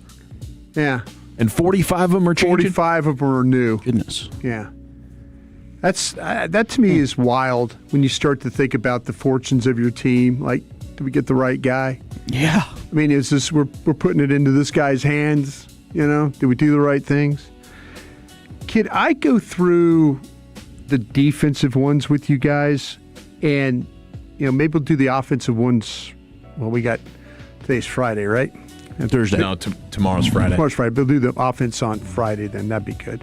Yeah. And 45 of them are changing? 45 of them are new. Goodness. Yeah. That to me is wild when you start to think about the fortunes of your team. Like, did we get the right guy? Yeah. I mean, is this we're putting it into this guy's hands? You know, did we do the right things? Kid, I go through the defensive ones with you guys, and maybe we'll do the offensive ones. Well, today's Friday, right? And Thursday. No, tomorrow's Friday. Tomorrow's Friday. We'll do the offense on Friday. Then that'd be good.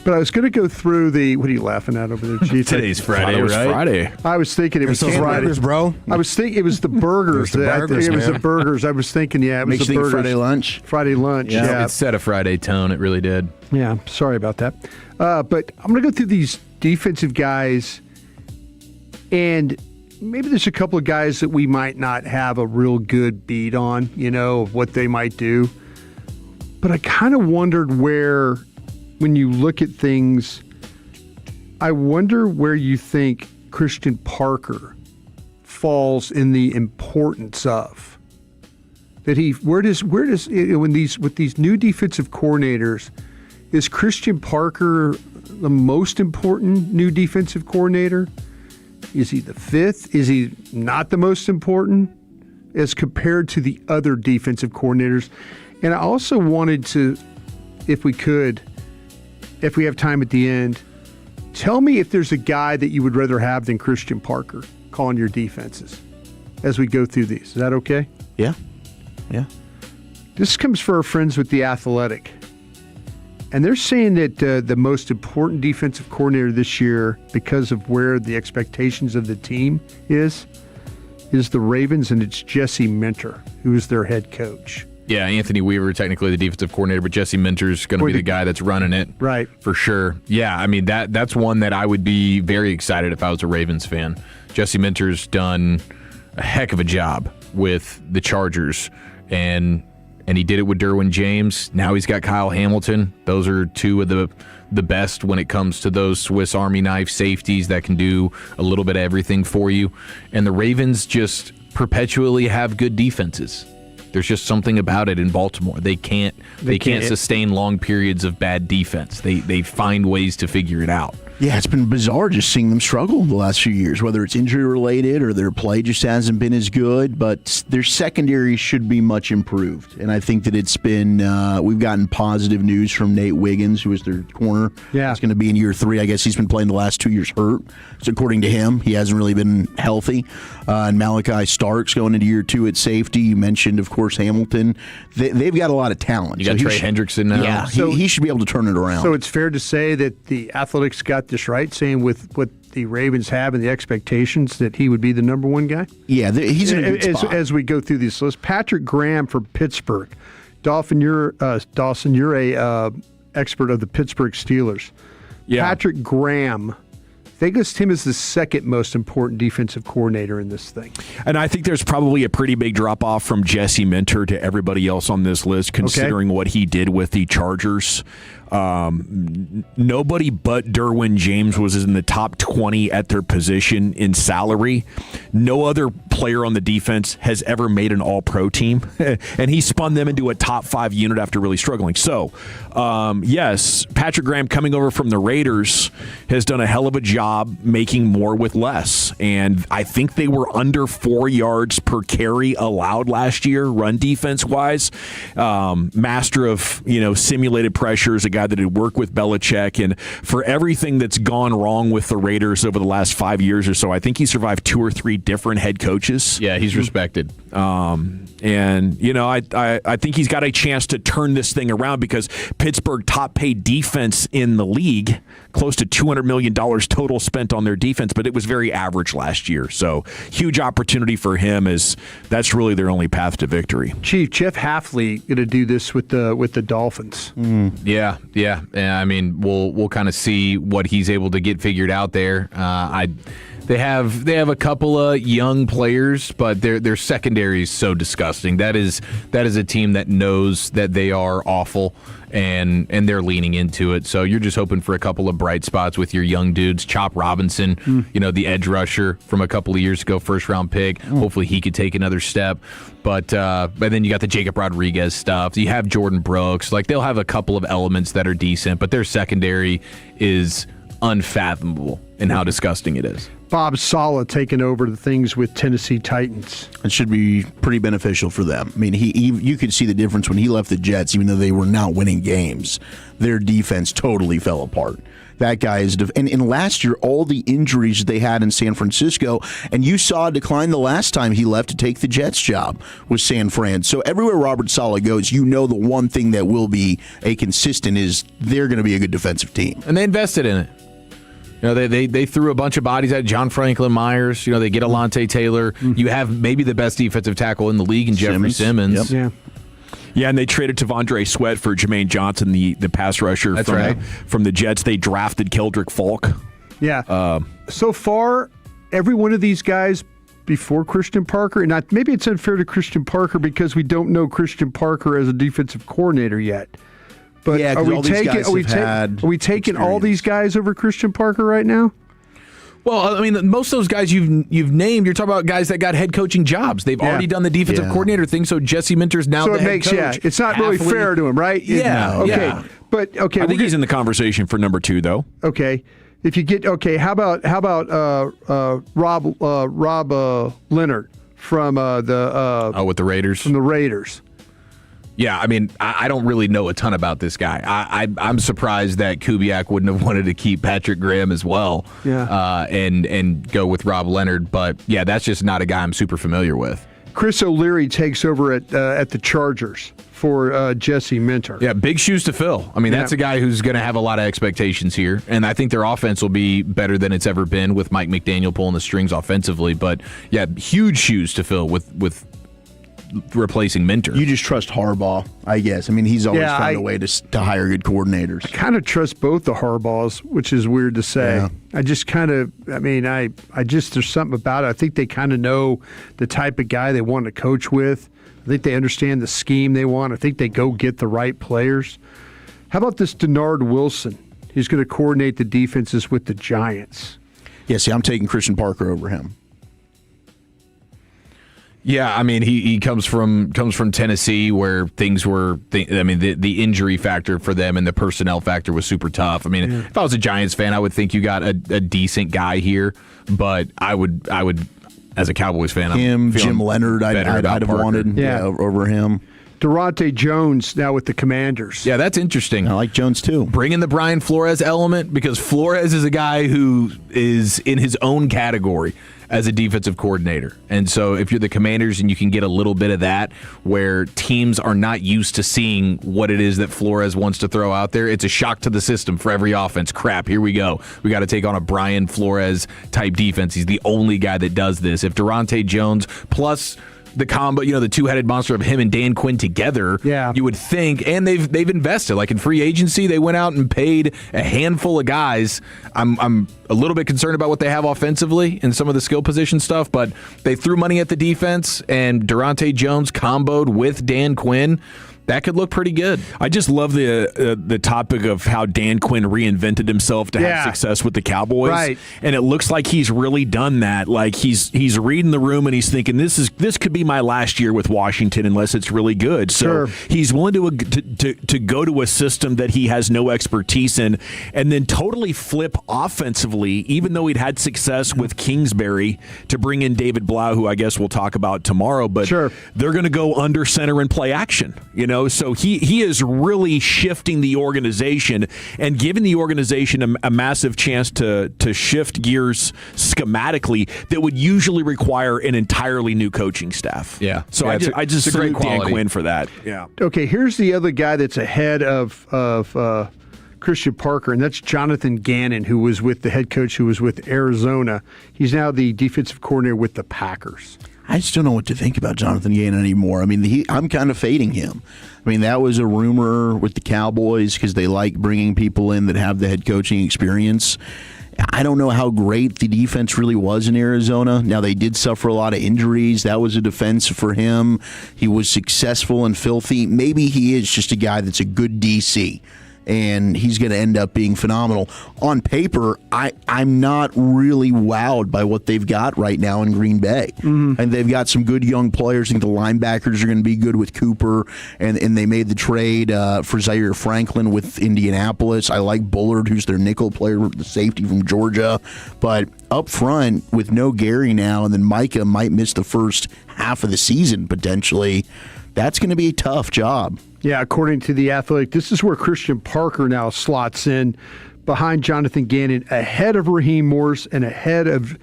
But I was going to go through the. What are you laughing at over there, Chief? Today's Friday, right? Friday. I was thinking it was Friday, burgers, bro. I was thinking it was the burgers. It was the burgers. I was thinking, it was Makes the you think burgers. Friday lunch. Friday lunch. Yeah. It set a Friday tone. It really did. Yeah. Sorry about that. But I'm going to go through these defensive guys, and maybe there's a couple of guys that we might not have a real good beat on, of what they might do. But I kind of wondered where, when you look at things, I wonder where you think Christian Parker falls in the importance of that. Where does with these new defensive coordinators, is Christian Parker the most important new defensive coordinator? Is he the fifth? Is he not the most important as compared to the other defensive coordinators? And I also wanted to, if we have time at the end, tell me if there's a guy that you would rather have than Christian Parker calling your defenses as we go through these. Is that okay? Yeah. Yeah. This comes for our friends with The Athletic. And they're saying that the most important defensive coordinator this year, because of where the expectations of the team is the Ravens, and it's Jesse Minter, who is their head coach. Yeah, Anthony Weaver, technically the defensive coordinator, but Jesse Minter's going to be the guy that's running it. Right. For sure. Yeah, I mean, that's one that I would be very excited if I was a Ravens fan. Jesse Minter's done a heck of a job with the Chargers, and he did it with Derwin James. Now he's got Kyle Hamilton. Those are two of the best when it comes to those Swiss Army knife safeties that can do a little bit of everything for you. And the Ravens just perpetually have good defenses. There's just something about it in Baltimore. They can't sustain long periods of bad defense. They find ways to figure it out. Yeah, it's been bizarre just seeing them struggle the last few years, whether it's injury related or their play just hasn't been as good. But their secondary should be much improved, and I think that it's been. We've gotten positive news from Nate Wiggins, who is their corner. Yeah, he's going to be in year 3. I guess he's been playing the last 2 years hurt. So according to him, he hasn't really been healthy. And Malachi Starks going into year 2 at safety. You mentioned, of course, Hamilton. They've got a lot of talent. You got Trey Hendrickson now. Yeah, he should be able to turn it around. So it's fair to say that the Athletics got this right, saying with what the Ravens have and the expectations that he would be the number one guy? Yeah, he's in a good spot. As we go through this list, Patrick Graham for Pittsburgh. Dawson, you're a expert of the Pittsburgh Steelers. Yeah. Patrick Graham, they list him as the second most important defensive coordinator in this thing. And I think there's probably a pretty big drop-off from Jesse Minter to everybody else on this list, considering what he did with the Chargers. Nobody but Derwin James was in the top 20 at their position in salary. No other player on the defense has ever made an all-pro team, and he spun them into a top 5 unit after really struggling. So, yes, Patrick Graham coming over from the Raiders has done a hell of a job making more with less, and I think they were under 4 yards per carry allowed last year, run defense-wise. Master of, simulated pressures, a guy that had worked with Belichick, and for everything that's gone wrong with the Raiders over the last 5 years or so, I think he survived 2 or 3 different head coaches. Yeah, he's respected. And, I think he's got a chance to turn this thing around because Pittsburgh top-paid defense in the league, close to $200 million total spent on their defense, but it was very average last year. So huge opportunity for him, as that's really their only path to victory. Chief, Jeff Hafley going to do this with the Dolphins. Yeah. I mean, we'll kind of see what he's able to get figured out there. They have a couple of young players, but their secondary is so disgusting. That is a team that knows that they are awful, and they're leaning into it. So you're just hoping for a couple of bright spots with your young dudes. Chop Robinson, the edge rusher from a couple of years ago, first-round pick. Hopefully he could take another step. But then you got the Jacob Rodriguez stuff. You have Jordan Brooks. Like, they'll have a couple of elements that are decent, but their secondary is unfathomable in how disgusting it is. Bob Saleh taking over the things with Tennessee Titans. It should be pretty beneficial for them. I mean, you could see the difference when he left the Jets, even though they were not winning games. Their defense totally fell apart. That guy is, and last year, all the injuries they had in San Francisco, and you saw a decline the last time he left to take the Jets job, was San Fran. So everywhere Robert Saleh goes, the one thing that will be a consistent is they're going to be a good defensive team. And they invested in it. They threw a bunch of bodies at John Franklin Myers. They get Alontae Taylor. You have maybe the best defensive tackle in the league in Jeffrey Simmons. Yep. Yeah, and they traded Tavondre Sweat for Jermaine Johnson, the pass rusher from the Jets. They drafted Keldrick Falk. Yeah. So far, every one of these guys before Christian Parker, and maybe it's unfair to Christian Parker because we don't know Christian Parker as a defensive coordinator yet. But yeah, are we taking all these guys over Christian Parker right now? Well, I mean, most of those guys you've named, you're talking about guys that got head coaching jobs. They've already done the defensive coordinator thing, so Jesse Minter's now the head coach. Yeah, it's not really fair to him, right? Yeah. But I think he's in the conversation for number 2, though. Okay. If you get how about Rob Leonard from with the Raiders? From the Raiders. Yeah, I mean, I don't really know a ton about this guy. I'm surprised that Kubiak wouldn't have wanted to keep Patrick Graham as well, and go with Rob Leonard. But, yeah, that's just not a guy I'm super familiar with. Chris O'Leary takes over at the Chargers for Jesse Minter. Yeah, big shoes to fill. I mean, that's a guy who's going to have a lot of expectations here, and I think their offense will be better than it's ever been with Mike McDaniel pulling the strings offensively. But, yeah, huge shoes to fill with replacing Minter. You just trust Harbaugh, I guess. I mean, he's always found a way to hire good coordinators. I kind of trust both the Harbaughs, which is weird to say. Yeah. I just kind of, there's something about it. I think they kind of know the type of guy they want to coach with. I think they understand the scheme they want. I think they go get the right players. How about this Denard Wilson? He's going to coordinate the defenses with the Giants. Yeah, see, I'm taking Christian Parker over him. Yeah, I mean, he comes from Tennessee, where things were. The injury factor for them and the personnel factor was super tough. I mean, if I was a Giants fan, I would think you got a decent guy here, but I would as a Cowboys fan, Jim Leonard, I'd have wanted over him. Durante Jones now with the Commanders. Yeah, that's interesting. I like Jones too. Bring in the Brian Flores element, because Flores is a guy who is in his own category as a defensive coordinator. And so if you're the Commanders and you can get a little bit of that, where teams are not used to seeing what it is that Flores wants to throw out there, it's a shock to the system for every offense. Crap, here we go. We got to take on a Brian Flores type defense. He's the only guy that does this. If Durante Jones plus the combo, the two-headed monster of him and Dan Quinn together, you would think, and they've invested. Like in free agency, they went out and paid a handful of guys. I'm a little bit concerned about what they have offensively and some of the skill position stuff, but they threw money at the defense, and Durante Jones comboed with Dan Quinn. That could look pretty good. I just love the topic of how Dan Quinn reinvented himself to have success with the Cowboys. Right. And it looks like he's really done that. Like he's reading the room and he's thinking this could be my last year with Washington unless it's really good. So he's willing to go to a system that he has no expertise in and then totally flip offensively, even though he'd had success with Kingsbury, to bring in David Blau, who I guess we'll talk about tomorrow. But they're going to go under center and play action. So he is really shifting the organization and giving the organization a massive chance to shift gears schematically that would usually require an entirely new coaching staff. Yeah. So I just salute Dan Quinn for that. Yeah. Okay, here's the other guy that's ahead of Christian Parker, and that's Jonathan Gannon, who was with the head coach who was with Arizona. He's now the defensive coordinator with the Packers. I just don't know what to think about Jonathan Gannon anymore. I mean, I'm kind of fading him. I mean, that was a rumor with the Cowboys because they like bringing people in that have the head coaching experience. I don't know how great the defense really was in Arizona. Now, they did suffer a lot of injuries. That was a defense for him. He was successful and filthy. Maybe he is just a guy that's a good DC, and he's going to end up being phenomenal. On paper, I'm not really wowed by what they've got right now in Green Bay. And they've got some good young players. I think the linebackers are going to be good with Cooper, and they made the trade for Zaire Franklin with Indianapolis. I like Bullard, who's their nickel player, the safety from Georgia. But up front, with no Gary now, and then Micah might miss the first half of the season potentially, that's going to be a tough job. Yeah, according to The Athletic, this is where Christian Parker now slots in behind Jonathan Gannon, ahead of Raheem Morris and ahead of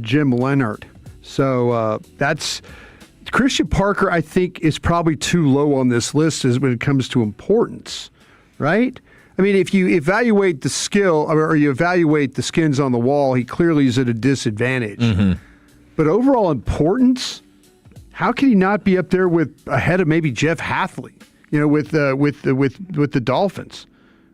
Jim Leonard. So that's Christian Parker, I think, is probably too low on this list as when it comes to importance, right? I mean, if you evaluate the skill or you evaluate the skins on the wall, he clearly is at a disadvantage. But overall importance, how can he not be up there with ahead of maybe Jeff Hathaway, with the Dolphins,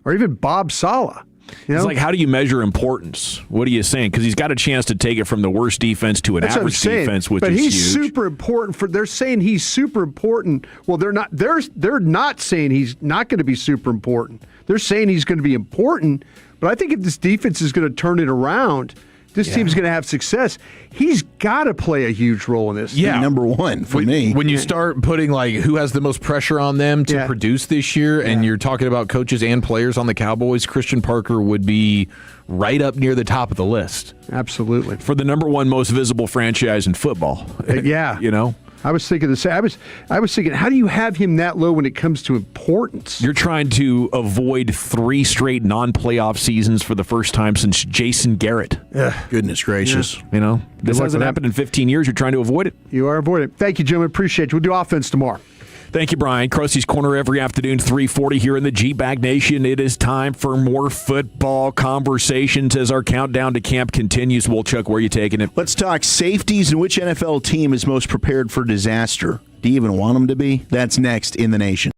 or even Bob Saleh? It's like, how do you measure importance? What are you saying? Because he's got a chance to take it from the worst defense to an average defense, which is huge. But he's super important. They're saying he's super important. Well, they're not. They're not saying he's not going to be super important. They're saying he's going to be important. But I think if this defense is going to turn it around, this team's going to have success. He's got to play a huge role in this. Yeah, number one for me. When you start putting who has the most pressure on them to produce this year, and you're talking about coaches and players on the Cowboys, Christian Parker would be right up near the top of the list. Absolutely. For the number one most visible franchise in football. Yeah. I was thinking the same. I was thinking, how do you have him that low when it comes to importance? You're trying to avoid 3 straight non-playoff seasons for the first time since Jason Garrett. Goodness gracious. Yeah. This hasn't happened in 15 years. You're trying to avoid it. You are avoiding it. Thank you, gentlemen. Appreciate you. We'll do offense tomorrow. Thank you, Brian. Krusty's Corner every afternoon, 3:40 here in the G-Bag Nation. It is time for more football conversations as our countdown to camp continues. Wolchuk, where are you taking it? Let's talk safeties and which NFL team is most prepared for disaster. Do you even want them to be? That's next in the Nation.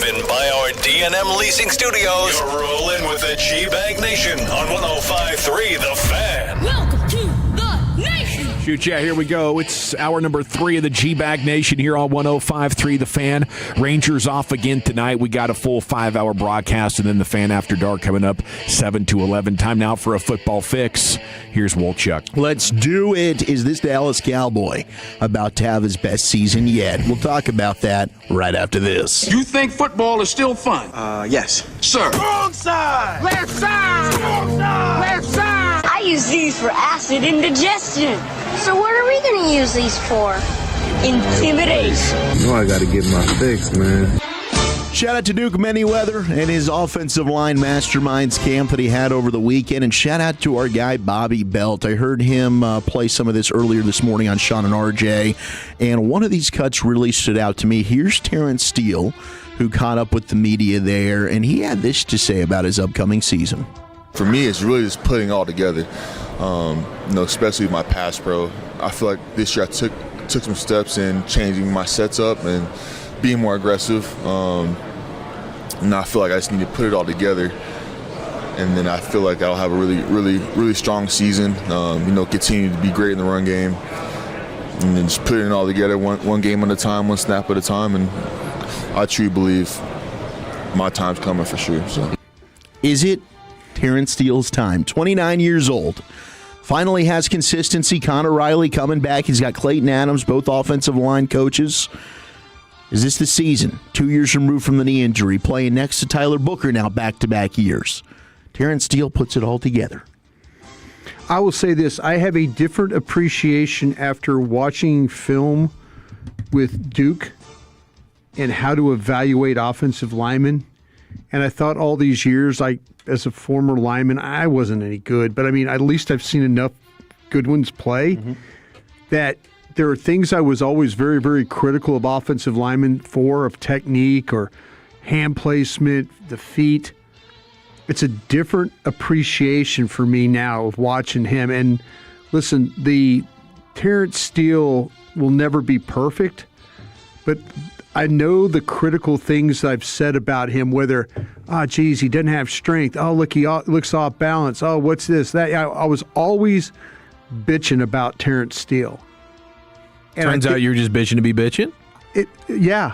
Driven by our D&M Leasing Studios. You're rolling with the G-Bag Nation on 105.3 The Fan. Welcome to the nation. Shoot, yeah, here we go. It's hour number 3 of the G-Bag Nation here on 105.3 The Fan. Rangers off again tonight. We got a full 5-hour broadcast, and then the Fan After Dark coming up 7 to 11. Time now for a football fix. Here's Wolchuk. Let's do it. Is this Dallas Cowboy about to have his best season yet? We'll talk about that right after this. You think football is still fun? Yes. Sir. Wrong side. Left side. Wrong side. Left side. I use these for acid indigestion. So what are we going to use these for? Intimidation. You know I got to get my fix, man. Shout out to Duke Manyweather and his offensive line masterminds camp that he had over the weekend. And shout out to our guy, Bobby Belt. I heard him play some of this earlier this morning on Sean and RJ. And one of these cuts really stood out to me. Here's Terrence Steele, who caught up with the media there. And he had this to say about his upcoming season. For me, it's really just putting it all together, especially my pass pro. I feel like this year I took some steps in changing my sets up and being more aggressive. And I feel like I just need to put it all together. And then I feel like I'll have a really, really, really strong season, continue to be great in the run game. And then just putting it all together one game at a time, one snap at a time. And I truly believe my time's coming for sure. So, is it Terrence Steele's time? 29 years old. Finally has consistency. Connor Riley coming back. He's got Clayton Adams, both offensive line coaches. Is this the season? 2 years removed from the knee injury, playing next to Tyler Booker now back-to-back years. Terrence Steele puts it all together. I will say this. I have a different appreciation after watching film with Duke and how to evaluate offensive linemen. And I thought all these years, as a former lineman, I wasn't any good. But, at least I've seen enough good ones play that there are things I was always very, very critical of offensive linemen for, of technique or hand placement, the feet. It's a different appreciation for me now of watching him. And listen, the Terrence Steele will never be perfect, but I know the critical things I've said about him, whether, he doesn't have strength. Oh, look, he looks off balance. Oh, what's this? That I was always bitching about Terrence Steele. And Turns out you're just bitching to be bitching? Yeah.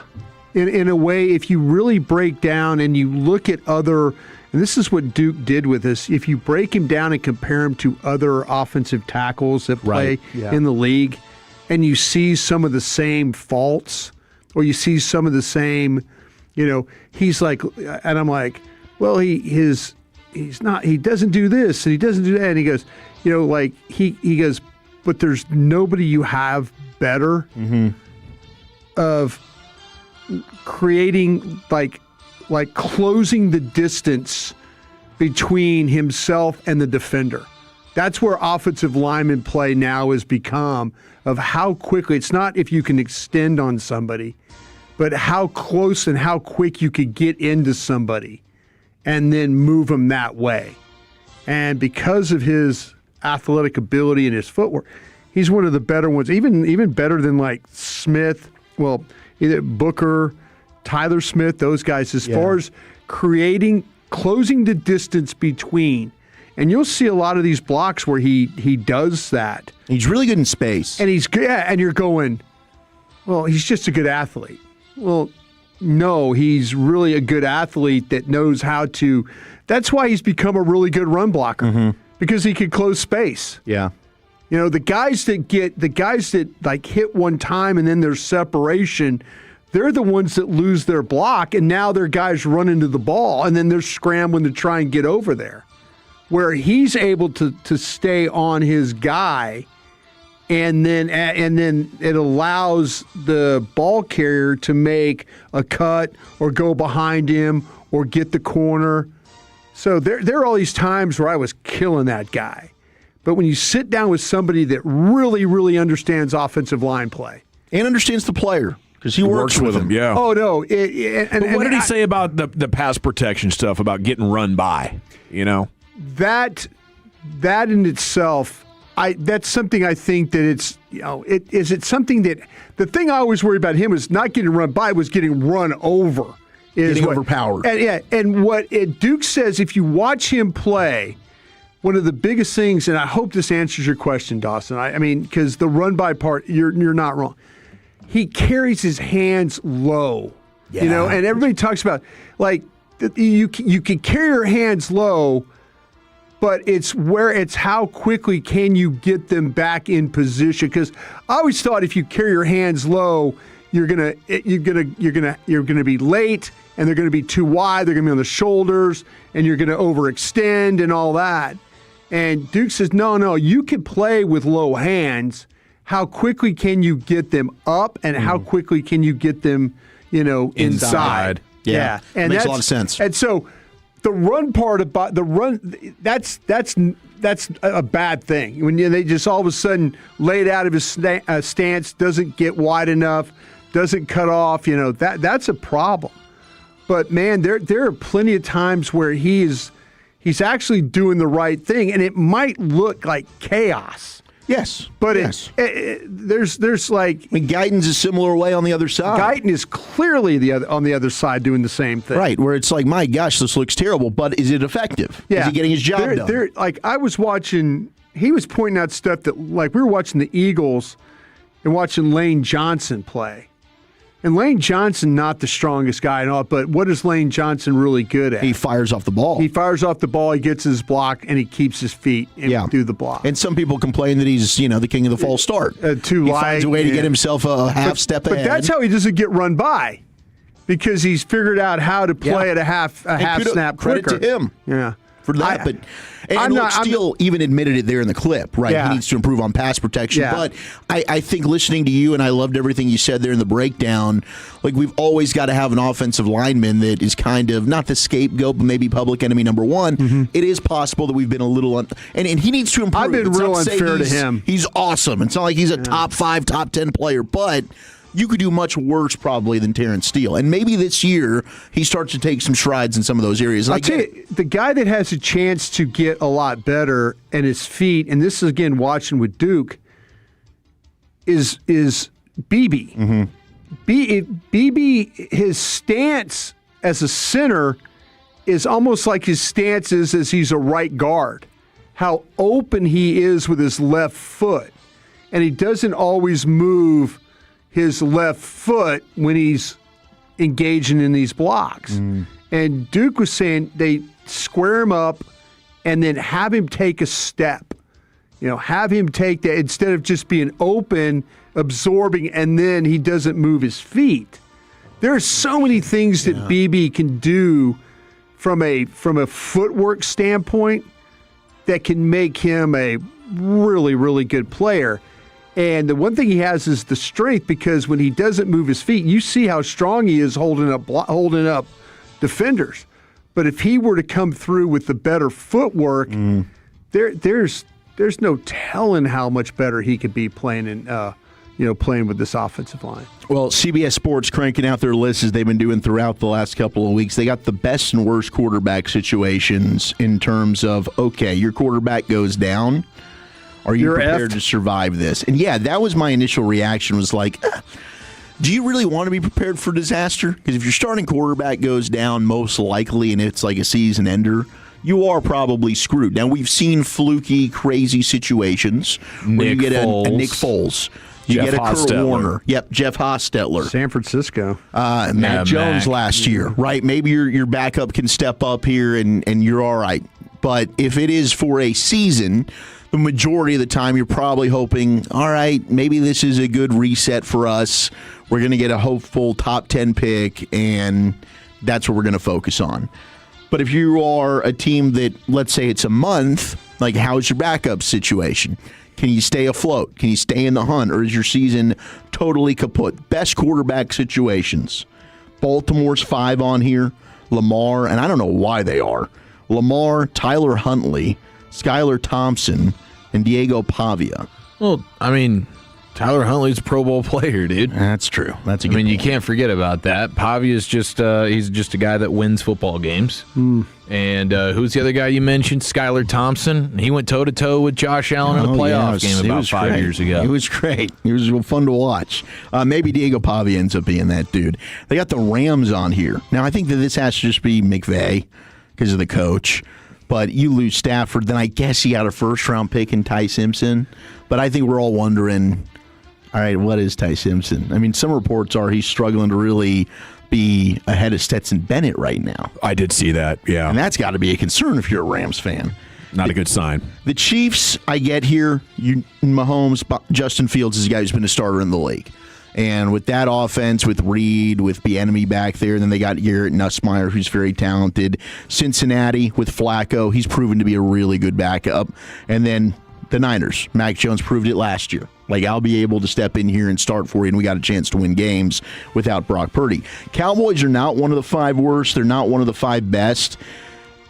In a way, if you really break down and you look at other, and this is what Duke did with us, if you break him down and compare him to other offensive tackles that play in the league, and you see some of the same faults, or you see some of the same, he's like, and I'm like, well, he doesn't do this and he doesn't do that. And he goes, he goes, but there's nobody you have better of creating like closing the distance between himself and the defender. That's where offensive lineman play now has become, of how quickly, it's not if you can extend on somebody, but how close and how quick you could get into somebody and then move them that way. And because of his athletic ability and his footwork, he's one of the better ones, even better than like Smith, either Booker, Tyler Smith, those guys, as far as closing the distance between. And you'll see a lot of these blocks where he does that. He's really good in space. And and you're going, well, he's just a good athlete. Well, no, he's really a good athlete that knows how to. That's why he's become a really good run blocker, because he can close space. Yeah. The guys that like hit one time and then there's separation, they're the ones that lose their block, and now their guys run into the ball, and then they're scrambling to try and get over there. Where he's able to stay on his guy, and then it allows the ball carrier to make a cut or go behind him or get the corner. So there are all these times where I was killing that guy. But when you sit down with somebody that really, really understands offensive line play. And understands the player, because he works with him. Yeah. Oh, no. What did he say about the pass protection stuff, about getting run by, That in itself, that's something I think that it's something that, the thing I always worry about him is not getting run by, was getting run over. is getting overpowered. And what Duke says, if you watch him play, one of the biggest things, and I hope this answers your question, Dawson. I mean, because the run by part, you're not wrong. He carries his hands low, and everybody talks about like you can carry your hands low, but it's how quickly can you get them back in position? Because I always thought if you carry your hands low, you're gonna be late, and they're gonna be too wide. They're gonna be on the shoulders, and you're gonna overextend and all that. And Duke says, no, you can play with low hands. How quickly can you get them up, and how quickly can you get them, inside? Yeah. And makes a lot of sense. And so the run part about the run, that's a bad thing. When they just all of a sudden laid out of his stance, doesn't get wide enough, doesn't cut off, that's a problem. But man, there are plenty of times where he's actually doing the right thing, and it might look like chaos. Yes, but there's like Guyton's a similar way on the other side. Guyton is clearly on the other side doing the same thing, right? Where it's like, my gosh, this looks terrible, but is it effective? Yeah. Is he getting his job done? Like I was watching, he was pointing out stuff that like we were watching the Eagles and watching Lane Johnson play. And Lane Johnson, not the strongest guy and all, but what is Lane Johnson really good at? He fires off the ball. He fires off the ball, he gets his block, and he keeps his feet through the block. And some people complain that he's, the king of the false start. Too light. He finds a way to get himself a half step ahead. But that's how he doesn't get run by, because he's figured out how to play at a half snap quicker. Credit to him. Yeah. For that, Steele even admitted it there in the clip, right? Yeah. He needs to improve on pass protection. Yeah. But I think listening to you, and I loved everything you said there in the breakdown, like we've always got to have an offensive lineman that is kind of not the scapegoat, but maybe public enemy number one. Mm-hmm. It is possible that we've been a little and he needs to improve. I've been real unfair to him. He's awesome. It's not like he's a top 5, top 10 player, but you could do much worse probably than Terrence Steele. And maybe this year he starts to take some strides in some of those areas. I'll tell you, the guy that has a chance to get a lot better at his feet, and this is again watching with Duke, is BB. Mm-hmm. BB, his stance as a center is almost like his stance is as he's a right guard. How open he is with his left foot. And he doesn't always move his left foot when he's engaging in these blocks. And Duke was saying they square him up and then have him take a step. Have him take that instead of just being open, absorbing, and then he doesn't move his feet. There are so many things that BB can do from a footwork standpoint that can make him a really, really good player. And the one thing he has is the strength, because when he doesn't move his feet, you see how strong he is holding up defenders. But if he were to come through with the better footwork, there's no telling how much better he could be playing playing with this offensive line. Well, CBS Sports cranking out their lists as they've been doing throughout the last couple of weeks. They got the best and worst quarterback situations in terms of, okay, your quarterback goes down. Are you prepared to survive this? And that was my initial reaction, was like, do you really want to be prepared for disaster? Because if your starting quarterback goes down, most likely, and it's like a season ender, you are probably screwed. Now, we've seen fluky, crazy situations where you get a Nick Foles. You get a Kurt Warner. Yep, Jeff Hostetler. San Francisco. Matt Jones last year, right? Maybe your backup can step up here and you're all right. But if it is for a season, the majority of the time you're probably hoping, all right, maybe this is a good reset for us. We're going to get a hopeful top 10 pick, and that's what we're going to focus on. But if you are a team that, let's say it's a month, like how's your backup situation? Can you stay afloat? Can you stay in the hunt? Or is your season totally kaput? Best quarterback situations. Baltimore's 5 on here. Lamar, and I don't know why they are. Lamar, Tyler Huntley, Skylar Thompson, and Diego Pavia. Well, I mean, Tyler Huntley's a Pro Bowl player, dude. That's true. That's a good you point. can't forget about that. Pavia's just he's just a guy that wins football games. And who's the other guy you mentioned? Skylar Thompson. He went toe-to-toe with Josh Allen in a playoff game about 5 years ago. He was great. He was fun to watch. Maybe Diego Pavia ends up being that dude. They got the Rams on here. Now, I think that this has to just be McVay because of the coach. But you lose Stafford, then I guess you got a first-round pick in Ty Simpson. But I think we're all wondering, all right, what is Ty Simpson? I mean, some reports are he's struggling to really be ahead of Stetson Bennett right now. I did see that, yeah. And that's got to be a concern if you're a Rams fan. Not a good sign. The Chiefs, I get here, Mahomes, Justin Fields is a guy who's been a starter in the league. And with that offense, with Reed, with Bieniemy back there, then they got Garrett Nussmeier, who's very talented. Cincinnati with Flacco, he's proven to be a really good backup. And then the Niners, Mac Jones proved it last year. Like, I'll be able to step in here and start for you, and we got a chance to win games without Brock Purdy. Cowboys are not one of the 5 worst. They're not one of the 5 best.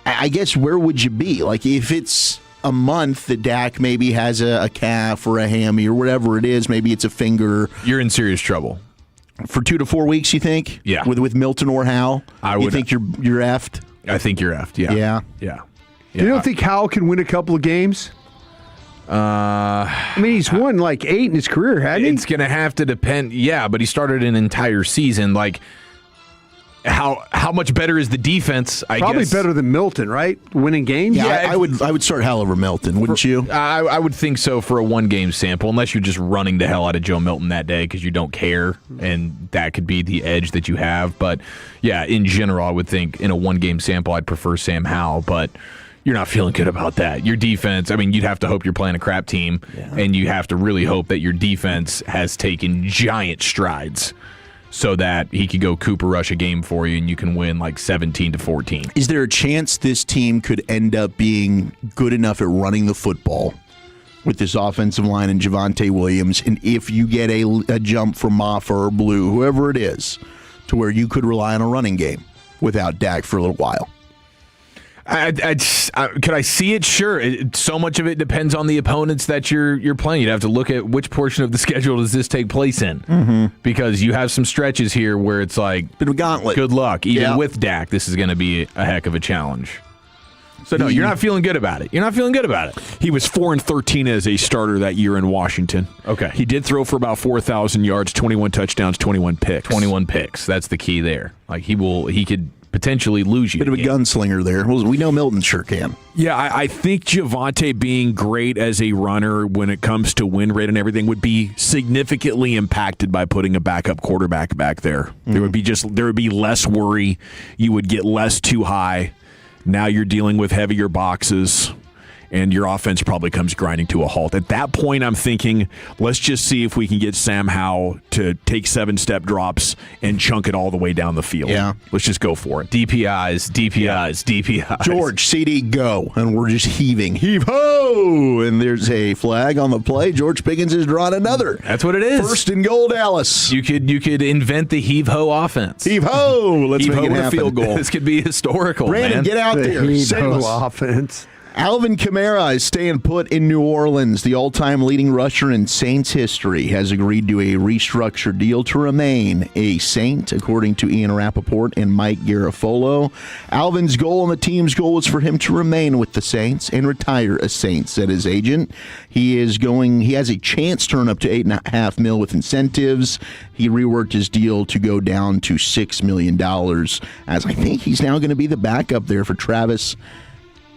I guess where would you be? Like, if it's a month that Dak maybe has a calf or a hammy or whatever it is, maybe it's a finger. You're in serious trouble. For 2 to 4 weeks, you think? Yeah. With Milton or Hal? You think you're effed? I think you're effed, yeah. Yeah. You don't think Hal can win a couple of games? I mean, he's won like 8 in his career, hasn't he? It's going to have to depend. Yeah, but he started an entire season. Like, how much better is the defense? Probably guess. better than Milton, right? Winning games. Yeah, I would start Hal over Milton, wouldn't you? I would think so for a 1-game sample, unless you're just running the hell out of Joe Milton that day because you don't care, and that could be the edge that you have. But yeah, in general, I would think in a 1-game sample, I'd prefer Sam Howell, but you're not feeling good about that. Your defense, I mean, you'd have to hope you're playing a crap team, and you have to really hope that your defense has taken giant strides so that he could go Cooper Rush a game for you and you can win like 17-14. Is there a chance this team could end up being good enough at running the football with this offensive line and Javonte Williams, and if you get a jump from Moffa or Blue, whoever it is, to where you could rely on a running game without Dak for a little while? Could I see it? Sure. So much of it depends on the opponents that you're playing. You'd have to look at which portion of the schedule does this take place in, because you have some stretches here where it's like bit of a gauntlet. Good luck. Even with Dak, this is going to be a heck of a challenge. So no, you're not feeling good about it. You're not feeling good about it. He was 4-13 as a starter that year in Washington. Okay. He did throw for about 4,000 yards, 21 touchdowns, 21 picks. 21 picks. That's the key there. Like he could potentially lose you. Bit of a gunslinger there. Well, we know Milton sure can. Yeah, I think Javonte being great as a runner when it comes to win rate and everything would be significantly impacted by putting a backup quarterback back there. There would be less worry. You would get less too high. Now you're dealing with heavier boxes, and your offense probably comes grinding to a halt. At that point, I'm thinking, let's just see if we can get Sam Howell to take 7-step drops and chunk it all the way down the field. Yeah. Let's just go for it. DPIs. George, CD, go. And we're just heaving. Heave-ho! And there's a flag on the play. George Pickens has drawn another. That's what it is. 1st and goal, Dallas. You could invent the heave-ho offense. Heave-ho! Let's make it happen. Field goal. This could be historical, Brandon, man. get out there. Save us. Offense. Alvin Kamara is staying put in New Orleans. The all-time leading rusher in Saints history has agreed to a restructured deal to remain a Saint, according to Ian Rappaport and Mike Garafolo. Alvin's goal and the team's goal is for him to remain with the Saints and retire a Saint, said his agent. He has a chance to earn up to $8.5 million with incentives. He reworked his deal to go down to $6 million, as I think he's now going to be the backup there for Travis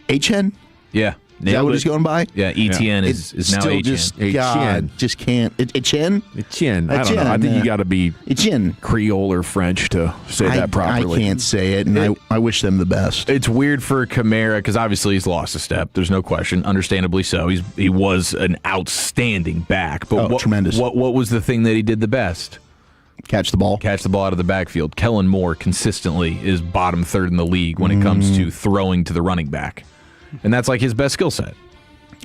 Etienne. Yeah. Is that what he's going by? Yeah, ETN is now still Etienne. just can't. Etienne? Etienne. I don't know. I think you got to be Etienne. Creole or French to say that properly. I can't say it, and I wish them the best. It's weird for Kamara because obviously he's lost a step. There's no question. Understandably so. He was an outstanding back. But tremendous. What was the thing that he did the best? Catch the ball out of the backfield. Kellen Moore consistently is bottom 3rd in the league when it comes to throwing to the running back. And that's like his best skill set.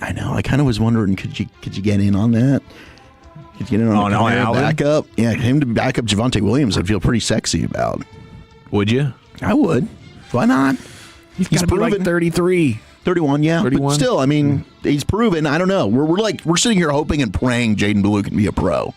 I know. I kind of was wondering, could you get in on that? Could you get in on a backup? Yeah, him to back up Javonte Williams, I'd feel pretty sexy about. Would you? I would. Why not? He's got to be like 33. 31, yeah. 31? But still, I mean, he's proven. I don't know. We're sitting here hoping and praying Jaden Blue can be a pro.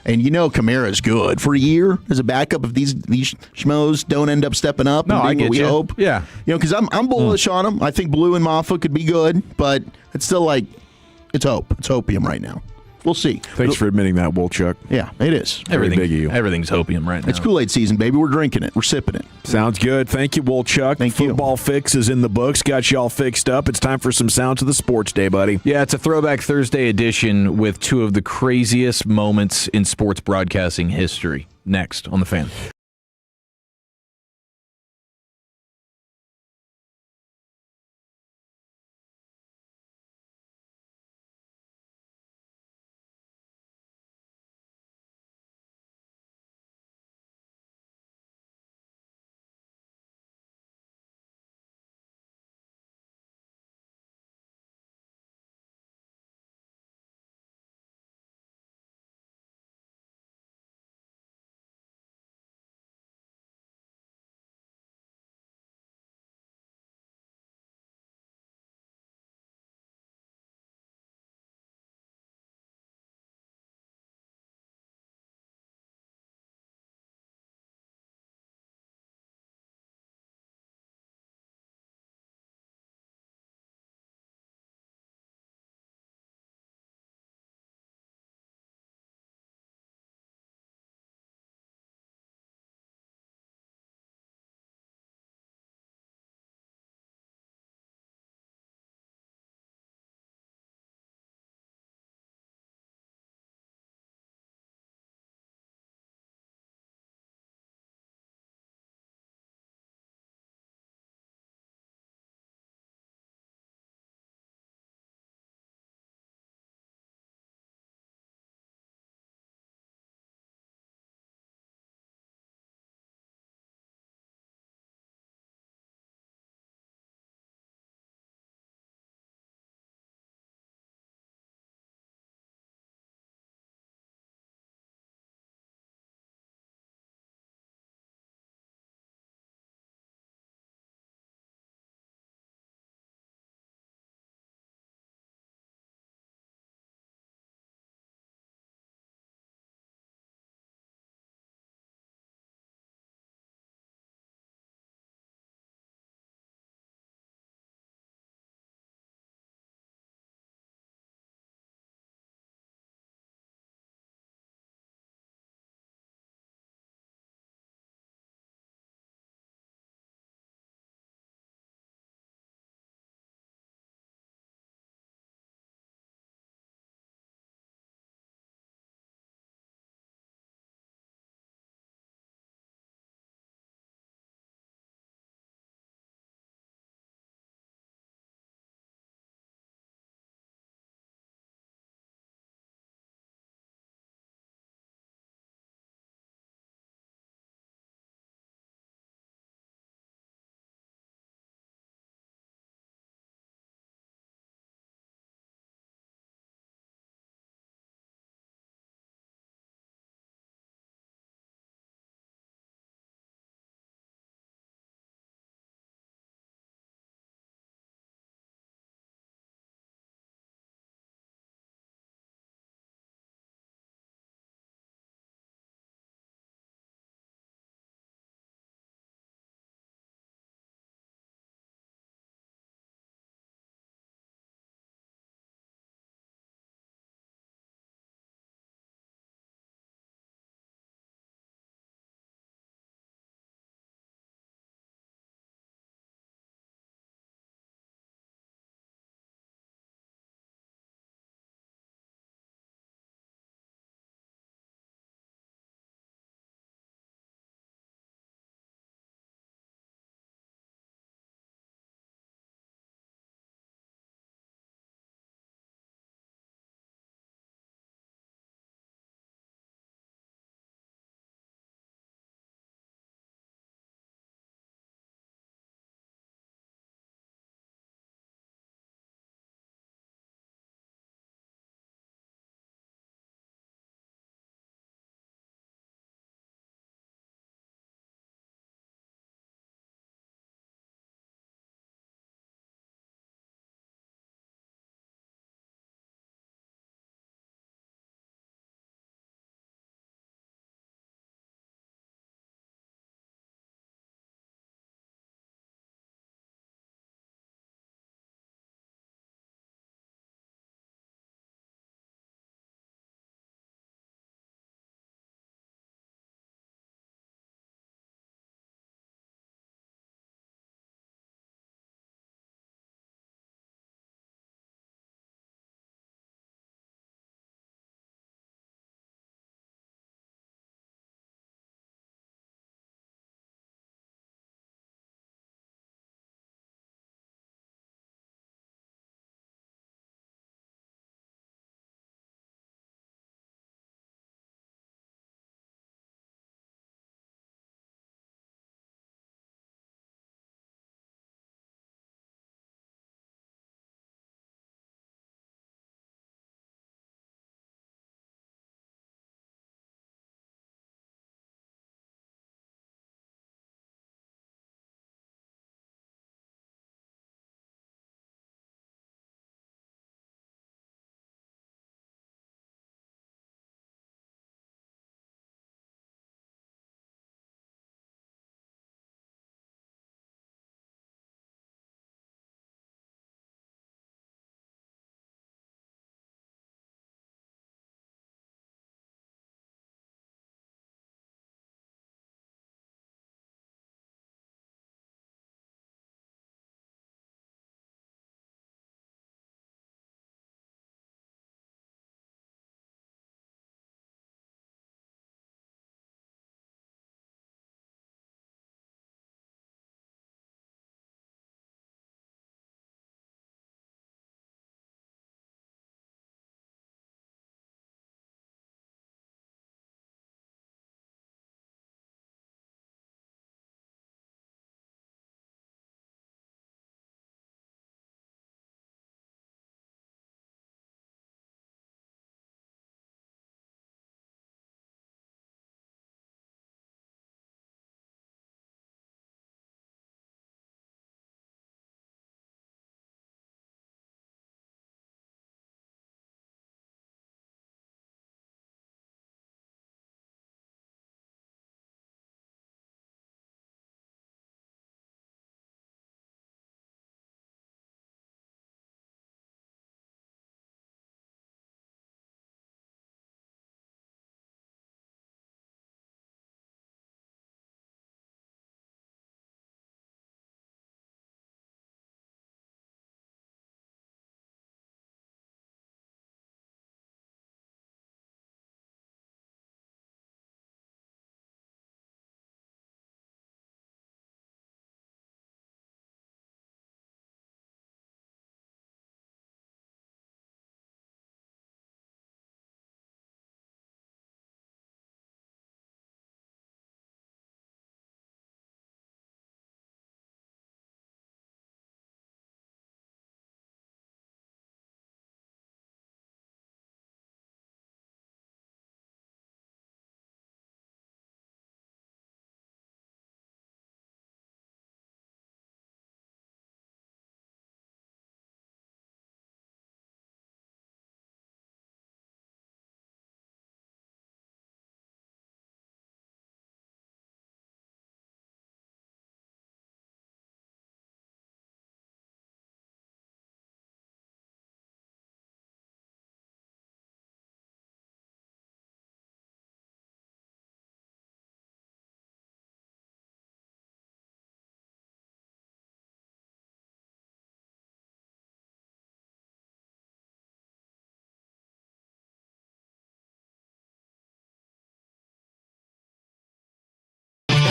And Kamara's good for a year as a backup if these schmoes don't end up stepping up. No, and I being get what we you. hope. Yeah, because I'm bullish on him. I think Blue and Maffa could be good, but it's still it's hope. It's hopium right now. We'll see. Thanks for admitting that, Wolchuk. Yeah, it is. everything. big of you. Everything's hopium right now. It's Kool-Aid season, baby. We're drinking it. We're sipping it. Sounds good. Thank you, Wolchuk. Thank you. Football Fix is in the books. Got you all fixed up. It's time for some sounds of the sports day, buddy. Yeah, it's a Throwback Thursday edition with two of the craziest moments in sports broadcasting history. Next on The Fan.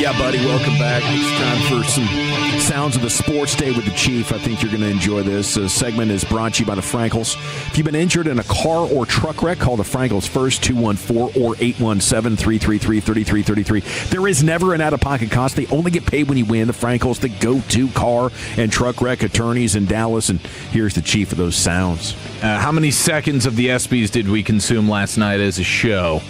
Yeah, buddy, welcome back. It's time for some sounds of the sports day with the Chief. I think you're going to enjoy this. This segment is brought to you by the Frankels. If you've been injured in a car or truck wreck, call the Frankels first, 214 or 817-333-3333. There is never an out-of-pocket cost. They only get paid when you win. The Frankels, the go-to car and truck wreck attorneys in Dallas. And here's the Chief of those sounds. How many seconds of the ESPYs did we consume last night as a show?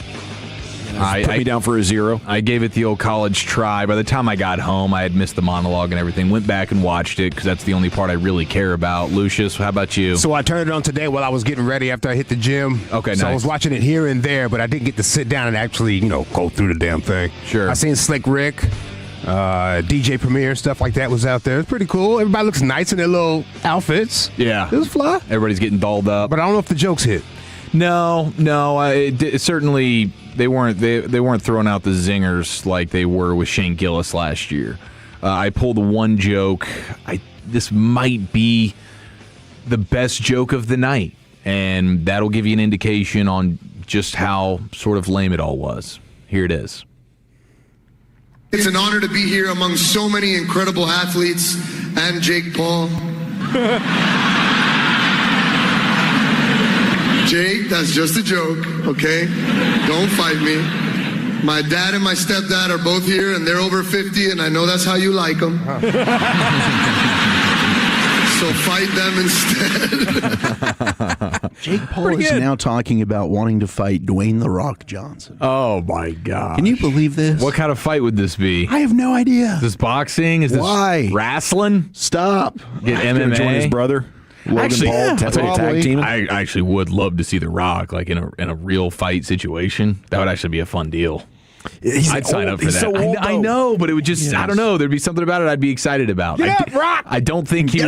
Put me down for a 0. I gave it the old college try. By the time I got home, I had missed the monologue and everything. Went back and watched it because that's the only part I really care about. Lucius, how about you? So I turned it on today while I was getting ready after I hit the gym. Okay, so nice. I was watching it here and there, but I didn't get to sit down and actually, go through the damn thing. Sure. I seen Slick Rick, DJ Premier and stuff like that was out there. It's pretty cool. Everybody looks nice in their little outfits. Yeah. It was fly. Everybody's getting dolled up. But I don't know if the jokes hit. No. It certainly they weren't throwing out the zingers like they were with Shane Gillis last year. I pulled one joke. This might be the best joke of the night, and that'll give you an indication on just how sort of lame it all was. Here it is. It's an honor to be here among so many incredible athletes and Jake Paul. Jake, that's just a joke, okay? Don't fight me. My dad and my stepdad are both here, and they're over 50, and I know that's how you like them. So fight them instead. Jake Paul is now talking about wanting to fight Dwayne "The Rock" Johnson. Oh, my God. Can you believe this? What kind of fight would this be? I have no idea. Is this boxing? Is Why? this wrestling? Stop. Get MMA? Join his brother. Logan Paul, tag team. I actually would love to see The Rock like in a real fight situation. That would actually be a fun deal. I'd sign up for that. So old, I know, but it would just I don't know. There'd be something about it I'd be excited about. Rock! I don't think he'd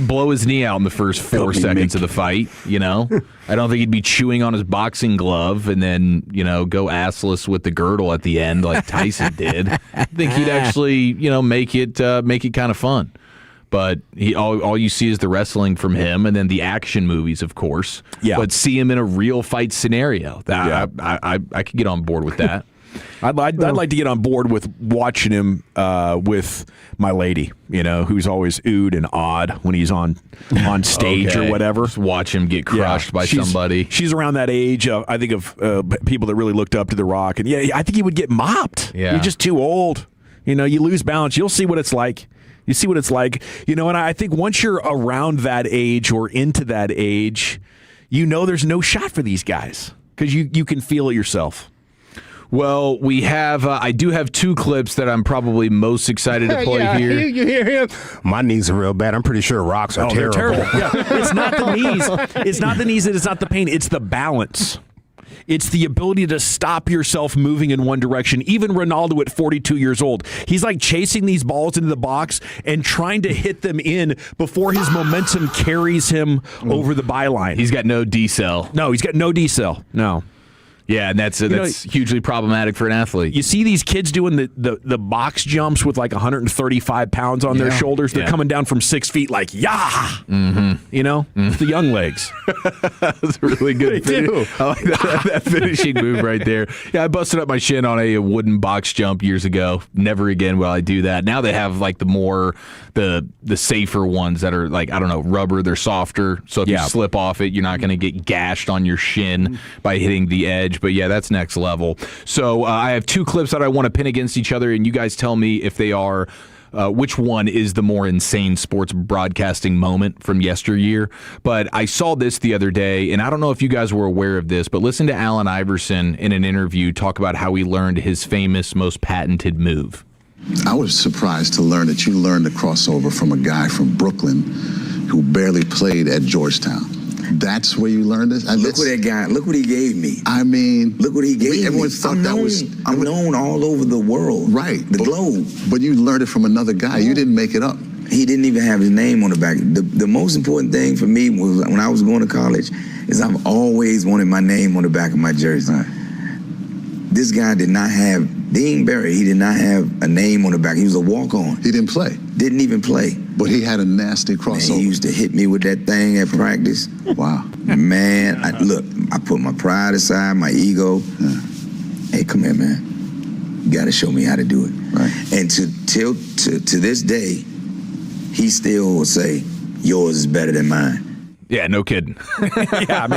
blow his knee out in the first 4 seconds of the fight, I don't think he'd be chewing on his boxing glove and then, go assless with the girdle at the end like Tyson did. I think he'd actually, make it kind of fun. But all you see is the wrestling from him, and then the action movies, of course. Yeah. But see him in a real fight scenario. I could get on board with that. I'd like to get on board with watching him with my lady, who's always oohed and awed when he's on stage or whatever. Just watch him get crushed by somebody. She's around that age, I think, of people that really looked up to The Rock. And, I think he would get mopped. Yeah. You're just too old. You lose balance. You'll see what it's like. You see what it's like. And I think once you're around that age or into that age, there's no shot for these guys because you can feel it yourself. Well, we have. I do have 2 clips that I'm probably most excited to play here. You hear him? My knees are real bad. I'm pretty sure rocks are terrible. They're terrible. Yeah. It's not the knees. It's not the knees. It's not the pain. It's the balance. It's the ability to stop yourself moving in one direction. Even Ronaldo at 42 years old, he's like chasing these balls into the box and trying to hit them in before his momentum carries him over the byline. He's got no decel. No, he's got no decel. No. Yeah, and that's hugely problematic for an athlete. You see these kids doing the box jumps with like 135 pounds on their shoulders. They're coming down from 6 feet like, Mm-hmm. It's the young legs. That's a really good I like that finishing move right there. Yeah, I busted up my shin on a wooden box jump years ago. Never again will I do that. Now they have like the safer ones that are like, I don't know, rubber. They're softer. So if you slip off it, you're not going to get gashed on your shin by hitting the edge. But yeah, that's next level. So I have 2 clips that I want to pin against each other, and you guys tell me if they are which one is the more insane sports broadcasting moment from yesteryear. But I saw this the other day, and I don't know if you guys were aware of this, but listen to Allen Iverson in an interview talk about how he learned his famous, most patented move. I was surprised to learn that you learned the crossover from a guy from Brooklyn who barely played at Georgetown. That's where you learned this? Look what that guy, look what he gave me. I mean, look what he gave me. Everyone thought that was... I'm known all over the world. Right. The globe. But you learned it from another guy. You didn't make it up. He didn't even have his name on the back. The most important thing for me was when I was going to college is I've always wanted my name on the back of my jersey. Right. This guy did not have, Dean Barry, he did not have a name on the back. He was a walk-on. He didn't play. Didn't even play. But he had a nasty crossover. Man, he used to hit me with that thing at practice. Wow. Man, I put my pride aside, my ego. Yeah. Hey, come here, man. You got to show me how to do it. Right. And to this day, he still will say, yours is better than mine. Yeah, no kidding. Yeah,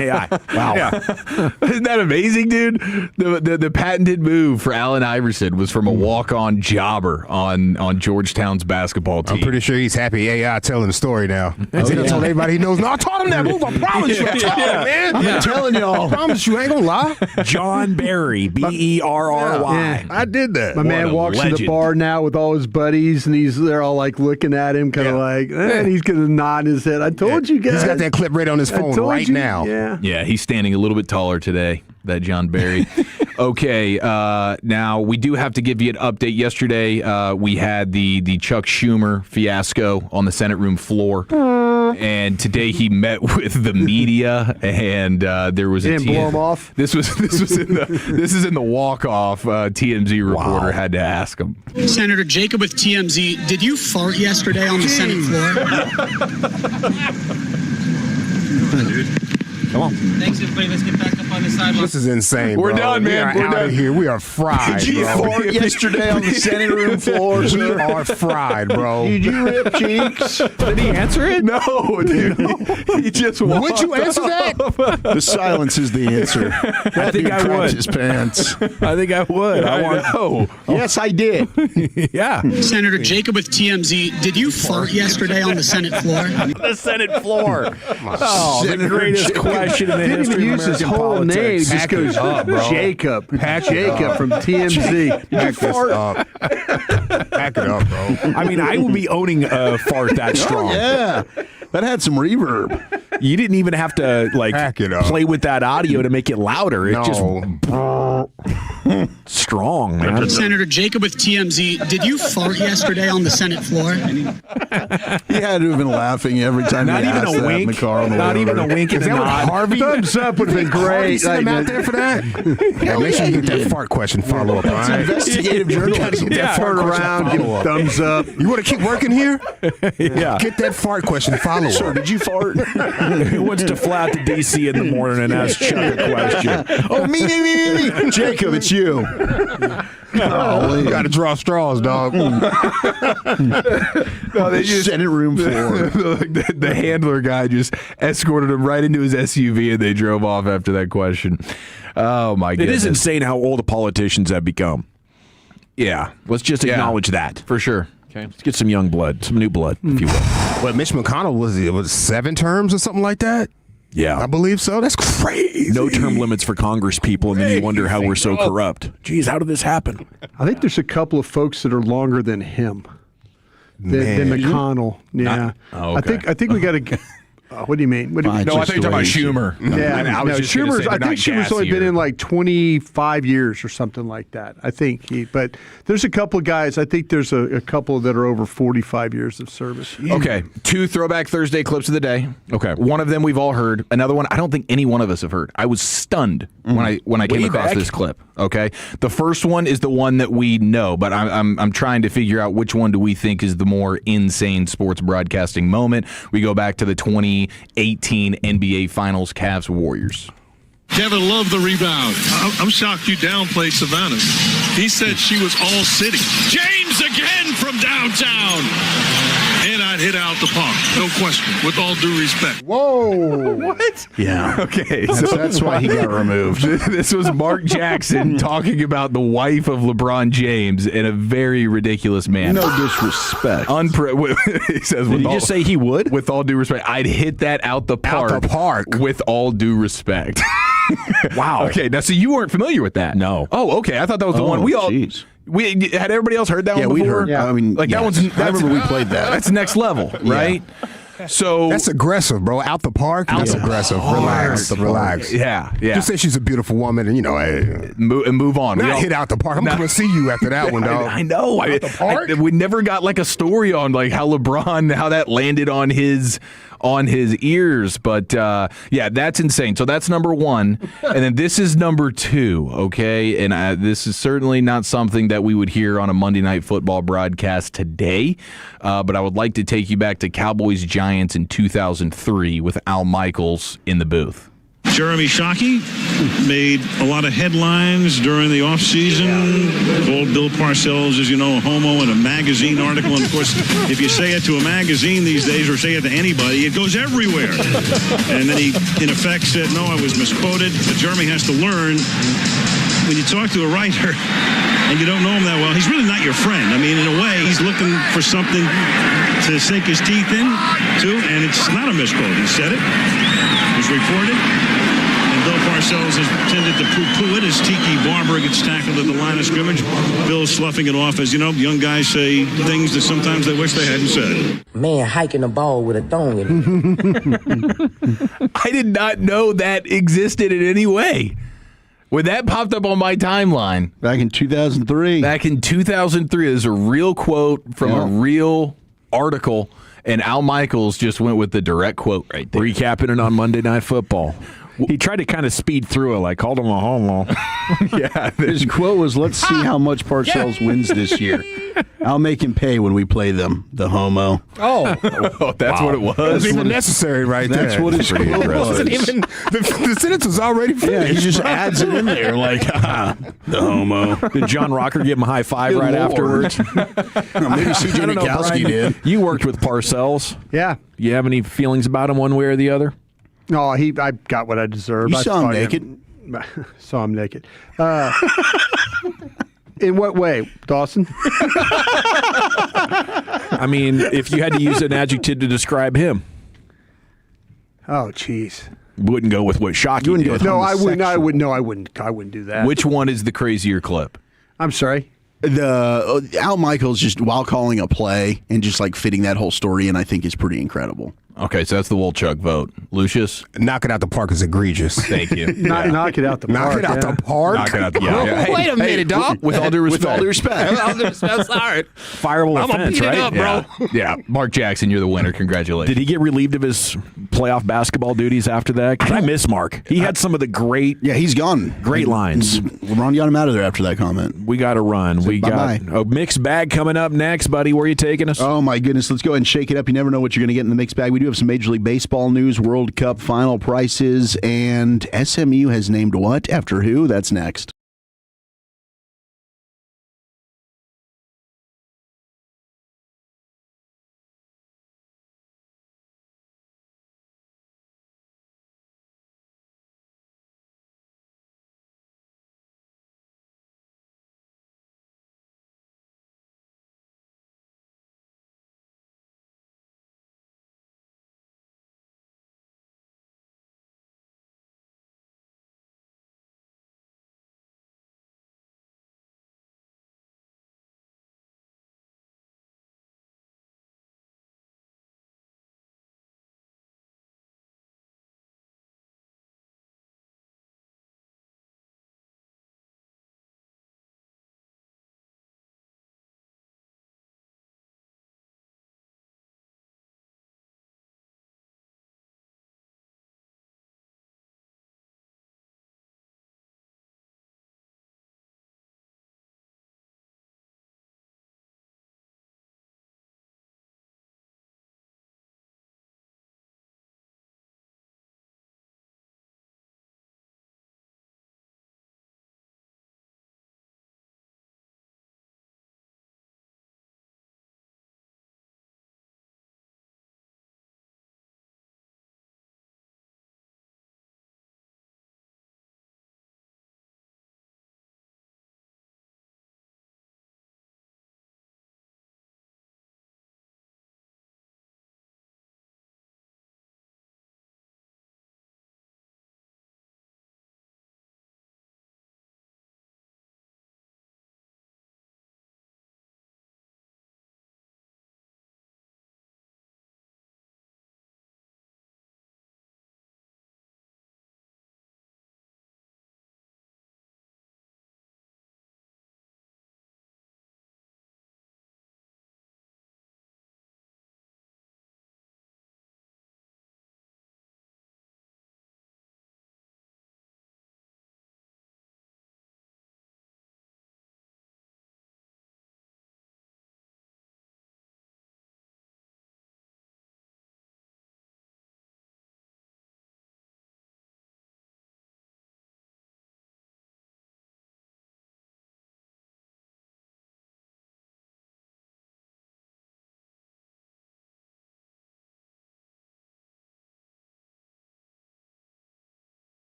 wow. Yeah. Isn't that amazing, dude? The patented move for Allen Iverson was from a walk-on jobber on Georgetown's basketball team. I'm pretty sure he's happy AI telling the story now. He told everybody he knows. No, I taught him that move. I promise you. I taught him, man. I've been telling y'all. I promise you. I ain't gonna lie. John Barry, Berry. Yeah. I did that. My man walks to the bar now with all his buddies, and they're all like looking at him, kind of like, and he's gonna nod his head. I told you guys. He's got that clip right on his phone right now. Yeah, he's standing a little bit taller today, that John Barry. Okay, now we do have to give you an update. Yesterday, we had the Chuck Schumer fiasco on the Senate room floor. And today he met with the media, and there was didn't blow him off. This is in the walk-off. TMZ reporter had to ask him. Senator Jacob with TMZ, did you fart yesterday on the Senate floor? Come on. Thanks, everybody. Let's get back up on the sidewalk. This is insane. We're bro. done, man. We are out of here. We are fried. Did you fart yesterday on the Senate room floor, We sir? are fried, bro. Did you rip cheeks? Did he answer it? No, dude. He just walked. Would you answer that? The silence is the answer. I think I would. His pants. I think I would. I want to know. Yes, I did. Yeah. Senator Jacob with TMZ, did you fart yesterday on the Senate floor? The Senate floor. Oh, the greatest question in the Didn't history even of use his American whole politics. name. Just Pack goes it up, bro. Jacob. Jacob from TMZ. Pack this up. Pack it up, bro. I mean, I would be owning a fart that strong. Oh, yeah. That had some reverb. You didn't even have to Pack it up. play with that audio to make it louder. It just strong, man. Senator Jacob with TMZ, did you fart yesterday on the Senate floor? He had to have been laughing every time Not he even asked a that in wink. the car on the Not way even a over. wink and Is a that what nod. Harvey? Thumbs up would have been Harvey great. sent him out there for that? Yeah, make sure you get that fart question follow up. All right? Investigative journalism. That fart Turn question around, give follow-up. thumbs up. You want to keep working here? Yeah. Get that fart question follow up. Sir, did you fart? Who wants to fly out to D.C. in the morning and ask Chuck a question? Oh, me. Jacob, it's you. You got to draw straws, dog. No, they just Senate room floor. the handler guy just escorted him right into his SUV, and they drove off after that question. Oh my It goodness! is insane how old the politicians have become. Yeah, Let's just acknowledge that. for sure. Okay. Let's get some young blood, some new blood, if you will. What, Mitch McConnell was 7 terms or something like that? Yeah. I believe so. That's crazy. No term limits for Congress people, and then you wonder how we're so corrupt. Geez, how did this happen? I think there's a couple of folks that are longer than him. Than McConnell. Yeah. Oh, okay. I think we got to. What do you mean? What do you mean? No, I think you're talking about Schumer. Yeah, I was just gonna Schumer's. say I they're think not Schumer's only been gassier. in like 25 years or something like that. I think but there's a couple of guys. I think there's a couple that are over 45 years of service. Okay, 2 Throwback Thursday clips of the day. Okay. One of them we've all heard. Another one I don't think any one of us have heard. I was stunned when I came Way across back. this clip. Okay, the first one is the one that we know, but I'm trying to figure out which one do we think is the more insane sports broadcasting moment. We go back to the 2018 NBA Finals, Cavs Warriors. Kevin loved the rebound. I'm shocked you downplayed Savannah. He said she was all city. James again from downtown. And I'd hit out the park. No question. With all due respect. Whoa! What? Yeah. Okay, That's why he got removed. This was Mark Jackson talking about the wife of LeBron James in a very ridiculous manner. No disrespect. He says, Did he just say he would? With all due respect, I'd hit that out the park. Out the park. With all due respect. Wow. Okay, now so you weren't familiar with that? No. Oh, okay. I thought that was the one we all. We had everybody else heard that one Yeah, we before? heard. I mean, like that yes. one's. I remember we played that. That's next level, right? So That's aggressive, bro. Out the park. That's aggressive. Relax. Yeah, yeah. Just say she's a beautiful woman, and hey, move on. not hit out the park. I'm coming to see you after that one, dog. I know. Out the park? We never got like a story on like how LeBron, how that landed on his ears, but yeah, that's insane. So that's number one, and then this is number two. Okay, and this is certainly not something that we would hear on a Monday Night Football broadcast today, but I would like to take you back to Cowboys Giants in 2003 with Al Michaels in the booth. Jeremy Shockey made a lot of headlines during the offseason. Called Bill Parcells, as you know, a homo in a magazine article. And, of course, if you say it to a magazine these days or say it to anybody, it goes everywhere. And then he, in effect, said, no, I was misquoted. But Jeremy has to learn when you talk to a writer and you don't know him that well, he's really not your friend. I mean, in a way, he's looking for something to sink his teeth in, too, and it's not a misquote. He said it. It was reported. And Bill Parcells has tended to poo-poo it as Tiki Barber gets tackled at the line of scrimmage. Bill's sloughing it off as, you know, young guys say things that sometimes they wish they hadn't said. Man hiking a ball with a thong in it. I did not know that existed in any way. When that popped up on my timeline. Back in 2003. There's a real quote from a real article, and Al Michaels just went with the direct quote right there. Recapping it on Monday Night Football. He tried to kind of speed through it, like called him a homo. Yeah, his quote was, let's see how much Parcells wins this year. I'll make him pay when we play them, the homo. Oh, that's what it was. That's even necessary right there. That's what his quote was. The sentence was already finished. Yeah, he just adds it in there like, the homo. Did John Rocker give him a high five right afterwards? Maybe CJ Nikowski did. You worked with Parcells. Yeah. You have any feelings about him one way or the other? No, I got what I deserved. You saw him naked. Saw him naked. In what way, Dawson? I mean, if you had to use an adjective to describe him. Oh, jeez. Wouldn't go with what Shockey did. No, I wouldn't. I wouldn't do that. Which one is the crazier clip? I'm sorry. The Al Michaels just while calling a play and just like fitting that whole story in, I think is pretty incredible. Okay, so that's the Wolchuk vote. Lucius? Knock it out the park is egregious. Thank you. Knock it out the park. Knock it out the park? Knock it out the park. Yeah. Wait a minute, dog. With all due respect. With all due respect. Sorry. Fireable offense, right? Up, bro. Yeah. Mark Jackson, you're the winner. Congratulations. Did he get relieved of his playoff basketball duties after that? 'Cause I miss Mark. He had some of the great Yeah, he's gone. Great lines. LeBron got him out of there after that comment. We got to run. We got a mixed bag coming up next, buddy. Where are you taking us? Oh, my goodness. Let's go ahead and shake it up. You never know what you're going to get in the mixed bag. We do have some Major League Baseball news, World Cup final prices, and SMU has named what after who? That's next.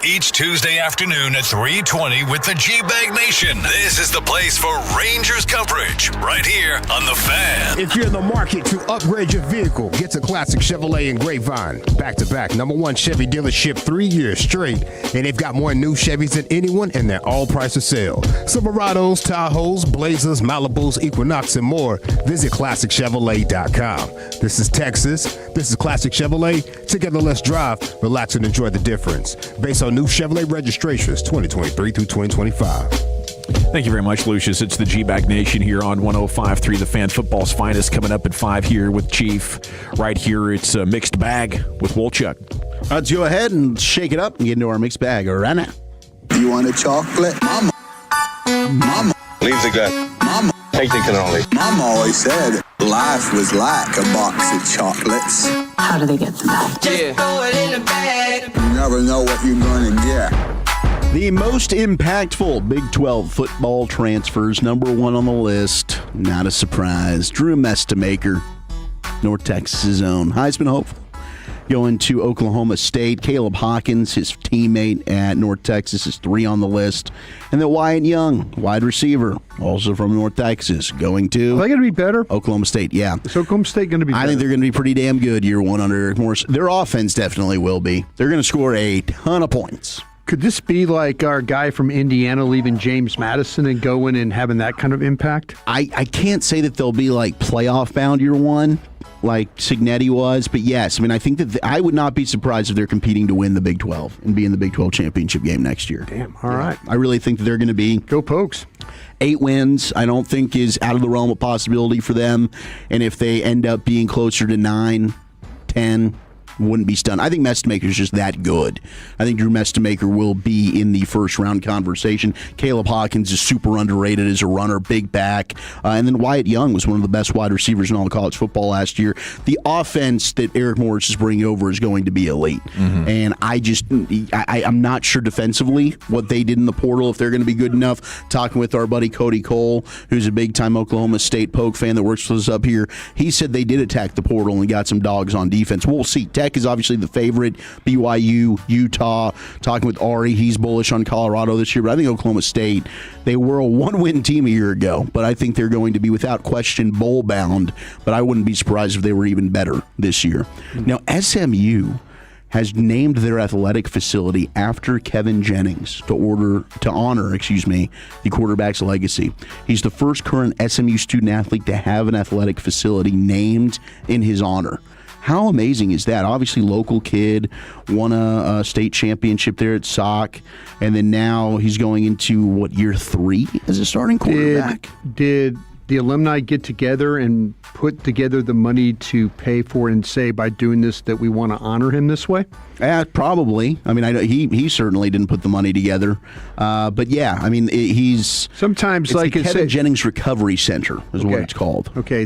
each Tuesday afternoon at 3:20 with the G-Bag Nation. This is the place for Rangers coverage right here on The Fan. If you're in the market to upgrade your vehicle, get to Classic Chevrolet in Grapevine. Back-to-back, #1 Chevy dealership 3 years straight. And they've got more new Chevys than anyone, and they're all price to sale. Silverados, Tahoes, Blazers, Malibus, Equinox, and more. Visit ClassicChevrolet.com. This is Texas. This is Classic Chevrolet. Together, let's drive, relax, and enjoy the difference. Based on new Chevrolet registrations 2023 through 2025. Thank you very much, Lucius. It's the G-Bag Nation here on 105.3 The Fan. Football's finest coming up at 5 here with Chief. Right here, it's a mixed bag with Wolchuk. Let's go ahead and shake it up and get into our mixed bag right now. You want a chocolate? Mama. Mama. Leave the gut. Mama. Take the cannoli. Mama always said life was like a box of chocolates. How do they get to that? Yeah. You never know what you're going to get. The most impactful Big 12 football transfers, #1 on the list. Not a surprise. Drew Mestemaker, North Texas' own Heisman hopeful, going to Oklahoma State. Caleb Hawkins, his teammate at North Texas, is 3 on the list. And then Wyatt Young, wide receiver, also from North Texas, going to... Are they going to be better? Oklahoma State, yeah. Is Oklahoma State going to be better? I think they're going to be pretty damn good year one under Eric Morris. Their offense definitely will be. They're going to score a ton of points. Could this be like our guy from Indiana leaving James Madison and going and having that kind of impact? I can't say that they'll be like playoff bound year one, like Signetti was, but yes, I mean, I think that I would not be surprised if they're competing to win the Big 12 and be in the Big 12 championship game next year. Damn, all right. I really think that they're going to be... Go Pokes. 8 wins, I don't think is out of the realm of possibility for them, and if they end up being closer to 9, 10... wouldn't be stunned. I think Mestemaker's just that good. I think Drew Mestemaker will be in the first round conversation. Caleb Hawkins is super underrated as a runner, big back. And then Wyatt Young was one of the best wide receivers in all of college football last year. The offense that Eric Morris is bringing over is going to be elite. Mm-hmm. And I'm not sure defensively what they did in the portal, if they're going to be good enough. Talking with our buddy Cody Cole, who's a big-time Oklahoma State Poke fan that works with us up here, he said they did attack the portal and got some dogs on defense. We'll see. Tech is obviously the favorite. BYU, Utah. Talking with Ari, he's bullish on Colorado this year. But I think Oklahoma State, they were a 1-win team a year ago, but I think they're going to be without question bowl bound. But I wouldn't be surprised if they were even better this year. Now SMU has named their athletic facility after Kevin Jennings to honor the quarterback's legacy. He's the first current SMU student athlete to have an athletic facility named in his honor. How amazing is that? Obviously, local kid, won a state championship there at SOC, and then now he's going into, year 3 as a starting quarterback? Did the alumni get together and put together the money to pay for it and say, by doing this, that we want to honor him this way? Probably. I mean, I know he certainly didn't put the money together. But yeah, I mean, he's... Sometimes, it's like the Kevin Jennings Recovery Center is what it's called. Okay,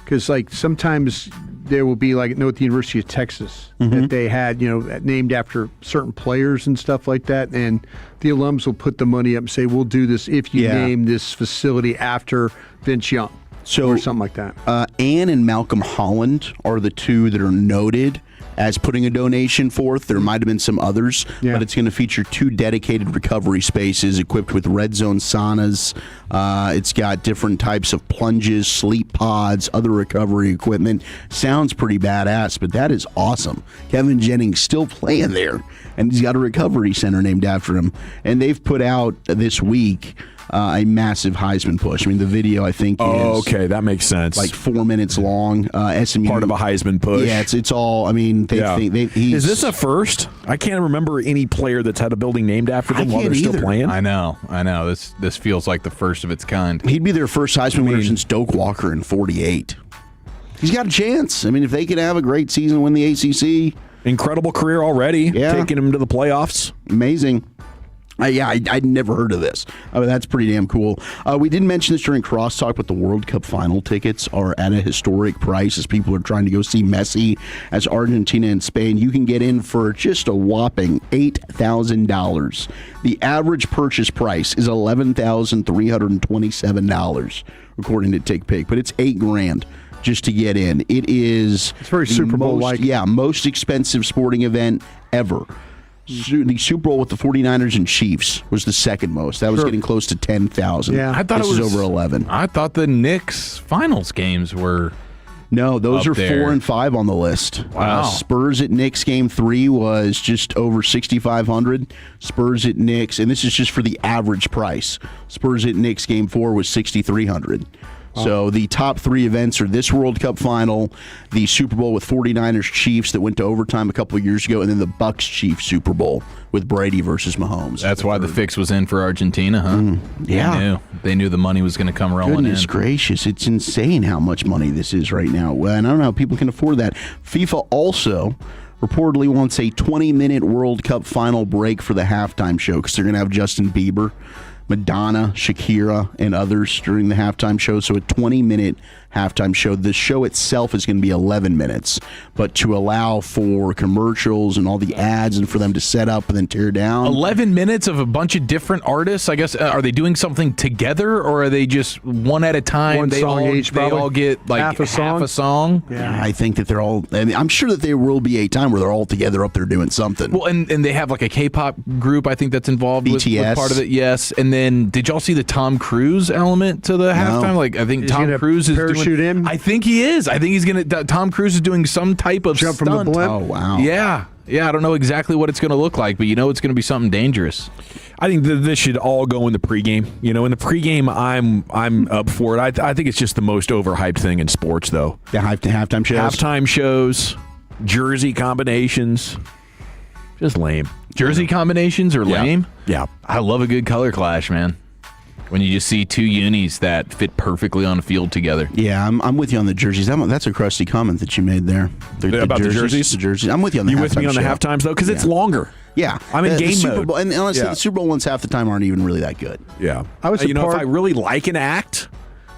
because sometimes there will be at the University of Texas that they had, named after certain players and stuff like that, and the alums will put the money up and say, we'll do this if you name this facility after Vince Young, or something like that. Ann and Malcolm Holland are the two that are noted as putting a donation forth. There might have been some others, but it's going to feature 2 dedicated recovery spaces equipped with red zone saunas. It's got different types of plunges, sleep pods, other recovery equipment. Sounds pretty badass, but that is awesome. Kevin Jennings still playing there, and he's got a recovery center named after him. And they've put out this week a massive Heisman push. I mean, the video, I think, is... okay, that makes sense. 4 minutes long. SMU... Part of a Heisman push. Yeah, it's all... I mean, is this a first? I can't remember any player that's had a building named after them while they're still playing. I know. This feels like the first of its kind. He'd be their first Heisman winner since Doak Walker in 48. He's got a chance. I mean, if they can have a great season and win the ACC... Incredible career already. Taking him to the playoffs. Amazing. I'd never heard of this. That's pretty damn cool. We didn't mention this during Crosstalk, but the World Cup final tickets are at a historic price as people are trying to go see Messi as Argentina and Spain. You can get in for just a whopping $8,000. The average purchase price is $11,327, according to TickPick, but it's $8,000 just to get in. It's very Super Bowl-like. Most expensive sporting event ever. The Super Bowl with the 49ers and Chiefs was the second most. That was getting close to 10,000. Yeah. I thought this it was over 11. I thought the Knicks finals games were. No, those are there. 4 and 5 on the list. Wow. Spurs at Knicks game 3 was just over 6,500. Spurs at Knicks, and this is just for the average price. Spurs at Knicks game 4 was 6,300. So the top 3 events are this World Cup final, the Super Bowl with 49ers Chiefs that went to overtime a couple of years ago, and then the Bucks Chiefs Super Bowl with Brady versus Mahomes. That's why the fix was in for Argentina, huh? Yeah. They knew the money was going to come rolling Goodness in. gracious. It's insane how much money this is right now. And I don't know how people can afford that. FIFA also reportedly wants a 20-minute World Cup final break for the halftime show because they're going to have Justin Bieber, Madonna, Shakira, and others during the halftime show. So a 20-minute halftime show. The show itself is going to be 11 minutes, but to allow for commercials and all the ads and for them to set up and then tear down. 11 minutes of a bunch of different artists, I guess. Are they doing something together, or are they just one at a time? One song each, They all get like half a song? Yeah, I think that they're all. I mean, I'm sure that there will be a time where they're all together up there doing something. Well, and they have like a K-pop group, I think that's involved with part of it. Yes, and then did y'all see the Tom Cruise element to the halftime? Like I think Tom Cruise is parachute in. I think he is. I think he's gonna. Tom Cruise is doing some type of jump stunt. from the blimp. Oh wow! Yeah. I don't know exactly what it's going to look like, but it's going to be something dangerous. I think that this should all go in the pregame. In the pregame, I'm up for it. I think it's just the most overhyped thing in sports, though. Yeah, halftime shows. Halftime shows, jersey combinations, just lame. Jersey combinations are lame? Yeah. I love a good color clash, man. When you just see two unis that fit perfectly on a field together. Yeah, I'm with you on the jerseys. That's a crusty comment that you made there. About the jerseys? The jerseys. I'm with you on the halftime You with me on the show. halftimes, though? Because it's longer. Yeah. I'm in the game Super mode. Bowl, and honestly, the Super Bowl ones half the time aren't even really that good. Yeah. I was if I really like an act,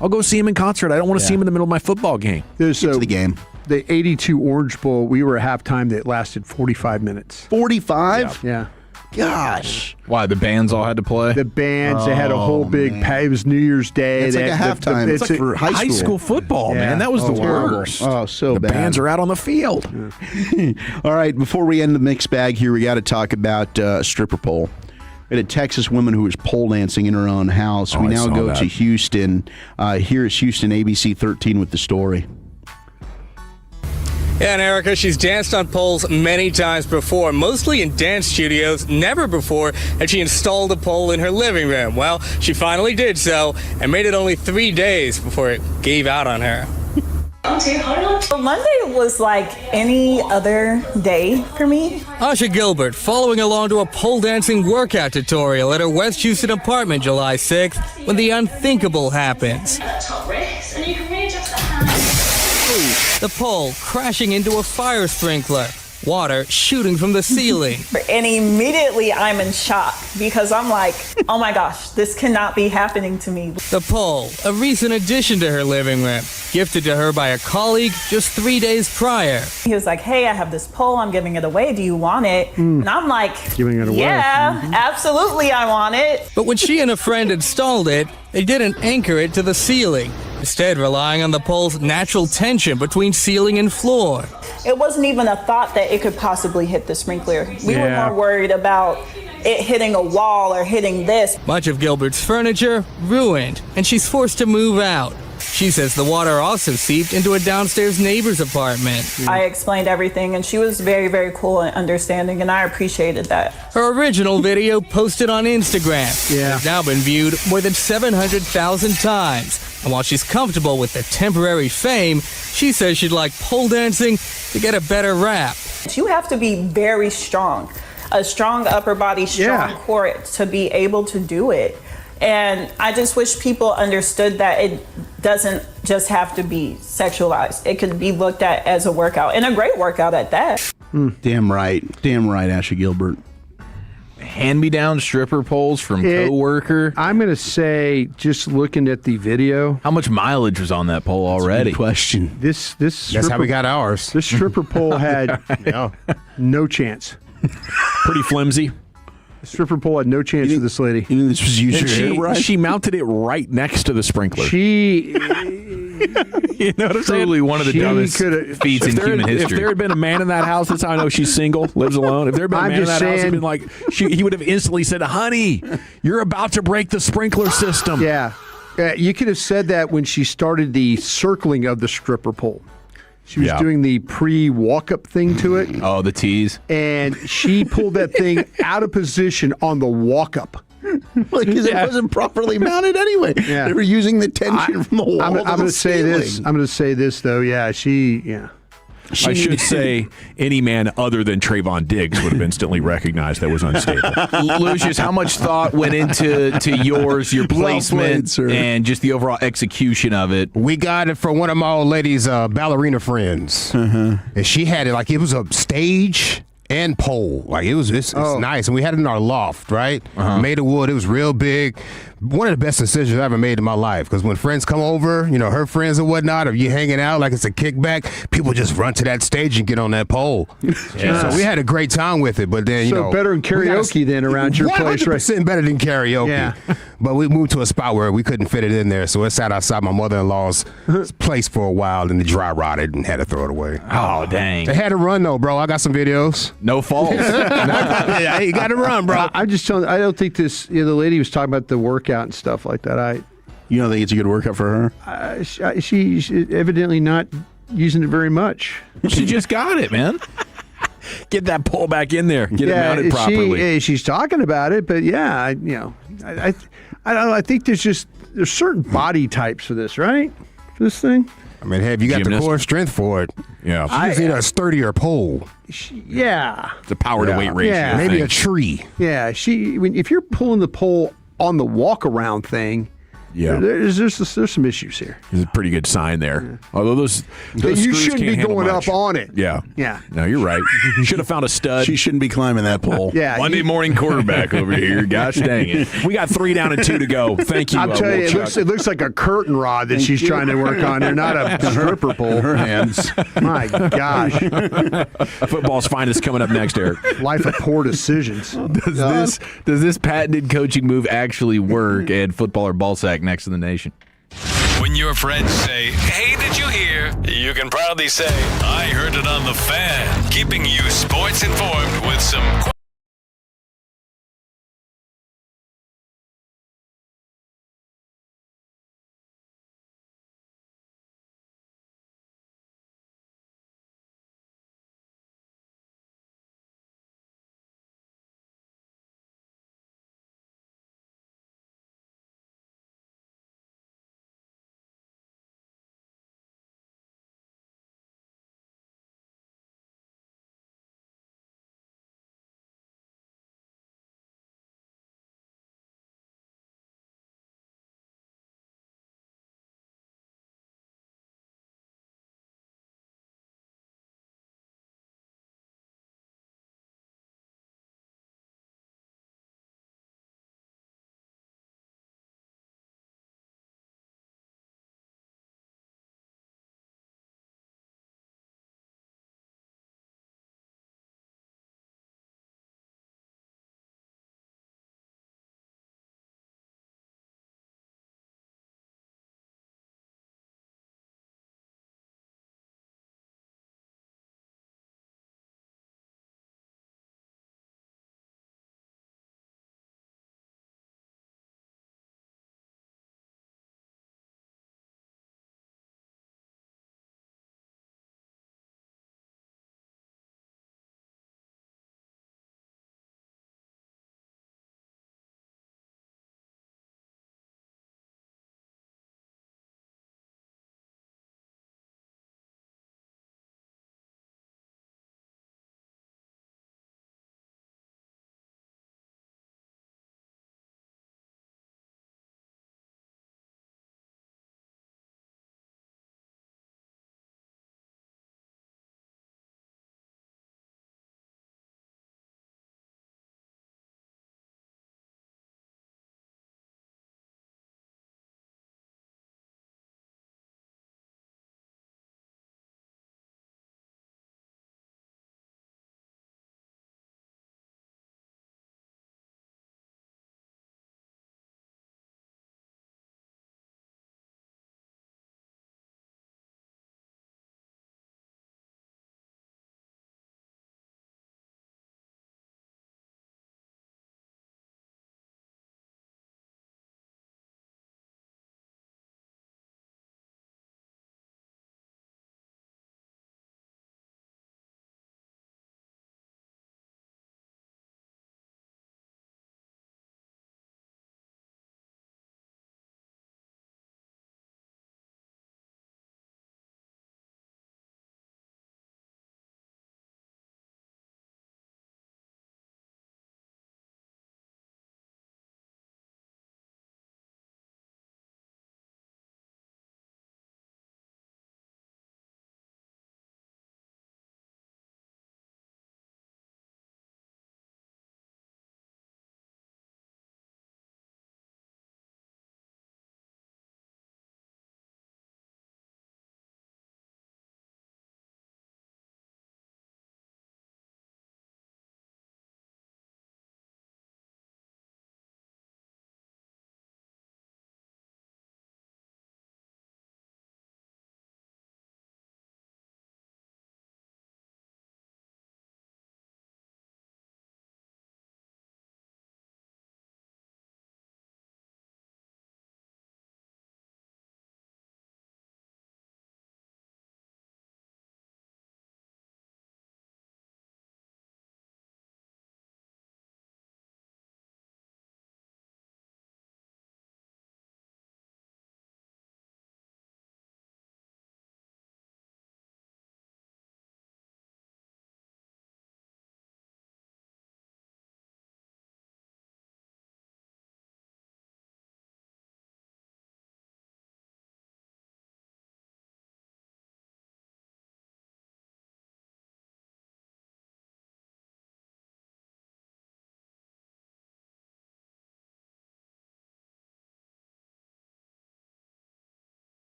I'll go see him in concert. I don't want to see him in the middle of my football game. Get to the game. The 82 Orange Bowl, we were at halftime that lasted 45 minutes. 45? Yeah. Gosh. Why, the bands all had to play? The bands, they had a whole big, it was New Year's Day. It's like a halftime. It's like for high school football, man. That was the worst. Oh, so the bad. bands are out on the field. All right, before we end the mixed bag here, we got to talk about a stripper pole. We had a Texas woman who was pole dancing in her own house. We now go to Houston. Here is Houston ABC 13 with the story. Yeah, and Erica, she's danced on poles many times before, mostly in dance studios, never before had she installed a pole in her living room. Well, she finally did so and made it only 3 days before it gave out on her. Monday was like any other day for me. Asha Gilbert following along to a pole dancing workout tutorial at her West Houston apartment July 6th when the unthinkable happens. The pole crashing into a fire sprinkler, water shooting from the ceiling. And immediately I'm in shock because I'm like, oh my gosh, this cannot be happening to me. The pole, a recent addition to her living room, gifted to her by a colleague just 3 days prior. He was like, hey, I have this pole, I'm giving it away, do you want it? And I'm like, giving it away. Yeah, absolutely I want it. But when she and a friend installed it, they didn't anchor it to the ceiling, instead relying on the pole's natural tension between ceiling and floor. It wasn't even a thought that it could possibly hit the sprinkler. We were more worried about it hitting a wall or hitting this. Much of Gilbert's furniture ruined, and she's forced to move out. She says the water also seeped into a downstairs neighbor's apartment. I explained everything, and she was very, very cool and understanding, and I appreciated that. Her original video posted on Instagram has now been viewed more than 700,000 times. And while she's comfortable with the temporary fame, she says she'd like pole dancing to get a better rap. You have to be very strong, a strong upper body, strong core to be able to do it. And I just wish people understood that it doesn't just have to be sexualized. It could be looked at as a workout, and a great workout at that. Damn right, Asha Gilbert. Hand-me-down stripper poles from coworker. I'm going to say, just looking at the video, how much mileage was on that pole already? Good question. This That's how we got ours. This stripper pole had no chance. Pretty flimsy. The stripper pole had no chance for this lady. You think this was And she mounted it right next to the sprinkler. She You know what I'm saying? Truly one of the dumbest feats in human history. If there had been a man in that house, that's how I know she's single, lives alone. If there had been a man in that house, he'd been like, he would have instantly said, "Honey, you're about to break the sprinkler system." Yeah. You could have said that when she started the circling of the stripper pole. She was doing the pre-walk-up thing to it. Oh, the tease. And she pulled that thing out of position on the walk-up. Because it wasn't properly mounted anyway. Yeah. They were using the tension from the wall. I'm going to say this. I'm going to say this, though. Yeah, I should say any man other than Trayvon Diggs would have instantly recognized that was unstable. Lucius, how much thought went into your placement, and just the overall execution of it? We got it from one of my old lady's ballerina friends. And she had it like it was a stage and pole. Like it's nice. And we had it in our loft, right? Made of wood. It was real big. One of the best decisions I ever made in my life. Because when friends come over, her friends and whatnot, or you hanging out like it's a kickback, people just run to that stage and get on that pole. So we had a great time with it. But then, better than karaoke then around your place, right? 100% better than karaoke. Yeah. But we moved to a spot where we couldn't fit it in there. So it sat outside my mother-in-law's place for a while, and the dry rotted and had to throw it away. Oh, dang. It had to run, though, bro. I got some videos. No fault. You got to run, bro. I'm just telling you, I don't think this, the lady was talking about the workout and stuff like that. You don't think it's a good workout for her? She's evidently not using it very much. She just got it, man. Get that pole back in there. Get it mounted properly. She's talking about it, but I don't know. I think there's certain body types for this, right? For this thing. I mean, have you got the core strength for it? Yeah. She just need a sturdier pole. Yeah. The power to weight ratio. Yeah. Maybe a tree. Yeah. If you're pulling the pole on the walk around thing, there's some issues here. There's a pretty good sign there. Although those you screws shouldn't can't be going much. up on it. Yeah. Yeah. No, you're right. You should have found a stud. She shouldn't be climbing that pole. Yeah. Monday morning quarterback over here. Gosh dang it. We got 3 down and 2 to go. Thank you. I'll tell you, it looks like a curtain rod that she's trying to work on there, not a stripper pole. Her hands. My gosh. Football's finest coming up next, Eric. Life of poor decisions. Does this patented coaching move actually work at Football or Ballsack next to the nation? When your friends say, "Hey, did you hear?" you can proudly say, "I heard it on the Fan," keeping you sports informed with some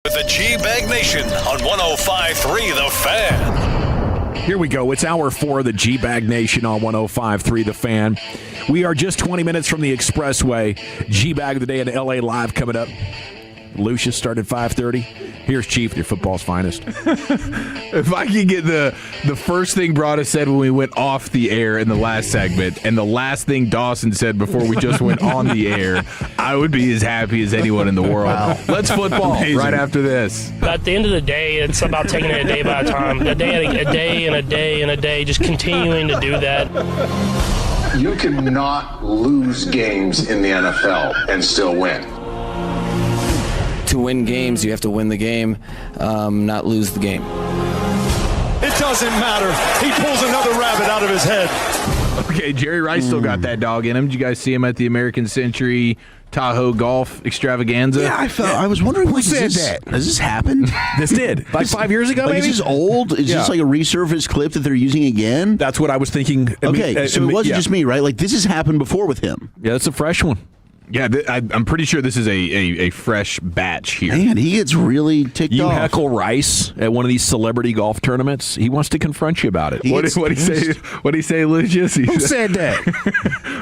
With the G-Bag Nation on 105.3 The Fan. Here we go. It's hour 4 of the G-Bag Nation on 105.3 The Fan. We are just 20 minutes from the Expressway. G-Bag of the Day in LA Live coming up. Lucius started 5:30. Here's Chief, your football's finest. If I could get the first thing Brada said when we went off the air in the last segment and the last thing Dawson said before we just went on the air, I would be as happy as anyone in the world. Wow. Let's football right after this. At the end of the day, it's about taking it a day by a time. A day and a day and a day, just continuing to do that. You cannot lose games in the NFL and still win. To win games, you have to win the game, not lose the game. It doesn't matter. He pulls another rabbit out of his head. Okay, Jerry Rice still got that dog in him. Did you guys see him at the American Century Tahoe Golf Extravaganza? Yeah, I was wondering who said that. Has this happened? This did. Like 5 years ago, maybe? Is this old? Is this like a resurfaced clip that they're using again? That's what I was thinking. Okay, so it wasn't just me, right? Like, this has happened before with him. Yeah, that's a fresh one. Yeah, I'm pretty sure this is a fresh batch here. Man, he gets really ticked off. You heckle Rice at one of these celebrity golf tournaments, he wants to confront you about it. What did he say, Lucius? Who said that?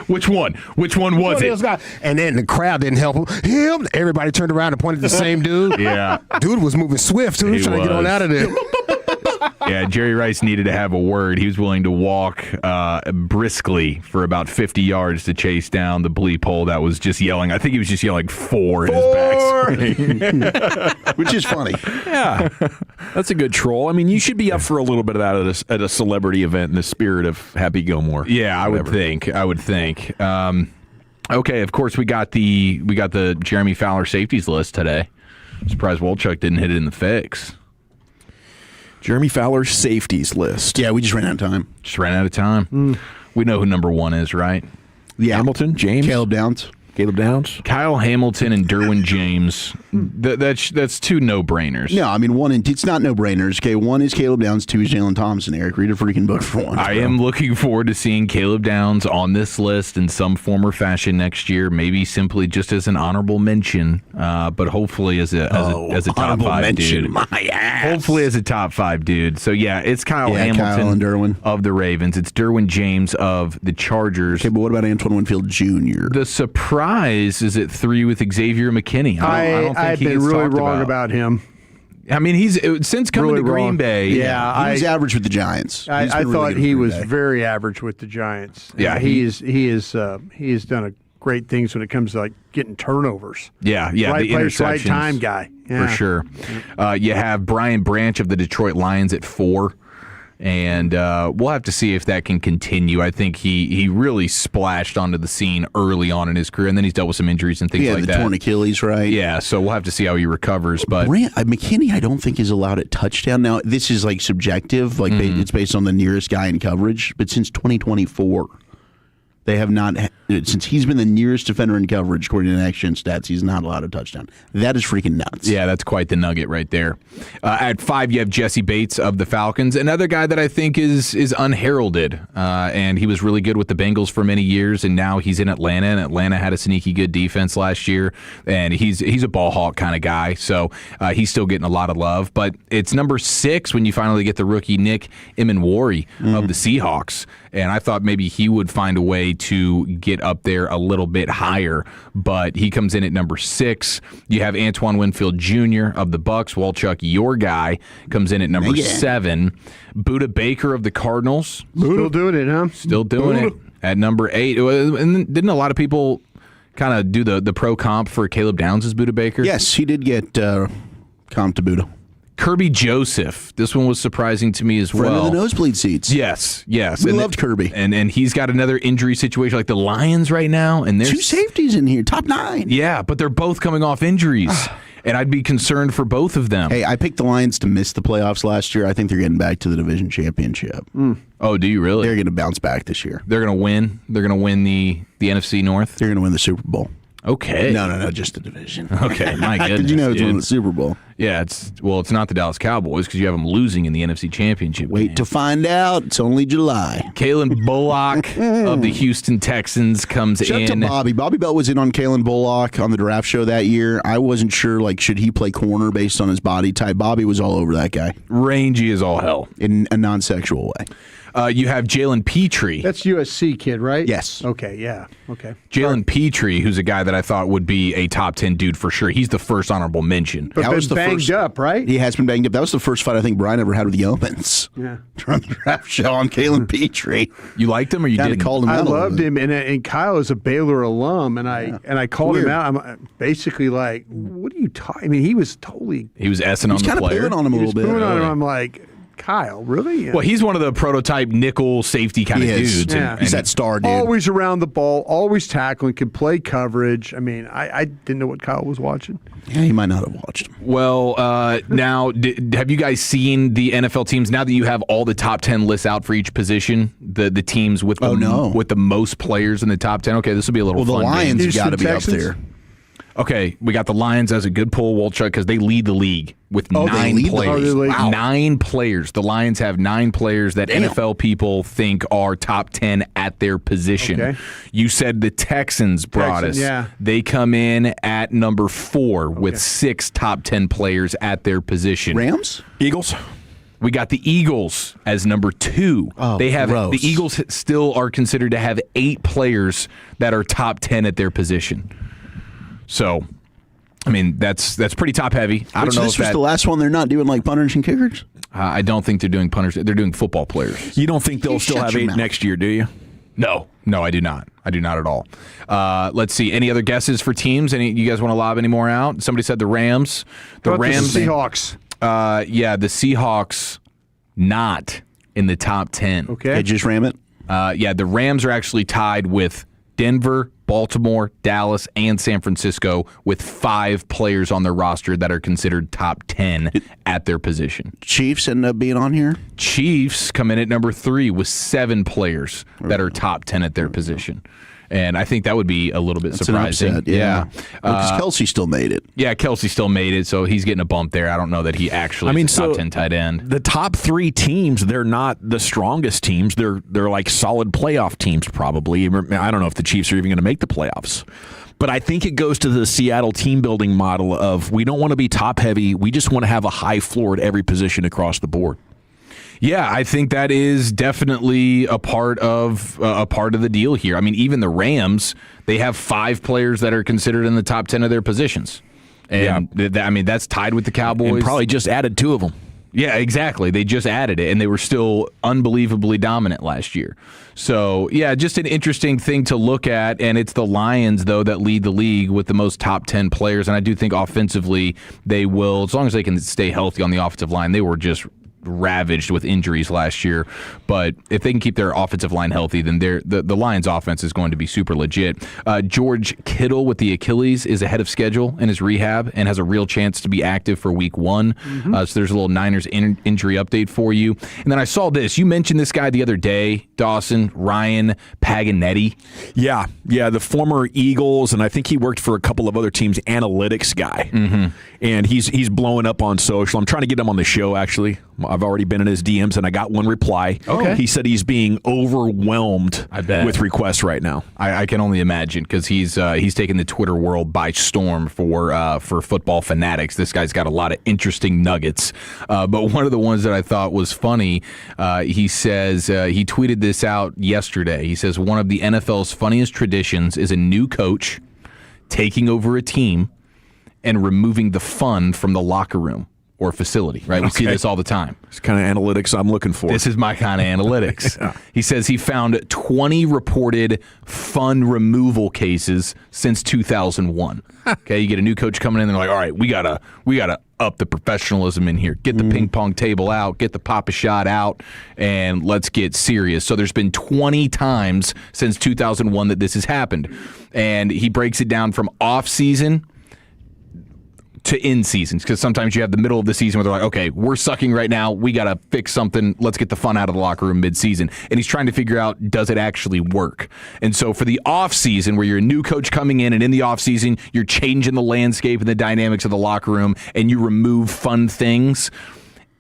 Which one? Which one was it? And then the crowd didn't help him. Everybody turned around and pointed at the same dude. Yeah. Dude was moving swift, too. He was trying to get on out of there. Yeah, Jerry Rice needed to have a word. He was willing to walk briskly for about 50 yards to chase down the bleep hole that was just yelling. I think he was just yelling 4 in his backswing. Which is funny. Yeah, that's a good troll. I mean, you should be up for a little bit of that at a celebrity event in the spirit of Happy Gilmore. Yeah, I would think. Okay, of course we got the Jeremy Fowler safeties list today. Surprised Wolchuk didn't hit it in the fix. Jeremy Fowler's safeties list. Yeah, we just ran out of time. We know who number 1 is, right? Yeah. Hamilton, James, Caleb Downs. Kyle Hamilton and Derwin James. That's 2 no-brainers. No, I mean, it's not no-brainers. Okay, 1 is Caleb Downs, 2 is Jalen Thompson. Eric, read a freaking book for once. I am looking forward to seeing Caleb Downs on this list in some form or fashion next year. Maybe simply just as an honorable mention, but hopefully as a top 5 dude. My ass. Hopefully as a top 5 dude. So yeah, it's Kyle Hamilton Kyle and Derwin of the Ravens. It's Derwin James of the Chargers. Okay, but what about Antoine Winfield Jr.? The surprise is at 3 with Xavier McKinney. I don't think I've been really wrong about him. I mean, he's since coming really to Green wrong. Bay. Yeah, he's average with the Giants. I thought he was very average with the Giants. Yeah, he has done great things when it comes to like getting turnovers. Yeah, right the place, right interceptions, time guy. Yeah. For sure. You have Brian Branch of the Detroit Lions at 4. And we'll have to see if that can continue. I think he really splashed onto the scene early on in his career, and then he's dealt with some injuries and things like that. Yeah, the torn Achilles, right? Yeah, so we'll have to see how he recovers. But McKinney, I don't think is allowed at touchdown. Now, this is like subjective. Like it's based on the nearest guy in coverage. But since 2024, they have not. Since he's been the nearest defender in coverage, according to Next Gen Stats, he's not allowed a touchdown. That is freaking nuts. Yeah, that's quite the nugget right there. At 5, you have Jesse Bates of the Falcons, another guy that I think is unheralded. And he was really good with the Bengals for many years, and now he's in Atlanta, and Atlanta had a sneaky good defense last year. And he's a ball hawk kind of guy, so he's still getting a lot of love. But it's number 6 when you finally get the rookie Nick Emenwari of the Seahawks. And I thought maybe he would find a way to get up there a little bit higher, but he comes in at number 6. You have Antoine Winfield Jr. of the Bucks. Walchuk, your guy, comes in at number 7. Buda Baker of the Cardinals. Still doing it, huh? Still doing it at number 8. And didn't a lot of people kind of do the pro comp for Caleb Downs as Buda Baker? Yes, he did get comp to Buda. Kirby Joseph. This one was surprising to me as well. Friend of the nosebleed seats. Yes. We loved Kirby. And he's got another injury situation like the Lions right now. And there's 2 safeties in here, top 9. Yeah, but they're both coming off injuries. And I'd be concerned for both of them. Hey, I picked the Lions to miss the playoffs last year. I think they're getting back to the division championship. Oh, do you really? They're going to bounce back this year. They're going to win? They're going to win the NFC North? They're going to win the Super Bowl. Okay. No, just the division. Okay, my goodness. Did you know it's winning the Super Bowl? Yeah, it's not the Dallas Cowboys because you have them losing in the NFC Championship. Wait to find out. It's only July. Kalen Bullock of the Houston Texans comes Shout out in. to Bobby. Bobby Bell was in on Kalen Bullock on the draft show that year. I wasn't sure, should he play corner based on his body type. Bobby was all over that guy. Rangy as all hell. In a non-sexual way. You have Jalen Petrie. That's USC kid, right? Yes. Okay, yeah. Okay. Jalen Petrie, who's a guy that I thought would be a top 10 dude for sure. He's the first honorable mention. But been banged up, right? He has been banged up. That was the first fight I think Brian ever had with Yeomans. Yeah. On the draft show on Kalen Petrie. You liked him or you didn't? Called him I out loved him, and Kyle is a Baylor alum, and I called Weird. him out. I'm basically like, what are you talking? I mean, he was totally. He was essing on the kind of player. pulling on him a He was little bit. pooing on him. I'm like, Kyle, really? Well, he's one of the prototype nickel safety kind of dudes. Yeah. He's that star dude. Always around the ball, always tackling, can play coverage. I mean, I didn't know what Kyle was watching. Yeah, he might not have watched him. Well, now, have you guys seen the NFL teams, now that you have all the top 10 lists out for each position, the teams with with the most players in the top 10? Okay, this will be a little fun. Well, the Lions game. have got to be up there. Okay, we got the Lions as a good pull, Wolchuk, because they lead the league with 9 players. Wow. 9 players. The Lions have 9 players that NFL people think are top 10 at their position. Okay. You said the Texans brought us. Yeah. They come in at number 4 with 6 top 10 players at their position. Rams? Eagles? We got the Eagles as number 2. Oh, they have gross. the Eagles still are considered to have 8 players that are top 10 at their position. So, I mean, that's pretty top heavy. I don't know this if was the last one they're not doing punters and kickers? I don't think they're doing punters. They're doing football players. You don't think they'll still have 8 next year, do you? No, I do not. I do not at all. Let's see. Any other guesses for teams? You guys want to lob any more out? Somebody said the Rams. The Seahawks. Yeah, the Seahawks not in the top 10. Okay. Just ram it? Yeah, the Rams are actually tied with Denver, Baltimore, Dallas, and San Francisco with 5 players on their roster that are considered top 10 at their position. Chiefs end up being on here? Chiefs come in at number 3 with 7 players that are top 10 at their position. And I think that would be a little bit That's surprising. an upset, yeah. Because Kelsey still made it. Yeah, Kelsey still made it, so he's getting a bump there. I don't know that he actually is a top 10 tight end. The top 3 teams, they're not the strongest teams. They're like solid playoff teams probably. I don't know if the Chiefs are even going to make the playoffs. But I think it goes to the Seattle team building model of we don't want to be top heavy. We just want to have a high floor at every position across the board. Yeah, I think that is definitely a part of the deal here. I mean, even the Rams, they have 5 players that are considered in the top 10 of their positions. And I mean, that's tied with the Cowboys. And probably just added 2 of them. Yeah, exactly. They just added it, and they were still unbelievably dominant last year. So, yeah, just an interesting thing to look at, and it's the Lions, though, that lead the league with the most top 10 players, and I do think offensively they will, as long as they can stay healthy on the offensive line, they were just ravaged with injuries last year, but if they can keep their offensive line healthy, then the Lions offense is going to be super legit. George Kittle with the Achilles is ahead of schedule in his rehab and has a real chance to be active for week 1. So there's a little Niners injury update for you. And then I saw this. You mentioned this guy the other day, Dawson, Ryan Paganetti. Yeah, the former Eagles, and I think he worked for a couple of other teams, analytics guy. And he's blowing up on social. I'm trying to get him on the show, actually. I've already been in his DMs, and I got one reply. Okay. He said he's being overwhelmed I bet. with requests right now. I can only imagine because he's taken the Twitter world by storm for football fanatics. This guy's got a lot of interesting nuggets. But one of the ones that I thought was funny, he says, he tweeted this out yesterday. He says, one of the NFL's funniest traditions is a new coach taking over a team and removing the fun from the locker room or facility, right? We see this all the time. It's kind of analytics I'm looking for. This is my kind of analytics. Yeah. He says he found 20 reported fun removal cases since 2001. Okay, you get a new coach coming in, they're like, all right, we gotta up the professionalism in here. Get the ping pong table out, get the Pop-A-Shot out, and let's get serious. So there's been 20 times since 2001 that this has happened. And he breaks it down from off-season to end seasons, because sometimes you have the middle of the season where they're like, okay, we're sucking right now. We got to fix something. Let's get the fun out of the locker room mid-season. And he's trying to figure out, does it actually work? And so for the off-season, where you're a new coach coming in, and in the off-season, you're changing the landscape and the dynamics of the locker room, and you remove fun things,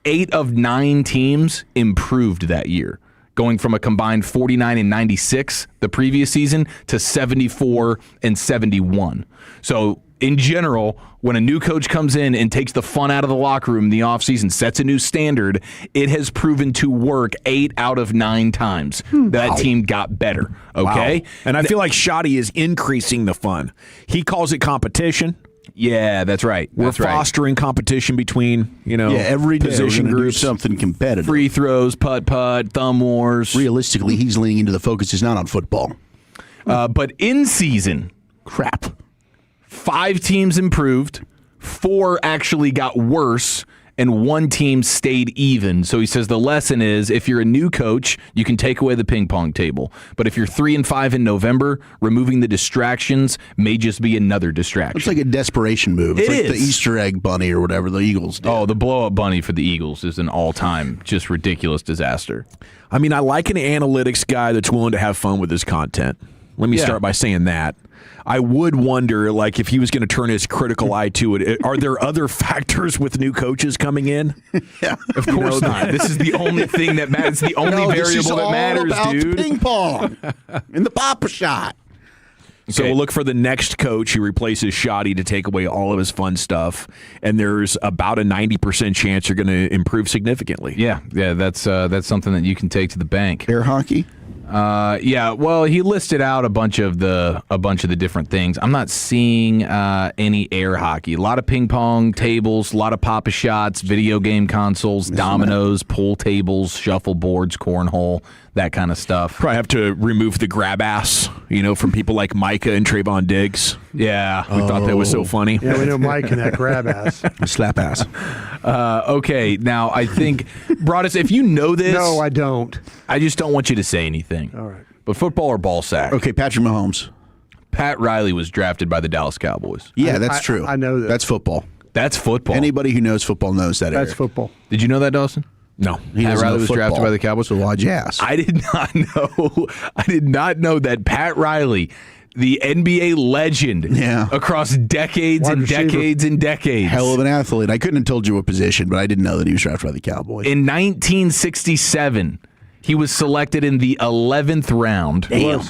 8 of 9 teams improved that year, going from a combined 49 and 96 the previous season to 74 and 71. So in general, when a new coach comes in and takes the fun out of the locker room in the offseason, sets a new standard, it has proven to work 8 out of 9 times. That team got better, okay? Wow. And I feel like Shoddy is increasing the fun. He calls it competition. Yeah, that's right. We're fostering competition between, every day position we're gonna groups. do something competitive. Free throws, putt-putt, thumb wars. Realistically, he's leaning into the focus is not on football. But in season, crap. 5 teams improved, 4 actually got worse, and 1 team stayed even. So he says the lesson is, if you're a new coach, you can take away the ping pong table. But if you're 3-5 in November, removing the distractions may just be another distraction. It's like a desperation move. It's It like is. the Easter egg bunny or whatever the Eagles did. Oh, the blow-up bunny for the Eagles is an all-time just ridiculous disaster. I mean, I like an analytics guy that's willing to have fun with his content. Let me start by saying that. I would wonder, like, if he was going to turn his critical eye to it, are there other factors with new coaches coming in? Yeah, of course not. This is the only thing that matters. It's the only variable that matters, about dude. Ping pong and the papa shot. So we'll look for the next coach who replaces Shoddy to take away all of his fun stuff, and there's about a 90% chance you're going to improve significantly. Yeah, that's something that you can take to the bank. Air hockey. Yeah, well, he listed out a bunch of the different things. I'm not seeing any air hockey. A lot of ping pong tables, a lot of papa shots, video game consoles, dominoes, pool tables, shuffleboards, cornhole, that kind of stuff. Probably have to remove the grab ass, from people like Micah and Trayvon Diggs. Yeah, we thought that was so funny. Yeah, we know Mike and that grab ass. Slap ass. Okay, now I think, Broadus, if you know this. No, I don't. I just don't want you to say anything. All right. But football or ball sack? Okay, Patrick Mahomes. Pat Riley was drafted by the Dallas Cowboys. Yeah, that's true. I know that. That's football. That's football. Anybody who knows football knows that. That's Eric. football. Did you know that, Dawson? No. Pat Riley was drafted by the Cowboys. So why'd you ask? I did not know. I did not know that Pat Riley, the NBA legend, across decades and decades and decades. Hell of an athlete. I couldn't have told you what position, but I didn't know that he was drafted by the Cowboys. In 1967, he was selected in the 11th round. Damn.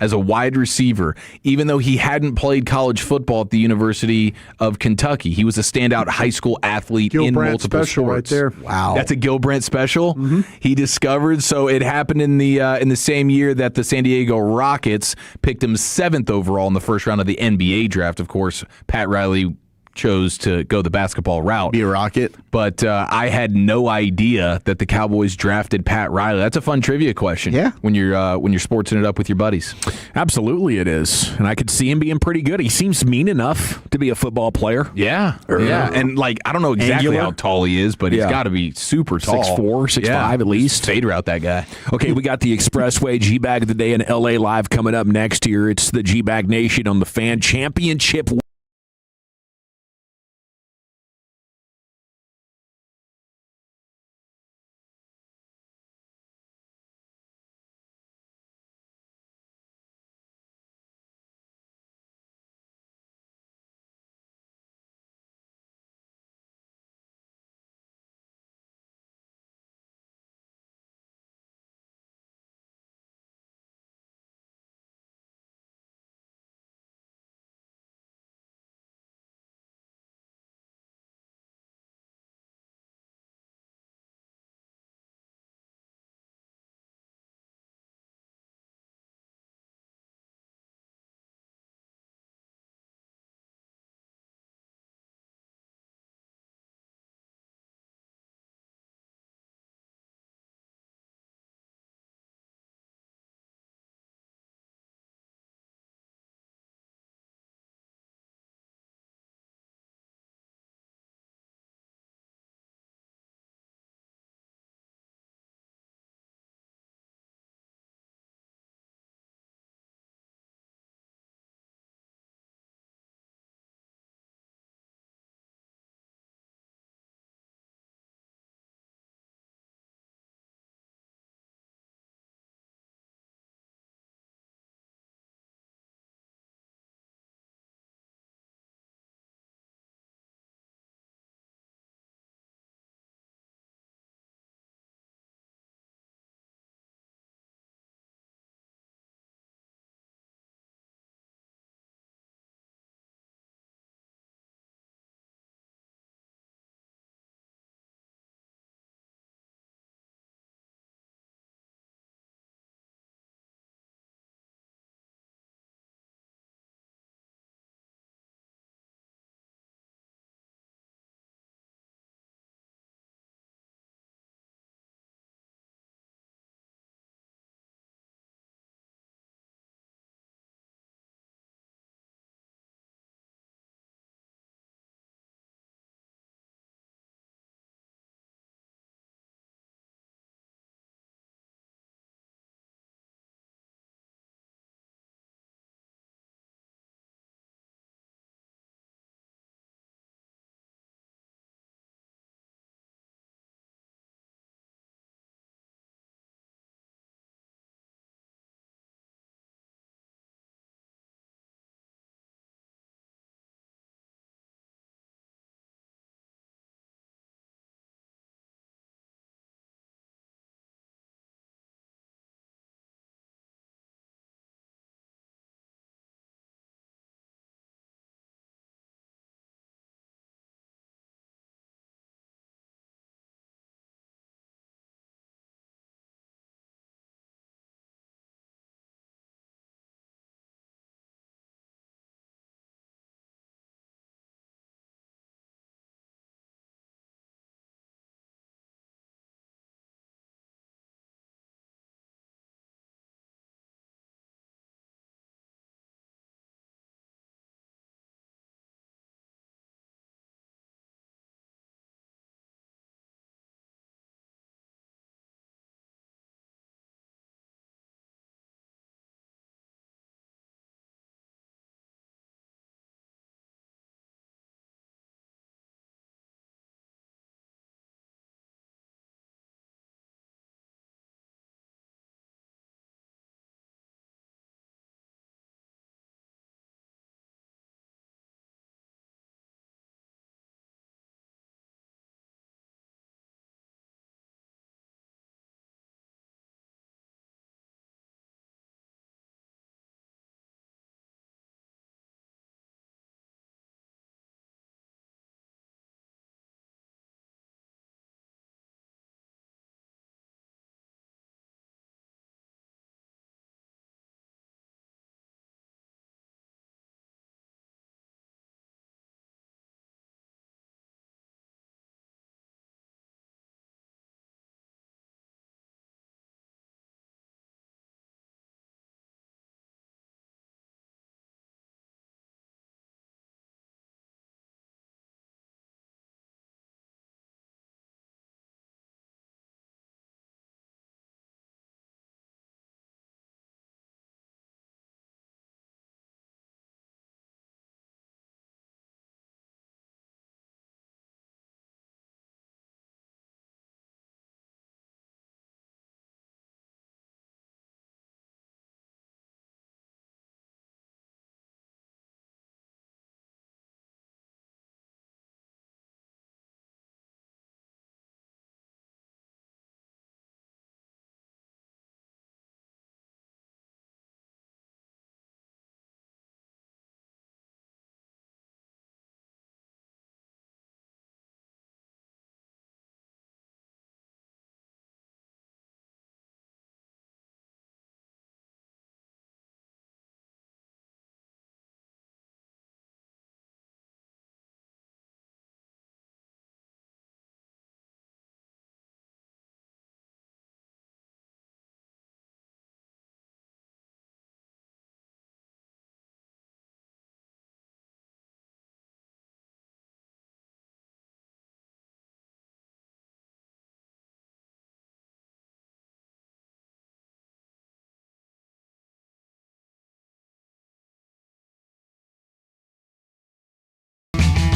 As a wide receiver, even though he hadn't played college football at the University of Kentucky. He was a standout high school athlete in multiple special sports. right there. Wow. That's a Gil Brandt special. He discovered, so it happened in the same year that the San Diego Rockets picked him 7th overall in the first round of the NBA draft. Of course, Pat Riley chose to go the basketball route. Be a Rocket. But I had no idea that the Cowboys drafted Pat Riley. That's a fun trivia question. Yeah. When you're sportsing it up with your buddies. Absolutely it is. And I could see him being pretty good. He seems mean enough to be a football player. Yeah. Yeah. And I don't know exactly Angular. how tall he is, but he's got to be super tall. 6'4", 6'5" at least. Fade route that guy. Okay, we got the Expressway G-Bag of the Day in L.A. live coming up next here. It's the G-Bag Nation on the Fan Championship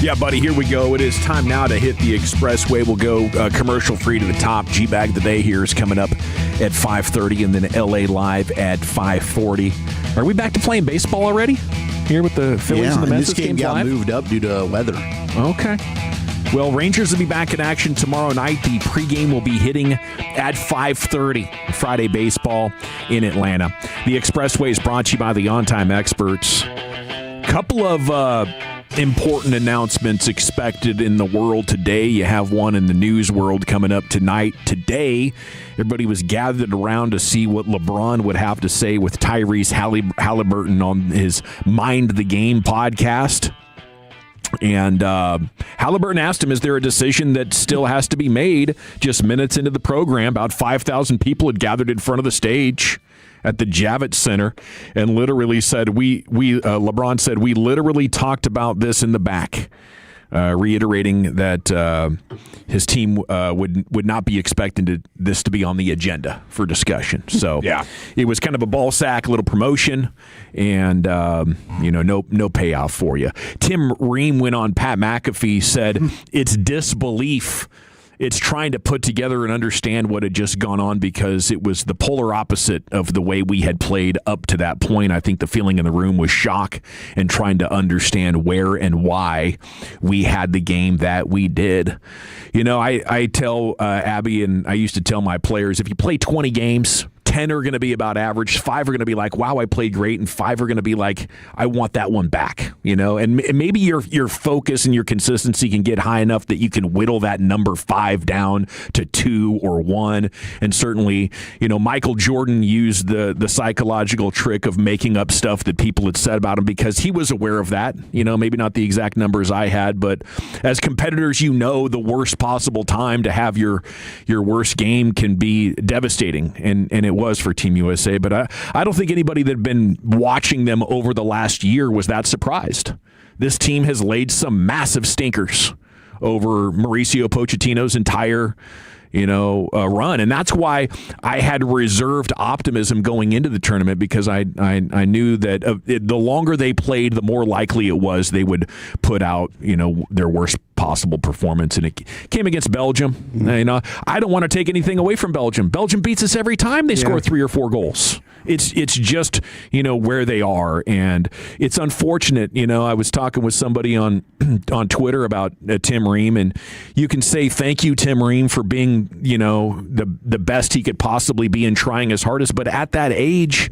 Yeah, buddy, here we go. It is time now to hit the expressway. We'll go commercial free to the top. G-Bag of the Day here is coming up at 5:30, and then LA Live at 5:40. Are we back to playing baseball already? Here with the Phillies and the Mets? This game got moved up due to weather. Okay. Well, Rangers will be back in action tomorrow night. The pregame will be hitting at 5:30. Friday baseball in Atlanta. The Expressway is brought to you by the On Time Experts. Couple of important announcements expected in the world today. You have one in the news world coming up tonight. Today, everybody was gathered around to see what LeBron would have to say with Tyrese Halliburton on his Mind the Game podcast. And Halliburton asked him, is there a decision that still has to be made? Just minutes into the program, about 5,000 people had gathered in front of the stage at the Javits Center and literally said, LeBron said, we literally talked about this in the back, reiterating that his team would not be expecting this to be on the agenda for discussion. So yeah, it was kind of a ball sack, little promotion, and no payoff for you. Tim Ream went on Pat McAfee, said it's disbelief. It's trying to put together and understand what had just gone on because it was the polar opposite of the way we had played up to that point. I think the feeling in the room was shock and trying to understand where and why we had the game that we did. You know, I tell Abby, and I used to tell my players, if you play 20 games, 10 are going to be about average, 5 are going to be like, wow, I played great, and 5 are going to be like, I want that one back, you know? And maybe your focus and your consistency can get high enough that you can whittle that number 5 down to 2 or 1. And certainly, you know, Michael Jordan used the psychological trick of making up stuff that people had said about him because he was aware of that. You know, maybe not the exact numbers I had, but as competitors, you know, the worst possible time to have your worst game can be devastating, and it was for Team USA, but I don't think anybody that had been watching them over the last year was that surprised. This team has laid some massive stinkers over Mauricio Pochettino's entire run, and that's why I had reserved optimism going into the tournament because I knew that the longer they played, the more likely it was they would put out their worst possible performance, and it came against Belgium. I don't want to take anything away from Belgium. Belgium beats us every time they score 3 or 4 goals. It's just where they are, and it's unfortunate. I was talking with somebody on Twitter about Tim Ream, and you can say thank you, Tim Ream, for being the best he could possibly be and trying his hardest, but at that age,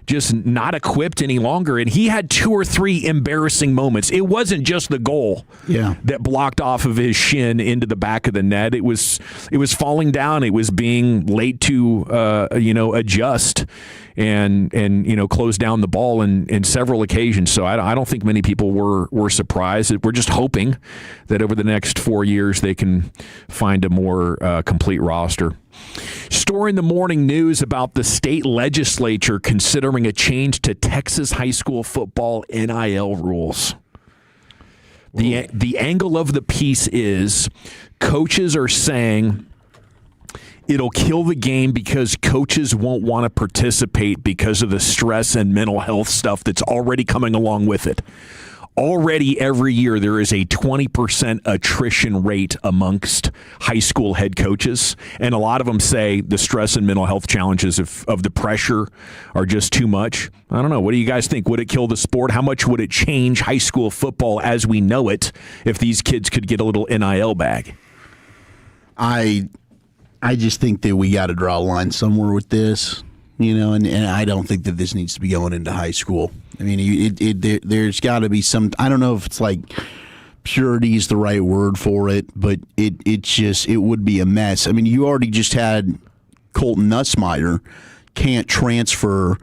just not equipped any longer. And he had 2 or 3 embarrassing moments. It wasn't just the goal that blocked off of his shin into the back of the net. It was falling down. It was being late to adjust and close down the ball in several occasions. So I don't think many people were surprised. We're just hoping that over the next 4 years they can find a more complete roster. Story in the morning news about the state legislature considering a change to Texas high school football NIL rules. The angle of the piece is coaches are saying it'll kill the game because coaches won't want to participate because of the stress and mental health stuff that's already coming along with it. Already every year there is a 20% attrition rate amongst high school head coaches, and a lot of them say the stress and mental health challenges of the pressure are just too much. I don't know. What do you guys think? Would it kill the sport? How much would it change high school football as we know it if these kids could get a little NIL bag? I just think that we got to draw a line somewhere with this, and I don't think that this needs to be going into high school. I mean, there's got to be some. I don't know if it's like purity is the right word for it, but it would be a mess. I mean, you already just had Colton Nussmeier can't transfer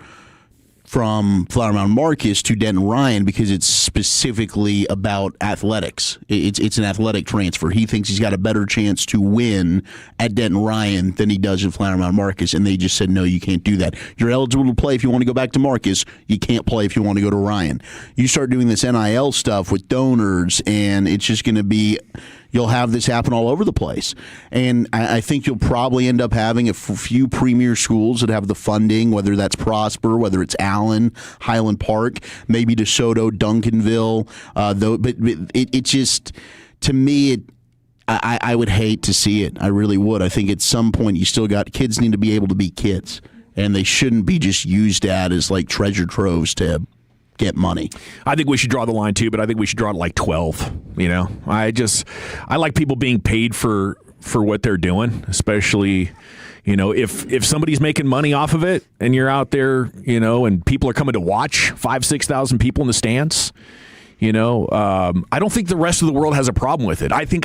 from Flower Mound Marcus to Denton Ryan because it's specifically about athletics. It's an athletic transfer. He thinks he's got a better chance to win at Denton Ryan than he does at Flower Mound Marcus, and they just said, no, you can't do that. You're eligible to play if you want to go back to Marcus. You can't play if you want to go to Ryan. You start doing this NIL stuff with donors, and it's just going to be you'll have this happen all over the place. And I think you'll probably end up having a few premier schools that have the funding, whether that's Prosper, whether it's Allen, Highland Park, maybe DeSoto, Duncanville. But it just, to me, I would hate to see it. I really would. I think at some point you still got kids need to be able to be kids, and they shouldn't be just used as like treasure troves to get money. I think we should draw the line too, but I think we should draw it like 12. I like people being paid for what they're doing, especially, if somebody's making money off of it and you're out there, and people are coming to watch 5,000-6,000 people in the stands. I don't think the rest of the world has a problem with it. I think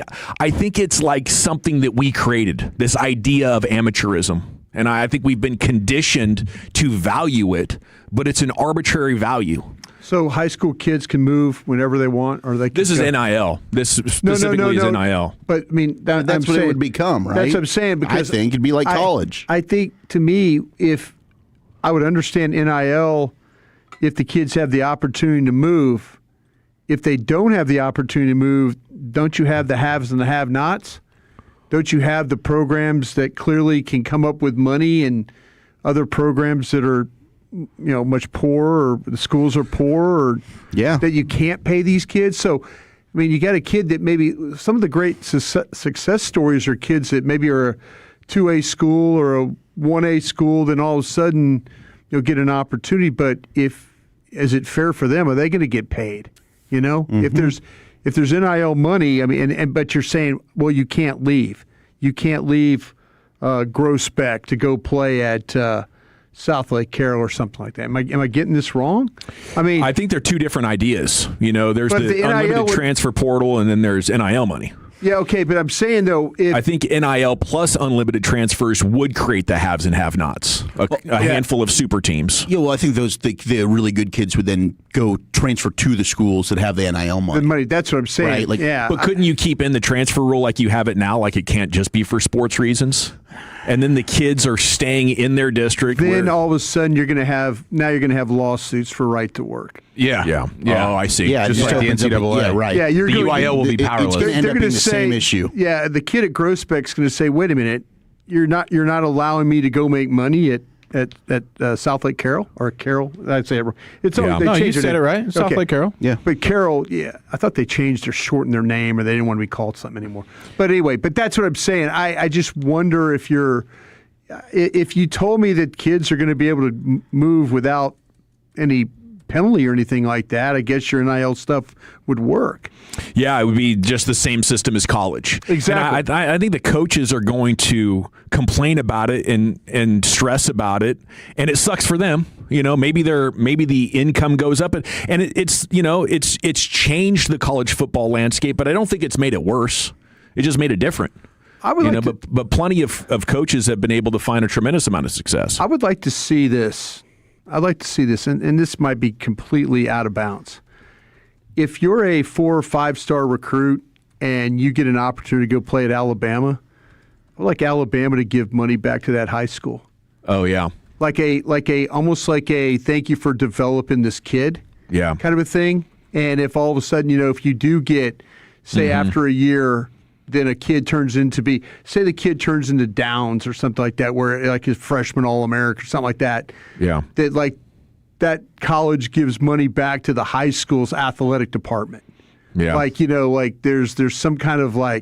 it's like something that we created, this idea of amateurism. And I think we've been conditioned to value it, but it's an arbitrary value. So high school kids can move whenever they want, or they can This is NIL. This specifically is NIL. But I mean, that's what it would become, right? That's what I'm saying. Because I think it'd be like college. I think, to me, if I would understand NIL, if the kids have the opportunity to move. If they don't have the opportunity to move, don't you have the haves and the have-nots? Don't you have the programs that clearly can come up with money and other programs that are, much poorer, or the schools are poor, or that you can't pay these kids? So, I mean, you got a kid that maybe some of the great success stories are kids that maybe are a 2A school or a 1A school, then all of a sudden you'll get an opportunity. But is it fair for them? Are they going to get paid? If there's NIL money, I mean, but you're saying, well, you can't leave. You can't leave Groesbeck to go play at South Lake Carroll or something like that. Am I getting this wrong? I mean, I think they're two different ideas. There's the unlimited transfer portal, and then there's NIL money. Yeah, okay, but I'm saying, though, I think NIL plus unlimited transfers would create the haves and have-nots, a handful of super teams. Yeah, well, I think the really good kids would then go transfer to the schools that have the NIL money. The money, that's what I'm saying. Right? But couldn't you keep in the transfer rule like you have it now, like it can't just be for sports reasons? And then the kids are staying in their district. Then all of a sudden you're going to have lawsuits for right to work. Yeah. Oh, I see. Yeah, just like the NCAA. Yeah, right. Yeah, the UIL will be powerless. It's going to end up being the same issue. Yeah, the kid at Groesbeck's going to say, "Wait a minute, you're not allowing me to go make money at South Lake Carroll or Carroll." I'd say it's you said it right. South Lake Carroll. Yeah, but Carroll. Yeah, I thought they changed or shortened their name, or they didn't want to be called something anymore. But anyway, that's what I'm saying. I just wonder if you told me that kids are going to be able to move without any penalty or anything like that, I guess your NIL stuff would work. Yeah, it would be just the same system as college. Exactly. And I think the coaches are going to complain about it and stress about it, and it sucks for them. Maybe the income goes up, and it's changed the college football landscape, but I don't think it's made it worse. It just made it different. But plenty of coaches have been able to find a tremendous amount of success. I would like to see this. I'd like to see this, and this might be completely out of bounds. If you're a 4 or 5 star recruit and you get an opportunity to go play at Alabama, I'd like Alabama to give money back to that high school. Oh yeah, almost like a thank you for developing this kid. Yeah, kind of a thing. And if all of a sudden, if you do get, say, after a year, then a kid turns into the kid turns into Downs or something like that, where like his freshman All-American or something like that. Yeah. That college gives money back to the high school's athletic department. Yeah. There's some kind of a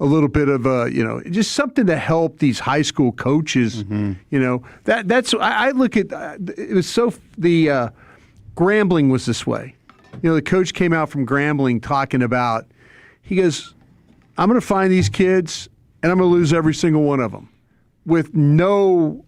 little bit of just something to help these high school coaches. That's I look at it was so the Grambling was this way. The coach came out from Grambling talking about, he goes, I'm going to find these kids, and I'm going to lose every single one of them, with no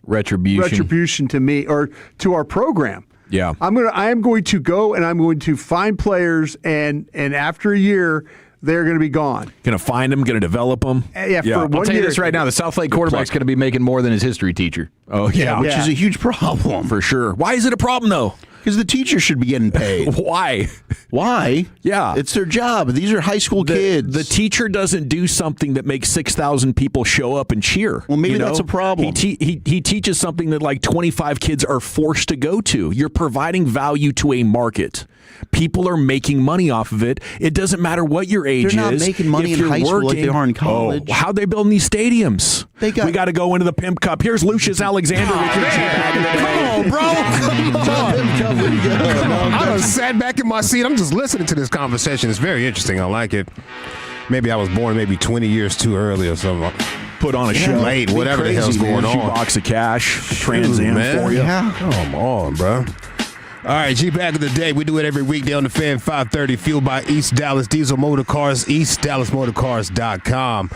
retribution to me or to our program. Yeah, I am going to go and I'm going to find players, and after a year, they're going to be gone. Going to find them, going to develop them. Yeah, for I'll tell you this right now: the South Lake quarterback's going to be making more than his history teacher. Oh yeah, which is a huge problem for sure. Why is it a problem though? Because the teacher should be getting paid. Why? Yeah. It's their job. These are high school kids. The teacher doesn't do something that makes 6,000 people show up and cheer. Well, maybe that's a problem. He teaches something that 25 kids are forced to go to. You're providing value to a market. People are making money off of it. It doesn't matter what your age They're not is. making money if in you're high school like they are in college. Oh, how they building these stadiums? We got to go into the Pimp Cup. Here's Lucius Alexander with your back in the day. Come on, bro. I done sat back in my seat. I'm just listening to this conversation. It's very interesting. I like it. Maybe I was born maybe 20 years too early or something. Put on a show. Late, whatever the hell's going on. Box of cash, Trans Am for you. Yeah. Come on, bro. All right, G-Bag of the Day. We do it every weekday on the Fan 530, fueled by East Dallas Diesel Motor Cars, EastDallasMotorCars.com.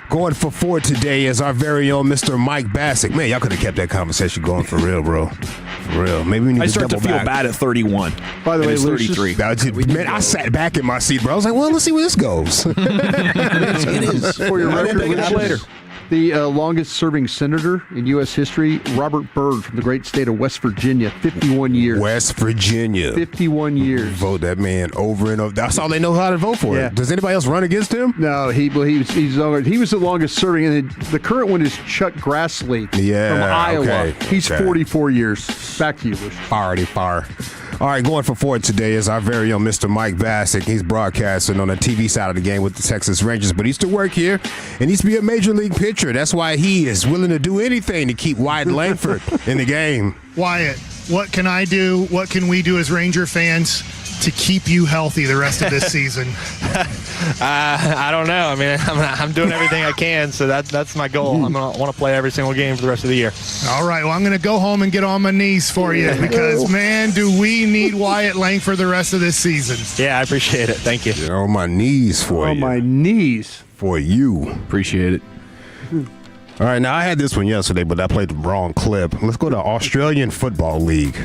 Going for 4 today is our very own Mr. Mike Bassick. Man, y'all could have kept that conversation going for real, bro. For real. Maybe we need I to start to double feel back. bad at 31. By the way, it's Lucius, 33. Man, I sat back in my seat, bro. I was like, well, let's see where this goes. It is. For your record, pick it up later. The longest-serving senator in U.S. history, Robert Byrd from the great state of West Virginia, 51 years. West Virginia. 51 years. Vote that man over and over. That's all they know how to vote for. Yeah. Does anybody else run against him? No, he was the longest-serving, and the current one is Chuck Grassley from Iowa. Okay. He's 44 years. Back to you, Lucius. Already far. All right, going for 4 today is our very own Mr. Mike Bassick. He's broadcasting on the TV side of the game with the Texas Rangers, but he used to work here and he used to be a major league pitcher. That's why he is willing to do anything to keep Wyatt Langford in the game. Wyatt, what can I do? What can we do as Ranger fans to keep you healthy the rest of this season? I don't know. I mean, I'm doing everything I can, so that's my goal. I'm gonna want to play every single game for the rest of the year. All right, well, I'm going to go home and get on my knees for you because, man, do we need Wyatt Langford the rest of this season. Yeah, I appreciate it. Thank you. Get on my knees for you. On my knees. For you. Appreciate it. All right, now I had this one yesterday, but I played the wrong clip. Let's go to Australian Football League.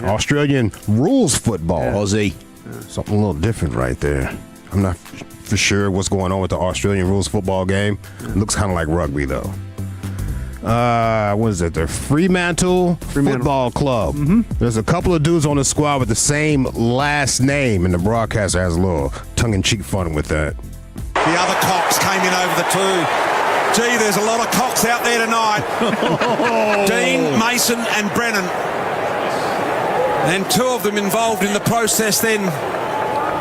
Australian rules football. Aussie. Something a little different right there. I'm not for sure what's going on with the Australian rules football game. It looks kind of like rugby, though. What is it? The Fremantle Football Club. There's a couple of dudes on the squad with the same last name, and the broadcaster has a little tongue-in-cheek fun with that. The other Cox came in over the 2. Gee, there's a lot of Cox out there tonight. Dean, Mason and Brennan. And 2 of them involved in the process then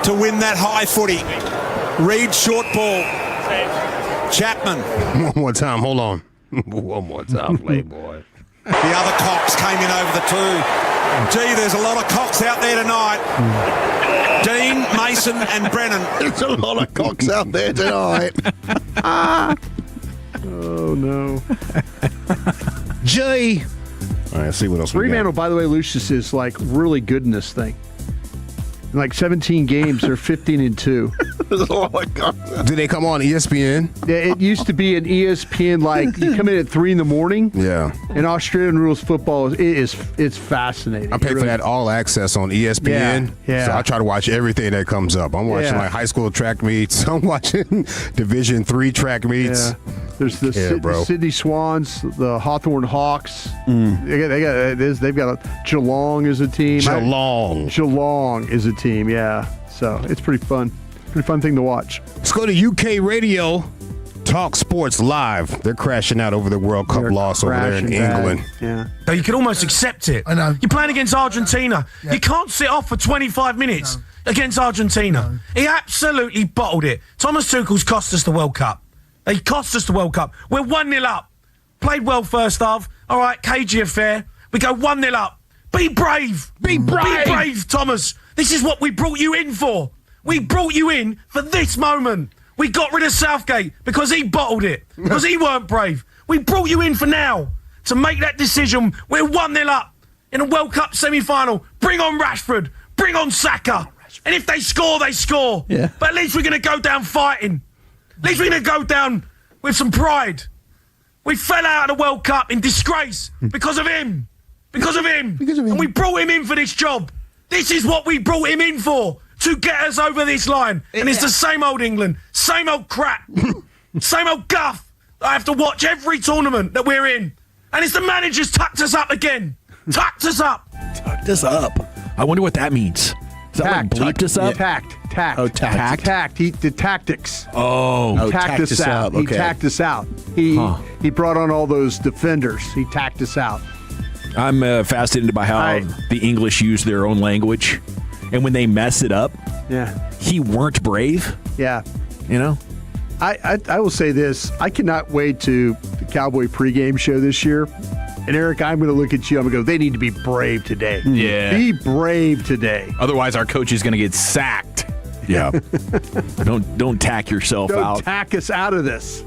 to win that high footy. Reed, short ball. Chapman. One more time, hold on. One more time, Playboy. The other Cox came in over the 2. Gee, there's a lot of Cox out there tonight. Dean, Mason and Brennan. There's a lot of Cox out there tonight. Oh, no. Jay. All right, let's see what else we got. Fremantle, by the way, Lucius, is like really good in this thing. In like 17 games, they're 15-2. Oh my God! Do they come on ESPN? Yeah, it used to be an ESPN. Like you come in at 3 a.m. Yeah. And Australian rules football it's fascinating. I pay for that all access on ESPN. Yeah. So I try to watch everything that comes up. I'm watching like high school track meets. I'm watching Division III track meets. Yeah. There's the Sydney Swans, the Hawthorne Hawks. They've got Geelong as a team. Geelong is a team. Yeah. So it's pretty fun. Pretty fun thing to watch. Let's go to UK Radio. Talk Sports Live. They're crashing out over the World Cup loss over there in England. Yeah. So you can almost accept it. I know. You're playing against Argentina. Yeah. You can't sit off for 25 minutes against Argentina. He absolutely bottled it. Thomas Tuchel's cost us the World Cup. He cost us the World Cup. We're 1-0 up. Played well first half. All right, cagey affair. We go 1-0 up. Be brave. Be brave. Be brave, Thomas. This is what we brought you in for. We brought you in for this moment. We got rid of Southgate because he bottled it, because he weren't brave. We brought you in for now to make that decision. We're 1-0 up in a World Cup semi-final. Bring on Rashford. Bring on Saka. And if they score, they score. Yeah. But at least we're going to go down fighting. At least we're going to go down with some pride. We fell out of the World Cup in disgrace because of him. Because of him. And we brought him in for this job. This is what we brought him in for. To get us over this line. And it's the same old England, same old crap, same old guff that I have to watch every tournament that we're in. And it's the manager's tucked us up again. Tucked us up. Tucked us up. I wonder what that means. Is that like bleeped us up? Tact. Oh, tact. Tact. The tactics. Oh, tacked us out. Okay. He tacked us out. He brought on all those defenders. He tacked us out. I'm fascinated by how the English use their own language. and when they mess it up, he weren't brave. Yeah. You know? I will say this. I cannot wait to the Cowboy pregame show this year. And Eric, I'm going to look at you. I'm going to go, they need to be brave today. Yeah. Be brave today. Otherwise, our coach is going to get sacked. Yeah. Don't tack yourself out. Don't tack us out of this.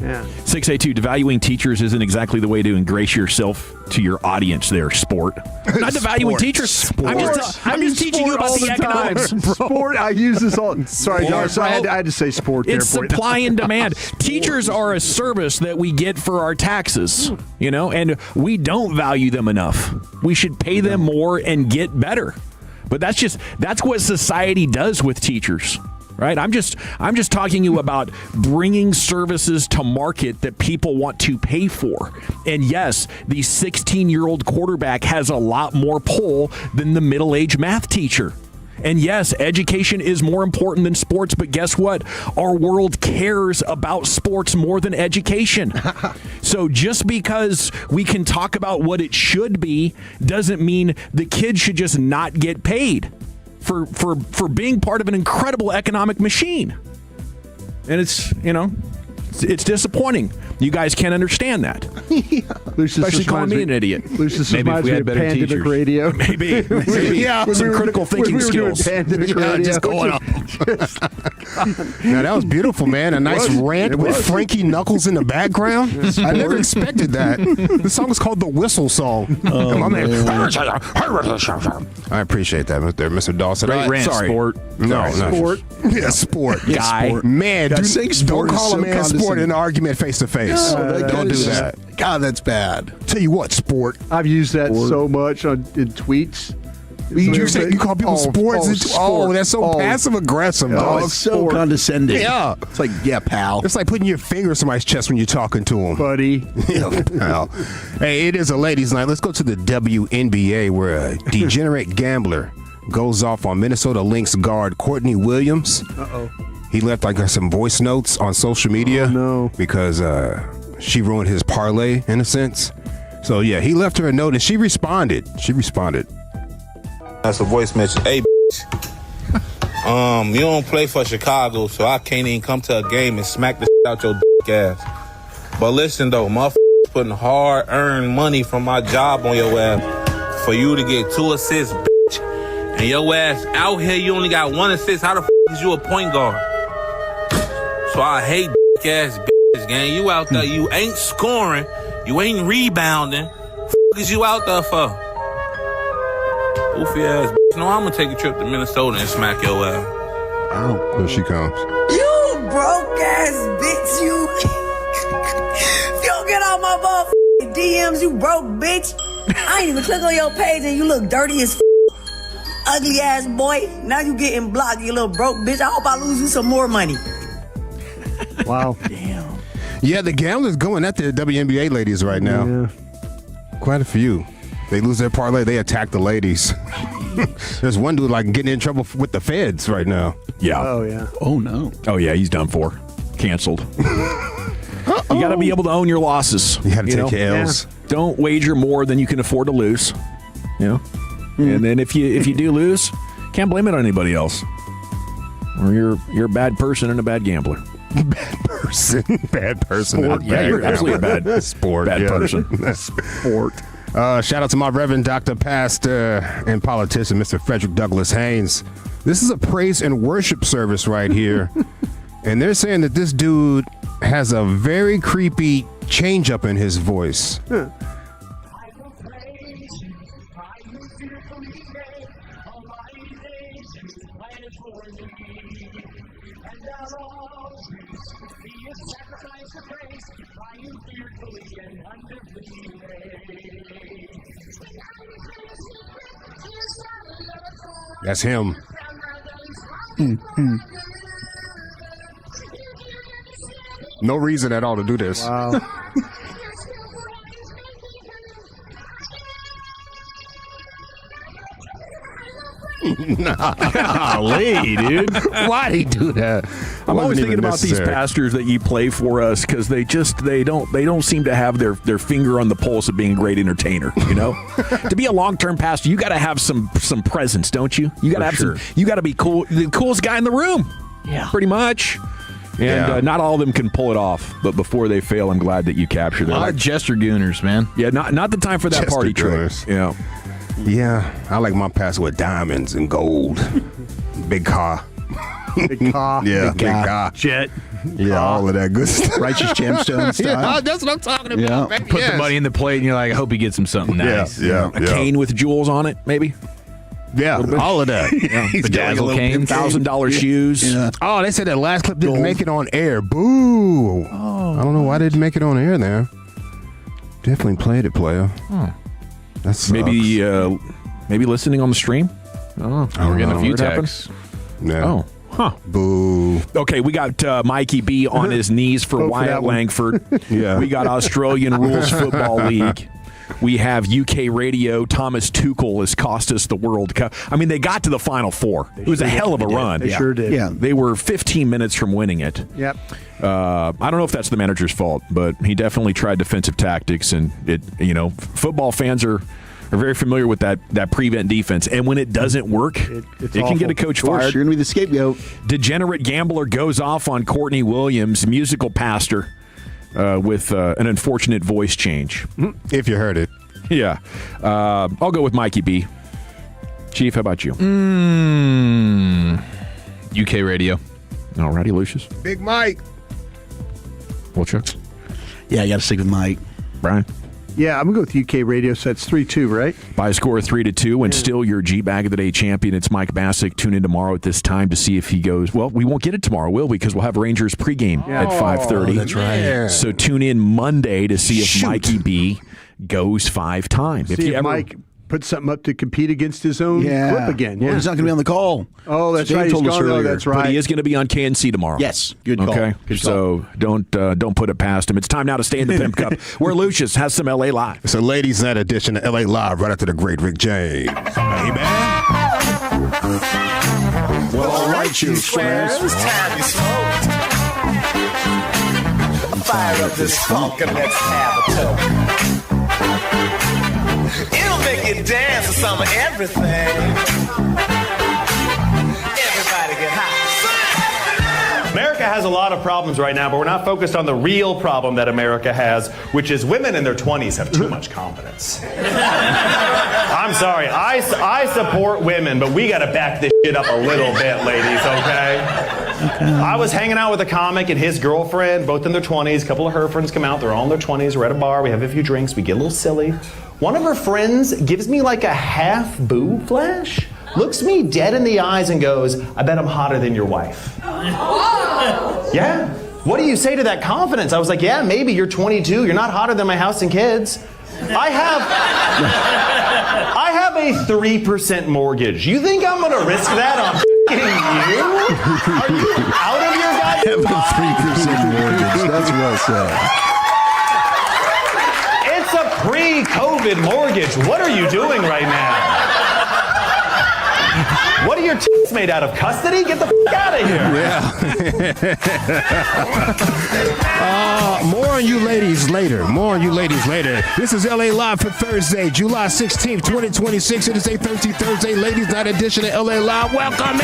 Yeah. 682, devaluing teachers isn't exactly the way to ingratiate yourself to your audience there, sport. Not devaluing teachers. I'm just teaching you about the economics. Sport, I use this all. Sorry, Darcy, I had to say sport there It's for you. supply and demand. Teachers are a service that we get for our taxes, you know, and we don't value them enough. We should pay them more and get better. But that's what society does with teachers. Right? I'm just talking to you about bringing services to market that people want to pay for. And yes, the 16-year-old quarterback has a lot more pull than the middle-aged math teacher. And yes, education is more important than sports, but guess what? Our world cares about sports more than education. So just because we can talk about what it should be doesn't mean the kids should just not get paid for being part of an incredible economic machine. And it's disappointing. You guys can't understand that. Especially calling me an idiot. Lucius Maybe if we had better Pandemic teachers. Radio. Maybe. Some critical thinking skills. Pandemic Radio. Just going on. Now, that was beautiful, man. A nice rant with Frankie Knuckles in the background. I never expected that. The song is called The Whistle Song. My man. I appreciate that, Mr. Dawson. Great rant, Sorry. sport. No. Sport. Yeah, sport. Guy. Sport. Man, don't call a man sport condescending. in an argument face to face. Don't do that. God, that's bad. Tell you what, sport. I've used that so much in tweets. You call people sports? That's so passive aggressive, dog. It's so condescending. Yeah. It's like, yeah, pal. It's like putting your finger in somebody's chest when you're talking to them. Buddy. Yeah, pal. Hey, it is a ladies' night. Let's go to the WNBA where a degenerate gambler goes off on Minnesota Lynx guard Courtney Williams. Uh-oh. He left some voice notes on social media because she ruined his parlay in a sense. So yeah, he left her a note and she responded. That's a voice message. Hey, you don't play for Chicago, so I can't even come to a game and smack the shit out your ass. But listen though, motherfuckers putting hard-earned money from my job on your ass for you to get 2 assists, bitch. And your ass out here, you only got 1 assist. How the f*** is you a point guard? So I hate ass bitches, gang. You out there, you ain't scoring, you ain't rebounding. F*** is you out there for? Goofy ass bitch. No, I'm gonna take a trip to Minnesota and smack your ass. Oh, here she comes. You broke ass bitch, you. If you don't get on my motherfucking DMs, you broke bitch. I ain't even click on your page and you look dirty as ugly ass boy. Now you getting blocked, you little broke bitch. I hope I lose you some more money. Wow. Damn. Yeah, the gamblers going at the WNBA ladies right now. Yeah. Quite a few. They lose their parlay, they attack the ladies. There's one dude getting in trouble with the feds right now. Yeah. Oh, yeah. Oh, no. Oh, yeah, he's done for. Canceled. You got to be able to own your losses. You got to take your L's. Yeah. Don't wager more than you can afford to lose. You know? And then if you do lose, can't blame it on anybody else. Or you're a bad person and a bad gambler. Bad person. Sport. Yeah, you're absolutely a bad sport. Bad person. Sport. Shout out to my Reverend Dr. Pastor and politician, Mr. Frederick Douglass Haynes. This is a praise and worship service right here. And they're saying that this dude has a very creepy change up in his voice. Huh. That's him. No reason at all to do this. Wow. Golly, dude. Why'd he do that? I'm always Wasn't thinking even about these necessary. pastors that you play for us because they don't seem to have their finger on the pulse of being a great entertainer. You know, to be a long-term pastor, you got to have some presence, don't you? You got to have some. You got to be cool, the coolest guy in the room. Yeah, pretty much. And not all of them can pull it off, but before they fail, I'm glad that you capture them. A lot of Jester Gooners, man. Yeah, not the time for that Jester party trick. Gooners. Yeah. Yeah, I like my pastor with diamonds and gold. Big car. Big car. Yeah, big car. Jet. Yeah, all of that good stuff. Righteous gemstone style. Yeah, that's what I'm talking about. Yeah. Baby. Put the money in the plate, and you're like, I hope he gets him something nice. Yeah, A cane with jewels on it, maybe. Yeah, all of that. Bedazzle cane. $1,000 shoes. Yeah. Oh, they said that last clip didn't make it on air. Boo. I don't know why they didn't make it on air there. Definitely played it, player. That sucks. Maybe listening on the stream. Oh, we're getting a few What happened? texts. Yeah. Oh, huh. Boo. Okay, we got Mikey B on his knees for Vote for Wyatt that one. Langford. Yeah. We got Australian Rules Football League. We have UK Radio. Thomas Tuchel has cost us the World Cup. I mean, they got to the Final Four. It was a hell of a run. They sure did. Yeah. They were 15 minutes from winning it. Yep. I don't know if that's the manager's fault, but he definitely tried defensive tactics, and football fans are very familiar with that prevent defense. And when it doesn't work, it can get a coach Of course, fired. you're going to be the scapegoat. Degenerate gambler goes off on Courtney Williams, musical pastor, with an unfortunate voice change. If you heard it. Yeah. I'll go with Mikey B. Chief, how about you? UK Radio. All righty, Lucius. Big Mike. Chuck. Yeah, I got to stick with Mike. Brian. Yeah, I'm going to go with UK Radio, so that's 3-2, right? By a score of 3-2, and still your G-Bag of the Day champion. It's Mike Bassick. Tune in tomorrow at this time to see if he goes. Well, we won't get it tomorrow, will we? Because we'll have Rangers pregame at 5:30. That's right. Yeah. So tune in Monday to see if Mikey B goes 5 times. See if Mike puts something up to compete against his own clip again. Well, Yeah. he's not going to be on the call. Oh, that's Dave right. He's told us gone. Oh, earlier. that's right. But he is going to be on KNC tomorrow. Yes, good call. Okay, Good so don't put it past him. It's time now to stay in the Pimp Cup, where Lucius has some LA Live. It's a ladies' night edition of LA Live right after the great Rick James. Hey, man. Well, all right, you squares. It's time you smoke. Fire up this funk and let's have a toke. It'll make you dance to some of everything. Everybody get high. America has a lot of problems right now, but we're not focused on the real problem that America has, which is women in their 20s have too much confidence. I'm sorry, I support women, but we got to back this shit up a little bit, ladies, okay? I was hanging out with a comic and his girlfriend, both in their 20s. A couple of her friends come out, they're all in their 20s. We're at a bar, we have a few drinks, we get a little silly. One of her friends gives me like a half boob flash, looks me dead in the eyes and goes, I bet I'm hotter than your wife. Yeah. What do you say to that confidence? I was like, yeah, maybe you're 22. You're not hotter than my house and kids. I have a 3% mortgage. You think I'm going to risk that on you? Are you out of your goddamn I have a 3% mortgage. That's well said. It's a pre-COVID mortgage. What are you doing right now? What are your tits made out of? Custody? Get the f*** out of here. Yeah. More on you ladies later. This is LA Live for Thursday, July 16th, 2026. It is a Thirsty Thursday, ladies' night edition of LA Live. Welcome,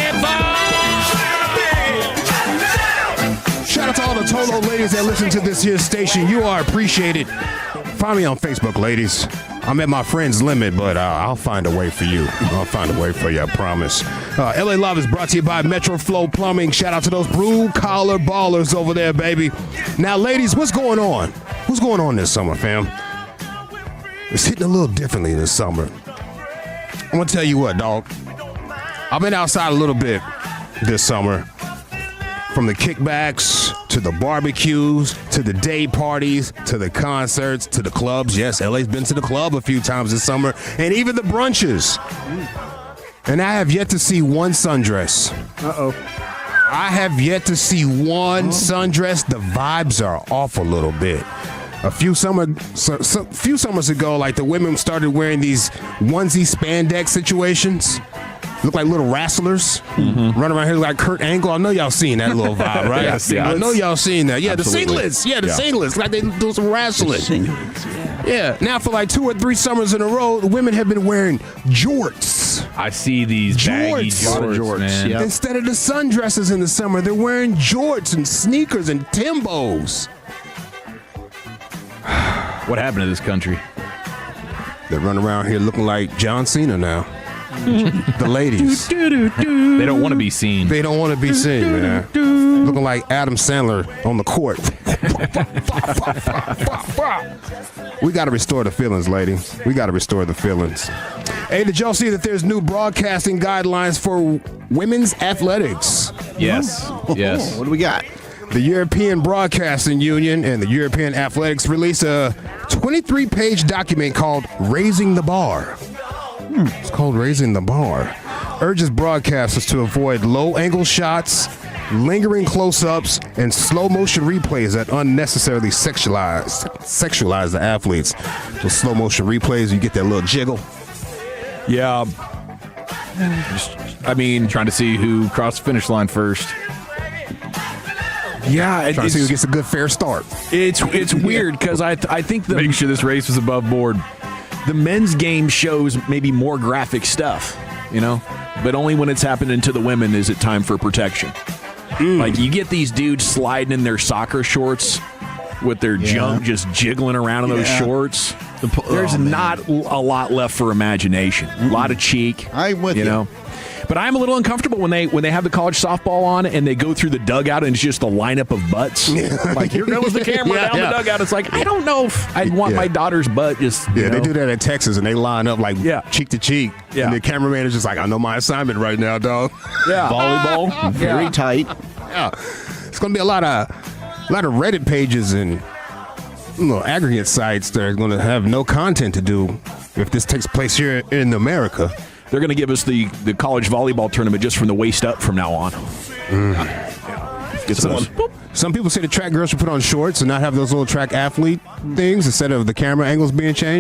Shout out to all the Tolo ladies that listen to this here station. You are appreciated. Find me on Facebook, ladies. I'm at my friend's limit, but I'll find a way for you. I promise. LA Live is brought to you by Metro Flow Plumbing. Shout out to those blue collar ballers over there, baby. Now, ladies, what's going on? What's going on this summer, fam? It's hitting a little differently this summer. I'm going to tell you what, dog. I've been outside a little bit this summer. From the kickbacks, to the barbecues, to the day parties, to the concerts, to the clubs. Yes, LA's been to the club a few times this summer, and even the brunches. And I have yet to see one sundress. I have yet to see one sundress. The vibes are off a little bit. A few summers ago, like the women started wearing these onesie spandex situations. look like little wrestlers, run around here like Kurt Angle. I know y'all seen that little vibe, right? I know y'all seen that. Yeah, Absolutely. the singlets. Yeah, the singlets. Like they do some wrestling. Yeah. Now for like 2 or 3 summers in a row, the women have been wearing jorts. I see these baggy jorts, man. Yep. Instead of the sundresses in the summer, they're wearing jorts and sneakers and Timbos. What happened to this country? They run around here looking like John Cena now. The ladies. They don't want to be seen. They don't want to be seen, man. Looking like Adam Sandler on the court. We got to restore the feelings, ladies. We got to restore the feelings. Hey, did y'all see that there's new broadcasting guidelines for women's athletics? Yes. Yes. What do we got? The European Broadcasting Union and the European Athletics released a 23-page document called Raising the Bar. It's called Raising the Bar. Urges broadcasters to avoid low-angle shots, lingering close-ups, and slow-motion replays that unnecessarily sexualize the athletes. So slow-motion replays, you get that little jiggle. Yeah. I mean, trying to see who crossed the finish line first. Yeah, trying to see who gets a good fair start. It's weird because I think making sure this race was above board. The men's game shows maybe more graphic stuff, but only when it's happening to the women is it time for protection. Like you get these dudes sliding in their soccer shorts with their junk just jiggling around in those shorts. There's not a lot left for imagination. A lot of cheek. I'm with you. But I'm a little uncomfortable when they have the college softball on and they go through the dugout and it's just a lineup of butts. Like here goes the camera down the dugout. It's like I don't know if I'd want my daughter's butt just. They do that in Texas and they line up like cheek to cheek. Yeah. And the cameraman is just like, I know my assignment right now, dog. Yeah. Volleyball, very tight. Yeah. It's gonna be a lot of Reddit pages and aggregate sites that are gonna have no content to do if this takes place here in America. They're going to give us the college volleyball tournament just from the waist up from now on. Some people say the track girls should put on shorts and not have those little track athlete things instead of the camera angles being changed.